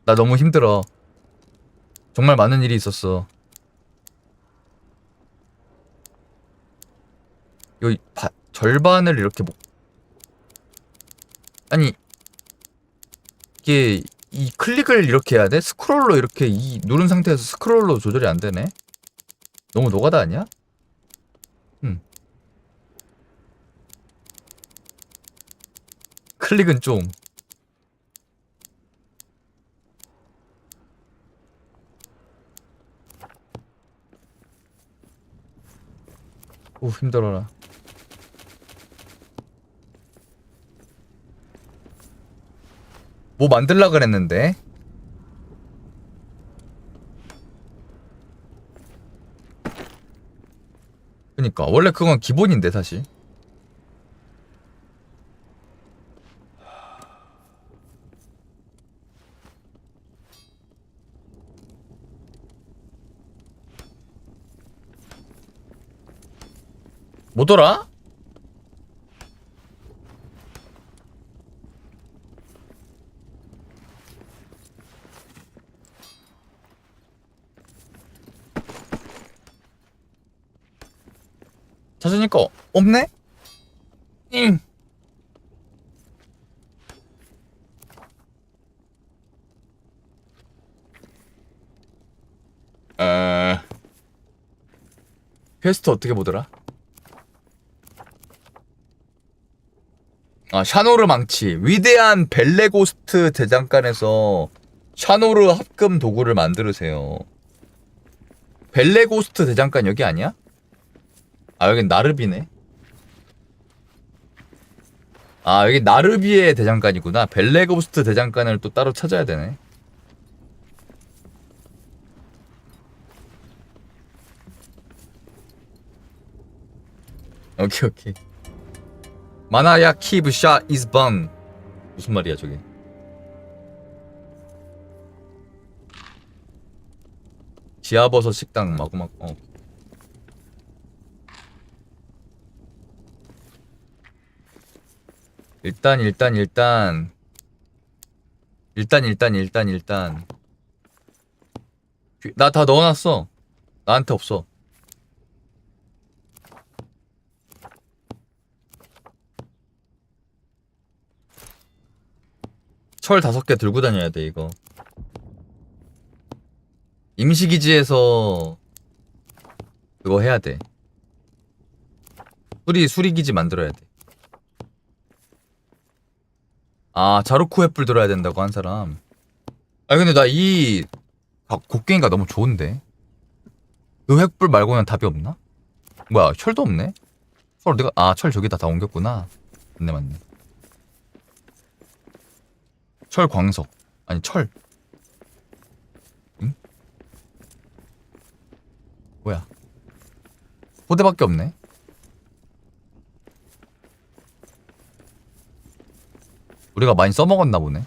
Speaker 1: 나 너무 힘들어. 정말 많은 일이 있었어. 요 절반을 이렇게 아니 이게 이 클릭을 이렇게 해야 돼? 스크롤로 이렇게 이 누른 상태에서 스크롤로 조절이 안 되네? 너무 노가다 아니야? 클릭은 좀 오 힘들어라. 뭐 만들라 그랬는데 그니까 원래 그건 기본인데 사실. 뭐더라? 찾으니까 없네? 잉. 퀘스트 어떻게 보더라? 아, 샤노르 망치. 위대한 벨레고스트 대장간에서 샤노르 합금 도구를 만들으세요. 벨레고스트 대장간 여기 아니야? 아, 여긴 나르비네. 아, 여기 나르비의 대장간이구나. 벨레고스트 대장간을 또 따로 찾아야 되네. 오케이. 마나야 키브 샤 이즈 번. 무슨 말이야 저게? 지하버섯 식당 마구마구. 일단 나 다 넣어놨어. 나한테 없어. 철 5개 들고 다녀야 돼 이거. 임시기지에서 그거 해야 돼. 수리기지 만들어야 돼. 아, 자루쿠 횃불 들어야 된다고 한 사람. 아, 근데 나 이 곡괭이가 너무 좋은데. 그 횃불 말고는 답이 없나? 뭐야, 철도 없네? 철 어디가, 아, 철 저기다 다 옮겼구나. 맞네, 맞네. 철 광석. 아니, 철. 응? 뭐야. 포대밖에 없네. 우리가 많이 써먹었나 보네.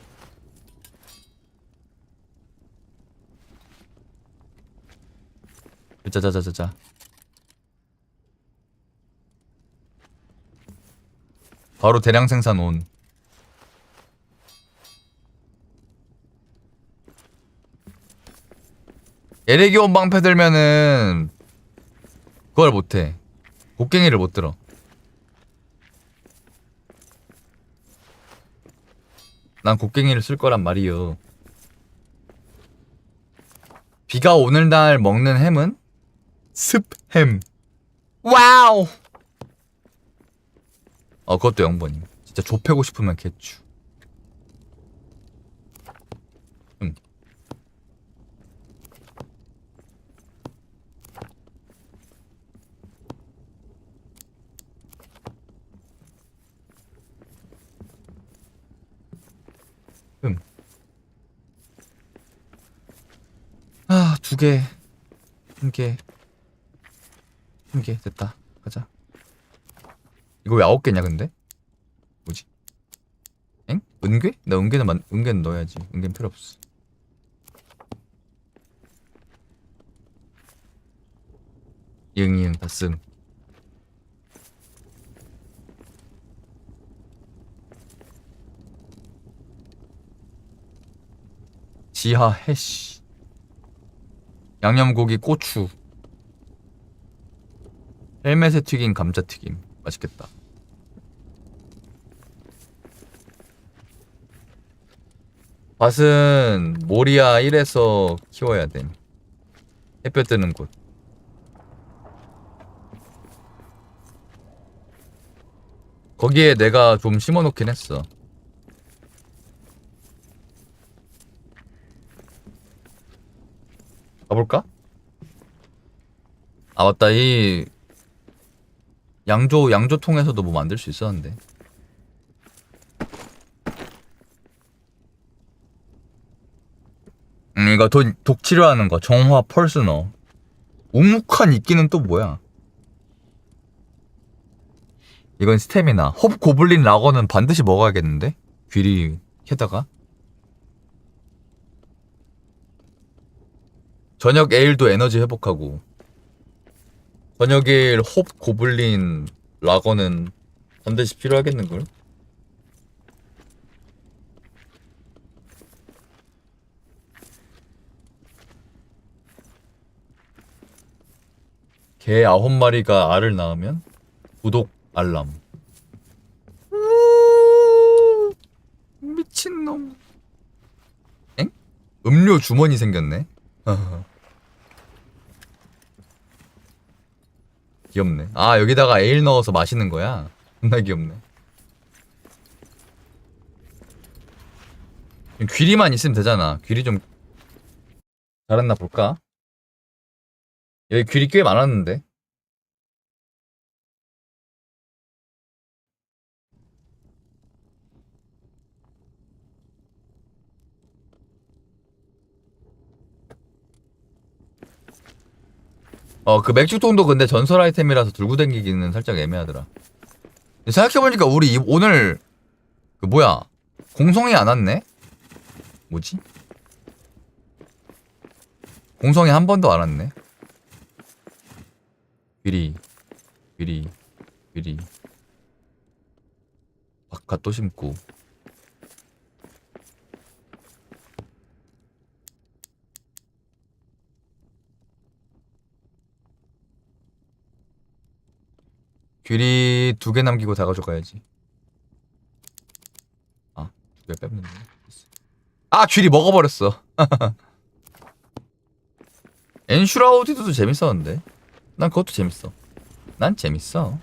Speaker 1: 자자자자자. 바로 대량 생산 온. 에레기온 방패 들면은 그걸 못해. 곡괭이를 못 들어. 난 곡괭이를 쓸 거란 말이요. 비가 오는 날 먹는 햄은 습햄. 와우. 그것도 0번임. 진짜 좁혀고 싶으면 개추. 아, 2개. 1개. 1개. 됐다. 가자. 이거 왜 9개냐, 근데? 뭐지? 엥? 은괴? 나 은괴는 넣어야지. 은괴는 필요 없어. 이응, 다 씀. 지하 해시. 양념고기 고추. 헬멧에 튀긴 감자튀김. 맛있겠다. 밭은 모리아 1에서 키워야 됨. 햇볕 뜨는 곳. 거기에 내가 좀 심어놓긴 했어. 가볼까? 아, 맞다. 이 양조통에서도 뭐 만들 수 있었는데. 이거 독 치료하는 거. 정화 펄스너. 묵묵한 이끼는 또 뭐야? 이건 스태미나. 홉 고블린 라거는 반드시 먹어야겠는데? 귀리 캐다가. 저녁 에일도 에너지 회복하고. 저녁 에일 홉 고블린 라거는 반드시 필요하겠는걸? 개 9마리가 알을 낳으면 구독 알람. 미친놈. 엥? 음료 주머니 생겼네. 귀엽네. 아, 여기다가 에일 넣어서 마시는 거야? 존나 귀엽네. 귀리만 있으면 되잖아. 귀리 좀 잘했나 볼까? 여기 귀리 꽤 많았는데. 그 맥주통도 근데 전설 아이템이라서 들고 다니기는 살짝 애매하더라. 생각해보니까 우리 오늘 그 뭐야, 공성이 안 왔네? 뭐지? 공성이 한 번도 안 왔네. 귀리 바깥 또 심고. 귀리 2개 남기고 다 가져가야지. 아, 2개 뺐는데. 아, 귀리 먹어버렸어. 엔슈라우디도 재밌었는데. 난 그것도 재밌어. 난 재밌어.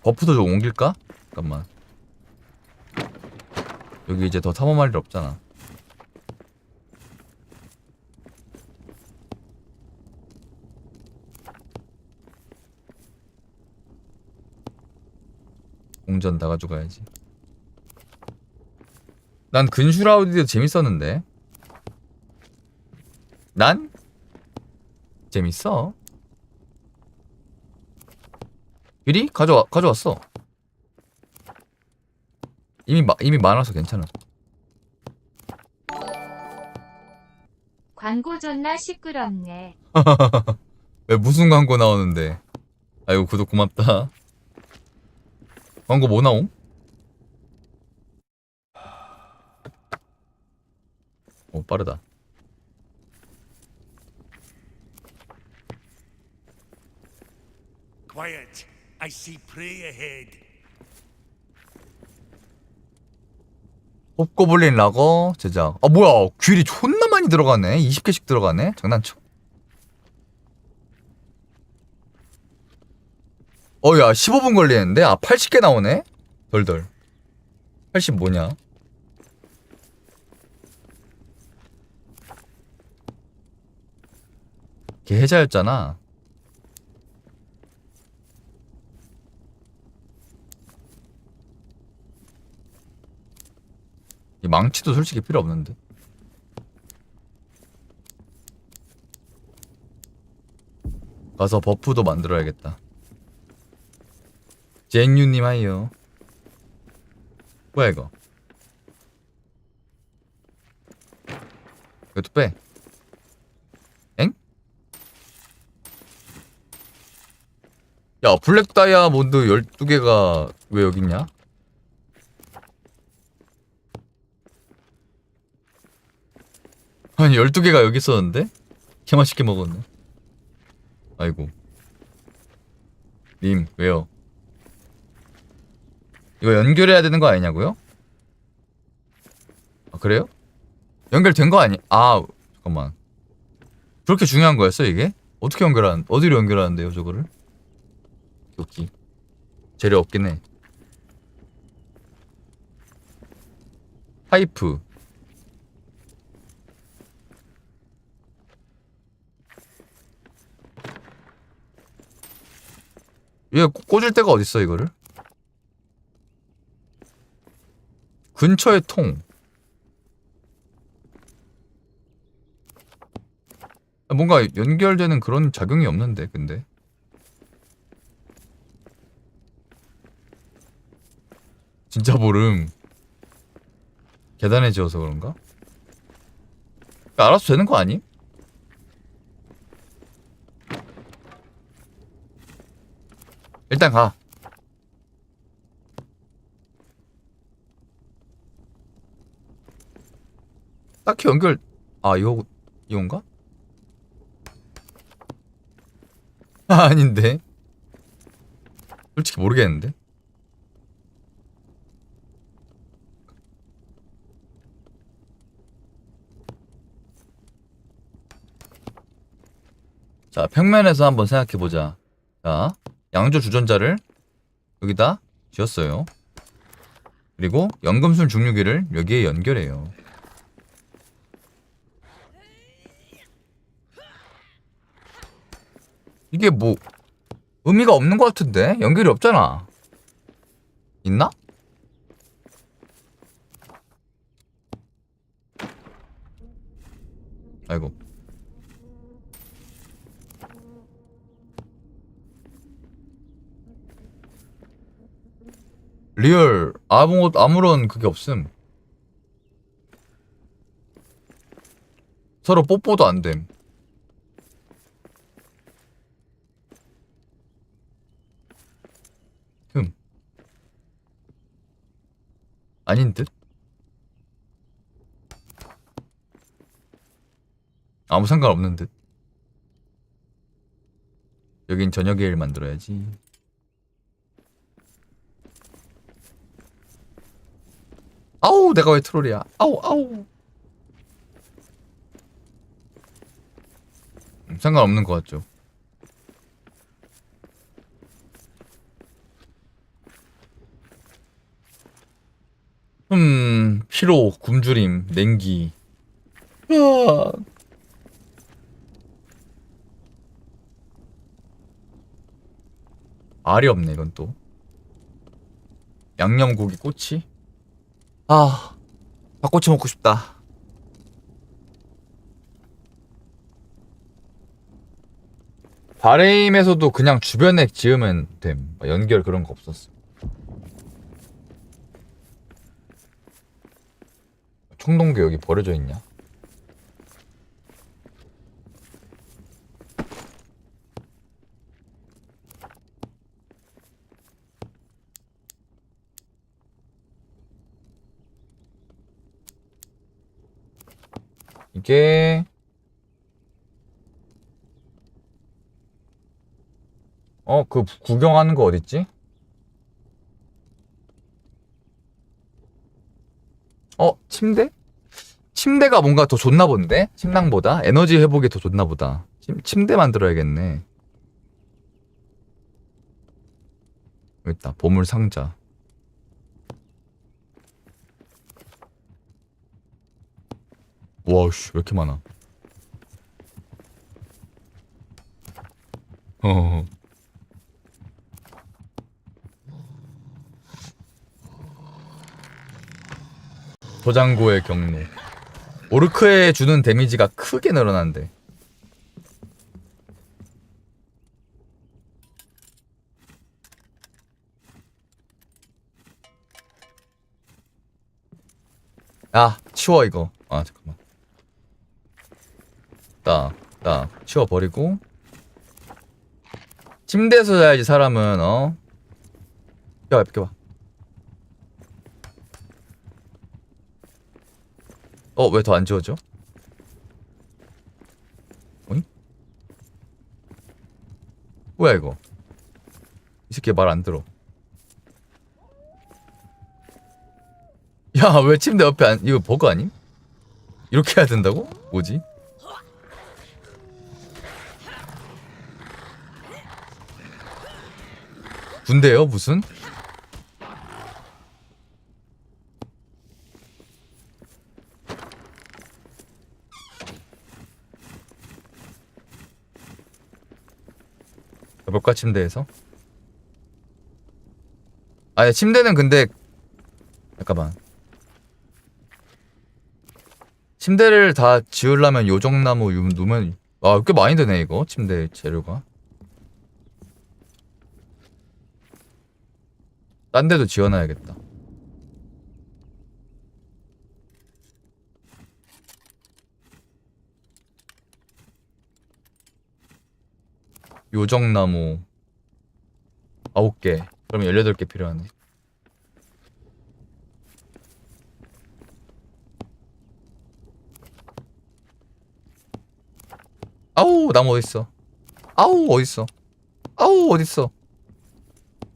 Speaker 1: 버프도 좀 옮길까? 잠깐만. 여기 이제 더 탐험할 일 없잖아. 공전 다 가져가야지. 난 근슈라우디도 재밌었는데. 난 재밌어. 미리 가져왔어. 이미 많아서 괜찮아.
Speaker 14: 광고 존나 시끄럽네.
Speaker 1: 왜 무슨 광고 나오는데? 아이고 구독 고맙다. 광고 뭐 나옴? 오 빠르다.
Speaker 12: Quiet. I see prey ahead.
Speaker 1: 홉고블린 라거 제작. 아 뭐야 귤이 존나 많이 들어가네. 20개씩 들어가네. 장난쳐? 야 15분 걸리는데? 아 80개 나오네? 덜덜 80 뭐냐? 걔 해자였잖아. 이 망치도 솔직히 필요 없는데. 가서 버프도 만들어야겠다. 쟁유님 하이요. 뭐야 이거? 이것도 빼. 엥? 야 블랙 다이아몬드 12개가 왜 여기 있냐? 아니 12개가 여기 있었는데? 개맛있게 먹었네. 아이고 님 왜요? 이거 연결해야 되는 거 아니냐고요? 아 그래요? 연결된 거 아니? 아 잠깐만 그렇게 중요한 거였어 이게? 어디로 연결하는데요 저거를? 여기 재료 없긴 해. 파이프 얘 꽂을 데가 어딨어 이거를? 근처에 통. 뭔가 연결되는 그런 작용이 없는데 근데 진짜 모름. 계단에 지어서 그런가? 알아서 되는 거 아니? 일단 가. 딱히 연결. 아 이건가? 아닌데. 솔직히 모르겠는데. 자 평면에서 한번 생각해보자. 자 양조 주전자를 여기다 지었어요. 그리고 연금술 중류기를 여기에 연결해요. 이게 뭐 의미가 없는 것 같은데? 연결이 없잖아. 있나? 아이고 리얼 아무런 그게 없음. 서로 뽀뽀도 안됨. 아닌 듯? 아무 상관없는 듯. 여긴 저녁에 일 만들어야지. 아우 내가 왜 트롤이야. 아우 상관없는 것 같죠. 피로, 굶주림, 냉기. 으아. 알이 없네 이건 또. 양념고기 꼬치? 아, 닭꼬치 먹고 싶다. 바레임에서도 그냥 주변에 지으면 됨. 연결 그런 거 없었어. 청동기 여기 버려져 있냐? 이게 그 구경하는 거 어딨지? 침대? 침대가 뭔가 더 좋나 본데? 침낭보다? 에너지 회복이 더 좋나 보다. 침대 만들어야겠네. 여기 있다. 보물 상자. 와우씨, 왜 이렇게 많아? 도장고의 경로. 오르크에 주는 데미지가 크게 늘어난대. 아, 치워 이거. 아, 잠깐만. 딱 치워버리고. 침대에서 자야지 사람은. 비켜봐. 왜 더 안 지워져? 어잉? 뭐야 이거? 이 새끼 말 안 들어. 야, 왜 침대 옆에 이거 버그 아님? 이렇게 해야 된다고? 뭐지? 군대요 무슨? 해볼까 침대에서? 아니 침대는 근데 잠깐만. 침대를 다 지으려면 요정나무 누면 꽤 많이 드네 이거 침대 재료가. 딴 데도 지어놔야겠다. 요정나무 9개. 그러면 18개 필요하네. 아우, 나무 어딨어? 아우, 어딨어? 아우, 어딨어?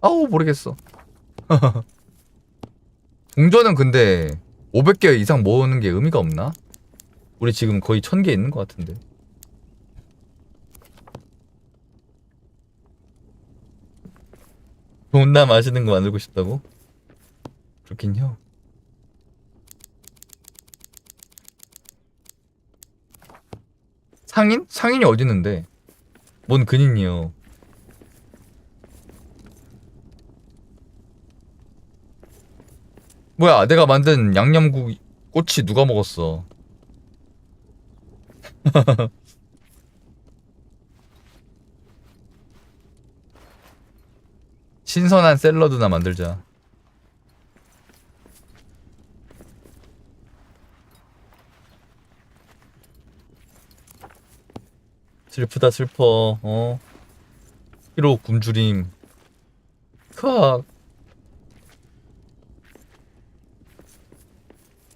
Speaker 1: 아우, 모르겠어. 동전은 근데 500개 이상 모으는 게 의미가 없나? 우리 지금 거의 1000개 있는 것 같은데. 존나 맛있는 거 만들고 싶다고? 그렇긴요. 상인? 상인이 어디 있는데? 뭔 근인이요? 뭐야, 내가 만든 양념국 꼬치 누가 먹었어? 신선한 샐러드나 만들자. 슬프다 슬퍼. 피로 굶주림. 크악.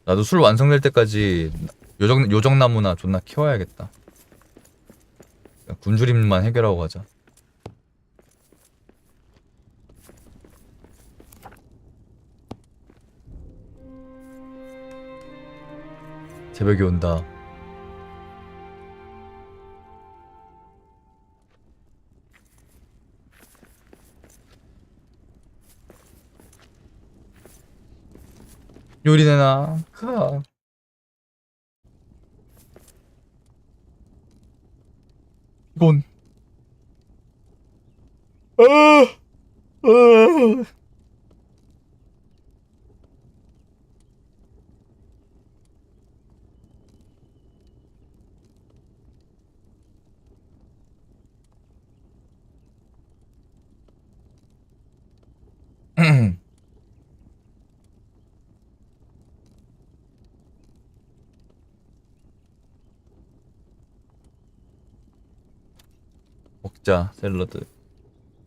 Speaker 1: 나도 술 완성될 때까지 요정나무나 존나 키워야겠다. 굶주림만 해결하고 가자. 새벽이 온다. 요리내나 가. 이건 먹자 샐러드.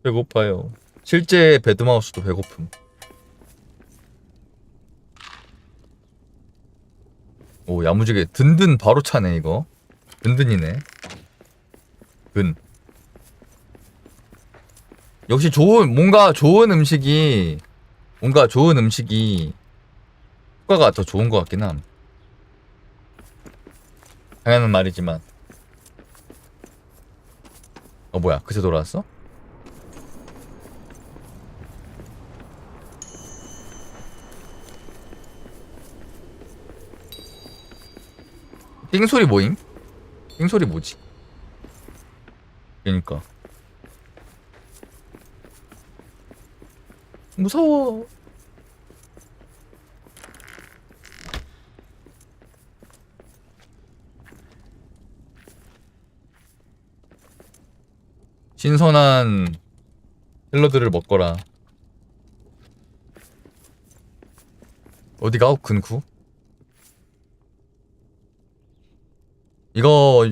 Speaker 1: 배고파요. 실제 배드마우스도 배고픔. 오 야무지게 든든 바로 차네 이거. 든든이네. 근. 역시 뭔가 좋은 음식이 효과가 더 좋은 것 같긴 함. 당연한 말이지만. 뭐야 그새 돌아왔어? 띵소리 뭐임? 띵소리 뭐지? 그니까 무서워. 신선한 샐러드를 먹거라. 어디가? 근구? 이거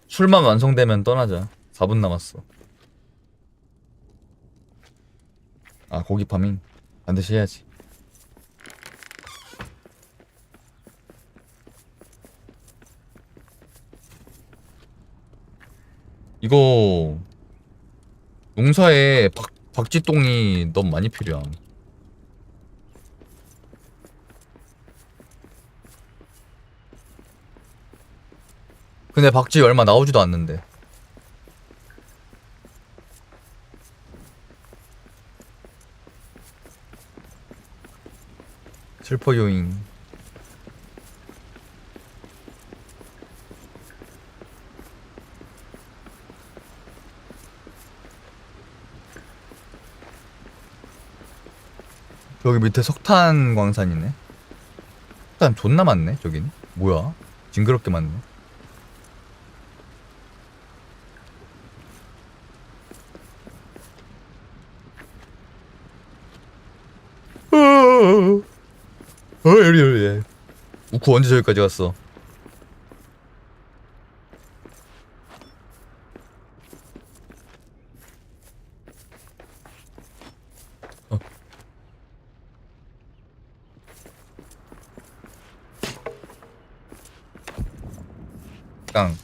Speaker 1: 술만 완성되면 떠나자. 4분 남았어. 아 고기 파밍 반드시 해야지. 이거 농사에 박쥐똥이 너무 많이 필요함. 근데 박쥐 얼마 나오지도 않는데. 슬퍼 요잉. 여기 밑에 석탄 광산이네. 석탄 존나 많네 저긴. 뭐야 징그럽게 많네. 여리 우쿠 언제 저기까지 갔어? 땅.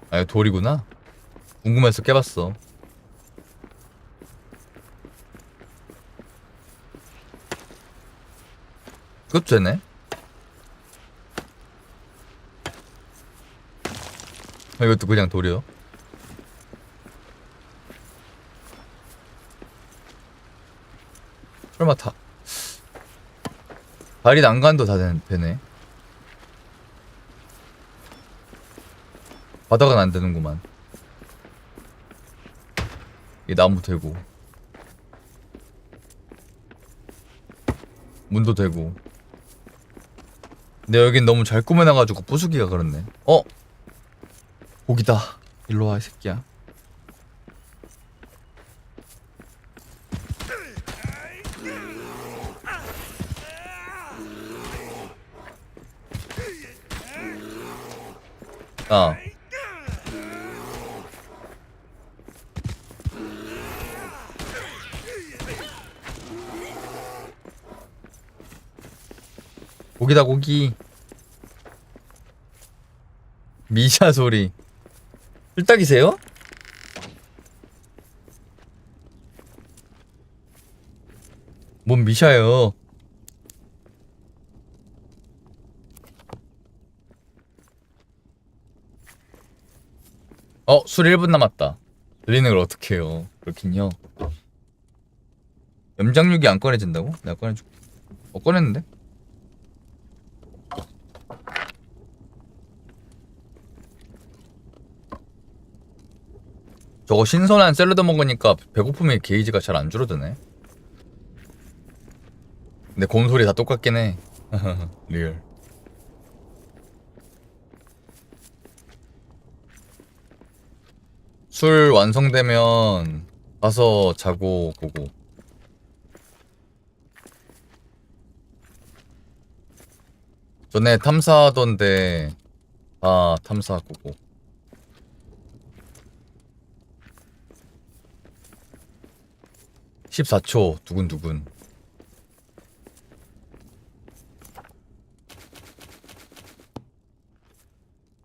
Speaker 1: 아 이거 돌이구나. 궁금해서 깨봤어. 그것도 되네. 아, 이것도 그냥 돌이요. 설마 다 발이 난간도 다 되네. 바닥은 안 되는구만. 이 나무 되고 문도 되고. 근데 여긴 너무 잘 꾸며놔가지고 부수기가 그렇네. 고기다. 일로와 이 새끼야. 고기다 고기. 미샤 소리. 뜰딱이세요? 뭔 미샤요? 술 1분 남았다. 들리는 걸 어떻게 해요. 그렇긴요. 염장육이 안 꺼내진다고? 내가 꺼내줄게. 꺼냈는데? 저거 신선한 샐러드 먹으니까 배고픔의 게이지가 잘 안 줄어드네. 근데 고음 소리 다 똑같긴 해. 리얼. 술 완성되면 가서 자고 보고. 전에 탐사하던데 다 탐사하고. 14초 두근두근.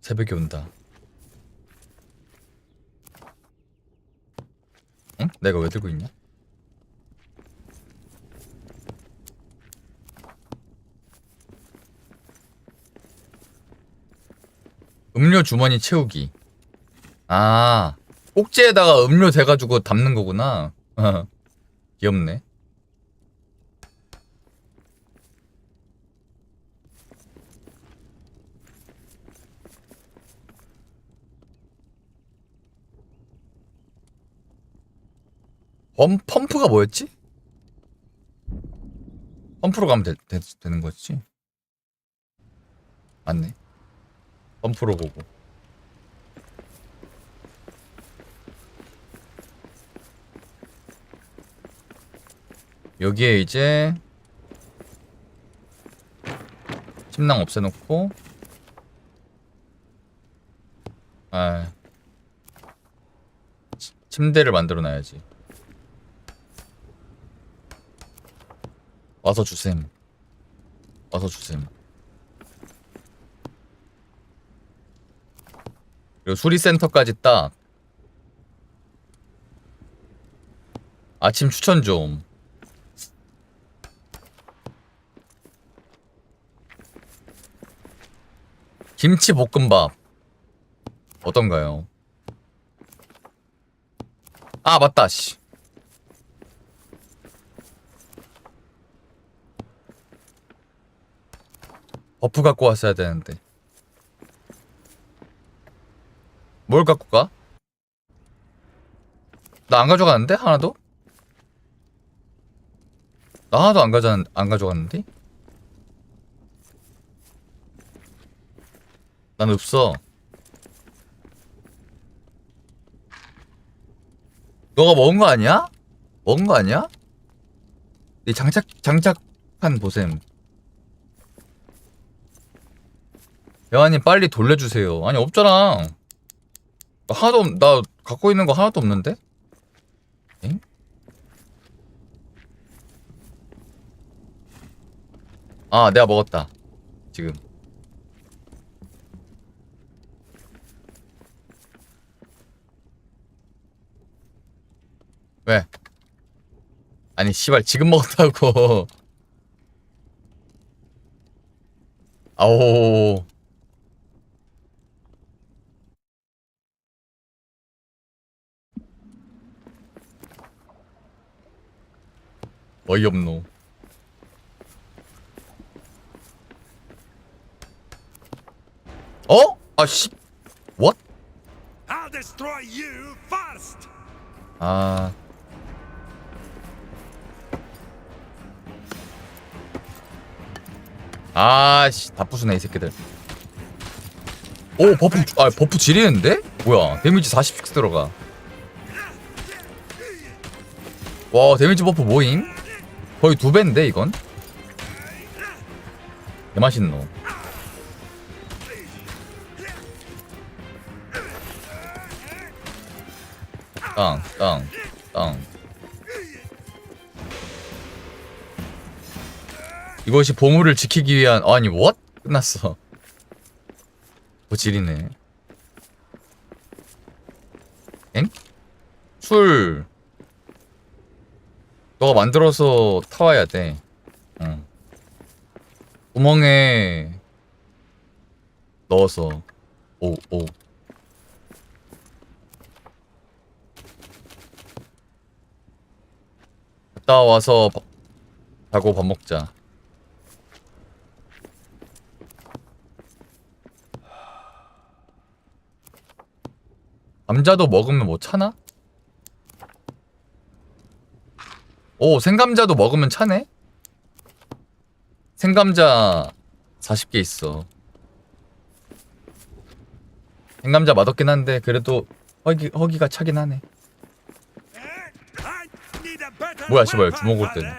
Speaker 1: 새벽이 온다. 응? 내가 왜 들고 있냐? 음료 주머니 채우기. 아, 꼭지에다가 음료 대가지고 담는 거구나. 귀엽네. 펌프가 뭐였지? 펌프로 가면 되는 거지? 맞네. 펌프로 보고. 여기에 이제 침낭 없애놓고, 침대를 만들어놔야지. 와서 주셈. 와서 주셈. 그리고 수리센터까지 딱. 아침 추천 좀. 김치 볶음밥 어떤가요? 아 맞다 씨. 버프 갖고 왔어야 되는데. 뭘 갖고 가? 나 안 가져갔는데? 하나도? 나 하나도 안 가져갔는데? 난 없어. 너가 먹은 거 아니야? 먹은 거 아니야? 이 장착판 보셈. 여하님 빨리 돌려주세요. 아니 없잖아. 나 갖고 있는 거 하나도 없는데? 엥? 아 내가 먹었다 지금. 왜? 아니 씨발 지금 먹었다고. 아오. 어이없노. 어? 아씨. What?
Speaker 12: I'll destroy you first.
Speaker 1: 아. 아씨 다 부수네 이 새끼들. 오 버프 지리는데? 뭐야 데미지 40씩 들어가. 와 데미지 버프 뭐임? 거의 2배인데 이건? 개맛있노. 땅. 이것이 보물을 지키기 위한 아니 what? 끝났어. 지리네. 엥? 술 너가 만들어서 타와야 돼. 응. 구멍에 넣어서 오. 갔다 와서 자고 밥 먹자. 감자도 먹으면 뭐 차나? 오, 생감자도 먹으면 차네? 생감자 40개 있어. 생감자 맛없긴 한데 그래도 허기가 차긴 하네. 뭐야 씨발, 주먹 올 때는.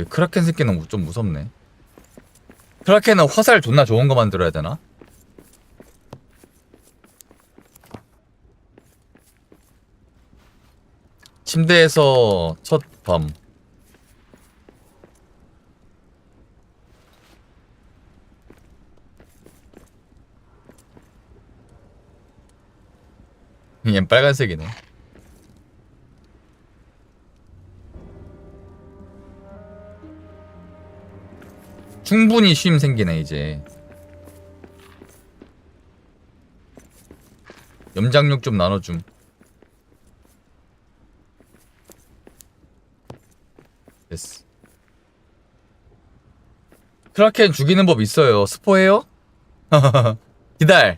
Speaker 1: 크라켄 새끼는 좀 무섭네. 크라켄은 화살 존나 좋은 거 만들어야 되나? 침대에서 첫 밤. 얜 빨간색이네. 충분히 쉼 생기네 이제. 염장육 좀 나눠줌. 됐어. 크라켄 죽이는 법 있어요. 스포해요? 기다려.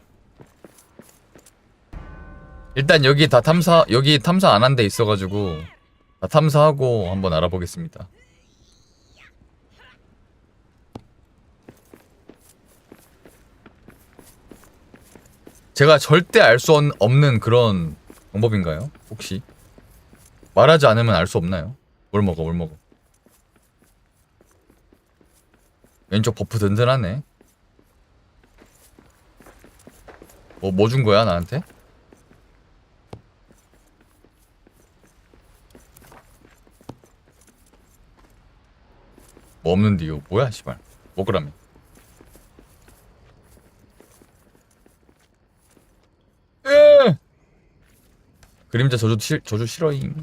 Speaker 1: 일단 여기 탐사 안 한 데 있어가지고 다 탐사하고 한번 알아보겠습니다. 제가 절대 알 수 없는 그런 방법인가요? 혹시? 말하지 않으면 알 수 없나요? 뭘 먹어. 왼쪽 버프 든든하네. 뭐 준 거야 나한테? 뭐 없는데요? 뭐야 씨발. 먹으라며. 그림자 저주 싫어잉.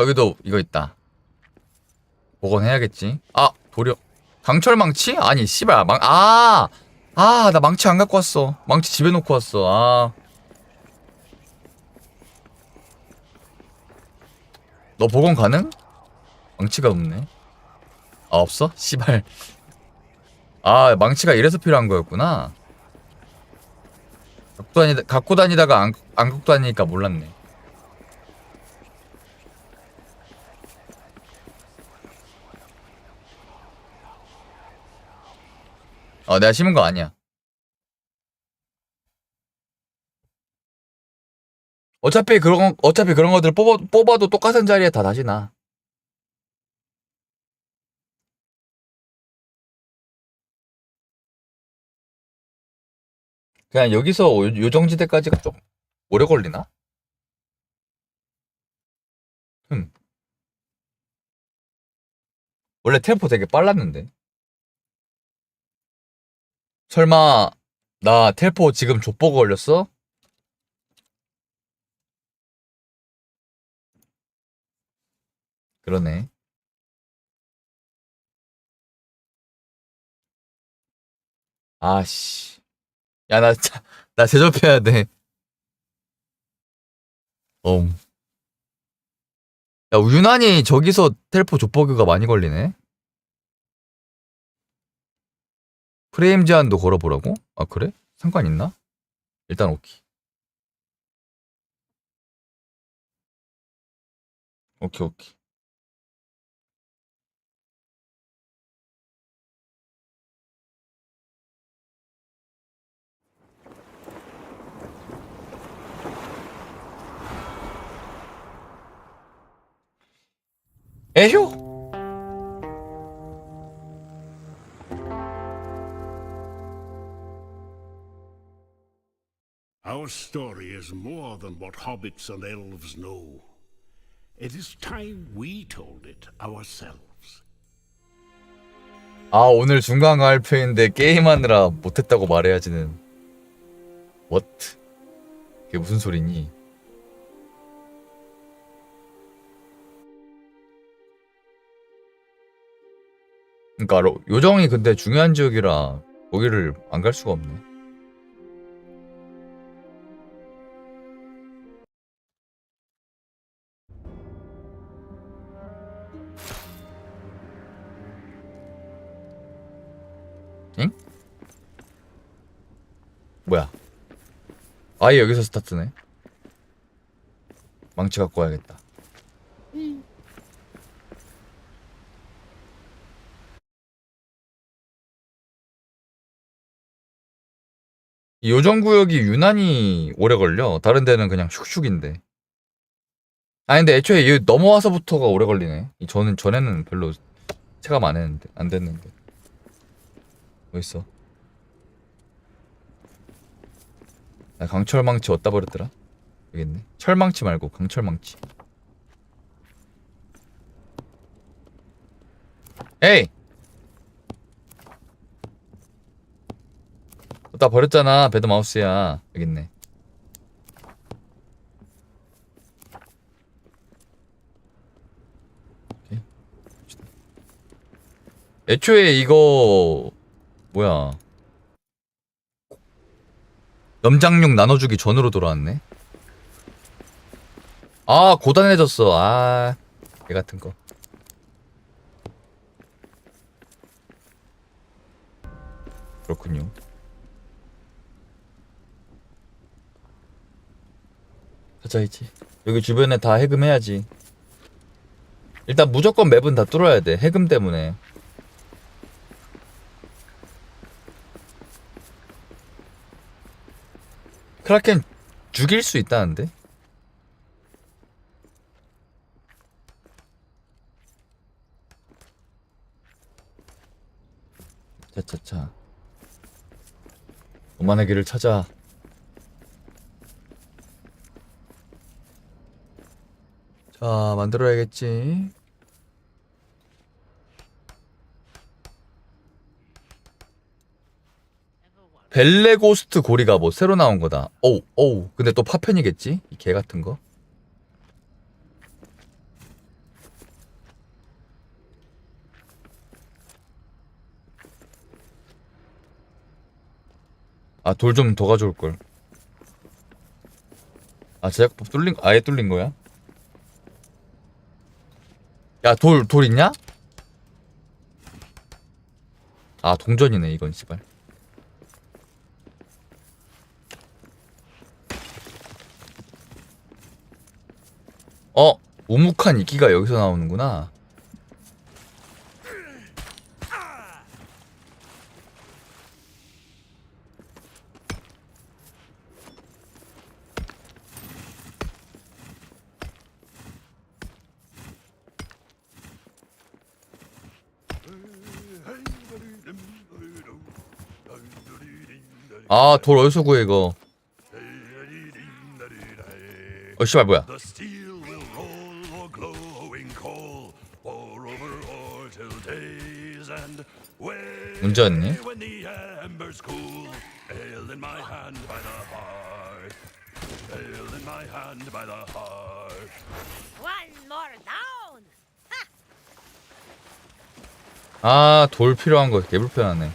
Speaker 1: 여기도 이거 있다. 복원해야겠지. 도려. 강철 망치? 아니 씨발 나 망치 안 갖고 왔어. 망치 집에 놓고 왔어. 너 복원 가능? 망치가 없네. 없어? 씨발. 망치가 이래서 필요한 거였구나. 갖고 다니다가 안 갖고 다니니까 몰랐네. 내가 심은 거 아니야. 어차피 그런 것들 뽑아도 똑같은 자리에 다 다시 나. 그냥 여기서 요정지대까지가 좀 오래 걸리나? 원래 템포 되게 빨랐는데. 설마 나 텔포 지금 족보고 걸렸어? 그러네. 아씨. 야, 나 제접해야 돼. 야, 유난히 저기서 텔포 족보기가 많이 걸리네. 프레임 제한도 걸어보라고? 그래? 상관 있나? 일단 오케이. 오케이. 에휴!
Speaker 16: Our story is more than what hobbits and elves know. It is time we told it ourselves.
Speaker 1: 오늘 중간 발표인데 게임하느라 못했다고 말해야지는. What? 그게 무슨 소리니? 그러니까 요정이 근데 중요한 지역이라 거기를 안 갈 수가 없네. 응? 뭐야? 아예 여기서 스타트네. 망치 갖고 와야겠다. 이 요정구역이 유난히 오래 걸려. 다른 데는 그냥 슉슉인데. 아 근데 애초에 이 넘어와서부터가 오래 걸리네. 저는 전에는 별로 체감 안 했는데, 안 됐는데. 뭐 있어? 나 강철망치 어디다 버렸더라? 여기 있네. 철망치 말고 강철망치. 에이! 어디다 버렸잖아. 배드마우스야. 여기 있네. 애초에 이거 뭐야, 염장육 나눠주기 전으로 돌아왔네. 아 고단해졌어. 아 개같은 거. 그렇군요. 가자이지. 여기 주변에 다 해금해야지. 일단 무조건 맵은 다 뚫어야 돼. 해금 때문에. 크라켄 죽일 수 있다는데? 차차차. 오만의 길을 찾아. 자, 만들어야겠지. 벨레고스트 고리가 뭐 새로 나온 거다. 오우. 근데 또 파편이겠지? 이 개 같은 거. 아, 돌 좀 더 가져올 걸. 아, 제작법 아예 뚫린 거야? 야, 돌 있냐? 아, 동전이네, 이건, 씨발. 우묵한 이끼가 여기서 나오는구나. 아, 돌 어디서 구해 이거? 씨발 뭐야? 문제 없니? 아, 돌 필요한 거 개불편하네.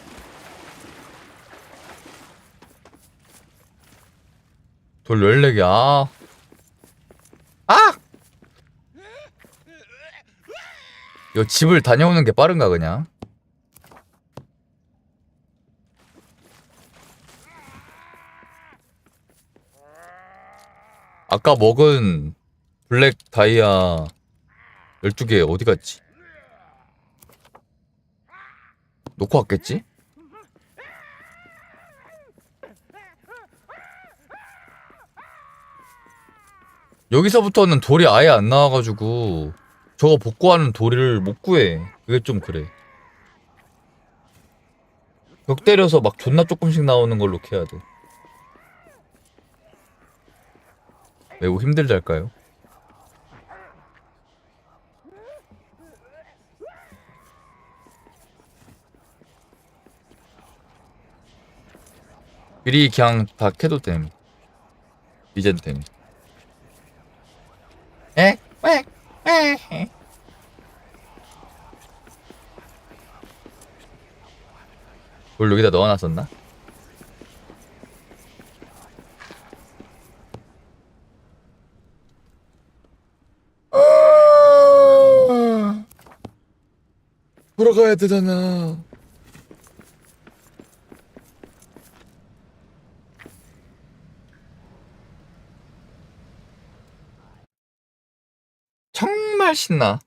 Speaker 1: 돌 14개. 이거 집을 다녀오는 게 빠른가 그냥? 아까 먹은 블랙 다이아 12개 어디 갔지? 놓고 왔겠지? 여기서부터는 돌이 아예 안 나와가지고 저거 복구하는 돌을 못 구해. 그게 좀 그래. 벽 때려서 막 존나 조금씩 나오는 걸로 캐야 돼. 매우 힘들달까요? 미리 그냥 다 캐도 됨. 이젠 됨. 에? 왜? 돌 여기다 넣어놨었나? 돌아가야 되잖아. 정말 신나.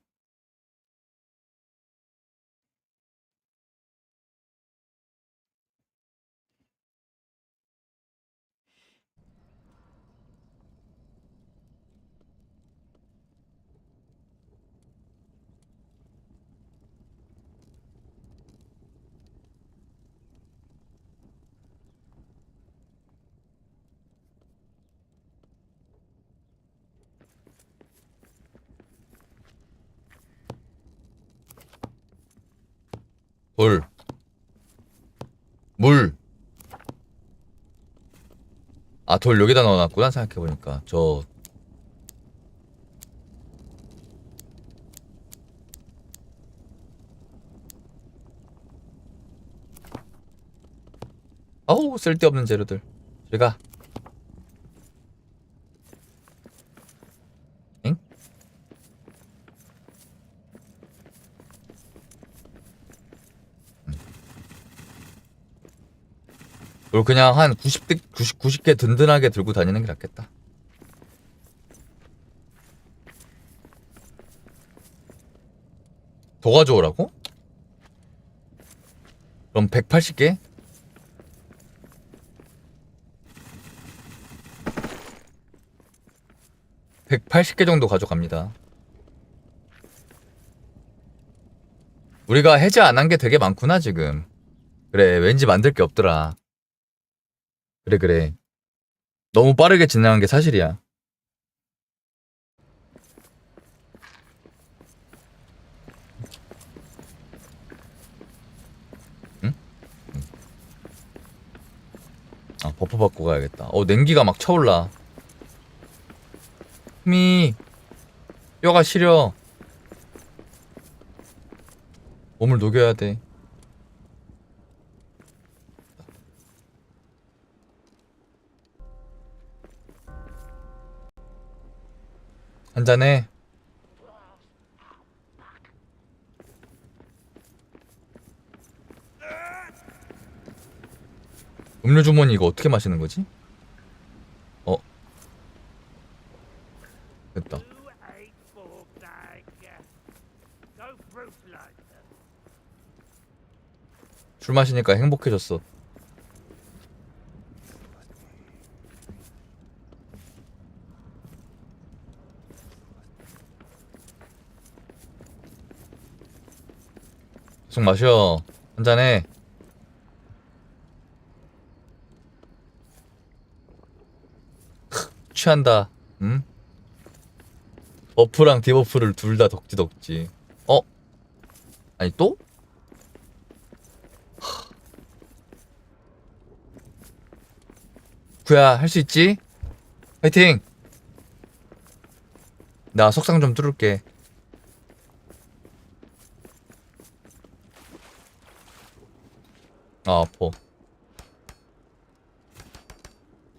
Speaker 1: 돌, 물. 아, 돌 여기다 넣어놨구나 생각해보니까. 저 어우 쓸데없는 재료들. 제가 엥? 그리고 그냥 한 90개 든든하게 들고 다니는 게 낫겠다. 더 가져오라고? 그럼 180개? 180개 정도 가져갑니다. 우리가 해제 안 한 게 되게 많구나 지금. 그래, 왠지 만들 게 없더라. 그래. 너무 빠르게 진행한 게 사실이야. 응? 아, 버프 받고 가야겠다. 냉기가 막 차올라. 뼈가 시려. 몸을 녹여야 돼. 한잔해. 음료 주머니 이거 어떻게 마시는 거지? 됐다. 술 마시니까 행복해졌어. 계속 마셔. 한잔해. 취한다. 응? 버프랑 디버프를 둘 다 덕지. 아니 또? 구야, 할 수 있지? 화이팅! 나 석상 좀 뚫을게. 아, 아파.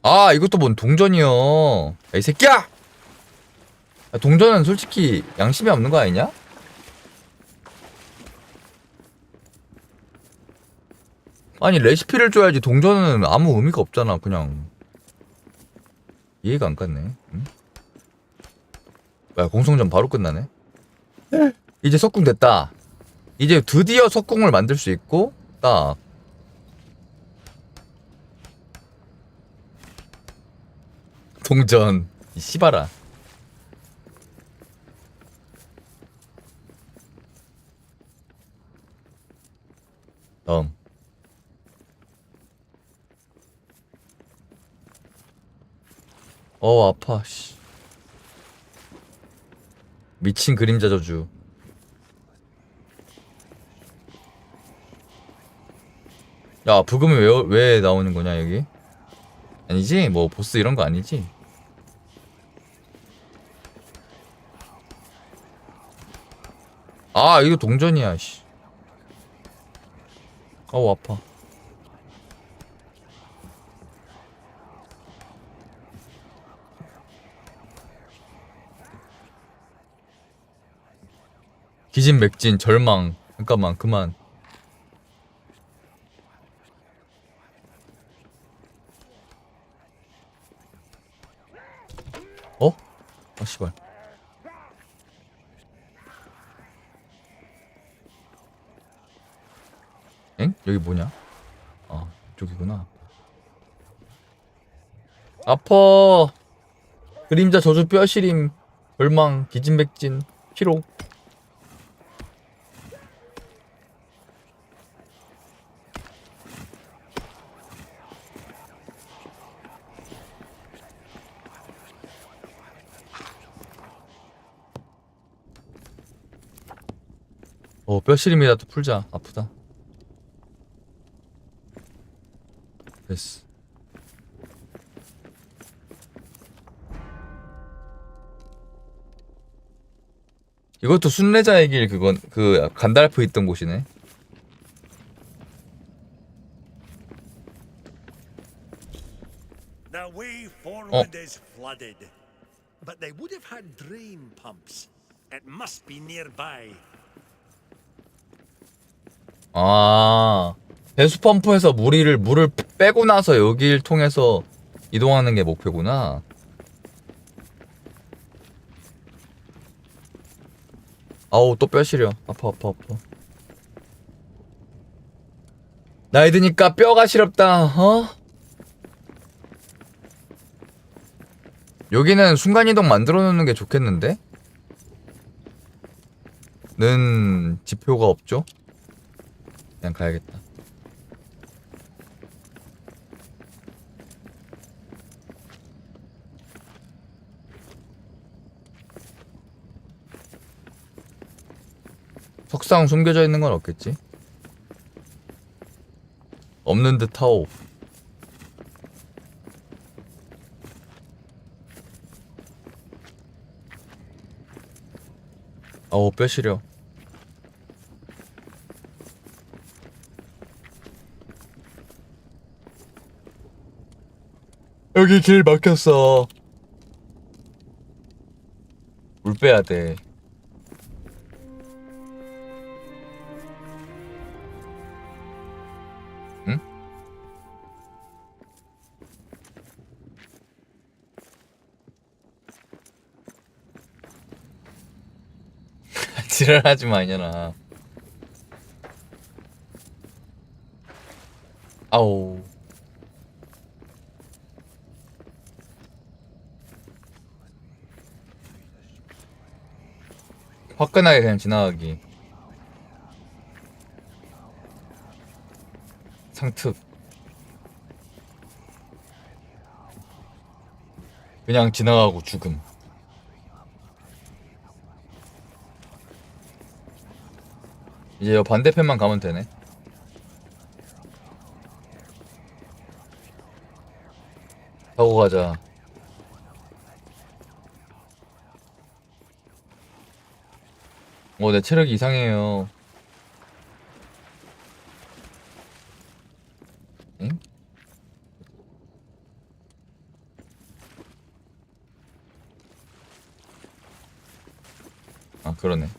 Speaker 1: 아, 이것도 뭔 동전이여. 이 새끼야! 동전은 솔직히 양심이 없는 거 아니냐? 아니, 레시피를 줘야지. 동전은 아무 의미가 없잖아. 그냥 이해가 안 갔네. 응? 야, 공성전 바로 끝나네. 이제 석궁 됐다. 이제 드디어 석궁을 만들 수 있고 딱 동전. 이 씨발아. 다음. 아파. 씨. 미친 그림자 저주. 야, 부금이 왜 나오는 거냐 여기? 아니지? 뭐 보스 이런 거 아니지? 아, 이거 동전이야. 씨. 아파. 기진맥진 절망. 잠깐만 그만. 어? 아 씨발. 엥? 여기 뭐냐? 아 이쪽이구나. 아파. 그림자 저주 뼈시림. 절망 기진맥진 피로. 뼈시림이라도 풀자. 아프다. 됐어. 이것도 순례자의 길 그건 그 간달프 있던 곳이네.
Speaker 12: The way forward is flooded, but they would have had drain pumps. It must be nearby.
Speaker 1: 아, 배수 펌프에서 물을 빼고 나서 여길 통해서 이동하는 게 목표구나. 아우 또 뼈 시려. 아파. 나이 드니까 뼈가 시렵다. 어? 여기는 순간이동 만들어 놓는 게 좋겠는데? 는 지표가 없죠? 그냥 가야겠다. 석상 숨겨져 있는 건 없겠지? 없는 듯 하오. 아우 뼈 시려. 여기 길 막혔어. 물 빼야 돼. 응? 지랄하지 마 이년아. 아우. 화끈하게 그냥 지나가기. 상특. 그냥 지나가고 죽음. 이제 요 반대편만 가면 되네. 타고 가자. 내 체력이 이상해요. 응? 아, 그러네.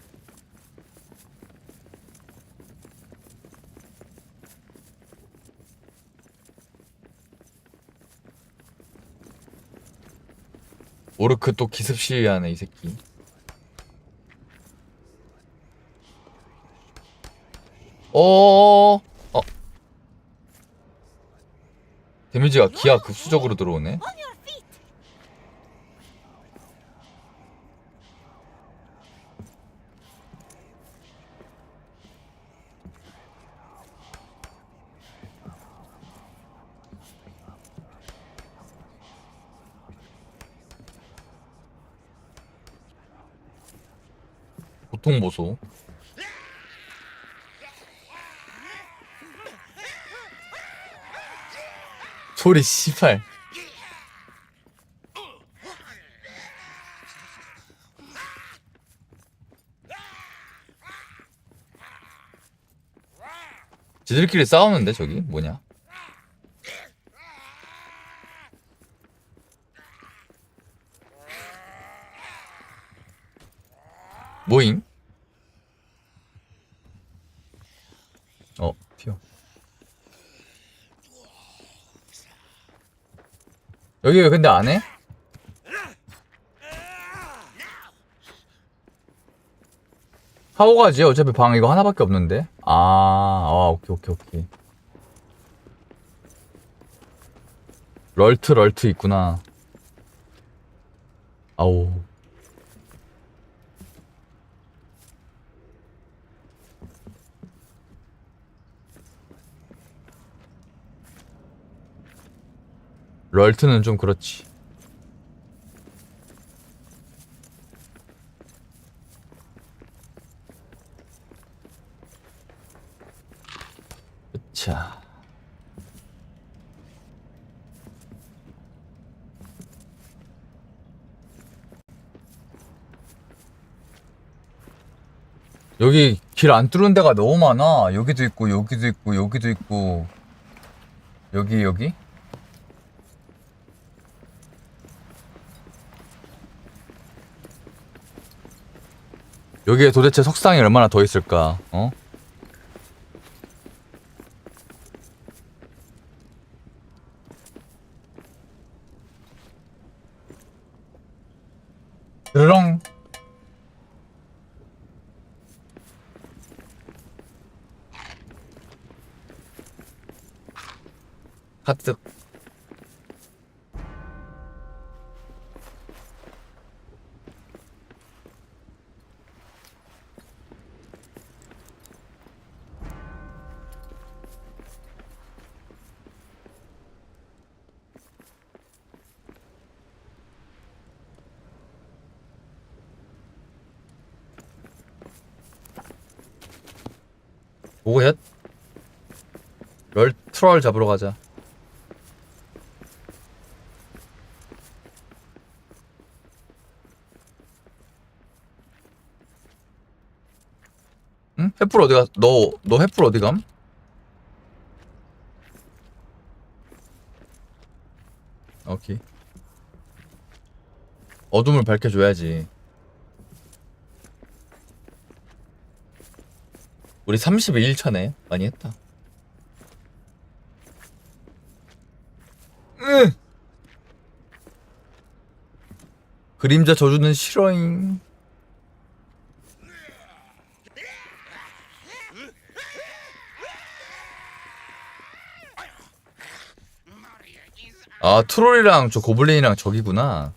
Speaker 1: 오르크 또 기습 시위하네, 이 새끼. 데미지가 기하 급수적으로 들어오네. 보통 보소. 소리 씨발. 지들끼리 싸우는데 저기 뭐냐? 뭐임? 튀어. 여기 왜 근데 안 해? 하고 가지. 어차피 방 이거 하나밖에 없는데. 오케이. 럴트 있구나. 아우. 럴트는 좀 그렇지. 자. 여기 길 안 뚫은 데가 너무 많아. 여기도 있고 여기도 있고 여기도 있고 여기 여기에 도대체 석상이 얼마나 더 있을까? 어? 드렁. 하트. 오헷. 럴트롤 잡으러 가자. 응? 횃불 어디가? 너 횃불 어디 감? 오케이. 어둠을 밝혀줘야지. 우리 31차네. 많이 했다. 그림자 저주는 싫어잉. 아, 트롤이랑 저 고블린이랑 저기구나.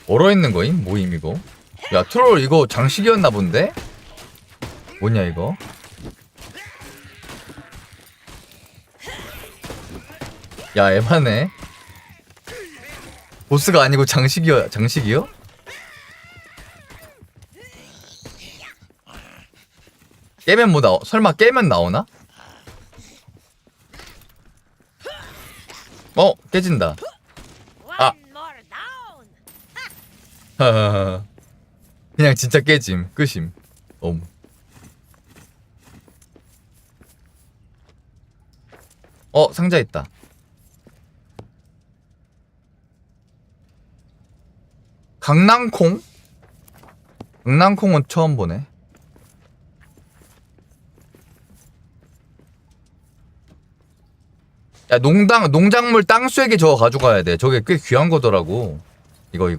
Speaker 1: 얼어있는 거임? 뭐임 이거? 야, 트롤 이거 장식이었나 본데? 뭐냐 이거? 야, 에바네. 보스가 아니고 장식이요? 깨면 뭐 설마 깨면 나오나? 깨진다. 하하하. 그냥 진짜 깨짐. 끝임. 상자 있다. 강낭콩? 강낭콩은 처음 보네. 야, 농작물 땅수에게 저거 가져가야 돼. 저게 꽤 귀한 거더라고. 이거.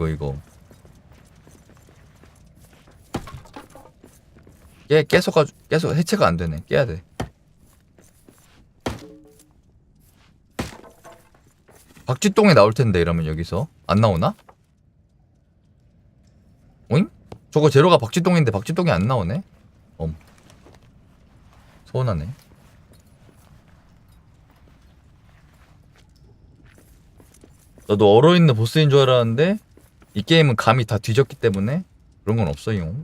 Speaker 1: 계속 해체가 안 되네. 깨야 돼. 박쥐똥이 나올 텐데 이러면 여기서 안 나오나? 오잉? 저거 재료가 박쥐똥인데 박쥐똥이 안 나오네. 서운하네. 나도 얼어있는 보스인 줄 알았는데 이 게임은 감이 다 뒤졌기 때문에 그런 건 없어요.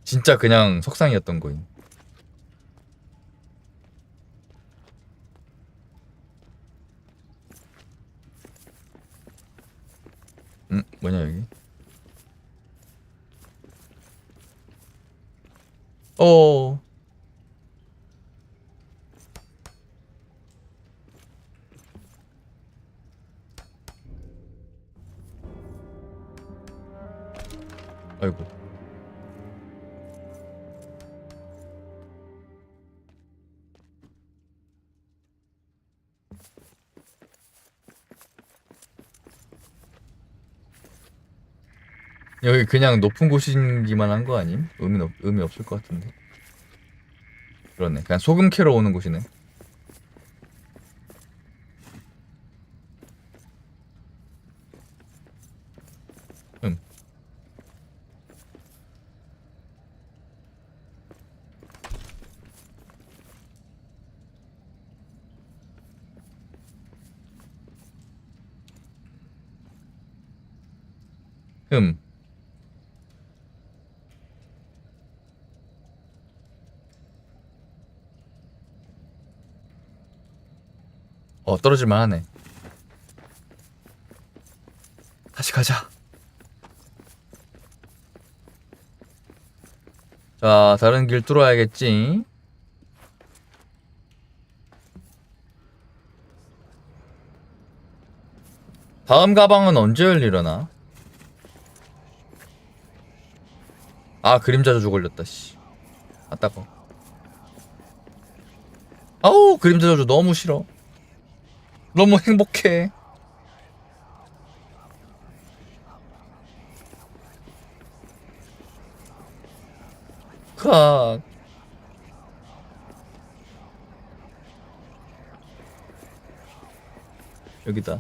Speaker 1: 진짜 그냥 석상이었던 거임. 뭐냐 여기? 여기 그냥 높은 곳이기만 한 거 아님? 의미 없을 것 같은데. 그러네. 그냥 소금 캐러 오는 곳이네. 떨어질만 하네. 다시 가자. 자, 다른 길 뚫어야겠지. 다음 가방은 언제 열리려나? 아, 그림자 저주 걸렸다, 씨. 아, 따가워. 아우, 그림자 저주 너무 싫어. 너무 행복해. 컷. 여기다.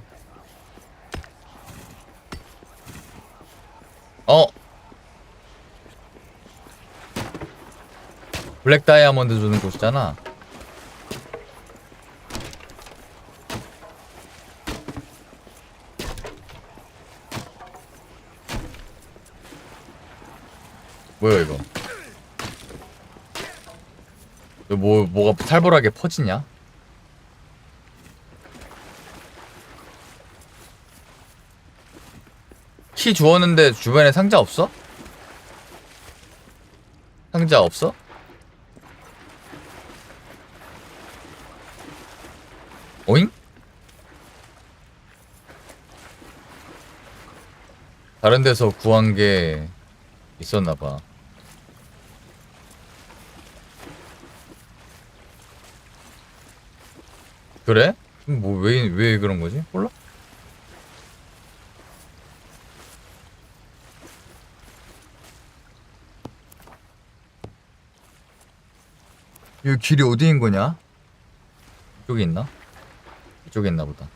Speaker 1: 블랙 다이아몬드 주는 곳이잖아. 뭐야 이거? 뭐가 살벌하게 퍼지냐? 키 주웠는데 주변에 상자 없어? 상자 없어? 오잉? 다른 데서 구한 게 있었나봐. 그래? 왜 그런 거지? 몰라? 여기 길이 어디인 거냐? 이쪽에 있나? 이쪽에 있나 보다.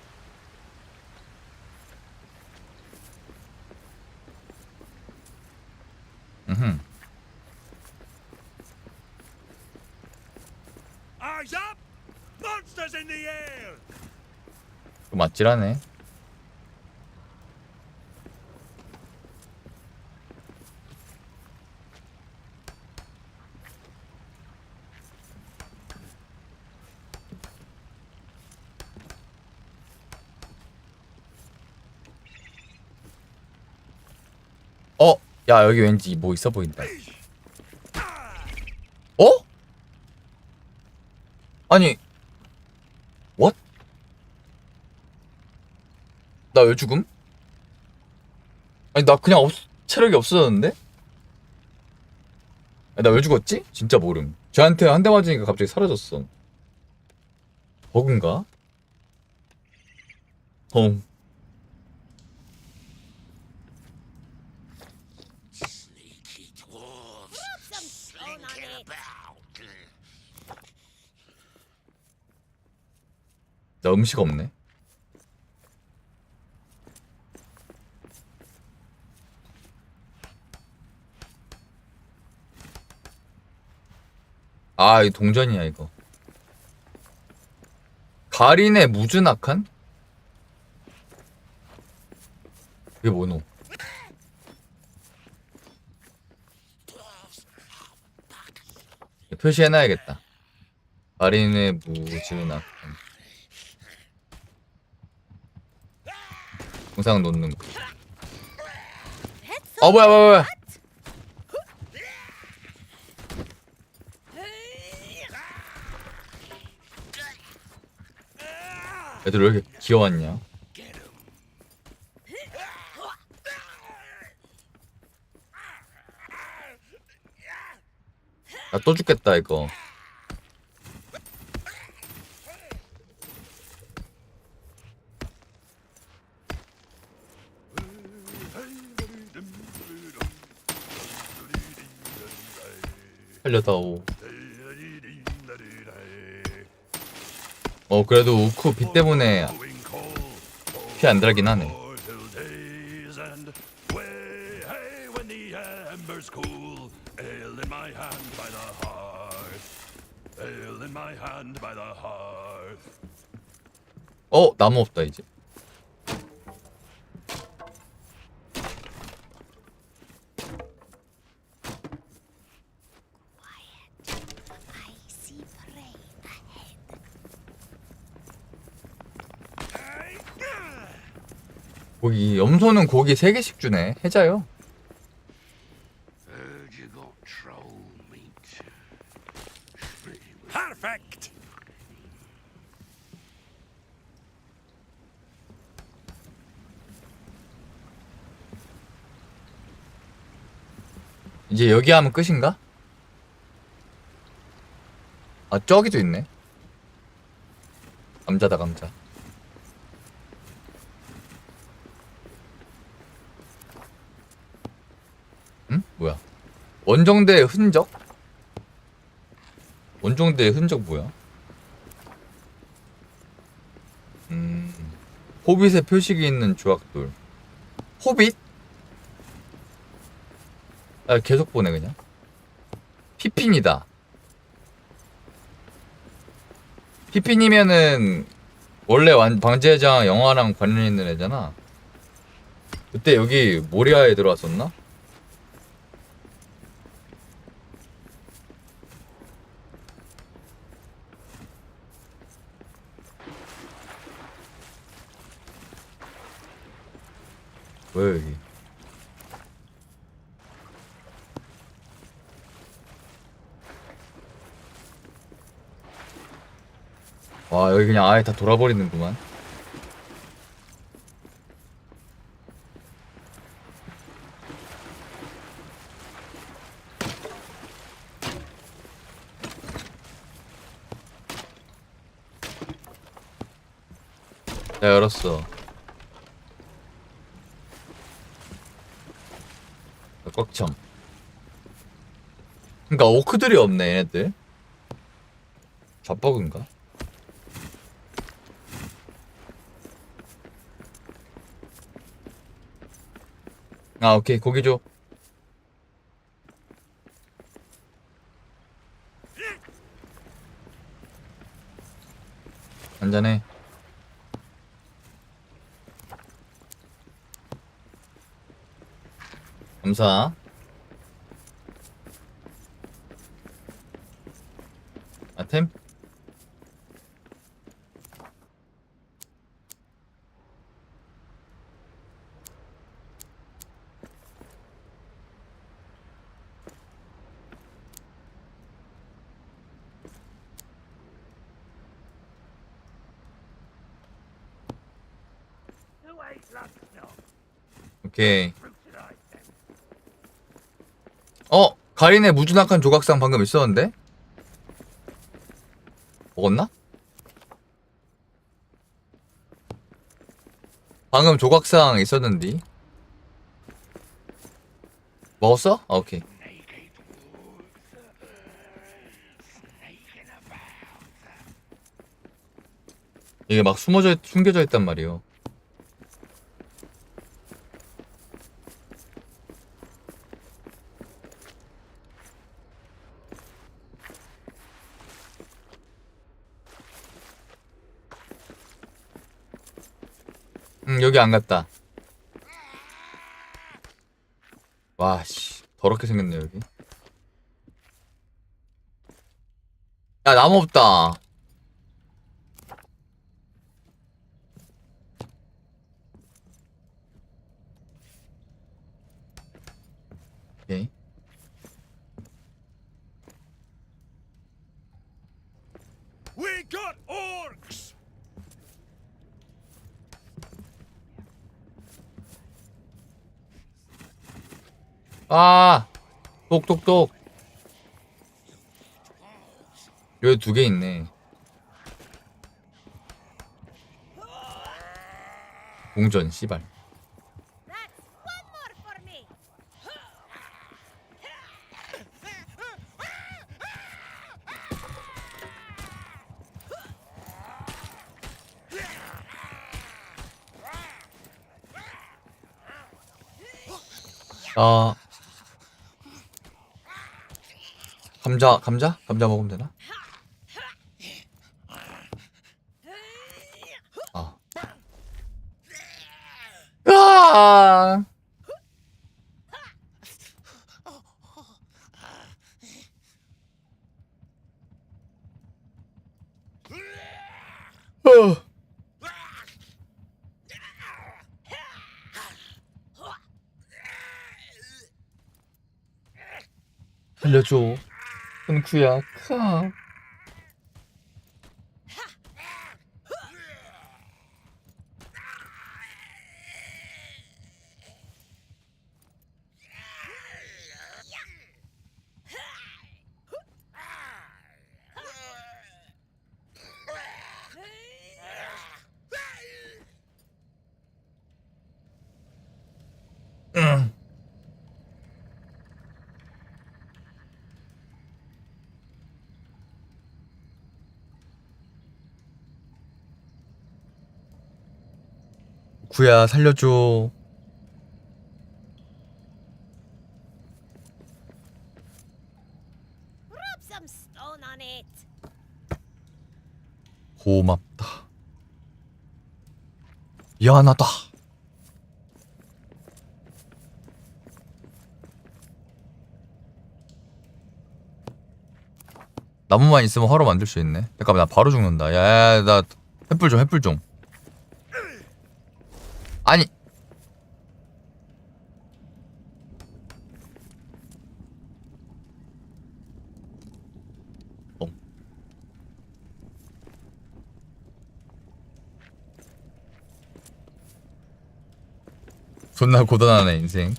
Speaker 12: Eyes up! Monsters in the air!
Speaker 1: 좀 아찔하네. 야, 여기 왠지 뭐 있어 보인다. 아니, what? 나 왜 죽음? 아니, 나 그냥 체력이 없어졌는데? 나 왜 죽었지? 진짜 모름. 쟤한테 한 대 맞으니까 갑자기 사라졌어. 버그인가? 나 음식 없네. 아, 이 동전이야 이거. 가린의 무즈낙한? 이게 뭐노? 표시해놔야겠다. 가린의 무즈낙한. 영상 놓는 거. 뭐야. 애들 왜 이렇게 귀여웠냐? 나 또 죽겠다 이거. 살려다오. 그래도 우쿠 비 때문에 피 안 들긴 하네. 나무 없다 이제. 고기, 염소는 고기 3개씩 주네. 해자요.
Speaker 12: Perfect.
Speaker 1: 이제 여기 하면 끝인가? 아, 저기도 있네. 감자다, 감자. 응? 뭐야? 원정대의 흔적? 원정대의 흔적 뭐야? 호빗의 표식이 있는 조약돌. 호빗? 아, 계속 보네 그냥. 피핀이다. 피핀이면은 원래 반지의 제왕 영화랑 관련 있는 애잖아. 그때 여기 모리아에 들어왔었나? 왜 여기? 와, 여기 그냥 아예 다 돌아버리는구만. 나 열었어. 꽉참. 그니까 오크들이 없네 얘네들. 잡버그인가? 아, 오케이. 고기 줘. 한잔해. 감사. 아템? 오케이. 가린의 무준악한 조각상 방금 있었는데? 먹었나? 방금 조각상 있었는데. 먹었어? 아, 오케이. 이게 막 숨겨져 있단 말이에요. 여기 안 갔다. 와, 씨. 더럽게 생겼네, 여기. 야, 나무 없다. 오케이.
Speaker 12: We got orcs.
Speaker 1: 아, 똑똑똑. 여기 2개 있네. 공전, 씨발. 아, 감자 먹으면 되나? 아. 으아! 살려줘. 큰쿠야. 카. 구야 살려줘.
Speaker 17: Rub some stone on it.
Speaker 1: 고맙다. 미안하다. 나무만 있으면 화로 만들 수 있네. 잠깐만 나 바로 죽는다. 야야야 나 횃불 좀. 아니. 존나 고단하네 인생.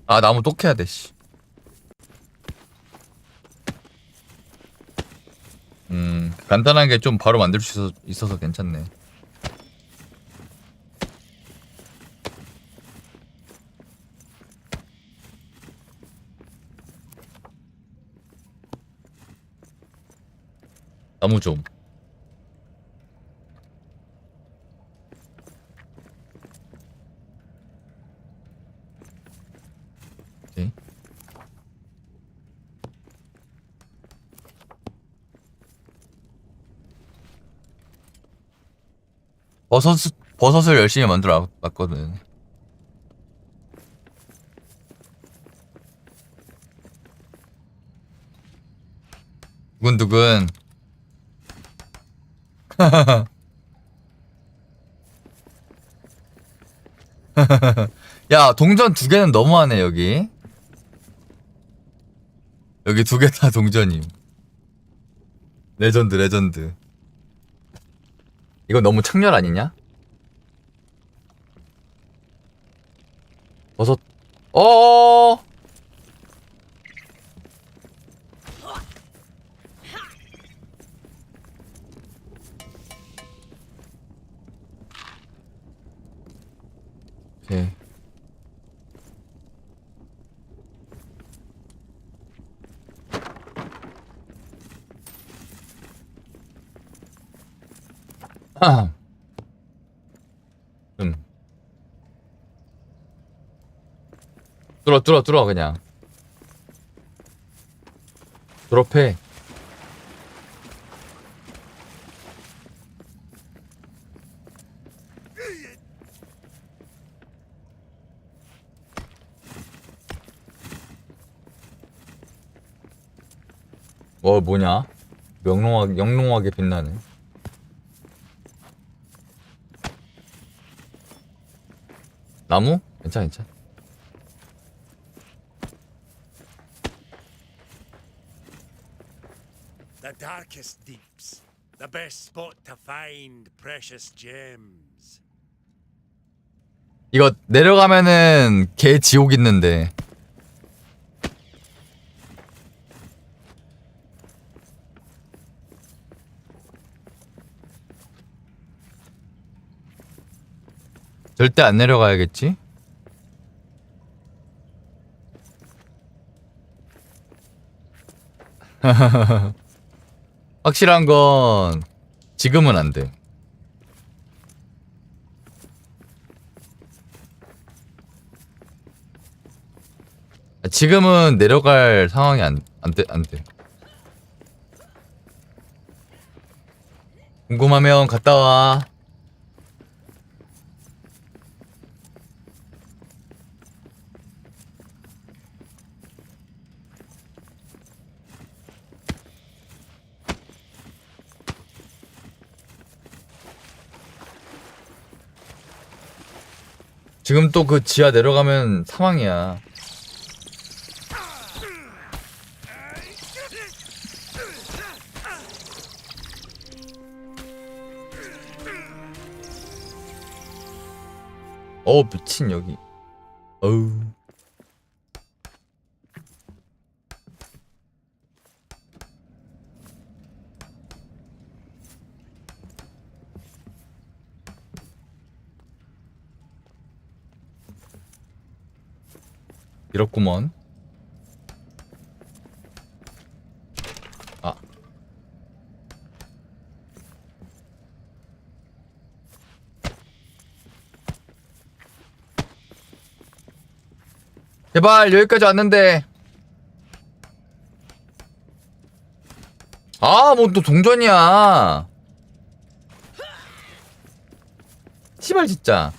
Speaker 1: 아 나무 또 캐야 돼 씨. 간단한 게 좀 바로 만들 수 있어서 괜찮네. 나무 좀. 오케이. 버섯을 열심히 만들어 놨거든. 두근두근. 야 동전 2개는 너무하네 여기. 여기 2개 다 동전임. 레전드. 이거 너무 창렬 아니냐? 버섯. 어어어. 오케이. 뚫어 그냥. 드롭해. 뭐냐? 영롱하게 빛나네. 나무? 괜찮아.
Speaker 12: The darkest deeps, the best spot to find precious gems.
Speaker 1: 이거 내려가면은 개 지옥 있는데. 절대 안 내려가야겠지? 확실한 건 지금은 안 돼. 지금은 내려갈 상황이 안 돼. 궁금하면 갔다 와. 지금 또 그 지하 내려가면 사망이야. 미친 여기. 어우. 이렇구먼. 아. 제발 여기까지 왔는데. 아, 뭐 또 동전이야. 씨발 진짜.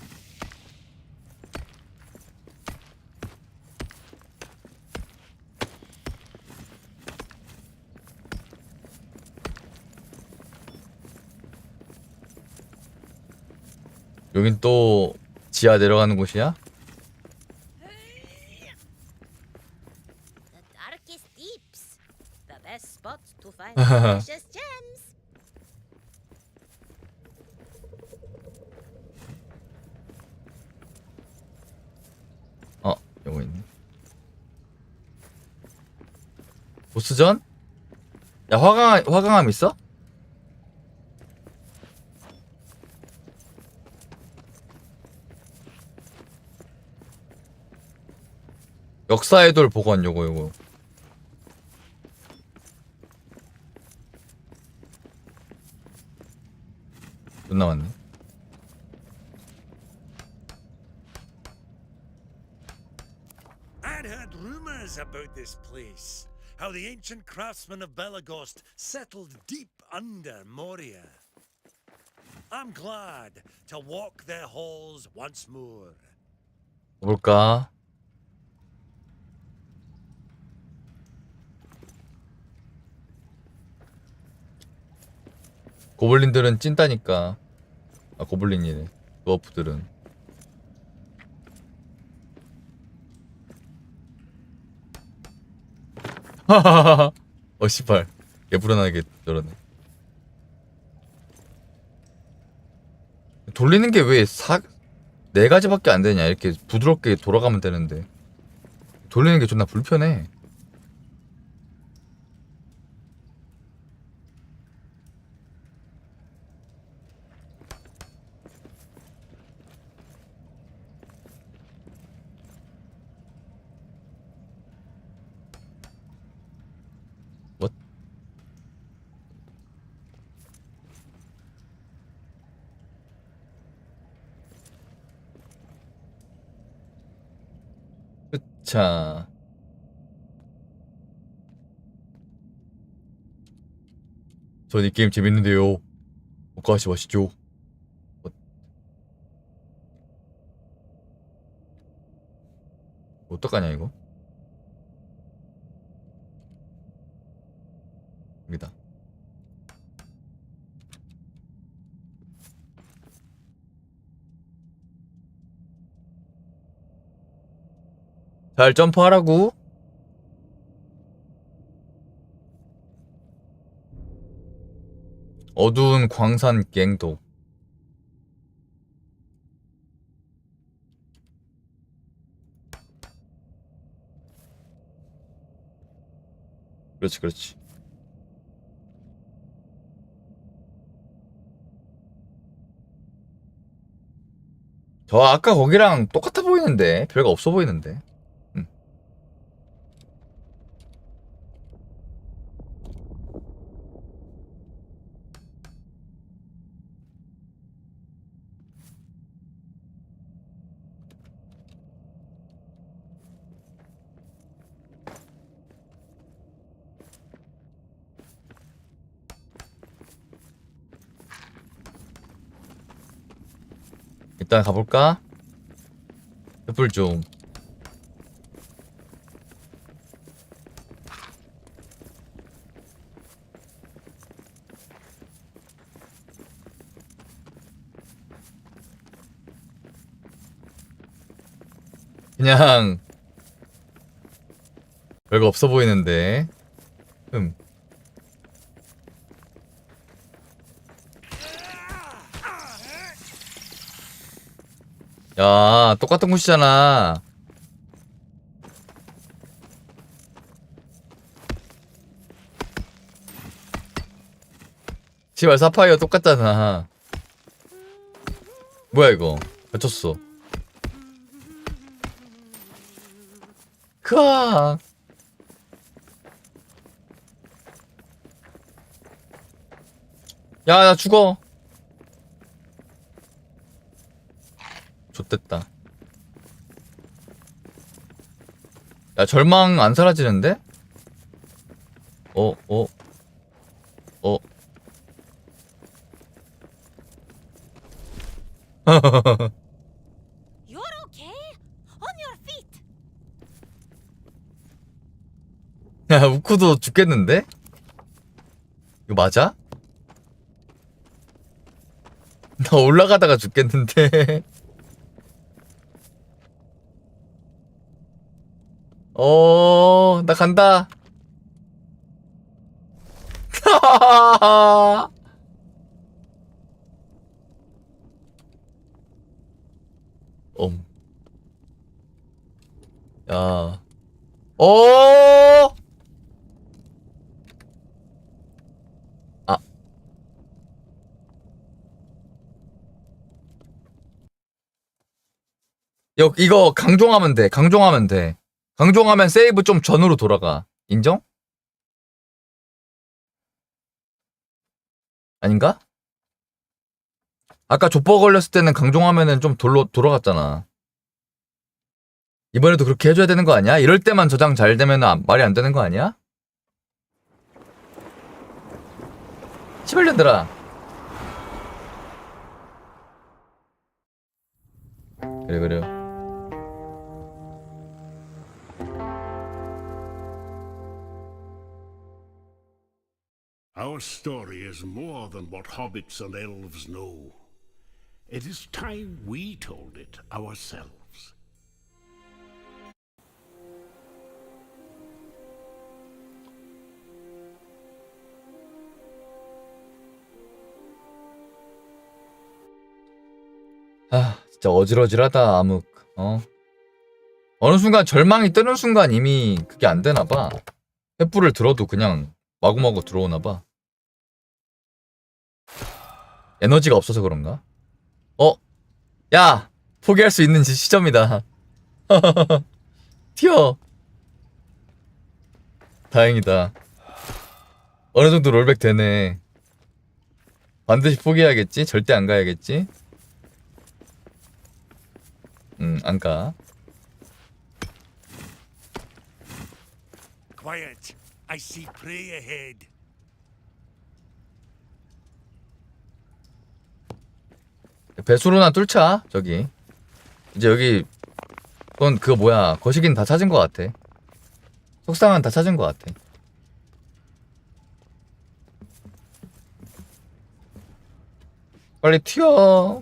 Speaker 1: 여긴 또 지하 내려가는 곳이야?
Speaker 13: Darkest deeps, the best spot to find precious gems.
Speaker 1: 요거 있네. 보스전? 야, 화강암 있어? 역사의 돌 복원 요거. 존나 많네.
Speaker 12: I'd heard rumors about this place. How the ancient craftsmen of Belagost settled deep under Moria. I'm glad to walk their halls once more.
Speaker 1: 볼까? 고블린들은 찐따니까. 아, 고블린이네. 드워프들은. 하하하하. 씨발. 개불안하게 저러네. 돌리는 게 왜 4가지밖에 안 되냐. 이렇게 부드럽게 돌아가면 되는데. 돌리는 게 존나 불편해. 자, 전 이 게임 재밌는데요. 어까시 마시죠. 어떡하냐 이거? 여기다. 잘 점프하라고. 어두운 광산 갱도. 그렇지. 저 아까 거기랑 똑같아 보이는데 별거 없어 보이는데. 일단 가볼까? 횃불 좀. 그냥 별거 없어 보이는데. 야, 똑같은 곳이잖아. 씨발, 사파이어 똑같잖아. 뭐야 이거? 갇혔어. 크아. 야, 나 죽어. 좆됐다. 야, 절망 안 사라지는데? 어.
Speaker 13: You're okay? On your feet.
Speaker 1: 야, 우쿠도 죽겠는데? 이거 맞아? 나 올라가다가 죽겠는데. 나 간다. 야. 아. 이거 강종하면 돼. 강종하면 돼. 강종하면 세이브 좀 전으로 돌아가. 인정? 아닌가? 아까 족보 걸렸을 때는 강종하면은 좀 돌아갔잖아. 이번에도 그렇게 해줘야 되는 거 아니야? 이럴 때만 저장 잘 되면 말이 안 되는 거 아니야? 시발년들아. 그래.
Speaker 16: Our story is more than what hobbits and elves know. It is time we told it ourselves.
Speaker 1: 아, 진짜 어질어질하다, 암흑. 어느 순간 절망이 뜨는 순간 이미 그게 안 되나봐. 횃불을 들어도 그냥 마구마구 들어오나봐. 에너지가 없어서 그런가? 야! 포기할 수 있는 시점이다. 튀어! 다행이다. 어느 정도 롤백 되네. 반드시 포기해야겠지? 절대 안 가야겠지? 안 가.
Speaker 12: Quiet. I see prey ahead.
Speaker 1: 배수로나 뚫자. 저기 이제 여기 그거 뭐야, 거시기는 다 찾은 것 같아. 속상은 다 찾은 것 같아. 빨리 튀어.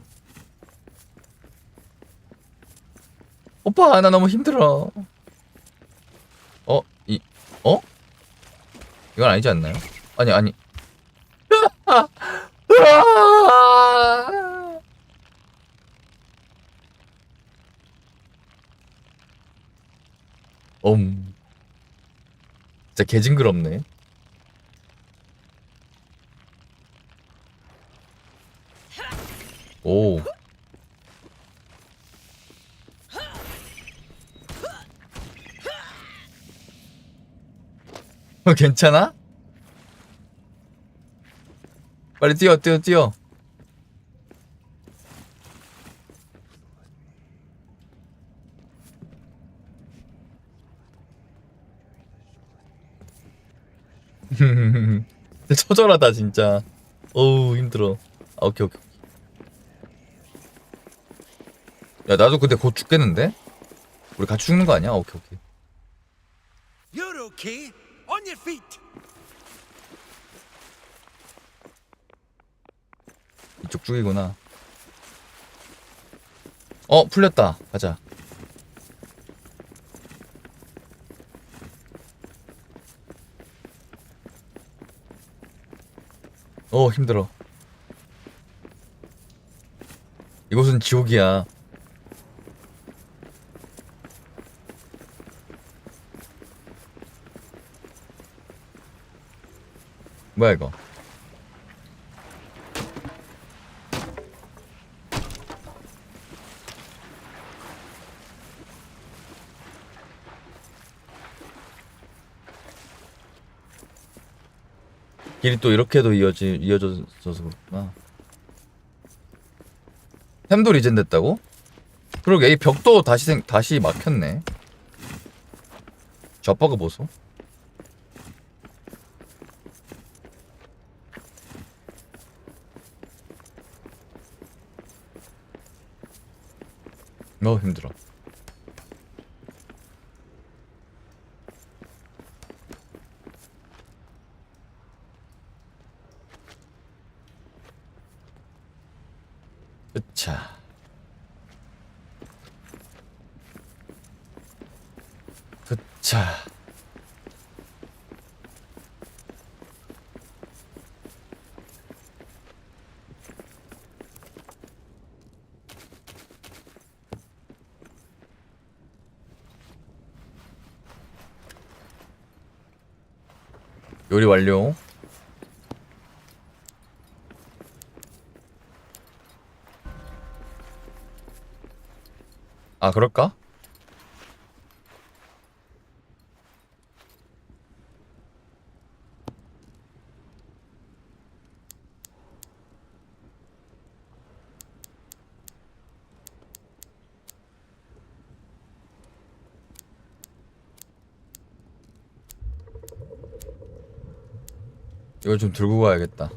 Speaker 1: 오빠, 나 너무 힘들어. 이건 아니지 않나요? 아니. 진짜 개징그럽네. 오. 괜찮아? 빨리 뛰어. 처절하다 진짜. 어우 힘들어. 아, 오케이. 야 나도 근데 곧 죽겠는데? 우리 같이 죽는 거 아니야? 오케이.
Speaker 12: You're okay. On your feet.
Speaker 1: 이쪽 죽이구나. 풀렸다. 가자. 힘들어. 이곳은 지옥이야. 뭐야 이거? 길이 또 이렇게도 이어져서 그렇구나. 템도 리젠됐다고? 그러게 이 벽도 다시 막혔네. 저 버그 보소. 힘들어. 으차. 으차. 요리 완료. 아, 그럴까? 이걸 좀 들고 가야겠다.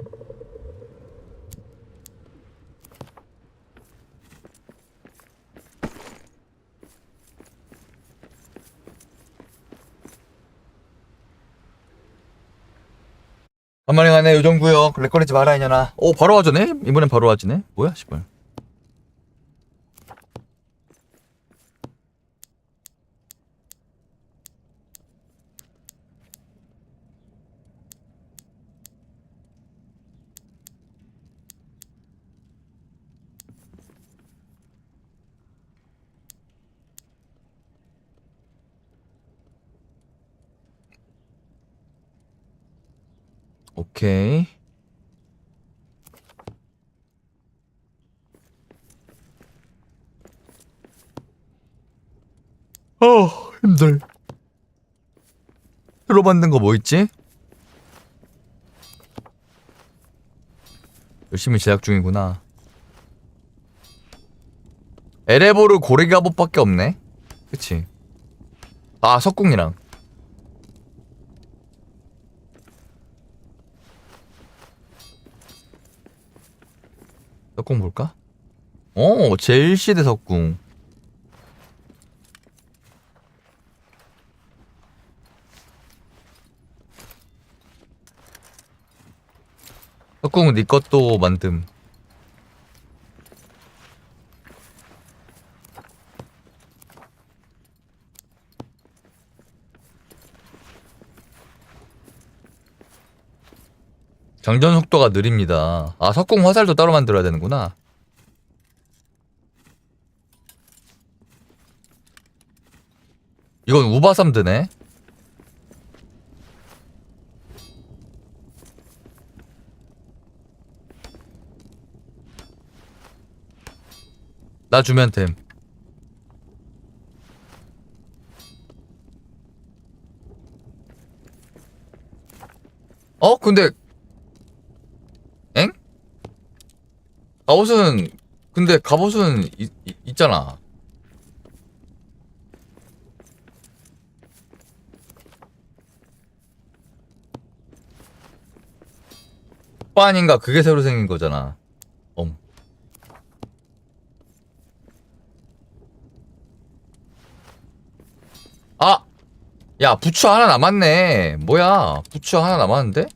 Speaker 1: 간만에 가네. 요정구역 렉 걸리지 마라 이년아. 바로 와주네? 이번엔 바로 와주네? 뭐야 씨발. 오케이. 힘들. 새로 만든 거 뭐 있지? 열심히 제작 중이구나. 에레보르 고래기 갑옷밖에 없네. 그치? 아, 석궁이랑. 석궁 볼까? 제일시대 석궁. 석궁은 네 것도 만듦. 장전 속도가 느립니다. 아, 석궁 화살도 따로 만들어야 되는구나. 이건 우바삼드네. 나 주면 됨. 근데 엥? 갑옷은 근데 갑옷은 있잖아. 오빠 아닌가? 그게 새로 생긴 거잖아. 아! 야, 부츠 하나 남았네. 뭐야, 부츠 하나 남았는데?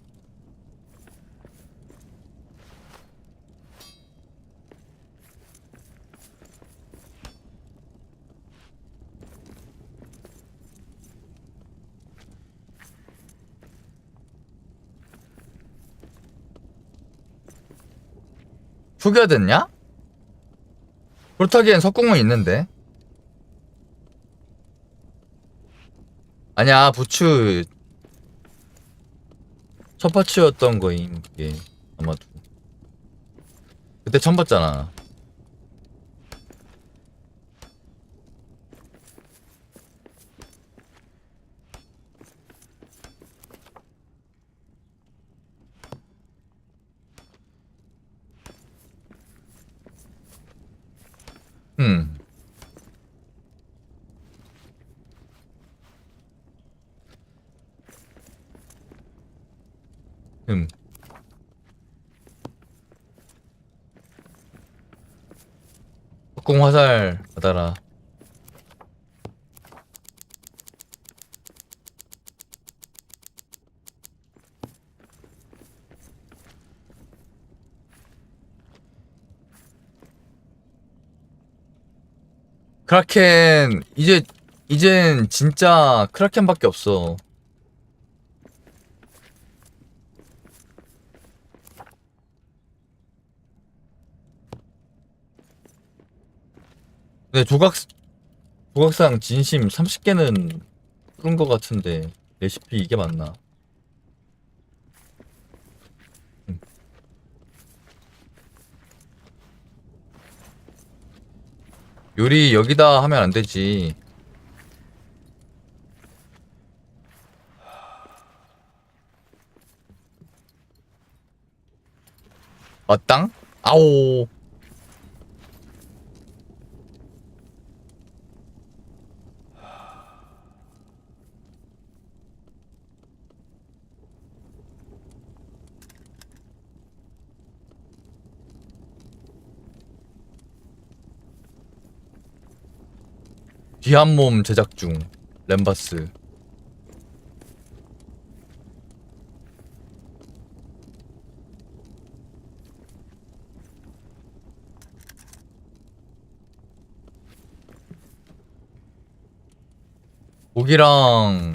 Speaker 1: 초기화됐냐? 그렇다기엔 석궁은 있는데. 아니야, 부츠 첫 파츠였던 거임. 그게 아마도 그때 처음 봤잖아. 음. 석궁 화살 받아라. 크라켄 이젠 진짜 크라켄밖에 없어. 근데 조각상 진심 30개는 푸른 거 같은데 레시피 이게 맞나? 요리 여기다 하면 안 되지. 맞당? 아오. 뒤한몸 제작 중. 램바스. 고기랑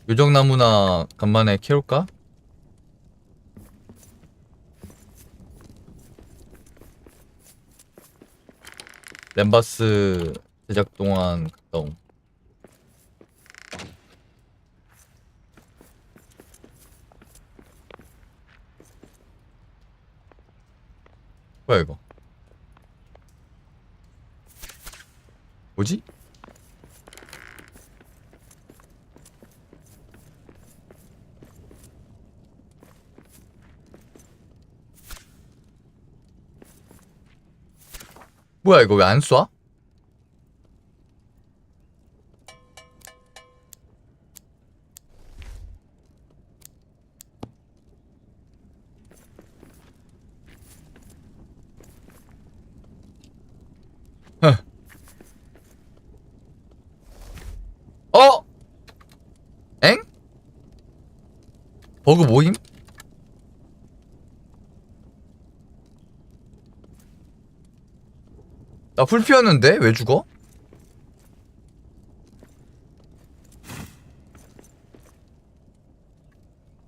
Speaker 1: 요정나무나 간만에 캐올까? 램바스 제작 동안 갔다 옴. 뭐야 이거? 뭐지? 뭐야 이거 왜 안 쏴? 어? 엥? 버그 모임? 나 풀 피웠는데 왜 죽어?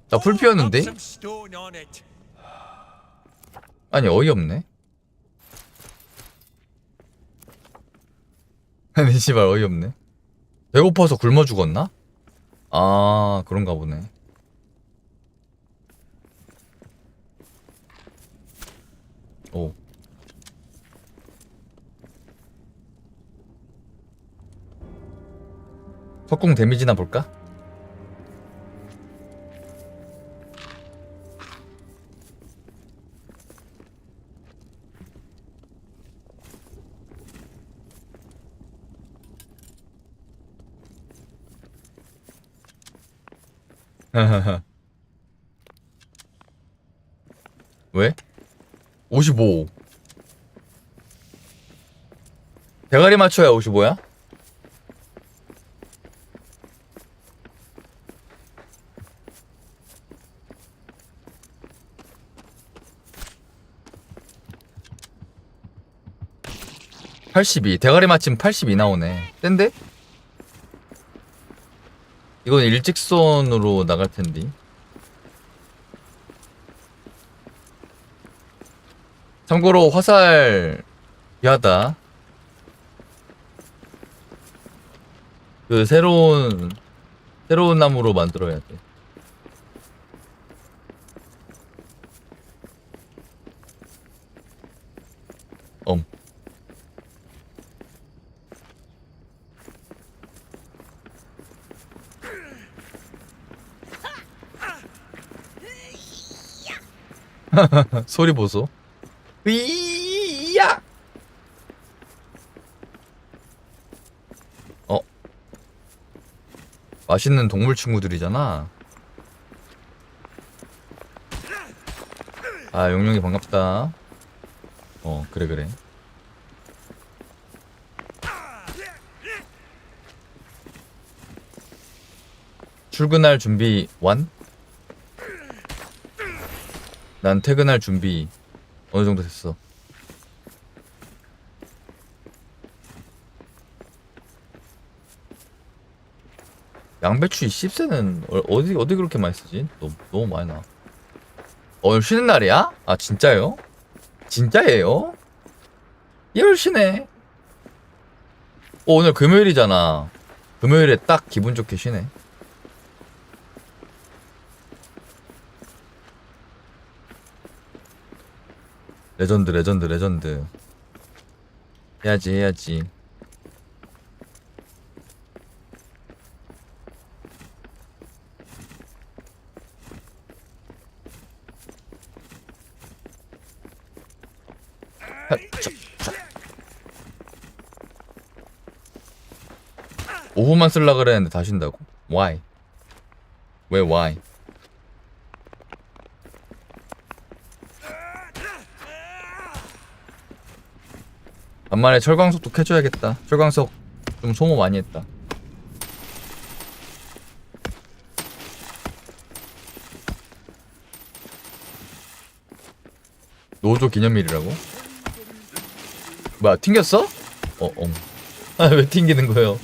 Speaker 1: 나 풀 피웠는데? 아니 어이없네. 아니 씨발 어이없네. 배고파서 굶어 죽었나? 아 그런가 보네. 오. 석궁 데미지나 볼까? 왜? 55. 대가리 맞춰야 55야? (82) 대가리 맞춤 82 나오네. 센데? 이건 일직선으로 나갈 텐데. 참고로 화살 귀하다. 그 새로운 나무로 만들어야 돼. 소리 보소. 으이야. 맛있는 동물 친구들이잖아. 아, 용용이 반갑다. 그래. 출근할 준비 완? 난 퇴근할 준비 어느 정도 됐어. 양배추 이 씹새는 어디 그렇게 많이 쓰지? 너무 많이 나. 오늘 쉬는 날이야? 아, 진짜요? 진짜예요? 예열 쉬네. 오늘 금요일이잖아. 금요일에 딱 기분 좋게 쉬네. 레전드. 해야지. 오후만 쓸라 그랬는데 다 쉰다고? Why? 왜 why? 간만에 철광석도 캐줘야겠다. 철광석 좀 소모 많이 했다. 노조 기념일이라고? 뭐야, 튕겼어? 아, 왜 튕기는 거예요?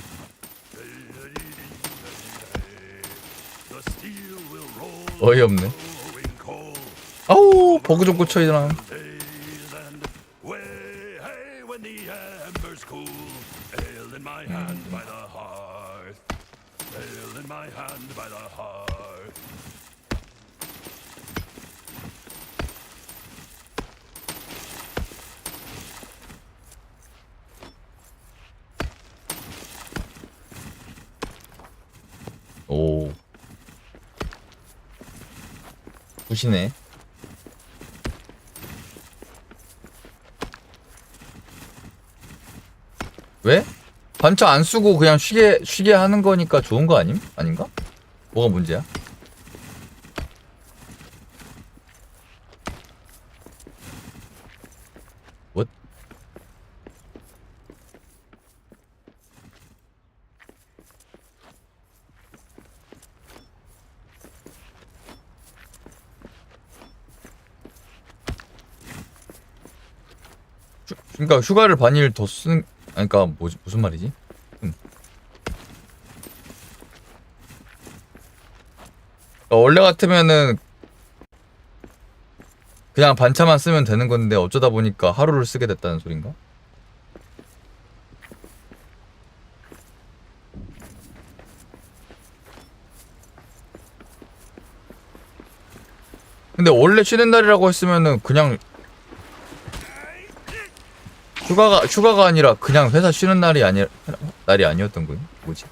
Speaker 1: 어이없네. 아우, 버그 좀 고쳐이잖아. 오, 굿이네. 왜? 반차 안 쓰고 그냥 쉬게 하는 거니까 좋은 거 아님? 아닌가? 뭐가 문제야? What? 그러니까 휴가를 반일 더 쓰는, 아니, 그러니까 무슨 말이지? 원래 같으면은 그냥 반차만 쓰면 되는 건데 어쩌다 보니까 하루를 쓰게 됐다는 소린가? 근데 원래 쉬는 날이라고 했으면은 그냥 휴가가 아니라 그냥 회사 쉬는 날이 아니었던 거야? 뭐지?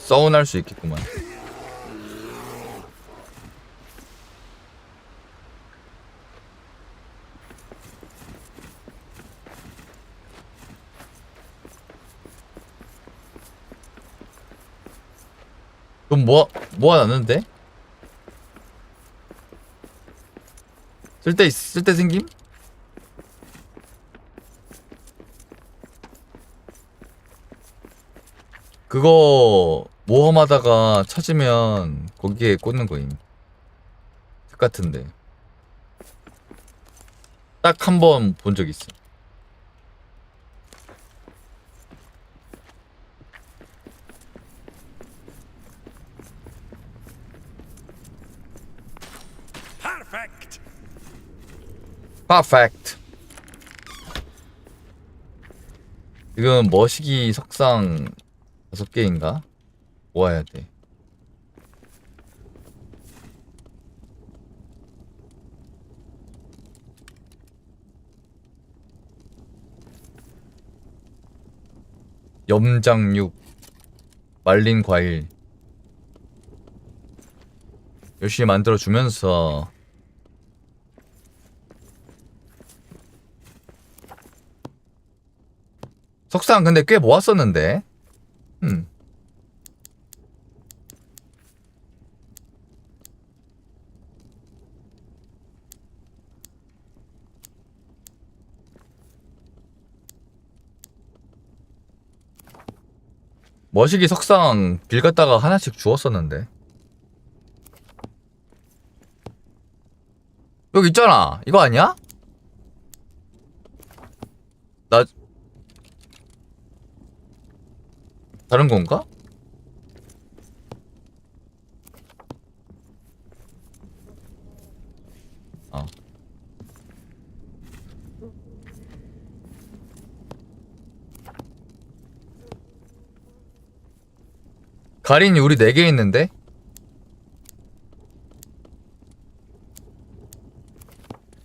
Speaker 1: 서운할 수 있겠구만. 좀 모아놨는데? 쓸데 생김? 그거 모험하다가 찾으면 거기에 꽂는 거임. 책 같은데 딱 한 번 본 적 있어. 퍼펙트. 지금 머시기 석상 5개인가? 모아야 돼. 염장육, 말린 과일 열심히 만들어주면서 석상 근데 꽤 모았었는데. 머시기 석상 길 갔다가 하나씩 주웠었는데. 여기 있잖아. 이거 아니야? 나 다른 건가? 아. 가린이 우리 4개 있는데?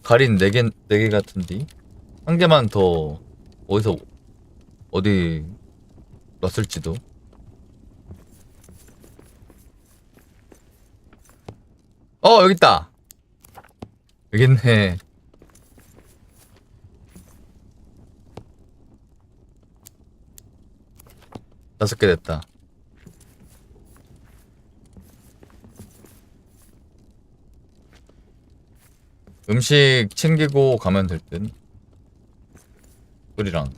Speaker 1: 가린 4개 같은데? 한 개만 더 어디서 어디 놨을지도. 여기 있다. 여기 있네. 다섯 개 됐다. 음식 챙기고 가면 될 듯. 꿀이랑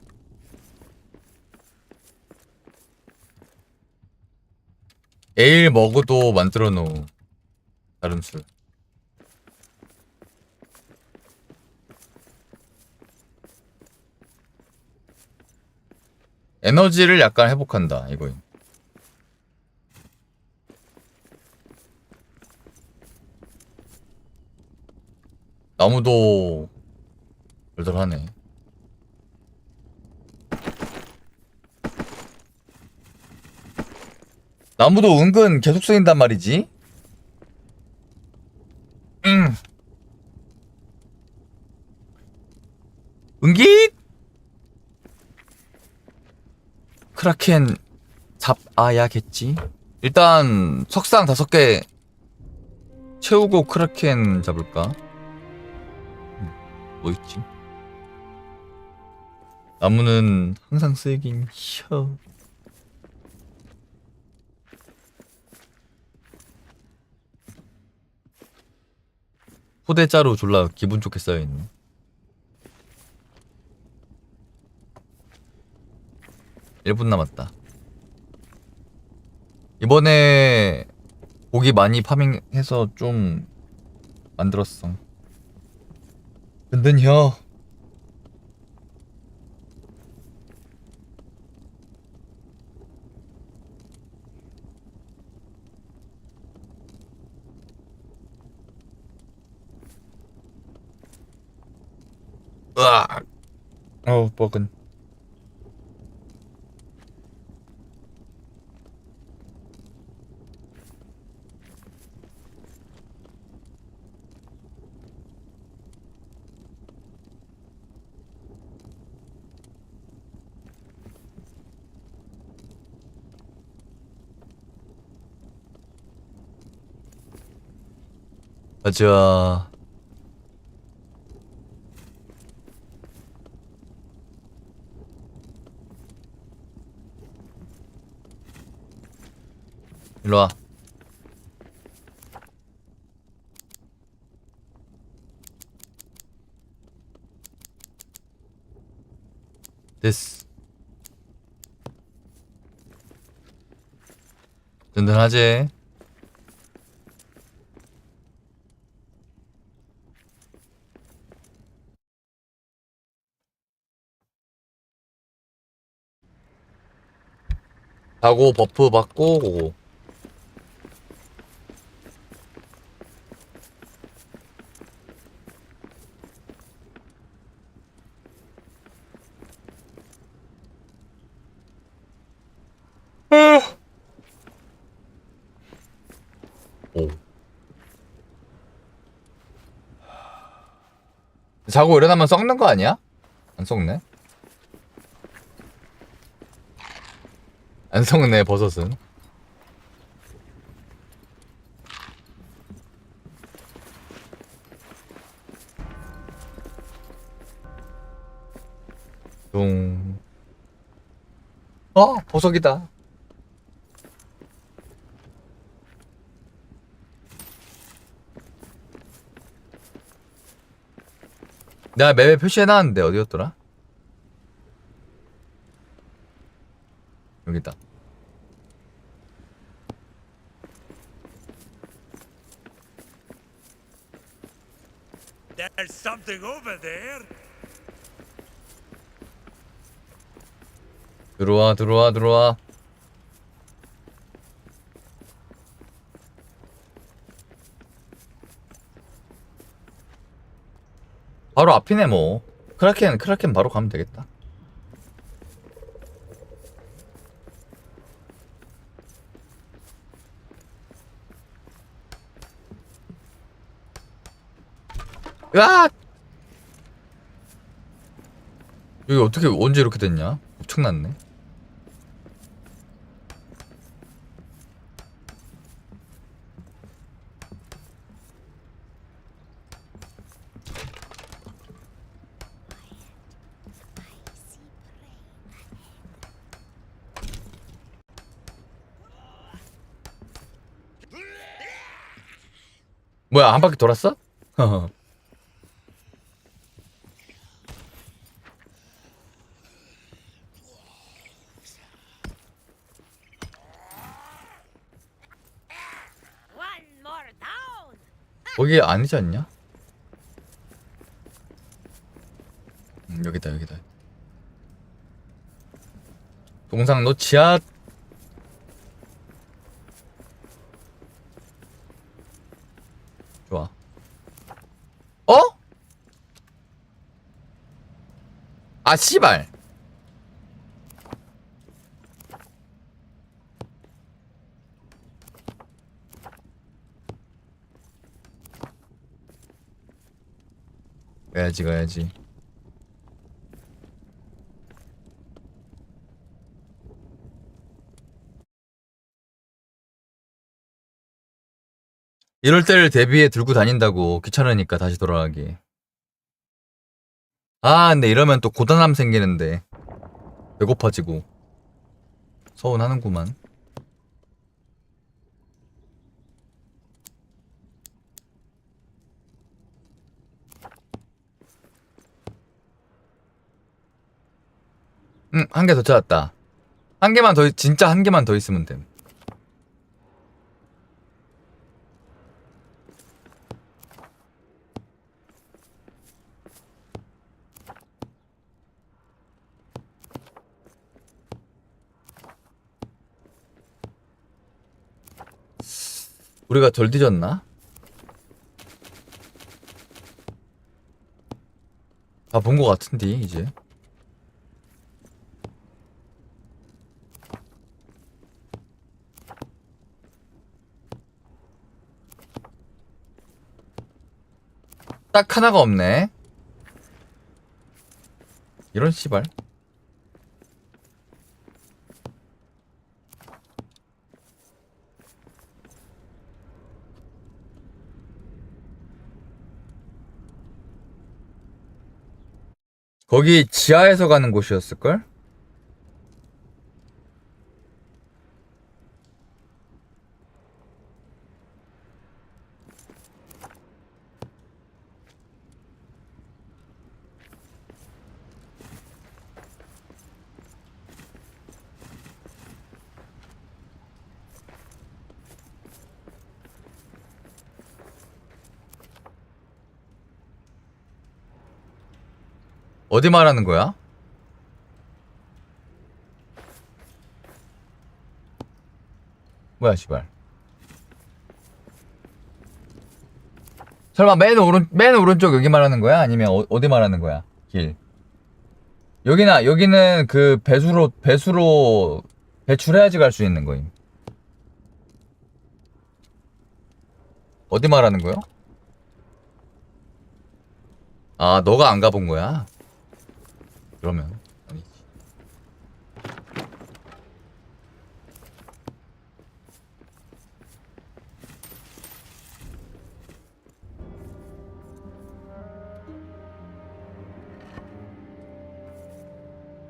Speaker 1: 에일 먹어도 만들어 놓은 다른 술. 에너지를 약간 회복한다 이거임. 나무도 덜덜하네. 나무도 은근 계속 쓰인단 말이지. 은기 크라켄 잡아야겠지. 일단 석상 5개 채우고 크라켄 잡을까? 뭐 있지? 나무는 항상 쓰이긴 혀. 포대자루 졸라 기분 좋게 써야겠네. 일 분 남았다. 이번에 고기 많이 파밍해서 좀 만들었어. 든든 혀. 으악. 뻐근. 가자. 일로와. 됐어. 든든하지? 하고 버프 받고 오고. 오. 자고 일어나면 썩는 거 아니야? 안 썩네. 안 썩네 버섯은. 둥. 보석이다. 내가 맵에 표시해놨는데 어디였더라? 여기다.
Speaker 12: There's something over there.
Speaker 1: 들어와 들어와 들어와. 바로 앞이네 뭐. 크라켄 바로 가면 되겠다. 으아! 여기 어떻게 언제 이렇게 됐냐? 엄청났네. 뭐야, 한 바퀴 돌았어? 거기 아니지 않냐? 여기다. 동상 놓치야. 좋아. 아 씨발. 가야지. 이럴 때를 대비해 들고 다닌다고. 귀찮으니까 다시 돌아가기. 근데 이러면 또 고단함 생기는데. 배고파지고 서운하는구만. 한 개 더 찾았다. 진짜 한 개만 더 있으면 됨. 우리가 덜 뒤졌나? 다 본 거 같은데 이제. 딱 하나가 없네. 이런 씨발. 거기 지하에서 가는 곳이었을걸? 어디 말하는 거야? 뭐야 씨발. 설마 맨 오른쪽 여기 말하는 거야? 아니면 어디 말하는 거야? 길. 여기는 그 배수로 배출해야지 갈 수 있는 거임. 어디 말하는 거야? 아, 너가 안 가본 거야? 그러면 아니지.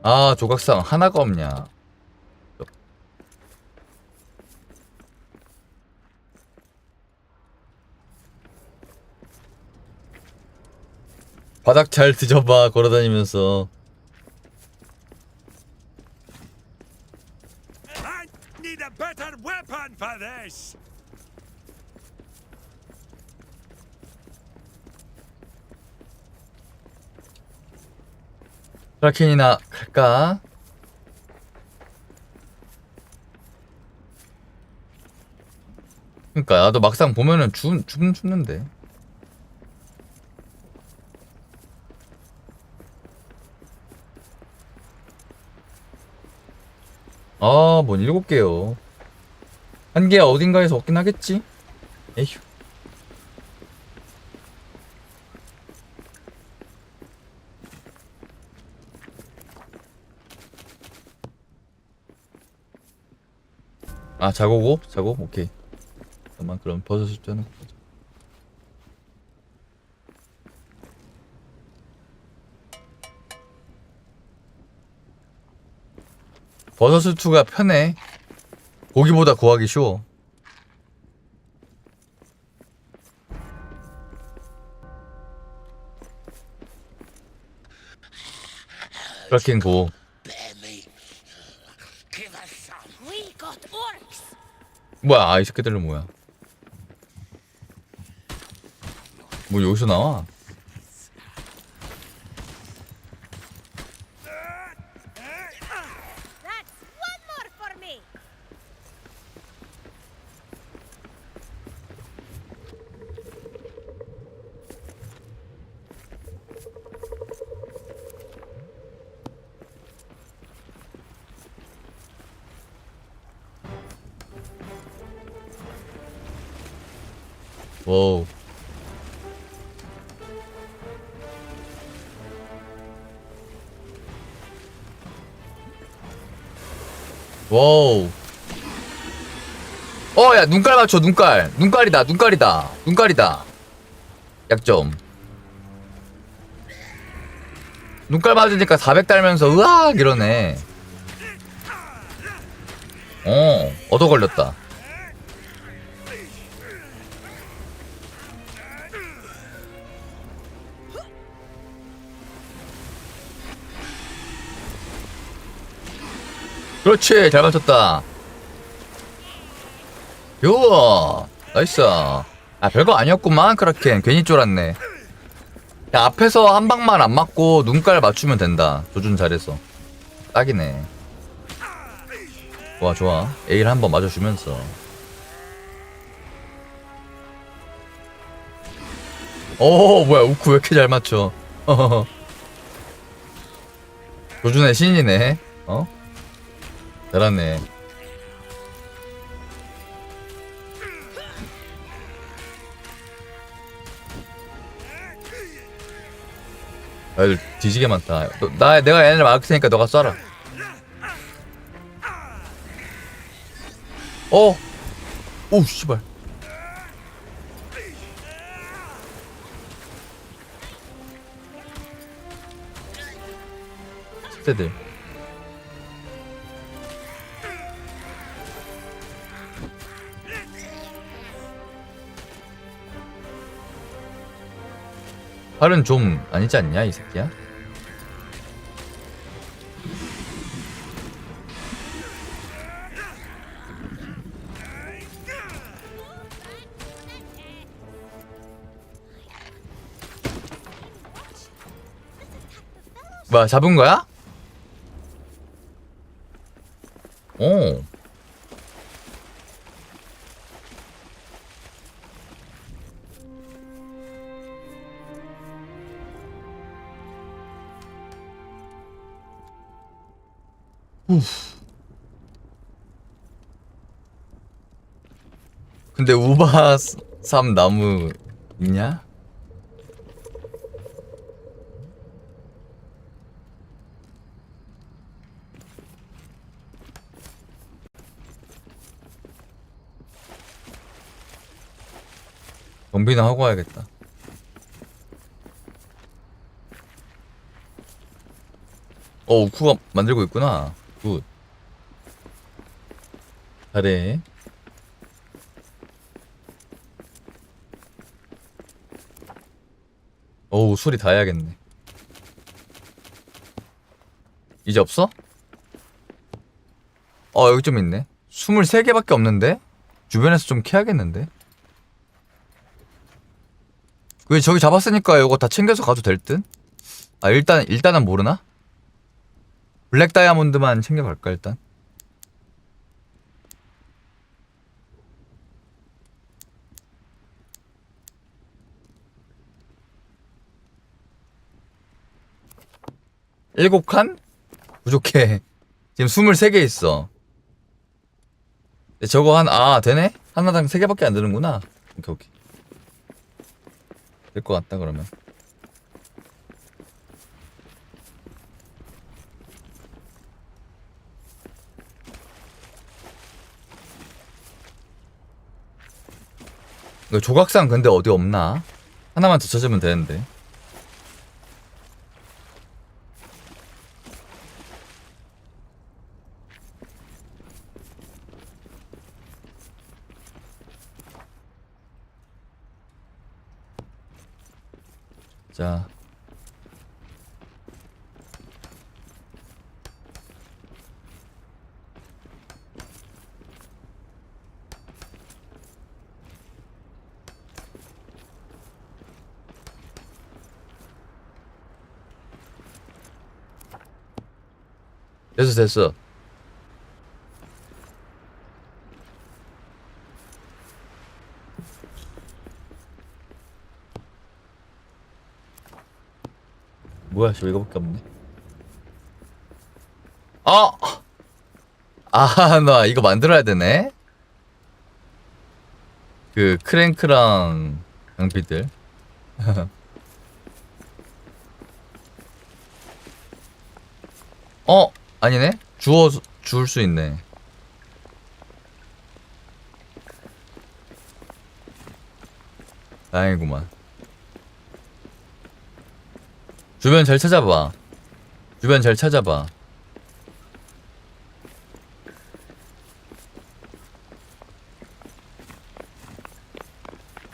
Speaker 1: 아, 조각상 하나가 없냐. 바닥 잘 뒤져봐, 걸어다니면서.
Speaker 12: I need a better weapon for this.
Speaker 1: 트라켄이나 갈까? 그니까 나도 막상 보면은 죽는데. 아, 뭔 7개요. 한 개 어딘가에서 얻긴 하겠지? 에휴. 아, 자고고? 자고? 오케이. 잠깐만, 그럼 버섯을 쪄는 거죠. 버섯을 2가 편해. 고기보다 구하기 쉬워. 그렇긴 고. 뭐야, 아, 이 새끼들은 뭐야. 뭐 여기서 나와? 와우. 와우. 야, 눈깔 맞춰, 눈깔. 눈깔이다. 약점. 눈깔 맞으니까 400 달면서, 으악! 이러네. 얻어 걸렸다. 그렇지, 잘 맞췄다. 요, 나이스. 아, 별거 아니었구만. 크라켄 괜히 쫄았네. 야, 앞에서 한 방만 안 맞고 눈깔 맞추면 된다. 조준 잘했어. 딱이네. 좋아, 좋아. A를 한번 맞아주면서. 오, 뭐야, 우쿠 왜 이렇게 잘 맞춰. 조준의 신이네. 잘하네. 애들 뒤지게 많다. 내가 얘네를 막을 테니까 너가 쏴라. 오, 씨발. 10대들. 팔은 좀 아니지 않냐 이 새끼야? 뭐야 잡은 거야? 오. 근데 우바삼 나무 있냐? 정비나 하고 와야겠다. 우쿠가 만들고 있구나. 굿. 잘해. 어우, 소리 다 해야겠네. 이제 없어? 여기 좀 있네. 23개밖에 없는데? 주변에서 좀 캐야겠는데? 저기 잡았으니까 이거 다 챙겨서 가도 될 듯? 일단은 모르나? 블랙 다이아몬드만 챙겨갈까 일단? 일곱 칸? 부족해. 지금 23개 있어. 저거 되네? 하나당 3개밖에 안 되는구나. 오케이. 될 것 같다 그러면. 이거 조각상 근데 어디 없나? 하나만 더 찾으면 되는데. 자. 됐어. 뭐야, 저 이거밖에 없네. 나 이거 만들어야 되네. 그 크랭크랑 장비들. 아니네. 주울 수 있네. 다행이구만. 주변 잘 찾아봐.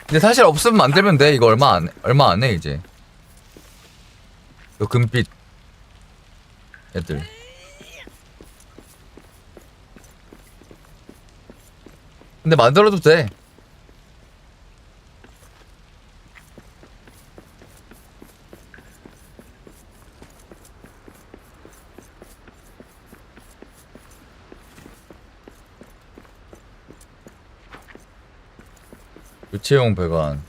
Speaker 1: 근데 사실 없으면 만들면 돼. 이거 얼마 안 해 이제. 이 금빛 애들. 근데 만들어도 돼. 교체용 배관.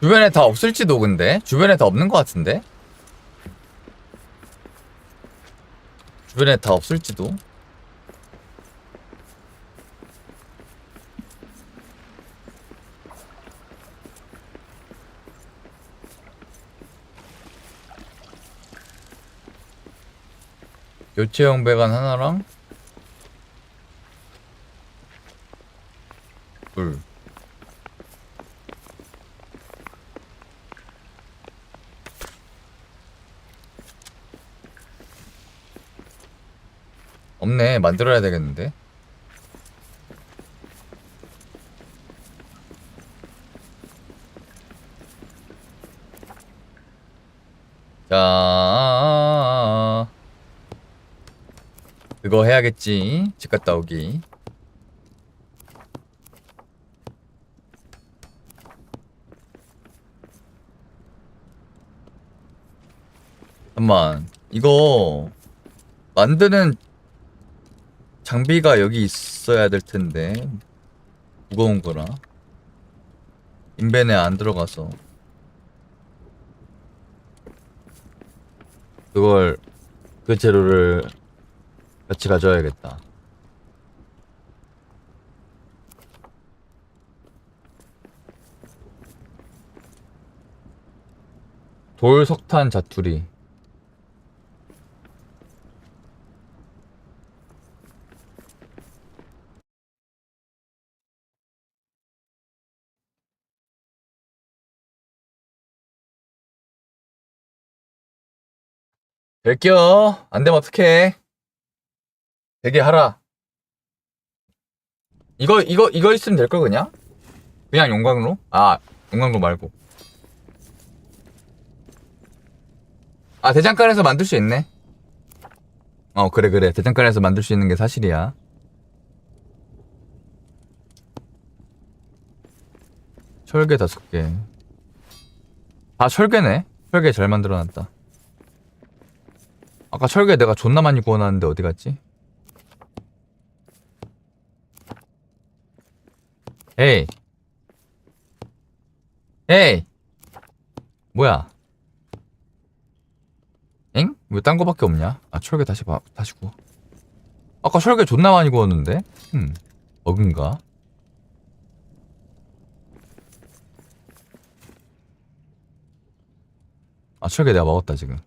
Speaker 1: 주변에 다 없을지도. 근데 주변에 다 없는 것 같은데. 주변에 다 없을지도. 교체용 배관 하나랑 불. 없네. 만들어야 되겠는데. 자, 그거 해야겠지. 집 갔다 오기. 잠깐만, 이거 만드는 장비가 여기 있어야 될 텐데. 무거운 거라 인벤에 안 들어가서 그걸, 그 재료를 같이 가져야겠다. 돌, 석탄, 자투리. 될겨. 안 되면 어떡해. 되게 하라. 이거 있으면 될걸, 그냥? 그냥 용광로? 아, 용광로 말고. 아, 대장간에서 만들 수 있네. 그래. 대장간에서 만들 수 있는 게 사실이야. 철개 5개. 다 철개네? 철개 잘 만들어놨다. 아까 철개 내가 존나 많이 구워놨는데 어디 갔지? 에이. 에이. 뭐야? 엥? 왜 딴 거밖에 없냐? 아, 철개 다시 구워. 아까 철개 존나 많이 구웠는데? 버그인가? 아, 철개 내가 먹었다, 지금.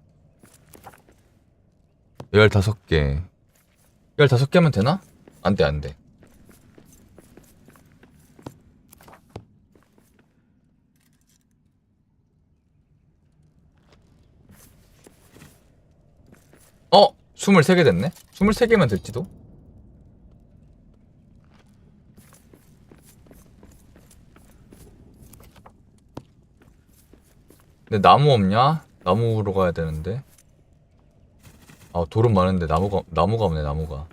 Speaker 1: 15개. 15개면 되나? 안 돼. 어! 23개 됐네? 23개면 될지도? 근데 나무 없냐? 나무로 가야 되는데. 아, 돌은 많은데 나무가 없네, 나무가.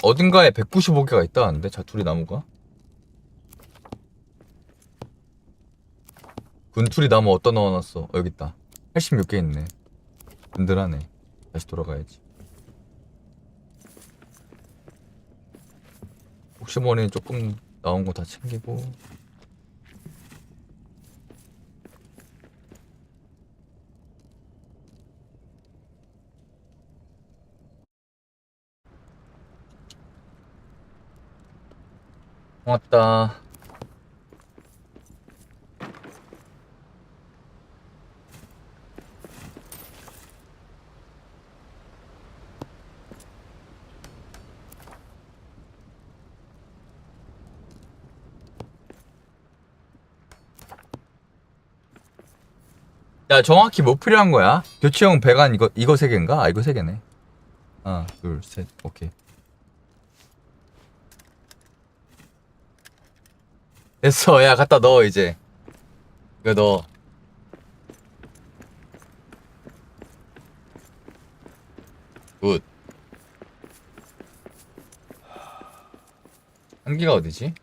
Speaker 1: 어딘가에 195개가 있다는데, 자투리 나무가? 군투리 나무 어디다 넣어놨어? 여기 있다. 86개 있네. 든든하네. 다시 돌아가야지. 혹시 모르니 조금 나온 거 다 챙기고. 고맙다. 야, 정확히 뭐 필요한 거야? 교체용 배관 이거 3개인가? 아, 이거 3개네. 하나, 둘, 셋. 오케이. 됐어. 야, 갖다 넣어, 이제. 이거 넣어. 굿. 한기가 어디지?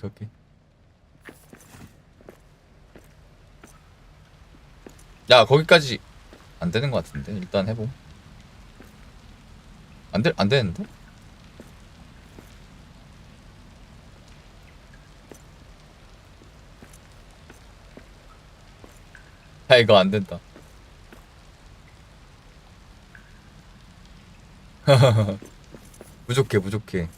Speaker 1: 오케이. 야, 거기까지 안 되는 것 같은데. 일단 해봄. 안 되는데? 야, 이거 안 된다. 부족해 부족해.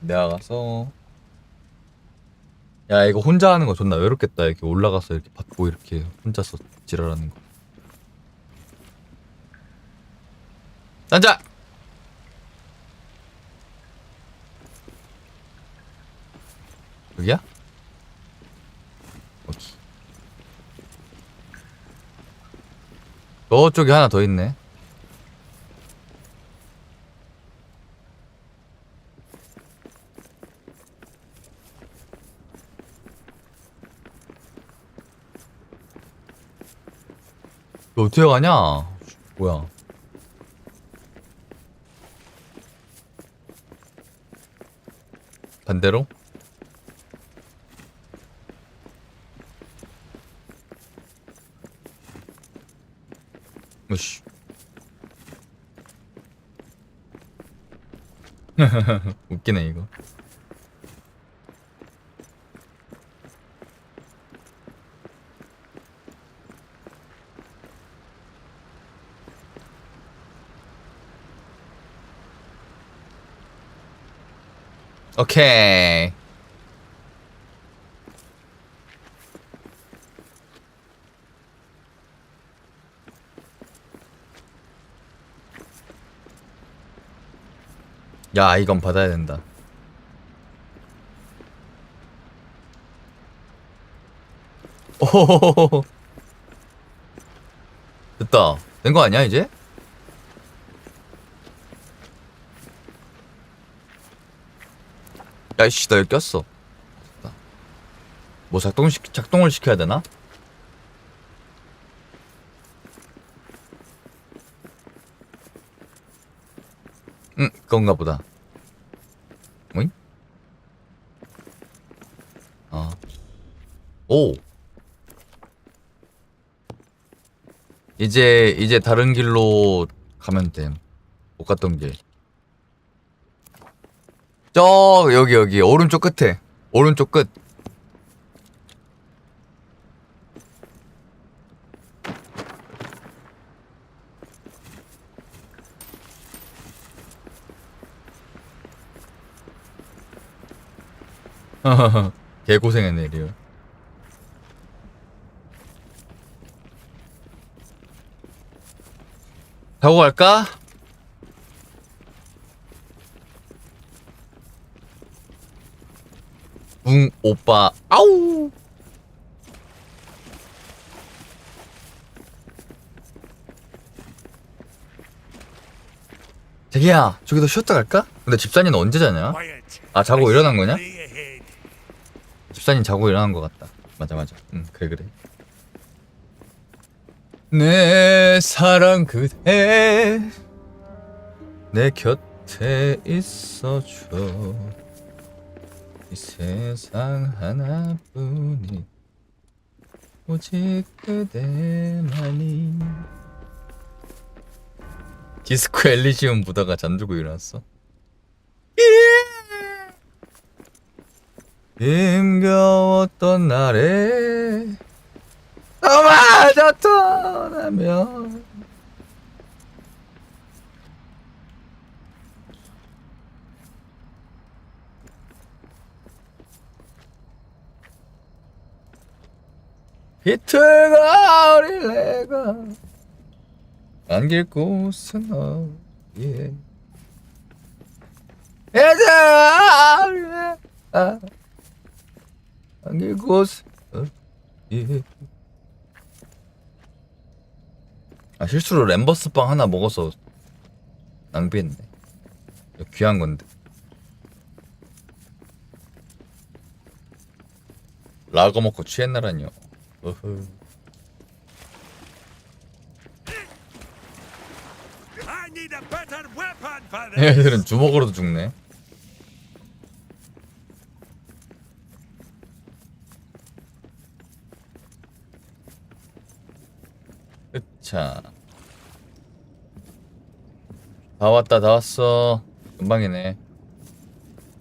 Speaker 1: 내가 가서 야 이거 혼자 하는 거 존나 외롭겠다. 이렇게 올라가서 이렇게 받고 이렇게 혼자서 지랄하는 거. 앉아. 여기야? 오케이. 저쪽에 하나 더 있네. 너 어떻게 가냐? 뭐야? 반대로? 으씨. 웃기네 이거. 오케이. 야, 이건 받아야 된다. 오호호호호. 됐다. 된 거 아니야, 이제? 야이씨, 나 여기 꼈어. 됐다. 뭐 작동을 시켜야 되나? 그건가 보다. 뭐잉? 아. 오! 이제 다른 길로 가면 됨. 못 갔던 길. 여기 오른쪽 끝에. 오른쪽 끝. 개고생했네 리얼. 타고 갈까? 응 오빠 아우. 자기야 저기서 쉬었다 갈까? 근데 집사님은 언제 자냐? 아 자고 일어난 거냐? 집사님 자고 일어난 것 같다. 맞아 응 그래 내 사랑 그대 내 곁에 있어줘. 이 세상 하나뿐인 오직 그대만이. 디스코엘리시움 보다가 잠들고 일어났어. 힘겨웠던 날에 너마저 떠나면 비틀거릴 내가 안길 곳은 어디에 얘들아 안길 곳은 어디에. 아 실수로 램버스빵 하나 먹어서 낭비했네. 귀한 건데. 라거 먹고 취했나라뇨. 어허. 얘들은 주먹으로도 죽네. 자, 다 왔어. 금방이네.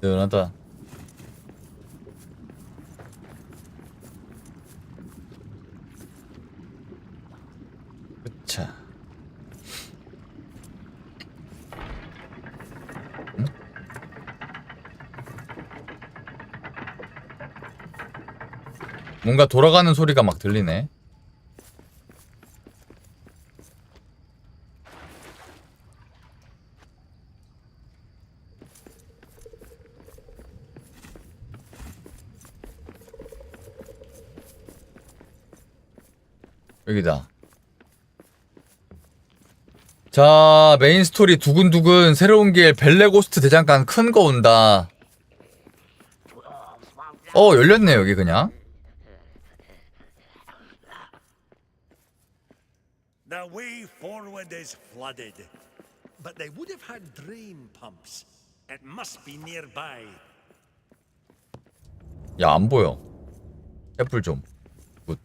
Speaker 1: 늘어나다. 자. 뭔가 돌아가는 소리가 막 들리네. 여기다. 자, 메인 스토리 두근두근 새로운 길 벨레고스트 대장간 큰 거 온다. 열렸네 여기 그냥.
Speaker 12: The way forward is flooded, but they would have had drain pumps. It must be nearby.
Speaker 1: 야, 안 보여. 애플 좀. 굿.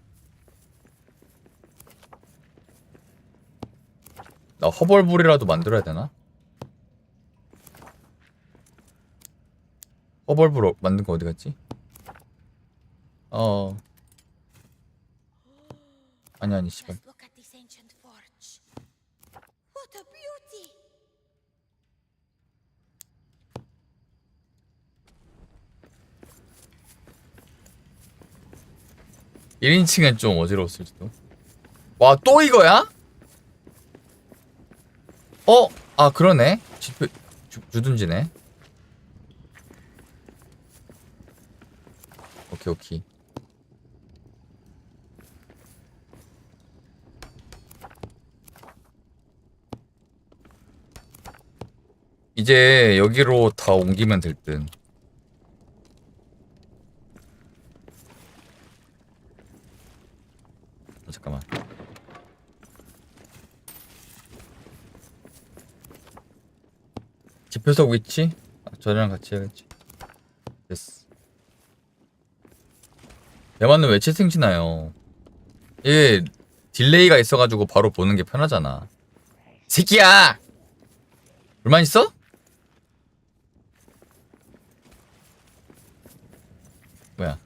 Speaker 1: 나 허벌불이라도 만들어야 되나? 허벌불 만든 거 어디 갔지? 아니 씨발.
Speaker 13: Look at this ancient forge. What a beauty!
Speaker 1: 1인칭은 좀 어지러웠을지도. 와, 또 이거야? 그러네. 주둔지네. 오케이. 이제 여기로 다 옮기면 될 듯. 잠깐만. 지표석 위치? 저랑 같이 해야겠지. 됐어. 대만은 왜 채팅치나요? 이게 딜레이가 있어가지고 바로 보는 게 편하잖아. 새끼야! 불만 있어? 뭐야?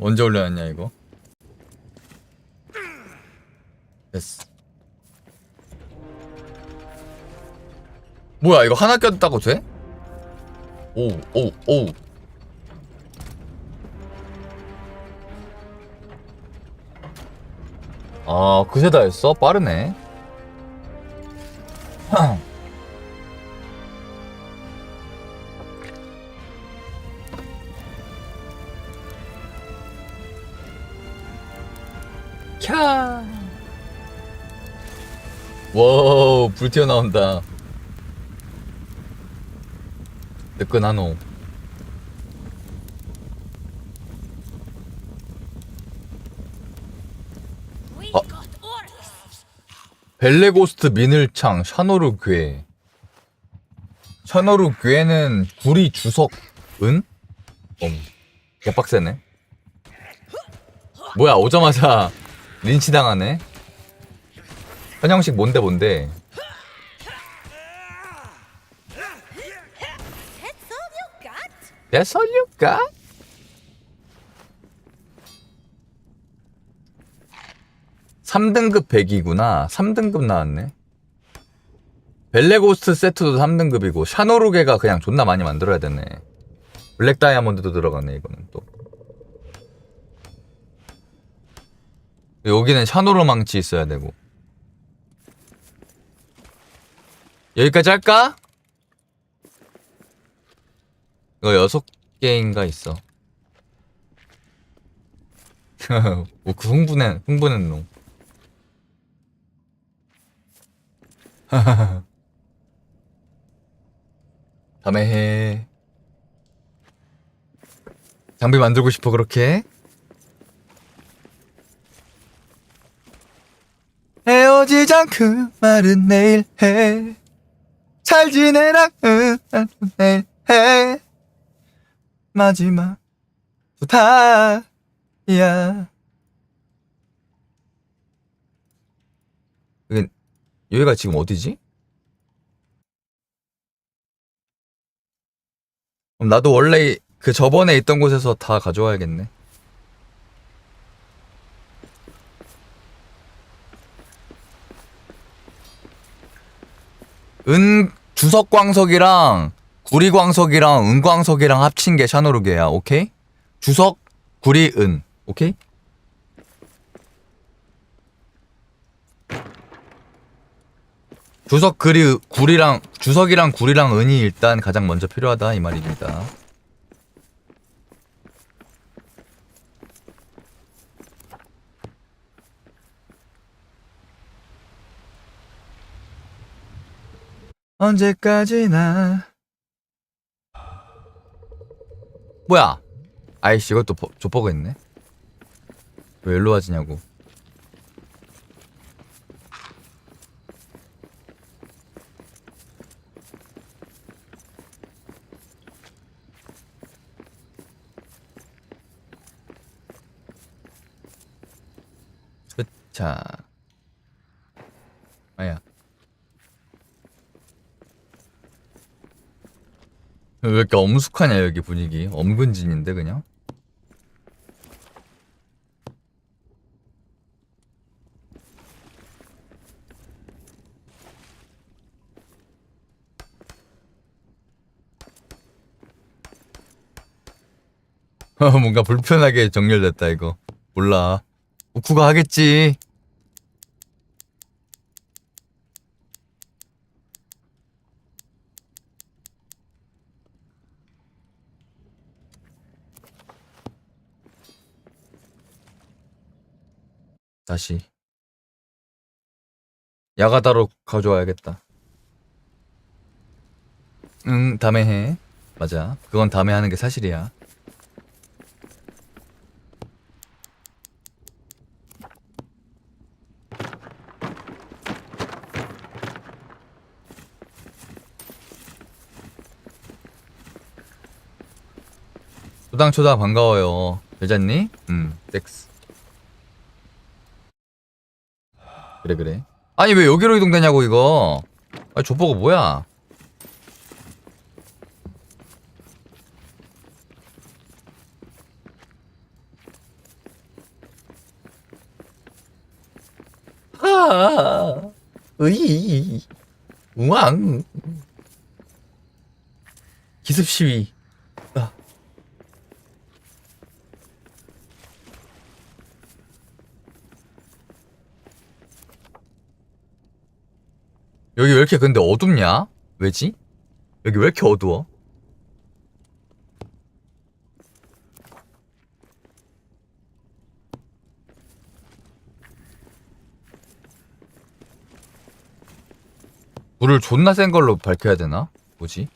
Speaker 1: 언제 올려놨냐 이거? 됐어. 뭐야 이거 하나 꼈다고 돼? 오. 그새 다 했어? 빠르네. 캬. 와우, 불 튀어나온다. 뜨끈하노. 벨레고스트 미늘창 샤노르 괴. 샤노르 괴는 구리 주석은? 개빡세네. 뭐야, 오자마자 린치 당하네. 현영식 뭔데? That's all you got? (3등급) 100이구나. 3등급 나왔네. 벨레고스트 세트도 3등급이고 샤노루게가 그냥 존나 많이 만들어야 되네. 블랙 다이아몬드도 들어가네 이거는 또. 여기는 샤노루 망치 있어야 되고. 여기까지 할까? 이거 6개인가 있어. 뭐 그 흥분한 놈. 다음에 해. 장비 만들고 싶어 그렇게? 헤어지자 그 말은 내일 해. 잘 지내라 해 마지막 부탁이야. 여기가 지금 어디지? 그럼 나도 원래 그 저번에 있던 곳에서 다 가져와야겠네. 주석광석이랑 구리광석이랑 은광석이랑 합친 게 샤노르게야. 오케이? 주석, 구리, 은. 오케이? 주석이랑 구리랑 은이 일단 가장 먼저 필요하다 이 말입니다. 언제까지나. 뭐야? 아이씨, 이것도 족보가 있네. 왜 일로 와지냐고. 자, 아야. 왜 이렇게 엄숙하냐 여기 분위기. 엄근진인데 그냥. 뭔가 불편하게 정렬됐다 이거. 몰라. 우쿠가 하겠지. 다시 야가다로 가져와야겠다. 응, 다음에 해. 맞아. 그건 다음에 하는 게 사실이야. 초당 반가워요. 잘 잤니? 섹스. 그래. 아니 왜 여기로 이동되냐고 이거. 아니 족보가 뭐야. 으이 우왕 기습 시위. 여기 왜 이렇게 근데 어둡냐? 왜지? 여기 왜 이렇게 어두워? 불을 존나 센 걸로 밝혀야 되나? 뭐지?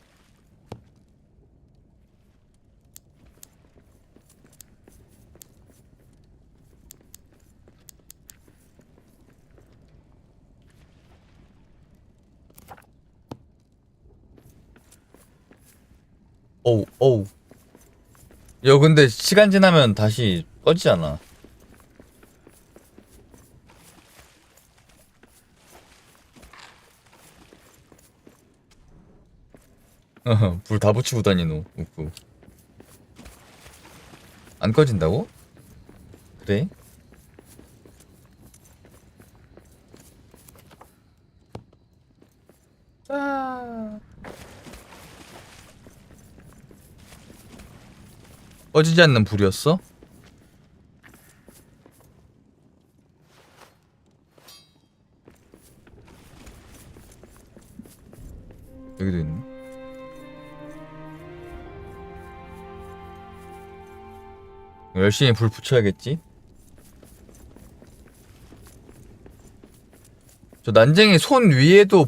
Speaker 1: 어우. 야, 근데 시간 지나면 다시 꺼지잖아. 불 다 붙이고 다니노. 웃고. 안 꺼진다고? 그래? 꺼지지 않는 불이었어? 여기도 있네. 열심히 불 붙여야겠지? 저 난쟁이 손 위에도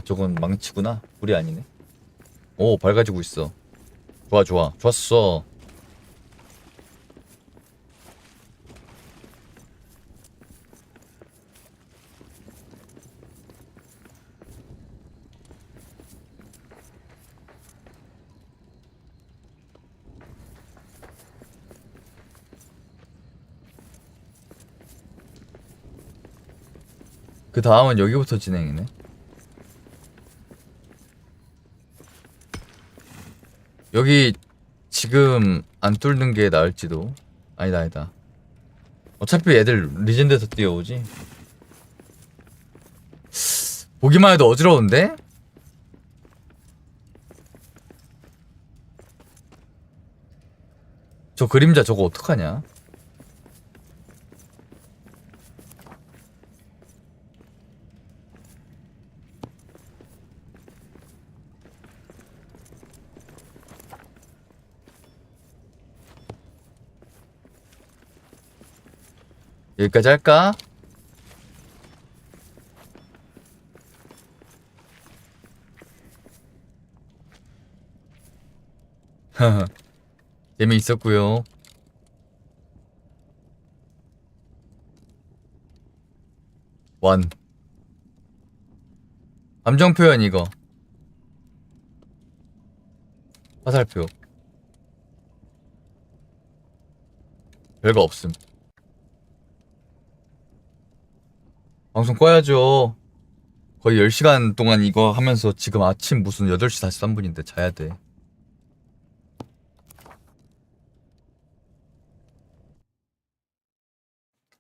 Speaker 1: 저건 망치구나. 불이 아니네. 오, 밝아지고 있어. 좋았어. 그 다음은 여기부터 진행이네. 여기 지금 안 뚫는 게 나을지도. 아니다. 어차피 애들 리젠드에서 뛰어오지. 보기만 해도 어지러운데? 저 그림자 저거 어떡하냐? 여기까지 할까? 재미있었구요. 완. 감정 표현 이거. 화살표. 별거 없음. 방송 꺼야죠. 거의 10시간 동안 이거 하면서 지금 아침 무슨 8시 43분인데 자야 돼.